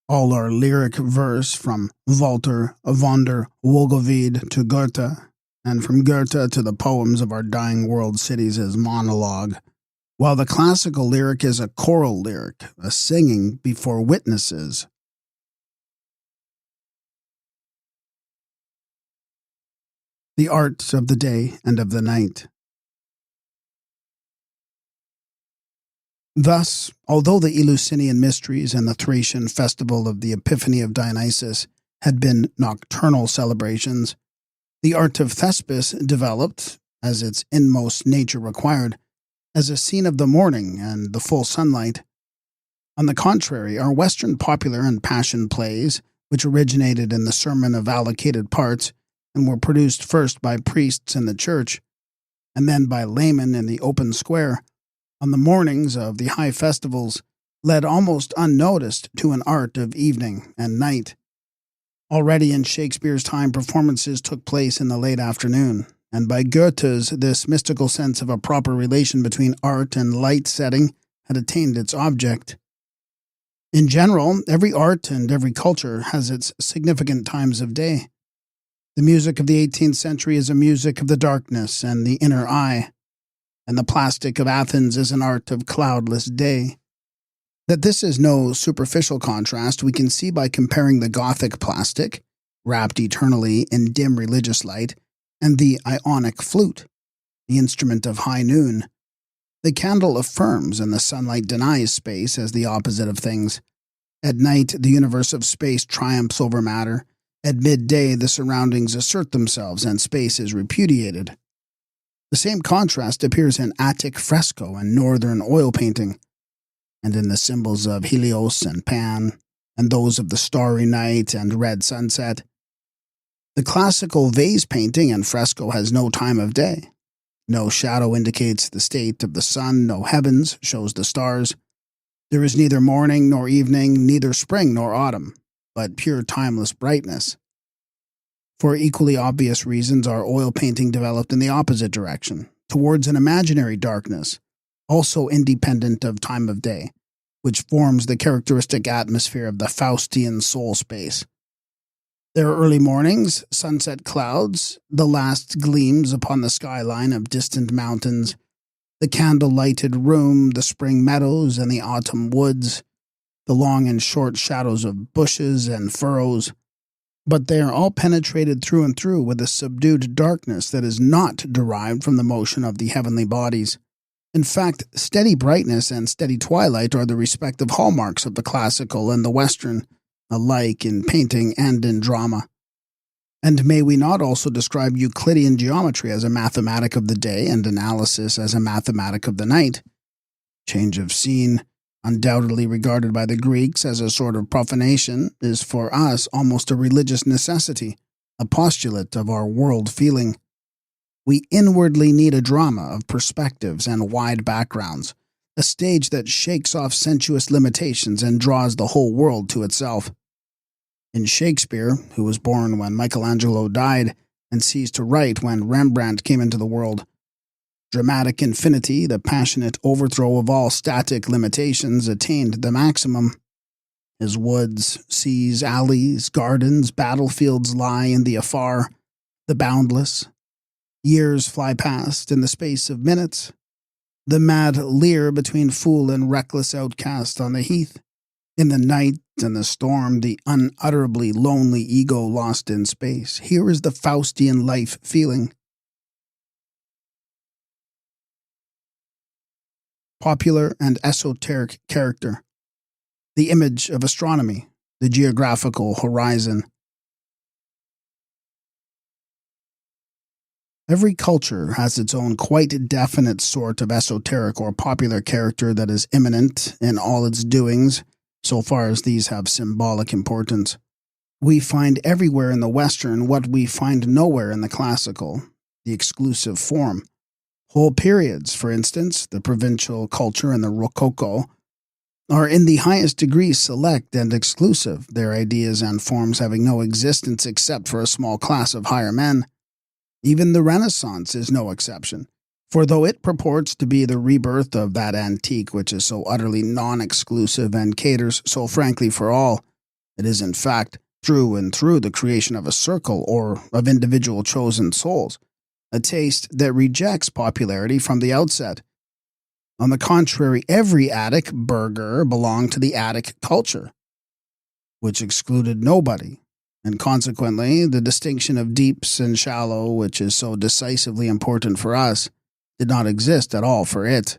All our lyric verse from Walter von der Wohlgewied to Goethe, and from Goethe to the poems of our dying world cities is monologue, while the classical lyric is a choral lyric, a singing before witnesses. The art of the day and of the night. Thus, although the Eleusinian mysteries and the Thracian festival of the Epiphany of Dionysus had been nocturnal celebrations, the art of Thespis developed, as its inmost nature required, as a scene of the morning and the full sunlight. On the contrary, our Western popular and passion plays, which originated in the sermon of allocated parts and were produced first by priests in the church, and then by laymen in the open square, on the mornings of the high festivals, led almost unnoticed to an art of evening and night. Already in Shakespeare's time, performances took place in the late afternoon, and by Goethe's this mystical sense of a proper relation between art and light setting had attained its object. In general, every art and every culture has its significant times of day. The music of the 18th century is a music of the darkness and the inner eye, and the plastic of Athens is an art of cloudless day. That this is no superficial contrast we can see by comparing the Gothic plastic, wrapped eternally in dim religious light, and the Ionic flute, the instrument of high noon. The candle affirms and the sunlight denies space as the opposite of things. At night, the universe of space triumphs over matter. At midday, the surroundings assert themselves and space is repudiated. The same contrast appears in Attic fresco and northern oil painting, and in the symbols of Helios and Pan, and those of the starry night and red sunset. The classical vase painting and fresco has no time of day. No shadow indicates the state of the sun, no heavens shows the stars. There is neither morning nor evening, neither spring nor autumn, but pure timeless brightness. For equally obvious reasons, our oil painting developed in the opposite direction, towards an imaginary darkness, also independent of time of day, which forms the characteristic atmosphere of the Faustian soul space. There are early mornings, sunset clouds, the last gleams upon the skyline of distant mountains, the candle-lighted room, the spring meadows and the autumn woods, the long and short shadows of bushes and furrows, but they are all penetrated through and through with a subdued darkness that is not derived from the motion of the heavenly bodies. In fact, steady brightness and steady twilight are the respective hallmarks of the classical and the Western, alike in painting and in drama. And may we not also describe Euclidean geometry as a mathematic of the day and analysis as a mathematic of the night? Change of scene, undoubtedly regarded by the Greeks as a sort of profanation, is for us almost a religious necessity, a postulate of our world feeling. We inwardly need a drama of perspectives and wide backgrounds, a stage that shakes off sensuous limitations and draws the whole world to itself. In Shakespeare, who was born when Michelangelo died and ceased to write when Rembrandt came into the world, dramatic infinity, the passionate overthrow of all static limitations, attained the maximum. His woods, seas, alleys, gardens, battlefields lie in the afar, the boundless. Years fly past in the space of minutes. The mad leer between fool and reckless outcast on the heath. In the night and the storm, the unutterably lonely ego lost in space. Here is the Faustian life feeling. Popular and esoteric character. The image of astronomy, the geographical horizon. Every culture has its own quite definite sort of esoteric or popular character that is immanent in all its doings, so far as these have symbolic importance. We find everywhere in the Western what we find nowhere in the classical, the exclusive form. Whole periods, for instance, the provincial culture and the Rococo, are in the highest degree select and exclusive, their ideas and forms having no existence except for a small class of higher men. Even the Renaissance is no exception, for though it purports to be the rebirth of that antique which is so utterly non-exclusive and caters so frankly for all, it is in fact through and through the creation of a circle or of individual chosen souls, a taste that rejects popularity from the outset. On the contrary, every Attic burgher belonged to the Attic culture, which excluded nobody, and consequently the distinction of deeps and shallow, which is so decisively important for us, did not exist at all for it.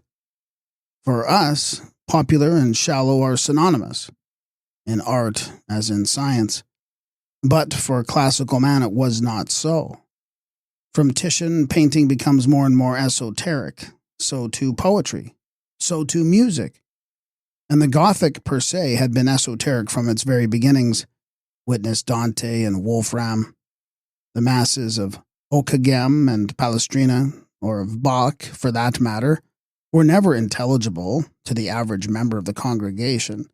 For us, popular and shallow are synonymous, in art as in science. But for classical man it was not so. From Titian, painting becomes more and more esoteric, so too poetry, so too music. And the Gothic per se had been esoteric from its very beginnings, witness Dante and Wolfram. The masses of Ockeghem and Palestrina, or of Bach, for that matter, were never intelligible to the average member of the congregation.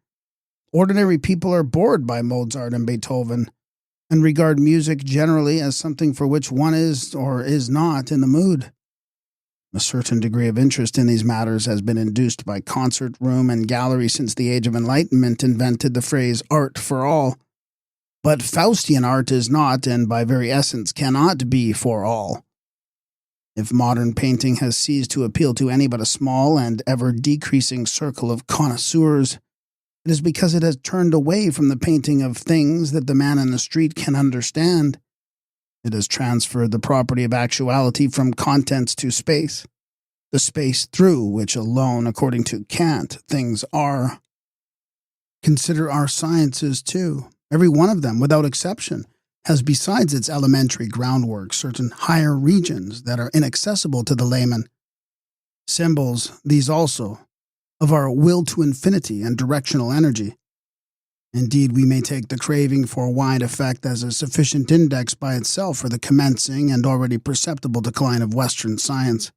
Ordinary people are bored by Mozart and Beethoven, and regard music generally as something for which one is or is not in the mood. A certain degree of interest in these matters has been induced by concert room and gallery since the Age of Enlightenment invented the phrase art for all. But Faustian art is not, and by very essence cannot be, for all. If modern painting has ceased to appeal to any but a small and ever-decreasing circle of connoisseurs, it is because it has turned away from the painting of things that the man in the street can understand. It has transferred the property of actuality from contents to space, the space through which alone, according to Kant, things are. Consider our sciences, too. Every one of them, without exception, has besides its elementary groundwork certain higher regions that are inaccessible to the layman. Symbols, these also, of our will to infinity and directional energy. Indeed, we may take the craving for wide effect as a sufficient index by itself for the commencing and already perceptible decline of Western science.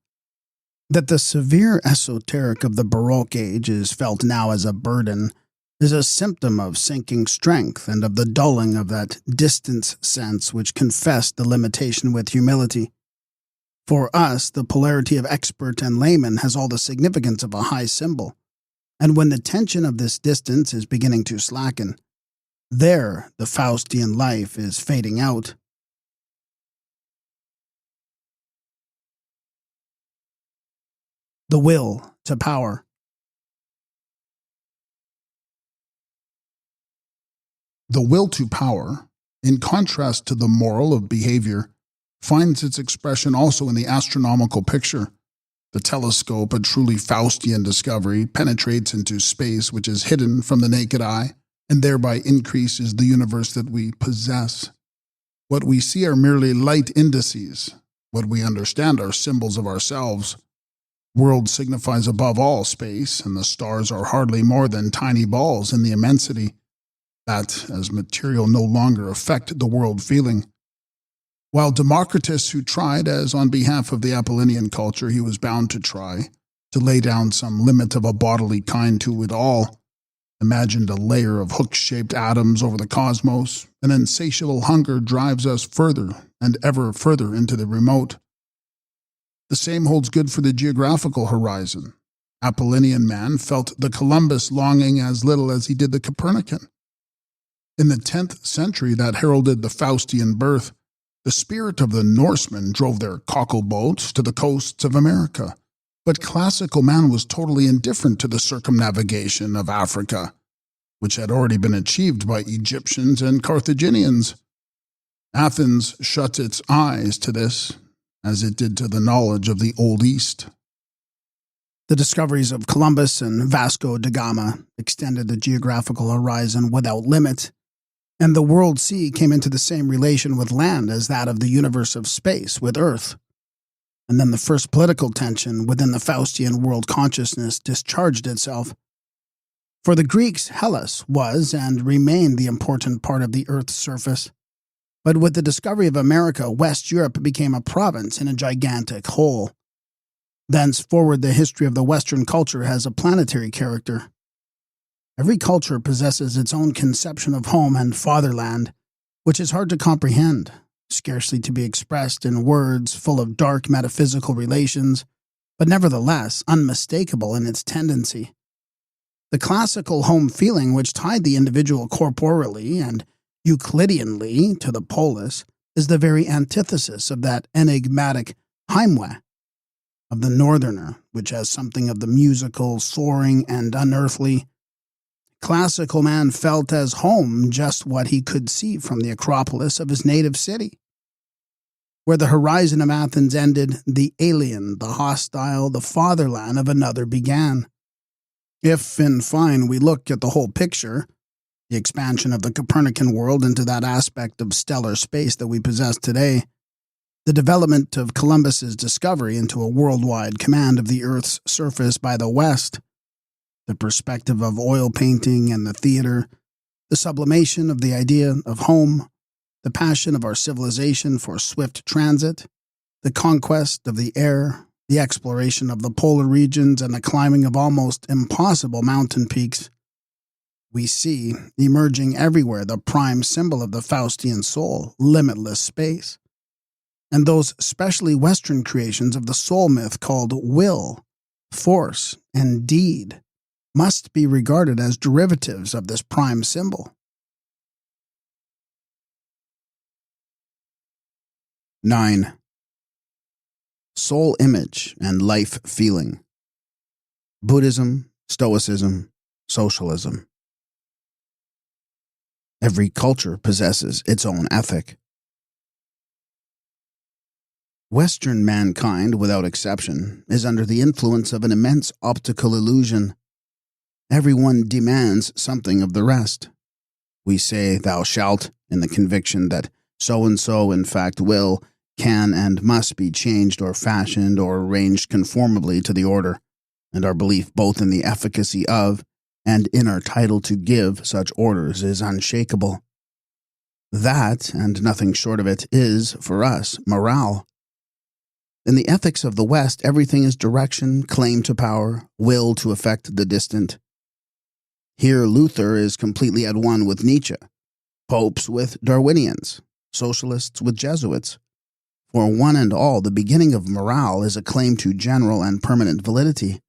That the severe esoteric of the Baroque age is felt now as a burden is a symptom of sinking strength and of the dulling of that distance sense which confessed the limitation with humility. For us, the polarity of expert and layman has all the significance of a high symbol, And when the tension of this distance is beginning to slacken, there the Faustian life is fading out. The will to power. The will to power, in contrast to the moral of behavior, finds its expression also in the astronomical picture. The telescope, a truly Faustian discovery, penetrates into space which is hidden from the naked eye, and thereby increases the universe that we possess. What we see are merely light indices. What we understand are symbols of ourselves. World signifies above all space, and the stars are hardly more than tiny balls in the immensity. That, as material, no longer affect the world feeling. While Democritus, who tried, as on behalf of the Apollinian culture he was bound to try, to lay down some limit of a bodily kind to it all, imagined a layer of hook-shaped atoms over the cosmos, an insatiable hunger drives us further and ever further into the remote. The same holds good for the geographical horizon. Apollinian man felt the Columbus longing as little as he did the Copernican. In the 10th century that heralded the Faustian birth, the spirit of the Norsemen drove their cockle boats to the coasts of America, but classical man was totally indifferent to the circumnavigation of Africa, which had already been achieved by Egyptians and Carthaginians. Athens shut its eyes to this, as it did to the knowledge of the Old East. The discoveries of Columbus and Vasco da Gama extended the geographical horizon without limit, and the world sea came into the same relation with land as that of the universe of space with Earth. And then the first political tension within the Faustian world consciousness discharged itself. For the Greeks, Hellas was and remained the important part of the Earth's surface. But with the discovery of America, West Europe became a province in a gigantic whole. Thenceforward, the history of the Western culture has a planetary character. Every culture possesses its own conception of home and fatherland, which is hard to comprehend, scarcely to be expressed in words, full of dark metaphysical relations, but nevertheless unmistakable in its tendency. The classical home feeling which tied the individual corporeally and Euclideanly to the polis is the very antithesis of that enigmatic Heimweh of the northerner, which has something of the musical, soaring, and unearthly. Classical man felt as home just what he could see from the Acropolis of his native city. Where the horizon of Athens ended, the alien, the hostile, the fatherland of another began. If, in fine, we look at the whole picture, the expansion of the Copernican world into that aspect of stellar space that we possess today, the development of Columbus's discovery into a worldwide command of the Earth's surface by the West, the perspective of oil painting and the theater, the sublimation of the idea of home, the passion of our civilization for swift transit, the conquest of the air, the exploration of the polar regions, and the climbing of almost impossible mountain peaks. We see, emerging everywhere, the prime symbol of the Faustian soul, limitless space. And those specially Western creations of the soul myth called will, force, and deed must be regarded as derivatives of this prime symbol. 9. Soul image and life feeling. Buddhism, Stoicism, Socialism. Every culture possesses its own ethic. Western mankind, without exception, is under the influence of an immense optical illusion. Everyone demands something of the rest. We say, "Thou shalt," in the conviction that so-and-so, in fact, will, can, and must be changed or fashioned or arranged conformably to the order, and our belief both in the efficacy of and in our title to give such orders is unshakable. That, and nothing short of it, is, for us, morale. In the ethics of the West, everything is direction, claim to power, will to affect the distant. Here Luther is completely at one with Nietzsche, popes with Darwinians, socialists with Jesuits. For one and all, the beginning of morale is a claim to general and permanent validity.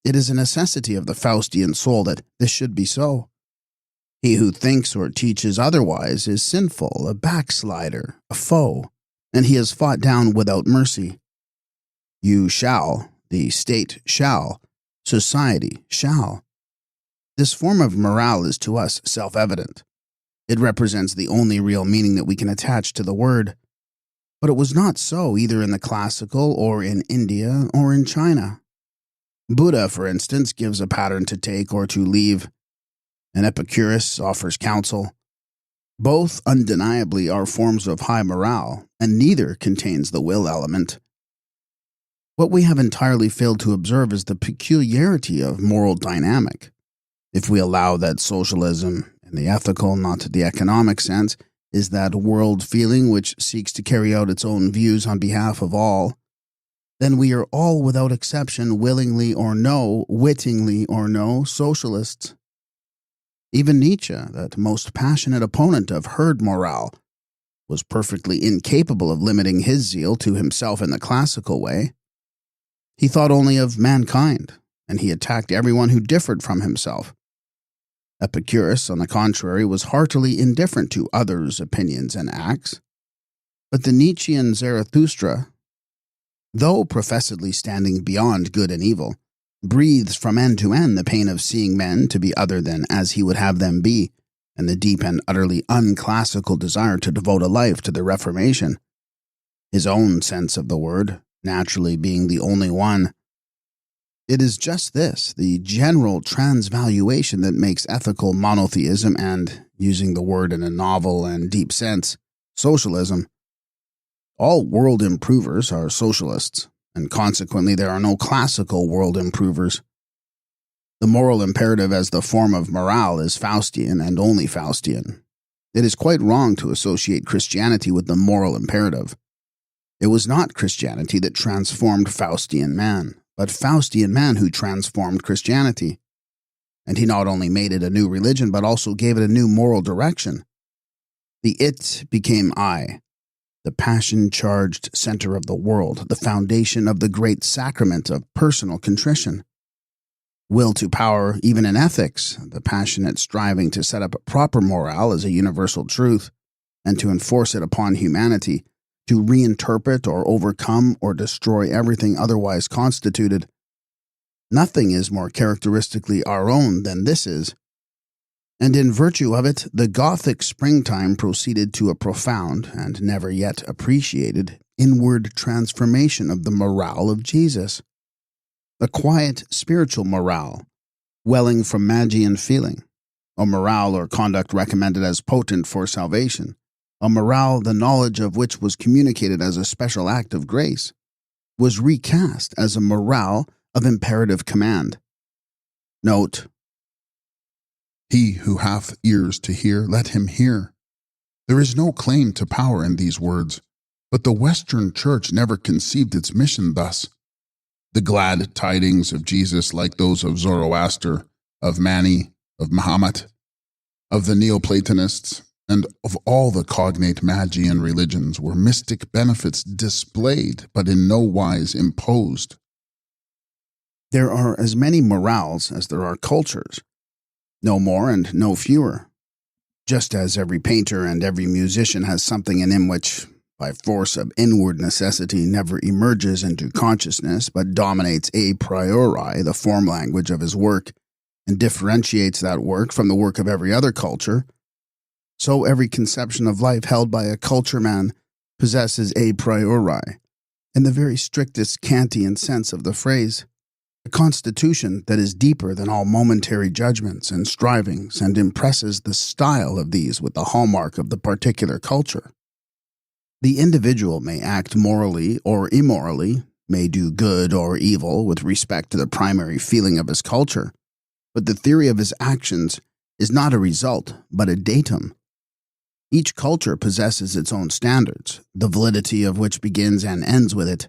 It is a necessity of the Faustian soul that this should be so. He who thinks or teaches otherwise is sinful, a backslider, a foe, and he is fought down without mercy. You shall, the state shall, society shall. This form of morale is to us self-evident. It represents the only real meaning that we can attach to the word. But it was not so either in the classical or in India or in China. Buddha, for instance, gives a pattern to take or to leave. And Epicurus offers counsel. Both undeniably are forms of high morale, and neither contains the will element. What we have entirely failed to observe is the peculiarity of moral dynamic. If we allow that socialism, in the ethical, not the economic sense, is that world feeling which seeks to carry out its own views on behalf of all, then we are all without exception, willingly or no, wittingly or no, socialists. Even Nietzsche, that most passionate opponent of herd morale, was perfectly incapable of limiting his zeal to himself in the classical way. He thought only of mankind, and he attacked everyone who differed from himself. Epicurus, on the contrary, was heartily indifferent to others' opinions and acts. But the Nietzschean Zarathustra, though professedly standing beyond good and evil, breathes from end to end the pain of seeing men to be other than as he would have them be, and the deep and utterly unclassical desire to devote a life to the Reformation. His own sense of the word, naturally being the only one. It is just this, the general transvaluation, that makes ethical monotheism and, using the word in a novel and deep sense, socialism. All world improvers are socialists, and consequently there are no classical world improvers. The moral imperative as the form of morale is Faustian and only Faustian. It is quite wrong to associate Christianity with the moral imperative. It was not Christianity that transformed Faustian man, but Faustian man who transformed Christianity. And he not only made it a new religion, but also gave it a new moral direction. The it became I, the passion-charged center of the world, the foundation of the great sacrament of personal contrition. Will to power, even in ethics, the passionate striving to set up a proper morale as a universal truth, and to enforce it upon humanity, to reinterpret or overcome or destroy everything otherwise constituted. Nothing is more characteristically our own than this is. And in virtue of it, the Gothic springtime proceeded to a profound, and never yet appreciated, inward transformation of the morale of Jesus. A quiet spiritual morale, welling from Magian feeling, a morale or conduct recommended as potent for salvation, a morale the knowledge of which was communicated as a special act of grace, was recast as a morale of imperative command. Note, He who hath ears to hear, let him hear. There is no claim to power in these words, but the Western Church never conceived its mission thus. The glad tidings of Jesus, like those of Zoroaster, of Mani, of Muhammad, of the Neoplatonists, and of all the cognate Magian religions, were mystic benefits displayed, but in no wise imposed. there are as many morals as there are cultures, no more and no fewer. Just as every painter and every musician has something in him which, by force of inward necessity, never emerges into consciousness, but dominates a priori the form language of his work, and differentiates that work from the work of every other culture, so every conception of life held by a culture man possesses a priori, in the very strictest Kantian sense of the phrase, a constitution that is deeper than all momentary judgments and strivings, and impresses the style of these with the hallmark of the particular culture. The individual may act morally or immorally, may do good or evil with respect to the primary feeling of his culture, but the theory of his actions is not a result, but a datum. Each culture possesses its own standards, the validity of which begins and ends with it.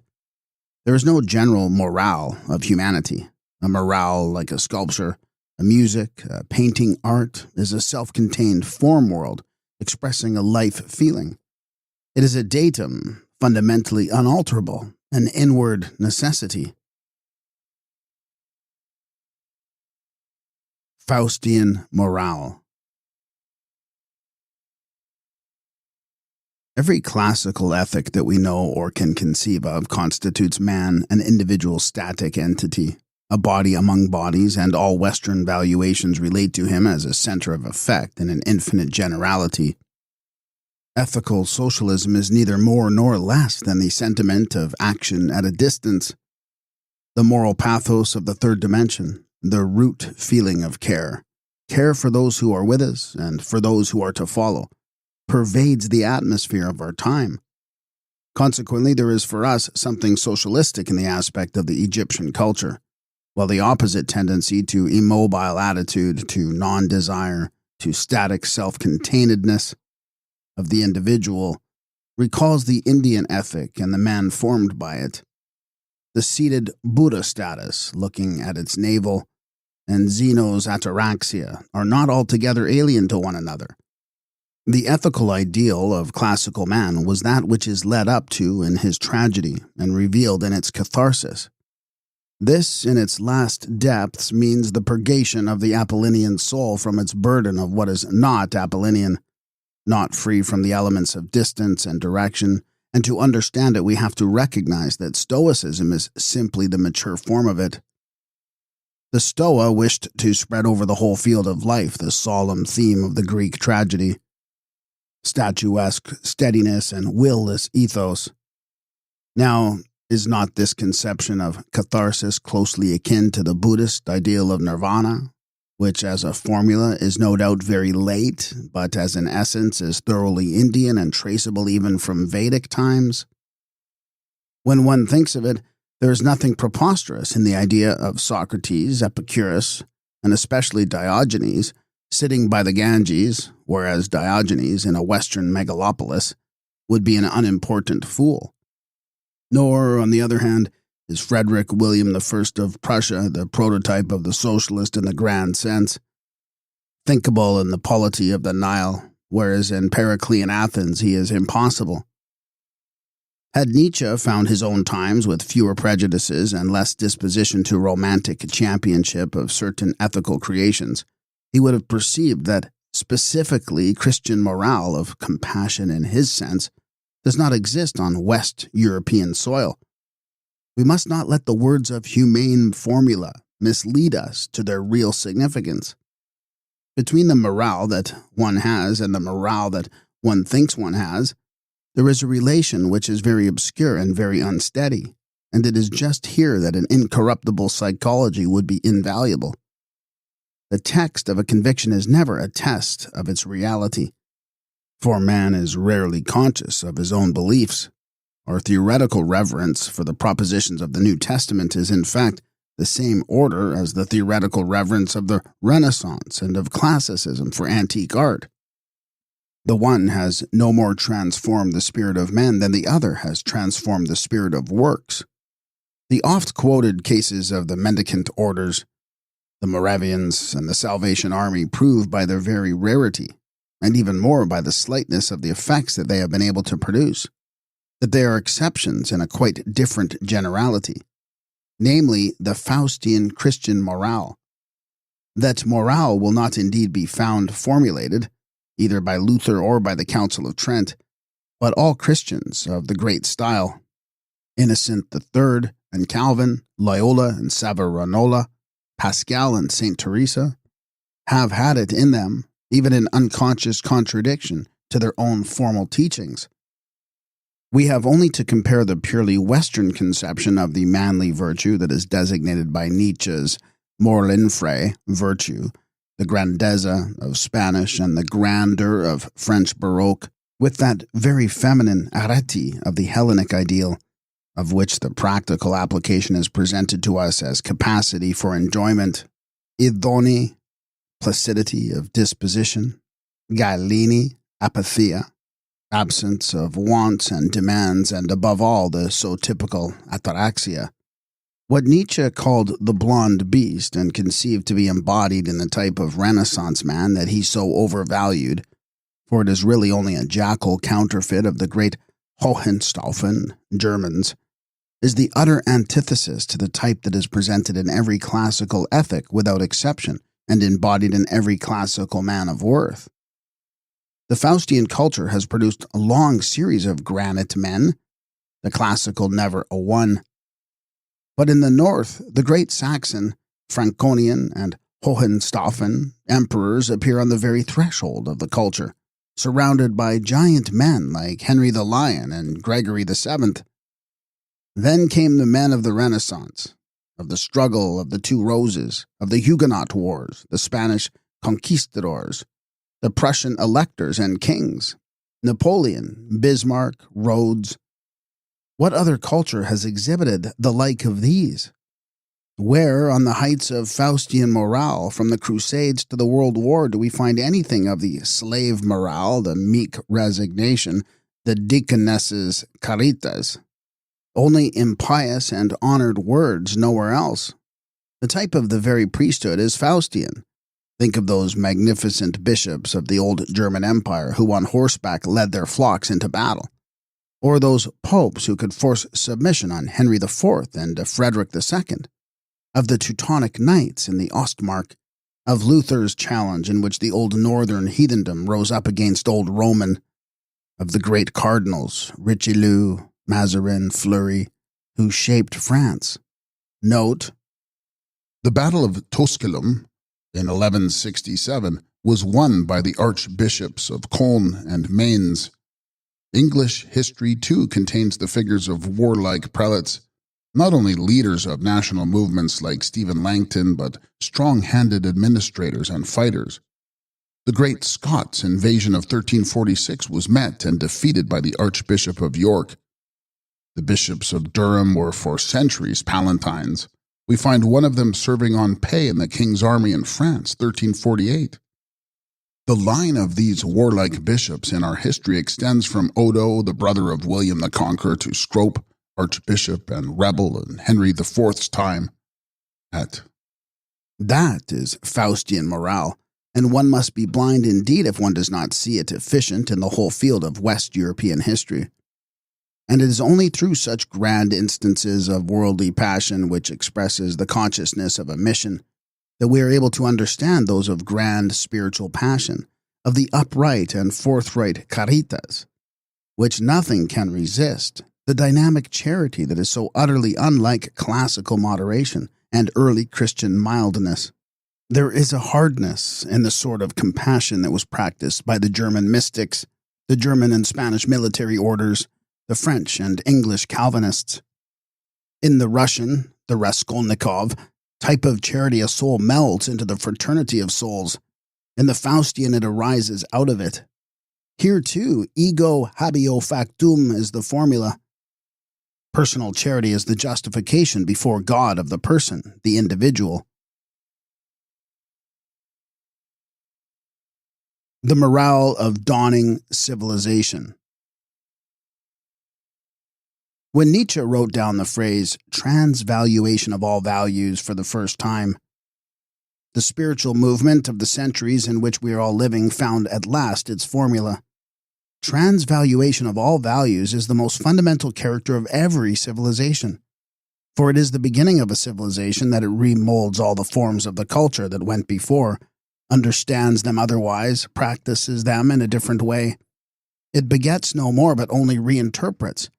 There is no general morale of humanity. A morale like a sculpture, a music, a painting art is a self-contained form world expressing a life feeling. It is a datum, fundamentally unalterable, an inward necessity. Faustian morale. Every classical ethic that we know or can conceive of constitutes man an individual static entity, a body among bodies, and all Western valuations relate to him as a center of effect in an infinite generality. Ethical socialism is neither more nor less than the sentiment of action at a distance, the moral pathos of the third dimension, the root feeling of care for those who are with us and for those who are to follow, pervades the atmosphere of our time. Consequently, there is for us something socialistic in the aspect of the Egyptian culture, while the opposite tendency to immobile attitude, to non-desire, to static self-containedness of the individual recalls the Indian ethic and the man formed by it. The seated Buddha status, looking at its navel, and Zeno's ataraxia are not altogether alien to one another. The ethical ideal of classical man was that which is led up to in his tragedy and revealed in its catharsis. This, in its last depths, means the purgation of the Apollinian soul from its burden of what is not Apollinian, not free from the elements of distance and direction, and to understand it we have to recognize that Stoicism is simply the mature form of it. The Stoa wished to spread over the whole field of life the solemn theme of the Greek tragedy, statuesque steadiness and will-less ethos. Now, is not this conception of catharsis closely akin to the Buddhist ideal of nirvana, which as a formula is no doubt very late, but as an essence is thoroughly Indian and traceable even from Vedic times? When one thinks of it, there is nothing preposterous in the idea of Socrates, Epicurus, and especially Diogenes, sitting by the Ganges, whereas Diogenes in a Western megalopolis would be an unimportant fool. Nor, on the other hand, is Frederick William I of Prussia the prototype of the socialist in the grand sense, thinkable in the polity of the Nile, whereas in Periclean Athens he is impossible. Had Nietzsche found his own times with fewer prejudices and less disposition to romantic championship of certain ethical creations, he would have perceived that specifically Christian morale of compassion in his sense does not exist on West European soil. We must not let the words of humane formula mislead us to their real significance. Between the morale that one has and the morale that one thinks one has, there is a relation which is very obscure and very unsteady, and it is just here that an incorruptible psychology would be invaluable. The text of a conviction is never a test of its reality, for man is rarely conscious of his own beliefs. Our theoretical reverence for the propositions of the New Testament is, in fact, the same order as the theoretical reverence of the Renaissance and of classicism for antique art. The one has no more transformed the spirit of men than the other has transformed the spirit of works. The oft-quoted cases of the mendicant orders, the Moravians, and the Salvation Army prove by their very rarity, and even more by the slightness of the effects that they have been able to produce, that they are exceptions in a quite different generality, namely the Faustian Christian morale. That morale will not indeed be found formulated, either by Luther or by the Council of Trent, but all Christians of the great style, Innocent III and Calvin, Loyola and Savonarola, Pascal and St. Teresa, have had it in them, even in unconscious contradiction to their own formal teachings. We have only to compare the purely Western conception of the manly virtue that is designated by Nietzsche's Morlinfray virtue, the grandeza of Spanish and the grandeur of French Baroque, with that very feminine arete of the Hellenic ideal, of which the practical application is presented to us as capacity for enjoyment, idoni, placidity of disposition, galini, apatheia, absence of wants and demands, and above all the so typical ataraxia. What Nietzsche called the blonde beast and conceived to be embodied in the type of Renaissance man that he so overvalued, for it is really only a jackal counterfeit of the great Hohenstaufen Germans, is the utter antithesis to the type that is presented in every classical ethic without exception and embodied in every classical man of worth. The Faustian culture has produced a long series of granite men, the classical never a one. But in the north, the great Saxon, Franconian, and Hohenstaufen emperors appear on the very threshold of the culture, surrounded by giant men like Henry the Lion and Gregory VII. Then came the men of the Renaissance, of the struggle of the Two Roses, of the Huguenot Wars, the Spanish conquistadors, the Prussian electors and kings, Napoleon, Bismarck, Rhodes. What other culture has exhibited the like of these? Where, on the heights of Faustian morale, from the Crusades to the World War, do we find anything of the slave morale, the meek resignation, the deaconesses' caritas? Only impious and honored words nowhere else. The type of the very priesthood is Faustian. Think of those magnificent bishops of the old German Empire who on horseback led their flocks into battle. Or those popes who could force submission on Henry IV and Frederick II. Of the Teutonic Knights in the Ostmark, of Luther's challenge in which the old northern heathendom rose up against old Roman, of the great cardinals, Richelieu, Mazarin, Fleury, who shaped France. Note, The Battle of Tusculum in 1167 was won by the archbishops of Cologne and Mainz. English history, too, contains the figures of warlike prelates, not only leaders of national movements like Stephen Langton, but strong-handed administrators and fighters. The great Scots invasion of 1346 was met and defeated by the Archbishop of York. The bishops of Durham were for centuries Palatines. We find one of them serving on pay in the King's army in France, 1348. The line of these warlike bishops in our history extends from Odo, the brother of William the Conqueror, to Scrope, archbishop and rebel in Henry IV's time. That is Faustian morale, and one must be blind indeed if one does not see it efficient in the whole field of West European history. And it is only through such grand instances of worldly passion which expresses the consciousness of a mission that we are able to understand those of grand spiritual passion, of the upright and forthright caritas, which nothing can resist, the dynamic charity that is so utterly unlike classical moderation and early Christian mildness. There is a hardness in the sort of compassion that was practiced by the German mystics, the German and Spanish military orders, the French and English Calvinists. In the Russian, the Raskolnikov, type of charity a soul melts into the fraternity of souls. In the Faustian it arises out of it. Here too, ego habeo factum is the formula. Personal charity is the justification before God of the person, the individual. The morale of dawning civilization. When Nietzsche wrote down the phrase transvaluation of all values for the first time, the spiritual movement of the centuries in which we are all living found at last its formula. Transvaluation of all values is the most fundamental character of every civilization, for it is the beginning of a civilization that it remolds all the forms of the culture that went before, understands them otherwise, practices them in a different way. It begets no more but only reinterprets,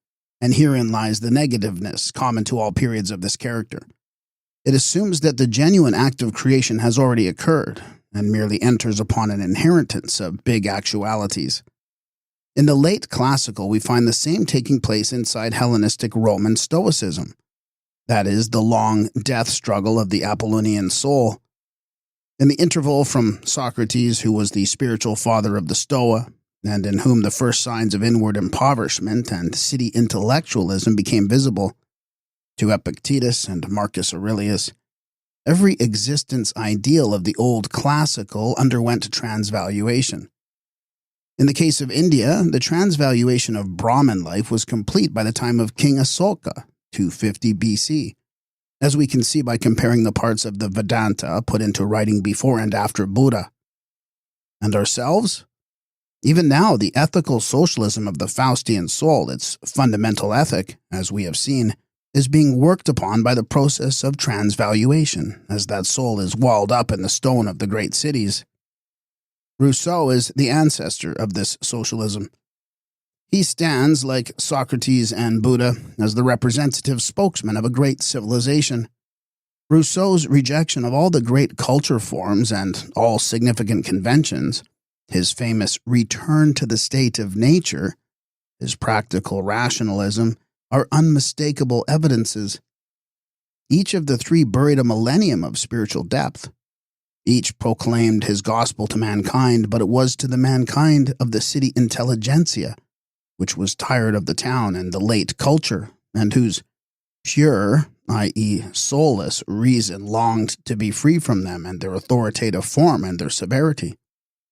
and herein lies the negativeness common to all periods of this character. It assumes that the genuine act of creation has already occurred, and merely enters upon an inheritance of big actualities. In the late classical, we find the same taking place inside Hellenistic Roman Stoicism. That is, the long death struggle of the Apollonian soul. In the interval from Socrates, who was the spiritual father of the Stoa, and in whom the first signs of inward impoverishment and city intellectualism became visible, to Epictetus and Marcus Aurelius, every existence ideal of the old classical underwent transvaluation. In the case of India, the transvaluation of Brahmin life was complete by the time of King Asoka, 250 BC, as we can see by comparing the parts of the Vedanta put into writing before and after Buddha. And ourselves? Even now, the ethical socialism of the Faustian soul, its fundamental ethic, as we have seen, is being worked upon by the process of transvaluation, as that soul is walled up in the stone of the great cities. Rousseau is the ancestor of this socialism. He stands, like Socrates and Buddha, as the representative spokesman of a great civilization. Rousseau's rejection of all the great culture forms and all significant conventions, his famous return to the state of nature, his practical rationalism, are unmistakable evidences. Each of the three buried a millennium of spiritual depth. Each proclaimed his gospel to mankind, but it was to the mankind of the city intelligentsia, which was tired of the town and the late culture, and whose pure, i.e. soulless, reason longed to be free from them and their authoritative form and their severity,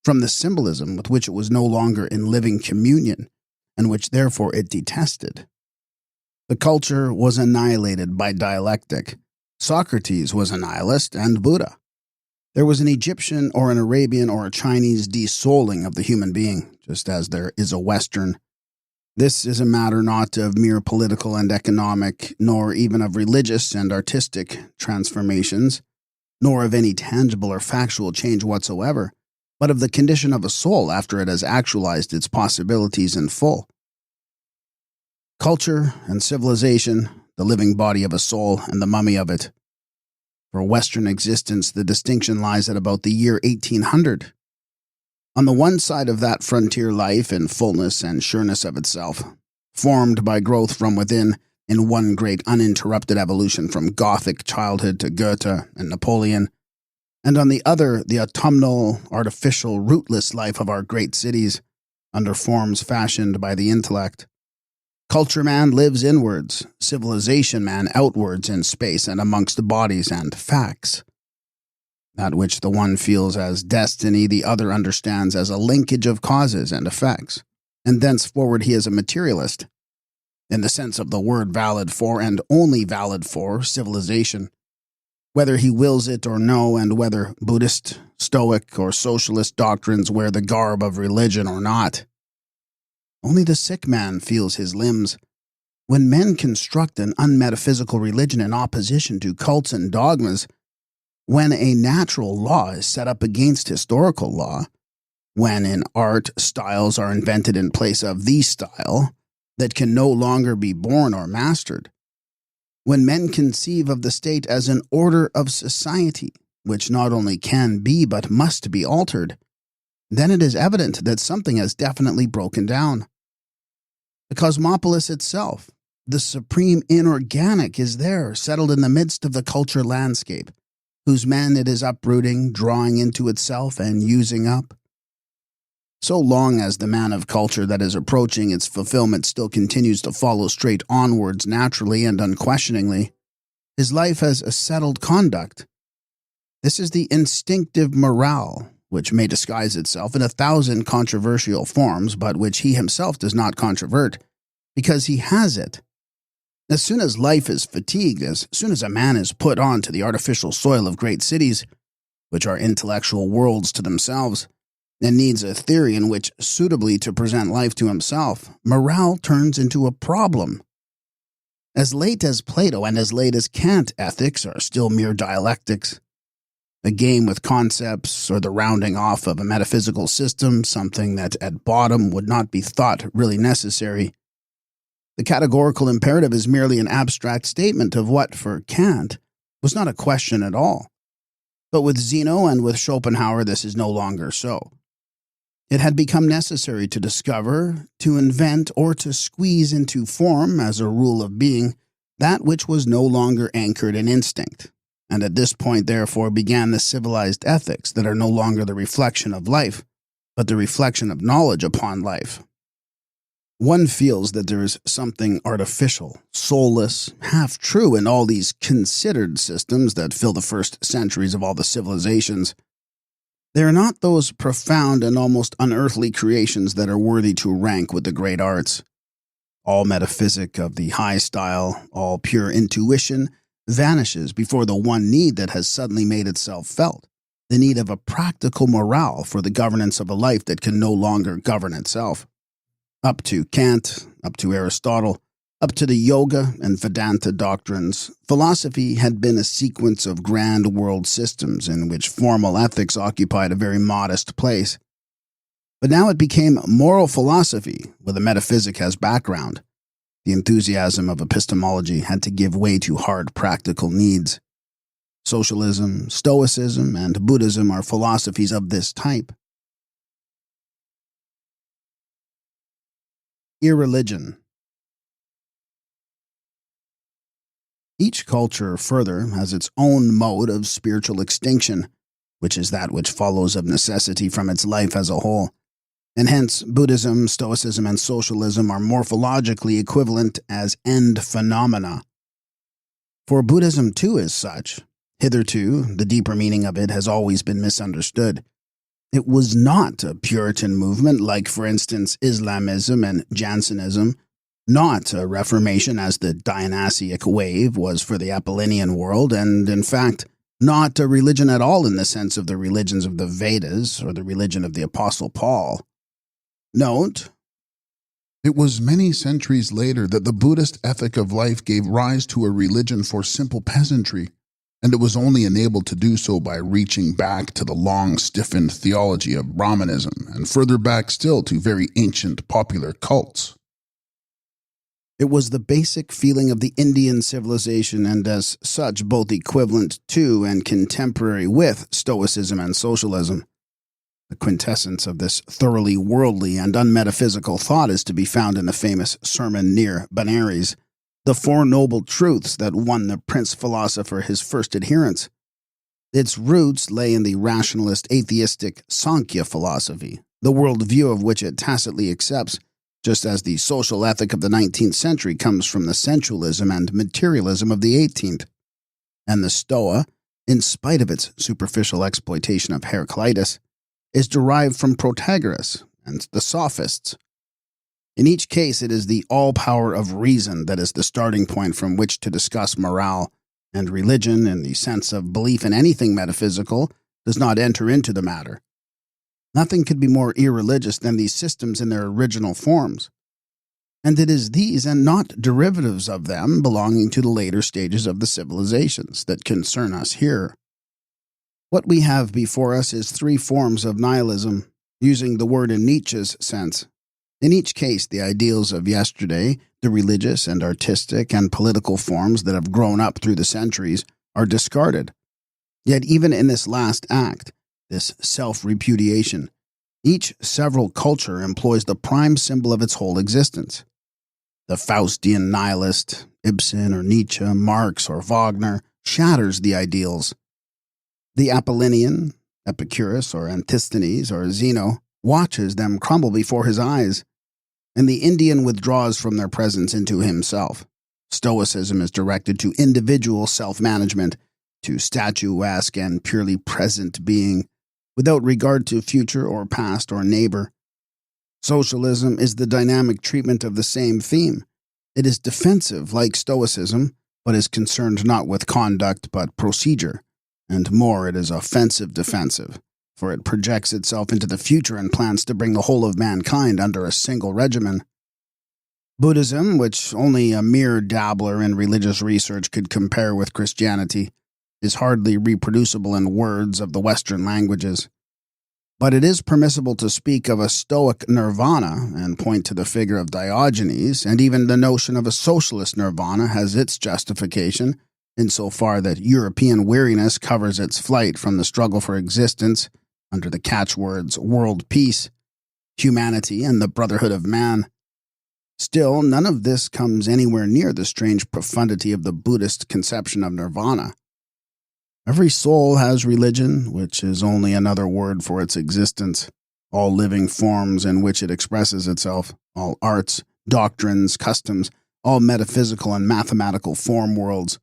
from the symbolism with which it was no longer in living communion, and which therefore it detested. The culture was annihilated by dialectic. Socrates was a nihilist, and Buddha. There was an Egyptian or an Arabian or a Chinese de-souling of the human being, just as there is a Western. This is a matter not of mere political and economic, nor even of religious and artistic transformations, nor of any tangible or factual change whatsoever, but of the condition of a soul after it has actualized its possibilities in full. Culture and civilization, the living body of a soul and the mummy of it. For Western existence, the distinction lies at about the year 1800. On the one side of that frontier life in fullness and sureness of itself, formed by growth from within in one great uninterrupted evolution from Gothic childhood to Goethe and Napoleon, and on the other the autumnal, artificial, rootless life of our great cities, under forms fashioned by the intellect. Culture man lives inwards, civilization man outwards in space and amongst bodies and facts. That which the one feels as destiny, the other understands as a linkage of causes and effects, and thenceforward he is a materialist, in the sense of the word valid for and only valid for civilization, whether he wills it or no, and whether Buddhist, Stoic, or Socialist doctrines wear the garb of religion or not. Only the sick man feels his limbs. When men construct an unmetaphysical religion in opposition to cults and dogmas, when a natural law is set up against historical law, when in art styles are invented in place of the style that can no longer be born or mastered, when men conceive of the state as an order of society, which not only can be but must be altered, then it is evident that something has definitely broken down. The cosmopolis itself, the supreme inorganic, is there, settled in the midst of the culture landscape, whose men it is uprooting, drawing into itself, and using up. So long as the man of culture that is approaching its fulfillment still continues to follow straight onwards naturally and unquestioningly, his life has a settled conduct. This is the instinctive morale, which may disguise itself in 1,000 controversial forms, but which he himself does not controvert, because he has it. As soon as life is fatigued, as soon as a man is put on to the artificial soil of great cities, which are intellectual worlds to themselves, and needs a theory in which suitably to present life to himself, morale turns into a problem. As late as Plato and as late as Kant, ethics are still mere dialectics. A game with concepts or the rounding off of a metaphysical system, something that at bottom would not be thought really necessary. The categorical imperative is merely an abstract statement of what, for Kant, was not a question at all. But with Zeno and with Schopenhauer, this is no longer so. It had become necessary to discover, to invent, or to squeeze into form, as a rule of being, that which was no longer anchored in instinct. And at this point, therefore, began the civilized ethics that are no longer the reflection of life, but the reflection of knowledge upon life. One feels that there is something artificial, soulless, half-true in all these considered systems that fill the first centuries of all the civilizations. They are not those profound and almost unearthly creations that are worthy to rank with the great arts. All metaphysic of the high style, all pure intuition, vanishes before the one need that has suddenly made itself felt, the need of a practical morale for the governance of a life that can no longer govern itself. Up to Kant, up to Aristotle, Up to the Yoga and Vedanta doctrines, philosophy had been a sequence of grand world systems in which formal ethics occupied a very modest place. But now it became moral philosophy with a metaphysic as background. The enthusiasm of epistemology had to give way to hard practical needs. Socialism, Stoicism, and Buddhism are philosophies of this type. Irreligion. Each culture, further, has its own mode of spiritual extinction, which is that which follows of necessity from its life as a whole. And hence, Buddhism, Stoicism, and Socialism are morphologically equivalent as end phenomena. For Buddhism too is such. Hitherto, the deeper meaning of it has always been misunderstood. It was not a Puritan movement like, for instance, Islamism and Jansenism, not a reformation as the Dionysiac wave was for the Apollinian world, and, in fact, not a religion at all in the sense of the religions of the Vedas or the religion of the Apostle Paul. Note, it was many centuries later that the Buddhist ethic of life gave rise to a religion for simple peasantry, and it was only enabled to do so by reaching back to the long-stiffened theology of Brahmanism, and further back still to very ancient popular cults. It was the basic feeling of the Indian civilization and as such both equivalent to and contemporary with Stoicism and Socialism. The quintessence of this thoroughly worldly and unmetaphysical thought is to be found in the famous sermon near Benares, the Four Noble Truths that won the Prince philosopher his first adherents. Its roots lay in the rationalist atheistic Sankhya philosophy, the worldview of which it tacitly accepts, just as the social ethic of the 19th century comes from the sensualism and materialism of the 18th. And the Stoa, in spite of its superficial exploitation of Heraclitus, is derived from Protagoras and the Sophists. In each case, it is the all-power of reason that is the starting point from which to discuss morale, and religion, in the sense of belief in anything metaphysical, does not enter into the matter. Nothing could be more irreligious than these systems in their original forms. And it is these, and not derivatives of them, belonging to the later stages of the civilizations, that concern us here. What we have before us is three forms of nihilism, using the word in Nietzsche's sense. In each case, the ideals of yesterday, the religious and artistic and political forms that have grown up through the centuries, are discarded. Yet even in this last act, this self-repudiation, each several culture employs the prime symbol of its whole existence. The Faustian nihilist, Ibsen or Nietzsche, Marx or Wagner, shatters the ideals. The Apollinian, Epicurus or Antisthenes or Zeno, watches them crumble before his eyes, and the Indian withdraws from their presence into himself. Stoicism is directed to individual self-management, to statuesque and purely present being, without regard to future or past or neighbor. Socialism is the dynamic treatment of the same theme. It is defensive like Stoicism, but is concerned not with conduct but procedure, and more, it is offensive defensive, for it projects itself into the future and plans to bring the whole of mankind under a single regimen. Buddhism, which only a mere dabbler in religious research could compare with Christianity, is hardly reproducible in words of the Western languages. But it is permissible to speak of a Stoic nirvana and point to the figure of Diogenes, and even the notion of a socialist nirvana has its justification, insofar that European weariness covers its flight from the struggle for existence under the catchwords world peace, humanity, and the brotherhood of man. Still, none of this comes anywhere near the strange profundity of the Buddhist conception of nirvana. Every soul has religion, which is only another word for its existence, all living forms in which it expresses itself, all arts, doctrines, customs, all metaphysical and mathematical form worlds,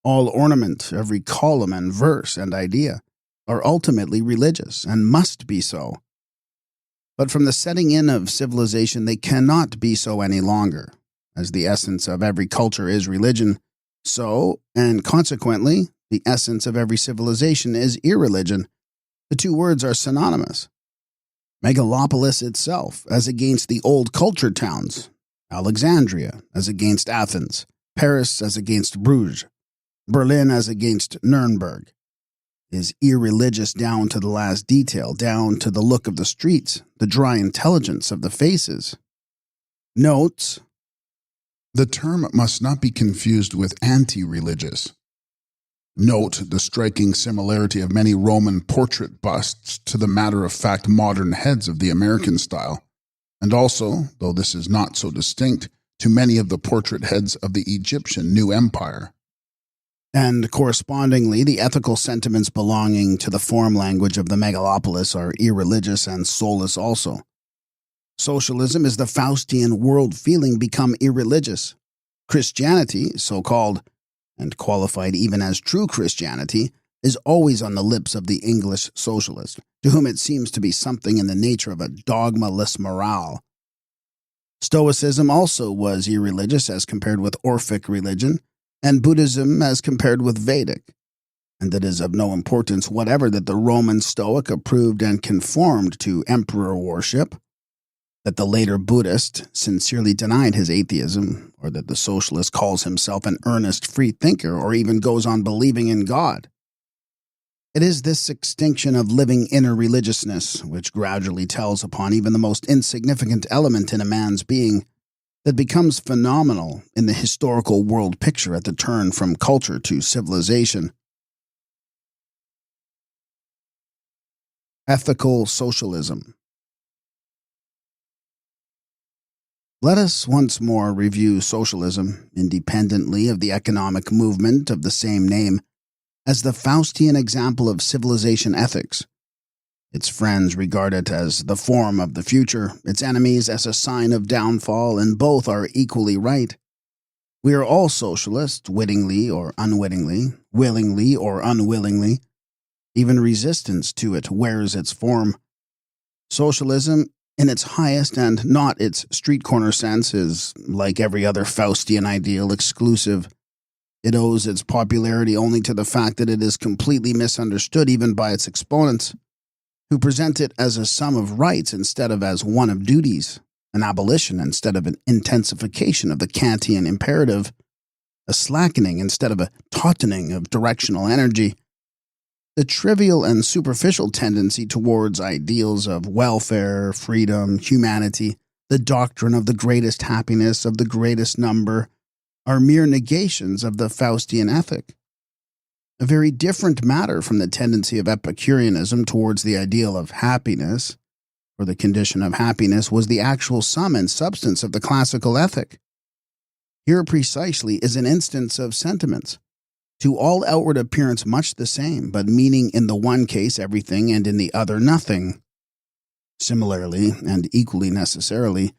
all ornament, every column and verse and idea, are ultimately religious and must be so. But from the setting in of civilization, they cannot be so any longer. As the essence of every culture is religion, so, and consequently, the essence of every civilization is irreligion. The two words are synonymous. Megalopolis itself, as against the old culture towns, Alexandria as against Athens, Paris as against Bruges, Berlin as against Nuremberg, is irreligious down to the last detail, down to the look of the streets, the dry intelligence of the faces. Notes: The term must not be confused with anti-religious. Note the striking similarity of many Roman portrait busts to the matter-of-fact modern heads of the American style, and also, though this is not so distinct, to many of the portrait heads of the Egyptian New Empire. And correspondingly, the ethical sentiments belonging to the form language of the megalopolis are irreligious and soulless also. Socialism is the Faustian world feeling become irreligious. Christianity, so-called, and qualified even as true Christianity, is always on the lips of the English socialist, to whom it seems to be something in the nature of a dogmaless morale. Stoicism also was irreligious as compared with Orphic religion, and Buddhism as compared with Vedic. And it is of no importance whatever that the Roman Stoic approved and conformed to emperor worship, that the later Buddhist sincerely denied his atheism, or that the socialist calls himself an earnest free thinker or even goes on believing in God. It is this extinction of living inner religiousness, which gradually tells upon even the most insignificant element in a man's being, that becomes phenomenal in the historical world picture at the turn from culture to civilization. Ethical socialism. Let us once more review socialism, independently of the economic movement of the same name, as the Faustian example of civilization ethics. Its friends regard it as the form of the future, its enemies as a sign of downfall, and both are equally right. We are all socialists, wittingly or unwittingly, willingly or unwillingly. Even resistance to it wears its form. Socialism, in its highest and not its street-corner sense, is, like every other Faustian ideal, exclusive. It owes its popularity only to the fact that it is completely misunderstood even by its exponents, who present it as a sum of rights instead of as one of duties, an abolition instead of an intensification of the Kantian imperative, a slackening instead of a tautening of directional energy. The trivial and superficial tendency towards ideals of welfare, freedom, humanity, the doctrine of the greatest happiness of the greatest number, are mere negations of the Faustian ethic. A very different matter from the tendency of Epicureanism towards the ideal of happiness, for the condition of happiness was the actual sum and substance of the classical ethic. Here precisely is an instance of sentiments, to all outward appearance much the same, but meaning in the one case everything and in the other nothing. Similarly, and equally necessarily,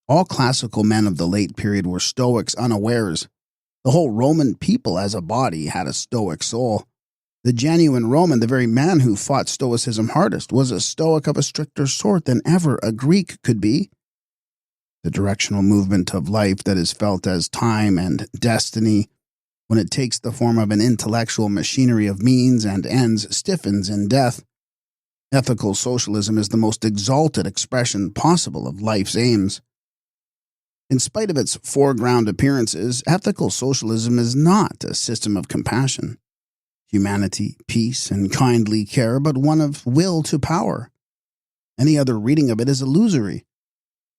all classical men of the late period were Stoics unawares. The whole Roman people as a body had a Stoic soul. The genuine Roman, the very man who fought Stoicism hardest, was a Stoic of a stricter sort than ever a Greek could be. The directional movement of life that is felt as time and destiny, when it takes the form of an intellectual machinery of means and ends, stiffens in death. Ethical socialism is the most exalted expression possible of life's aims. In spite of its foreground appearances, ethical socialism is not a system of compassion, humanity, peace, and kindly care, but one of will to power. Any other reading of it is illusory.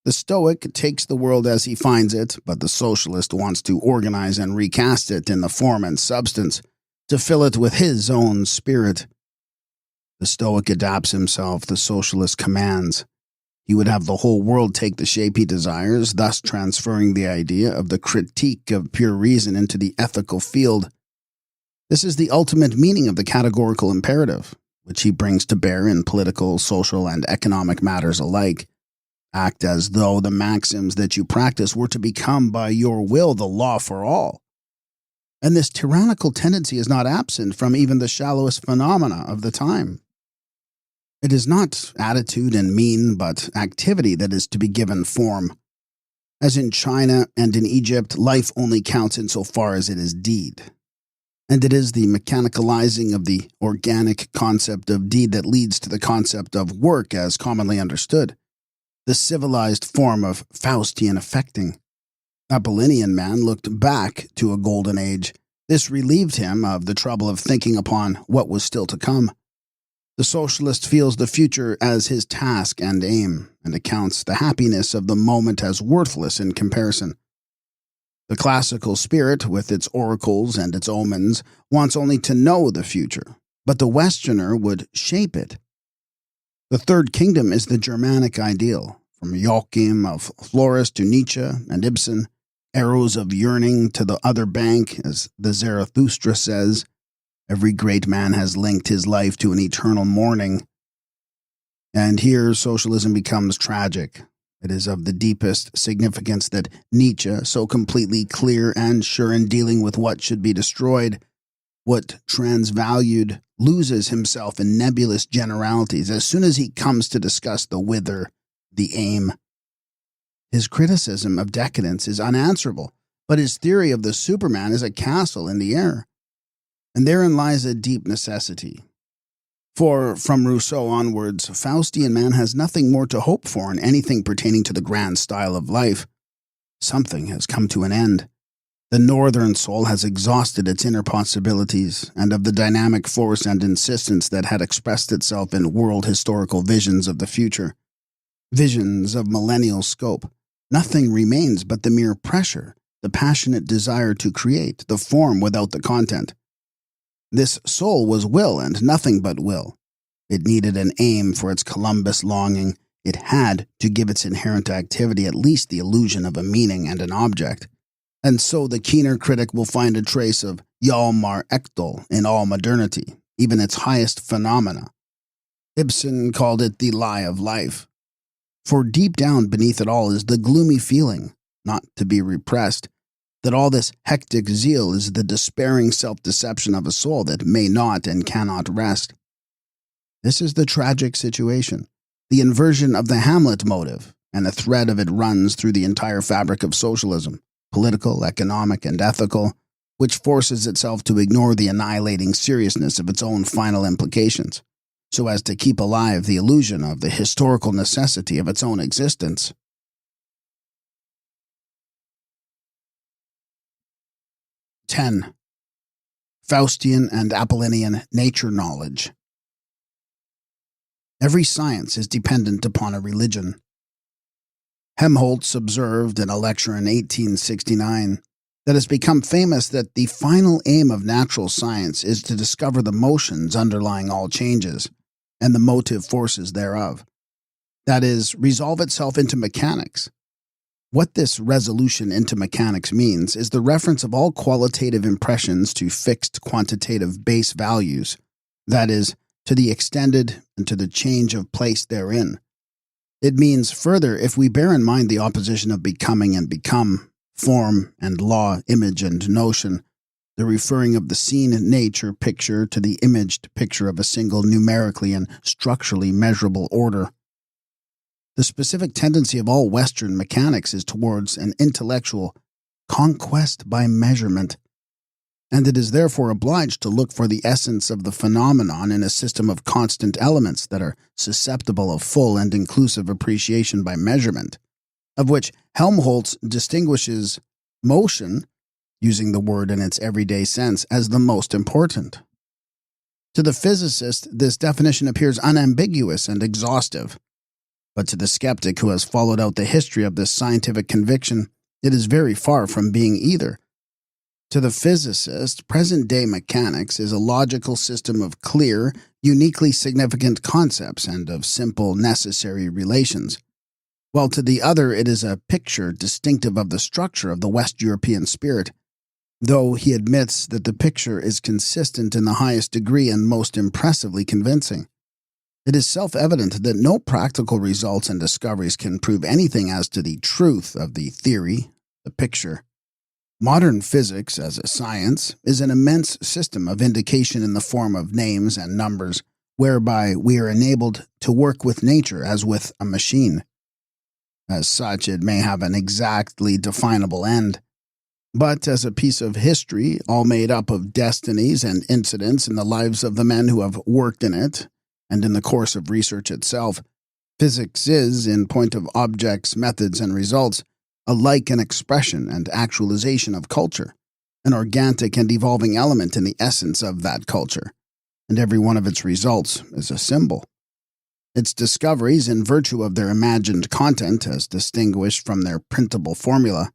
The Stoic takes the world as he finds it, but the socialist wants to organize and recast it in the form and substance, to fill it with his own spirit. The Stoic adapts himself, the socialist commands. He would have the whole world take the shape he desires, thus transferring the idea of the critique of pure reason into the ethical field. This is the ultimate meaning of the categorical imperative, which he brings to bear in political, social, and economic matters alike. Act as though the maxims that you practice were to become by your will the law for all. And this tyrannical tendency is not absent from even the shallowest phenomena of the time. It is not attitude and mien, but activity that is to be given form. As in China and in Egypt, life only counts insofar as it is deed. And it is the mechanicalizing of the organic concept of deed that leads to the concept of work as commonly understood, the civilized form of Faustian affecting. Apollonian man looked back to a golden age. This relieved him of the trouble of thinking upon what was still to come. The socialist feels the future as his task and aim, and accounts the happiness of the moment as worthless in comparison. The classical spirit, with its oracles and its omens, wants only to know the future, but the Westerner would shape it. The third kingdom is the Germanic ideal, from Joachim of Florus to Nietzsche and Ibsen, arrows of yearning to the other bank, as the Zarathustra says. Every great man has linked his life to an eternal morning. And here socialism becomes tragic. It is of the deepest significance that Nietzsche, so completely clear and sure in dealing with what should be destroyed, what transvalued, loses himself in nebulous generalities as soon as he comes to discuss the whither, the aim. His criticism of decadence is unanswerable, but his theory of the Superman is a castle in the air. And therein lies a deep necessity. For, from Rousseau onwards, Faustian man has nothing more to hope for in anything pertaining to the grand style of life. Something has come to an end. The northern soul has exhausted its inner possibilities, and of the dynamic force and insistence that had expressed itself in world historical visions of the future, visions of millennial scope, nothing remains but the mere pressure, the passionate desire to create, the form without the content. This soul was will and nothing but will. It needed an aim for its Columbus longing. It had to give its inherent activity at least the illusion of a meaning and an object. And so the keener critic will find a trace of Hjalmar Ekdal in all modernity, even its highest phenomena. Ibsen called it the lie of life. For deep down beneath it all is the gloomy feeling, not to be repressed, that all this hectic zeal is the despairing self-deception of a soul that may not and cannot rest. This is the tragic situation, the inversion of the Hamlet motive, and a thread of it runs through the entire fabric of socialism, political, economic, and ethical, which forces itself to ignore the annihilating seriousness of its own final implications, so as to keep alive the illusion of the historical necessity of its own existence. (10) Faustian and Apollonian nature knowledge. Every science is dependent upon a religion. Helmholtz observed in a lecture in 1869 that has become famous that the final aim of natural science is to discover the motions underlying all changes and the motive forces thereof. That is, resolve itself into mechanics. What this resolution into mechanics means is the reference of all qualitative impressions to fixed quantitative base values, that is, to the extended and to the change of place therein. It means, further, if we bear in mind the opposition of becoming and become, form and law, image and notion, the referring of the seen nature picture to the imaged picture of a single numerically and structurally measurable order. The specific tendency of all Western mechanics is towards an intellectual conquest by measurement, and it is therefore obliged to look for the essence of the phenomenon in a system of constant elements that are susceptible of full and inclusive appreciation by measurement, of which Helmholtz distinguishes motion, using the word in its everyday sense, as the most important. To the physicist, this definition appears unambiguous and exhaustive. But to the skeptic who has followed out the history of this scientific conviction, it is very far from being either. To the physicist, present-day mechanics is a logical system of clear, uniquely significant concepts and of simple, necessary relations, while to the other it is a picture distinctive of the structure of the West European spirit, though he admits that the picture is consistent in the highest degree and most impressively convincing. It is self-evident that no practical results and discoveries can prove anything as to the truth of the theory, the picture. Modern physics, as a science, is an immense system of indication in the form of names and numbers, whereby we are enabled to work with nature as with a machine. As such, it may have an exactly definable end. But as a piece of history, all made up of destinies and incidents in the lives of the men who have worked in it, and in the course of research itself, physics is, in point of objects, methods, and results, alike an expression and actualization of culture, an organic and evolving element in the essence of that culture, and every one of its results is a symbol. Its discoveries, in virtue of their imagined content as distinguished from their printable formula,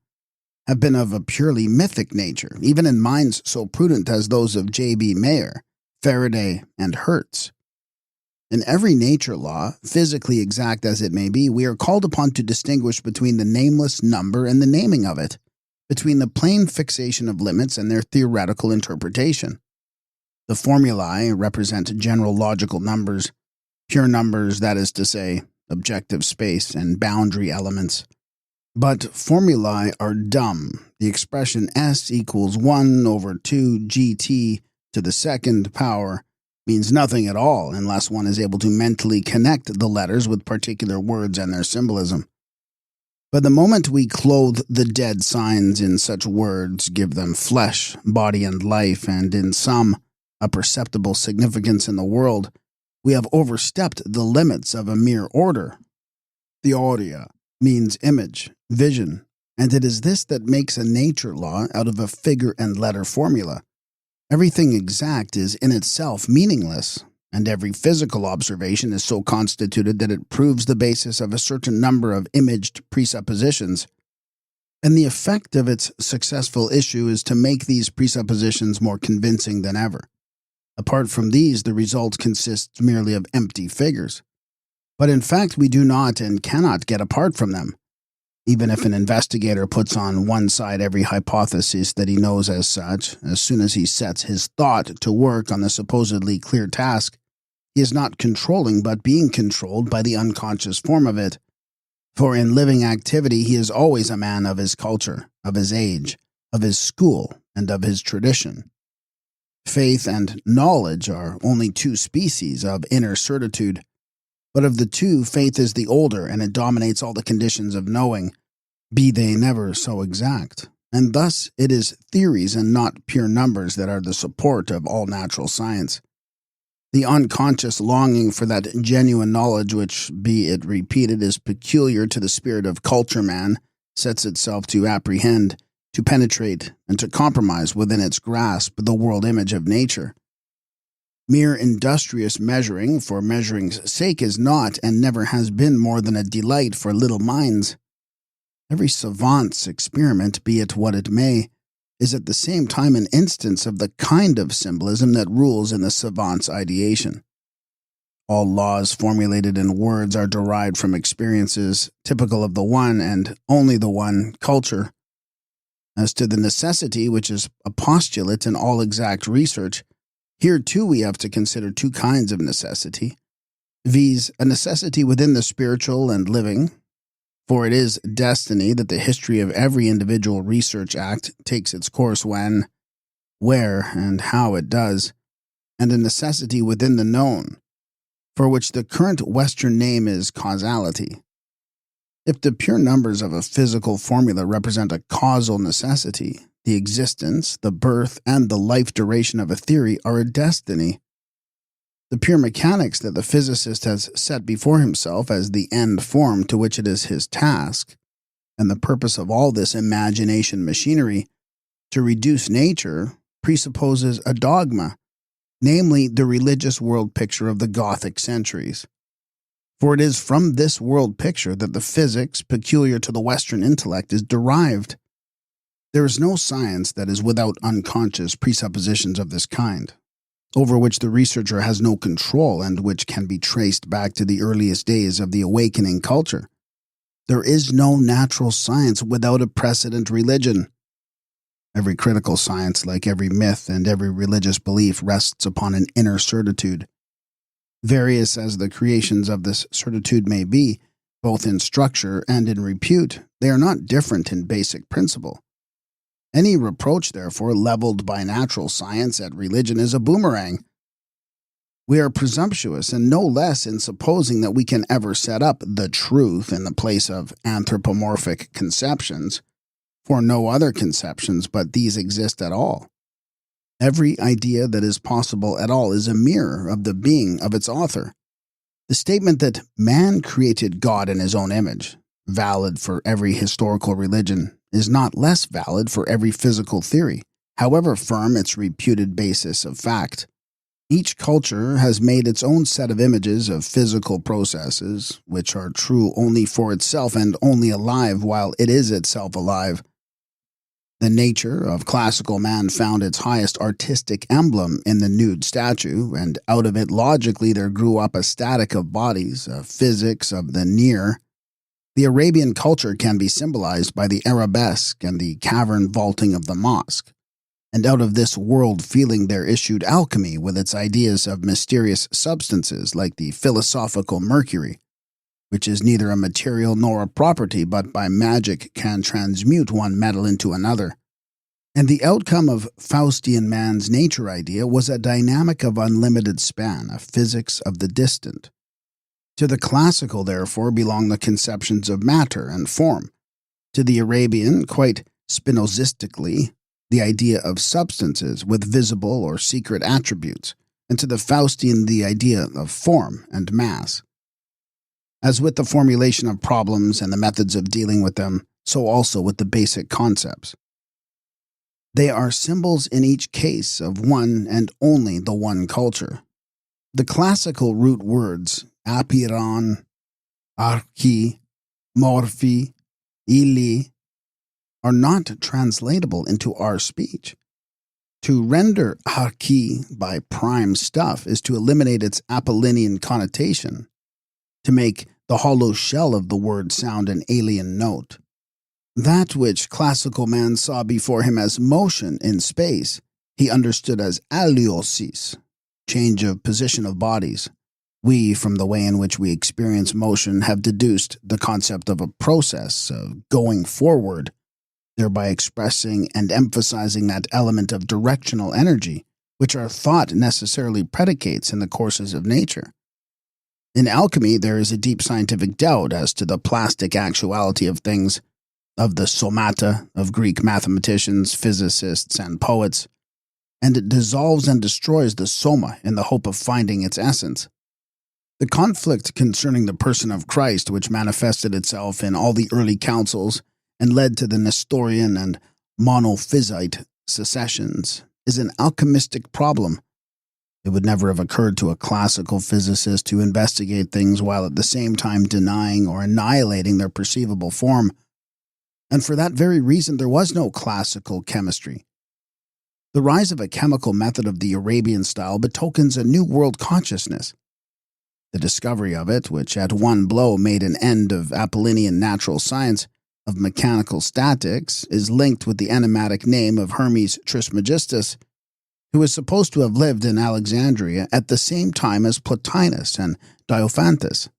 have been of a purely mythic nature, even in minds so prudent as those of J.B. Mayer, Faraday, and Hertz. In every nature law, physically exact as it may be, we are called upon to distinguish between the nameless number and the naming of it, between the plain fixation of limits and their theoretical interpretation. The formulae represent general logical numbers, pure numbers, that is to say, objective space and boundary elements. But formulae are dumb. The expression S equals 1 over 2 gt to the second power means nothing at all unless one is able to mentally connect the letters with particular words and their symbolism. But the moment we clothe the dead signs in such words, give them flesh, body, and life, and in some, a perceptible significance in the world, we have overstepped the limits of a mere order. Theoria means image, vision, and it is this that makes a nature law out of a figure and letter formula. Everything exact is in itself meaningless, and every physical observation is so constituted that it proves the basis of a certain number of imaged presuppositions, and the effect of its successful issue is to make these presuppositions more convincing than ever. Apart from these, the result consists merely of empty figures. But in fact, we do not and cannot get apart from them. Even if an investigator puts on one side every hypothesis that he knows as such, as soon as he sets his thought to work on the supposedly clear task, he is not controlling but being controlled by the unconscious form of it. For in living activity he is always a man of his culture, of his age, of his school, and of his tradition. Faith and knowledge are only two species of inner certitude, but of the two, faith is the older, and it dominates all the conditions of knowing, be they never so exact. And thus it is theories and not pure numbers that are the support of all natural science. The unconscious longing for that genuine knowledge which, be it repeated, is peculiar to the spirit of culture man, sets itself to apprehend, to penetrate, and to compromise within its grasp the world image of nature. Mere industrious measuring for measuring's sake is not and never has been more than a delight for little minds. Every savant's experiment, be it what it may, is at the same time an instance of the kind of symbolism that rules in the savant's ideation. All laws formulated in words are derived from experiences typical of the one and only the one culture. As to the necessity, which is a postulate in all exact research, here too we have to consider two kinds of necessity, viz. A necessity within the spiritual and living, for it is destiny that the history of every individual research act takes its course when, where, and how it does, and a necessity within the known, for which the current Western name is causality. If the pure numbers of a physical formula represent a causal necessity, the existence, the birth, and the life duration of a theory are a destiny. The pure mechanics that the physicist has set before himself as the end form to which it is his task, and the purpose of all this imagination machinery, to reduce nature, presupposes a dogma, namely the religious world picture of the Gothic centuries. For it is from this world picture that the physics peculiar to the Western intellect is derived. There is no science that is without unconscious presuppositions of this kind, over which the researcher has no control and which can be traced back to the earliest days of the awakening culture. There is no natural science without a precedent religion. Every critical science, like every myth and every religious belief, rests upon an inner certitude. Various as the creations of this certitude may be, both in structure and in repute, they are not different in basic principle. Any reproach, therefore, leveled by natural science at religion is a boomerang. We are presumptuous and no less in supposing that we can ever set up the truth in the place of anthropomorphic conceptions, for no other conceptions but these exist at all. Every idea that is possible at all is a mirror of the being of its author. The statement that man created God in his own image, valid for every historical religion, is not less valid for every physical theory, however firm its reputed basis of fact. Each culture has made its own set of images of physical processes, which are true only for itself and only alive while it is itself alive. The nature of classical man found its highest artistic emblem in the nude statue, and out of it logically there grew up a static of bodies, a physics of the near. The Arabian culture can be symbolized by the arabesque and the cavern vaulting of the mosque. And out of this world feeling there issued alchemy with its ideas of mysterious substances like the philosophical mercury, which is neither a material nor a property, but by magic can transmute one metal into another. And the outcome of Faustian man's nature idea was a dynamic of unlimited span, a physics of the distant. To the classical, therefore, belong the conceptions of matter and form. To the Arabian, quite Spinozistically, the idea of substances with visible or secret attributes, and to the Faustian the idea of form and mass. As with the formulation of problems and the methods of dealing with them, so also with the basic concepts. They are symbols in each case of one and only the one culture. The classical root words apiran, archi, morphi, ili are not translatable into our speech. To render archi by prime stuff is to eliminate its Apollinian connotation, to make the hollow shell of the word sound an alien note. That which classical man saw before him as motion in space, he understood as aliosis, change of position of bodies. We, from the way in which we experience motion, have deduced the concept of a process of going forward, thereby expressing and emphasizing that element of directional energy, which our thought necessarily predicates in the courses of nature. In alchemy, there is a deep scientific doubt as to the plastic actuality of things, of the somata of Greek mathematicians, physicists, and poets, and it dissolves and destroys the soma in the hope of finding its essence. The conflict concerning the person of Christ, which manifested itself in all the early councils and led to the Nestorian and Monophysite secessions, is an alchemistic problem. It would never have occurred to a classical physicist to investigate things while at the same time denying or annihilating their perceivable form. And for that very reason, there was no classical chemistry. The rise of a chemical method of the Arabian style betokens a new world consciousness. The discovery of it, which at one blow made an end of Apollinian natural science, of mechanical statics, is linked with the enigmatic name of Hermes Trismegistus, who is supposed to have lived in Alexandria at the same time as Plotinus and Diophantus.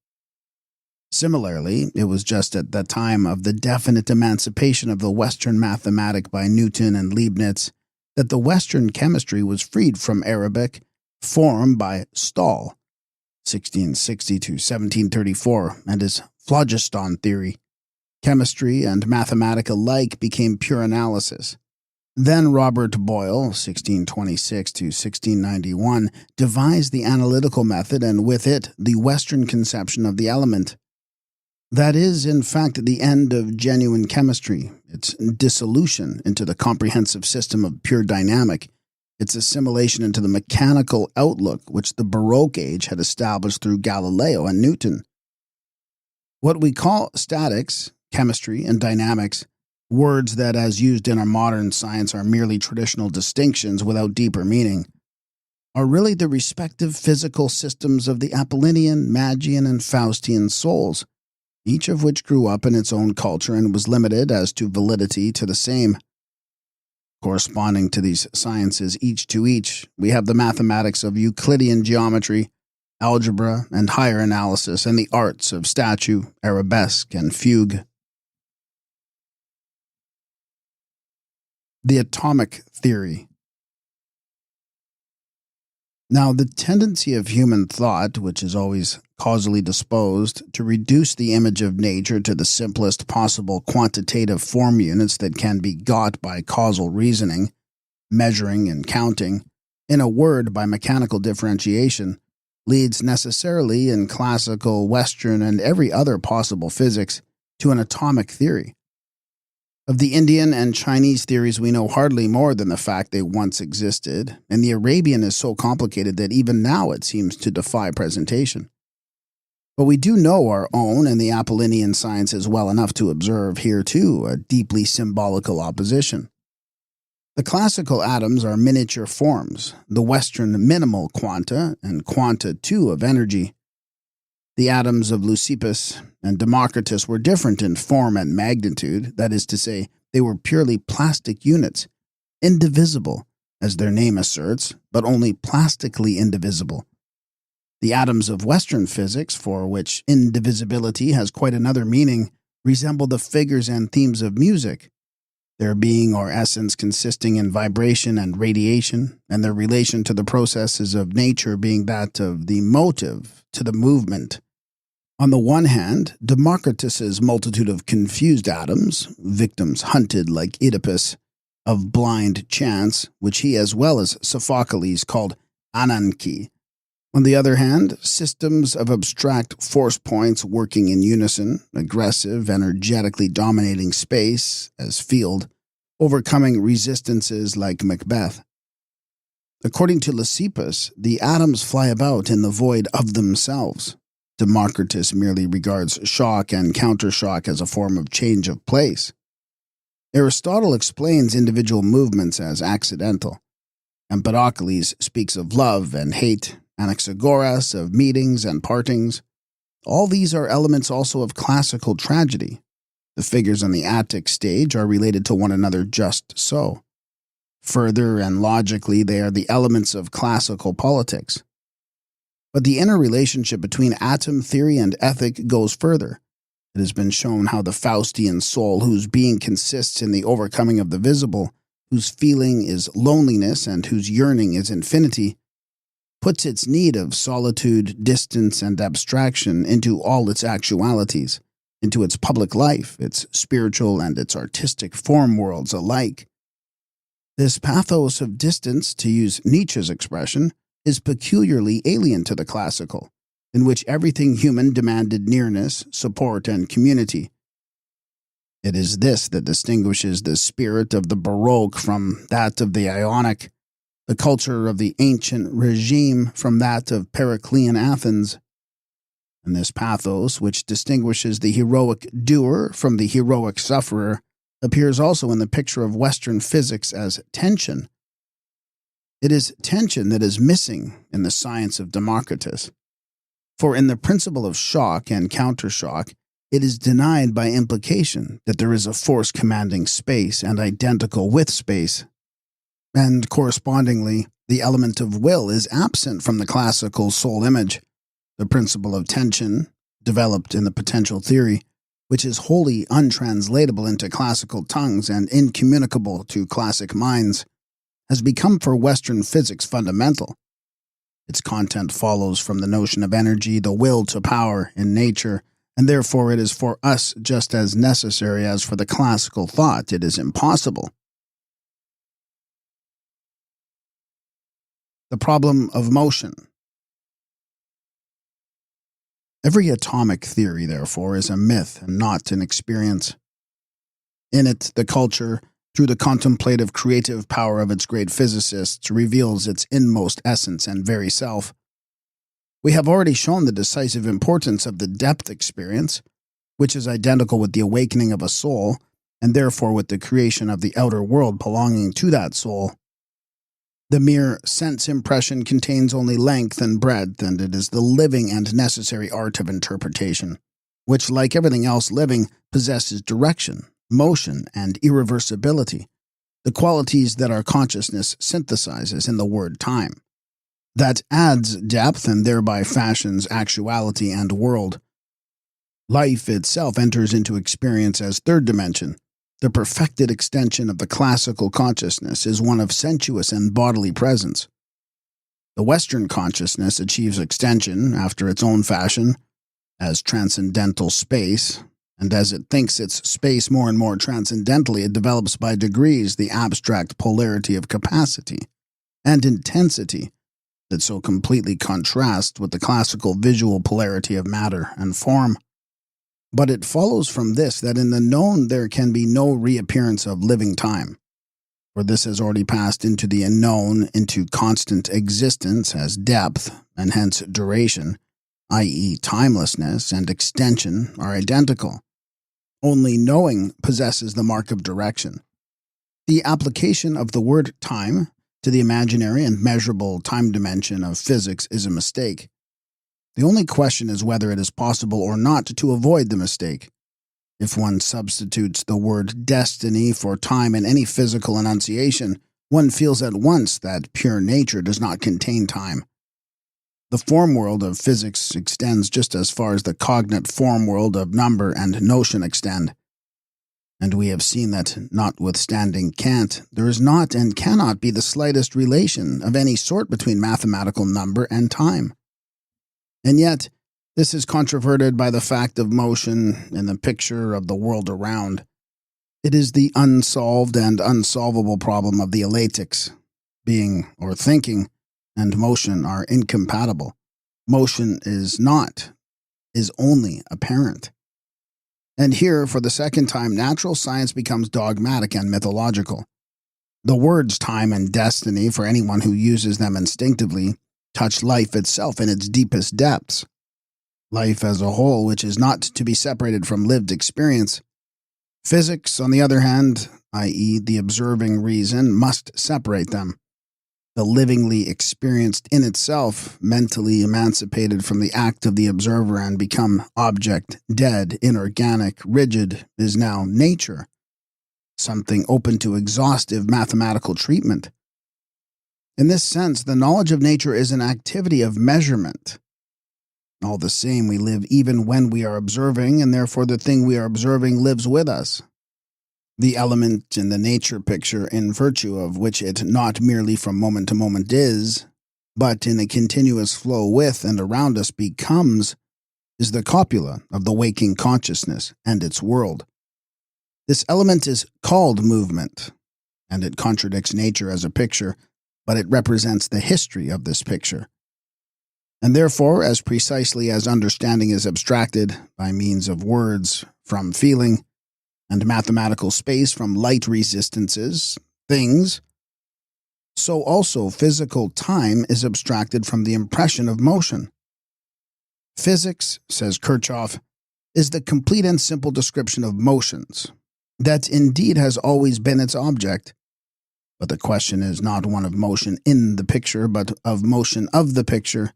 Similarly, it was just at the time of the definite emancipation of the Western mathematic by Newton and Leibniz that the Western chemistry was freed from Arabic form by Stahl, 1660 to 1734, and his phlogiston theory. Chemistry and mathematics alike became pure analysis. Then Robert Boyle, 1626 to 1691, devised the analytical method and with it the Western conception of the element. That is, in fact, the end of genuine chemistry, its dissolution into the comprehensive system of pure dynamic, its assimilation into the mechanical outlook which the Baroque age had established through Galileo and Newton. What we call statics, chemistry, and dynamics, words that as used in our modern science are merely traditional distinctions without deeper meaning, are really the respective physical systems of the Apollinian, Magian, and Faustian souls, each of which grew up in its own culture and was limited as to validity to the same. Corresponding to these sciences each to each, we have the mathematics of Euclidean geometry, algebra, and higher analysis, and the arts of statue, arabesque, and fugue. The atomic theory. Now, the tendency of human thought, which is always causally disposed, to reduce the image of nature to the simplest possible quantitative form units that can be got by causal reasoning, measuring and counting, in a word by mechanical differentiation, leads necessarily in classical, Western, and every other possible physics to an atomic theory. Of the Indian and Chinese theories, we know hardly more than the fact they once existed, and the Arabian is so complicated that even now it seems to defy presentation. But we do know our own and the Apollinian sciences well enough to observe here, too, a deeply symbolical opposition. The classical atoms are miniature forms, the Western minimal quanta, and quanta, too, of energy. The atoms of Leucippus and Democritus were different in form and magnitude, that is to say, they were purely plastic units, indivisible, as their name asserts, but only plastically indivisible. The atoms of Western physics, for which indivisibility has quite another meaning, resemble the figures and themes of music, their being or essence consisting in vibration and radiation, and their relation to the processes of nature being that of the motive to the movement. On the one hand, Democritus's multitude of confused atoms, victims hunted like Oedipus, of blind chance, which he as well as Sophocles called ananke. On the other hand, systems of abstract force points working in unison, aggressive, energetically dominating space as field, overcoming resistances like Macbeth. According to Leucippus, the atoms fly about in the void of themselves. Democritus merely regards shock and countershock as a form of change of place. Aristotle explains individual movements as accidental. Empedocles speaks of love and hate, Anaxagoras of meetings and partings. All these are elements also of classical tragedy. The figures on the Attic stage are related to one another just so. Further and logically, they are the elements of classical politics. But the inner relationship between atom theory and ethic goes further. It has been shown how the Faustian soul, whose being consists in the overcoming of the visible, whose feeling is loneliness and whose yearning is infinity, puts its need of solitude, distance, and abstraction into all its actualities, into its public life, its spiritual and its artistic form worlds alike. This pathos of distance, to use Nietzsche's expression, is peculiarly alien to the classical, in which everything human demanded nearness, support, and community. It is this that distinguishes the spirit of the Baroque from that of the Ionic, the culture of the ancient regime from that of Periclean Athens. And this pathos, which distinguishes the heroic doer from the heroic sufferer, appears also in the picture of Western physics as tension. It is tension that is missing in the science of Democritus. For in the principle of shock and countershock, it is denied by implication that there is a force commanding space and identical with space. And correspondingly, the element of will is absent from the classical soul image, the principle of tension, developed in the potential theory, which is wholly untranslatable into classical tongues and incommunicable to classic minds, has become for Western physics fundamental. Its content follows from the notion of energy, the will to power in nature, and therefore it is for us just as necessary as for the classical thought it is impossible. The problem of motion. Every atomic theory, therefore, is a myth and not an experience. In it, the culture, through the contemplative creative power of its great physicists, reveals its inmost essence and very self. We have already shown the decisive importance of the depth experience, which is identical with the awakening of a soul, and therefore with the creation of the outer world belonging to that soul. The mere sense impression contains only length and breadth, and it is the living and necessary art of interpretation, which, like everything else living, possesses direction, motion, and irreversibility, the qualities that our consciousness synthesizes in the word time. That adds depth and thereby fashions actuality and world. Life itself enters into experience as third dimension. The perfected extension of the classical consciousness is one of sensuous and bodily presence. The Western consciousness achieves extension, after its own fashion, as transcendental space, and as it thinks its space more and more transcendentally, it develops by degrees the abstract polarity of capacity and intensity that so completely contrasts with the classical visual polarity of matter and form. But it follows from this that in the known there can be no reappearance of living time, for this has already passed into the unknown, into constant existence as depth, and hence duration, i.e. timelessness and extension, are identical. Only knowing possesses the mark of direction. The application of the word time to the imaginary and measurable time dimension of physics is a mistake. The only question is whether it is possible or not to avoid the mistake. If one substitutes the word destiny for time in any physical enunciation, one feels at once that pure nature does not contain time. The form world of physics extends just as far as the cognate form world of number and notion extend. And we have seen that, notwithstanding Kant, there is not and cannot be the slightest relation of any sort between mathematical number and time. And yet, this is controverted by the fact of motion in the picture of the world around. It is the unsolved and unsolvable problem of the elatics. Being, or thinking, and motion are incompatible. Motion is only apparent. And here, for the second time, natural science becomes dogmatic and mythological. The words time and destiny, for anyone who uses them instinctively, touch life itself in its deepest depths. Life as a whole, which is not to be separated from lived experience. Physics, on the other hand, i.e. the observing reason, must separate them. The livingly experienced in itself, mentally emancipated from the act of the observer and become object, dead, inorganic, rigid, is now nature, something open to exhaustive mathematical treatment. In this sense, the knowledge of nature is an activity of measurement. All the same, we live even when we are observing, and therefore the thing we are observing lives with us. The element in the nature picture in virtue of which it not merely from moment to moment is, but in a continuous flow with and around us becomes, is the copula of the waking consciousness and its world. This element is called movement, and it contradicts nature as a picture, but it represents the history of this picture. And therefore, as precisely as understanding is abstracted by means of words from feeling, and mathematical space from light resistances, things, so also physical time is abstracted from the impression of motion. Physics, says Kirchhoff, is the complete and simple description of motions. That indeed has always been its object. But the question is not one of motion in the picture, but of motion of the picture.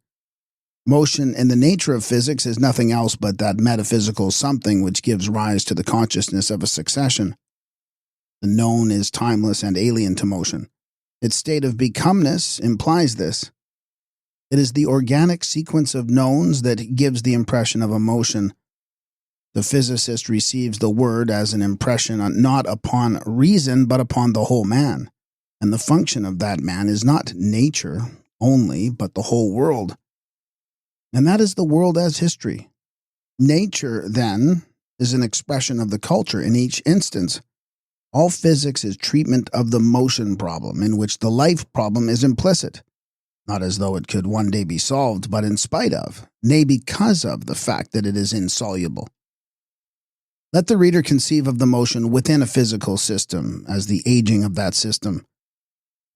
Motion in the nature of physics is nothing else but that metaphysical something which gives rise to the consciousness of a succession. The known is timeless and alien to motion. Its state of becomeness implies this. It is the organic sequence of knowns that gives the impression of a motion. The physicist receives the word as an impression not upon reason but upon the whole man, and the function of that man is not nature only but the whole world. And that is the world as history. Nature, then, is an expression of the culture in each instance. All physics is treatment of the motion problem, in which the life problem is implicit, not as though it could one day be solved, but in spite of, nay, because of, the fact that it is insoluble. Let the reader conceive of the motion within a physical system as the aging of that system,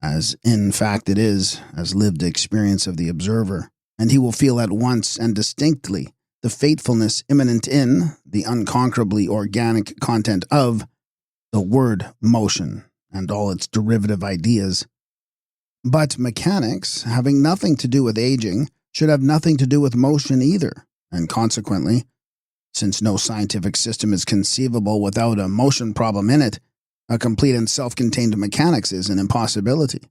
as in fact it is, as lived experience of the observer. And he will feel at once and distinctly the fatefulness immanent in, the unconquerably organic content of, the word motion and all its derivative ideas. But mechanics, having nothing to do with aging, should have nothing to do with motion either, and consequently, since no scientific system is conceivable without a motion problem in it, a complete and self-contained mechanics is an impossibility.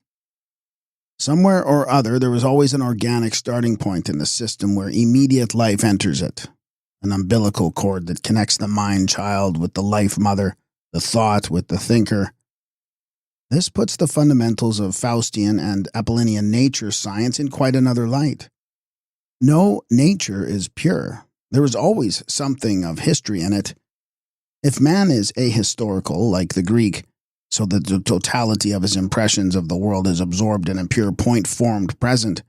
Somewhere or other, there is always an organic starting point in the system where immediate life enters it, an umbilical cord that connects the mind-child with the life-mother, the thought with the thinker. This puts the fundamentals of Faustian and Apollinian nature science in quite another light. No nature is pure. There is always something of history in it. If man is ahistorical, like the Greek, so that the totality of his impressions of the world is absorbed in a pure point-formed present,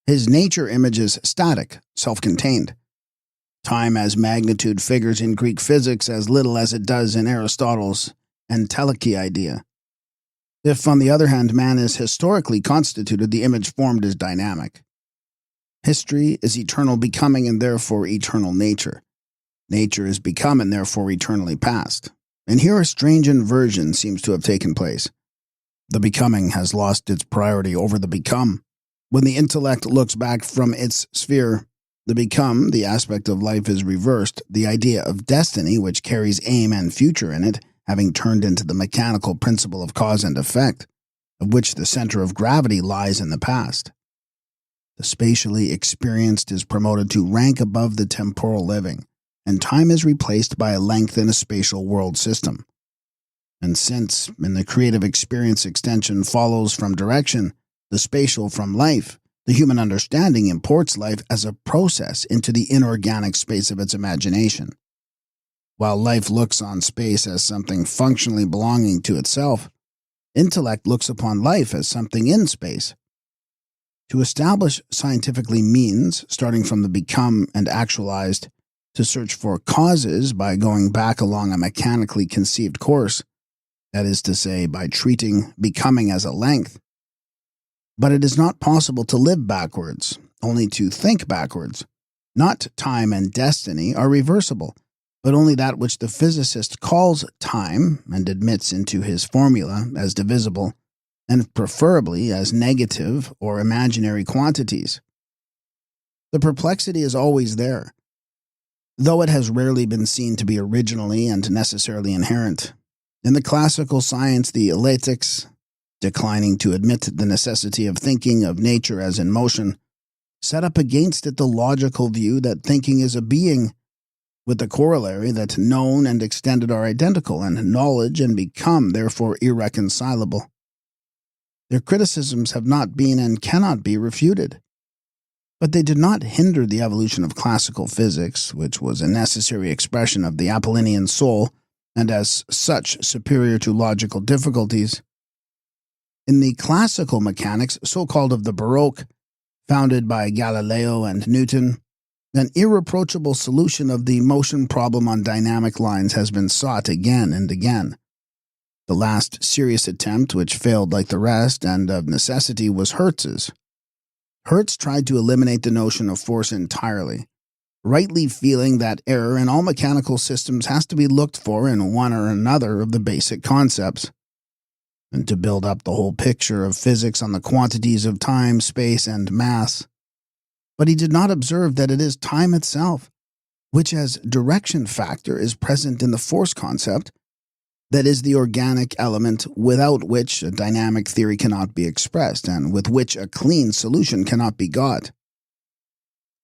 his nature image is static, self-contained. Time as magnitude figures in Greek physics as little as it does in Aristotle's entelechy idea. If, on the other hand, man is historically constituted, the image formed is dynamic. History is eternal becoming and therefore eternal nature. Nature is become and therefore eternally past. And here a strange inversion seems to have taken place. The becoming has lost its priority over the become. When the intellect looks back from its sphere, the become, the aspect of life, is reversed, the idea of destiny, which carries aim and future in it, having turned into the mechanical principle of cause and effect, of which the center of gravity lies in the past. The spatially experienced is promoted to rank above the temporal living, and time is replaced by a length in a spatial world system. And since, in the creative experience, extension follows from direction, the spatial from life, the human understanding imports life as a process into the inorganic space of its imagination. While life looks on space as something functionally belonging to itself, intellect looks upon life as something in space. To establish scientifically means, starting from the become and actualized, to search for causes by going back along a mechanically conceived course, that is to say, by treating becoming as a length. But it is not possible to live backwards, only to think backwards. Not time and destiny are reversible, but only that which the physicist calls time and admits into his formula as divisible, and preferably as negative or imaginary quantities. The perplexity is always there, though it has rarely been seen to be originally and necessarily inherent. In the classical science, the eletics, declining to admit the necessity of thinking of nature as in motion, set up against it the logical view that thinking is a being, with the corollary that known and extended are identical, and knowledge and become therefore irreconcilable. Their criticisms have not been and cannot be refuted. But they did not hinder the evolution of classical physics, which was a necessary expression of the Apollonian soul, and as such superior to logical difficulties. In the classical mechanics, so-called of the Baroque, founded by Galileo and Newton, an irreproachable solution of the motion problem on dynamic lines has been sought again and again. The last serious attempt, which failed like the rest and of necessity, was Hertz's. Hertz tried to eliminate the notion of force entirely, rightly feeling that error in all mechanical systems has to be looked for in one or another of the basic concepts, and to build up the whole picture of physics on the quantities of time, space, and mass. But he did not observe that it is time itself, which as direction factor is present in the force concept, that is the organic element without which a dynamic theory cannot be expressed, and with which a clean solution cannot be got.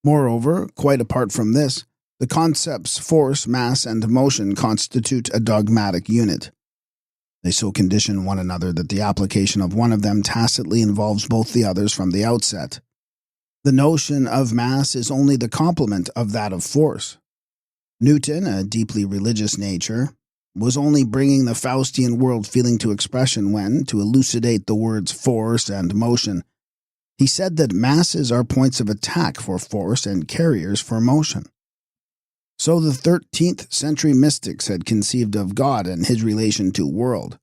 Moreover, quite apart from this, the concepts force, mass, and motion constitute a dogmatic unit. They so condition one another that the application of one of them tacitly involves both the others from the outset. The notion of mass is only the complement of that of force. Newton, a deeply religious nature, was only bringing the Faustian world feeling to expression when, to elucidate the words force and motion, he said that masses are points of attack for force and carriers for motion. So the 13th century mystics had conceived of God and his relation to world.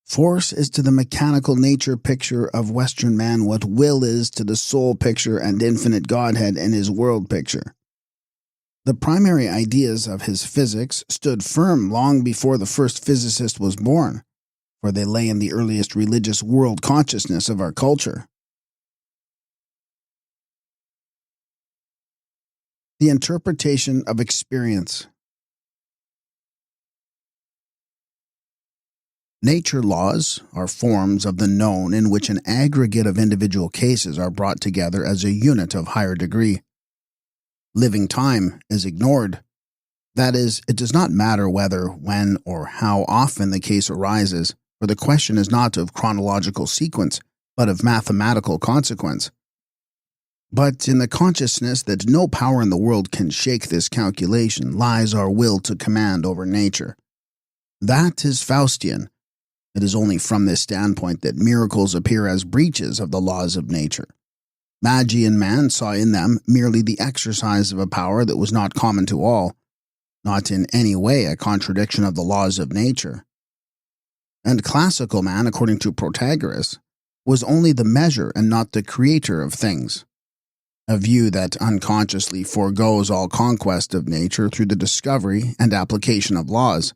Force is to the mechanical nature picture of Western man what will is to the soul picture and infinite Godhead in his world picture. The primary ideas of his physics stood firm long before the first physicist was born, for they lay in the earliest religious world consciousness of our culture. The interpretation of experience. Nature laws are forms of the known in which an aggregate of individual cases are brought together as a unit of higher degree. Living time is ignored. That is, it does not matter whether, when, or how often the case arises, for the question is not of chronological sequence, but of mathematical consequence. But in the consciousness that no power in the world can shake this calculation lies our will to command over nature. That is Faustian. It is only from this standpoint that miracles appear as breaches of the laws of nature. Magian man saw in them merely the exercise of a power that was not common to all, not in any way a contradiction of the laws of nature. And classical man, according to Protagoras, was only the measure and not the creator of things, a view that unconsciously foregoes all conquest of nature through the discovery and application of laws.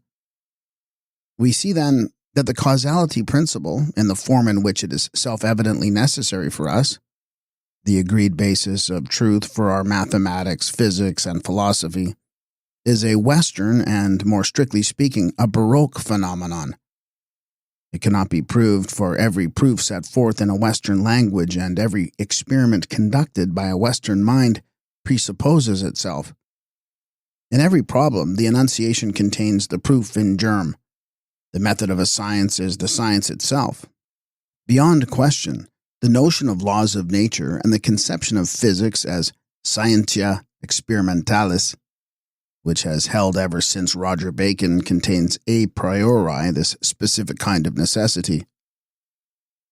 We see then that the causality principle, in the form in which it is self-evidently necessary for us, the agreed basis of truth for our mathematics, physics, and philosophy, is a Western and, more strictly speaking, a Baroque phenomenon. It cannot be proved, for every proof set forth in a Western language and every experiment conducted by a Western mind presupposes itself. In every problem, the enunciation contains the proof in germ. The method of a science is the science itself. Beyond question, the notion of laws of nature and the conception of physics as scientia experimentalis, which has held ever since Roger Bacon, contains a priori this specific kind of necessity.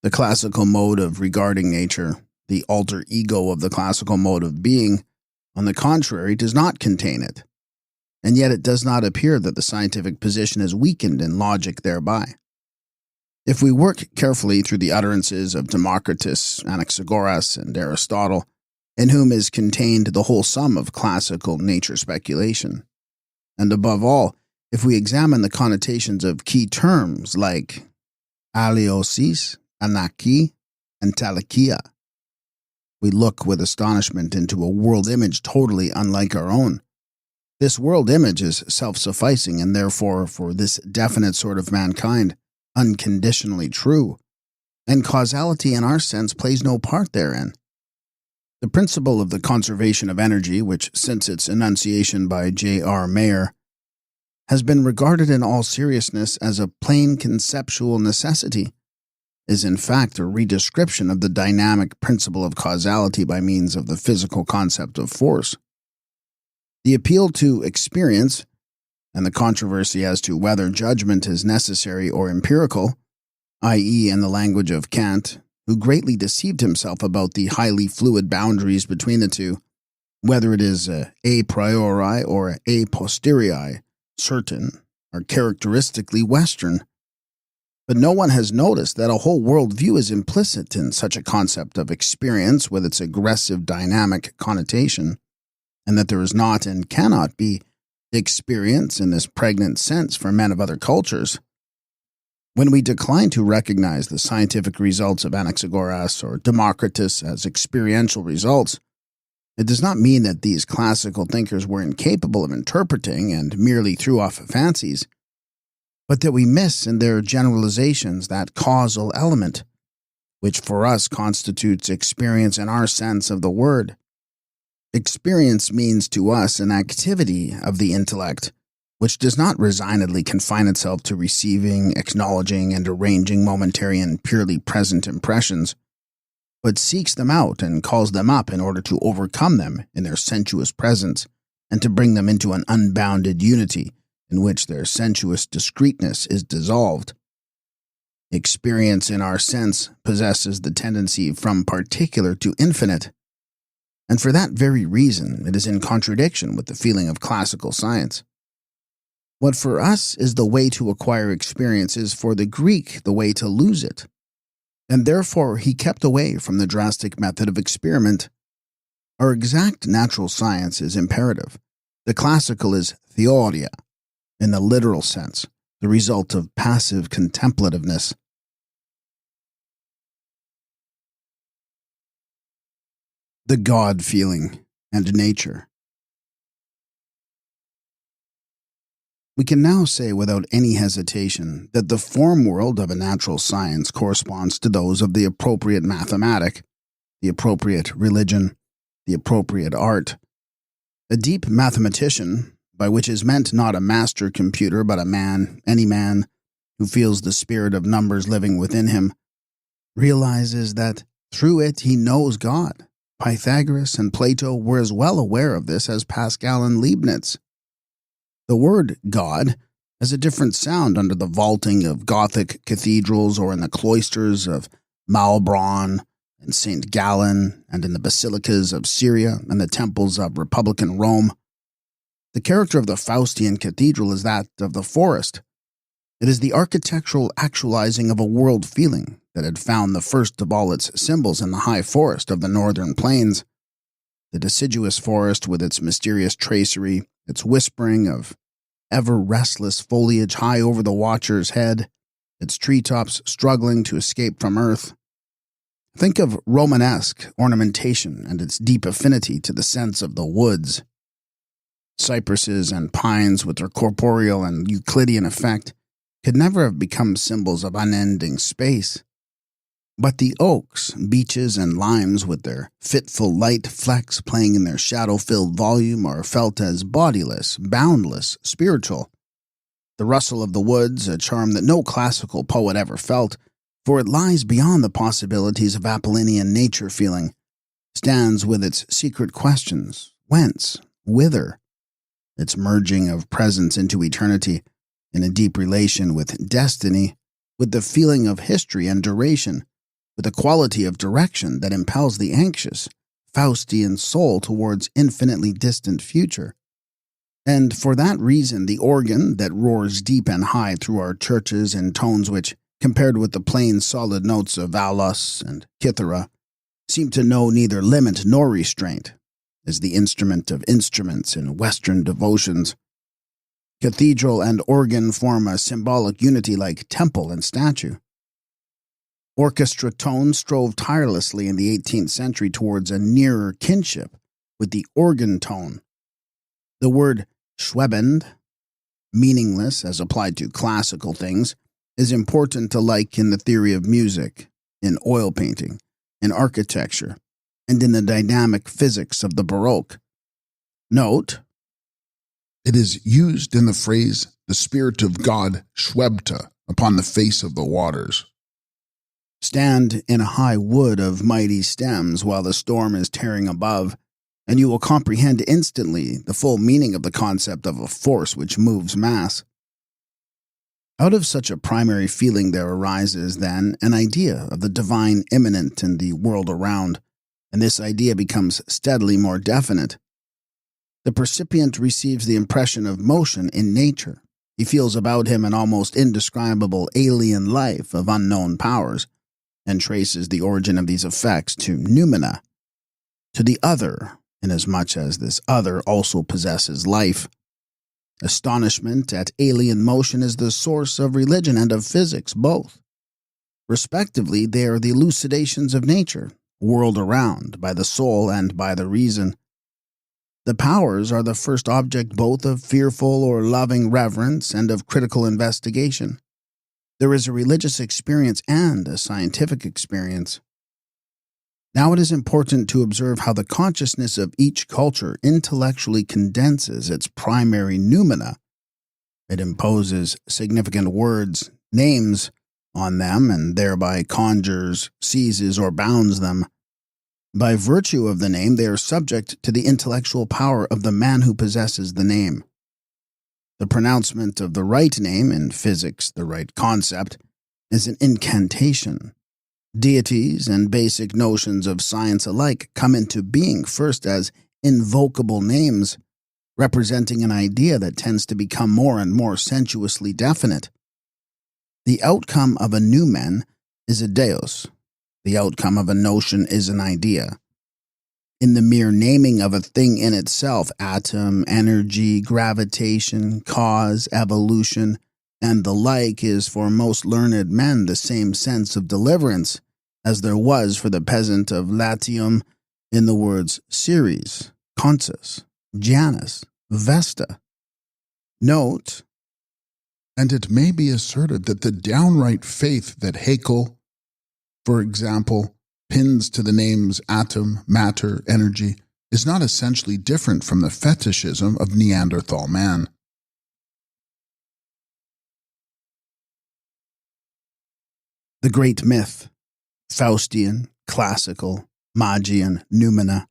The classical mode of regarding nature, the alter ego of the classical mode of being, on the contrary, does not contain it. And yet it does not appear that the scientific position is weakened in logic thereby. If we work carefully through the utterances of Democritus, Anaxagoras, and Aristotle, in whom is contained the whole sum of classical nature speculation, and above all, if we examine the connotations of key terms like aliosis, anarchy, and talakia, we look with astonishment into a world image totally unlike our own. This world image is self-sufficing and therefore, for this definite sort of mankind, unconditionally true, and causality in our sense plays no part therein. The principle of the conservation of energy, which since its enunciation by J.R. Mayer, has been regarded in all seriousness as a plain conceptual necessity, is in fact a redescription of the dynamic principle of causality by means of the physical concept of force. The appeal to experience, and the controversy as to whether judgment is necessary or empirical, i.e. in the language of Kant, who greatly deceived himself about the highly fluid boundaries between the two, whether it is a priori or a posteriori, certain, are characteristically Western. But no one has noticed that a whole worldview is implicit in such a concept of experience with its aggressive dynamic connotation, and that there is not and cannot be experience in this pregnant sense for men of other cultures. When we decline to recognize the scientific results of Anaxagoras or Democritus as experiential results, it does not mean that these classical thinkers were incapable of interpreting and merely threw off fancies, but that we miss in their generalizations that causal element, which for us constitutes experience in our sense of the word. Experience means to us an activity of the intellect, which does not resignedly confine itself to receiving, acknowledging, and arranging momentary and purely present impressions, but seeks them out and calls them up in order to overcome them in their sensuous presence and to bring them into an unbounded unity in which their sensuous discreteness is dissolved. Experience in our sense possesses the tendency from particular to infinite, and for that very reason it is in contradiction with the feeling of classical science. What for us is the way to acquire experience is for the Greek the way to lose it, and therefore he kept away from the drastic method of experiment. Our exact natural science is imperative. The classical is theoria, in the literal sense, the result of passive contemplativeness. The God-feeling and nature. We can now say without any hesitation that the form world of a natural science corresponds to those of the appropriate mathematic, the appropriate religion, the appropriate art. A deep mathematician, by which is meant not a master computer but a man, any man, who feels the spirit of numbers living within him, realizes that through it he knows God. Pythagoras and Plato were as well aware of this as Pascal and Leibniz. The word God has a different sound under the vaulting of Gothic cathedrals or in the cloisters of Maulbronn in St. Gallen and in the basilicas of Syria and the temples of Republican Rome. The character of the Faustian cathedral is that of the forest. It is the architectural actualizing of a world feeling that had found the first of all its symbols in the high forest of the northern plains. The deciduous forest with its mysterious tracery, its whispering of ever-restless foliage high over the watcher's head, its treetops struggling to escape from earth. Think of Romanesque ornamentation and its deep affinity to the sense of the woods. Cypresses and pines with their corporeal and Euclidean effect could never have become symbols of unending space. But the oaks, beeches, and limes with their fitful light flecks playing in their shadow-filled volume are felt as bodiless, boundless, spiritual. The rustle of the woods, a charm that no classical poet ever felt, for it lies beyond the possibilities of Apollinian nature feeling, stands with its secret questions, whence, whither, its merging of presence into eternity, in a deep relation with destiny, with the feeling of history and duration, with a quality of direction that impels the anxious, Faustian soul towards infinitely distant future. And for that reason, the organ that roars deep and high through our churches in tones which, compared with the plain solid notes of Aulus and Cythera, seem to know neither limit nor restraint, is the instrument of instruments in Western devotions. Cathedral and organ form a symbolic unity like temple and statue. Orchestra tones strove tirelessly in the 18th century towards a nearer kinship with the organ tone. The word schwebend, meaningless as applied to classical things, is important alike in the theory of music, in oil painting, in architecture, and in the dynamic physics of the Baroque. Note, it is used in the phrase, the Spirit of God schwebte upon the face of the waters. Stand in a high wood of mighty stems while the storm is tearing above, and you will comprehend instantly the full meaning of the concept of a force which moves mass. Out of such a primary feeling there arises, then, an idea of the divine immanent in the world around, and this idea becomes steadily more definite. The percipient receives the impression of motion in nature. He feels about him an almost indescribable alien life of unknown powers, and traces the origin of these effects to noumena, to the other, inasmuch as this other also possesses life. Astonishment at alien motion is the source of religion and of physics, both. Respectively, they are the elucidations of nature, whirled around by the soul and by the reason. The powers are the first object both of fearful or loving reverence and of critical investigation. There is a religious experience and a scientific experience. Now it is important to observe how the consciousness of each culture intellectually condenses its primary noumena. It imposes significant words, names, on them and thereby conjures, seizes, or bounds them. By virtue of the name, they are subject to the intellectual power of the man who possesses the name. The pronouncement of the right name, in physics the right concept, is an incantation. Deities and basic notions of science alike come into being first as invocable names, representing an idea that tends to become more and more sensuously definite. The outcome of a noumen is a deus. The outcome of a notion is an idea. In the mere naming of a thing in itself, atom, energy, gravitation, cause, evolution, and the like is for most learned men the same sense of deliverance as there was for the peasant of Latium in the words Ceres, Consus, Janus, Vesta. Note, and it may be asserted that the downright faith that Haeckel, for example, pins to the names atom, matter, energy, is not essentially different from the fetishism of Neanderthal man. The great myth, Faustian, classical, Magian, noumena.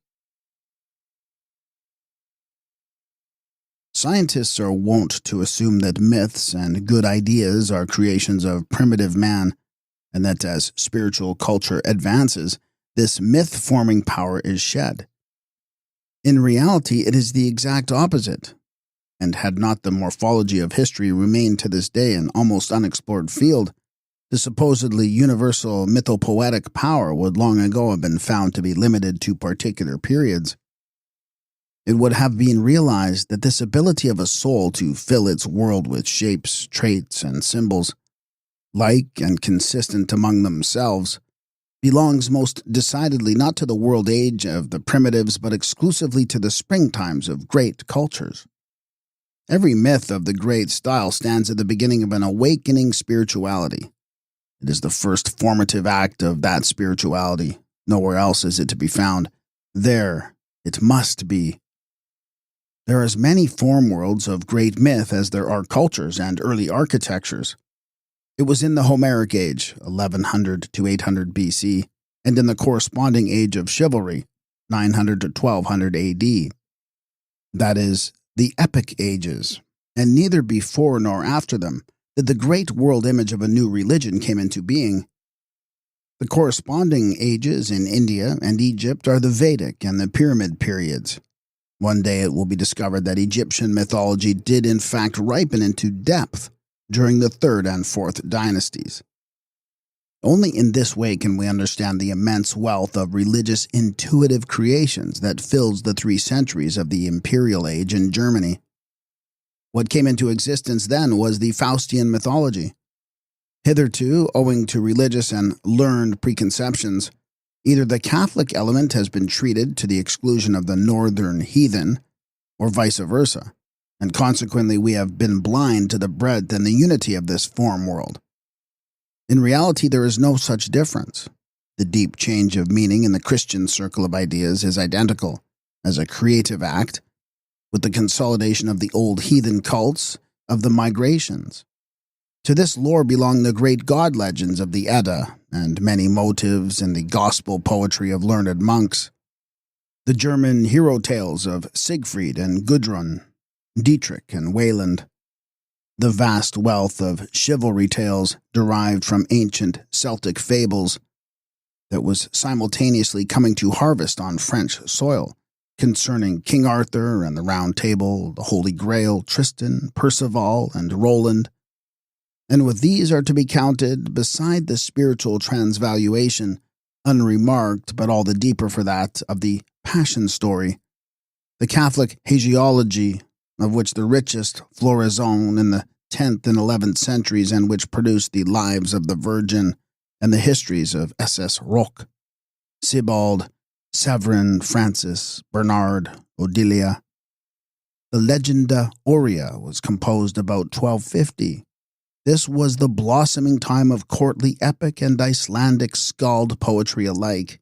Scientists are wont to assume that myths and good ideas are creations of primitive man, and that as spiritual culture advances, this myth-forming power is shed. In reality, it is the exact opposite, and had not the morphology of history remained to this day an almost unexplored field, the supposedly universal mythopoetic power would long ago have been found to be limited to particular periods. It would have been realized that this ability of a soul to fill its world with shapes, traits, and symbols, like and consistent among themselves, belongs most decidedly not to the world age of the primitives, but exclusively to the springtimes of great cultures. Every myth of the great style stands at the beginning of an awakening spirituality. It is the first formative act of that spirituality. Nowhere else is it to be found. There it must be. There are as many form worlds of great myth as there are cultures and early architectures. It was in the Homeric age, 1100 to 800 BC, and in the corresponding age of chivalry, 900 to 1200 AD. That is, the epic ages, and neither before nor after them did the great world image of a new religion came into being. The corresponding ages in India and Egypt are the Vedic and the Pyramid periods. One day it will be discovered that Egyptian mythology did in fact ripen into depth during the 3rd and 4th dynasties. Only in this way can we understand the immense wealth of religious intuitive creations that fills the 3 centuries of the imperial age in Germany. What came into existence then was the Faustian mythology. Hitherto, owing to religious and learned preconceptions, either the Catholic element has been treated to the exclusion of the northern heathen, or vice versa, and consequently we have been blind to the breadth and the unity of this form world. In reality, there is no such difference. The deep change of meaning in the Christian circle of ideas is identical, as a creative act, with the consolidation of the old heathen cults of the migrations. To this lore belong the great god legends of the Edda and many motives in the gospel poetry of learned monks. The German hero tales of Siegfried and Gudrun, Dietrich and Wayland. The vast wealth of chivalry tales derived from ancient Celtic fables that was simultaneously coming to harvest on French soil, concerning King Arthur and the Round Table, the Holy Grail, Tristan, Percival, and Roland. And with these are to be counted, beside the spiritual transvaluation, unremarked but all the deeper for that, of the Passion story, the Catholic hagiology, of which the richest floraison in the 10th and 11th centuries, and which produced the Lives of the Virgin and the histories of S.S. Roch, Sebald, Severin, Francis, Bernard, Odilia. The Legenda Aurea was composed about 1250. This was the blossoming time of courtly epic and Icelandic skald poetry alike.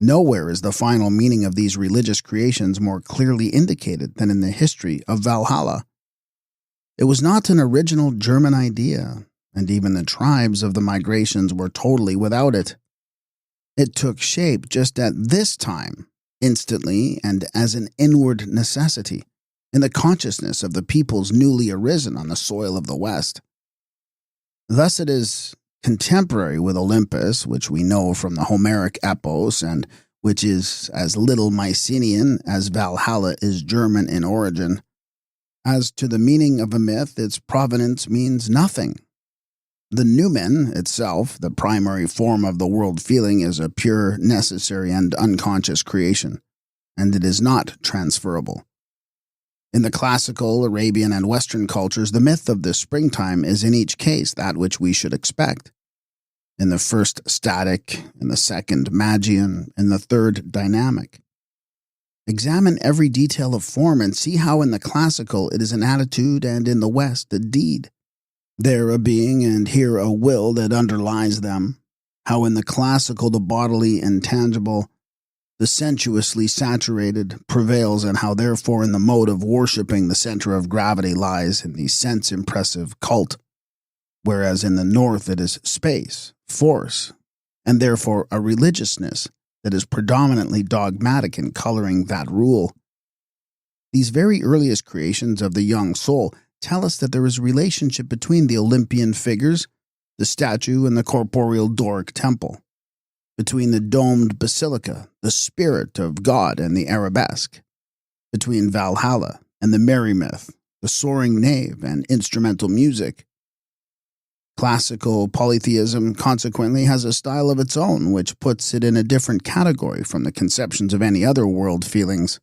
Nowhere is the final meaning of these religious creations more clearly indicated than in the history of Valhalla. It was not an original German idea, and even the tribes of the migrations were totally without it. It took shape just at this time, instantly and as an inward necessity, in the consciousness of the peoples newly arisen on the soil of the West. Thus it is contemporary with Olympus, which we know from the Homeric epos, and which is as little Mycenaean as Valhalla is German in origin. As to the meaning of a myth, its provenance means nothing. The noumen itself, the primary form of the world feeling, is a pure, necessary, and unconscious creation, and it is not transferable. In the classical, Arabian, and Western cultures, the myth of the springtime is in each case that which we should expect. In the first, static; in the second, Magian; in the third, dynamic. Examine every detail of form and see how in the classical it is an attitude and in the West a deed. There a being and here a will that underlies them. How in the classical the bodily and tangible, the sensuously saturated, prevails, and how therefore in the mode of worshipping the center of gravity lies in the sense-impressive cult, whereas in the North it is space, force, and therefore a religiousness that is predominantly dogmatic in coloring that rule. These very earliest creations of the young soul tell us that there is a relationship between the Olympian figures, the statue, and the corporeal Doric temple, between the domed basilica, the spirit of God and the arabesque, between Valhalla and the merry myth, the soaring nave and instrumental music. Classical polytheism, consequently, has a style of its own, which puts it in a different category from the conceptions of any other world feelings,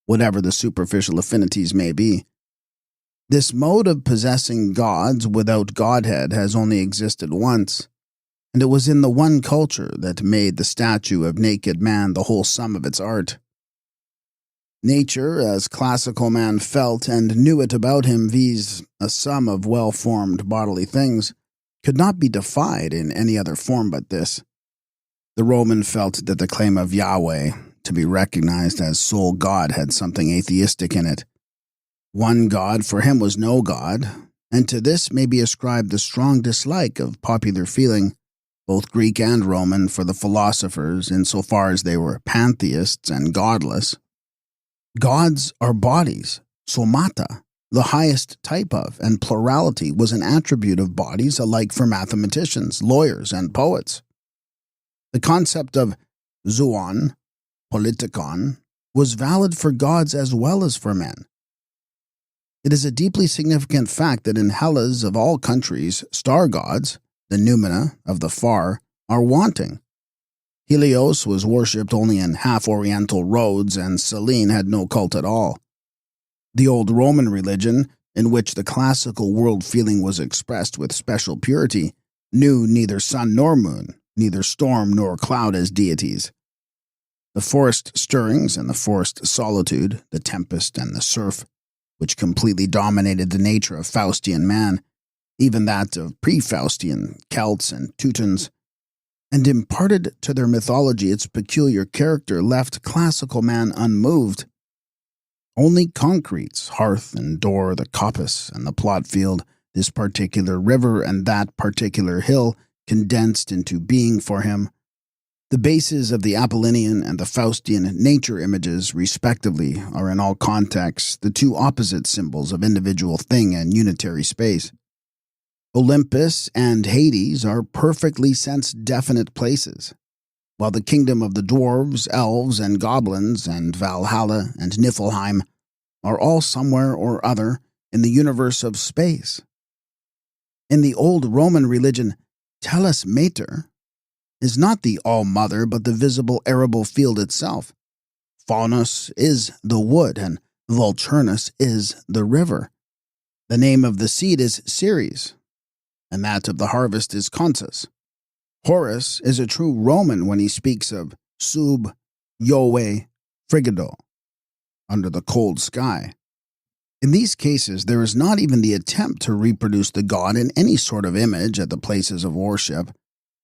whatever the superficial affinities may be. This mode of possessing gods without godhead has only existed once, and it was in the one culture that made the statue of naked man the whole sum of its art. Nature, as classical man felt and knew it about him, viz. A sum of well-formed bodily things, could not be defied in any other form but this. The Roman felt that the claim of Yahweh to be recognized as sole God had something atheistic in it. One God for him was no God, and to this may be ascribed the strong dislike of popular feeling, both Greek and Roman, for the philosophers insofar as they were pantheists and godless. Gods are bodies, somata, the highest type of, and plurality was an attribute of bodies alike for mathematicians, lawyers, and poets. The concept of zoon, politikon, was valid for gods as well as for men. It is a deeply significant fact that in Hellas of all countries, star gods, the noumena of the far, are wanting. Helios was worshipped only in half-Oriental Rhodes, and Selene had no cult at all. The old Roman religion, in which the classical world feeling was expressed with special purity, knew neither sun nor moon, neither storm nor cloud as deities. The forest stirrings and the forest solitude, the tempest and the surf, which completely dominated the nature of Faustian man, even that of pre-Faustian Celts and Teutons, and imparted to their mythology its peculiar character, left classical man unmoved. Only concretes, hearth and door, the coppice and the plot field, this particular river and that particular hill, condensed into being for him. The bases of the Apollinian and the Faustian nature images, respectively, are in all contexts the two opposite symbols of individual thing and unitary space. Olympus and Hades are perfectly sense-definite places, while the kingdom of the dwarves, elves, and goblins, and Valhalla and Niflheim are all somewhere or other in the universe of space. In the old Roman religion, Tellus Mater is not the all-mother but the visible arable field itself. Faunus is the wood, and Vulturnus is the river. The name of the seed is Ceres, and that of the harvest is Consus. Horace is a true Roman when he speaks of sub Jove frigido, under the cold sky. In these cases, there is not even the attempt to reproduce the god in any sort of image at the places of worship,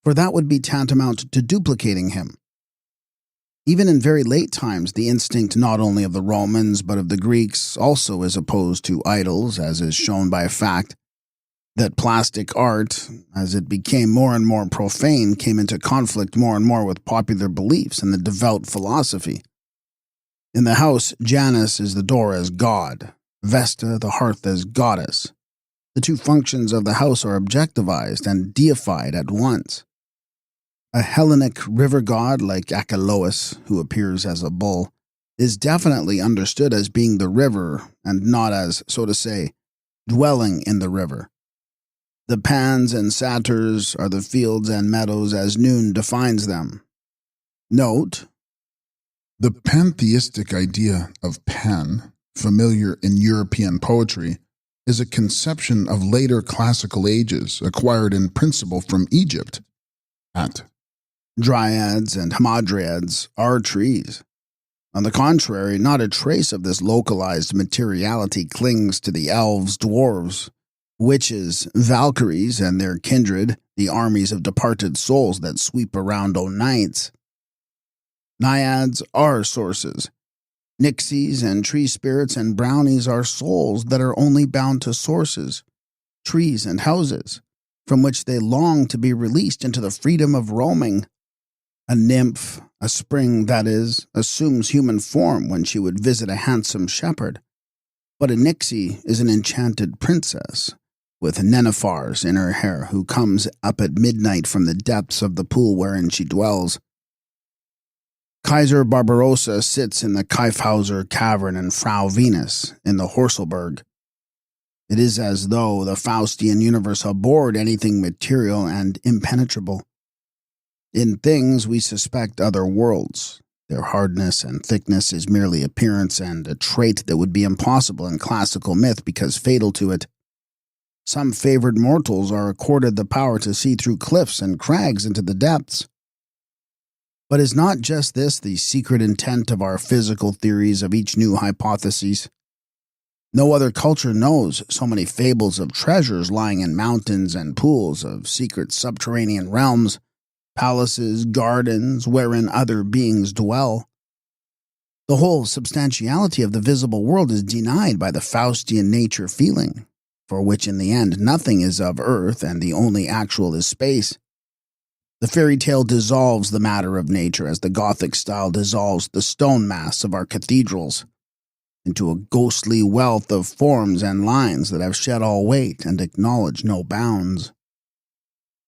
for that would be tantamount to duplicating him. Even in very late times, the instinct not only of the Romans but of the Greeks also is opposed to idols, as is shown by a fact that plastic art, as it became more and more profane, came into conflict more and more with popular beliefs and the devout philosophy. In the house, Janus is the door as god, Vesta the hearth as goddess. The two functions of the house are objectivized and deified at once. A Hellenic river god like Achelous, who appears as a bull, is definitely understood as being the river and not as, so to say, dwelling in the river. The Pans and Satyrs are the fields and meadows as Noon defines them. Note, the pantheistic idea of Pan, familiar in European poetry, is a conception of later classical ages acquired in principle from Egypt. Dryads and Hamadryads are trees. On the contrary, not a trace of this localized materiality clings to the elves, dwarves, witches, Valkyries, and their kindred, the armies of departed souls that sweep around o' nights. Naiads are sources. Nixies and tree spirits and brownies are souls that are only bound to sources, trees and houses, from which they long to be released into the freedom of roaming. A nymph, a spring, that is, assumes human form when she would visit a handsome shepherd. But a nixie is an enchanted princess, with nenuphars in her hair, who comes up at midnight from the depths of the pool wherein she dwells. Kaiser Barbarossa sits in the Kyffhauser cavern and Frau Venus in the Horselberg. It is as though the Faustian universe abhorred anything material and impenetrable. In things we suspect other worlds. Their hardness and thickness is merely appearance and a trait that would be impossible in classical myth because fatal to it. Some favored mortals are accorded the power to see through cliffs and crags into the depths. But is not just this the secret intent of our physical theories of each new hypothesis? No other culture knows so many fables of treasures lying in mountains and pools, of secret subterranean realms, palaces, gardens, wherein other beings dwell. The whole substantiality of the visible world is denied by the Faustian nature feeling, for which in the end nothing is of earth and the only actual is space. The fairy tale dissolves the matter of nature as the Gothic style dissolves the stone mass of our cathedrals into a ghostly wealth of forms and lines that have shed all weight and acknowledge no bounds.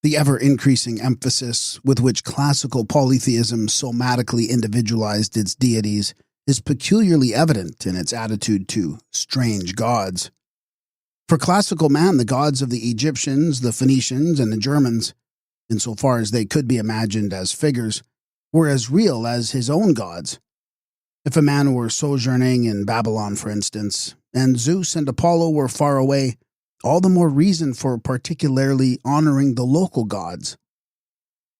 The ever-increasing emphasis with which classical polytheism somatically individualized its deities is peculiarly evident in its attitude to strange gods. For classical man, the gods of the Egyptians, the Phoenicians, and the Germans, insofar as they could be imagined as figures, were as real as his own gods. If a man were sojourning in Babylon, for instance, and Zeus and Apollo were far away, all the more reason for particularly honoring the local gods.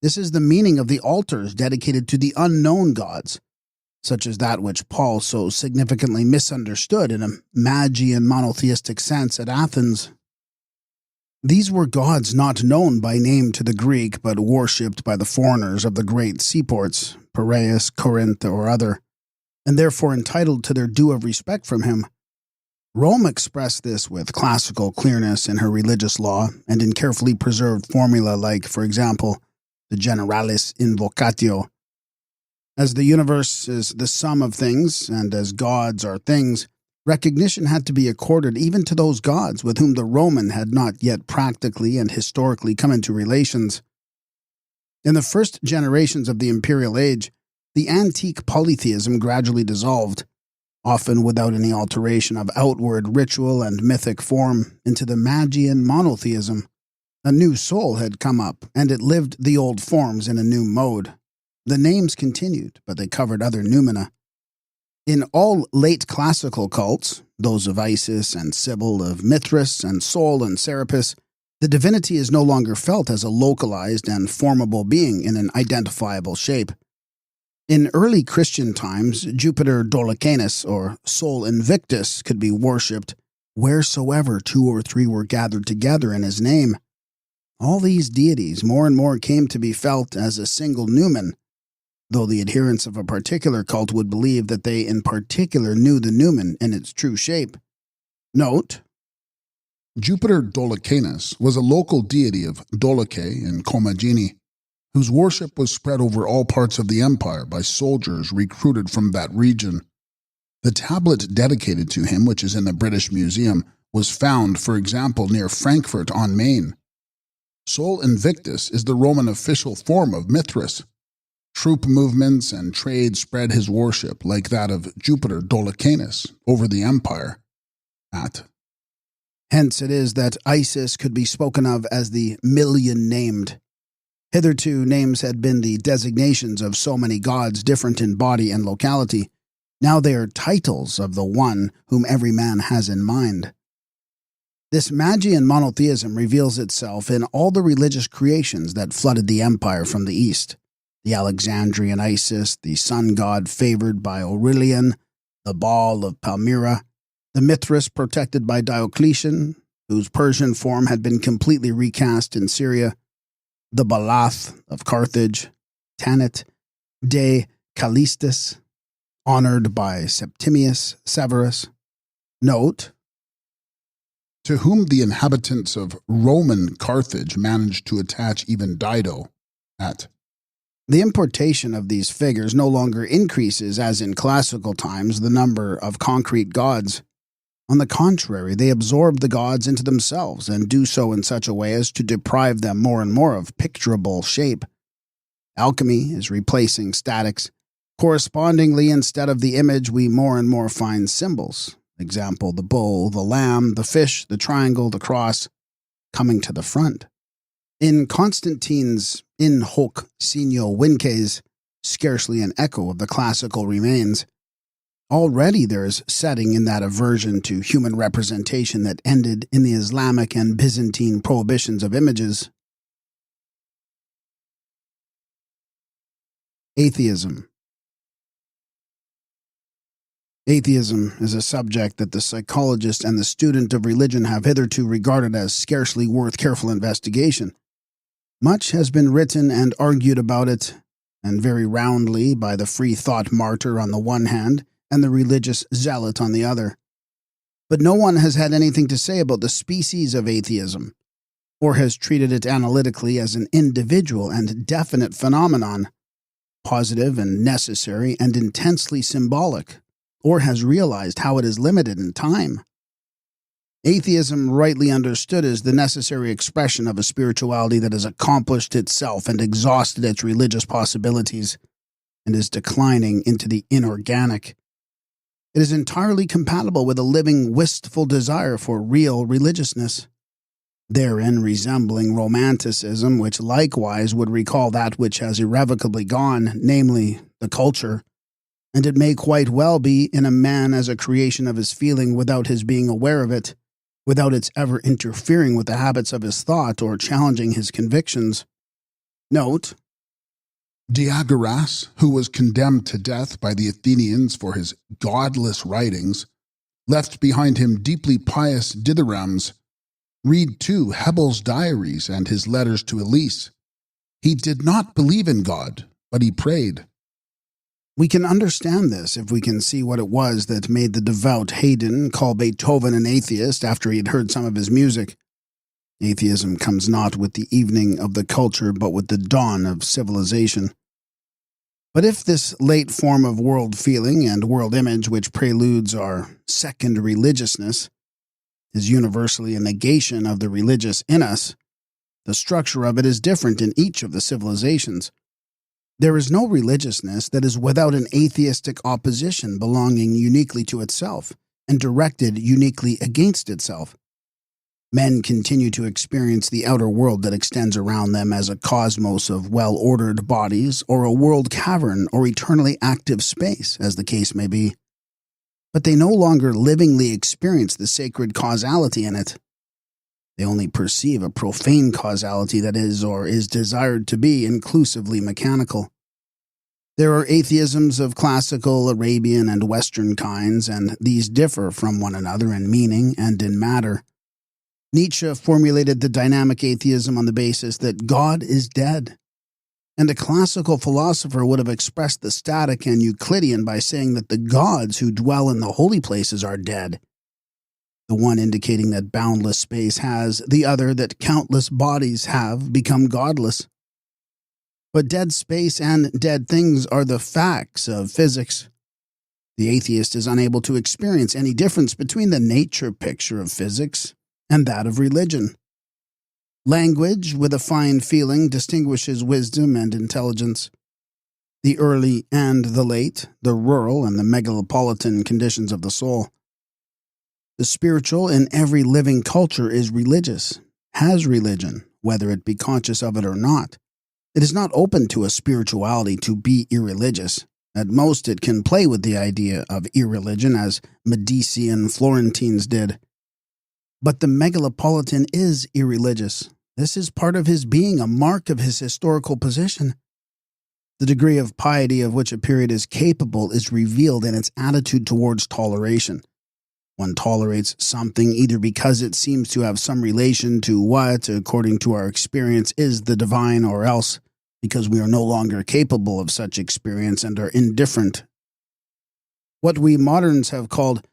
This is the meaning of the altars dedicated to the unknown gods, such as that which Paul so significantly misunderstood in a Magian monotheistic sense at Athens. These were gods not known by name to the Greek, but worshipped by the foreigners of the great seaports, Piraeus, Corinth, or other, and therefore entitled to their due of respect from him. Rome expressed this with classical clearness in her religious law and in carefully preserved formula like, for example, the Generalis Invocatio. As the universe is the sum of things, and as gods are things, recognition had to be accorded even to those gods with whom the Roman had not yet practically and historically come into relations. In the first generations of the imperial age, the antique polytheism gradually dissolved, often without any alteration of outward ritual and mythic form, into the Magian monotheism. A new soul had come up, and it lived the old forms in a new mode. The names continued, but they covered other noumena. In all late classical cults, those of Isis and Sibyl, of Mithras and Sol and Serapis, the divinity is no longer felt as a localized and formable being in an identifiable shape. In early Christian times, Jupiter Dolicanus, or Sol Invictus, could be worshipped wheresoever 2 or 3 were gathered together in his name. All these deities more and more came to be felt as a single numen, though the adherents of a particular cult would believe that they in particular knew the numen in its true shape. Note: Jupiter Dolicanus was a local deity of Dolice in Commagene, whose worship was spread over all parts of the empire by soldiers recruited from that region. The tablet dedicated to him, which is in the British Museum, was found, for example, near Frankfurt on Main. Sol Invictus is the Roman official form of Mithras. Troop movements and trade spread his worship, like that of Jupiter Dolicanus, over the empire. Hence it is that Isis could be spoken of as the million-named. Hitherto, names had been the designations of so many gods different in body and locality. Now they are titles of the one whom every man has in mind. This Magian monotheism reveals itself in all the religious creations that flooded the empire from the east. The Alexandrian Isis, the sun god favored by Aurelian, the Baal of Palmyra, the Mithras protected by Diocletian, whose Persian form had been completely recast in Syria, the Balath of Carthage, Tanit, De Callistus, honored by Septimius Severus. Note: to whom the inhabitants of Roman Carthage managed to attach even Dido. The importation of these figures no longer increases, as in classical times, the number of concrete gods. On the contrary, they absorb the gods into themselves and do so in such a way as to deprive them more and more of picturable shape. Alchemy is replacing statics. Correspondingly, instead of the image, we more and more find symbols. Example, the bull, the lamb, the fish, the triangle, the cross, coming to the front. In Constantine's In Hoc Signo Vinces, scarcely an echo of the classical remains. Already there is setting in that aversion to human representation that ended in the Islamic and Byzantine prohibitions of images. Atheism. Atheism is a subject that the psychologist and the student of religion have hitherto regarded as scarcely worth careful investigation. Much has been written and argued about it, and very roundly by the free thought martyr on the one hand and the religious zealot on the other. But no one has had anything to say about the species of atheism, or has treated it analytically as an individual and definite phenomenon, positive and necessary and intensely symbolic, or has realized how it is limited in time. Atheism, rightly understood, is the necessary expression of a spirituality that has accomplished itself and exhausted its religious possibilities, and is declining into the inorganic. It is entirely compatible with a living, wistful desire for real religiousness, therein resembling romanticism, which likewise would recall that which has irrevocably gone, namely, the culture. And it may quite well be in a man as a creation of his feeling without his being aware of it, without its ever interfering with the habits of his thought or challenging his convictions. Note, Diagoras, who was condemned to death by the Athenians for his godless writings, left behind him deeply pious dithyrambs. Read, too, Hebel's diaries and his letters to Elise. He did not believe in God, but he prayed. We can understand this if we can see what it was that made the devout Haydn call Beethoven an atheist after he had heard some of his music. Atheism comes not with the evening of the culture, but with the dawn of civilization. But if this late form of world feeling and world image which preludes our second religiousness is universally a negation of the religious in us, the structure of it is different in each of the civilizations. There is no religiousness that is without an atheistic opposition belonging uniquely to itself and directed uniquely against itself. Men continue to experience the outer world that extends around them as a cosmos of well-ordered bodies or a world cavern or eternally active space, as the case may be. But they no longer livingly experience the sacred causality in it. They only perceive a profane causality that is or is desired to be inclusively mechanical. There are atheisms of classical, Arabian, and Western kinds, and these differ from one another in meaning and in matter. Nietzsche formulated the dynamic atheism on the basis that God is dead, and a classical philosopher would have expressed the static and Euclidean by saying that the gods who dwell in the holy places are dead. The one indicating that boundless space has, the other that countless bodies have become godless. But dead space and dead things are the facts of physics. The atheist is unable to experience any difference between the nature picture of physics and that of religion. Language, with a fine feeling, distinguishes wisdom and intelligence. The early and the late, the rural and the megalopolitan conditions of the soul. The spiritual in every living culture is religious, has religion, whether it be conscious of it or not. It is not open to a spirituality to be irreligious. At most it can play with the idea of irreligion as Medicean Florentines did. But the megalopolitan is irreligious. This is part of his being, a mark of his historical position. The degree of piety of which a period is capable is revealed in its attitude towards toleration. One tolerates something either because it seems to have some relation to what, according to our experience, is the divine, or else because we are no longer capable of such experience and are indifferent. What we moderns have called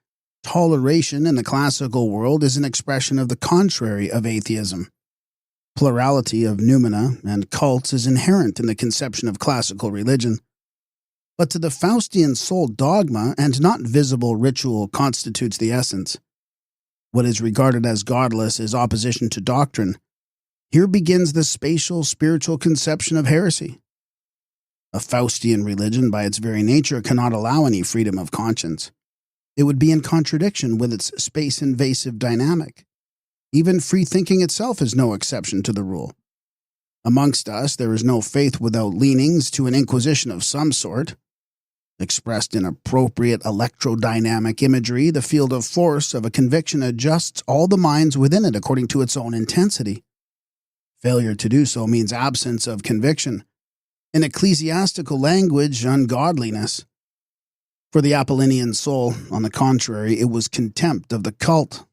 toleration in the classical world is an expression of the contrary of atheism. Plurality of noumena and cults is inherent in the conception of classical religion. But to the Faustian soul, dogma and not visible ritual constitutes the essence. What is regarded as godless is opposition to doctrine. Here begins the spatial spiritual conception of heresy. A Faustian religion, by its very nature, cannot allow any freedom of conscience. It would be in contradiction with its space-invasive dynamic. Even free thinking itself is no exception to the rule. Amongst us, there is no faith without leanings to an inquisition of some sort. Expressed in appropriate electrodynamic imagery, the field of force of a conviction adjusts all the minds within it according to its own intensity. Failure to do so means absence of conviction. In ecclesiastical language, ungodliness. For the Apollinian soul, on the contrary, it was contempt of the cult.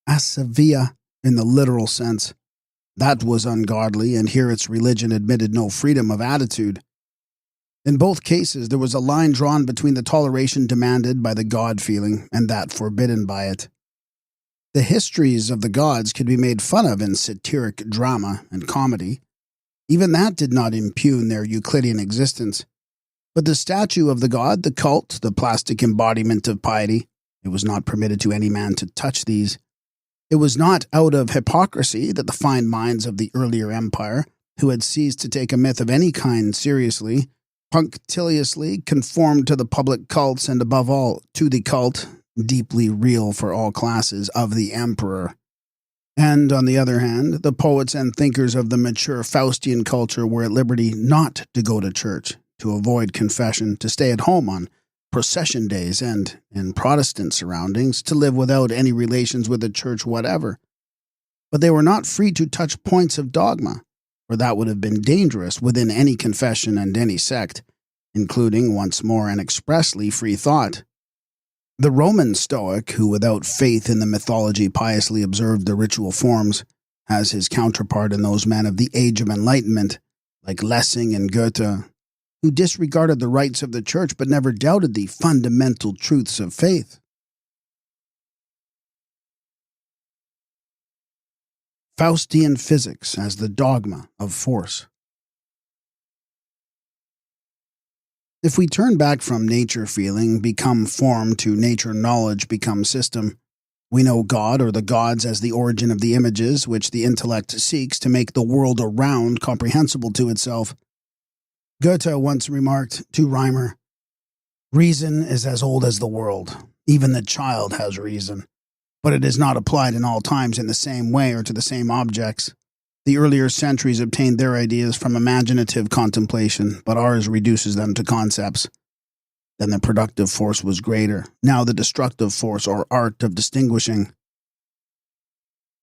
Asavia, in the literal sense. That was ungodly, and here its religion admitted no freedom of attitude. In both cases, there was a line drawn between the toleration demanded by the God-feeling and that forbidden by it. The histories of the gods could be made fun of in satiric drama and comedy. Even that did not impugn their Euclidean existence. But the statue of the god, the cult, the plastic embodiment of piety, it was not permitted to any man to touch these. It was not out of hypocrisy that the fine minds of the earlier empire, who had ceased to take a myth of any kind seriously, punctiliously conformed to the public cults and above all to the cult, deeply real for all classes, of the emperor. And, on the other hand, the poets and thinkers of the mature Faustian culture were at liberty not to go to church, to avoid confession, to stay at home on procession days, and, in Protestant surroundings, to live without any relations with the church whatever. But they were not free to touch points of dogma, for that would have been dangerous within any confession and any sect, including, once more and expressly, free thought. The Roman Stoic, who without faith in the mythology piously observed the ritual forms, has his counterpart in those men of the Age of Enlightenment, like Lessing and Goethe, who disregarded the rites of the church but never doubted the fundamental truths of faith. Faustian physics as the dogma of force. If we turn back from nature feeling, become form, to nature knowledge, become system, we know God or the gods as the origin of the images which the intellect seeks to make the world around comprehensible to itself. Goethe once remarked to Reimer, "Reason is as old as the world. Even the child has reason. But it is not applied in all times in the same way or to the same objects. The earlier centuries obtained their ideas from imaginative contemplation, but ours reduces them to concepts. Then the productive force was greater. Now the destructive force or art of distinguishing."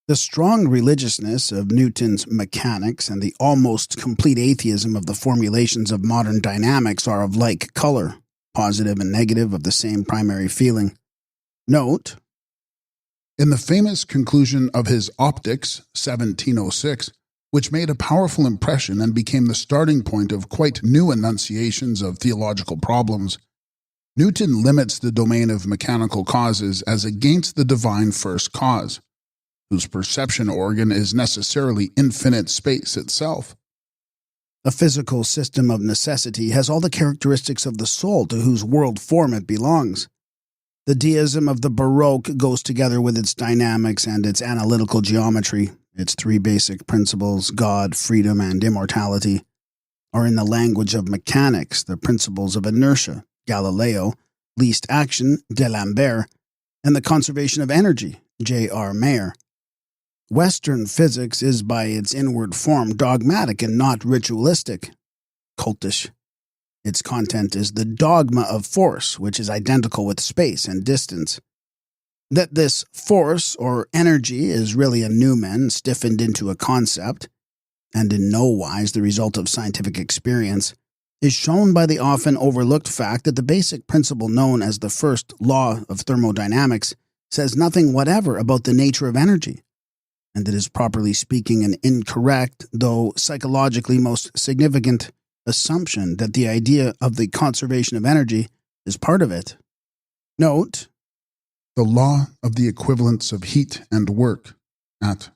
The strong religiousness of Newton's mechanics and the almost complete atheism of the formulations of modern dynamics are of like color, positive and negative of the same primary feeling. Note, in the famous conclusion of his Optics, 1706, which made a powerful impression and became the starting point of quite new enunciations of theological problems, Newton limits the domain of mechanical causes as against the divine first cause, whose perception organ is necessarily infinite space itself. a physical system of necessity has all the characteristics of the soul to whose world form it belongs. The deism of the Baroque goes together with its dynamics and its analytical geometry. Its three basic principles, God, freedom, and immortality, are in the language of mechanics, the principles of inertia, Galileo, least action, D'Alembert, and the conservation of energy, J.R. Mayer. Western physics is by its inward form dogmatic and not ritualistic, cultish. Its content is the dogma of force, which is identical with space and distance. That this force or energy is really a numen stiffened into a concept, and in no wise the result of scientific experience, is shown by the often overlooked fact that the basic principle known as the first law of thermodynamics says nothing whatever about the nature of energy, and it is properly speaking an incorrect, though psychologically most significant, assumption that the idea of the conservation of energy is part of it. Note, the law of the equivalence of heat and work at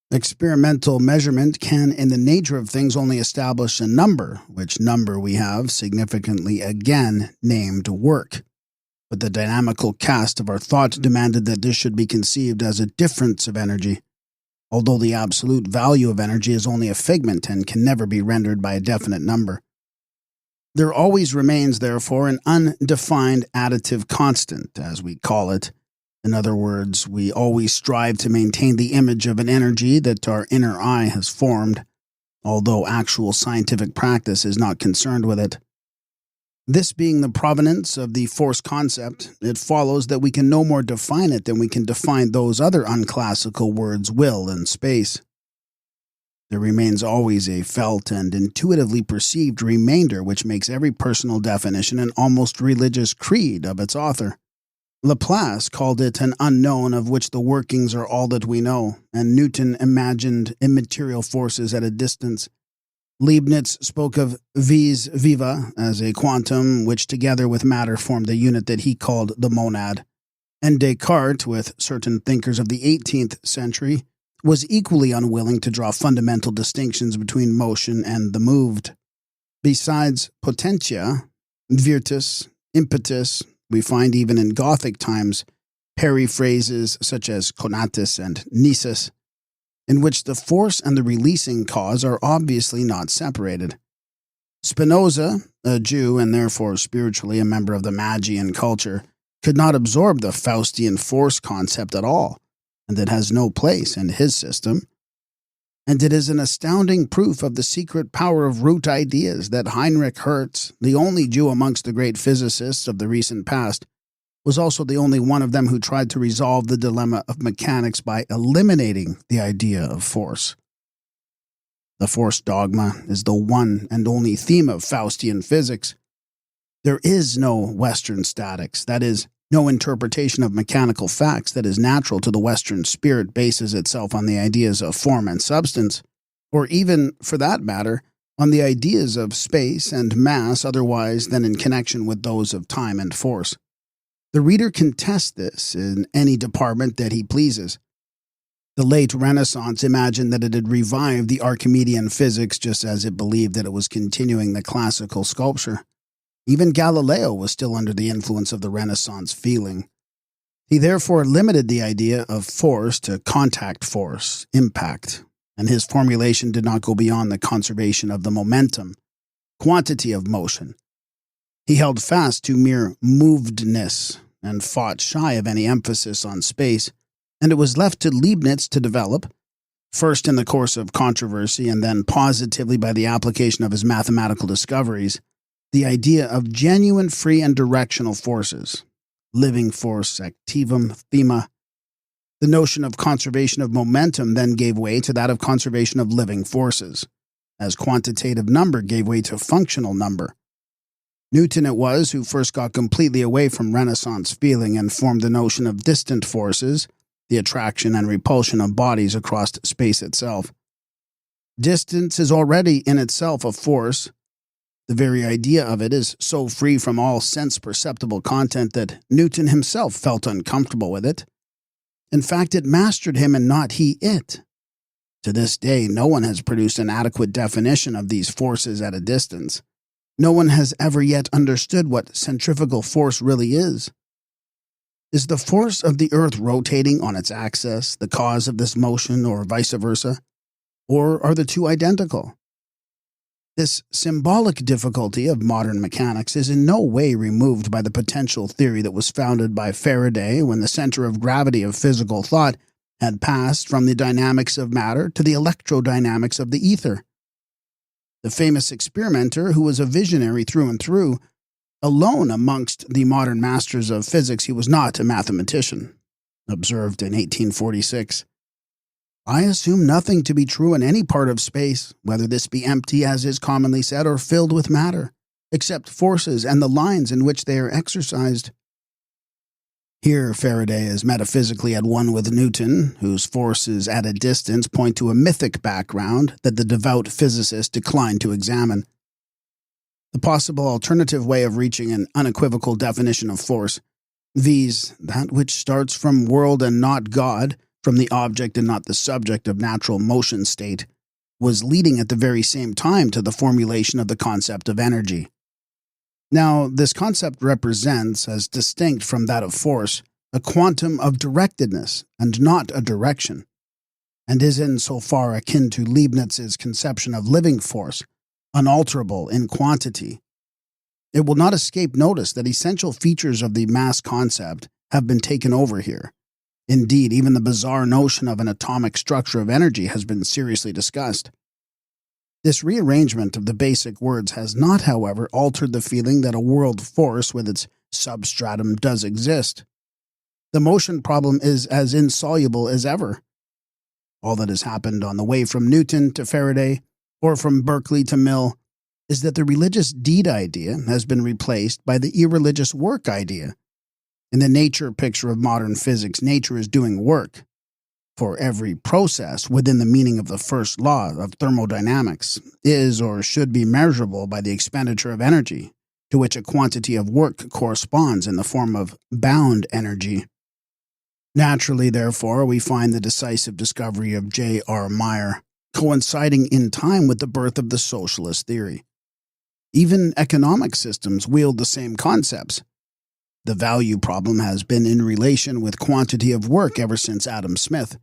experimental measurement can, in the nature of things, only establish a number, which number we have significantly again named work. but the dynamical cast of our thought demanded that this should be conceived as a difference of energy, although the absolute value of energy is only a figment and can never be rendered by a definite number. There always remains, therefore, an undefined additive constant, as we call it. In other words, we always strive to maintain the image of an energy that our inner eye has formed, although actual scientific practice is not concerned with it. This being the provenance of the force concept, it follows that we can no more define it than we can define those other unclassical words will and space. There remains always a felt and intuitively perceived remainder which makes every personal definition an almost religious creed of its author. Laplace called it an unknown of which the workings are all that we know, and Newton imagined immaterial forces at a distance. Leibniz spoke of vis viva as a quantum which together with matter formed the unit that he called the monad, and Descartes, with certain thinkers of the 18th century, was equally unwilling to draw fundamental distinctions between motion and the moved. Besides potentia, virtus, impetus, we find even in Gothic times periphrases such as conatus and nisus, in which the force and the releasing cause are obviously not separated. Spinoza, a Jew and therefore spiritually a member of the Magian culture, could not absorb the Faustian force concept at all, and it has no place in his system. And it is an astounding proof of the secret power of root ideas that Heinrich Hertz, the only Jew amongst the great physicists of the recent past, was also the only one of them who tried to resolve the dilemma of mechanics by eliminating the idea of force. The force dogma is the one and only theme of Faustian physics. There is no Western statics, that is, no interpretation of mechanical facts that is natural to the Western spirit bases itself on the ideas of form and substance, or even, for that matter, on the ideas of space and mass otherwise than in connection with those of time and force. The reader can test this in any department that he pleases. The late Renaissance imagined that it had revived the Archimedean physics just as it believed that it was continuing the classical sculpture. Even Galileo was still under the influence of the Renaissance feeling. He therefore limited the idea of force to contact force, impact, and his formulation did not go beyond the conservation of the momentum, quantity of motion. He held fast to mere movedness and fought shy of any emphasis on space, and it was left to Leibniz to develop, first in the course of controversy and then positively by the application of his mathematical discoveries, the idea of genuine free and directional forces, living force, activum, thema. The notion of conservation of momentum then gave way to that of conservation of living forces, as quantitative number gave way to functional number. Newton it was who first got completely away from Renaissance feeling and formed the notion of distant forces, the attraction and repulsion of bodies across space itself. Distance is already in itself a force. The very idea of it is so free from all sense-perceptible content that Newton himself felt uncomfortable with it. In fact, it mastered him and not he it. To this day, no one has produced an adequate definition of these forces at a distance. No one has ever yet understood what centrifugal force really is. Is the force of the Earth rotating on its axis the cause of this motion, or vice versa? Or are the two identical? This symbolic difficulty of modern mechanics is in no way removed by the potential theory that was founded by Faraday when the center of gravity of physical thought had passed from the dynamics of matter to the electrodynamics of the ether. The famous experimenter, who was a visionary through and through, alone amongst the modern masters of physics, he was not a mathematician, observed in 1846. I assume nothing to be true in any part of space, whether this be empty, as is commonly said, or filled with matter, except forces and the lines in which they are exercised. Here Faraday is metaphysically at one with Newton, whose forces at a distance point to a mythic background that the devout physicist declined to examine. The possible alternative way of reaching an unequivocal definition of force, viz., that which starts from world and not God, from the object and not the subject of natural motion state, was leading at the very same time to the formulation of the concept of energy. Now, this concept represents, as distinct from that of force, a quantum of directedness and not a direction, and is in so far akin to Leibniz's conception of living force, unalterable in quantity. It will not escape notice that essential features of the mass concept have been taken over here. Indeed, even the bizarre notion of an atomic structure of energy has been seriously discussed. This rearrangement of the basic words has not, however, altered the feeling that a world force with its substratum does exist. The motion problem is as insoluble as ever. All that has happened on the way from Newton to Faraday, or from Berkeley to Mill, is that the religious deed idea has been replaced by the irreligious work idea. In the nature picture of modern physics, nature is doing work. For every process within the meaning of the first law of thermodynamics is or should be measurable by the expenditure of energy, to which a quantity of work corresponds in the form of bound energy. Naturally, therefore, we find the decisive discovery of J.R. Meyer coinciding in time with the birth of the socialist theory. Even economic systems wield the same concepts. The value problem has been in relation with quantity of work ever since Adam Smith,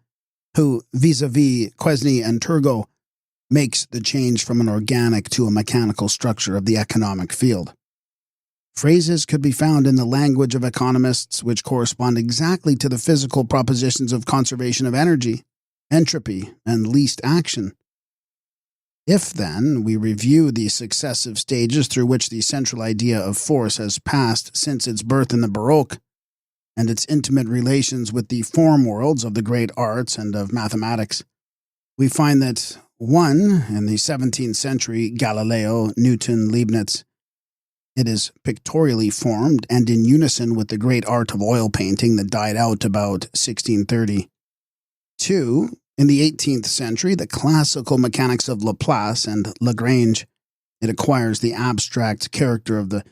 who, vis-a-vis Quesnay and Turgot, makes the change from an organic to a mechanical structure of the economic field. Phrases could be found in the language of economists which correspond exactly to the physical propositions of conservation of energy, entropy, and least action. If, then, we review the successive stages through which the central idea of force has passed since its birth in the Baroque, and its intimate relations with the form worlds of the great arts and of mathematics, we find that 1. In the 17th century, Galileo, Newton, Leibniz, it is pictorially formed and in unison with the great art of oil painting that died out about 1630. 2. In the 18th century, the classical mechanics of Laplace and Lagrange, it acquires the abstract character of the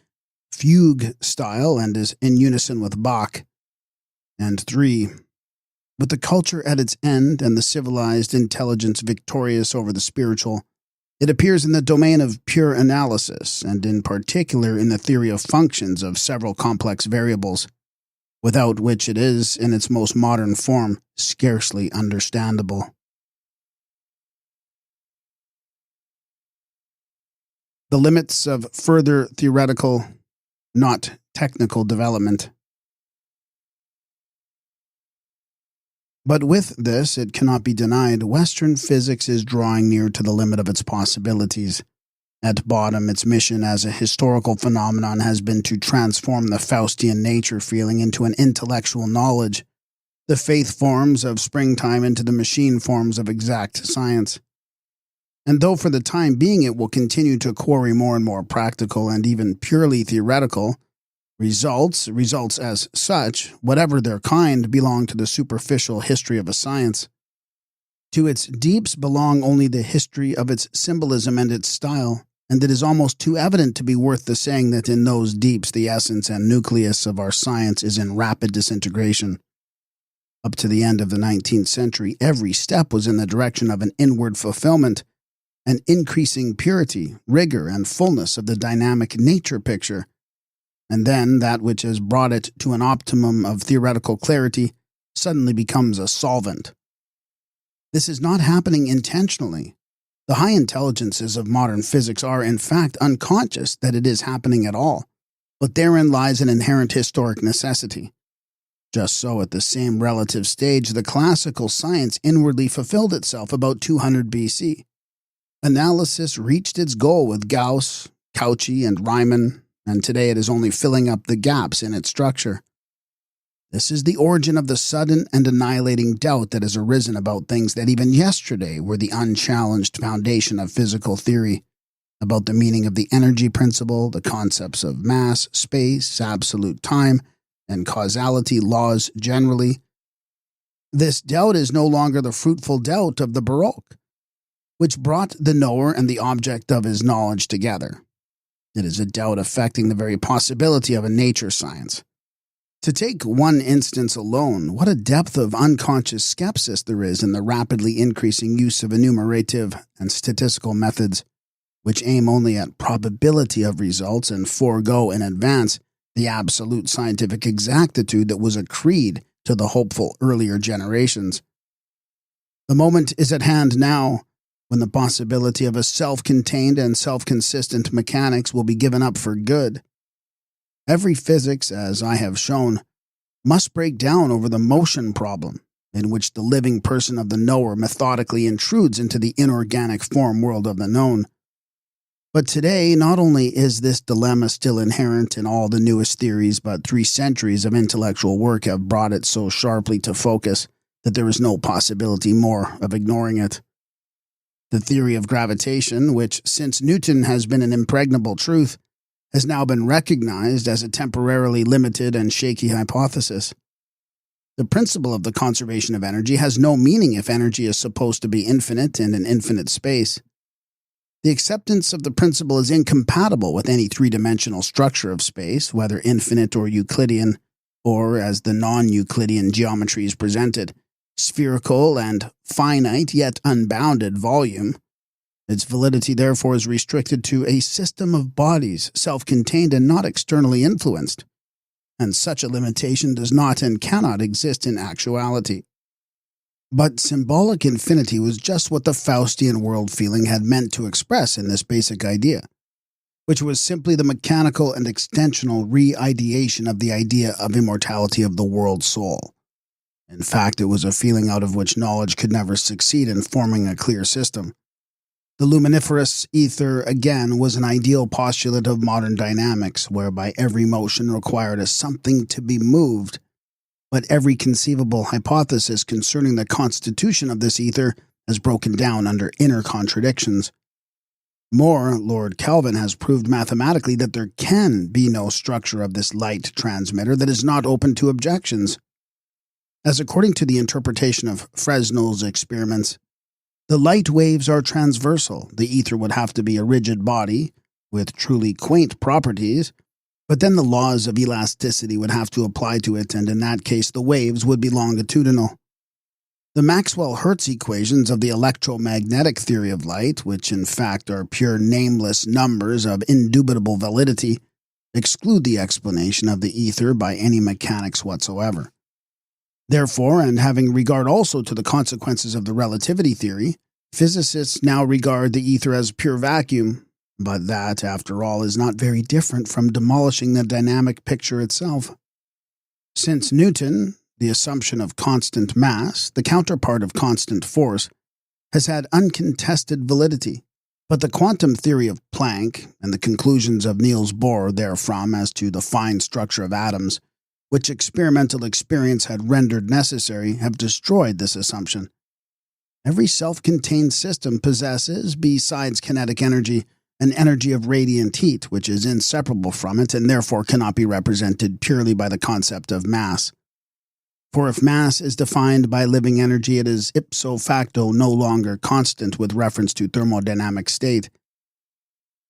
fugue style and is in unison with Bach. And 3. With the culture at its end and the civilized intelligence victorious over the spiritual, it appears in the domain of pure analysis, and in particular in the theory of functions of several complex variables, without which it is, in its most modern form, scarcely understandable. The limits of further theoretical, not technical development. But with this, it cannot be denied, Western physics is drawing near to the limit of its possibilities. At bottom, its mission as a historical phenomenon has been to transform the Faustian nature feeling into an intellectual knowledge, the faith forms of springtime into the machine forms of exact science. And though for the time being it will continue to quarry more and more practical and even purely theoretical, results as such, whatever their kind, belong to the superficial history of a science. To its deeps belong only the history of its symbolism and its style, and it is almost too evident to be worth the saying that in those deeps the essence and nucleus of our science is in rapid disintegration. Up to the end of the 19th century, every step was in the direction of an inward fulfillment, an increasing purity, rigor, and fullness of the dynamic nature picture, and then that which has brought it to an optimum of theoretical clarity suddenly becomes a solvent. This is not happening intentionally. The high intelligences of modern physics are, in fact, unconscious that it is happening at all, but therein lies an inherent historic necessity. Just so, at the same relative stage, the classical science inwardly fulfilled itself about 200 BC. Analysis reached its goal with Gauss, Cauchy, and Riemann, and today it is only filling up the gaps in its structure. This is the origin of the sudden and annihilating doubt that has arisen about things that even yesterday were the unchallenged foundation of physical theory, about the meaning of the energy principle, the concepts of mass, space, absolute time, and causality laws generally. This doubt is no longer the fruitful doubt of the Baroque, which brought the knower and the object of his knowledge together. It is a doubt affecting the very possibility of a nature science. To take one instance alone, what a depth of unconscious skepsis there is in the rapidly increasing use of enumerative and statistical methods, which aim only at probability of results and forego in advance the absolute scientific exactitude that was a creed to the hopeful earlier generations. The moment is at hand now, when the possibility of a self-contained and self-consistent mechanics will be given up for good. Every physics, as I have shown, must break down over the motion problem, in which the living person of the knower methodically intrudes into the inorganic form world of the known. But today, not only is this dilemma still inherent in all the newest theories, but 3 centuries of intellectual work have brought it so sharply to focus that there is no possibility more of ignoring it. The theory of gravitation, which since Newton has been an impregnable truth, has now been recognized as a temporarily limited and shaky hypothesis. The principle of the conservation of energy has no meaning if energy is supposed to be infinite in an infinite space. The acceptance of the principle is incompatible with any 3-dimensional structure of space, whether infinite or Euclidean, or, as the non-Euclidean geometry is presented, spherical and finite yet unbounded volume. Its validity therefore is restricted to a system of bodies, self-contained and not externally influenced, and such a limitation does not and cannot exist in actuality. But symbolic infinity was just what the Faustian world feeling had meant to express in this basic idea, which was simply the mechanical and extensional re-ideation of the idea of immortality of the world soul. In fact, it was a feeling out of which knowledge could never succeed in forming a clear system. The luminiferous ether, again, was an ideal postulate of modern dynamics, whereby every motion required a something to be moved, but every conceivable hypothesis concerning the constitution of this ether has broken down under inner contradictions. More, Lord Kelvin has proved mathematically that there can be no structure of this light transmitter that is not open to objections. As according to the interpretation of Fresnel's experiments, the light waves are transversal. The ether would have to be a rigid body, with truly quaint properties, but then the laws of elasticity would have to apply to it, and in that case the waves would be longitudinal. The Maxwell-Hertz equations of the electromagnetic theory of light, which in fact are pure nameless numbers of indubitable validity, exclude the explanation of the ether by any mechanics whatsoever. Therefore, and having regard also to the consequences of the relativity theory, physicists now regard the ether as pure vacuum, but that, after all, is not very different from demolishing the dynamic picture itself. Since Newton, the assumption of constant mass, the counterpart of constant force, has had uncontested validity, but the quantum theory of Planck and the conclusions of Niels Bohr therefrom as to the fine structure of atoms, which experimental experience had rendered necessary, have destroyed this assumption. Every self-contained system possesses, besides kinetic energy, an energy of radiant heat, which is inseparable from it and therefore cannot be represented purely by the concept of mass. For if mass is defined by living energy, it is ipso facto no longer constant with reference to thermodynamic state.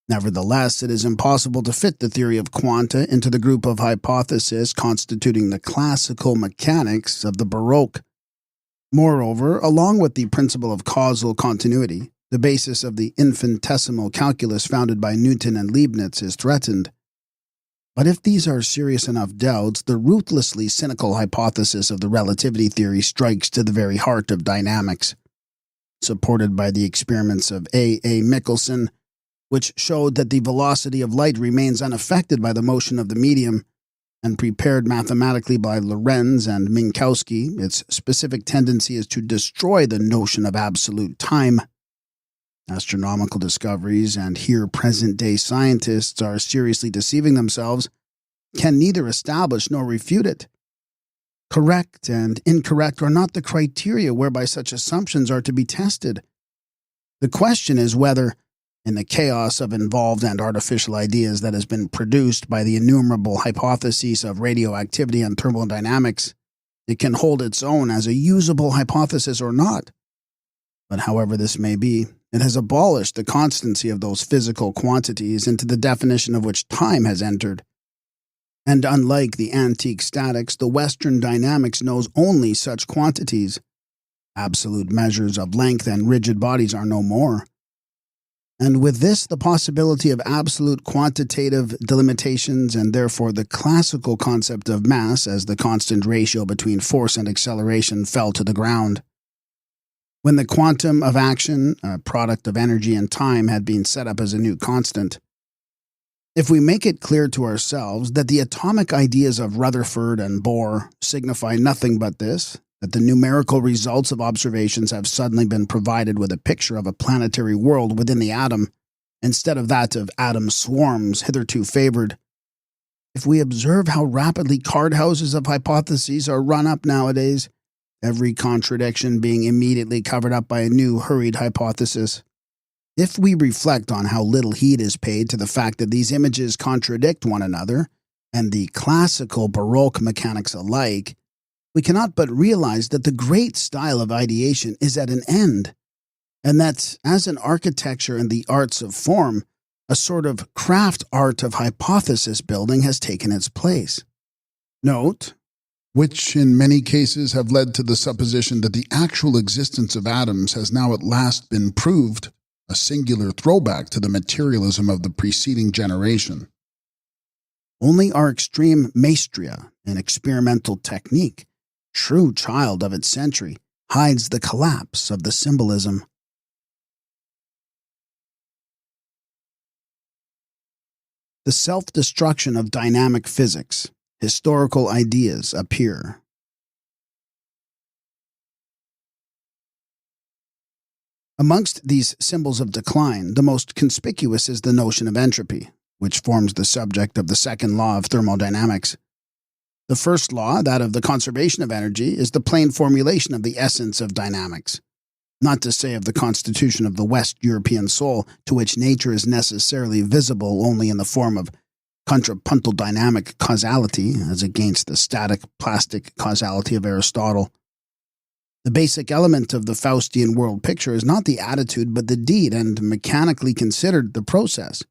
Nevertheless, it is impossible to fit the theory of quanta into the group of hypotheses constituting the classical mechanics of the Baroque. Moreover, along with the principle of causal continuity, the basis of the infinitesimal calculus founded by Newton and Leibniz is threatened. But if these are serious enough doubts, the ruthlessly cynical hypothesis of the relativity theory strikes to the very heart of dynamics. Supported by the experiments of A. Michelson, which showed that the velocity of light remains unaffected by the motion of the medium, and prepared mathematically by Lorentz and Minkowski, its specific tendency is to destroy the notion of absolute time. Astronomical discoveries, and here present-day scientists are seriously deceiving themselves, can neither establish nor refute it. Correct and incorrect are not the criteria whereby such assumptions are to be tested. The question is whether, in the chaos of involved and artificial ideas that has been produced by the innumerable hypotheses of radioactivity and thermodynamics, it can hold its own as a usable hypothesis or not. But however this may be, it has abolished the constancy of those physical quantities into the definition of which time has entered. And unlike the antique statics, the Western dynamics knows only such quantities. Absolute measures of length and rigid bodies are no more. and with this the possibility of absolute quantitative delimitations and therefore the classical concept of mass as the constant ratio between force and acceleration fell to the ground. When the quantum of action, a product of energy and time, had been set up as a new constant, if we make it clear to ourselves that the atomic ideas of Rutherford and Bohr signify nothing but this, that the numerical results of observations have suddenly been provided with a picture of a planetary world within the atom, instead of that of atom swarms hitherto favored, if we observe how rapidly card houses of hypotheses are run up nowadays, every contradiction being immediately covered up by a new hurried hypothesis, if we reflect on how little heed is paid to the fact that these images contradict one another, and the classical Baroque mechanics alike, we cannot but realize that the great style of ideation is at an end, and that, as in architecture and the arts of form, a sort of craft art of hypothesis building has taken its place. Note, which in many cases have led to the supposition that the actual existence of atoms has now at last been proved, a singular throwback to the materialism of the preceding generation. Only our extreme maestria in experimental technique, true child of its century, hides the collapse of the symbolism. The self-destruction of dynamic physics, historical ideas appear. Amongst these symbols of decline, the most conspicuous is the notion of entropy, which forms the subject of the second law of thermodynamics. The first law, that of the conservation of energy, is the plain formulation of the essence of dynamics, not to say of the constitution of the West European soul, to which nature is necessarily visible only in the form of contrapuntal dynamic causality, as against the static plastic causality of Aristotle. The basic element of the Faustian world picture is not the attitude but the deed, and mechanically considered the process.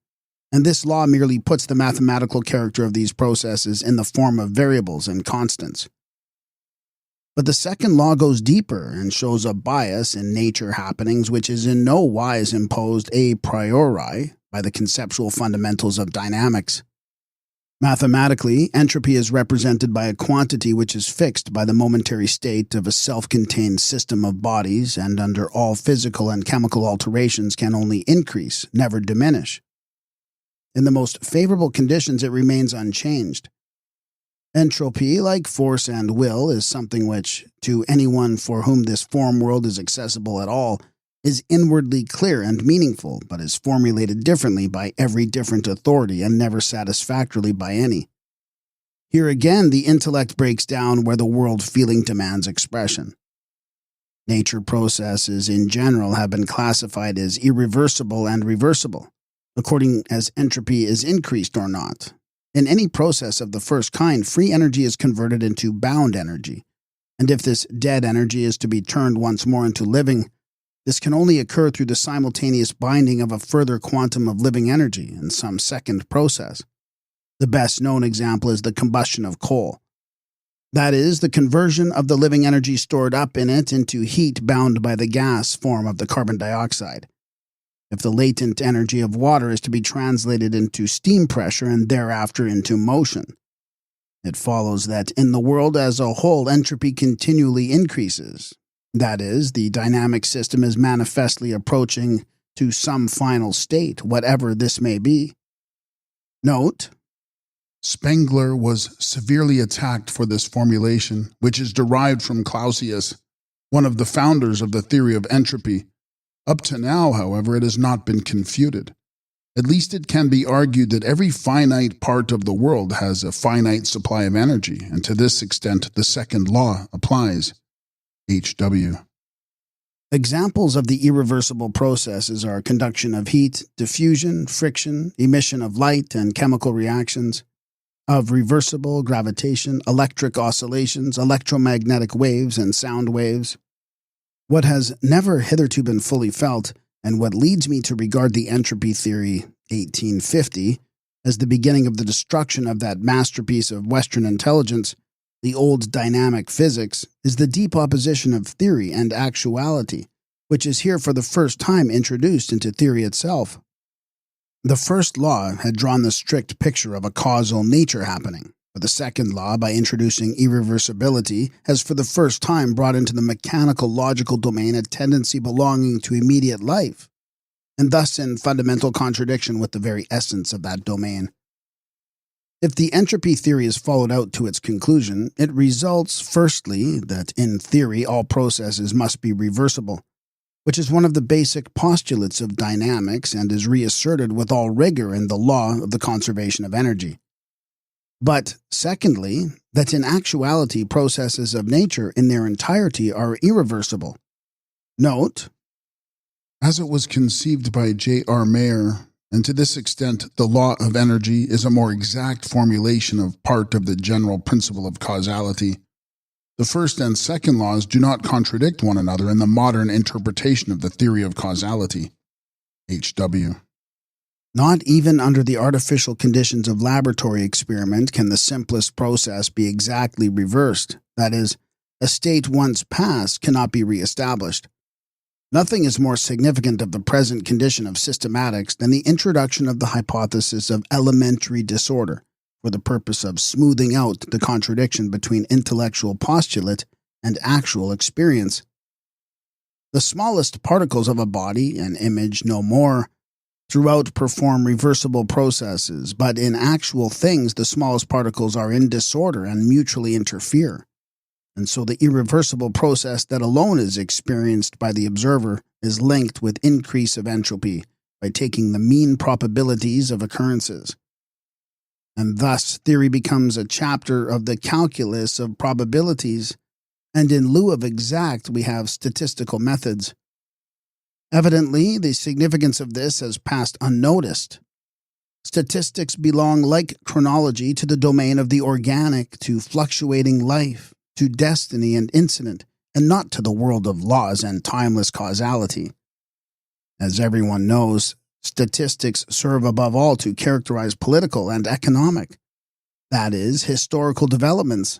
And this law merely puts the mathematical character of these processes in the form of variables and constants. But the second law goes deeper and shows a bias in nature happenings which is in no wise imposed a priori by the conceptual fundamentals of dynamics. Mathematically, entropy is represented by a quantity which is fixed by the momentary state of a self-contained system of bodies, and under all physical and chemical alterations can only increase, never diminish. In the most favorable conditions it remains unchanged. Entropy, like force and will, is something which, to anyone for whom this form world is accessible at all, is inwardly clear and meaningful, but is formulated differently by every different authority and never satisfactorily by any. Here again the intellect breaks down where the world feeling demands expression. Nature processes in general have been classified as irreversible and reversible, according as entropy is increased or not. In any process of the first kind, free energy is converted into bound energy, and if this dead energy is to be turned once more into living, this can only occur through the simultaneous binding of a further quantum of living energy in some second process. The best known example is the combustion of coal. That is, the conversion of the living energy stored up in it into heat bound by the gas form of the carbon dioxide. If the latent energy of water is to be translated into steam pressure and thereafter into motion, it follows that in the world as a whole entropy continually increases. That is, the dynamic system is manifestly approaching to some final state, whatever this may be. Note, Spengler was severely attacked for this formulation, which is derived from Clausius, one of the founders of the theory of entropy. Up to now, however, it has not been confuted. At least it can be argued that every finite part of the world has a finite supply of energy, and to this extent the second law applies. H.W. Examples of the irreversible processes are conduction of heat, diffusion, friction, emission of light and chemical reactions, of reversible gravitation, electric oscillations, electromagnetic waves, and sound waves. What has never hitherto been fully felt, and what leads me to regard the entropy theory 1850 as the beginning of the destruction of that masterpiece of Western intelligence, the old dynamic physics, is the deep opposition of theory and actuality, which is here for the first time introduced into theory itself. The first law had drawn the strict picture of a causal nature happening, but the second law, by introducing irreversibility, has for the first time brought into the mechanical logical domain a tendency belonging to immediate life, and thus in fundamental contradiction with the very essence of that domain. If the entropy theory is followed out to its conclusion, it results, firstly, that in theory all processes must be reversible, which is one of the basic postulates of dynamics and is reasserted with all rigor in the law of the conservation of energy. But, secondly, that in actuality processes of nature in their entirety are irreversible. Note, as it was conceived by J.R. Mayer, and to this extent the law of energy is a more exact formulation of part of the general principle of causality. The first and second laws do not contradict one another in the modern interpretation of the theory of causality. H.W. Not even under the artificial conditions of laboratory experiment can the simplest process be exactly reversed. That is, a state once passed cannot be re-established. Nothing is more significant of the present condition of systematics than the introduction of the hypothesis of elementary disorder for the purpose of smoothing out the contradiction between intellectual postulate and actual experience. The smallest particles of a body, an image no more, throughout perform reversible processes, but in actual things the smallest particles are in disorder and mutually interfere. And so the irreversible process that alone is experienced by the observer is linked with increase of entropy by taking the mean probabilities of occurrences. And thus theory becomes a chapter of the calculus of probabilities, and in lieu of exact we have statistical methods. Evidently, the significance of this has passed unnoticed. Statistics belong, like chronology, to the domain of the organic, to fluctuating life, to destiny and incident, and not to the world of laws and timeless causality. As everyone knows, statistics serve above all to characterize political and economic, that is, historical developments.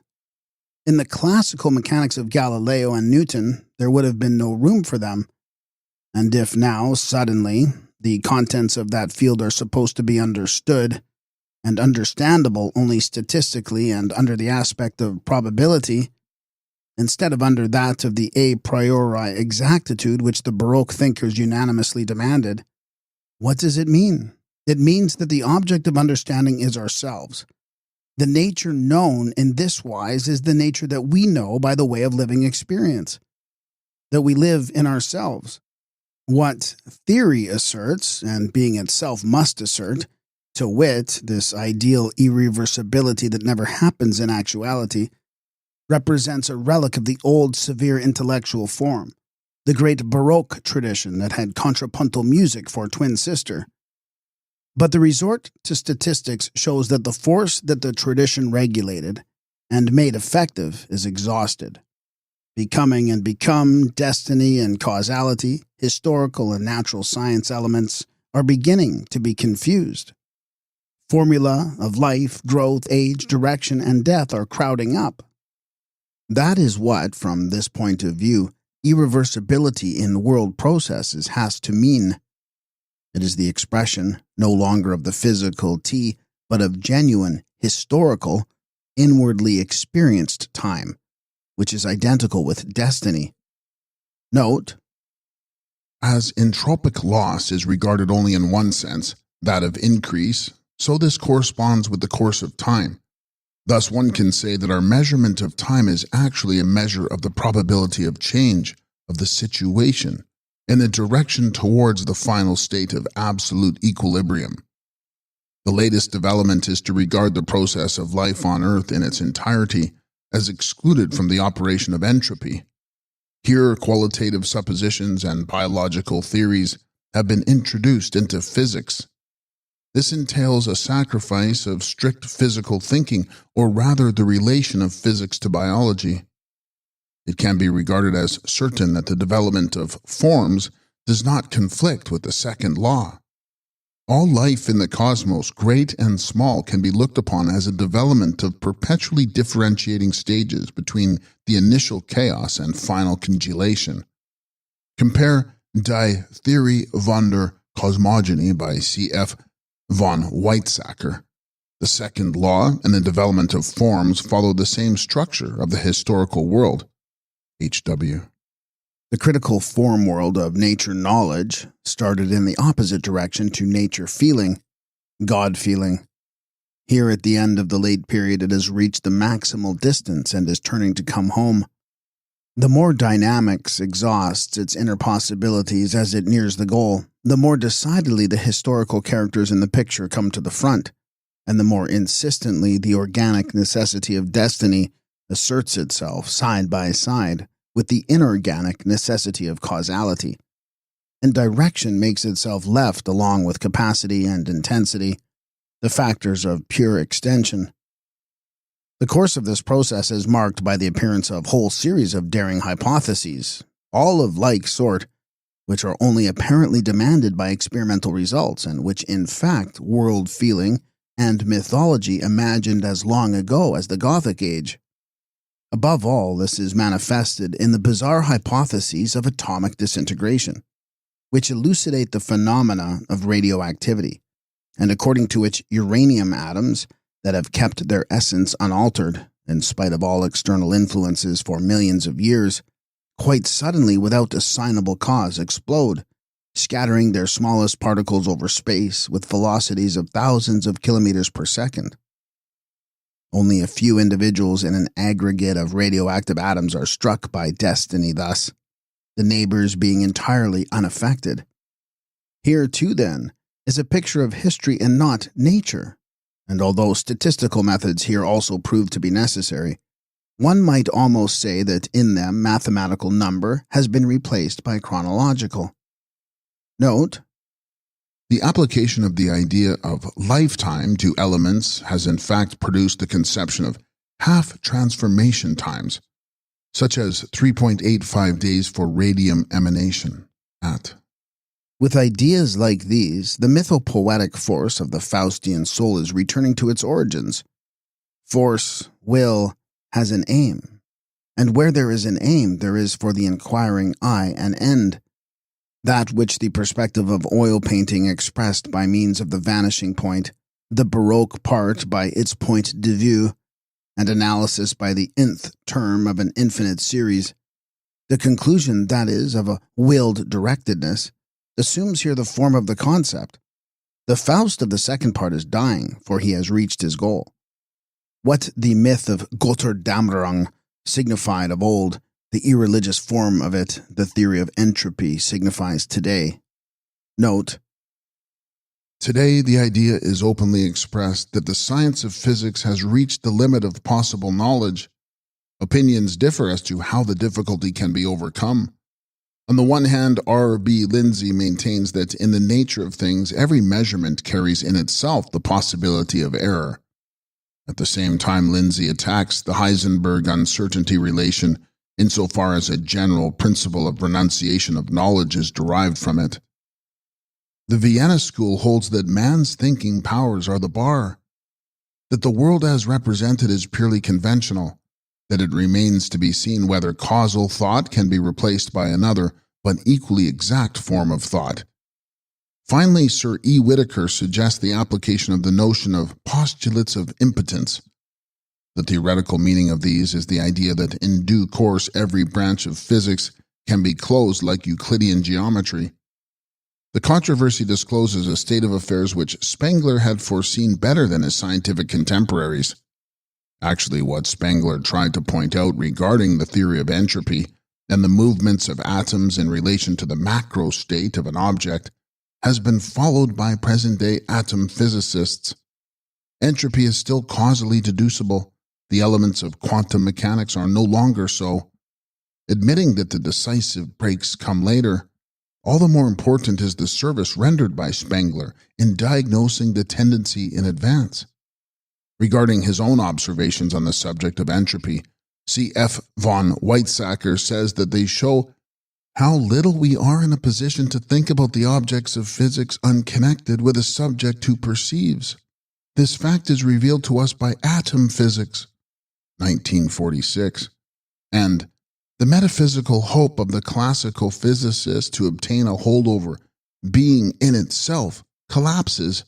In the classical mechanics of Galileo and Newton, there would have been no room for them, and if now, suddenly, the contents of that field are supposed to be understood, and understandable only statistically and under the aspect of probability, instead of under that of the a priori exactitude which the Baroque thinkers unanimously demanded, what does it mean? It means that the object of understanding is ourselves. The nature known in this wise is the nature that we know by the way of living experience, that we live in ourselves. What theory asserts, and being itself must assert, to wit, this ideal irreversibility that never happens in actuality, represents a relic of the old severe intellectual form, the great Baroque tradition that had contrapuntal music for twin sister. But the resort to statistics shows that the force that the tradition regulated and made effective is exhausted. Becoming and become, destiny and causality, historical and natural science elements are beginning to be confused. Formula of life, growth, age, direction, and death are crowding up. That is what, from this point of view, irreversibility in world processes has to mean. It is the expression no longer of the physical T, but of genuine, historical, inwardly experienced time, which is identical with destiny. Note, as entropic loss is regarded only in one sense, that of increase, so this corresponds with the course of time. Thus one can say that our measurement of time is actually a measure of the probability of change of the situation in the direction towards the final state of absolute equilibrium. The latest development is to regard the process of life on Earth in its entirety as excluded from the operation of entropy. Here, qualitative suppositions and biological theories have been introduced into physics. This entails a sacrifice of strict physical thinking, or rather the relation of physics to biology. It can be regarded as certain that the development of forms does not conflict with the second law. All life in the cosmos, great and small, can be looked upon as a development of perpetually differentiating stages between the initial chaos and final congelation. Compare Die Theorie von der Kosmogony by C.F. von Weizsäcker. The second law and the development of forms follow the same structure of the historical world. H.W. The critical form world of nature knowledge started in the opposite direction to nature feeling, God feeling. Here at the end of the late period, it has reached the maximal distance and is turning to come home. The more dynamics exhausts its inner possibilities as it nears the goal, the more decidedly the historical characters in the picture come to the front, and the more insistently the organic necessity of destiny asserts itself side by side with the inorganic necessity of causality. And direction makes itself left along with capacity and intensity, the factors of pure extension. The course of this process is marked by the appearance of a whole series of daring hypotheses, all of like sort, which are only apparently demanded by experimental results and which in fact world feeling and mythology imagined as long ago as the Gothic Age. Above all, this is manifested in the bizarre hypotheses of atomic disintegration, which elucidate the phenomena of radioactivity, and according to which uranium atoms that have kept their essence unaltered, in spite of all external influences for millions of years, quite suddenly without assignable cause explode, scattering their smallest particles over space with velocities of thousands of kilometers per second. Only a few individuals in an aggregate of radioactive atoms are struck by destiny thus, the neighbors being entirely unaffected. Here, too, then, is a picture of history and not nature, and although statistical methods here also prove to be necessary, one might almost say that in them mathematical number has been replaced by chronological. Note, the application of the idea of lifetime to elements has in fact produced the conception of half-transformation times, such as 3.85 days for radium emanation at. With ideas like these, the mythopoetic force of the Faustian soul is returning to its origins. Force, will, has an aim, and where there is an aim, there is for the inquiring eye an end. That which the perspective of oil painting expressed by means of the vanishing point, the Baroque part by its point de vue, and analysis by the nth term of an infinite series, the conclusion, that is, of a willed directedness, assumes here the form of the concept. The Faust of the second part is dying, for he has reached his goal. What the myth of Götterdämmerung signified of old, the irreligious form of it, the theory of entropy, signifies today. Note, today the idea is openly expressed that the science of physics has reached the limit of possible knowledge. Opinions differ as to how the difficulty can be overcome. On the one hand, R.B. Lindsay maintains that in the nature of things, every measurement carries in itself the possibility of error. At the same time, Lindsay attacks the Heisenberg uncertainty relation insofar as a general principle of renunciation of knowledge is derived from it. The Vienna school holds that man's thinking powers are the bar, that the world as represented is purely conventional, that it remains to be seen whether causal thought can be replaced by another, but equally exact form of thought. Finally, Sir E. Whittaker suggests the application of the notion of postulates of impotence. The theoretical meaning of these is the idea that in due course every branch of physics can be closed like Euclidean geometry. The controversy discloses a state of affairs which Spengler had foreseen better than his scientific contemporaries. Actually, what Spengler tried to point out regarding the theory of entropy and the movements of atoms in relation to the macro state of an object has been followed by present-day atom physicists. Entropy is still causally deducible. The elements of quantum mechanics are no longer so. Admitting that the decisive breaks come later, all the more important is the service rendered by Spengler in diagnosing the tendency in advance. Regarding his own observations on the subject of entropy, C.F. von Weizsäcker says that they show how little we are in a position to think about the objects of physics unconnected with a subject who perceives. This fact is revealed to us by atom physics, 1946, and The metaphysical hope of the classical physicist to obtain a hold over being in itself collapses.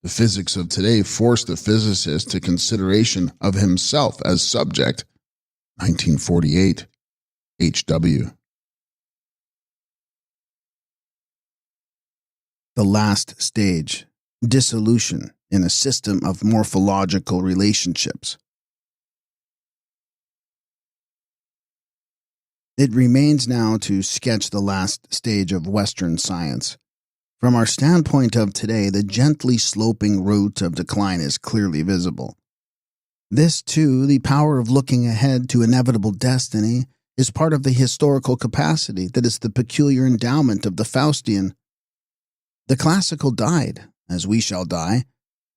The physics of today force the physicist to consideration of himself as subject. 1948, H.W. The last stage, dissolution in a system of morphological relationships. It remains now to sketch the last stage of Western science. From our standpoint of today, the gently sloping route of decline is clearly visible. This, too, the power of looking ahead to inevitable destiny, is part of the historical capacity that is the peculiar endowment of the Faustian. The classical died, as we shall die,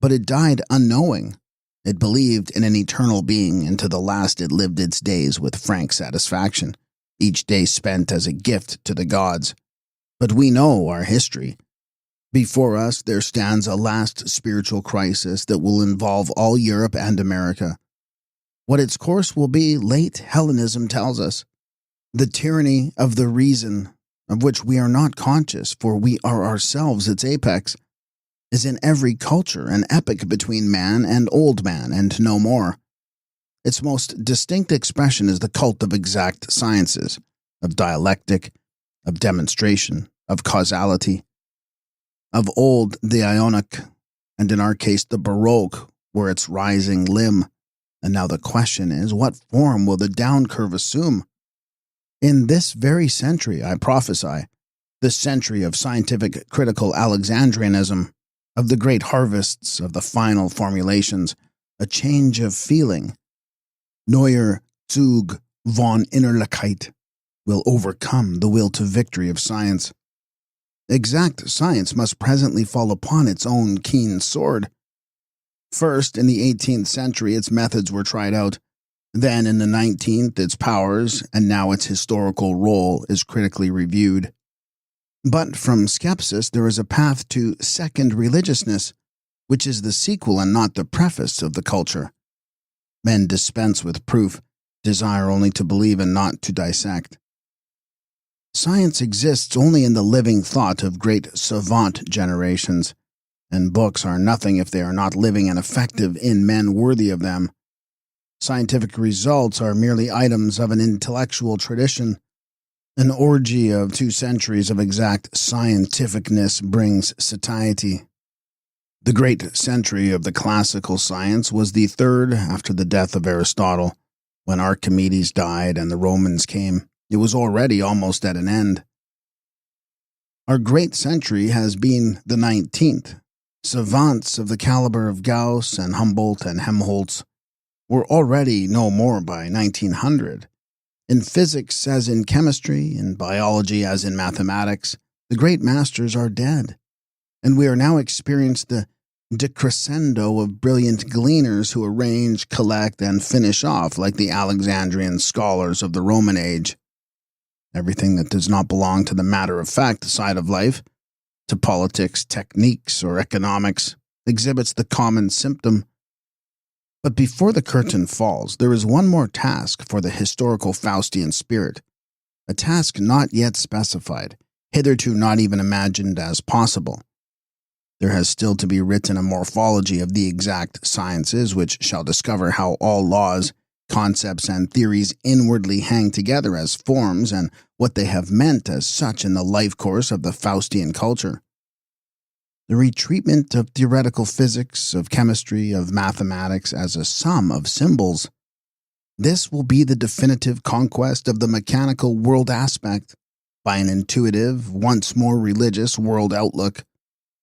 but it died unknowing. It believed in an eternal being, and to the last it lived its days with frank satisfaction, each day spent as a gift to the gods. But we know our history. Before us there stands a last spiritual crisis that will involve all Europe and America. What its course will be, late Hellenism tells us. The tyranny of the reason, of which we are not conscious, for we are ourselves its apex, is in every culture an epic between man and old man, and no more. Its most distinct expression is the cult of exact sciences, of dialectic, of demonstration, of causality. Of old, the Ionic, and in our case the Baroque, were its rising limb, and now the question is, what form will the down curve assume? In this very century, I prophesy, this century of scientific critical Alexandrianism, of the great harvests of the final formulations, a change of feeling, neuer Zug von Innerlichkeit, will overcome the will to victory of science. Exact science must presently fall upon its own keen sword. First, in the 18th century, its methods were tried out. Then, in the 19th, its powers, and now its historical role, is critically reviewed. But from skepsis, there is a path to second religiousness, which is the sequel and not the preface of the culture. Men dispense with proof, desire only to believe and not to dissect. Science exists only in the living thought of great savant generations, and books are nothing if they are not living and effective in men worthy of them. Scientific results are merely items of an intellectual tradition. An orgy of 2 centuries of exact scientificness brings satiety. The great century of the classical science was the third after the death of Aristotle, when Archimedes died and the Romans came. It was already almost at an end. Our great century has been the 19th. Savants of the caliber of Gauss and Humboldt and Helmholtz were already no more by 1900. In physics as in chemistry, in biology as in mathematics, the great masters are dead, and we are now experiencing the decrescendo of brilliant gleaners who arrange, collect, and finish off like the Alexandrian scholars of the Roman age. Everything that does not belong to the matter-of-fact side of life, to politics, techniques, or economics, exhibits the common symptom. But before the curtain falls, there is one more task for the historical Faustian spirit, a task not yet specified, hitherto not even imagined as possible. There has still to be written a morphology of the exact sciences, which shall discover how all laws, concepts, and theories inwardly hang together as forms and what they have meant as such in the life course of the Faustian culture. The retreatment of theoretical physics, of chemistry, of mathematics as a sum of symbols. This will be the definitive conquest of the mechanical world aspect by an intuitive, once more religious world outlook,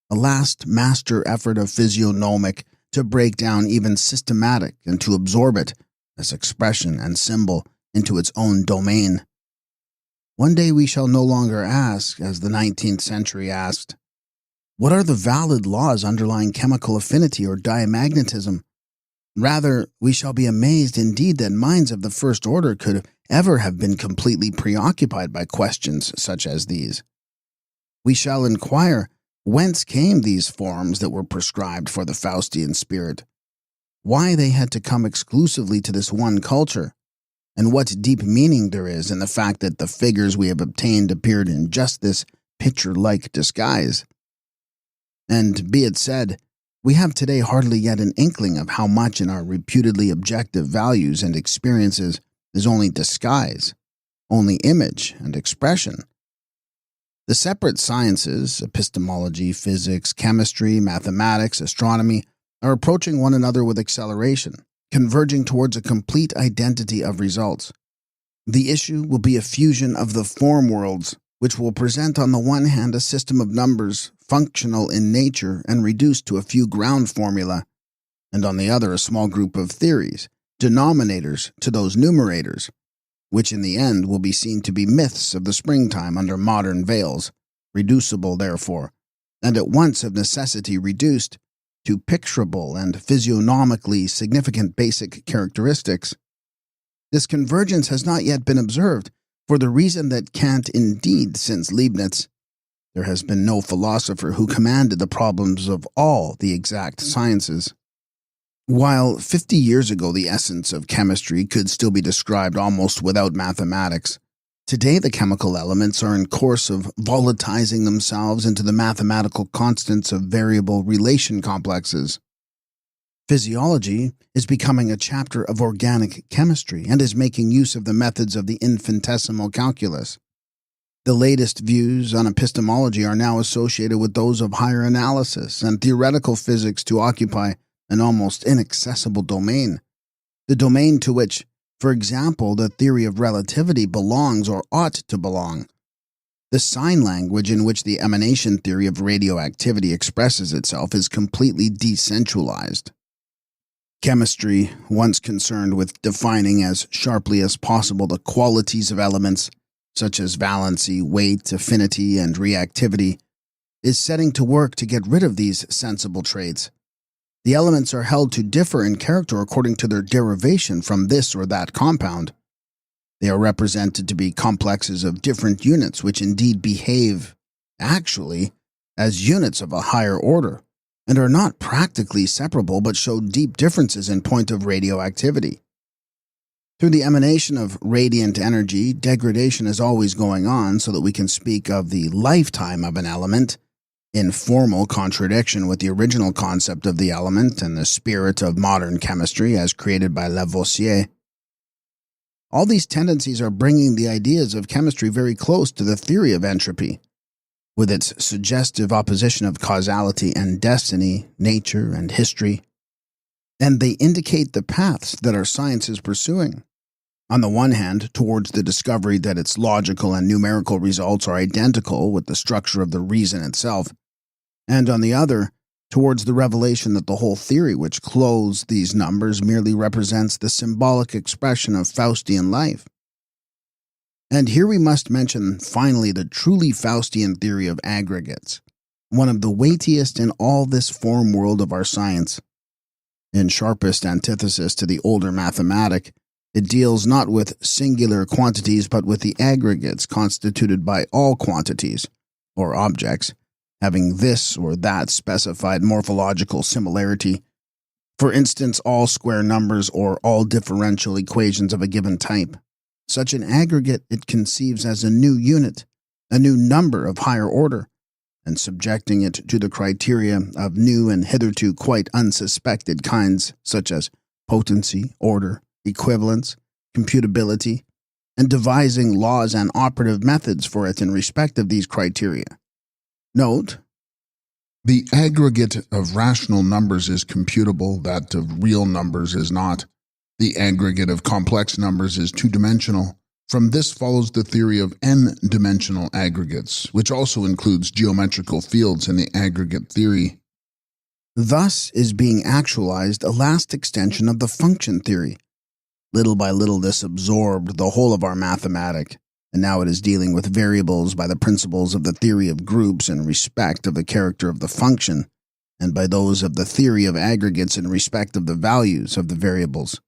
a last master effort of physiognomic to break down even systematic and to absorb it as expression and symbol into its own domain. One day we shall no longer ask, as the 19th century asked, what are the valid laws underlying chemical affinity or diamagnetism? Rather, we shall be amazed indeed that minds of the first order could ever have been completely preoccupied by questions such as these. We shall inquire, whence came these forms that were prescribed for the Faustian spirit? Why they had to come exclusively to this one culture? and what deep meaning there is in the fact that the figures we have obtained appeared in just this picture-like disguise. And be it said, we have today hardly yet an inkling of how much in our reputedly objective values and experiences is only disguise, only image and expression. The separate sciences, epistemology, physics, chemistry, mathematics, astronomy, are approaching one another with acceleration, converging towards a complete identity of results. The issue will be a fusion of the form worlds, which will present on the one hand a system of numbers functional in nature and reduced to a few ground formula, and on the other a small group of theories, denominators to those numerators, which in the end will be seen to be myths of the springtime under modern veils, reducible therefore, and at once of necessity reduced, to picturable and physiognomically significant basic characteristics. This convergence has not yet been observed, for the reason that Kant indeed, since Leibniz, there has been no philosopher who commanded the problems of all the exact sciences. While 50 years ago the essence of chemistry could still be described almost without mathematics, today the chemical elements are in course of volatilizing themselves into the mathematical constants of variable relation complexes. Physiology is becoming a chapter of organic chemistry and is making use of the methods of the infinitesimal calculus. The latest views on epistemology are now associated with those of higher analysis and theoretical physics to occupy an almost inaccessible domain, the domain to which, for example, the theory of relativity belongs or ought to belong. The sign language in which the emanation theory of radioactivity expresses itself is completely decentralized. Chemistry, once concerned with defining as sharply as possible the qualities of elements, such as valency, weight, affinity, and reactivity, is setting to work to get rid of these sensible traits. The elements are held to differ in character according to their derivation from this or that compound. They are represented to be complexes of different units which indeed behave, actually, as units of a higher order, and are not practically separable but show deep differences in point of radioactivity. Through the emanation of radiant energy, degradation is always going on so that we can speak of the lifetime of an element, in formal contradiction with the original concept of the element and the spirit of modern chemistry as created by Lavoisier. All these tendencies are bringing the ideas of chemistry very close to the theory of entropy, with its suggestive opposition of causality and destiny, nature and history, and they indicate the paths that our science is pursuing. On the one hand, towards the discovery that its logical and numerical results are identical with the structure of the reason itself, and on the other, towards the revelation that the whole theory which clothes these numbers merely represents the symbolic expression of Faustian life. And here we must mention finally the truly Faustian theory of aggregates, one of the weightiest in all this form world of our science. In sharpest antithesis to the older mathematic, it deals not with singular quantities but with the aggregates constituted by all quantities, or objects, having this or that specified morphological similarity. For instance, all square numbers or all differential equations of a given type. Such an aggregate it conceives as a new unit, a new number of higher order, and subjecting it to the criteria of new and hitherto quite unsuspected kinds, such as potency, order, equivalence, computability, and devising laws and operative methods for it in respect of these criteria. Note, the aggregate of rational numbers is computable, that of real numbers is not. The aggregate of complex numbers is two-dimensional. From this follows the theory of n-dimensional aggregates, which also includes geometrical fields in the aggregate theory. Thus is being actualized a last extension of the function theory. Little by little this absorbed the whole of our mathematic, and now it is dealing with variables by the principles of the theory of groups in respect of the character of the function, and by those of the theory of aggregates in respect of the values of the variables.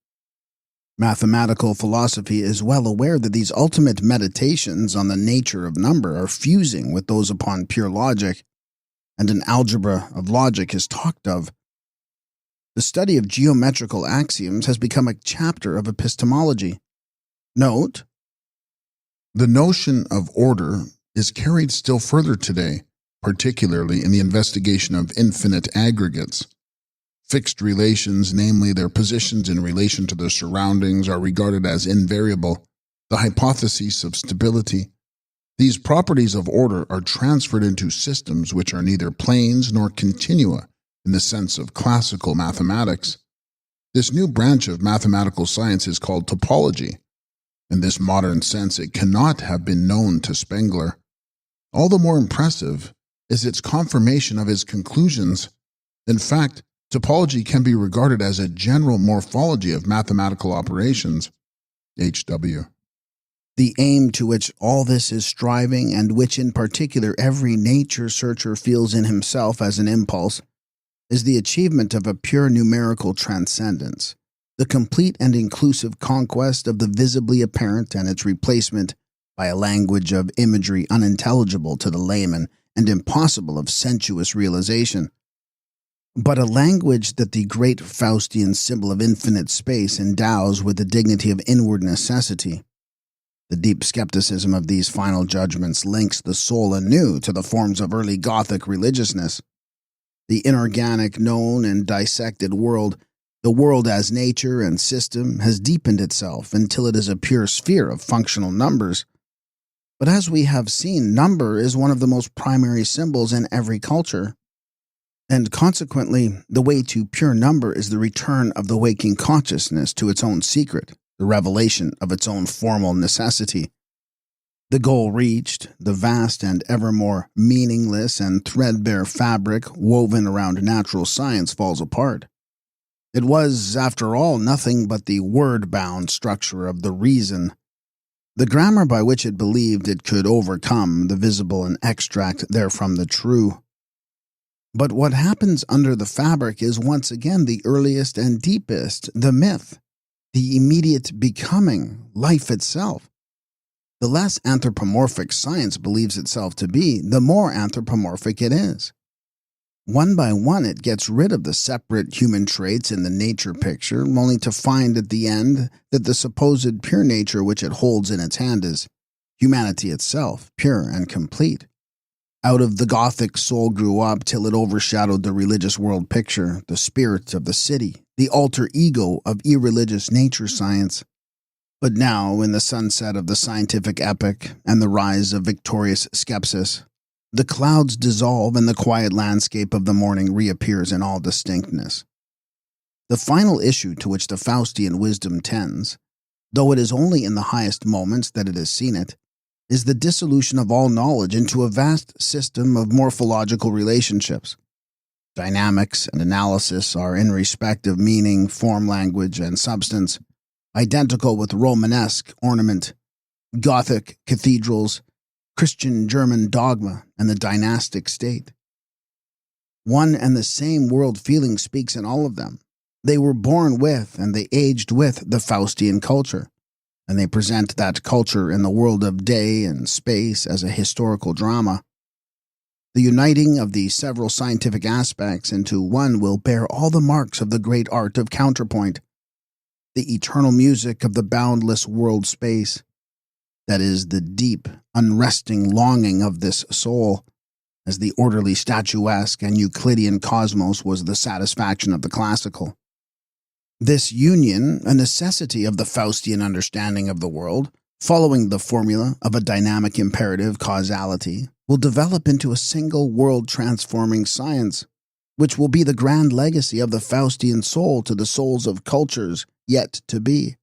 Mathematical philosophy is well aware that these ultimate meditations on the nature of number are fusing with those upon pure logic, and an algebra of logic is talked of. The study of geometrical axioms has become a chapter of epistemology. Note, the notion of order is carried still further today, particularly in the investigation of infinite aggregates. Fixed relations, namely their positions in relation to their surroundings, are regarded as invariable, the hypothesis of stability. These properties of order are transferred into systems which are neither planes nor continua in the sense of classical mathematics. This new branch of mathematical science is called topology. In this modern sense, it cannot have been known to Spengler. All the more impressive is its confirmation of his conclusions. In fact, topology can be regarded as a general morphology of mathematical operations. H.W. the aim to which all this is striving, and which in particular every nature searcher feels in himself as an impulse, is the achievement of a pure numerical transcendence, the complete and inclusive conquest of the visibly apparent and its replacement by a language of imagery unintelligible to the layman and impossible of sensuous realization, but a language that the great Faustian symbol of infinite space endows with the dignity of inward necessity. The deep skepticism of these final judgments links the soul anew to the forms of early Gothic religiousness. The inorganic, known and dissected world, the world as nature and system, has deepened itself until it is a pure sphere of functional numbers. But as we have seen, number is one of the most primary symbols in every culture. And consequently, the way to pure number is the return of the waking consciousness to its own secret, the revelation of its own formal necessity. The goal reached, the vast and ever more meaningless and threadbare fabric woven around natural science falls apart. It was, after all, nothing but the word-bound structure of the reason, the grammar by which it believed it could overcome the visible and extract therefrom the true. But what happens under the fabric is once again the earliest and deepest, the myth, the immediate becoming, life itself. The less anthropomorphic science believes itself to be, the more anthropomorphic it is. One by one, it gets rid of the separate human traits in the nature picture, only to find at the end that the supposed pure nature which it holds in its hand is humanity itself, pure and complete. Out of the Gothic soul grew up till it overshadowed the religious world picture, the spirit of the city, the alter ego of irreligious nature science. But now, in the sunset of the scientific epoch and the rise of victorious skepsis, the clouds dissolve and the quiet landscape of the morning reappears in all distinctness. The final issue to which the Faustian wisdom tends, though it is only in the highest moments that it has seen it, is the dissolution of all knowledge into a vast system of morphological relationships. Dynamics and analysis are in respect of meaning, form, language, and substance, identical with Romanesque ornament, Gothic cathedrals, Christian German dogma, and the dynastic state. One and the same world feeling speaks in all of them. They were born with and they aged with the Faustian culture, and they present that culture in the world of day and space as a historical drama. The uniting of the several scientific aspects into one will bear all the marks of the great art of counterpoint, the eternal music of the boundless world space. That is the deep, unresting longing of this soul, as the orderly statuesque and Euclidean cosmos was the satisfaction of the classical. This union, a necessity of the Faustian understanding of the world, following the formula of a dynamic imperative causality, will develop into a single world-transforming science, which will be the grand legacy of the Faustian soul to the souls of cultures yet to be.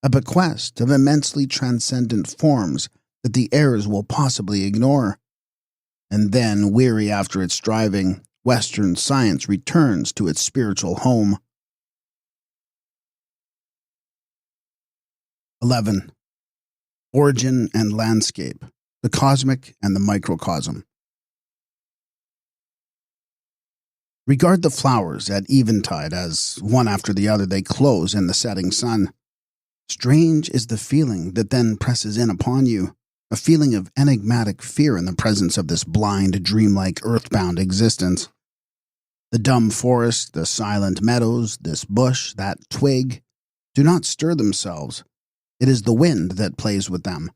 A bequest of immensely transcendent forms that the heirs will possibly ignore. And then, weary after its striving, Western science returns to its spiritual home. 11. Origin and landscape, the cosmic and the microcosm. Regard the flowers at eventide as, one after the other, they close in the setting sun. Strange is the feeling that then presses in upon you, a feeling of enigmatic fear in the presence of this blind, dreamlike, earthbound existence. The dumb forest, the silent meadows, this bush, that twig, do not stir themselves. It is the wind that plays with them.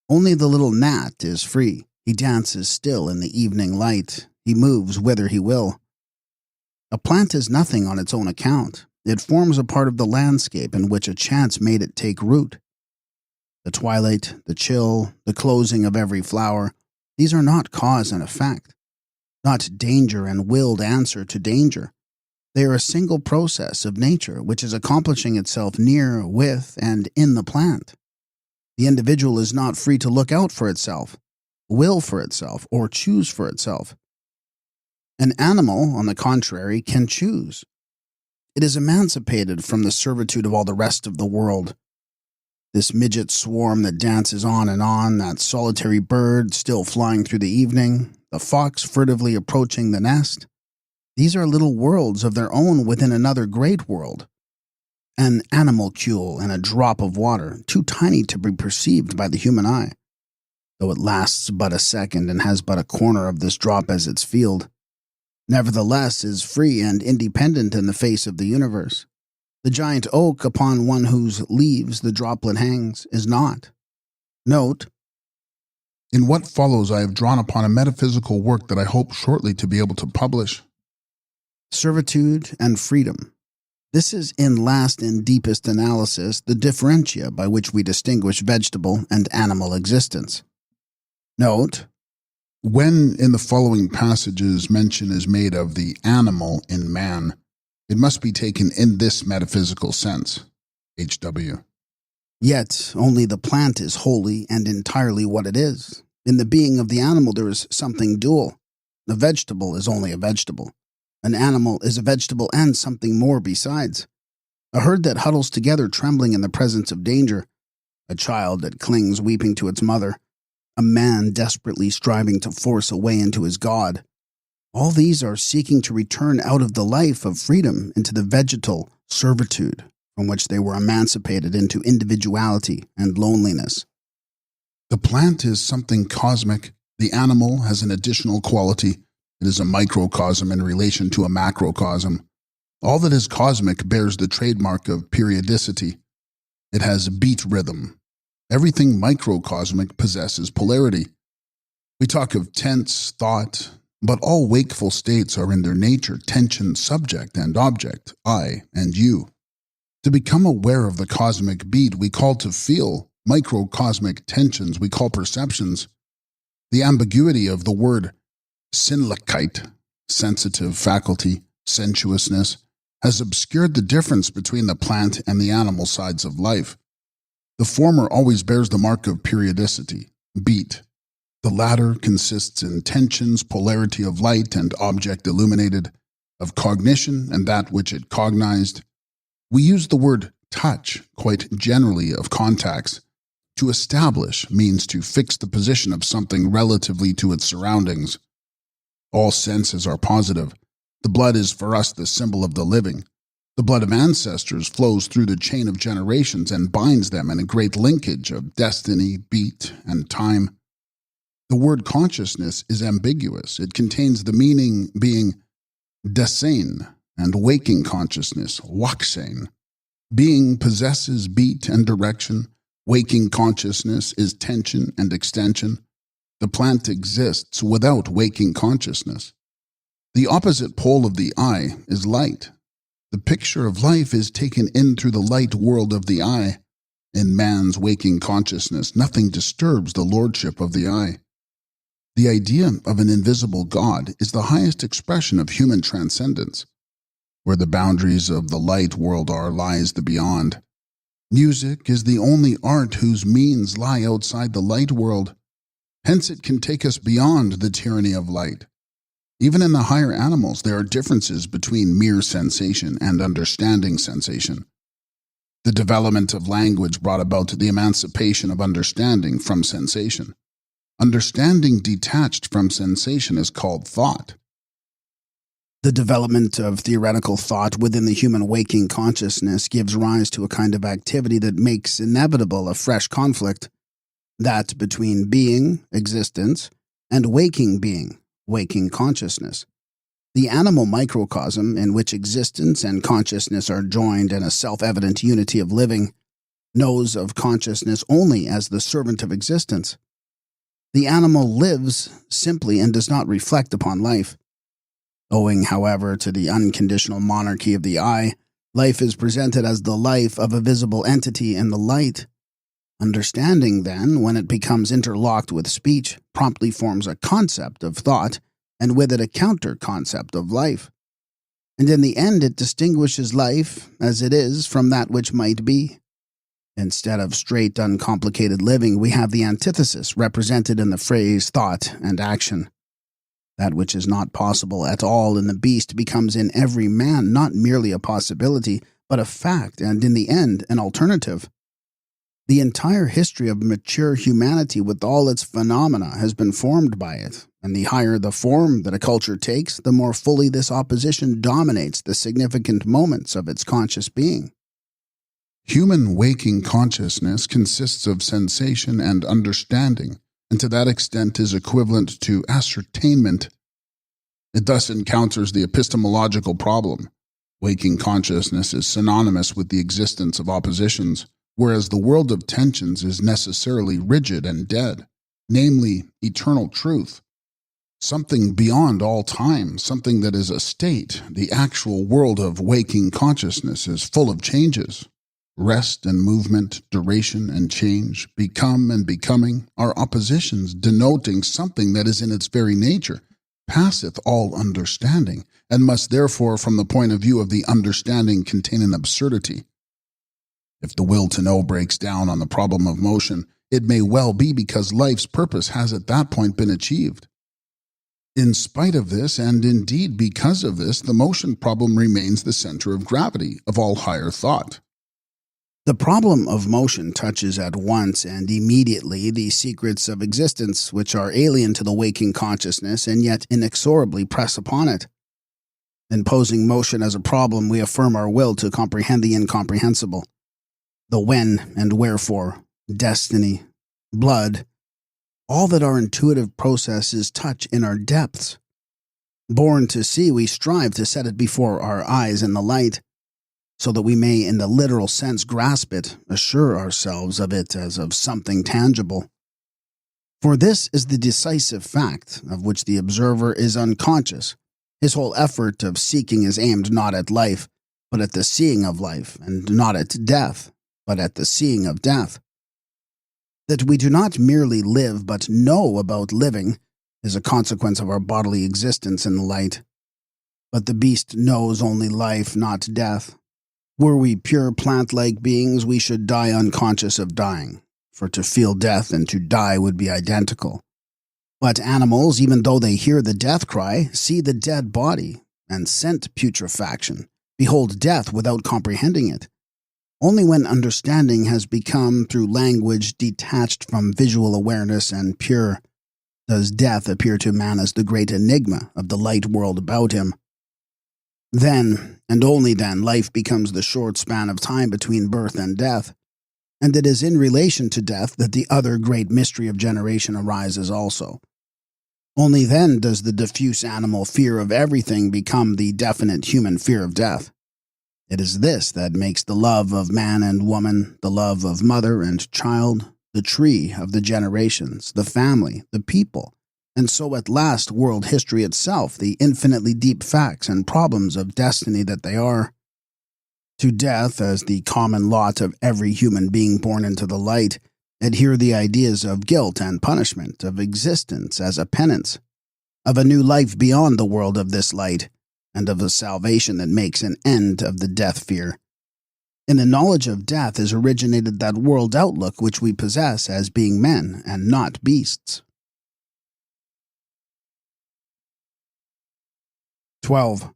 Only the little gnat is free. He dances still in the evening light. He moves whither he will. A plant is nothing on its own account. It forms a part of the landscape in which a chance made it take root. The twilight, the chill, the closing of every flower, these are not cause and effect, not danger and willed answer to danger. They are a single process of nature which is accomplishing itself near, with, and in the plant. The individual is not free to look out for itself, will for itself, or choose for itself. An animal, on the contrary, can choose. It is emancipated from the servitude of all the rest of the world. This midget swarm that dances on, that solitary bird still flying through the evening, the fox furtively approaching the nest, these are little worlds of their own within another great world. An animalcule in a drop of water, too tiny to be perceived by the human eye, though it lasts but a second and has but a corner of this drop as its field, nevertheless is free and independent in the face of the universe. The giant oak upon one whose leaves the droplet hangs is not. Note, in what follows I have drawn upon a metaphysical work that I hope shortly to be able to publish. Servitude and freedom. This is in last and deepest analysis the differentia by which we distinguish vegetable and animal existence. Note, when in the following passages mention is made of the animal in man, it must be taken in this metaphysical sense. H.W. Yet only the plant is wholly and entirely what it is. In the being of the animal there is something dual. The vegetable is only a vegetable. An animal is a vegetable and something more besides. A herd that huddles together trembling in the presence of danger. A child that clings weeping to its mother. A man desperately striving to force a way into his God. All these are seeking to return out of the life of freedom into the vegetal servitude from which they were emancipated into individuality and loneliness. The plant is something cosmic. The animal has an additional quality. It is a microcosm in relation to a macrocosm. All that is cosmic bears the trademark of periodicity. It has beat rhythm. Everything microcosmic possesses polarity. We talk of tense, thought, but all wakeful states are in their nature tension, subject and object, I and you. To become aware of the cosmic beat, we call to feel. Microcosmic tensions we call perceptions. The ambiguity of the word Sinnlichkeit, sensitive faculty, sensuousness, has obscured the difference between the plant and the animal sides of life. The former always bears the mark of periodicity, beat. The latter consists in tensions, polarity of light and object illuminated, of cognition and that which it cognized. We use the word touch quite generally of contacts. To establish means to fix the position of something relatively to its surroundings. All senses are positive. The blood is for us the symbol of the living. The blood of ancestors flows through the chain of generations and binds them in a great linkage of destiny, beat, and time. The word consciousness is ambiguous. It contains the meaning being Dasein and waking consciousness, Wachsein. Being possesses beat and direction. Waking consciousness is tension and extension. The plant exists without waking consciousness. The opposite pole of the I is light. The picture of life is taken in through the light world of the I. In man's waking consciousness, nothing disturbs the lordship of the I. The idea of an invisible God is the highest expression of human transcendence. Where the boundaries of the light world are, lies the beyond. Music is the only art whose means lie outside the light world. Hence it can take us beyond the tyranny of light. Even in the higher animals, there are differences between mere sensation and understanding sensation. The development of language brought about the emancipation of understanding from sensation. Understanding detached from sensation is called thought. The development of theoretical thought within the human waking consciousness gives rise to a kind of activity that makes inevitable a fresh conflict, that between being, existence, and waking being, waking consciousness. The animal microcosm in which existence and consciousness are joined in a self-evident unity of living, knows of consciousness only as the servant of existence. The animal lives simply and does not reflect upon life. Owing, however, to the unconditional monarchy of the eye, life is presented as the life of a visible entity in the light. Understanding, then, when it becomes interlocked with speech, promptly forms a concept of thought, and with it a counter-concept of life. And in the end it distinguishes life, as it is, from that which might be. Instead of straight, uncomplicated living, we have the antithesis represented in the phrase thought and action. That which is not possible at all in the beast becomes in every man not merely a possibility, but a fact, and in the end, an alternative. The entire history of mature humanity with all its phenomena has been formed by it, and the higher the form that a culture takes, the more fully this opposition dominates the significant moments of its conscious being. Human waking consciousness consists of sensation and understanding, and to that extent is equivalent to ascertainment. It thus encounters the epistemological problem. Waking consciousness is synonymous with the existence of oppositions, whereas the world of tensions is necessarily rigid and dead, namely eternal truth. Something beyond all time, something that is a state. The actual world of waking consciousness is full of changes. Rest and movement, duration and change, become and becoming are oppositions denoting something that is in its very nature, passeth all understanding, and must therefore from the point of view of the understanding contain an absurdity. If the will to know breaks down on the problem of motion, it may well be because life's purpose has at that point been achieved. In spite of this, and indeed because of this, the motion problem remains the center of gravity of all higher thought. The problem of motion touches at once and immediately the secrets of existence which are alien to the waking consciousness and yet inexorably press upon it. In posing motion as a problem, we affirm our will to comprehend the incomprehensible. The when and wherefore, destiny, blood, all that our intuitive processes touch in our depths. Born to see, we strive to set it before our eyes in the light, so that we may in the literal sense grasp it, assure ourselves of it as of something tangible. For this is the decisive fact of which the observer is unconscious. His whole effort of seeking is aimed not at life, but at the seeing of life, and not at death, but at the seeing of death. That we do not merely live but know about living is a consequence of our bodily existence in the light. But the beast knows only life, not death. Were we pure plant-like beings, we should die unconscious of dying, for to feel death and to die would be identical. But animals, even though they hear the death cry, see the dead body, and scent putrefaction, behold death without comprehending it. Only when understanding has become, through language, detached from visual awareness and pure, does death appear to man as the great enigma of the light world about him. Then, and only then, life becomes the short span of time between birth and death, and it is in relation to death that the other great mystery of generation arises also. Only then does the diffuse animal fear of everything become the definite human fear of death. It is this that makes the love of man and woman, the love of mother and child, the tree of the generations, the family, the people, and so at last world history itself, the infinitely deep facts and problems of destiny that they are. To death, as the common lot of every human being born into the light, adhere the ideas of guilt and punishment, of existence as a penance, of a new life beyond the world of this light, and of a salvation that makes an end of the death fear. In the knowledge of death is originated that world outlook which we possess as being men and not beasts. 12.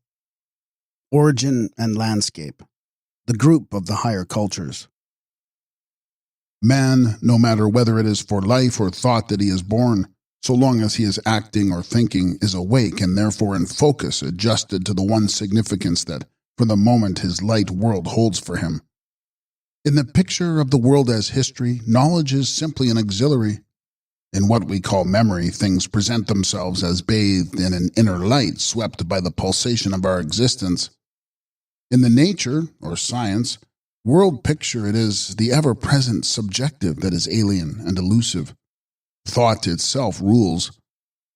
Origin and landscape. The group of the higher cultures. Man, no matter whether it is for life or thought that he is born, so long as he is acting or thinking, is awake and therefore in focus, adjusted to the one significance that, for the moment, his light world holds for him. In the picture of the world as history, knowledge is simply an auxiliary. In what we call memory, things present themselves as bathed in an inner light swept by the pulsation of our existence. In the nature, or science, World picture, it is the ever-present subjective that is alien and elusive. Thought itself rules,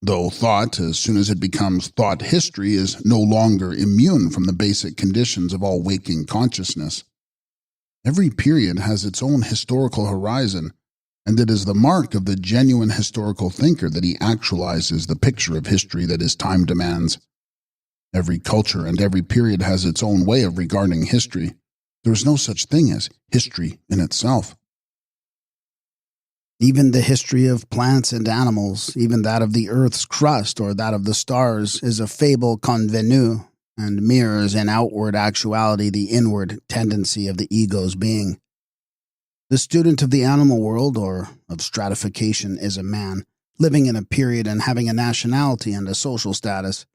though thought, as soon as it becomes thought history, is no longer immune from the basic conditions of all waking consciousness. Every period has its own historical horizon, and it is the mark of the genuine historical thinker that he actualizes the picture of history that his time demands. Every culture and every period has its own way of regarding history. There is no such thing as history in itself. Even the history of plants and animals, even that of the earth's crust or that of the stars, is a fable convenue and mirrors in outward actuality the inward tendency of the ego's being. The student of the animal world, or of stratification, is a man, living in a period and having a nationality and a social status,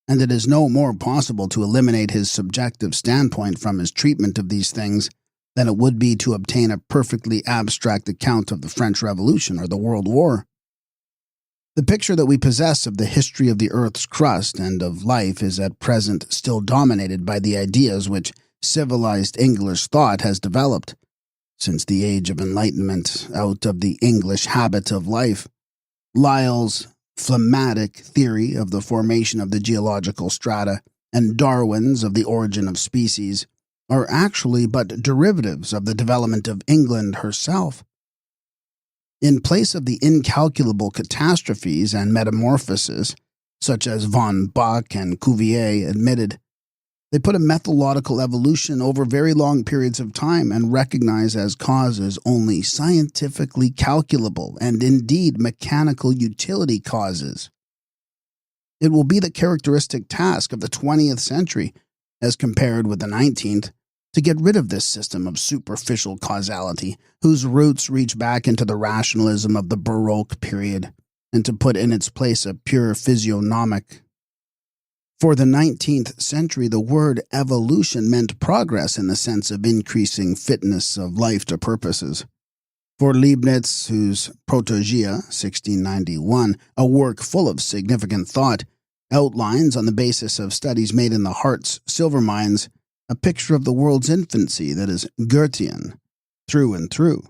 and it is no more possible to eliminate his subjective standpoint from his treatment of these things than it would be to obtain a perfectly abstract account of the French Revolution or the World War. The picture that we possess of the history of the earth's crust and of life is at present still dominated by the ideas which civilized English thought has developed, since the age of enlightenment, out of the English habit of life. Lyell's phlegmatic theory of the formation of the geological strata and Darwin's of the origin of species are actually but derivatives of the development of England herself. In place of the incalculable catastrophes and metamorphoses, such as von Bach and Cuvier admitted, they put a methodological evolution over very long periods of time and recognize as causes only scientifically calculable and indeed mechanical utility causes. It will be the characteristic task of the 20th century, as compared with the 19th, to get rid of this system of superficial causality, whose roots reach back into the rationalism of the Baroque period, and to put in its place a pure physiognomic. For the 19th century, the word evolution meant progress in the sense of increasing fitness of life to purposes. For Leibniz, whose Protogaea, 1691, a work full of significant thought, outlines on the basis of studies made in the Hartz silver mines a picture of the world's infancy that is Goethean, through and through.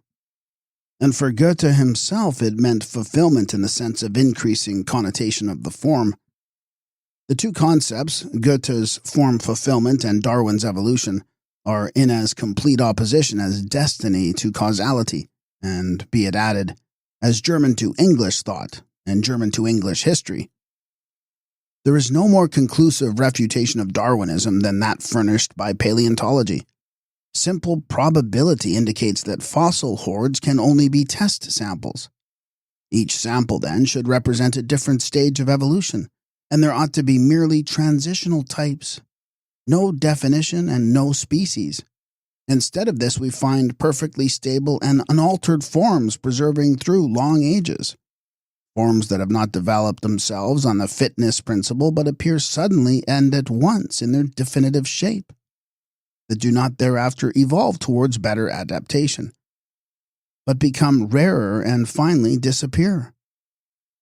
And for Goethe himself it meant fulfillment in the sense of increasing connotation of the form. The two concepts, Goethe's form fulfillment and Darwin's evolution, are in as complete opposition as destiny to causality, and, be it added, as German to English thought and German to English history. There is no more conclusive refutation of Darwinism than that furnished by paleontology. Simple probability indicates that fossil hordes can only be test samples. Each sample, then, should represent a different stage of evolution, and there ought to be merely transitional types. No definition and no species. Instead of this, we find perfectly stable and unaltered forms preserving through long ages. Forms that have not developed themselves on the fitness principle but appear suddenly and at once in their definitive shape, that do not thereafter evolve towards better adaptation, but become rarer and finally disappear,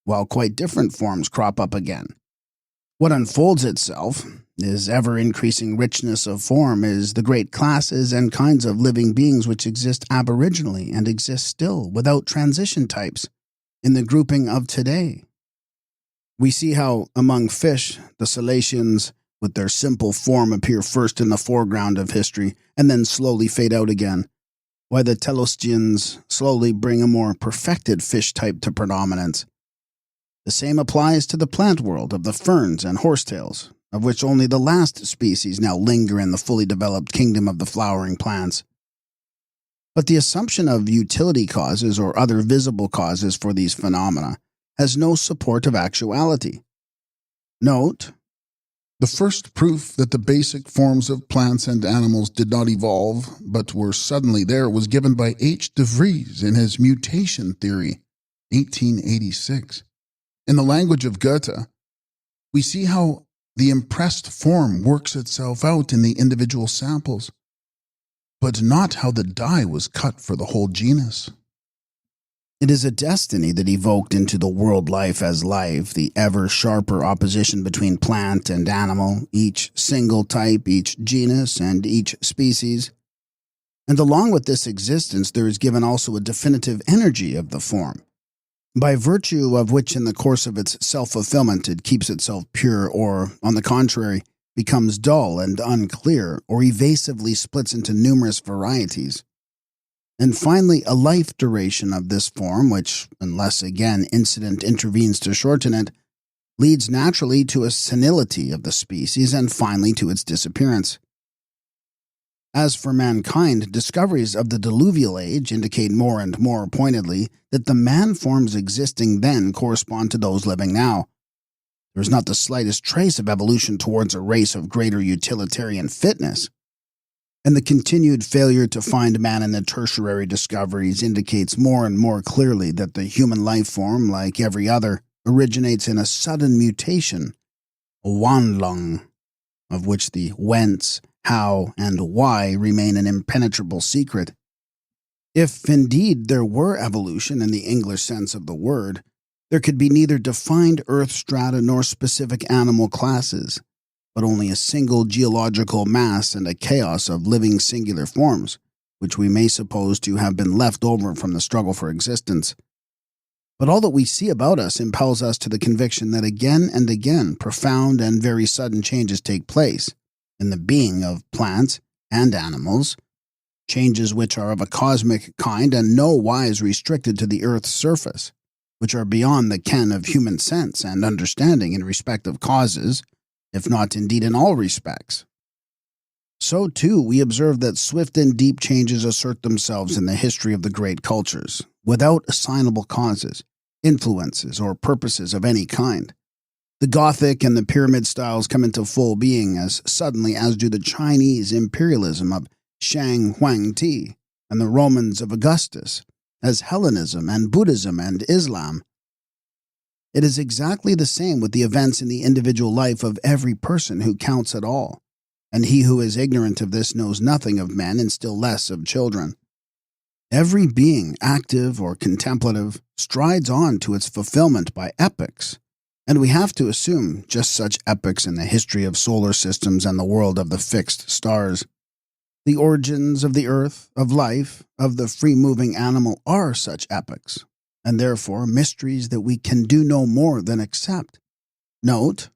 while quite different forms crop up again. What unfolds itself is ever-increasing richness of form, is the great classes and kinds of living beings which exist aboriginally and exist still without transition types in the grouping of today. We see how, among fish, the cetaceans with their simple form appear first in the foreground of history and then slowly fade out again, while the teleosteans slowly bring a more perfected fish type to predominance. The same applies to the plant world of the ferns and horsetails, of which only the last species now linger in the fully developed kingdom of the flowering plants. But the assumption of utility causes or other visible causes for these phenomena has no support of actuality. Note, the first proof that the basic forms of plants and animals did not evolve, but were suddenly there, was given by H. de Vries in his Mutation Theory, 1886. In the language of Goethe, we see how the impressed form works itself out in the individual samples, but not how the die was cut for the whole genus. It is a destiny that evoked into the world life as life the ever sharper opposition between plant and animal, each single type, each genus, and each species. And along with this existence, there is given also a definitive energy of the form, by virtue of which in the course of its self-fulfillment it keeps itself pure or, on the contrary, becomes dull and unclear or evasively splits into numerous varieties. And finally, a life duration of this form, which, unless again incident intervenes to shorten it, leads naturally to a senility of the species and finally to its disappearance. As for mankind, discoveries of the diluvial age indicate more and more pointedly that the man forms existing then correspond to those living now. There is not the slightest trace of evolution towards a race of greater utilitarian fitness. And the continued failure to find man in the tertiary discoveries indicates more and more clearly that the human life form, like every other, originates in a sudden mutation, a Wandlung, of which the whence, how, and why remain an impenetrable secret. If indeed there were evolution in the English sense of the word, there could be neither defined earth strata nor specific animal classes, but only a single geological mass and a chaos of living singular forms, which we may suppose to have been left over from the struggle for existence. But all that we see about us impels us to the conviction that again and again profound and very sudden changes take place in the being of plants and animals, changes which are of a cosmic kind and no wise restricted to the earth's surface, which are beyond the ken of human sense and understanding in respect of causes, if not indeed in all respects. So, too, we observe that swift and deep changes assert themselves in the history of the great cultures, without assignable causes, influences, or purposes of any kind. The Gothic and the Pyramid styles come into full being as suddenly as do the Chinese imperialism of Shang Huangti and the Romans of Augustus, as Hellenism and Buddhism and Islam. It is exactly the same with the events in the individual life of every person who counts at all, and he who is ignorant of this knows nothing of men and still less of children. Every being, active or contemplative, strides on to its fulfillment by epochs, and we have to assume just such epochs in the history of solar systems and the world of the fixed stars. The origins of the earth, of life, of the free-moving animal are such epochs, and therefore mysteries that we can do no more than accept. Note,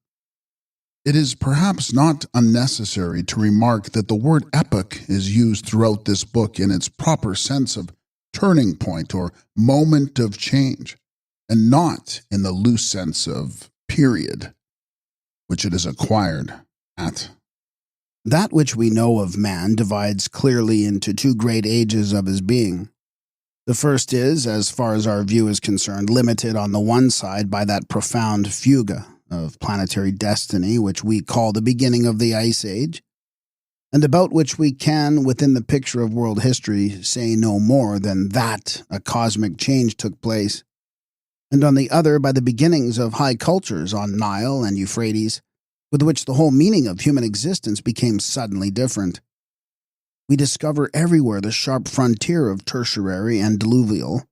it is perhaps not unnecessary to remark that the word epoch is used throughout this book in its proper sense of turning point or moment of change, and not in the loose sense of period, which it is acquired at. That which we know of man divides clearly into two great ages of his being. The first is, as far as our view is concerned, limited on the one side by that profound fuga of planetary destiny which we call the beginning of the Ice Age, and about which we can, within the picture of world history, say no more than that a cosmic change took place, and on the other by the beginnings of high cultures on Nile and Euphrates, with which the whole meaning of human existence became suddenly different. We discover everywhere the sharp frontier of tertiary and diluvial,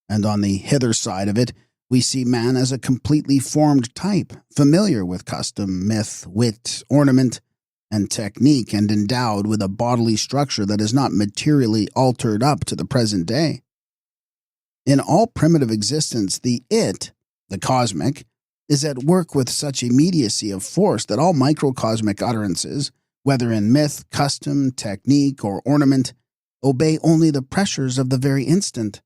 and on the hither side of it we see man as a completely formed type, familiar with custom, myth, wit, ornament, and technique, and endowed with a bodily structure that is not materially altered up to the present day. In all primitive existence, the it, the cosmic, is at work with such immediacy of force that all microcosmic utterances, whether in myth, custom, technique, or ornament, obey only the pressures of the very instant.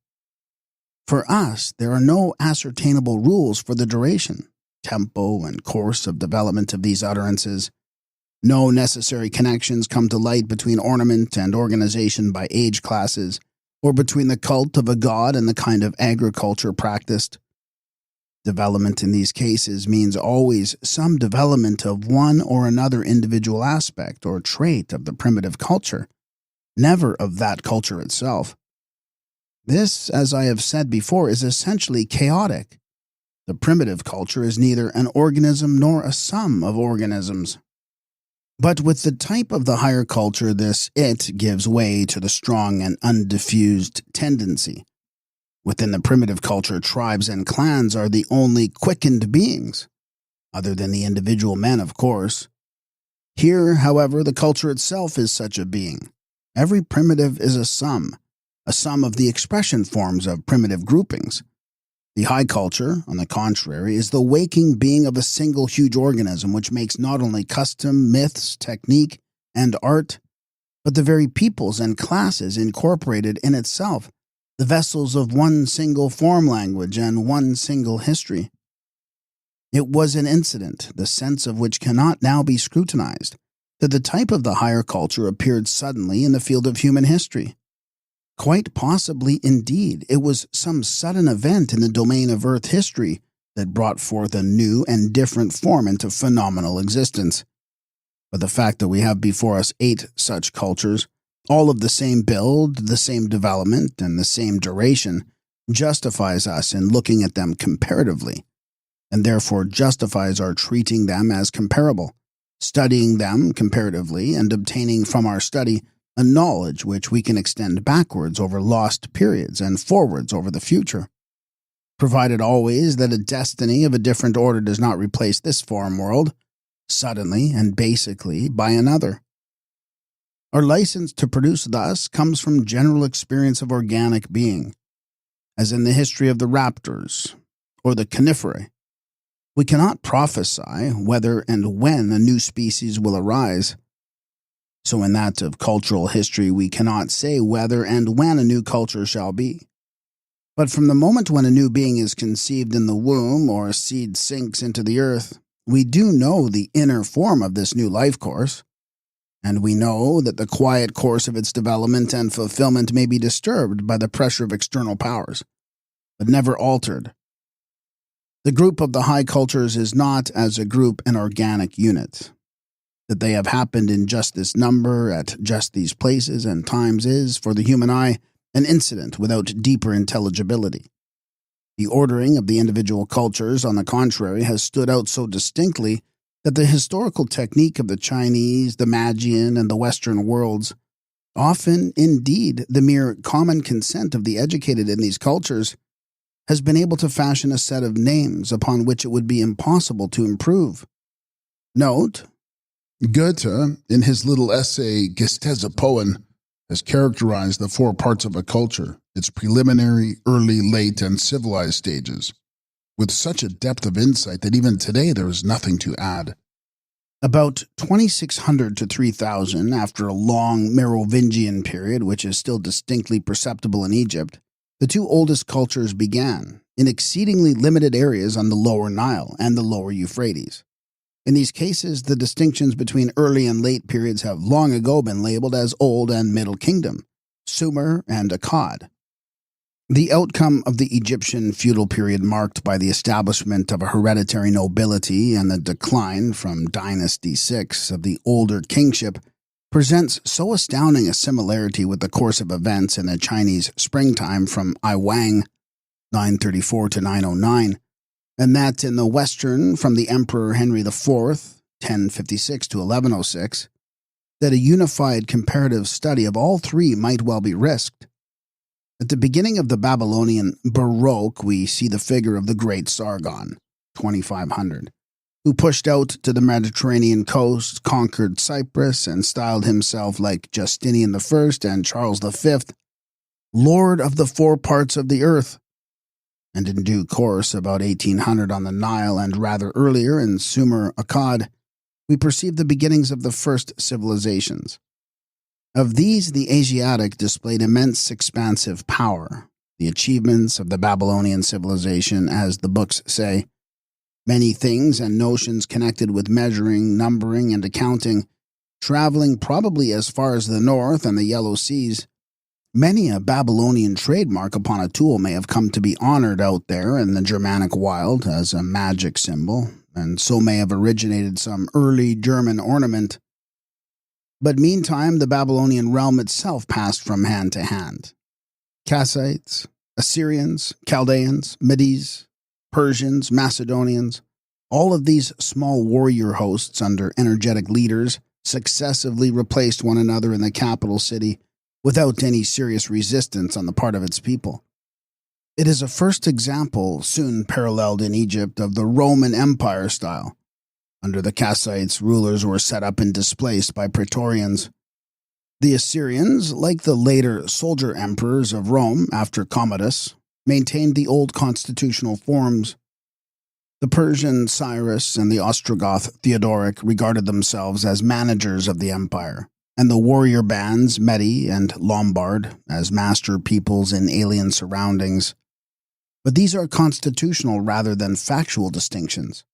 For us, there are no ascertainable rules for the duration, tempo, and course of development of these utterances. No necessary connections come to light between ornament and organization by age classes, or between the cult of a god and the kind of agriculture practiced. Development in these cases means always some development of one or another individual aspect or trait of the primitive culture, never of that culture itself. This, as I have said before, is essentially chaotic. The primitive culture is neither an organism nor a sum of organisms. But with the type of the higher culture, this it gives way to the strong and undiffused tendency. Within the primitive culture, tribes and clans are the only quickened beings, other than the individual men, of course. Here, however, the culture itself is such a being, Every primitive is a sum of the expression forms of primitive groupings. The high culture, on the contrary, is the waking being of a single huge organism which makes not only custom, myths, technique, and art, but the very peoples and classes incorporated in itself, the vessels of one single form language and one single history. It was an incident, the sense of which cannot now be scrutinized, that the type of the higher culture appeared suddenly in the field of human history. Quite possibly, indeed, it was some sudden event in the domain of Earth history that brought forth a new and different form into phenomenal existence. But the fact that we have before us 8 such cultures, all of the same build, the same development, and the same duration, justifies us in looking at them comparatively, and therefore justifies our treating them as comparable, studying them comparatively, and obtaining from our study a knowledge which we can extend backwards over lost periods and forwards over the future, provided always that a destiny of a different order does not replace this form world, suddenly and basically, by another. Our license to produce thus comes from general experience of organic being, as in the history of the raptors or the coniferae. We cannot prophesy whether and when a new species will arise. So in that of cultural history, we cannot say whether and when a new culture shall be. But from the moment when a new being is conceived in the womb or a seed sinks into the earth, we do know the inner form of this new life course, and we know that the quiet course of its development and fulfillment may be disturbed by the pressure of external powers, but never altered. The group of the high cultures is not, as a group, an organic unit. That they have happened in just this number, at just these places and times is, for the human eye, an incident without deeper intelligibility. The ordering of the individual cultures, on the contrary, has stood out so distinctly that the historical technique of the Chinese, the Magian, and the Western worlds, often, indeed, the mere common consent of the educated in these cultures, has been able to fashion a set of names upon which it would be impossible to improve. Note, Goethe, in his little essay Gestezepoen, has characterized the 4 parts of a culture, its preliminary, early, late, and civilized stages, with such a depth of insight that even today there is nothing to add. About 2600 to 3000, after a long Merovingian period which is still distinctly perceptible in Egypt, the 2 oldest cultures began, in exceedingly limited areas on the lower Nile and the lower Euphrates. In these cases, the distinctions between early and late periods have long ago been labeled as Old and Middle Kingdom, Sumer and Akkad. The outcome of the Egyptian feudal period, marked by the establishment of a hereditary nobility and the decline from Dynasty 6 of the older kingship, presents so astounding a similarity with the course of events in the Chinese springtime from I Wang 934 to 909, and that in the Western from the Emperor Henry IV 1056 to 1106, that a unified comparative study of all 3 might well be risked. At the beginning of the Babylonian Baroque, we see the figure of the great Sargon, 2500, who pushed out to the Mediterranean coast, conquered Cyprus, and styled himself, like Justinian I and Charles V, Lord of the 4 parts of the earth. And in due course, about 1800 on the Nile and rather earlier in Sumer Akkad, we perceive the beginnings of the first civilizations. Of these, the Asiatic displayed immense expansive power. The achievements of the Babylonian civilization, as the books say, many things and notions connected with measuring, numbering, and accounting, traveling probably as far as the north and the Yellow Seas. Many a Babylonian trademark upon a tool may have come to be honored out there in the Germanic wild as a magic symbol, and so may have originated some early German ornament. But meantime, the Babylonian realm itself passed from hand to hand. Kassites, Assyrians, Chaldeans, Medes, Persians, Macedonians, all of these small warrior hosts under energetic leaders successively replaced one another in the capital city without any serious resistance on the part of its people. It is a first example, soon paralleled in Egypt, of the Roman Empire style. Under the Kassites, rulers were set up and displaced by praetorians. The Assyrians, like the later soldier emperors of Rome after Commodus, maintained the old constitutional forms. The Persian Cyrus and the Ostrogoth Theodoric regarded themselves as managers of the empire, and the warrior bands Mede and Lombard as master peoples in alien surroundings. But these are constitutional rather than factual distinctions.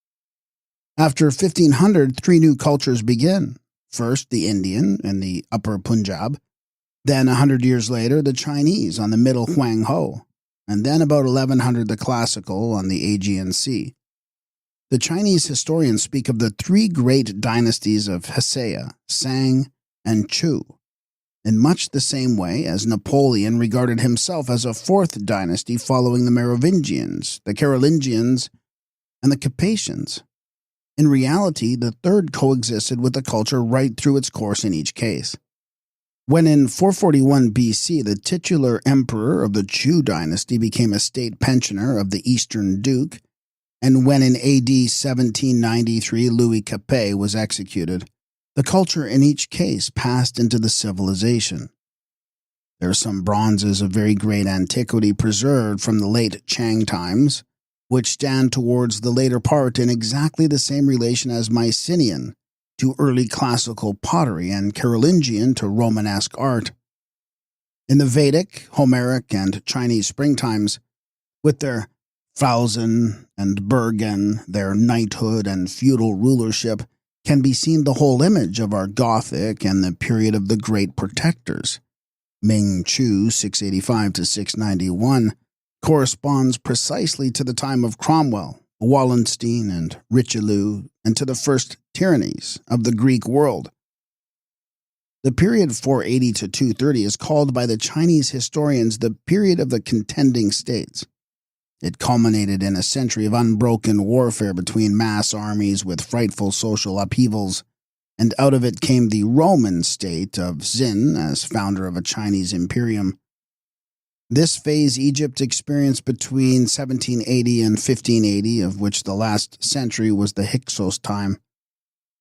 After 1500, three new cultures begin. First, the Indian in the upper Punjab, then 100 years later, the Chinese on the middle Huang Ho, and then about 1100 the classical on the Aegean Sea. The Chinese historians speak of the three great dynasties of Hsia, Sang, and Chu, in much the same way as Napoleon regarded himself as a fourth dynasty following the Merovingians, the Carolingians, and the Capetians. In reality, the third coexisted with the culture right through its course in each case. When in 441 BC the titular emperor of the Chu dynasty became a state pensioner of the Eastern Duke, and when in AD 1793 Louis Capet was executed, the culture in each case passed into the civilization. There are some bronzes of very great antiquity preserved from the late Chang times, which stand towards the later part in exactly the same relation as Mycenaean to early classical pottery and Carolingian to Romanesque art. In the Vedic, Homeric, and Chinese springtimes, with their Falzon and Bergen, their knighthood and feudal rulership, can be seen the whole image of our Gothic and the period of the Great Protectors. Ming Chu, 685 to 691, corresponds precisely to the time of Cromwell, Wallenstein, and Richelieu, and to the first tyrannies of the Greek world. The period 480 to 230 is called by the Chinese historians the period of the contending states. It culminated in a century of unbroken warfare between mass armies with frightful social upheavals, and out of it came the Roman state of Xin as founder of a Chinese imperium. This phase Egypt experienced between 1780 and 1580, of which the last century was the Hyksos time.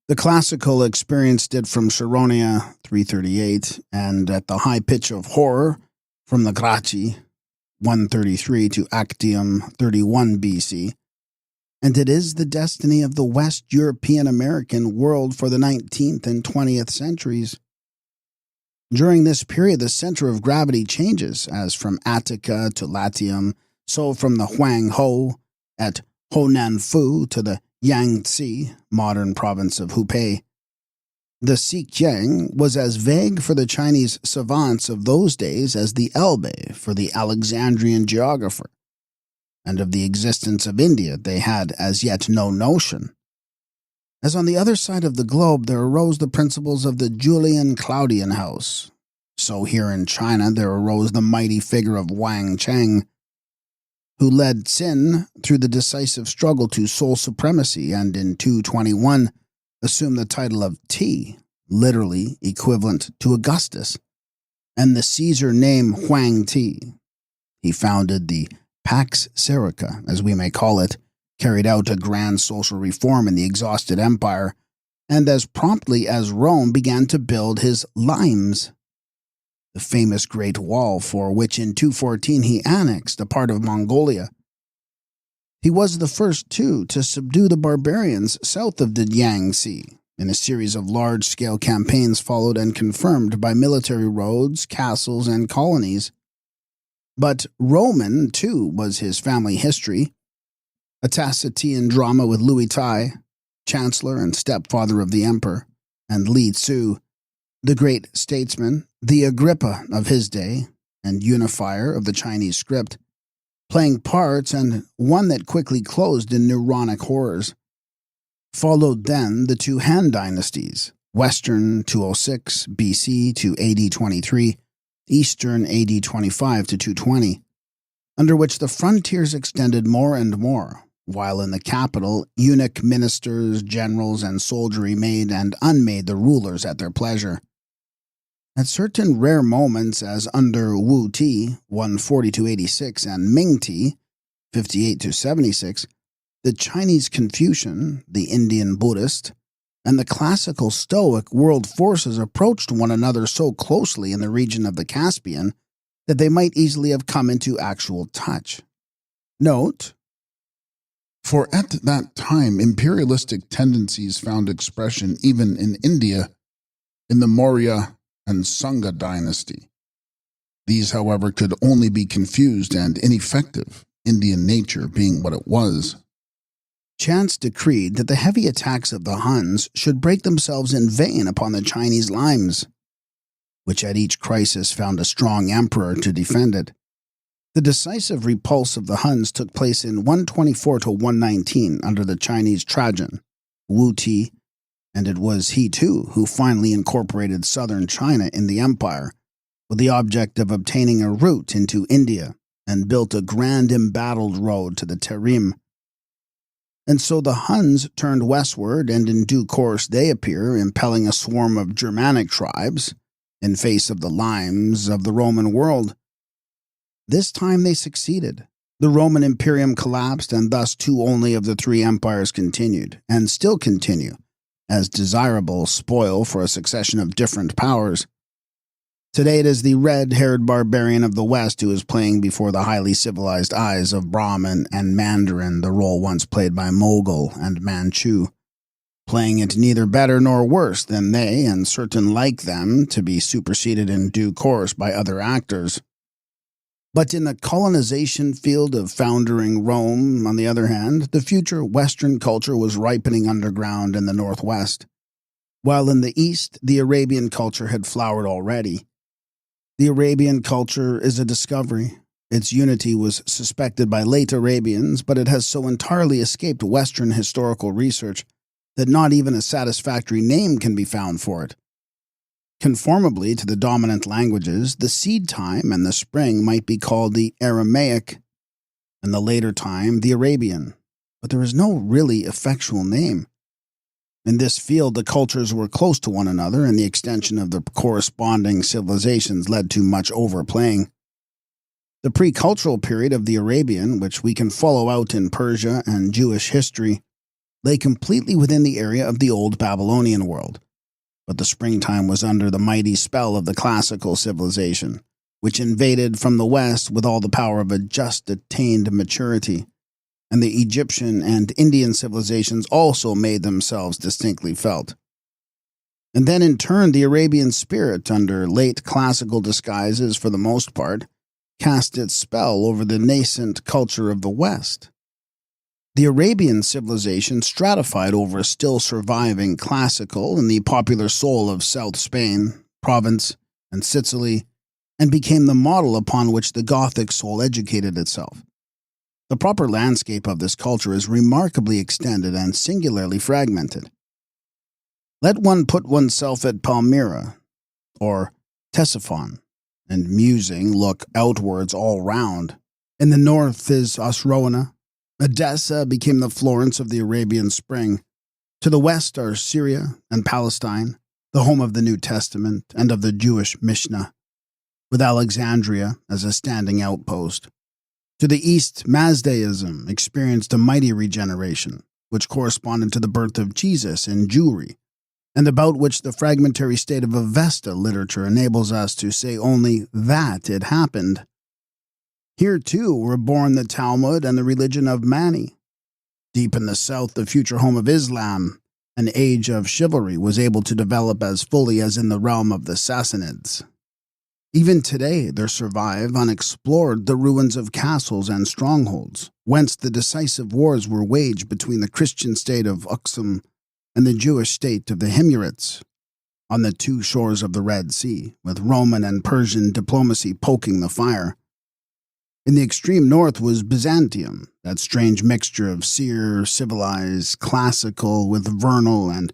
The classical experienced it from Charonia, 338, and at the high pitch of horror from the Gracchi, 133 to Actium, 31 BC, and it is the destiny of the West European-American world for the 19th and 20th centuries. During this period, the center of gravity changes, as from Attica to Latium, so from the Huang Ho at Honanfu to the Yangtze, modern province of Hubei. The Xikang was as vague for the Chinese savants of those days as the Elbe for the Alexandrian geographer, and of the existence of India they had as yet no notion. As on the other side of the globe there arose the principles of the Julian-Claudian house, so here in China there arose the mighty figure of Wang Cheng, who led Xin through the decisive struggle to sole supremacy and in 221 assumed the title of Ti, literally equivalent to Augustus, and the Caesar name Huang Ti. He founded the Pax Syrica, as we may call it, carried out a grand social reform in the exhausted empire, and as promptly as Rome began to build his limes, the famous Great Wall for which in 214 he annexed a part of Mongolia. He was the first, too, to subdue the barbarians south of the Yangtze, in a series of large-scale campaigns followed and confirmed by military roads, castles, and colonies. But Roman, too, was his family history. A Tacitean drama with Louis Tai, chancellor and stepfather of the emperor, and Li Tzu, the great statesman, the Agrippa of his day, and unifier of the Chinese script, playing parts and one that quickly closed in neuronic horrors. Followed then the two Han dynasties, Western 206 BC to AD 23, Eastern AD 25 to 220, under which the frontiers extended more and more, while in the capital eunuch ministers, generals, and soldiery made and unmade the rulers at their pleasure. At certain rare moments, as under Wu Ti, 140 to 86, and Ming Ti, 58 to 76, the Chinese Confucian, the Indian Buddhist, and the classical Stoic world forces approached one another so closely in the region of the Caspian that they might easily have come into actual touch. Note, For at that time, imperialistic tendencies found expression even in India in the Maurya and Sangha dynasty. These, however, could only be confused and ineffective, Indian nature being what it was. chance decreed that the heavy attacks of the Huns should break themselves in vain upon the Chinese limes, which at each crisis found a strong emperor to defend it. The decisive repulse of the Huns took place in 124 to 119 under the Chinese Trajan, Wu Ti, and it was he too who finally incorporated southern China in the empire, with the object of obtaining a route into India, and built a grand embattled road to the Tarim. And so the Huns turned westward, and in due course they appear, impelling a swarm of Germanic tribes, in face of the limes of the Roman world. This time they succeeded. The Roman Imperium collapsed, and thus two only of the three empires continued, and still continue, as desirable spoil for a succession of different powers. Today it is the red-haired barbarian of the West who is playing before the highly civilized eyes of Brahmin and Mandarin the role once played by Mughal and Manchu, playing it neither better nor worse than they and certain like them, to be superseded in due course by other actors. But in the colonization field of foundering Rome, on the other hand, the future Western culture was ripening underground in the Northwest, while in the East the Arabian culture had flowered already. The Arabian culture is a discovery. Its unity was suspected by late Arabians, but it has so entirely escaped Western historical research that not even a satisfactory name can be found for it. Conformably to the dominant languages, the seed time and the spring might be called the Aramaic, and the later time the Arabian, but there is no really effectual name. In this field, the cultures were close to one another, and the extension of the corresponding civilizations led to much overplaying. The pre-cultural period of the Arabian, which we can follow out in Persia and Jewish history, lay completely within the area of the old Babylonian world, but the springtime was under the mighty spell of the classical civilization, which invaded from the west with all the power of a just attained maturity. And the Egyptian and Indian civilizations also made themselves distinctly felt. And then in turn the Arabian spirit, under late classical disguises for the most part, cast its spell over the nascent culture of the West. The Arabian civilization stratified over a still surviving classical in the popular soul of South Spain, Provence, and Sicily, and became the model upon which the Gothic soul educated itself. The proper landscape of this culture is remarkably extended and singularly fragmented. Let one put oneself at Palmyra, or Ctesiphon, and musing look outwards all round. In the north is Osroene. Edessa became the Florence of the Arabian Spring. To the west are Syria and Palestine, the home of the New Testament and of the Jewish Mishnah, with Alexandria as a standing outpost. To the east, Mazdaism experienced a mighty regeneration, which corresponded to the birth of Jesus in Jewry, and about which the fragmentary state of Avesta literature enables us to say only that it happened. Here, too, were born the Talmud and the religion of Mani. Deep in the south, the future home of Islam, an age of chivalry, was able to develop as fully as in the realm of the Sassanids. Even today there survive unexplored the ruins of castles and strongholds, whence the decisive wars were waged between the Christian state of Aksum and the Jewish state of the Himyarites, on the two shores of the Red Sea, with Roman and Persian diplomacy poking the fire. In the extreme north was Byzantium, that strange mixture of seer, civilized, classical with vernal and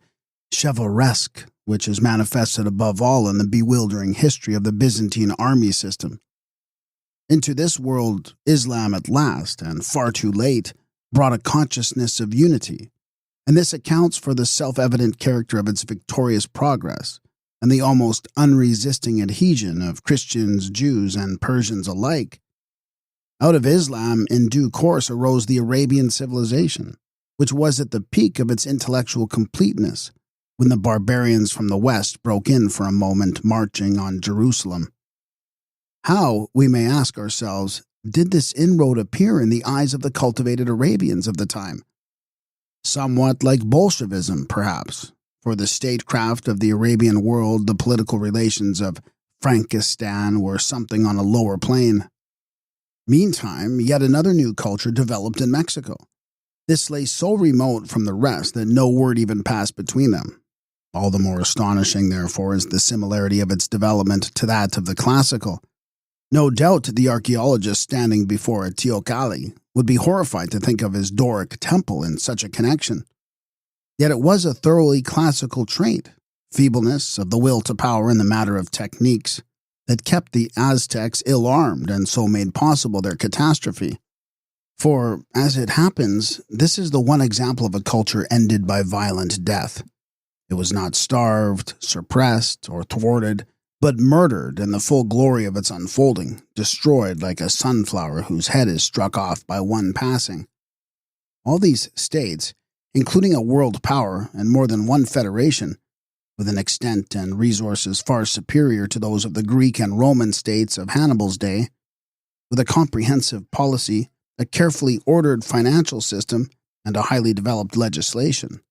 chivalresque, which is manifested above all in the bewildering history of the Byzantine army system. Into this world, Islam at last, and far too late, brought a consciousness of unity, and this accounts for the self-evident character of its victorious progress, and the almost unresisting adhesion of Christians, Jews, and Persians alike. Out of Islam, in due course, arose the Arabian civilization, which was at the peak of its intellectual completeness, when the barbarians from the west broke in for a moment, marching on Jerusalem. How, we may ask ourselves, did this inroad appear in the eyes of the cultivated Arabians of the time? Somewhat like Bolshevism, perhaps. For the statecraft of the Arabian world, the political relations of Frankistan were something on a lower plane. Meantime, yet another new culture developed in Mexico. This lay so remote from the rest that no word even passed between them. All the more astonishing, therefore, is the similarity of its development to that of the classical. No doubt the archaeologist standing before a teocalli would be horrified to think of his Doric temple in such a connection. Yet it was a thoroughly classical trait, feebleness of the will to power in the matter of techniques, that kept the Aztecs ill-armed and so made possible their catastrophe. For, as it happens, this is the one example of a culture ended by violent death. It was not starved, suppressed, or thwarted, but murdered in the full glory of its unfolding, destroyed like a sunflower whose head is struck off by one passing. All these states, including a world power and more than one federation, with an extent and resources far superior to those of the Greek and Roman states of Hannibal's day, with a comprehensive policy, a carefully ordered financial system, and a highly developed legislation.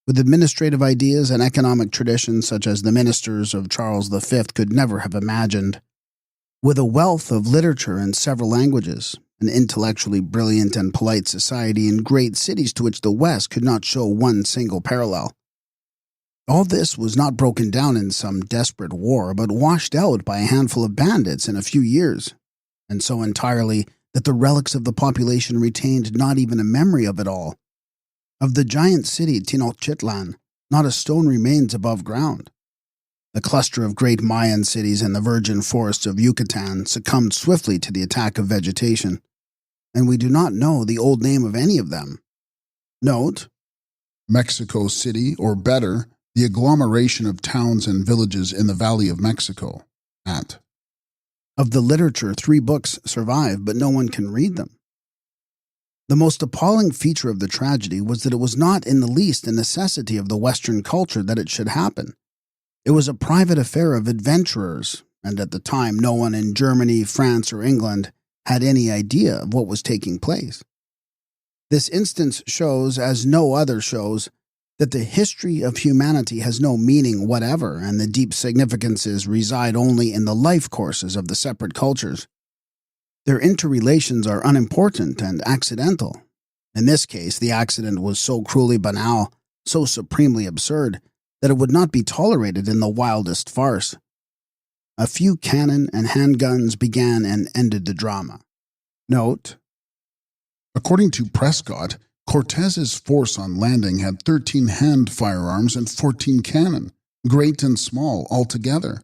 With administrative ideas and economic traditions such as the ministers of Charles V could never have imagined. With a wealth of literature in several languages, an intellectually brilliant and polite society in great cities to which the West could not show one single parallel. All this was not broken down in some desperate war, but washed out by a handful of bandits in a few years, and so entirely that the relics of the population retained not even a memory of it all. Of the giant city Tenochtitlan, not a stone remains above ground. The cluster of great Mayan cities in the virgin forests of Yucatan succumbed swiftly to the attack of vegetation, and we do not know the old name of any of them. Note, Mexico City, or better, the agglomeration of towns and villages in the Valley of Mexico. At. Of the literature, 3 books survive, but no one can read them. The most appalling feature of the tragedy was that it was not in the least a necessity of the Western culture that it should happen. It was a private affair of adventurers, and at the time no one in Germany, France, or England had any idea of what was taking place. This instance shows, as no other shows, that the history of humanity has no meaning whatever, and the deep significances reside only in the life courses of the separate cultures. Their interrelations are unimportant and accidental. In this case, the accident was so cruelly banal, so supremely absurd, that it would not be tolerated in the wildest farce. A few cannon and handguns began and ended the drama. Note, According to Prescott, Cortez's force on landing had 13 hand firearms and 14 cannon, great and small altogether.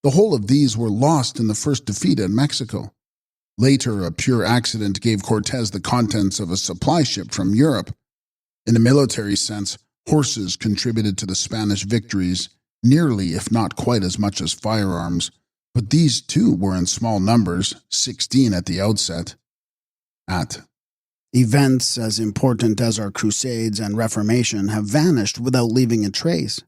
The whole of these were lost in the first defeat at Mexico. Later, a pure accident gave Cortez the contents of a supply ship from Europe. In a military sense, horses contributed to the Spanish victories, nearly if not quite as much as firearms, but these too were in small numbers, 16 at the outset. At. Events as important as our Crusades and Reformation have vanished without leaving a trace.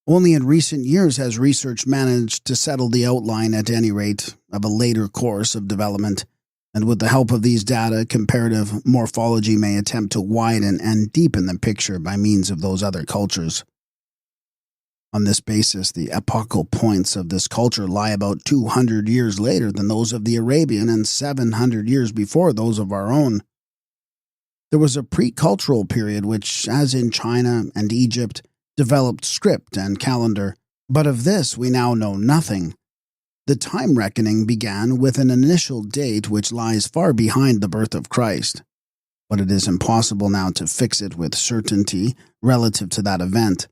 Only in recent years has research managed to settle the outline, at any rate, of a later course of development, and with the help of these data, comparative morphology may attempt to widen and deepen the picture by means of those other cultures. On this basis, the epochal points of this culture lie about 200 years later than those of the Arabian and 700 years before those of our own. There was a pre-cultural period which, as in China and Egypt, developed script and calendar, but of this we now know nothing. The time reckoning began with an initial date which lies far behind the birth of Christ, but it is impossible now to fix it with certainty relative to that event.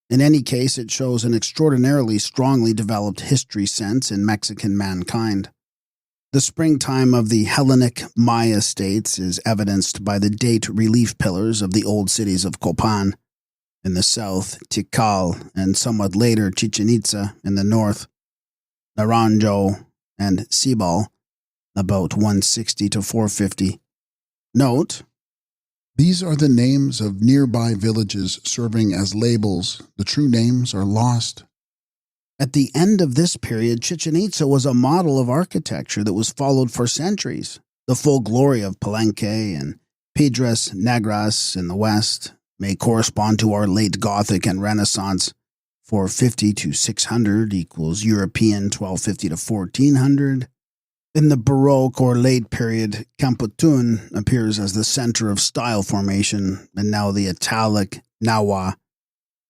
In any case, it shows an extraordinarily strongly developed history sense in Mexican mankind. The springtime of the Hellenic Maya states is evidenced by the date relief pillars of the old cities of Copan in the south, Tikal, and somewhat later Chichen Itza in the north, Naranjo, and Cibal, about 160 to 450. Note, These are the names of nearby villages serving as labels. The true names are lost. At the end of this period, Chichen Itza was a model of architecture that was followed for centuries. The full glory of Palenque and Piedras Negras in the west may correspond to our late Gothic and Renaissance. 450 to 600 equals European 1250 to 1400. In the Baroque or late period, Campotun appears as the center of style formation, and now the Italic Nawa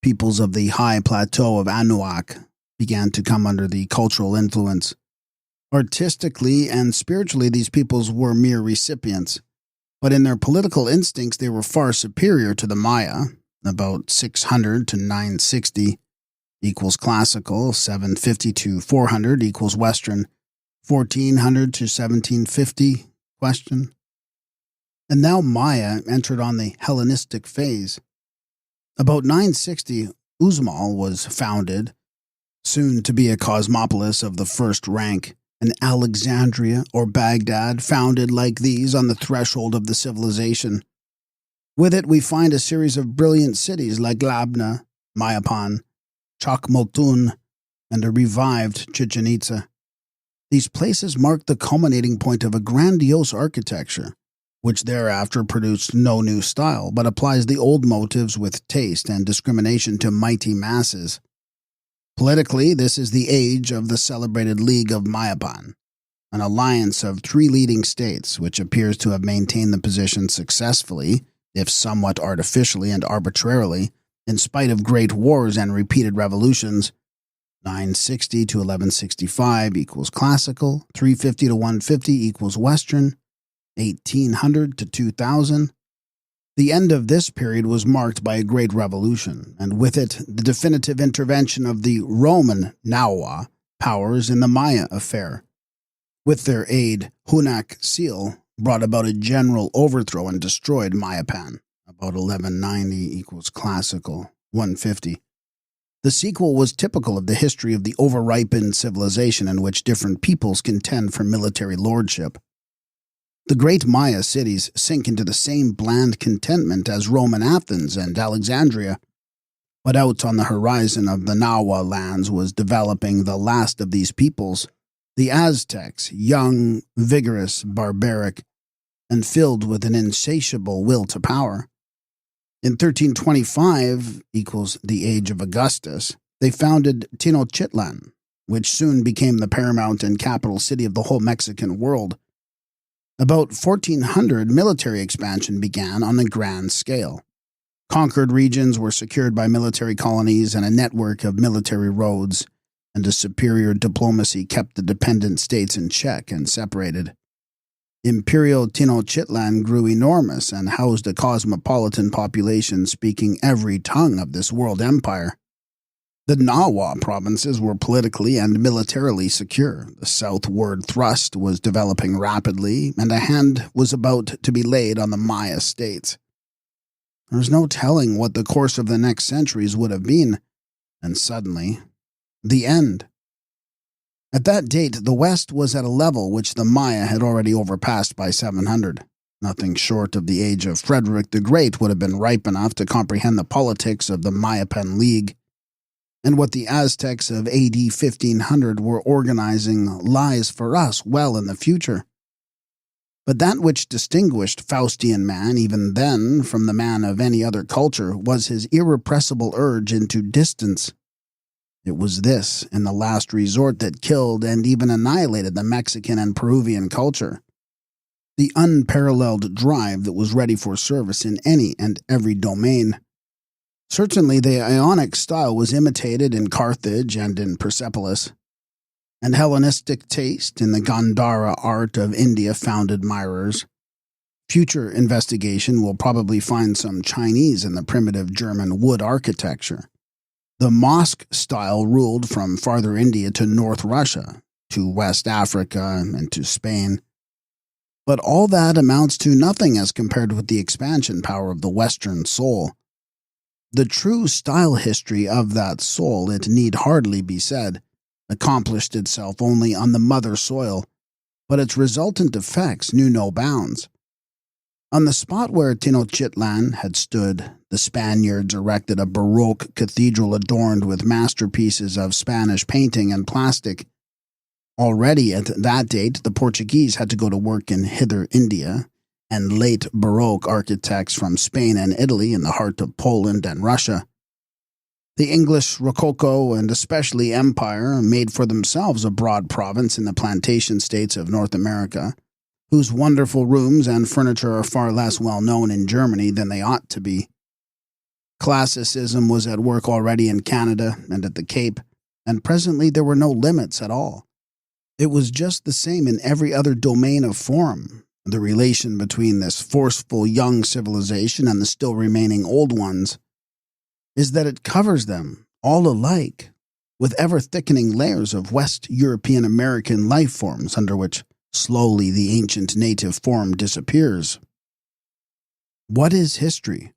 peoples of the high plateau of Anuak began to come under the cultural influence. Artistically and spiritually, these peoples were mere recipients, but in their political instincts they were far superior to the Maya. About 600 to 960 equals classical, 750 to 400 equals Western, 1400 to 1750 question. And now Maya entered on the Hellenistic phase. About 960, Uzmal was founded, soon to be a cosmopolis of the first rank, and Alexandria or Baghdad founded like these on the threshold of the civilization. With it we find a series of brilliant cities like Labna, Mayapan, Chakmotun, and a revived Chichen Itza. These places marked the culminating point of a grandiose architecture, which thereafter produced no new style, but applies the old motives with taste and discrimination to mighty masses. Politically, this is the age of the celebrated League of Mayapan, an alliance of three leading states which appears to have maintained the position successfully, if somewhat artificially and arbitrarily, in spite of great wars and repeated revolutions. 960 to 1165 equals classical, 350 to 150 equals Western, 1800 to 2000. The end of this period was marked by a great revolution, and with it the definitive intervention of the Roman Nawa powers in the Maya affair. With their aid, Hunak Seal brought about a general overthrow and destroyed Mayapan. About 1190 equals classical, 150. The sequel was typical of the history of the overripened civilization in which different peoples contend for military lordship. The great Maya cities sink into the same bland contentment as Roman Athens and Alexandria. But out on the horizon of the Nawa lands was developing the last of these peoples, the Aztecs, young, vigorous, barbaric, and filled with an insatiable will to power. In 1325 equals the age of Augustus, they founded Tenochtitlan, which soon became the paramount and capital city of the whole Mexican world. About 1400, military expansion began on a grand scale. Conquered regions were secured by military colonies and a network of military roads, and a superior diplomacy kept the dependent states in check and separated. Imperial Tenochtitlan grew enormous and housed a cosmopolitan population speaking every tongue of this world empire. The Nawa provinces were politically and militarily secure. The southward thrust was developing rapidly, and a hand was about to be laid on the Maya states. There was no telling what the course of the next centuries would have been, and suddenly, the end. At that date, the West was at a level which the Maya had already overpassed by 700. Nothing short of the age of Frederick the Great would have been ripe enough to comprehend the politics of the Mayapan League. And what the Aztecs of AD 1500 were organizing lies for us well in the future. But that which distinguished Faustian man even then from the man of any other culture was his irrepressible urge into distance. It was this, in the last resort, that killed and even annihilated the Mexican and Peruvian culture. The unparalleled drive that was ready for service in any and every domain. Certainly the Ionic style was imitated in Carthage and in Persepolis, and Hellenistic taste in the Gandhara art of India found admirers. Future investigation will probably find some Chinese in the primitive German wood architecture. The mosque style ruled from farther India to North Russia, to West Africa, and to Spain. But all that amounts to nothing as compared with the expansion power of the Western soul. The true style history of that soul, it need hardly be said, accomplished itself only on the mother soil, but its resultant effects knew no bounds. On the spot where Tenochtitlan had stood, the Spaniards erected a Baroque cathedral adorned with masterpieces of Spanish painting and plastic. Already at that date, the Portuguese had to go to work in Hither India, and late Baroque architects from Spain and Italy in the heart of Poland and Russia. The English Rococo and especially Empire made for themselves a broad province in the plantation states of North America, whose wonderful rooms and furniture are far less well known in Germany than they ought to be. Classicism was at work already in Canada and at the Cape, and presently there were no limits at all. It was just the same in every other domain of form. The relation between this forceful young civilization and the still remaining old ones is that it covers them all alike with ever-thickening layers of West European American life forms under which slowly the ancient native form disappears. What is history?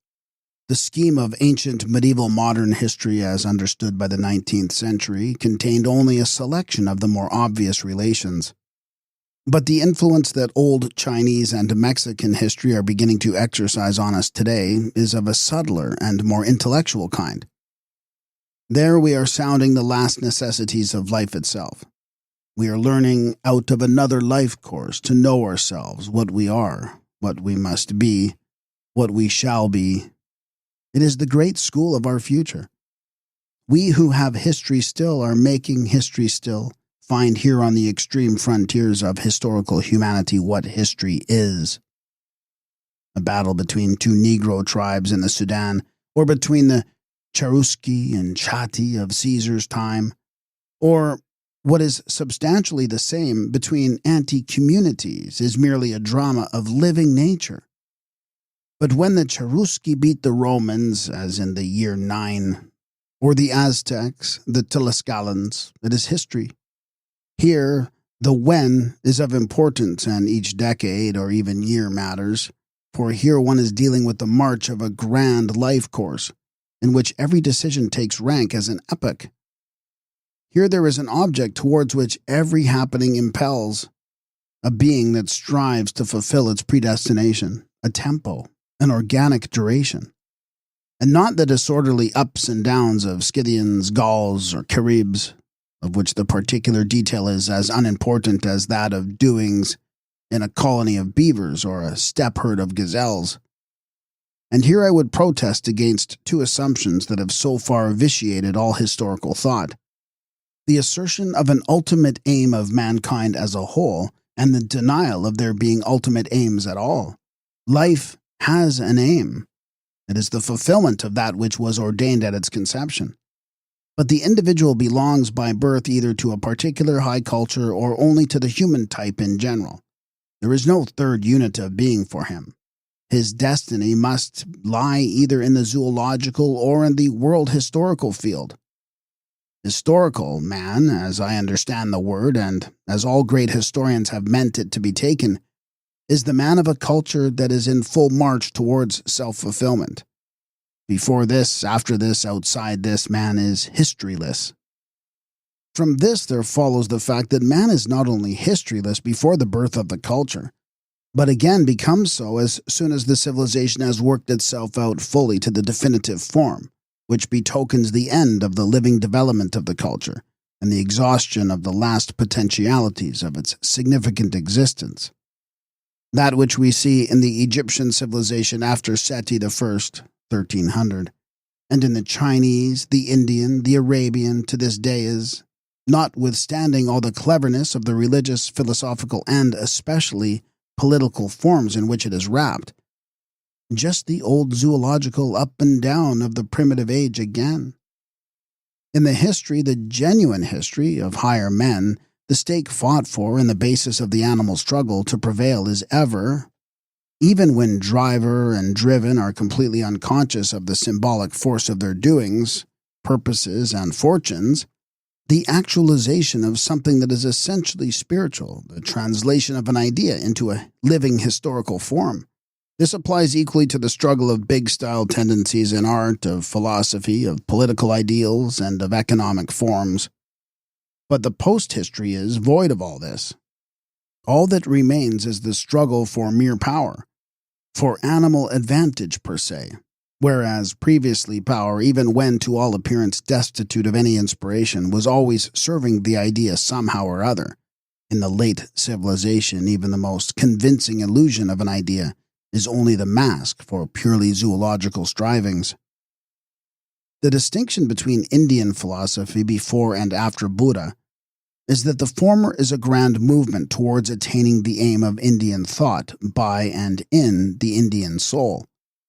The scheme of ancient medieval modern history as understood by the 19th century contained only a selection of the more obvious relations. But the influence that old Chinese and Mexican history are beginning to exercise on us today is of a subtler and more intellectual kind. There we are sounding the last necessities of life itself. We are learning out of another life course to know ourselves, what we are, what we must be, what we shall be. It is the great school of our future. We who have history still are making history still, find here on the extreme frontiers of historical humanity what history is. A battle between two Negro tribes in the Sudan, or between the Cherusci and Chatti of Caesar's time, or what is substantially the same between anti-communities is merely a drama of living nature. But when the Cherusci beat the Romans, as in the year 9, or the Aztecs, the Tlaxcalans, it is history. Here, the when is of importance, and each decade or even year matters, for here one is dealing with the march of a grand life course, in which every decision takes rank as an epoch. Here there is an object towards which every happening impels, a being that strives to fulfill its predestination, a tempo, an organic duration, and not the disorderly ups and downs of Scythians, Gauls, or Caribs, of which the particular detail is as unimportant as that of doings in a colony of beavers or a steppe herd of gazelles. And here I would protest against two assumptions that have so far vitiated all historical thought: the assertion of an ultimate aim of mankind as a whole, and the denial of there being ultimate aims at all. Life has an aim. It is the fulfillment of that which was ordained at its conception. But the individual belongs by birth either to a particular high culture or only to the human type in general. There is no third unit of being for him. His destiny must lie either in the zoological or in the world historical field. Historical man, as I understand the word, and as all great historians have meant it to be taken, is the man of a culture that is in full march towards self-fulfillment. Before this, after this, outside this, man is historyless. From this there follows the fact that man is not only historyless before the birth of the culture, but again becomes so as soon as the civilization has worked itself out fully to the definitive form, which betokens the end of the living development of the culture and the exhaustion of the last potentialities of its significant existence. That which we see in the Egyptian civilization after Seti I, 1300, and in the Chinese, the Indian, the Arabian to this day is, notwithstanding all the cleverness of the religious, philosophical, and especially political forms in which it is wrapped, just the old zoological up and down of the primitive age again. In the history, the genuine history of higher men, the stake fought for and the basis of the animal struggle to prevail is ever, even when driver and driven are completely unconscious of the symbolic force of their doings, purposes, and fortunes, the actualization of something that is essentially spiritual, the translation of an idea into a living historical form. This applies equally to the struggle of big-style tendencies in art, of philosophy, of political ideals, and of economic forms. But the post-history is void of all this. All that remains is the struggle for mere power, for animal advantage per se, whereas previously power, even when to all appearance destitute of any inspiration, was always serving the idea somehow or other. In the late civilization, even the most convincing illusion of an idea is only the mask for purely zoological strivings. The distinction between Indian philosophy before and after Buddha is that the former is a grand movement towards attaining the aim of Indian thought by and in the Indian soul,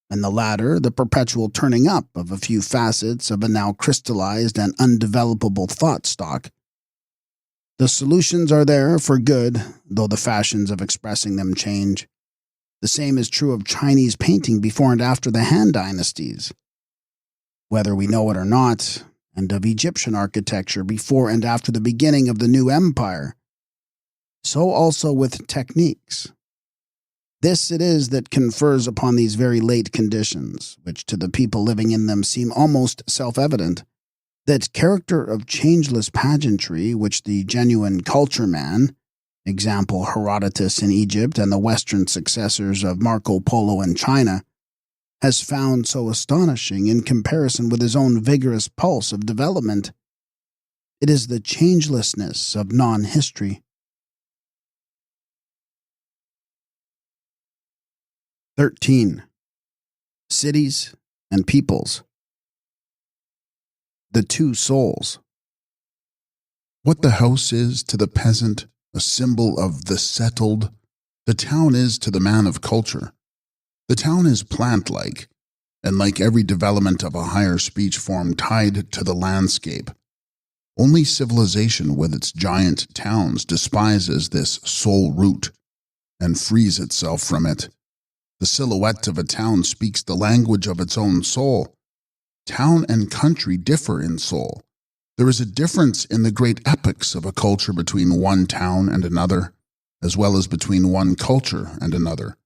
and the latter the perpetual turning up of a few facets of a now crystallized and undevelopable thought stock. The solutions are there for good, though the fashions of expressing them change. The same is true of Chinese painting before and after the Han dynasties, whether we know it or not, and of Egyptian architecture before and after the beginning of the new empire. So also with techniques. This it is that confers upon these very late conditions, which to the people living in them seem almost self-evident, that character of changeless pageantry which the genuine culture man, example Herodotus in Egypt and the Western successors of Marco Polo in China, has found so astonishing in comparison with his own vigorous pulse of development. It is the changelessness of non-history. 13. Cities and peoples. The two souls. What the house is to the peasant, a symbol of the settled, the town is to the man of culture. The town is plant-like, and like every development of a higher speech form tied to the landscape. Only civilization with its giant towns despises this soul root and frees itself from it. The silhouette of a town speaks the language of its own soul. Town and country differ in soul. There is a difference in the great epochs of a culture between one town and another, as well as between one culture and another.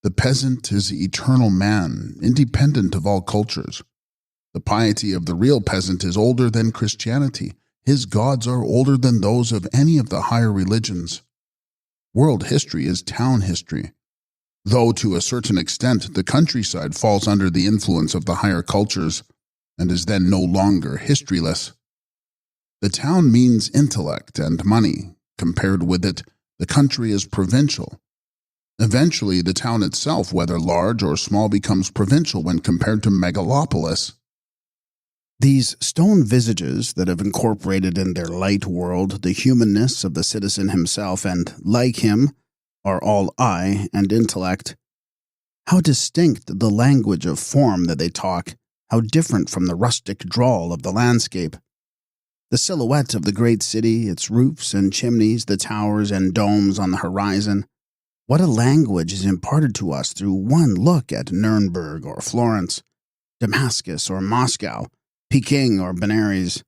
The peasant is the eternal man, independent of all cultures. The piety of the real peasant is older than Christianity. His gods are older than those of any of the higher religions. World history is town history, though to a certain extent the countryside falls under the influence of the higher cultures and is then no longer historyless. The town means intellect and money. Compared with it, the country is provincial. Eventually, the town itself, whether large or small, becomes provincial when compared to megalopolis. These stone visages that have incorporated in their light world the humanness of the citizen himself and, like him, are all eye and intellect. How distinct the language of form that they talk, how different from the rustic drawl of the landscape. The silhouette of the great city, its roofs and chimneys, the towers and domes on the horizon. What a language is imparted to us through one look at Nuremberg or Florence, Damascus or Moscow, Peking or Benares.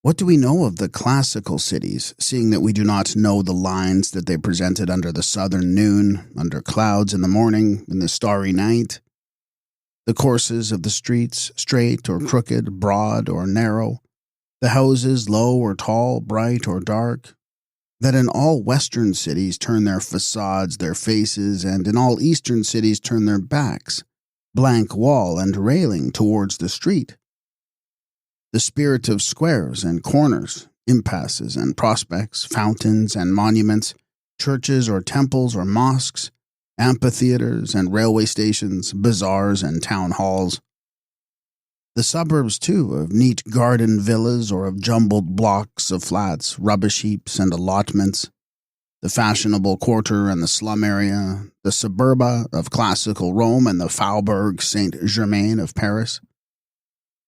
What do we know of the classical cities, seeing that we do not know the lines that they presented under the southern noon, under clouds in the morning, in the starry night? The courses of the streets, straight or crooked, broad or narrow, the houses low or tall, bright or dark, that in all Western cities turn their facades, their faces, and in all Eastern cities turn their backs, blank wall and railing towards the street. The spirit of squares and corners, impasses and prospects, fountains and monuments, churches or temples or mosques, amphitheaters and railway stations, bazaars and town halls. The suburbs, too, of neat garden villas or of jumbled blocks of flats, rubbish heaps and allotments, the fashionable quarter and the slum area, the suburba of classical Rome and the Faubourg Saint-Germain of Paris,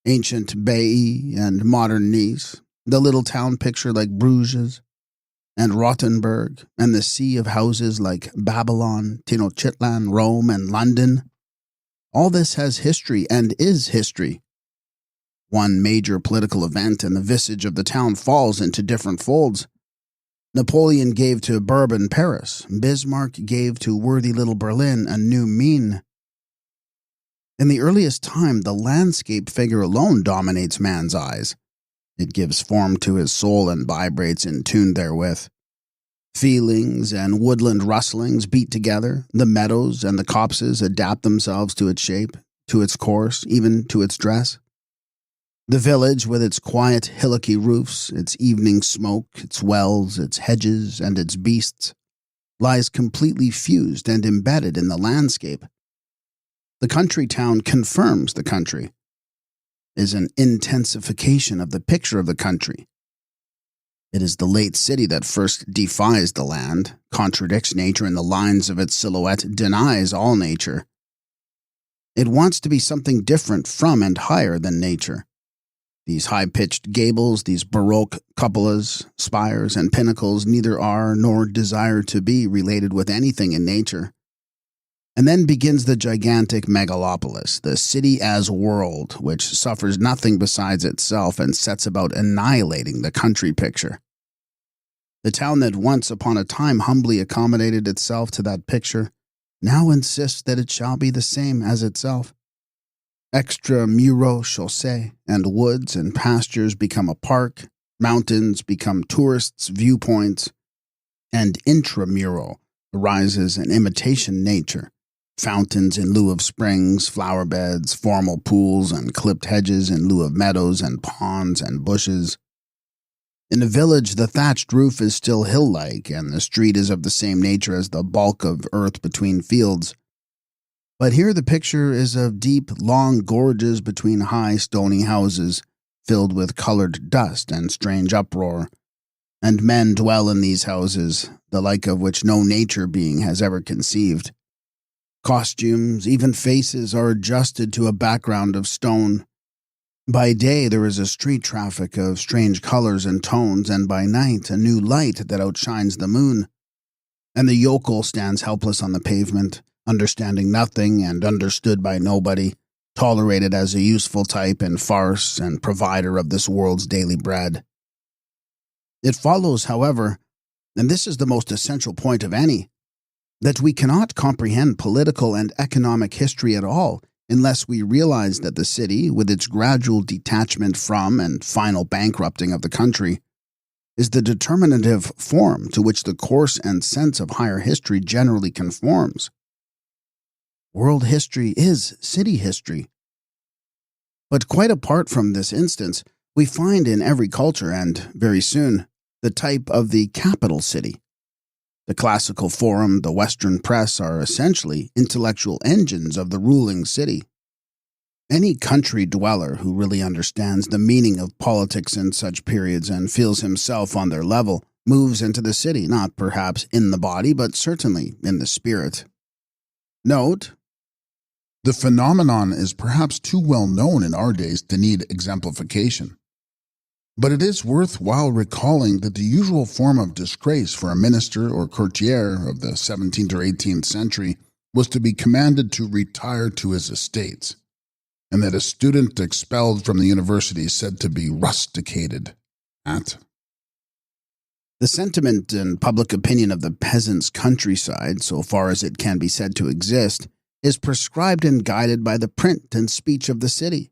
ancient Baiae and modern Nice, the little town picture like Bruges and Rothenburg, and the sea of houses like Babylon, Tenochtitlan, Rome, and London. All this has history and is history. One major political event and the visage of the town falls into different folds. Napoleon gave to Bourbon Paris. Bismarck gave to worthy little Berlin a new mien. In the earliest time, the landscape figure alone dominates man's eyes. It gives form to his soul and vibrates in tune therewith. Feelings and woodland rustlings beat together. The meadows and the copses adapt themselves to its shape, to its course, even to its dress. The village, with its quiet, hillocky roofs, its evening smoke, its wells, its hedges, and its beasts, lies completely fused and embedded in the landscape. The country town confirms the country, is an intensification of the picture of the country. It is the late city that first defies the land, contradicts nature in the lines of its silhouette, denies all nature. It wants to be something different from and higher than nature. These high-pitched gables, these baroque cupolas, spires, and pinnacles neither are nor desire to be related with anything in nature. And then begins the gigantic megalopolis, the city as world, which suffers nothing besides itself and sets about annihilating the country picture. The town that once upon a time humbly accommodated itself to that picture now insists that it shall be the same as itself. Extramuros chaussee and woods and pastures become a park, mountains become tourists' viewpoints, and intramural arises an imitation nature. Fountains in lieu of springs, flower beds, formal pools, and clipped hedges in lieu of meadows and ponds and bushes. In the village, the thatched roof is still hill-like, and the street is of the same nature as the bulk of earth between fields. But here the picture is of deep, long gorges between high, stony houses, filled with colored dust and strange uproar. And men dwell in these houses, the like of which no nature being has ever conceived. Costumes, even faces, are adjusted to a background of stone. By day there is a street traffic of strange colors and tones, and by night a new light that outshines the moon. And the yokel stands helpless on the pavement, understanding nothing and understood by nobody, tolerated as a useful type in farce and provider of this world's daily bread. It follows, however, and this is the most essential point of any, that we cannot comprehend political and economic history at all unless we realize that the city, with its gradual detachment from and final bankrupting of the country, is the determinative form to which the course and sense of higher history generally conforms. World history is city history. But quite apart from this instance, we find in every culture, and very soon, the type of the capital city. The classical forum, the Western press are essentially intellectual engines of the ruling city. Any country dweller who really understands the meaning of politics in such periods and feels himself on their level moves into the city, not perhaps in the body, but certainly in the spirit. Note, the phenomenon is perhaps too well known in our days to need exemplification. But it is worthwhile recalling that the usual form of disgrace for a minister or courtier of the 17th or 18th century was to be commanded to retire to his estates, and that a student expelled from the university is said to be rusticated at. The sentiment and public opinion of the peasant's countryside, so far as it can be said to exist, is prescribed and guided by the print and speech of the city.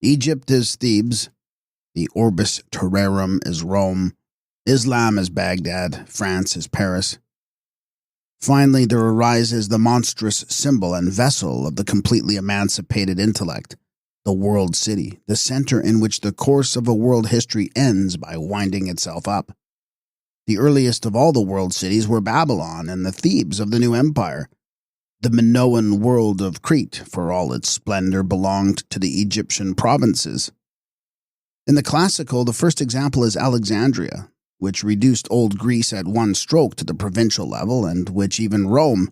Egypt is Thebes, the orbis terrarum is Rome, Islam is Baghdad, France is Paris. Finally, there arises the monstrous symbol and vessel of the completely emancipated intellect, the world city, the center in which the course of a world history ends by winding itself up. The earliest of all the world cities were Babylon and the Thebes of the new empire. The Minoan world of Crete, for all its splendor, belonged to the Egyptian provinces. In the classical, the first example is Alexandria, which reduced old Greece at one stroke to the provincial level, and which even Rome,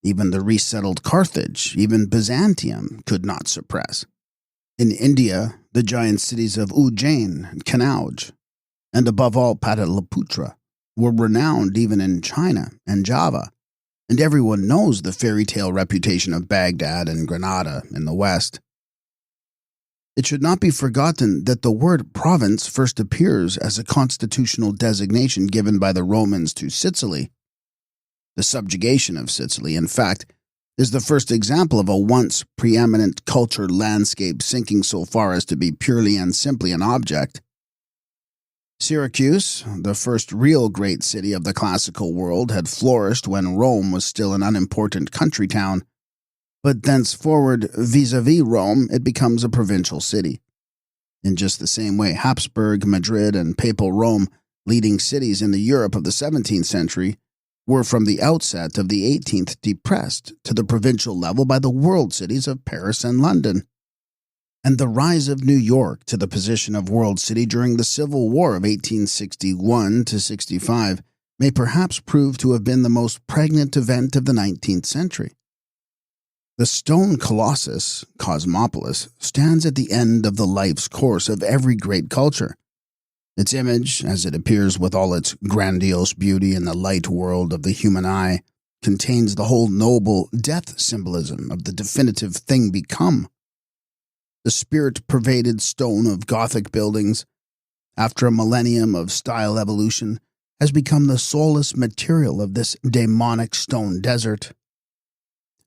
even the resettled Carthage, even Byzantium could not suppress. In India, the giant cities of Ujjain and Kanauj, and above all Pataliputra, were renowned even in China and Java, and everyone knows the fairy tale reputation of Baghdad and Granada in the West. It should not be forgotten that the word province first appears as a constitutional designation given by the Romans to Sicily. The subjugation of Sicily, in fact, is the first example of a once preeminent cultured landscape sinking so far as to be purely and simply an object. Syracuse, the first real great city of the classical world, had flourished when Rome was still an unimportant country town, but thenceforward, vis-a-vis Rome, it becomes a provincial city. In just the same way Habsburg, Madrid, and Papal Rome, leading cities in the Europe of the 17th century, were from the outset of the 18th depressed to the provincial level by the world cities of Paris and London. And the rise of New York to the position of world city during the Civil War of 1861 to 65 may perhaps prove to have been the most pregnant event of the 19th century. The stone colossus, Cosmopolis, stands at the end of the life's course of every great culture. Its image, as it appears with all its grandiose beauty in the light world of the human eye, contains the whole noble death symbolism of the definitive thing become. The spirit-pervaded stone of Gothic buildings, after a millennium of style evolution, has become the soulless material of this demonic stone desert.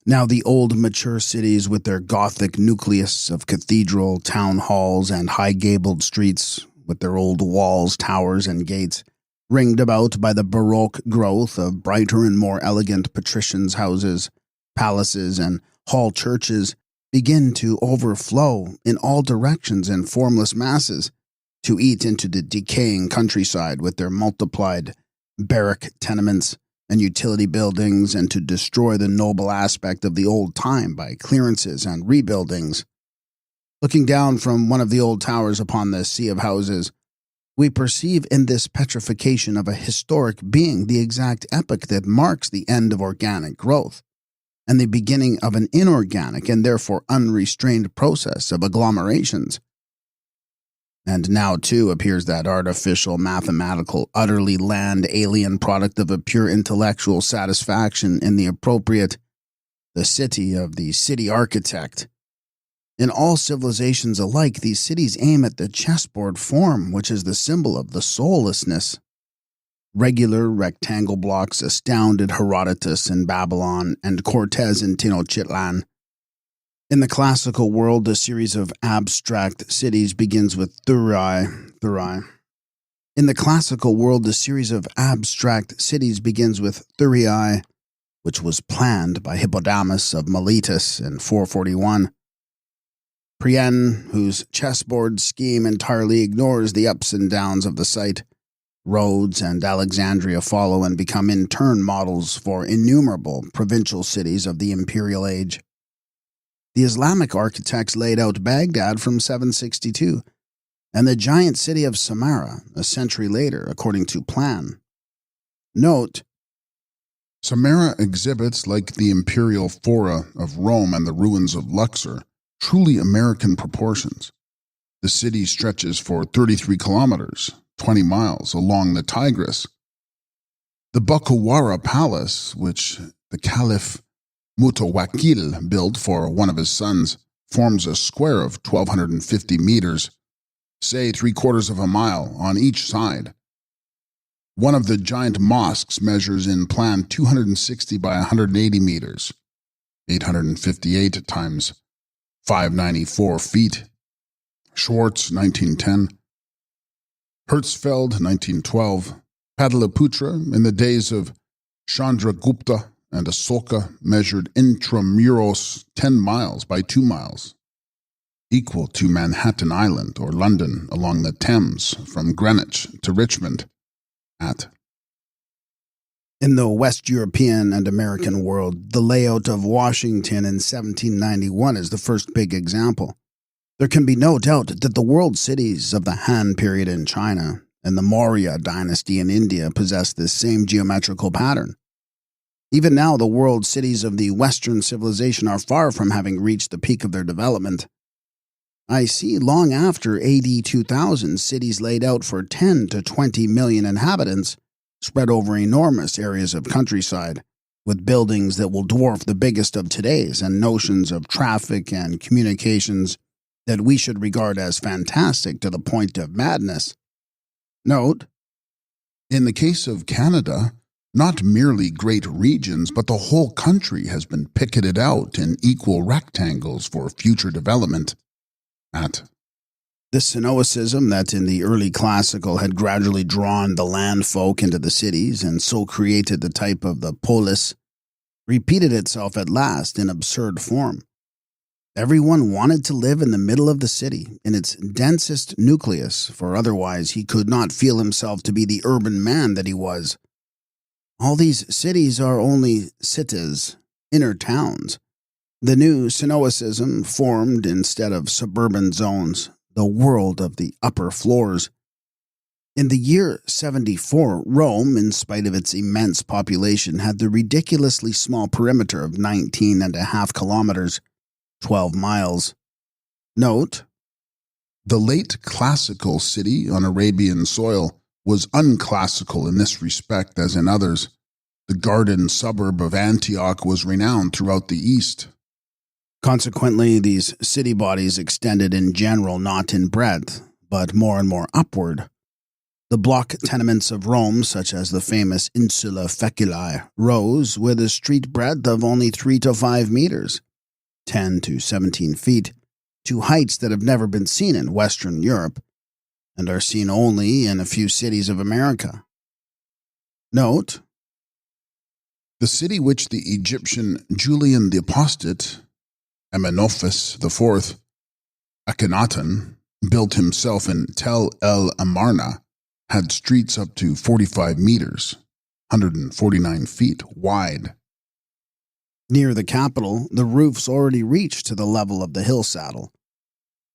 Now the old mature cities with their Gothic nucleus of cathedral, town halls, and high-gabled streets, with their old walls, towers, and gates, ringed about by the Baroque growth of brighter and more elegant patricians' houses, palaces, and hall churches, begin to overflow in all directions in formless masses, to eat into the decaying countryside with their multiplied barrack tenements and utility buildings, and to destroy the noble aspect of the old time by clearances and rebuildings. Looking down from one of the old towers upon the sea of houses, we perceive in this petrification of a historic being the exact epoch that marks the end of organic growth, and the beginning of an inorganic and therefore unrestrained process of agglomerations. And now, too, appears that artificial, mathematical, utterly land-alien product of a pure intellectual satisfaction in the appropriate, the city of the city architect. In all civilizations alike, these cities aim at the chessboard form, which is the symbol of the soullessness. Regular rectangle blocks astounded Herodotus in Babylon and Cortez in Tenochtitlan. In the classical world, a series of abstract cities begins with Thurii. In the classical world, a series of abstract cities begins with Thurii, which was planned by Hippodamus of Miletus in 441. Priene, whose chessboard scheme entirely ignores the ups and downs of the site. Rhodes and Alexandria follow and become in turn models for innumerable provincial cities of the imperial age. The Islamic architects laid out Baghdad from 762, and the giant city of Samarra a century later, according to plan. Note, Samarra exhibits, like the imperial fora of Rome and the ruins of Luxor, truly American proportions. The city stretches for 33 kilometers, 20 miles, along the Tigris. The Bakawara Palace, which the Caliph Mutawakkil built for one of his sons, forms a square of 1,250 meters, say 3/4 of a mile, on each side. One of the giant mosques measures in plan 260 by 180 meters, 858 times 594 feet. Schwartz, 1910. Hertzfeld, 1912. Pataliputra, in the days of Chandragupta and Asoka, measured intramuros 10 miles by 2 miles, equal to Manhattan Island or London along the Thames from Greenwich to Richmond. In the West European and American world, the layout of Washington in 1791 is the first big example. There can be no doubt that the world cities of the Han period in China and the Maurya dynasty in India possess this same geometrical pattern. Even now, the world cities of the Western civilization are far from having reached the peak of their development. I see long after AD 2000 cities laid out for 10 to 20 million inhabitants, spread over enormous areas of countryside, with buildings that will dwarf the biggest of today's and notions of traffic and communications that we should regard as fantastic to the point of madness. Note, in the case of Canada, not merely great regions, but the whole country has been picketed out in equal rectangles for future development. The Stoicism that in the early classical had gradually drawn the land folk into the cities and so created the type of the polis repeated itself at last in absurd form. Everyone wanted to live in the middle of the city, in its densest nucleus, for otherwise he could not feel himself to be the urban man that he was. All these cities are only cities, inner towns. The new Stoicism formed, instead of suburban zones, the world of the upper floors. In the year 74, Rome, in spite of its immense population, had the ridiculously small perimeter of 19.5 kilometers, 12 miles. Note, the late classical city on Arabian soil was unclassical in this respect as in others. The garden suburb of Antioch was renowned throughout the East. Consequently, these city bodies extended in general not in breadth, but more and more upward. The block tenements of Rome, such as the famous Insula Feculae, rose with a street breadth of only 3 to 5 meters, 10 to 17 feet, to heights that have never been seen in Western Europe, and are seen only in a few cities of America. Note, the city which the Egyptian Julian the Apostate, Amenophis IV, Akhenaten, built himself in Tel el Amarna, had streets up to 45 meters, 149 feet wide. Near the capital, the roofs already reach to the level of the hill saddle.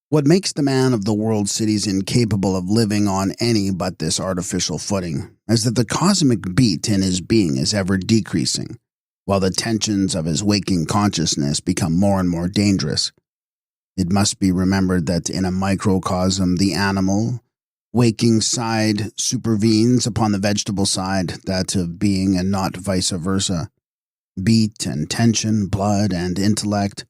What makes the man of the world cities incapable of living on any but this artificial footing is that the cosmic beat in his being is ever decreasing, while the tensions of his waking consciousness become more and more dangerous. It must be remembered that in a microcosm, the animal, waking side supervenes upon the vegetable side, that of being, and not vice versa. Beat and tension, blood and intellect,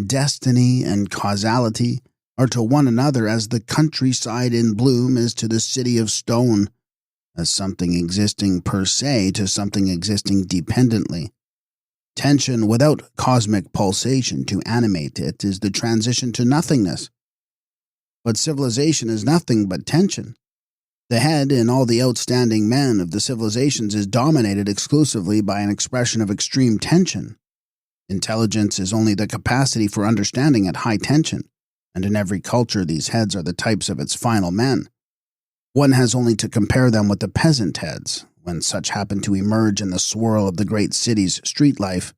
destiny and causality are to one another as the countryside in bloom is to the city of stone, as something existing per se to something existing dependently. Tension without cosmic pulsation to animate it is the transition to nothingness. But civilization is nothing but tension. The head in all the outstanding men of the civilizations is dominated exclusively by an expression of extreme tension. Intelligence is only the capacity for understanding at high tension, and in every culture these heads are the types of its final men. One has only to compare them with the peasant heads, when such happen to emerge in the swirl of the great city's street life.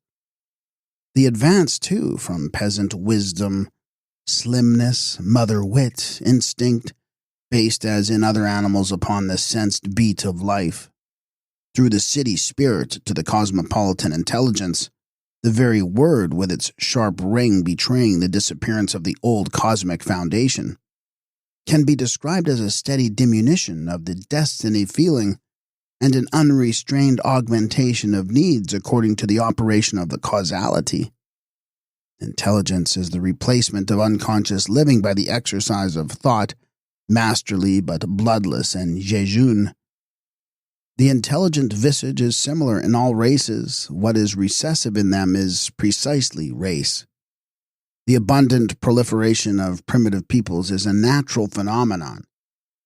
The advance, too, from peasant wisdom, slimness, mother wit, instinct, based as in other animals upon the sensed beat of life, through the city spirit to the cosmopolitan intelligence, the very word with its sharp ring betraying the disappearance of the old cosmic foundation, can be described as a steady diminution of the destiny feeling and an unrestrained augmentation of needs according to the operation of the causality. Intelligence is the replacement of unconscious living by the exercise of thought, masterly but bloodless and jejune. The intelligent visage is similar in all races. What is recessive in them is precisely race. The abundant proliferation of primitive peoples is a natural phenomenon,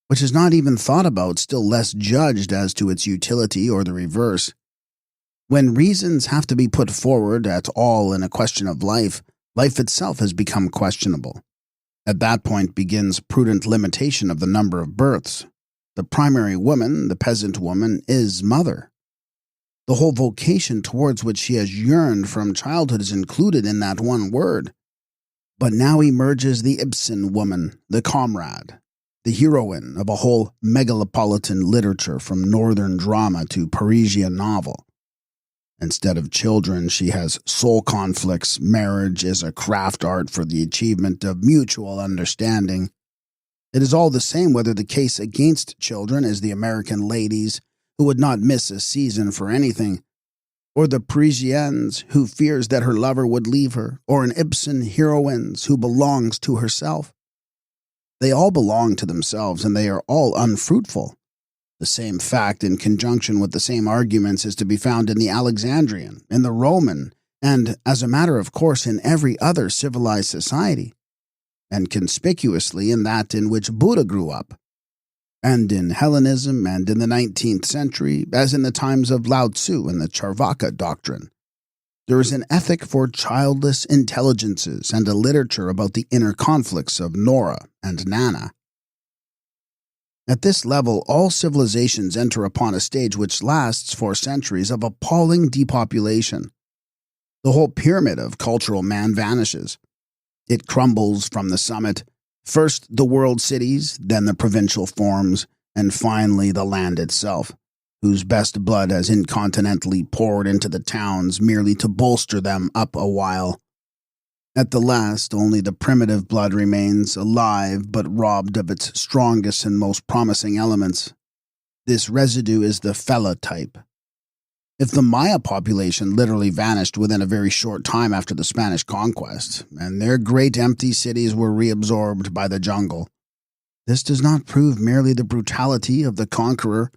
which is not even thought about, still less judged as to its utility or the reverse. When reasons have to be put forward at all in a question of life, life itself has become questionable. At that point begins prudent limitation of the number of births. The primary woman, the peasant woman, is mother. The whole vocation towards which she has yearned from childhood is included in that one word. But now emerges the Ibsen woman, the comrade, the heroine of a whole megalopolitan literature from northern drama to Parisian novel. Instead of children, she has soul conflicts. Marriage is a craft art for the achievement of mutual understanding. It is all the same whether the case against children is the American ladies who would not miss a season for anything, or the Parisienne who fears that her lover would leave her, or an Ibsen heroine who belongs to herself. They all belong to themselves, and they are all unfruitful. The same fact in conjunction with the same arguments is to be found in the Alexandrian, in the Roman, and, as a matter of course, in every other civilized society. and conspicuously in that in which Buddha grew up, and in Hellenism and in the 19th century, as in the times of Lao Tzu and the Charvaka doctrine. There is an ethic for childless intelligences and a literature about the inner conflicts of Nora and Nana. At this level, all civilizations enter upon a stage which lasts for centuries of appalling depopulation. The whole pyramid of cultural man vanishes. It crumbles from the summit, first the world cities, then the provincial forms, and finally the land itself, whose best blood has incontinently poured into the towns merely to bolster them up a while. At the last, only the primitive blood remains, alive but robbed of its strongest and most promising elements. This residue is the Fella type. If the Maya population literally vanished within a very short time after the Spanish conquest, and their great empty cities were reabsorbed by the jungle, this does not prove merely the brutality of the conqueror,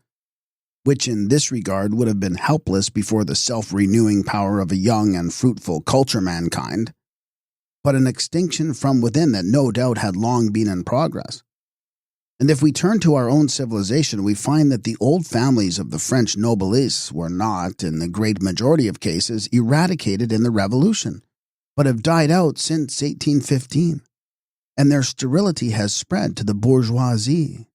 which in this regard would have been helpless before the self-renewing power of a young and fruitful culture mankind, but an extinction from within that no doubt had long been in progress. And if we turn to our own civilization, we find that the old families of the French noblesse were not, in the great majority of cases, eradicated in the Revolution, but have died out since 1815, and their sterility has spread to the bourgeoisie,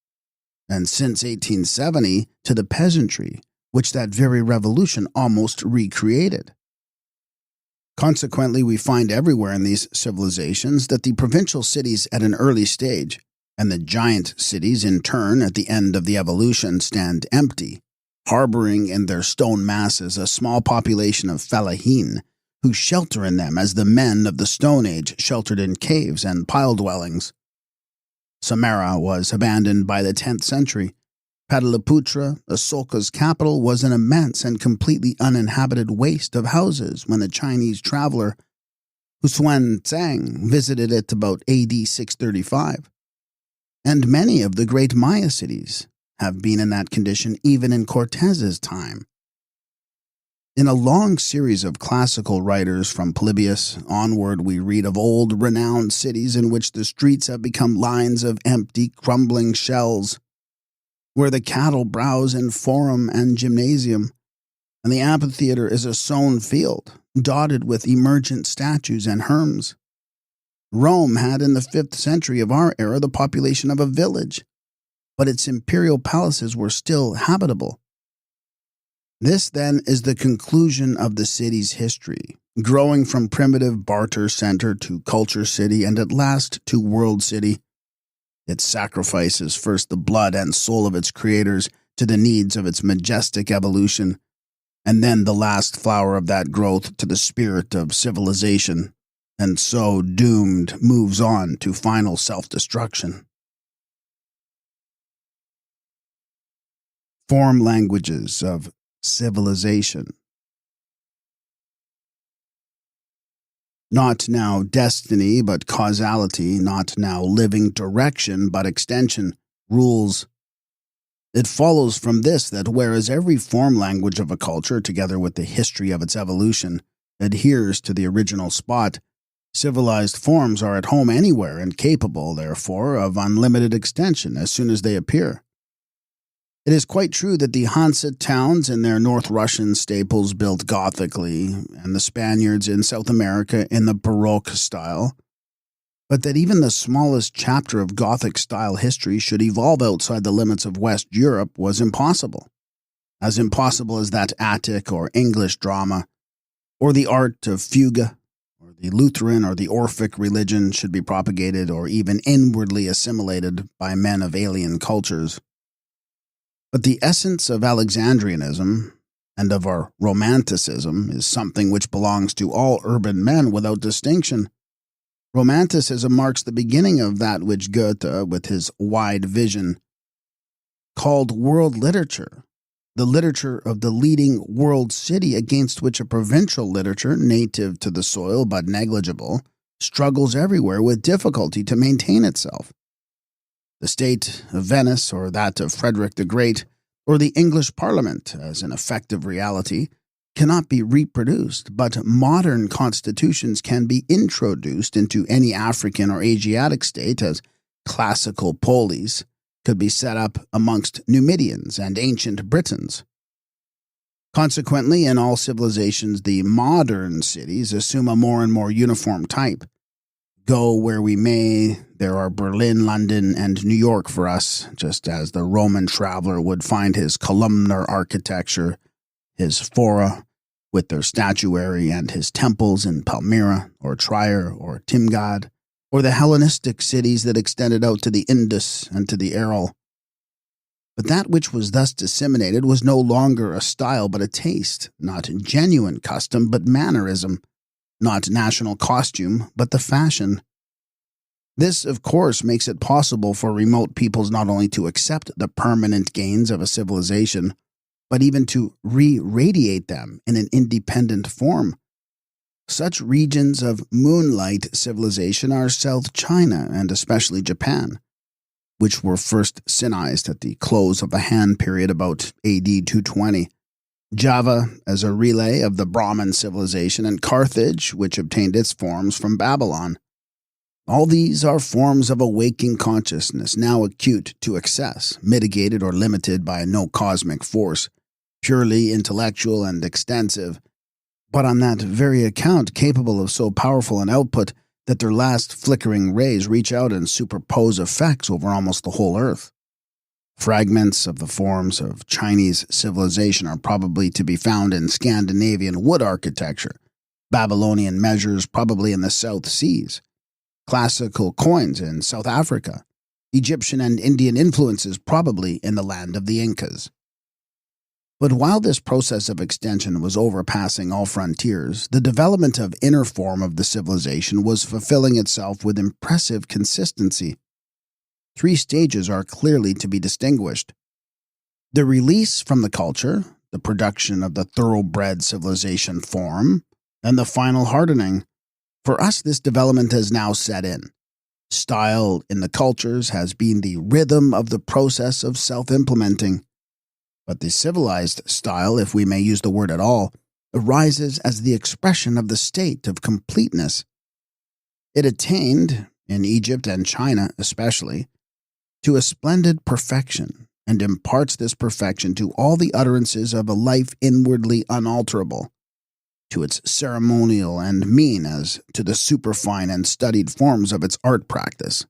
and since 1870 to the peasantry, which that very revolution almost recreated. Consequently, we find everywhere in these civilizations that the provincial cities at an early stage, and the giant cities in turn at the end of the evolution, stand empty, harboring in their stone masses a small population of fellahin, who shelter in them as the men of the Stone Age sheltered in caves and pile dwellings. Samara was abandoned by the 10th century. Pataliputra, Asoka's capital, was an immense and completely uninhabited waste of houses when the Chinese traveler Xuanzang visited it about AD 635. And many of the great Maya cities have been in that condition even in Cortez's time. In a long series of classical writers from Polybius onward, we read of old, renowned cities in which the streets have become lines of empty, crumbling shells, where the cattle browse in forum and gymnasium, and the amphitheater is a sown field, dotted with emergent statues and herms. Rome had in the 5th century of our era the population of a village, but its imperial palaces were still habitable. This, then, is the conclusion of the city's history, growing from primitive barter center to culture city and at last to world city. It sacrifices first the blood and soul of its creators to the needs of its majestic evolution, and then the last flower of that growth to the spirit of civilization, and so doomed moves on to final self-destruction. Form languages of civilization. Not now destiny, but causality, not now living direction, but extension, rules. It follows from this that whereas every form language of a culture, together with the history of its evolution, adheres to the original spot, civilized forms are at home anywhere and capable, therefore, of unlimited extension as soon as they appear. It is quite true that the Hansa towns in their North Russian staples built Gothically, and the Spaniards in South America in the Baroque style, but that even the smallest chapter of Gothic-style history should evolve outside the limits of West Europe was impossible. As impossible as that Attic or English drama, or the art of fugue, or the Lutheran or the Orphic religion should be propagated or even inwardly assimilated by men of alien cultures. But the essence of Alexandrianism and of our Romanticism is something which belongs to all urban men without distinction. Romanticism marks the beginning of that which Goethe, with his wide vision, called world literature, the literature of the leading world city against which a provincial literature, native to the soil but negligible, struggles everywhere with difficulty to maintain itself. The state of Venice, or that of Frederick the Great, or the English Parliament, as an effective reality, cannot be reproduced, but modern constitutions can be introduced into any African or Asiatic state as classical polis could be set up amongst Numidians and ancient Britons. Consequently, in all civilizations, the modern cities assume a more and more uniform type. Go where we may, there are Berlin, London, and New York for us, just as the Roman traveler would find his columnar architecture, his fora with their statuary, and his temples in Palmyra, or Trier, or Timgad, or the Hellenistic cities that extended out to the Indus and to the Aral. But that which was thus disseminated was no longer a style but a taste, not genuine custom but mannerism, not national costume but the fashion. This, of course, makes it possible for remote peoples not only to accept the permanent gains of a civilization, but even to re-radiate them in an independent form. Such regions of moonlight civilization are South China and especially Japan, which were first Sinized at the close of the Han period about AD 220, Java as a relay of the Brahmin civilization, and Carthage, which obtained its forms from Babylon. All these are forms of a waking consciousness, now acute to excess, mitigated or limited by no cosmic force, purely intellectual and extensive, but on that very account capable of so powerful an output that their last flickering rays reach out and superpose effects over almost the whole earth. Fragments of the forms of Chinese civilization are probably to be found in Scandinavian wood architecture, Babylonian measures probably in the South Seas, classical coins in South Africa, Egyptian and Indian influences probably in the land of the Incas. But while this process of extension was overpassing all frontiers, the development of inner form of the civilization was fulfilling itself with impressive consistency. 3 stages are clearly to be distinguished: the release from the culture, the production of the thoroughbred civilization form, and the final hardening. For us, this development has now set in. Style in the cultures has been the rhythm of the process of self-implementing. But the civilized style, if we may use the word at all, arises as the expression of the state of completeness. It attained, in Egypt and China especially, to a splendid perfection, and imparts this perfection to all the utterances of a life inwardly unalterable, to its ceremonial and mien as to the superfine and studied forms of its art practice.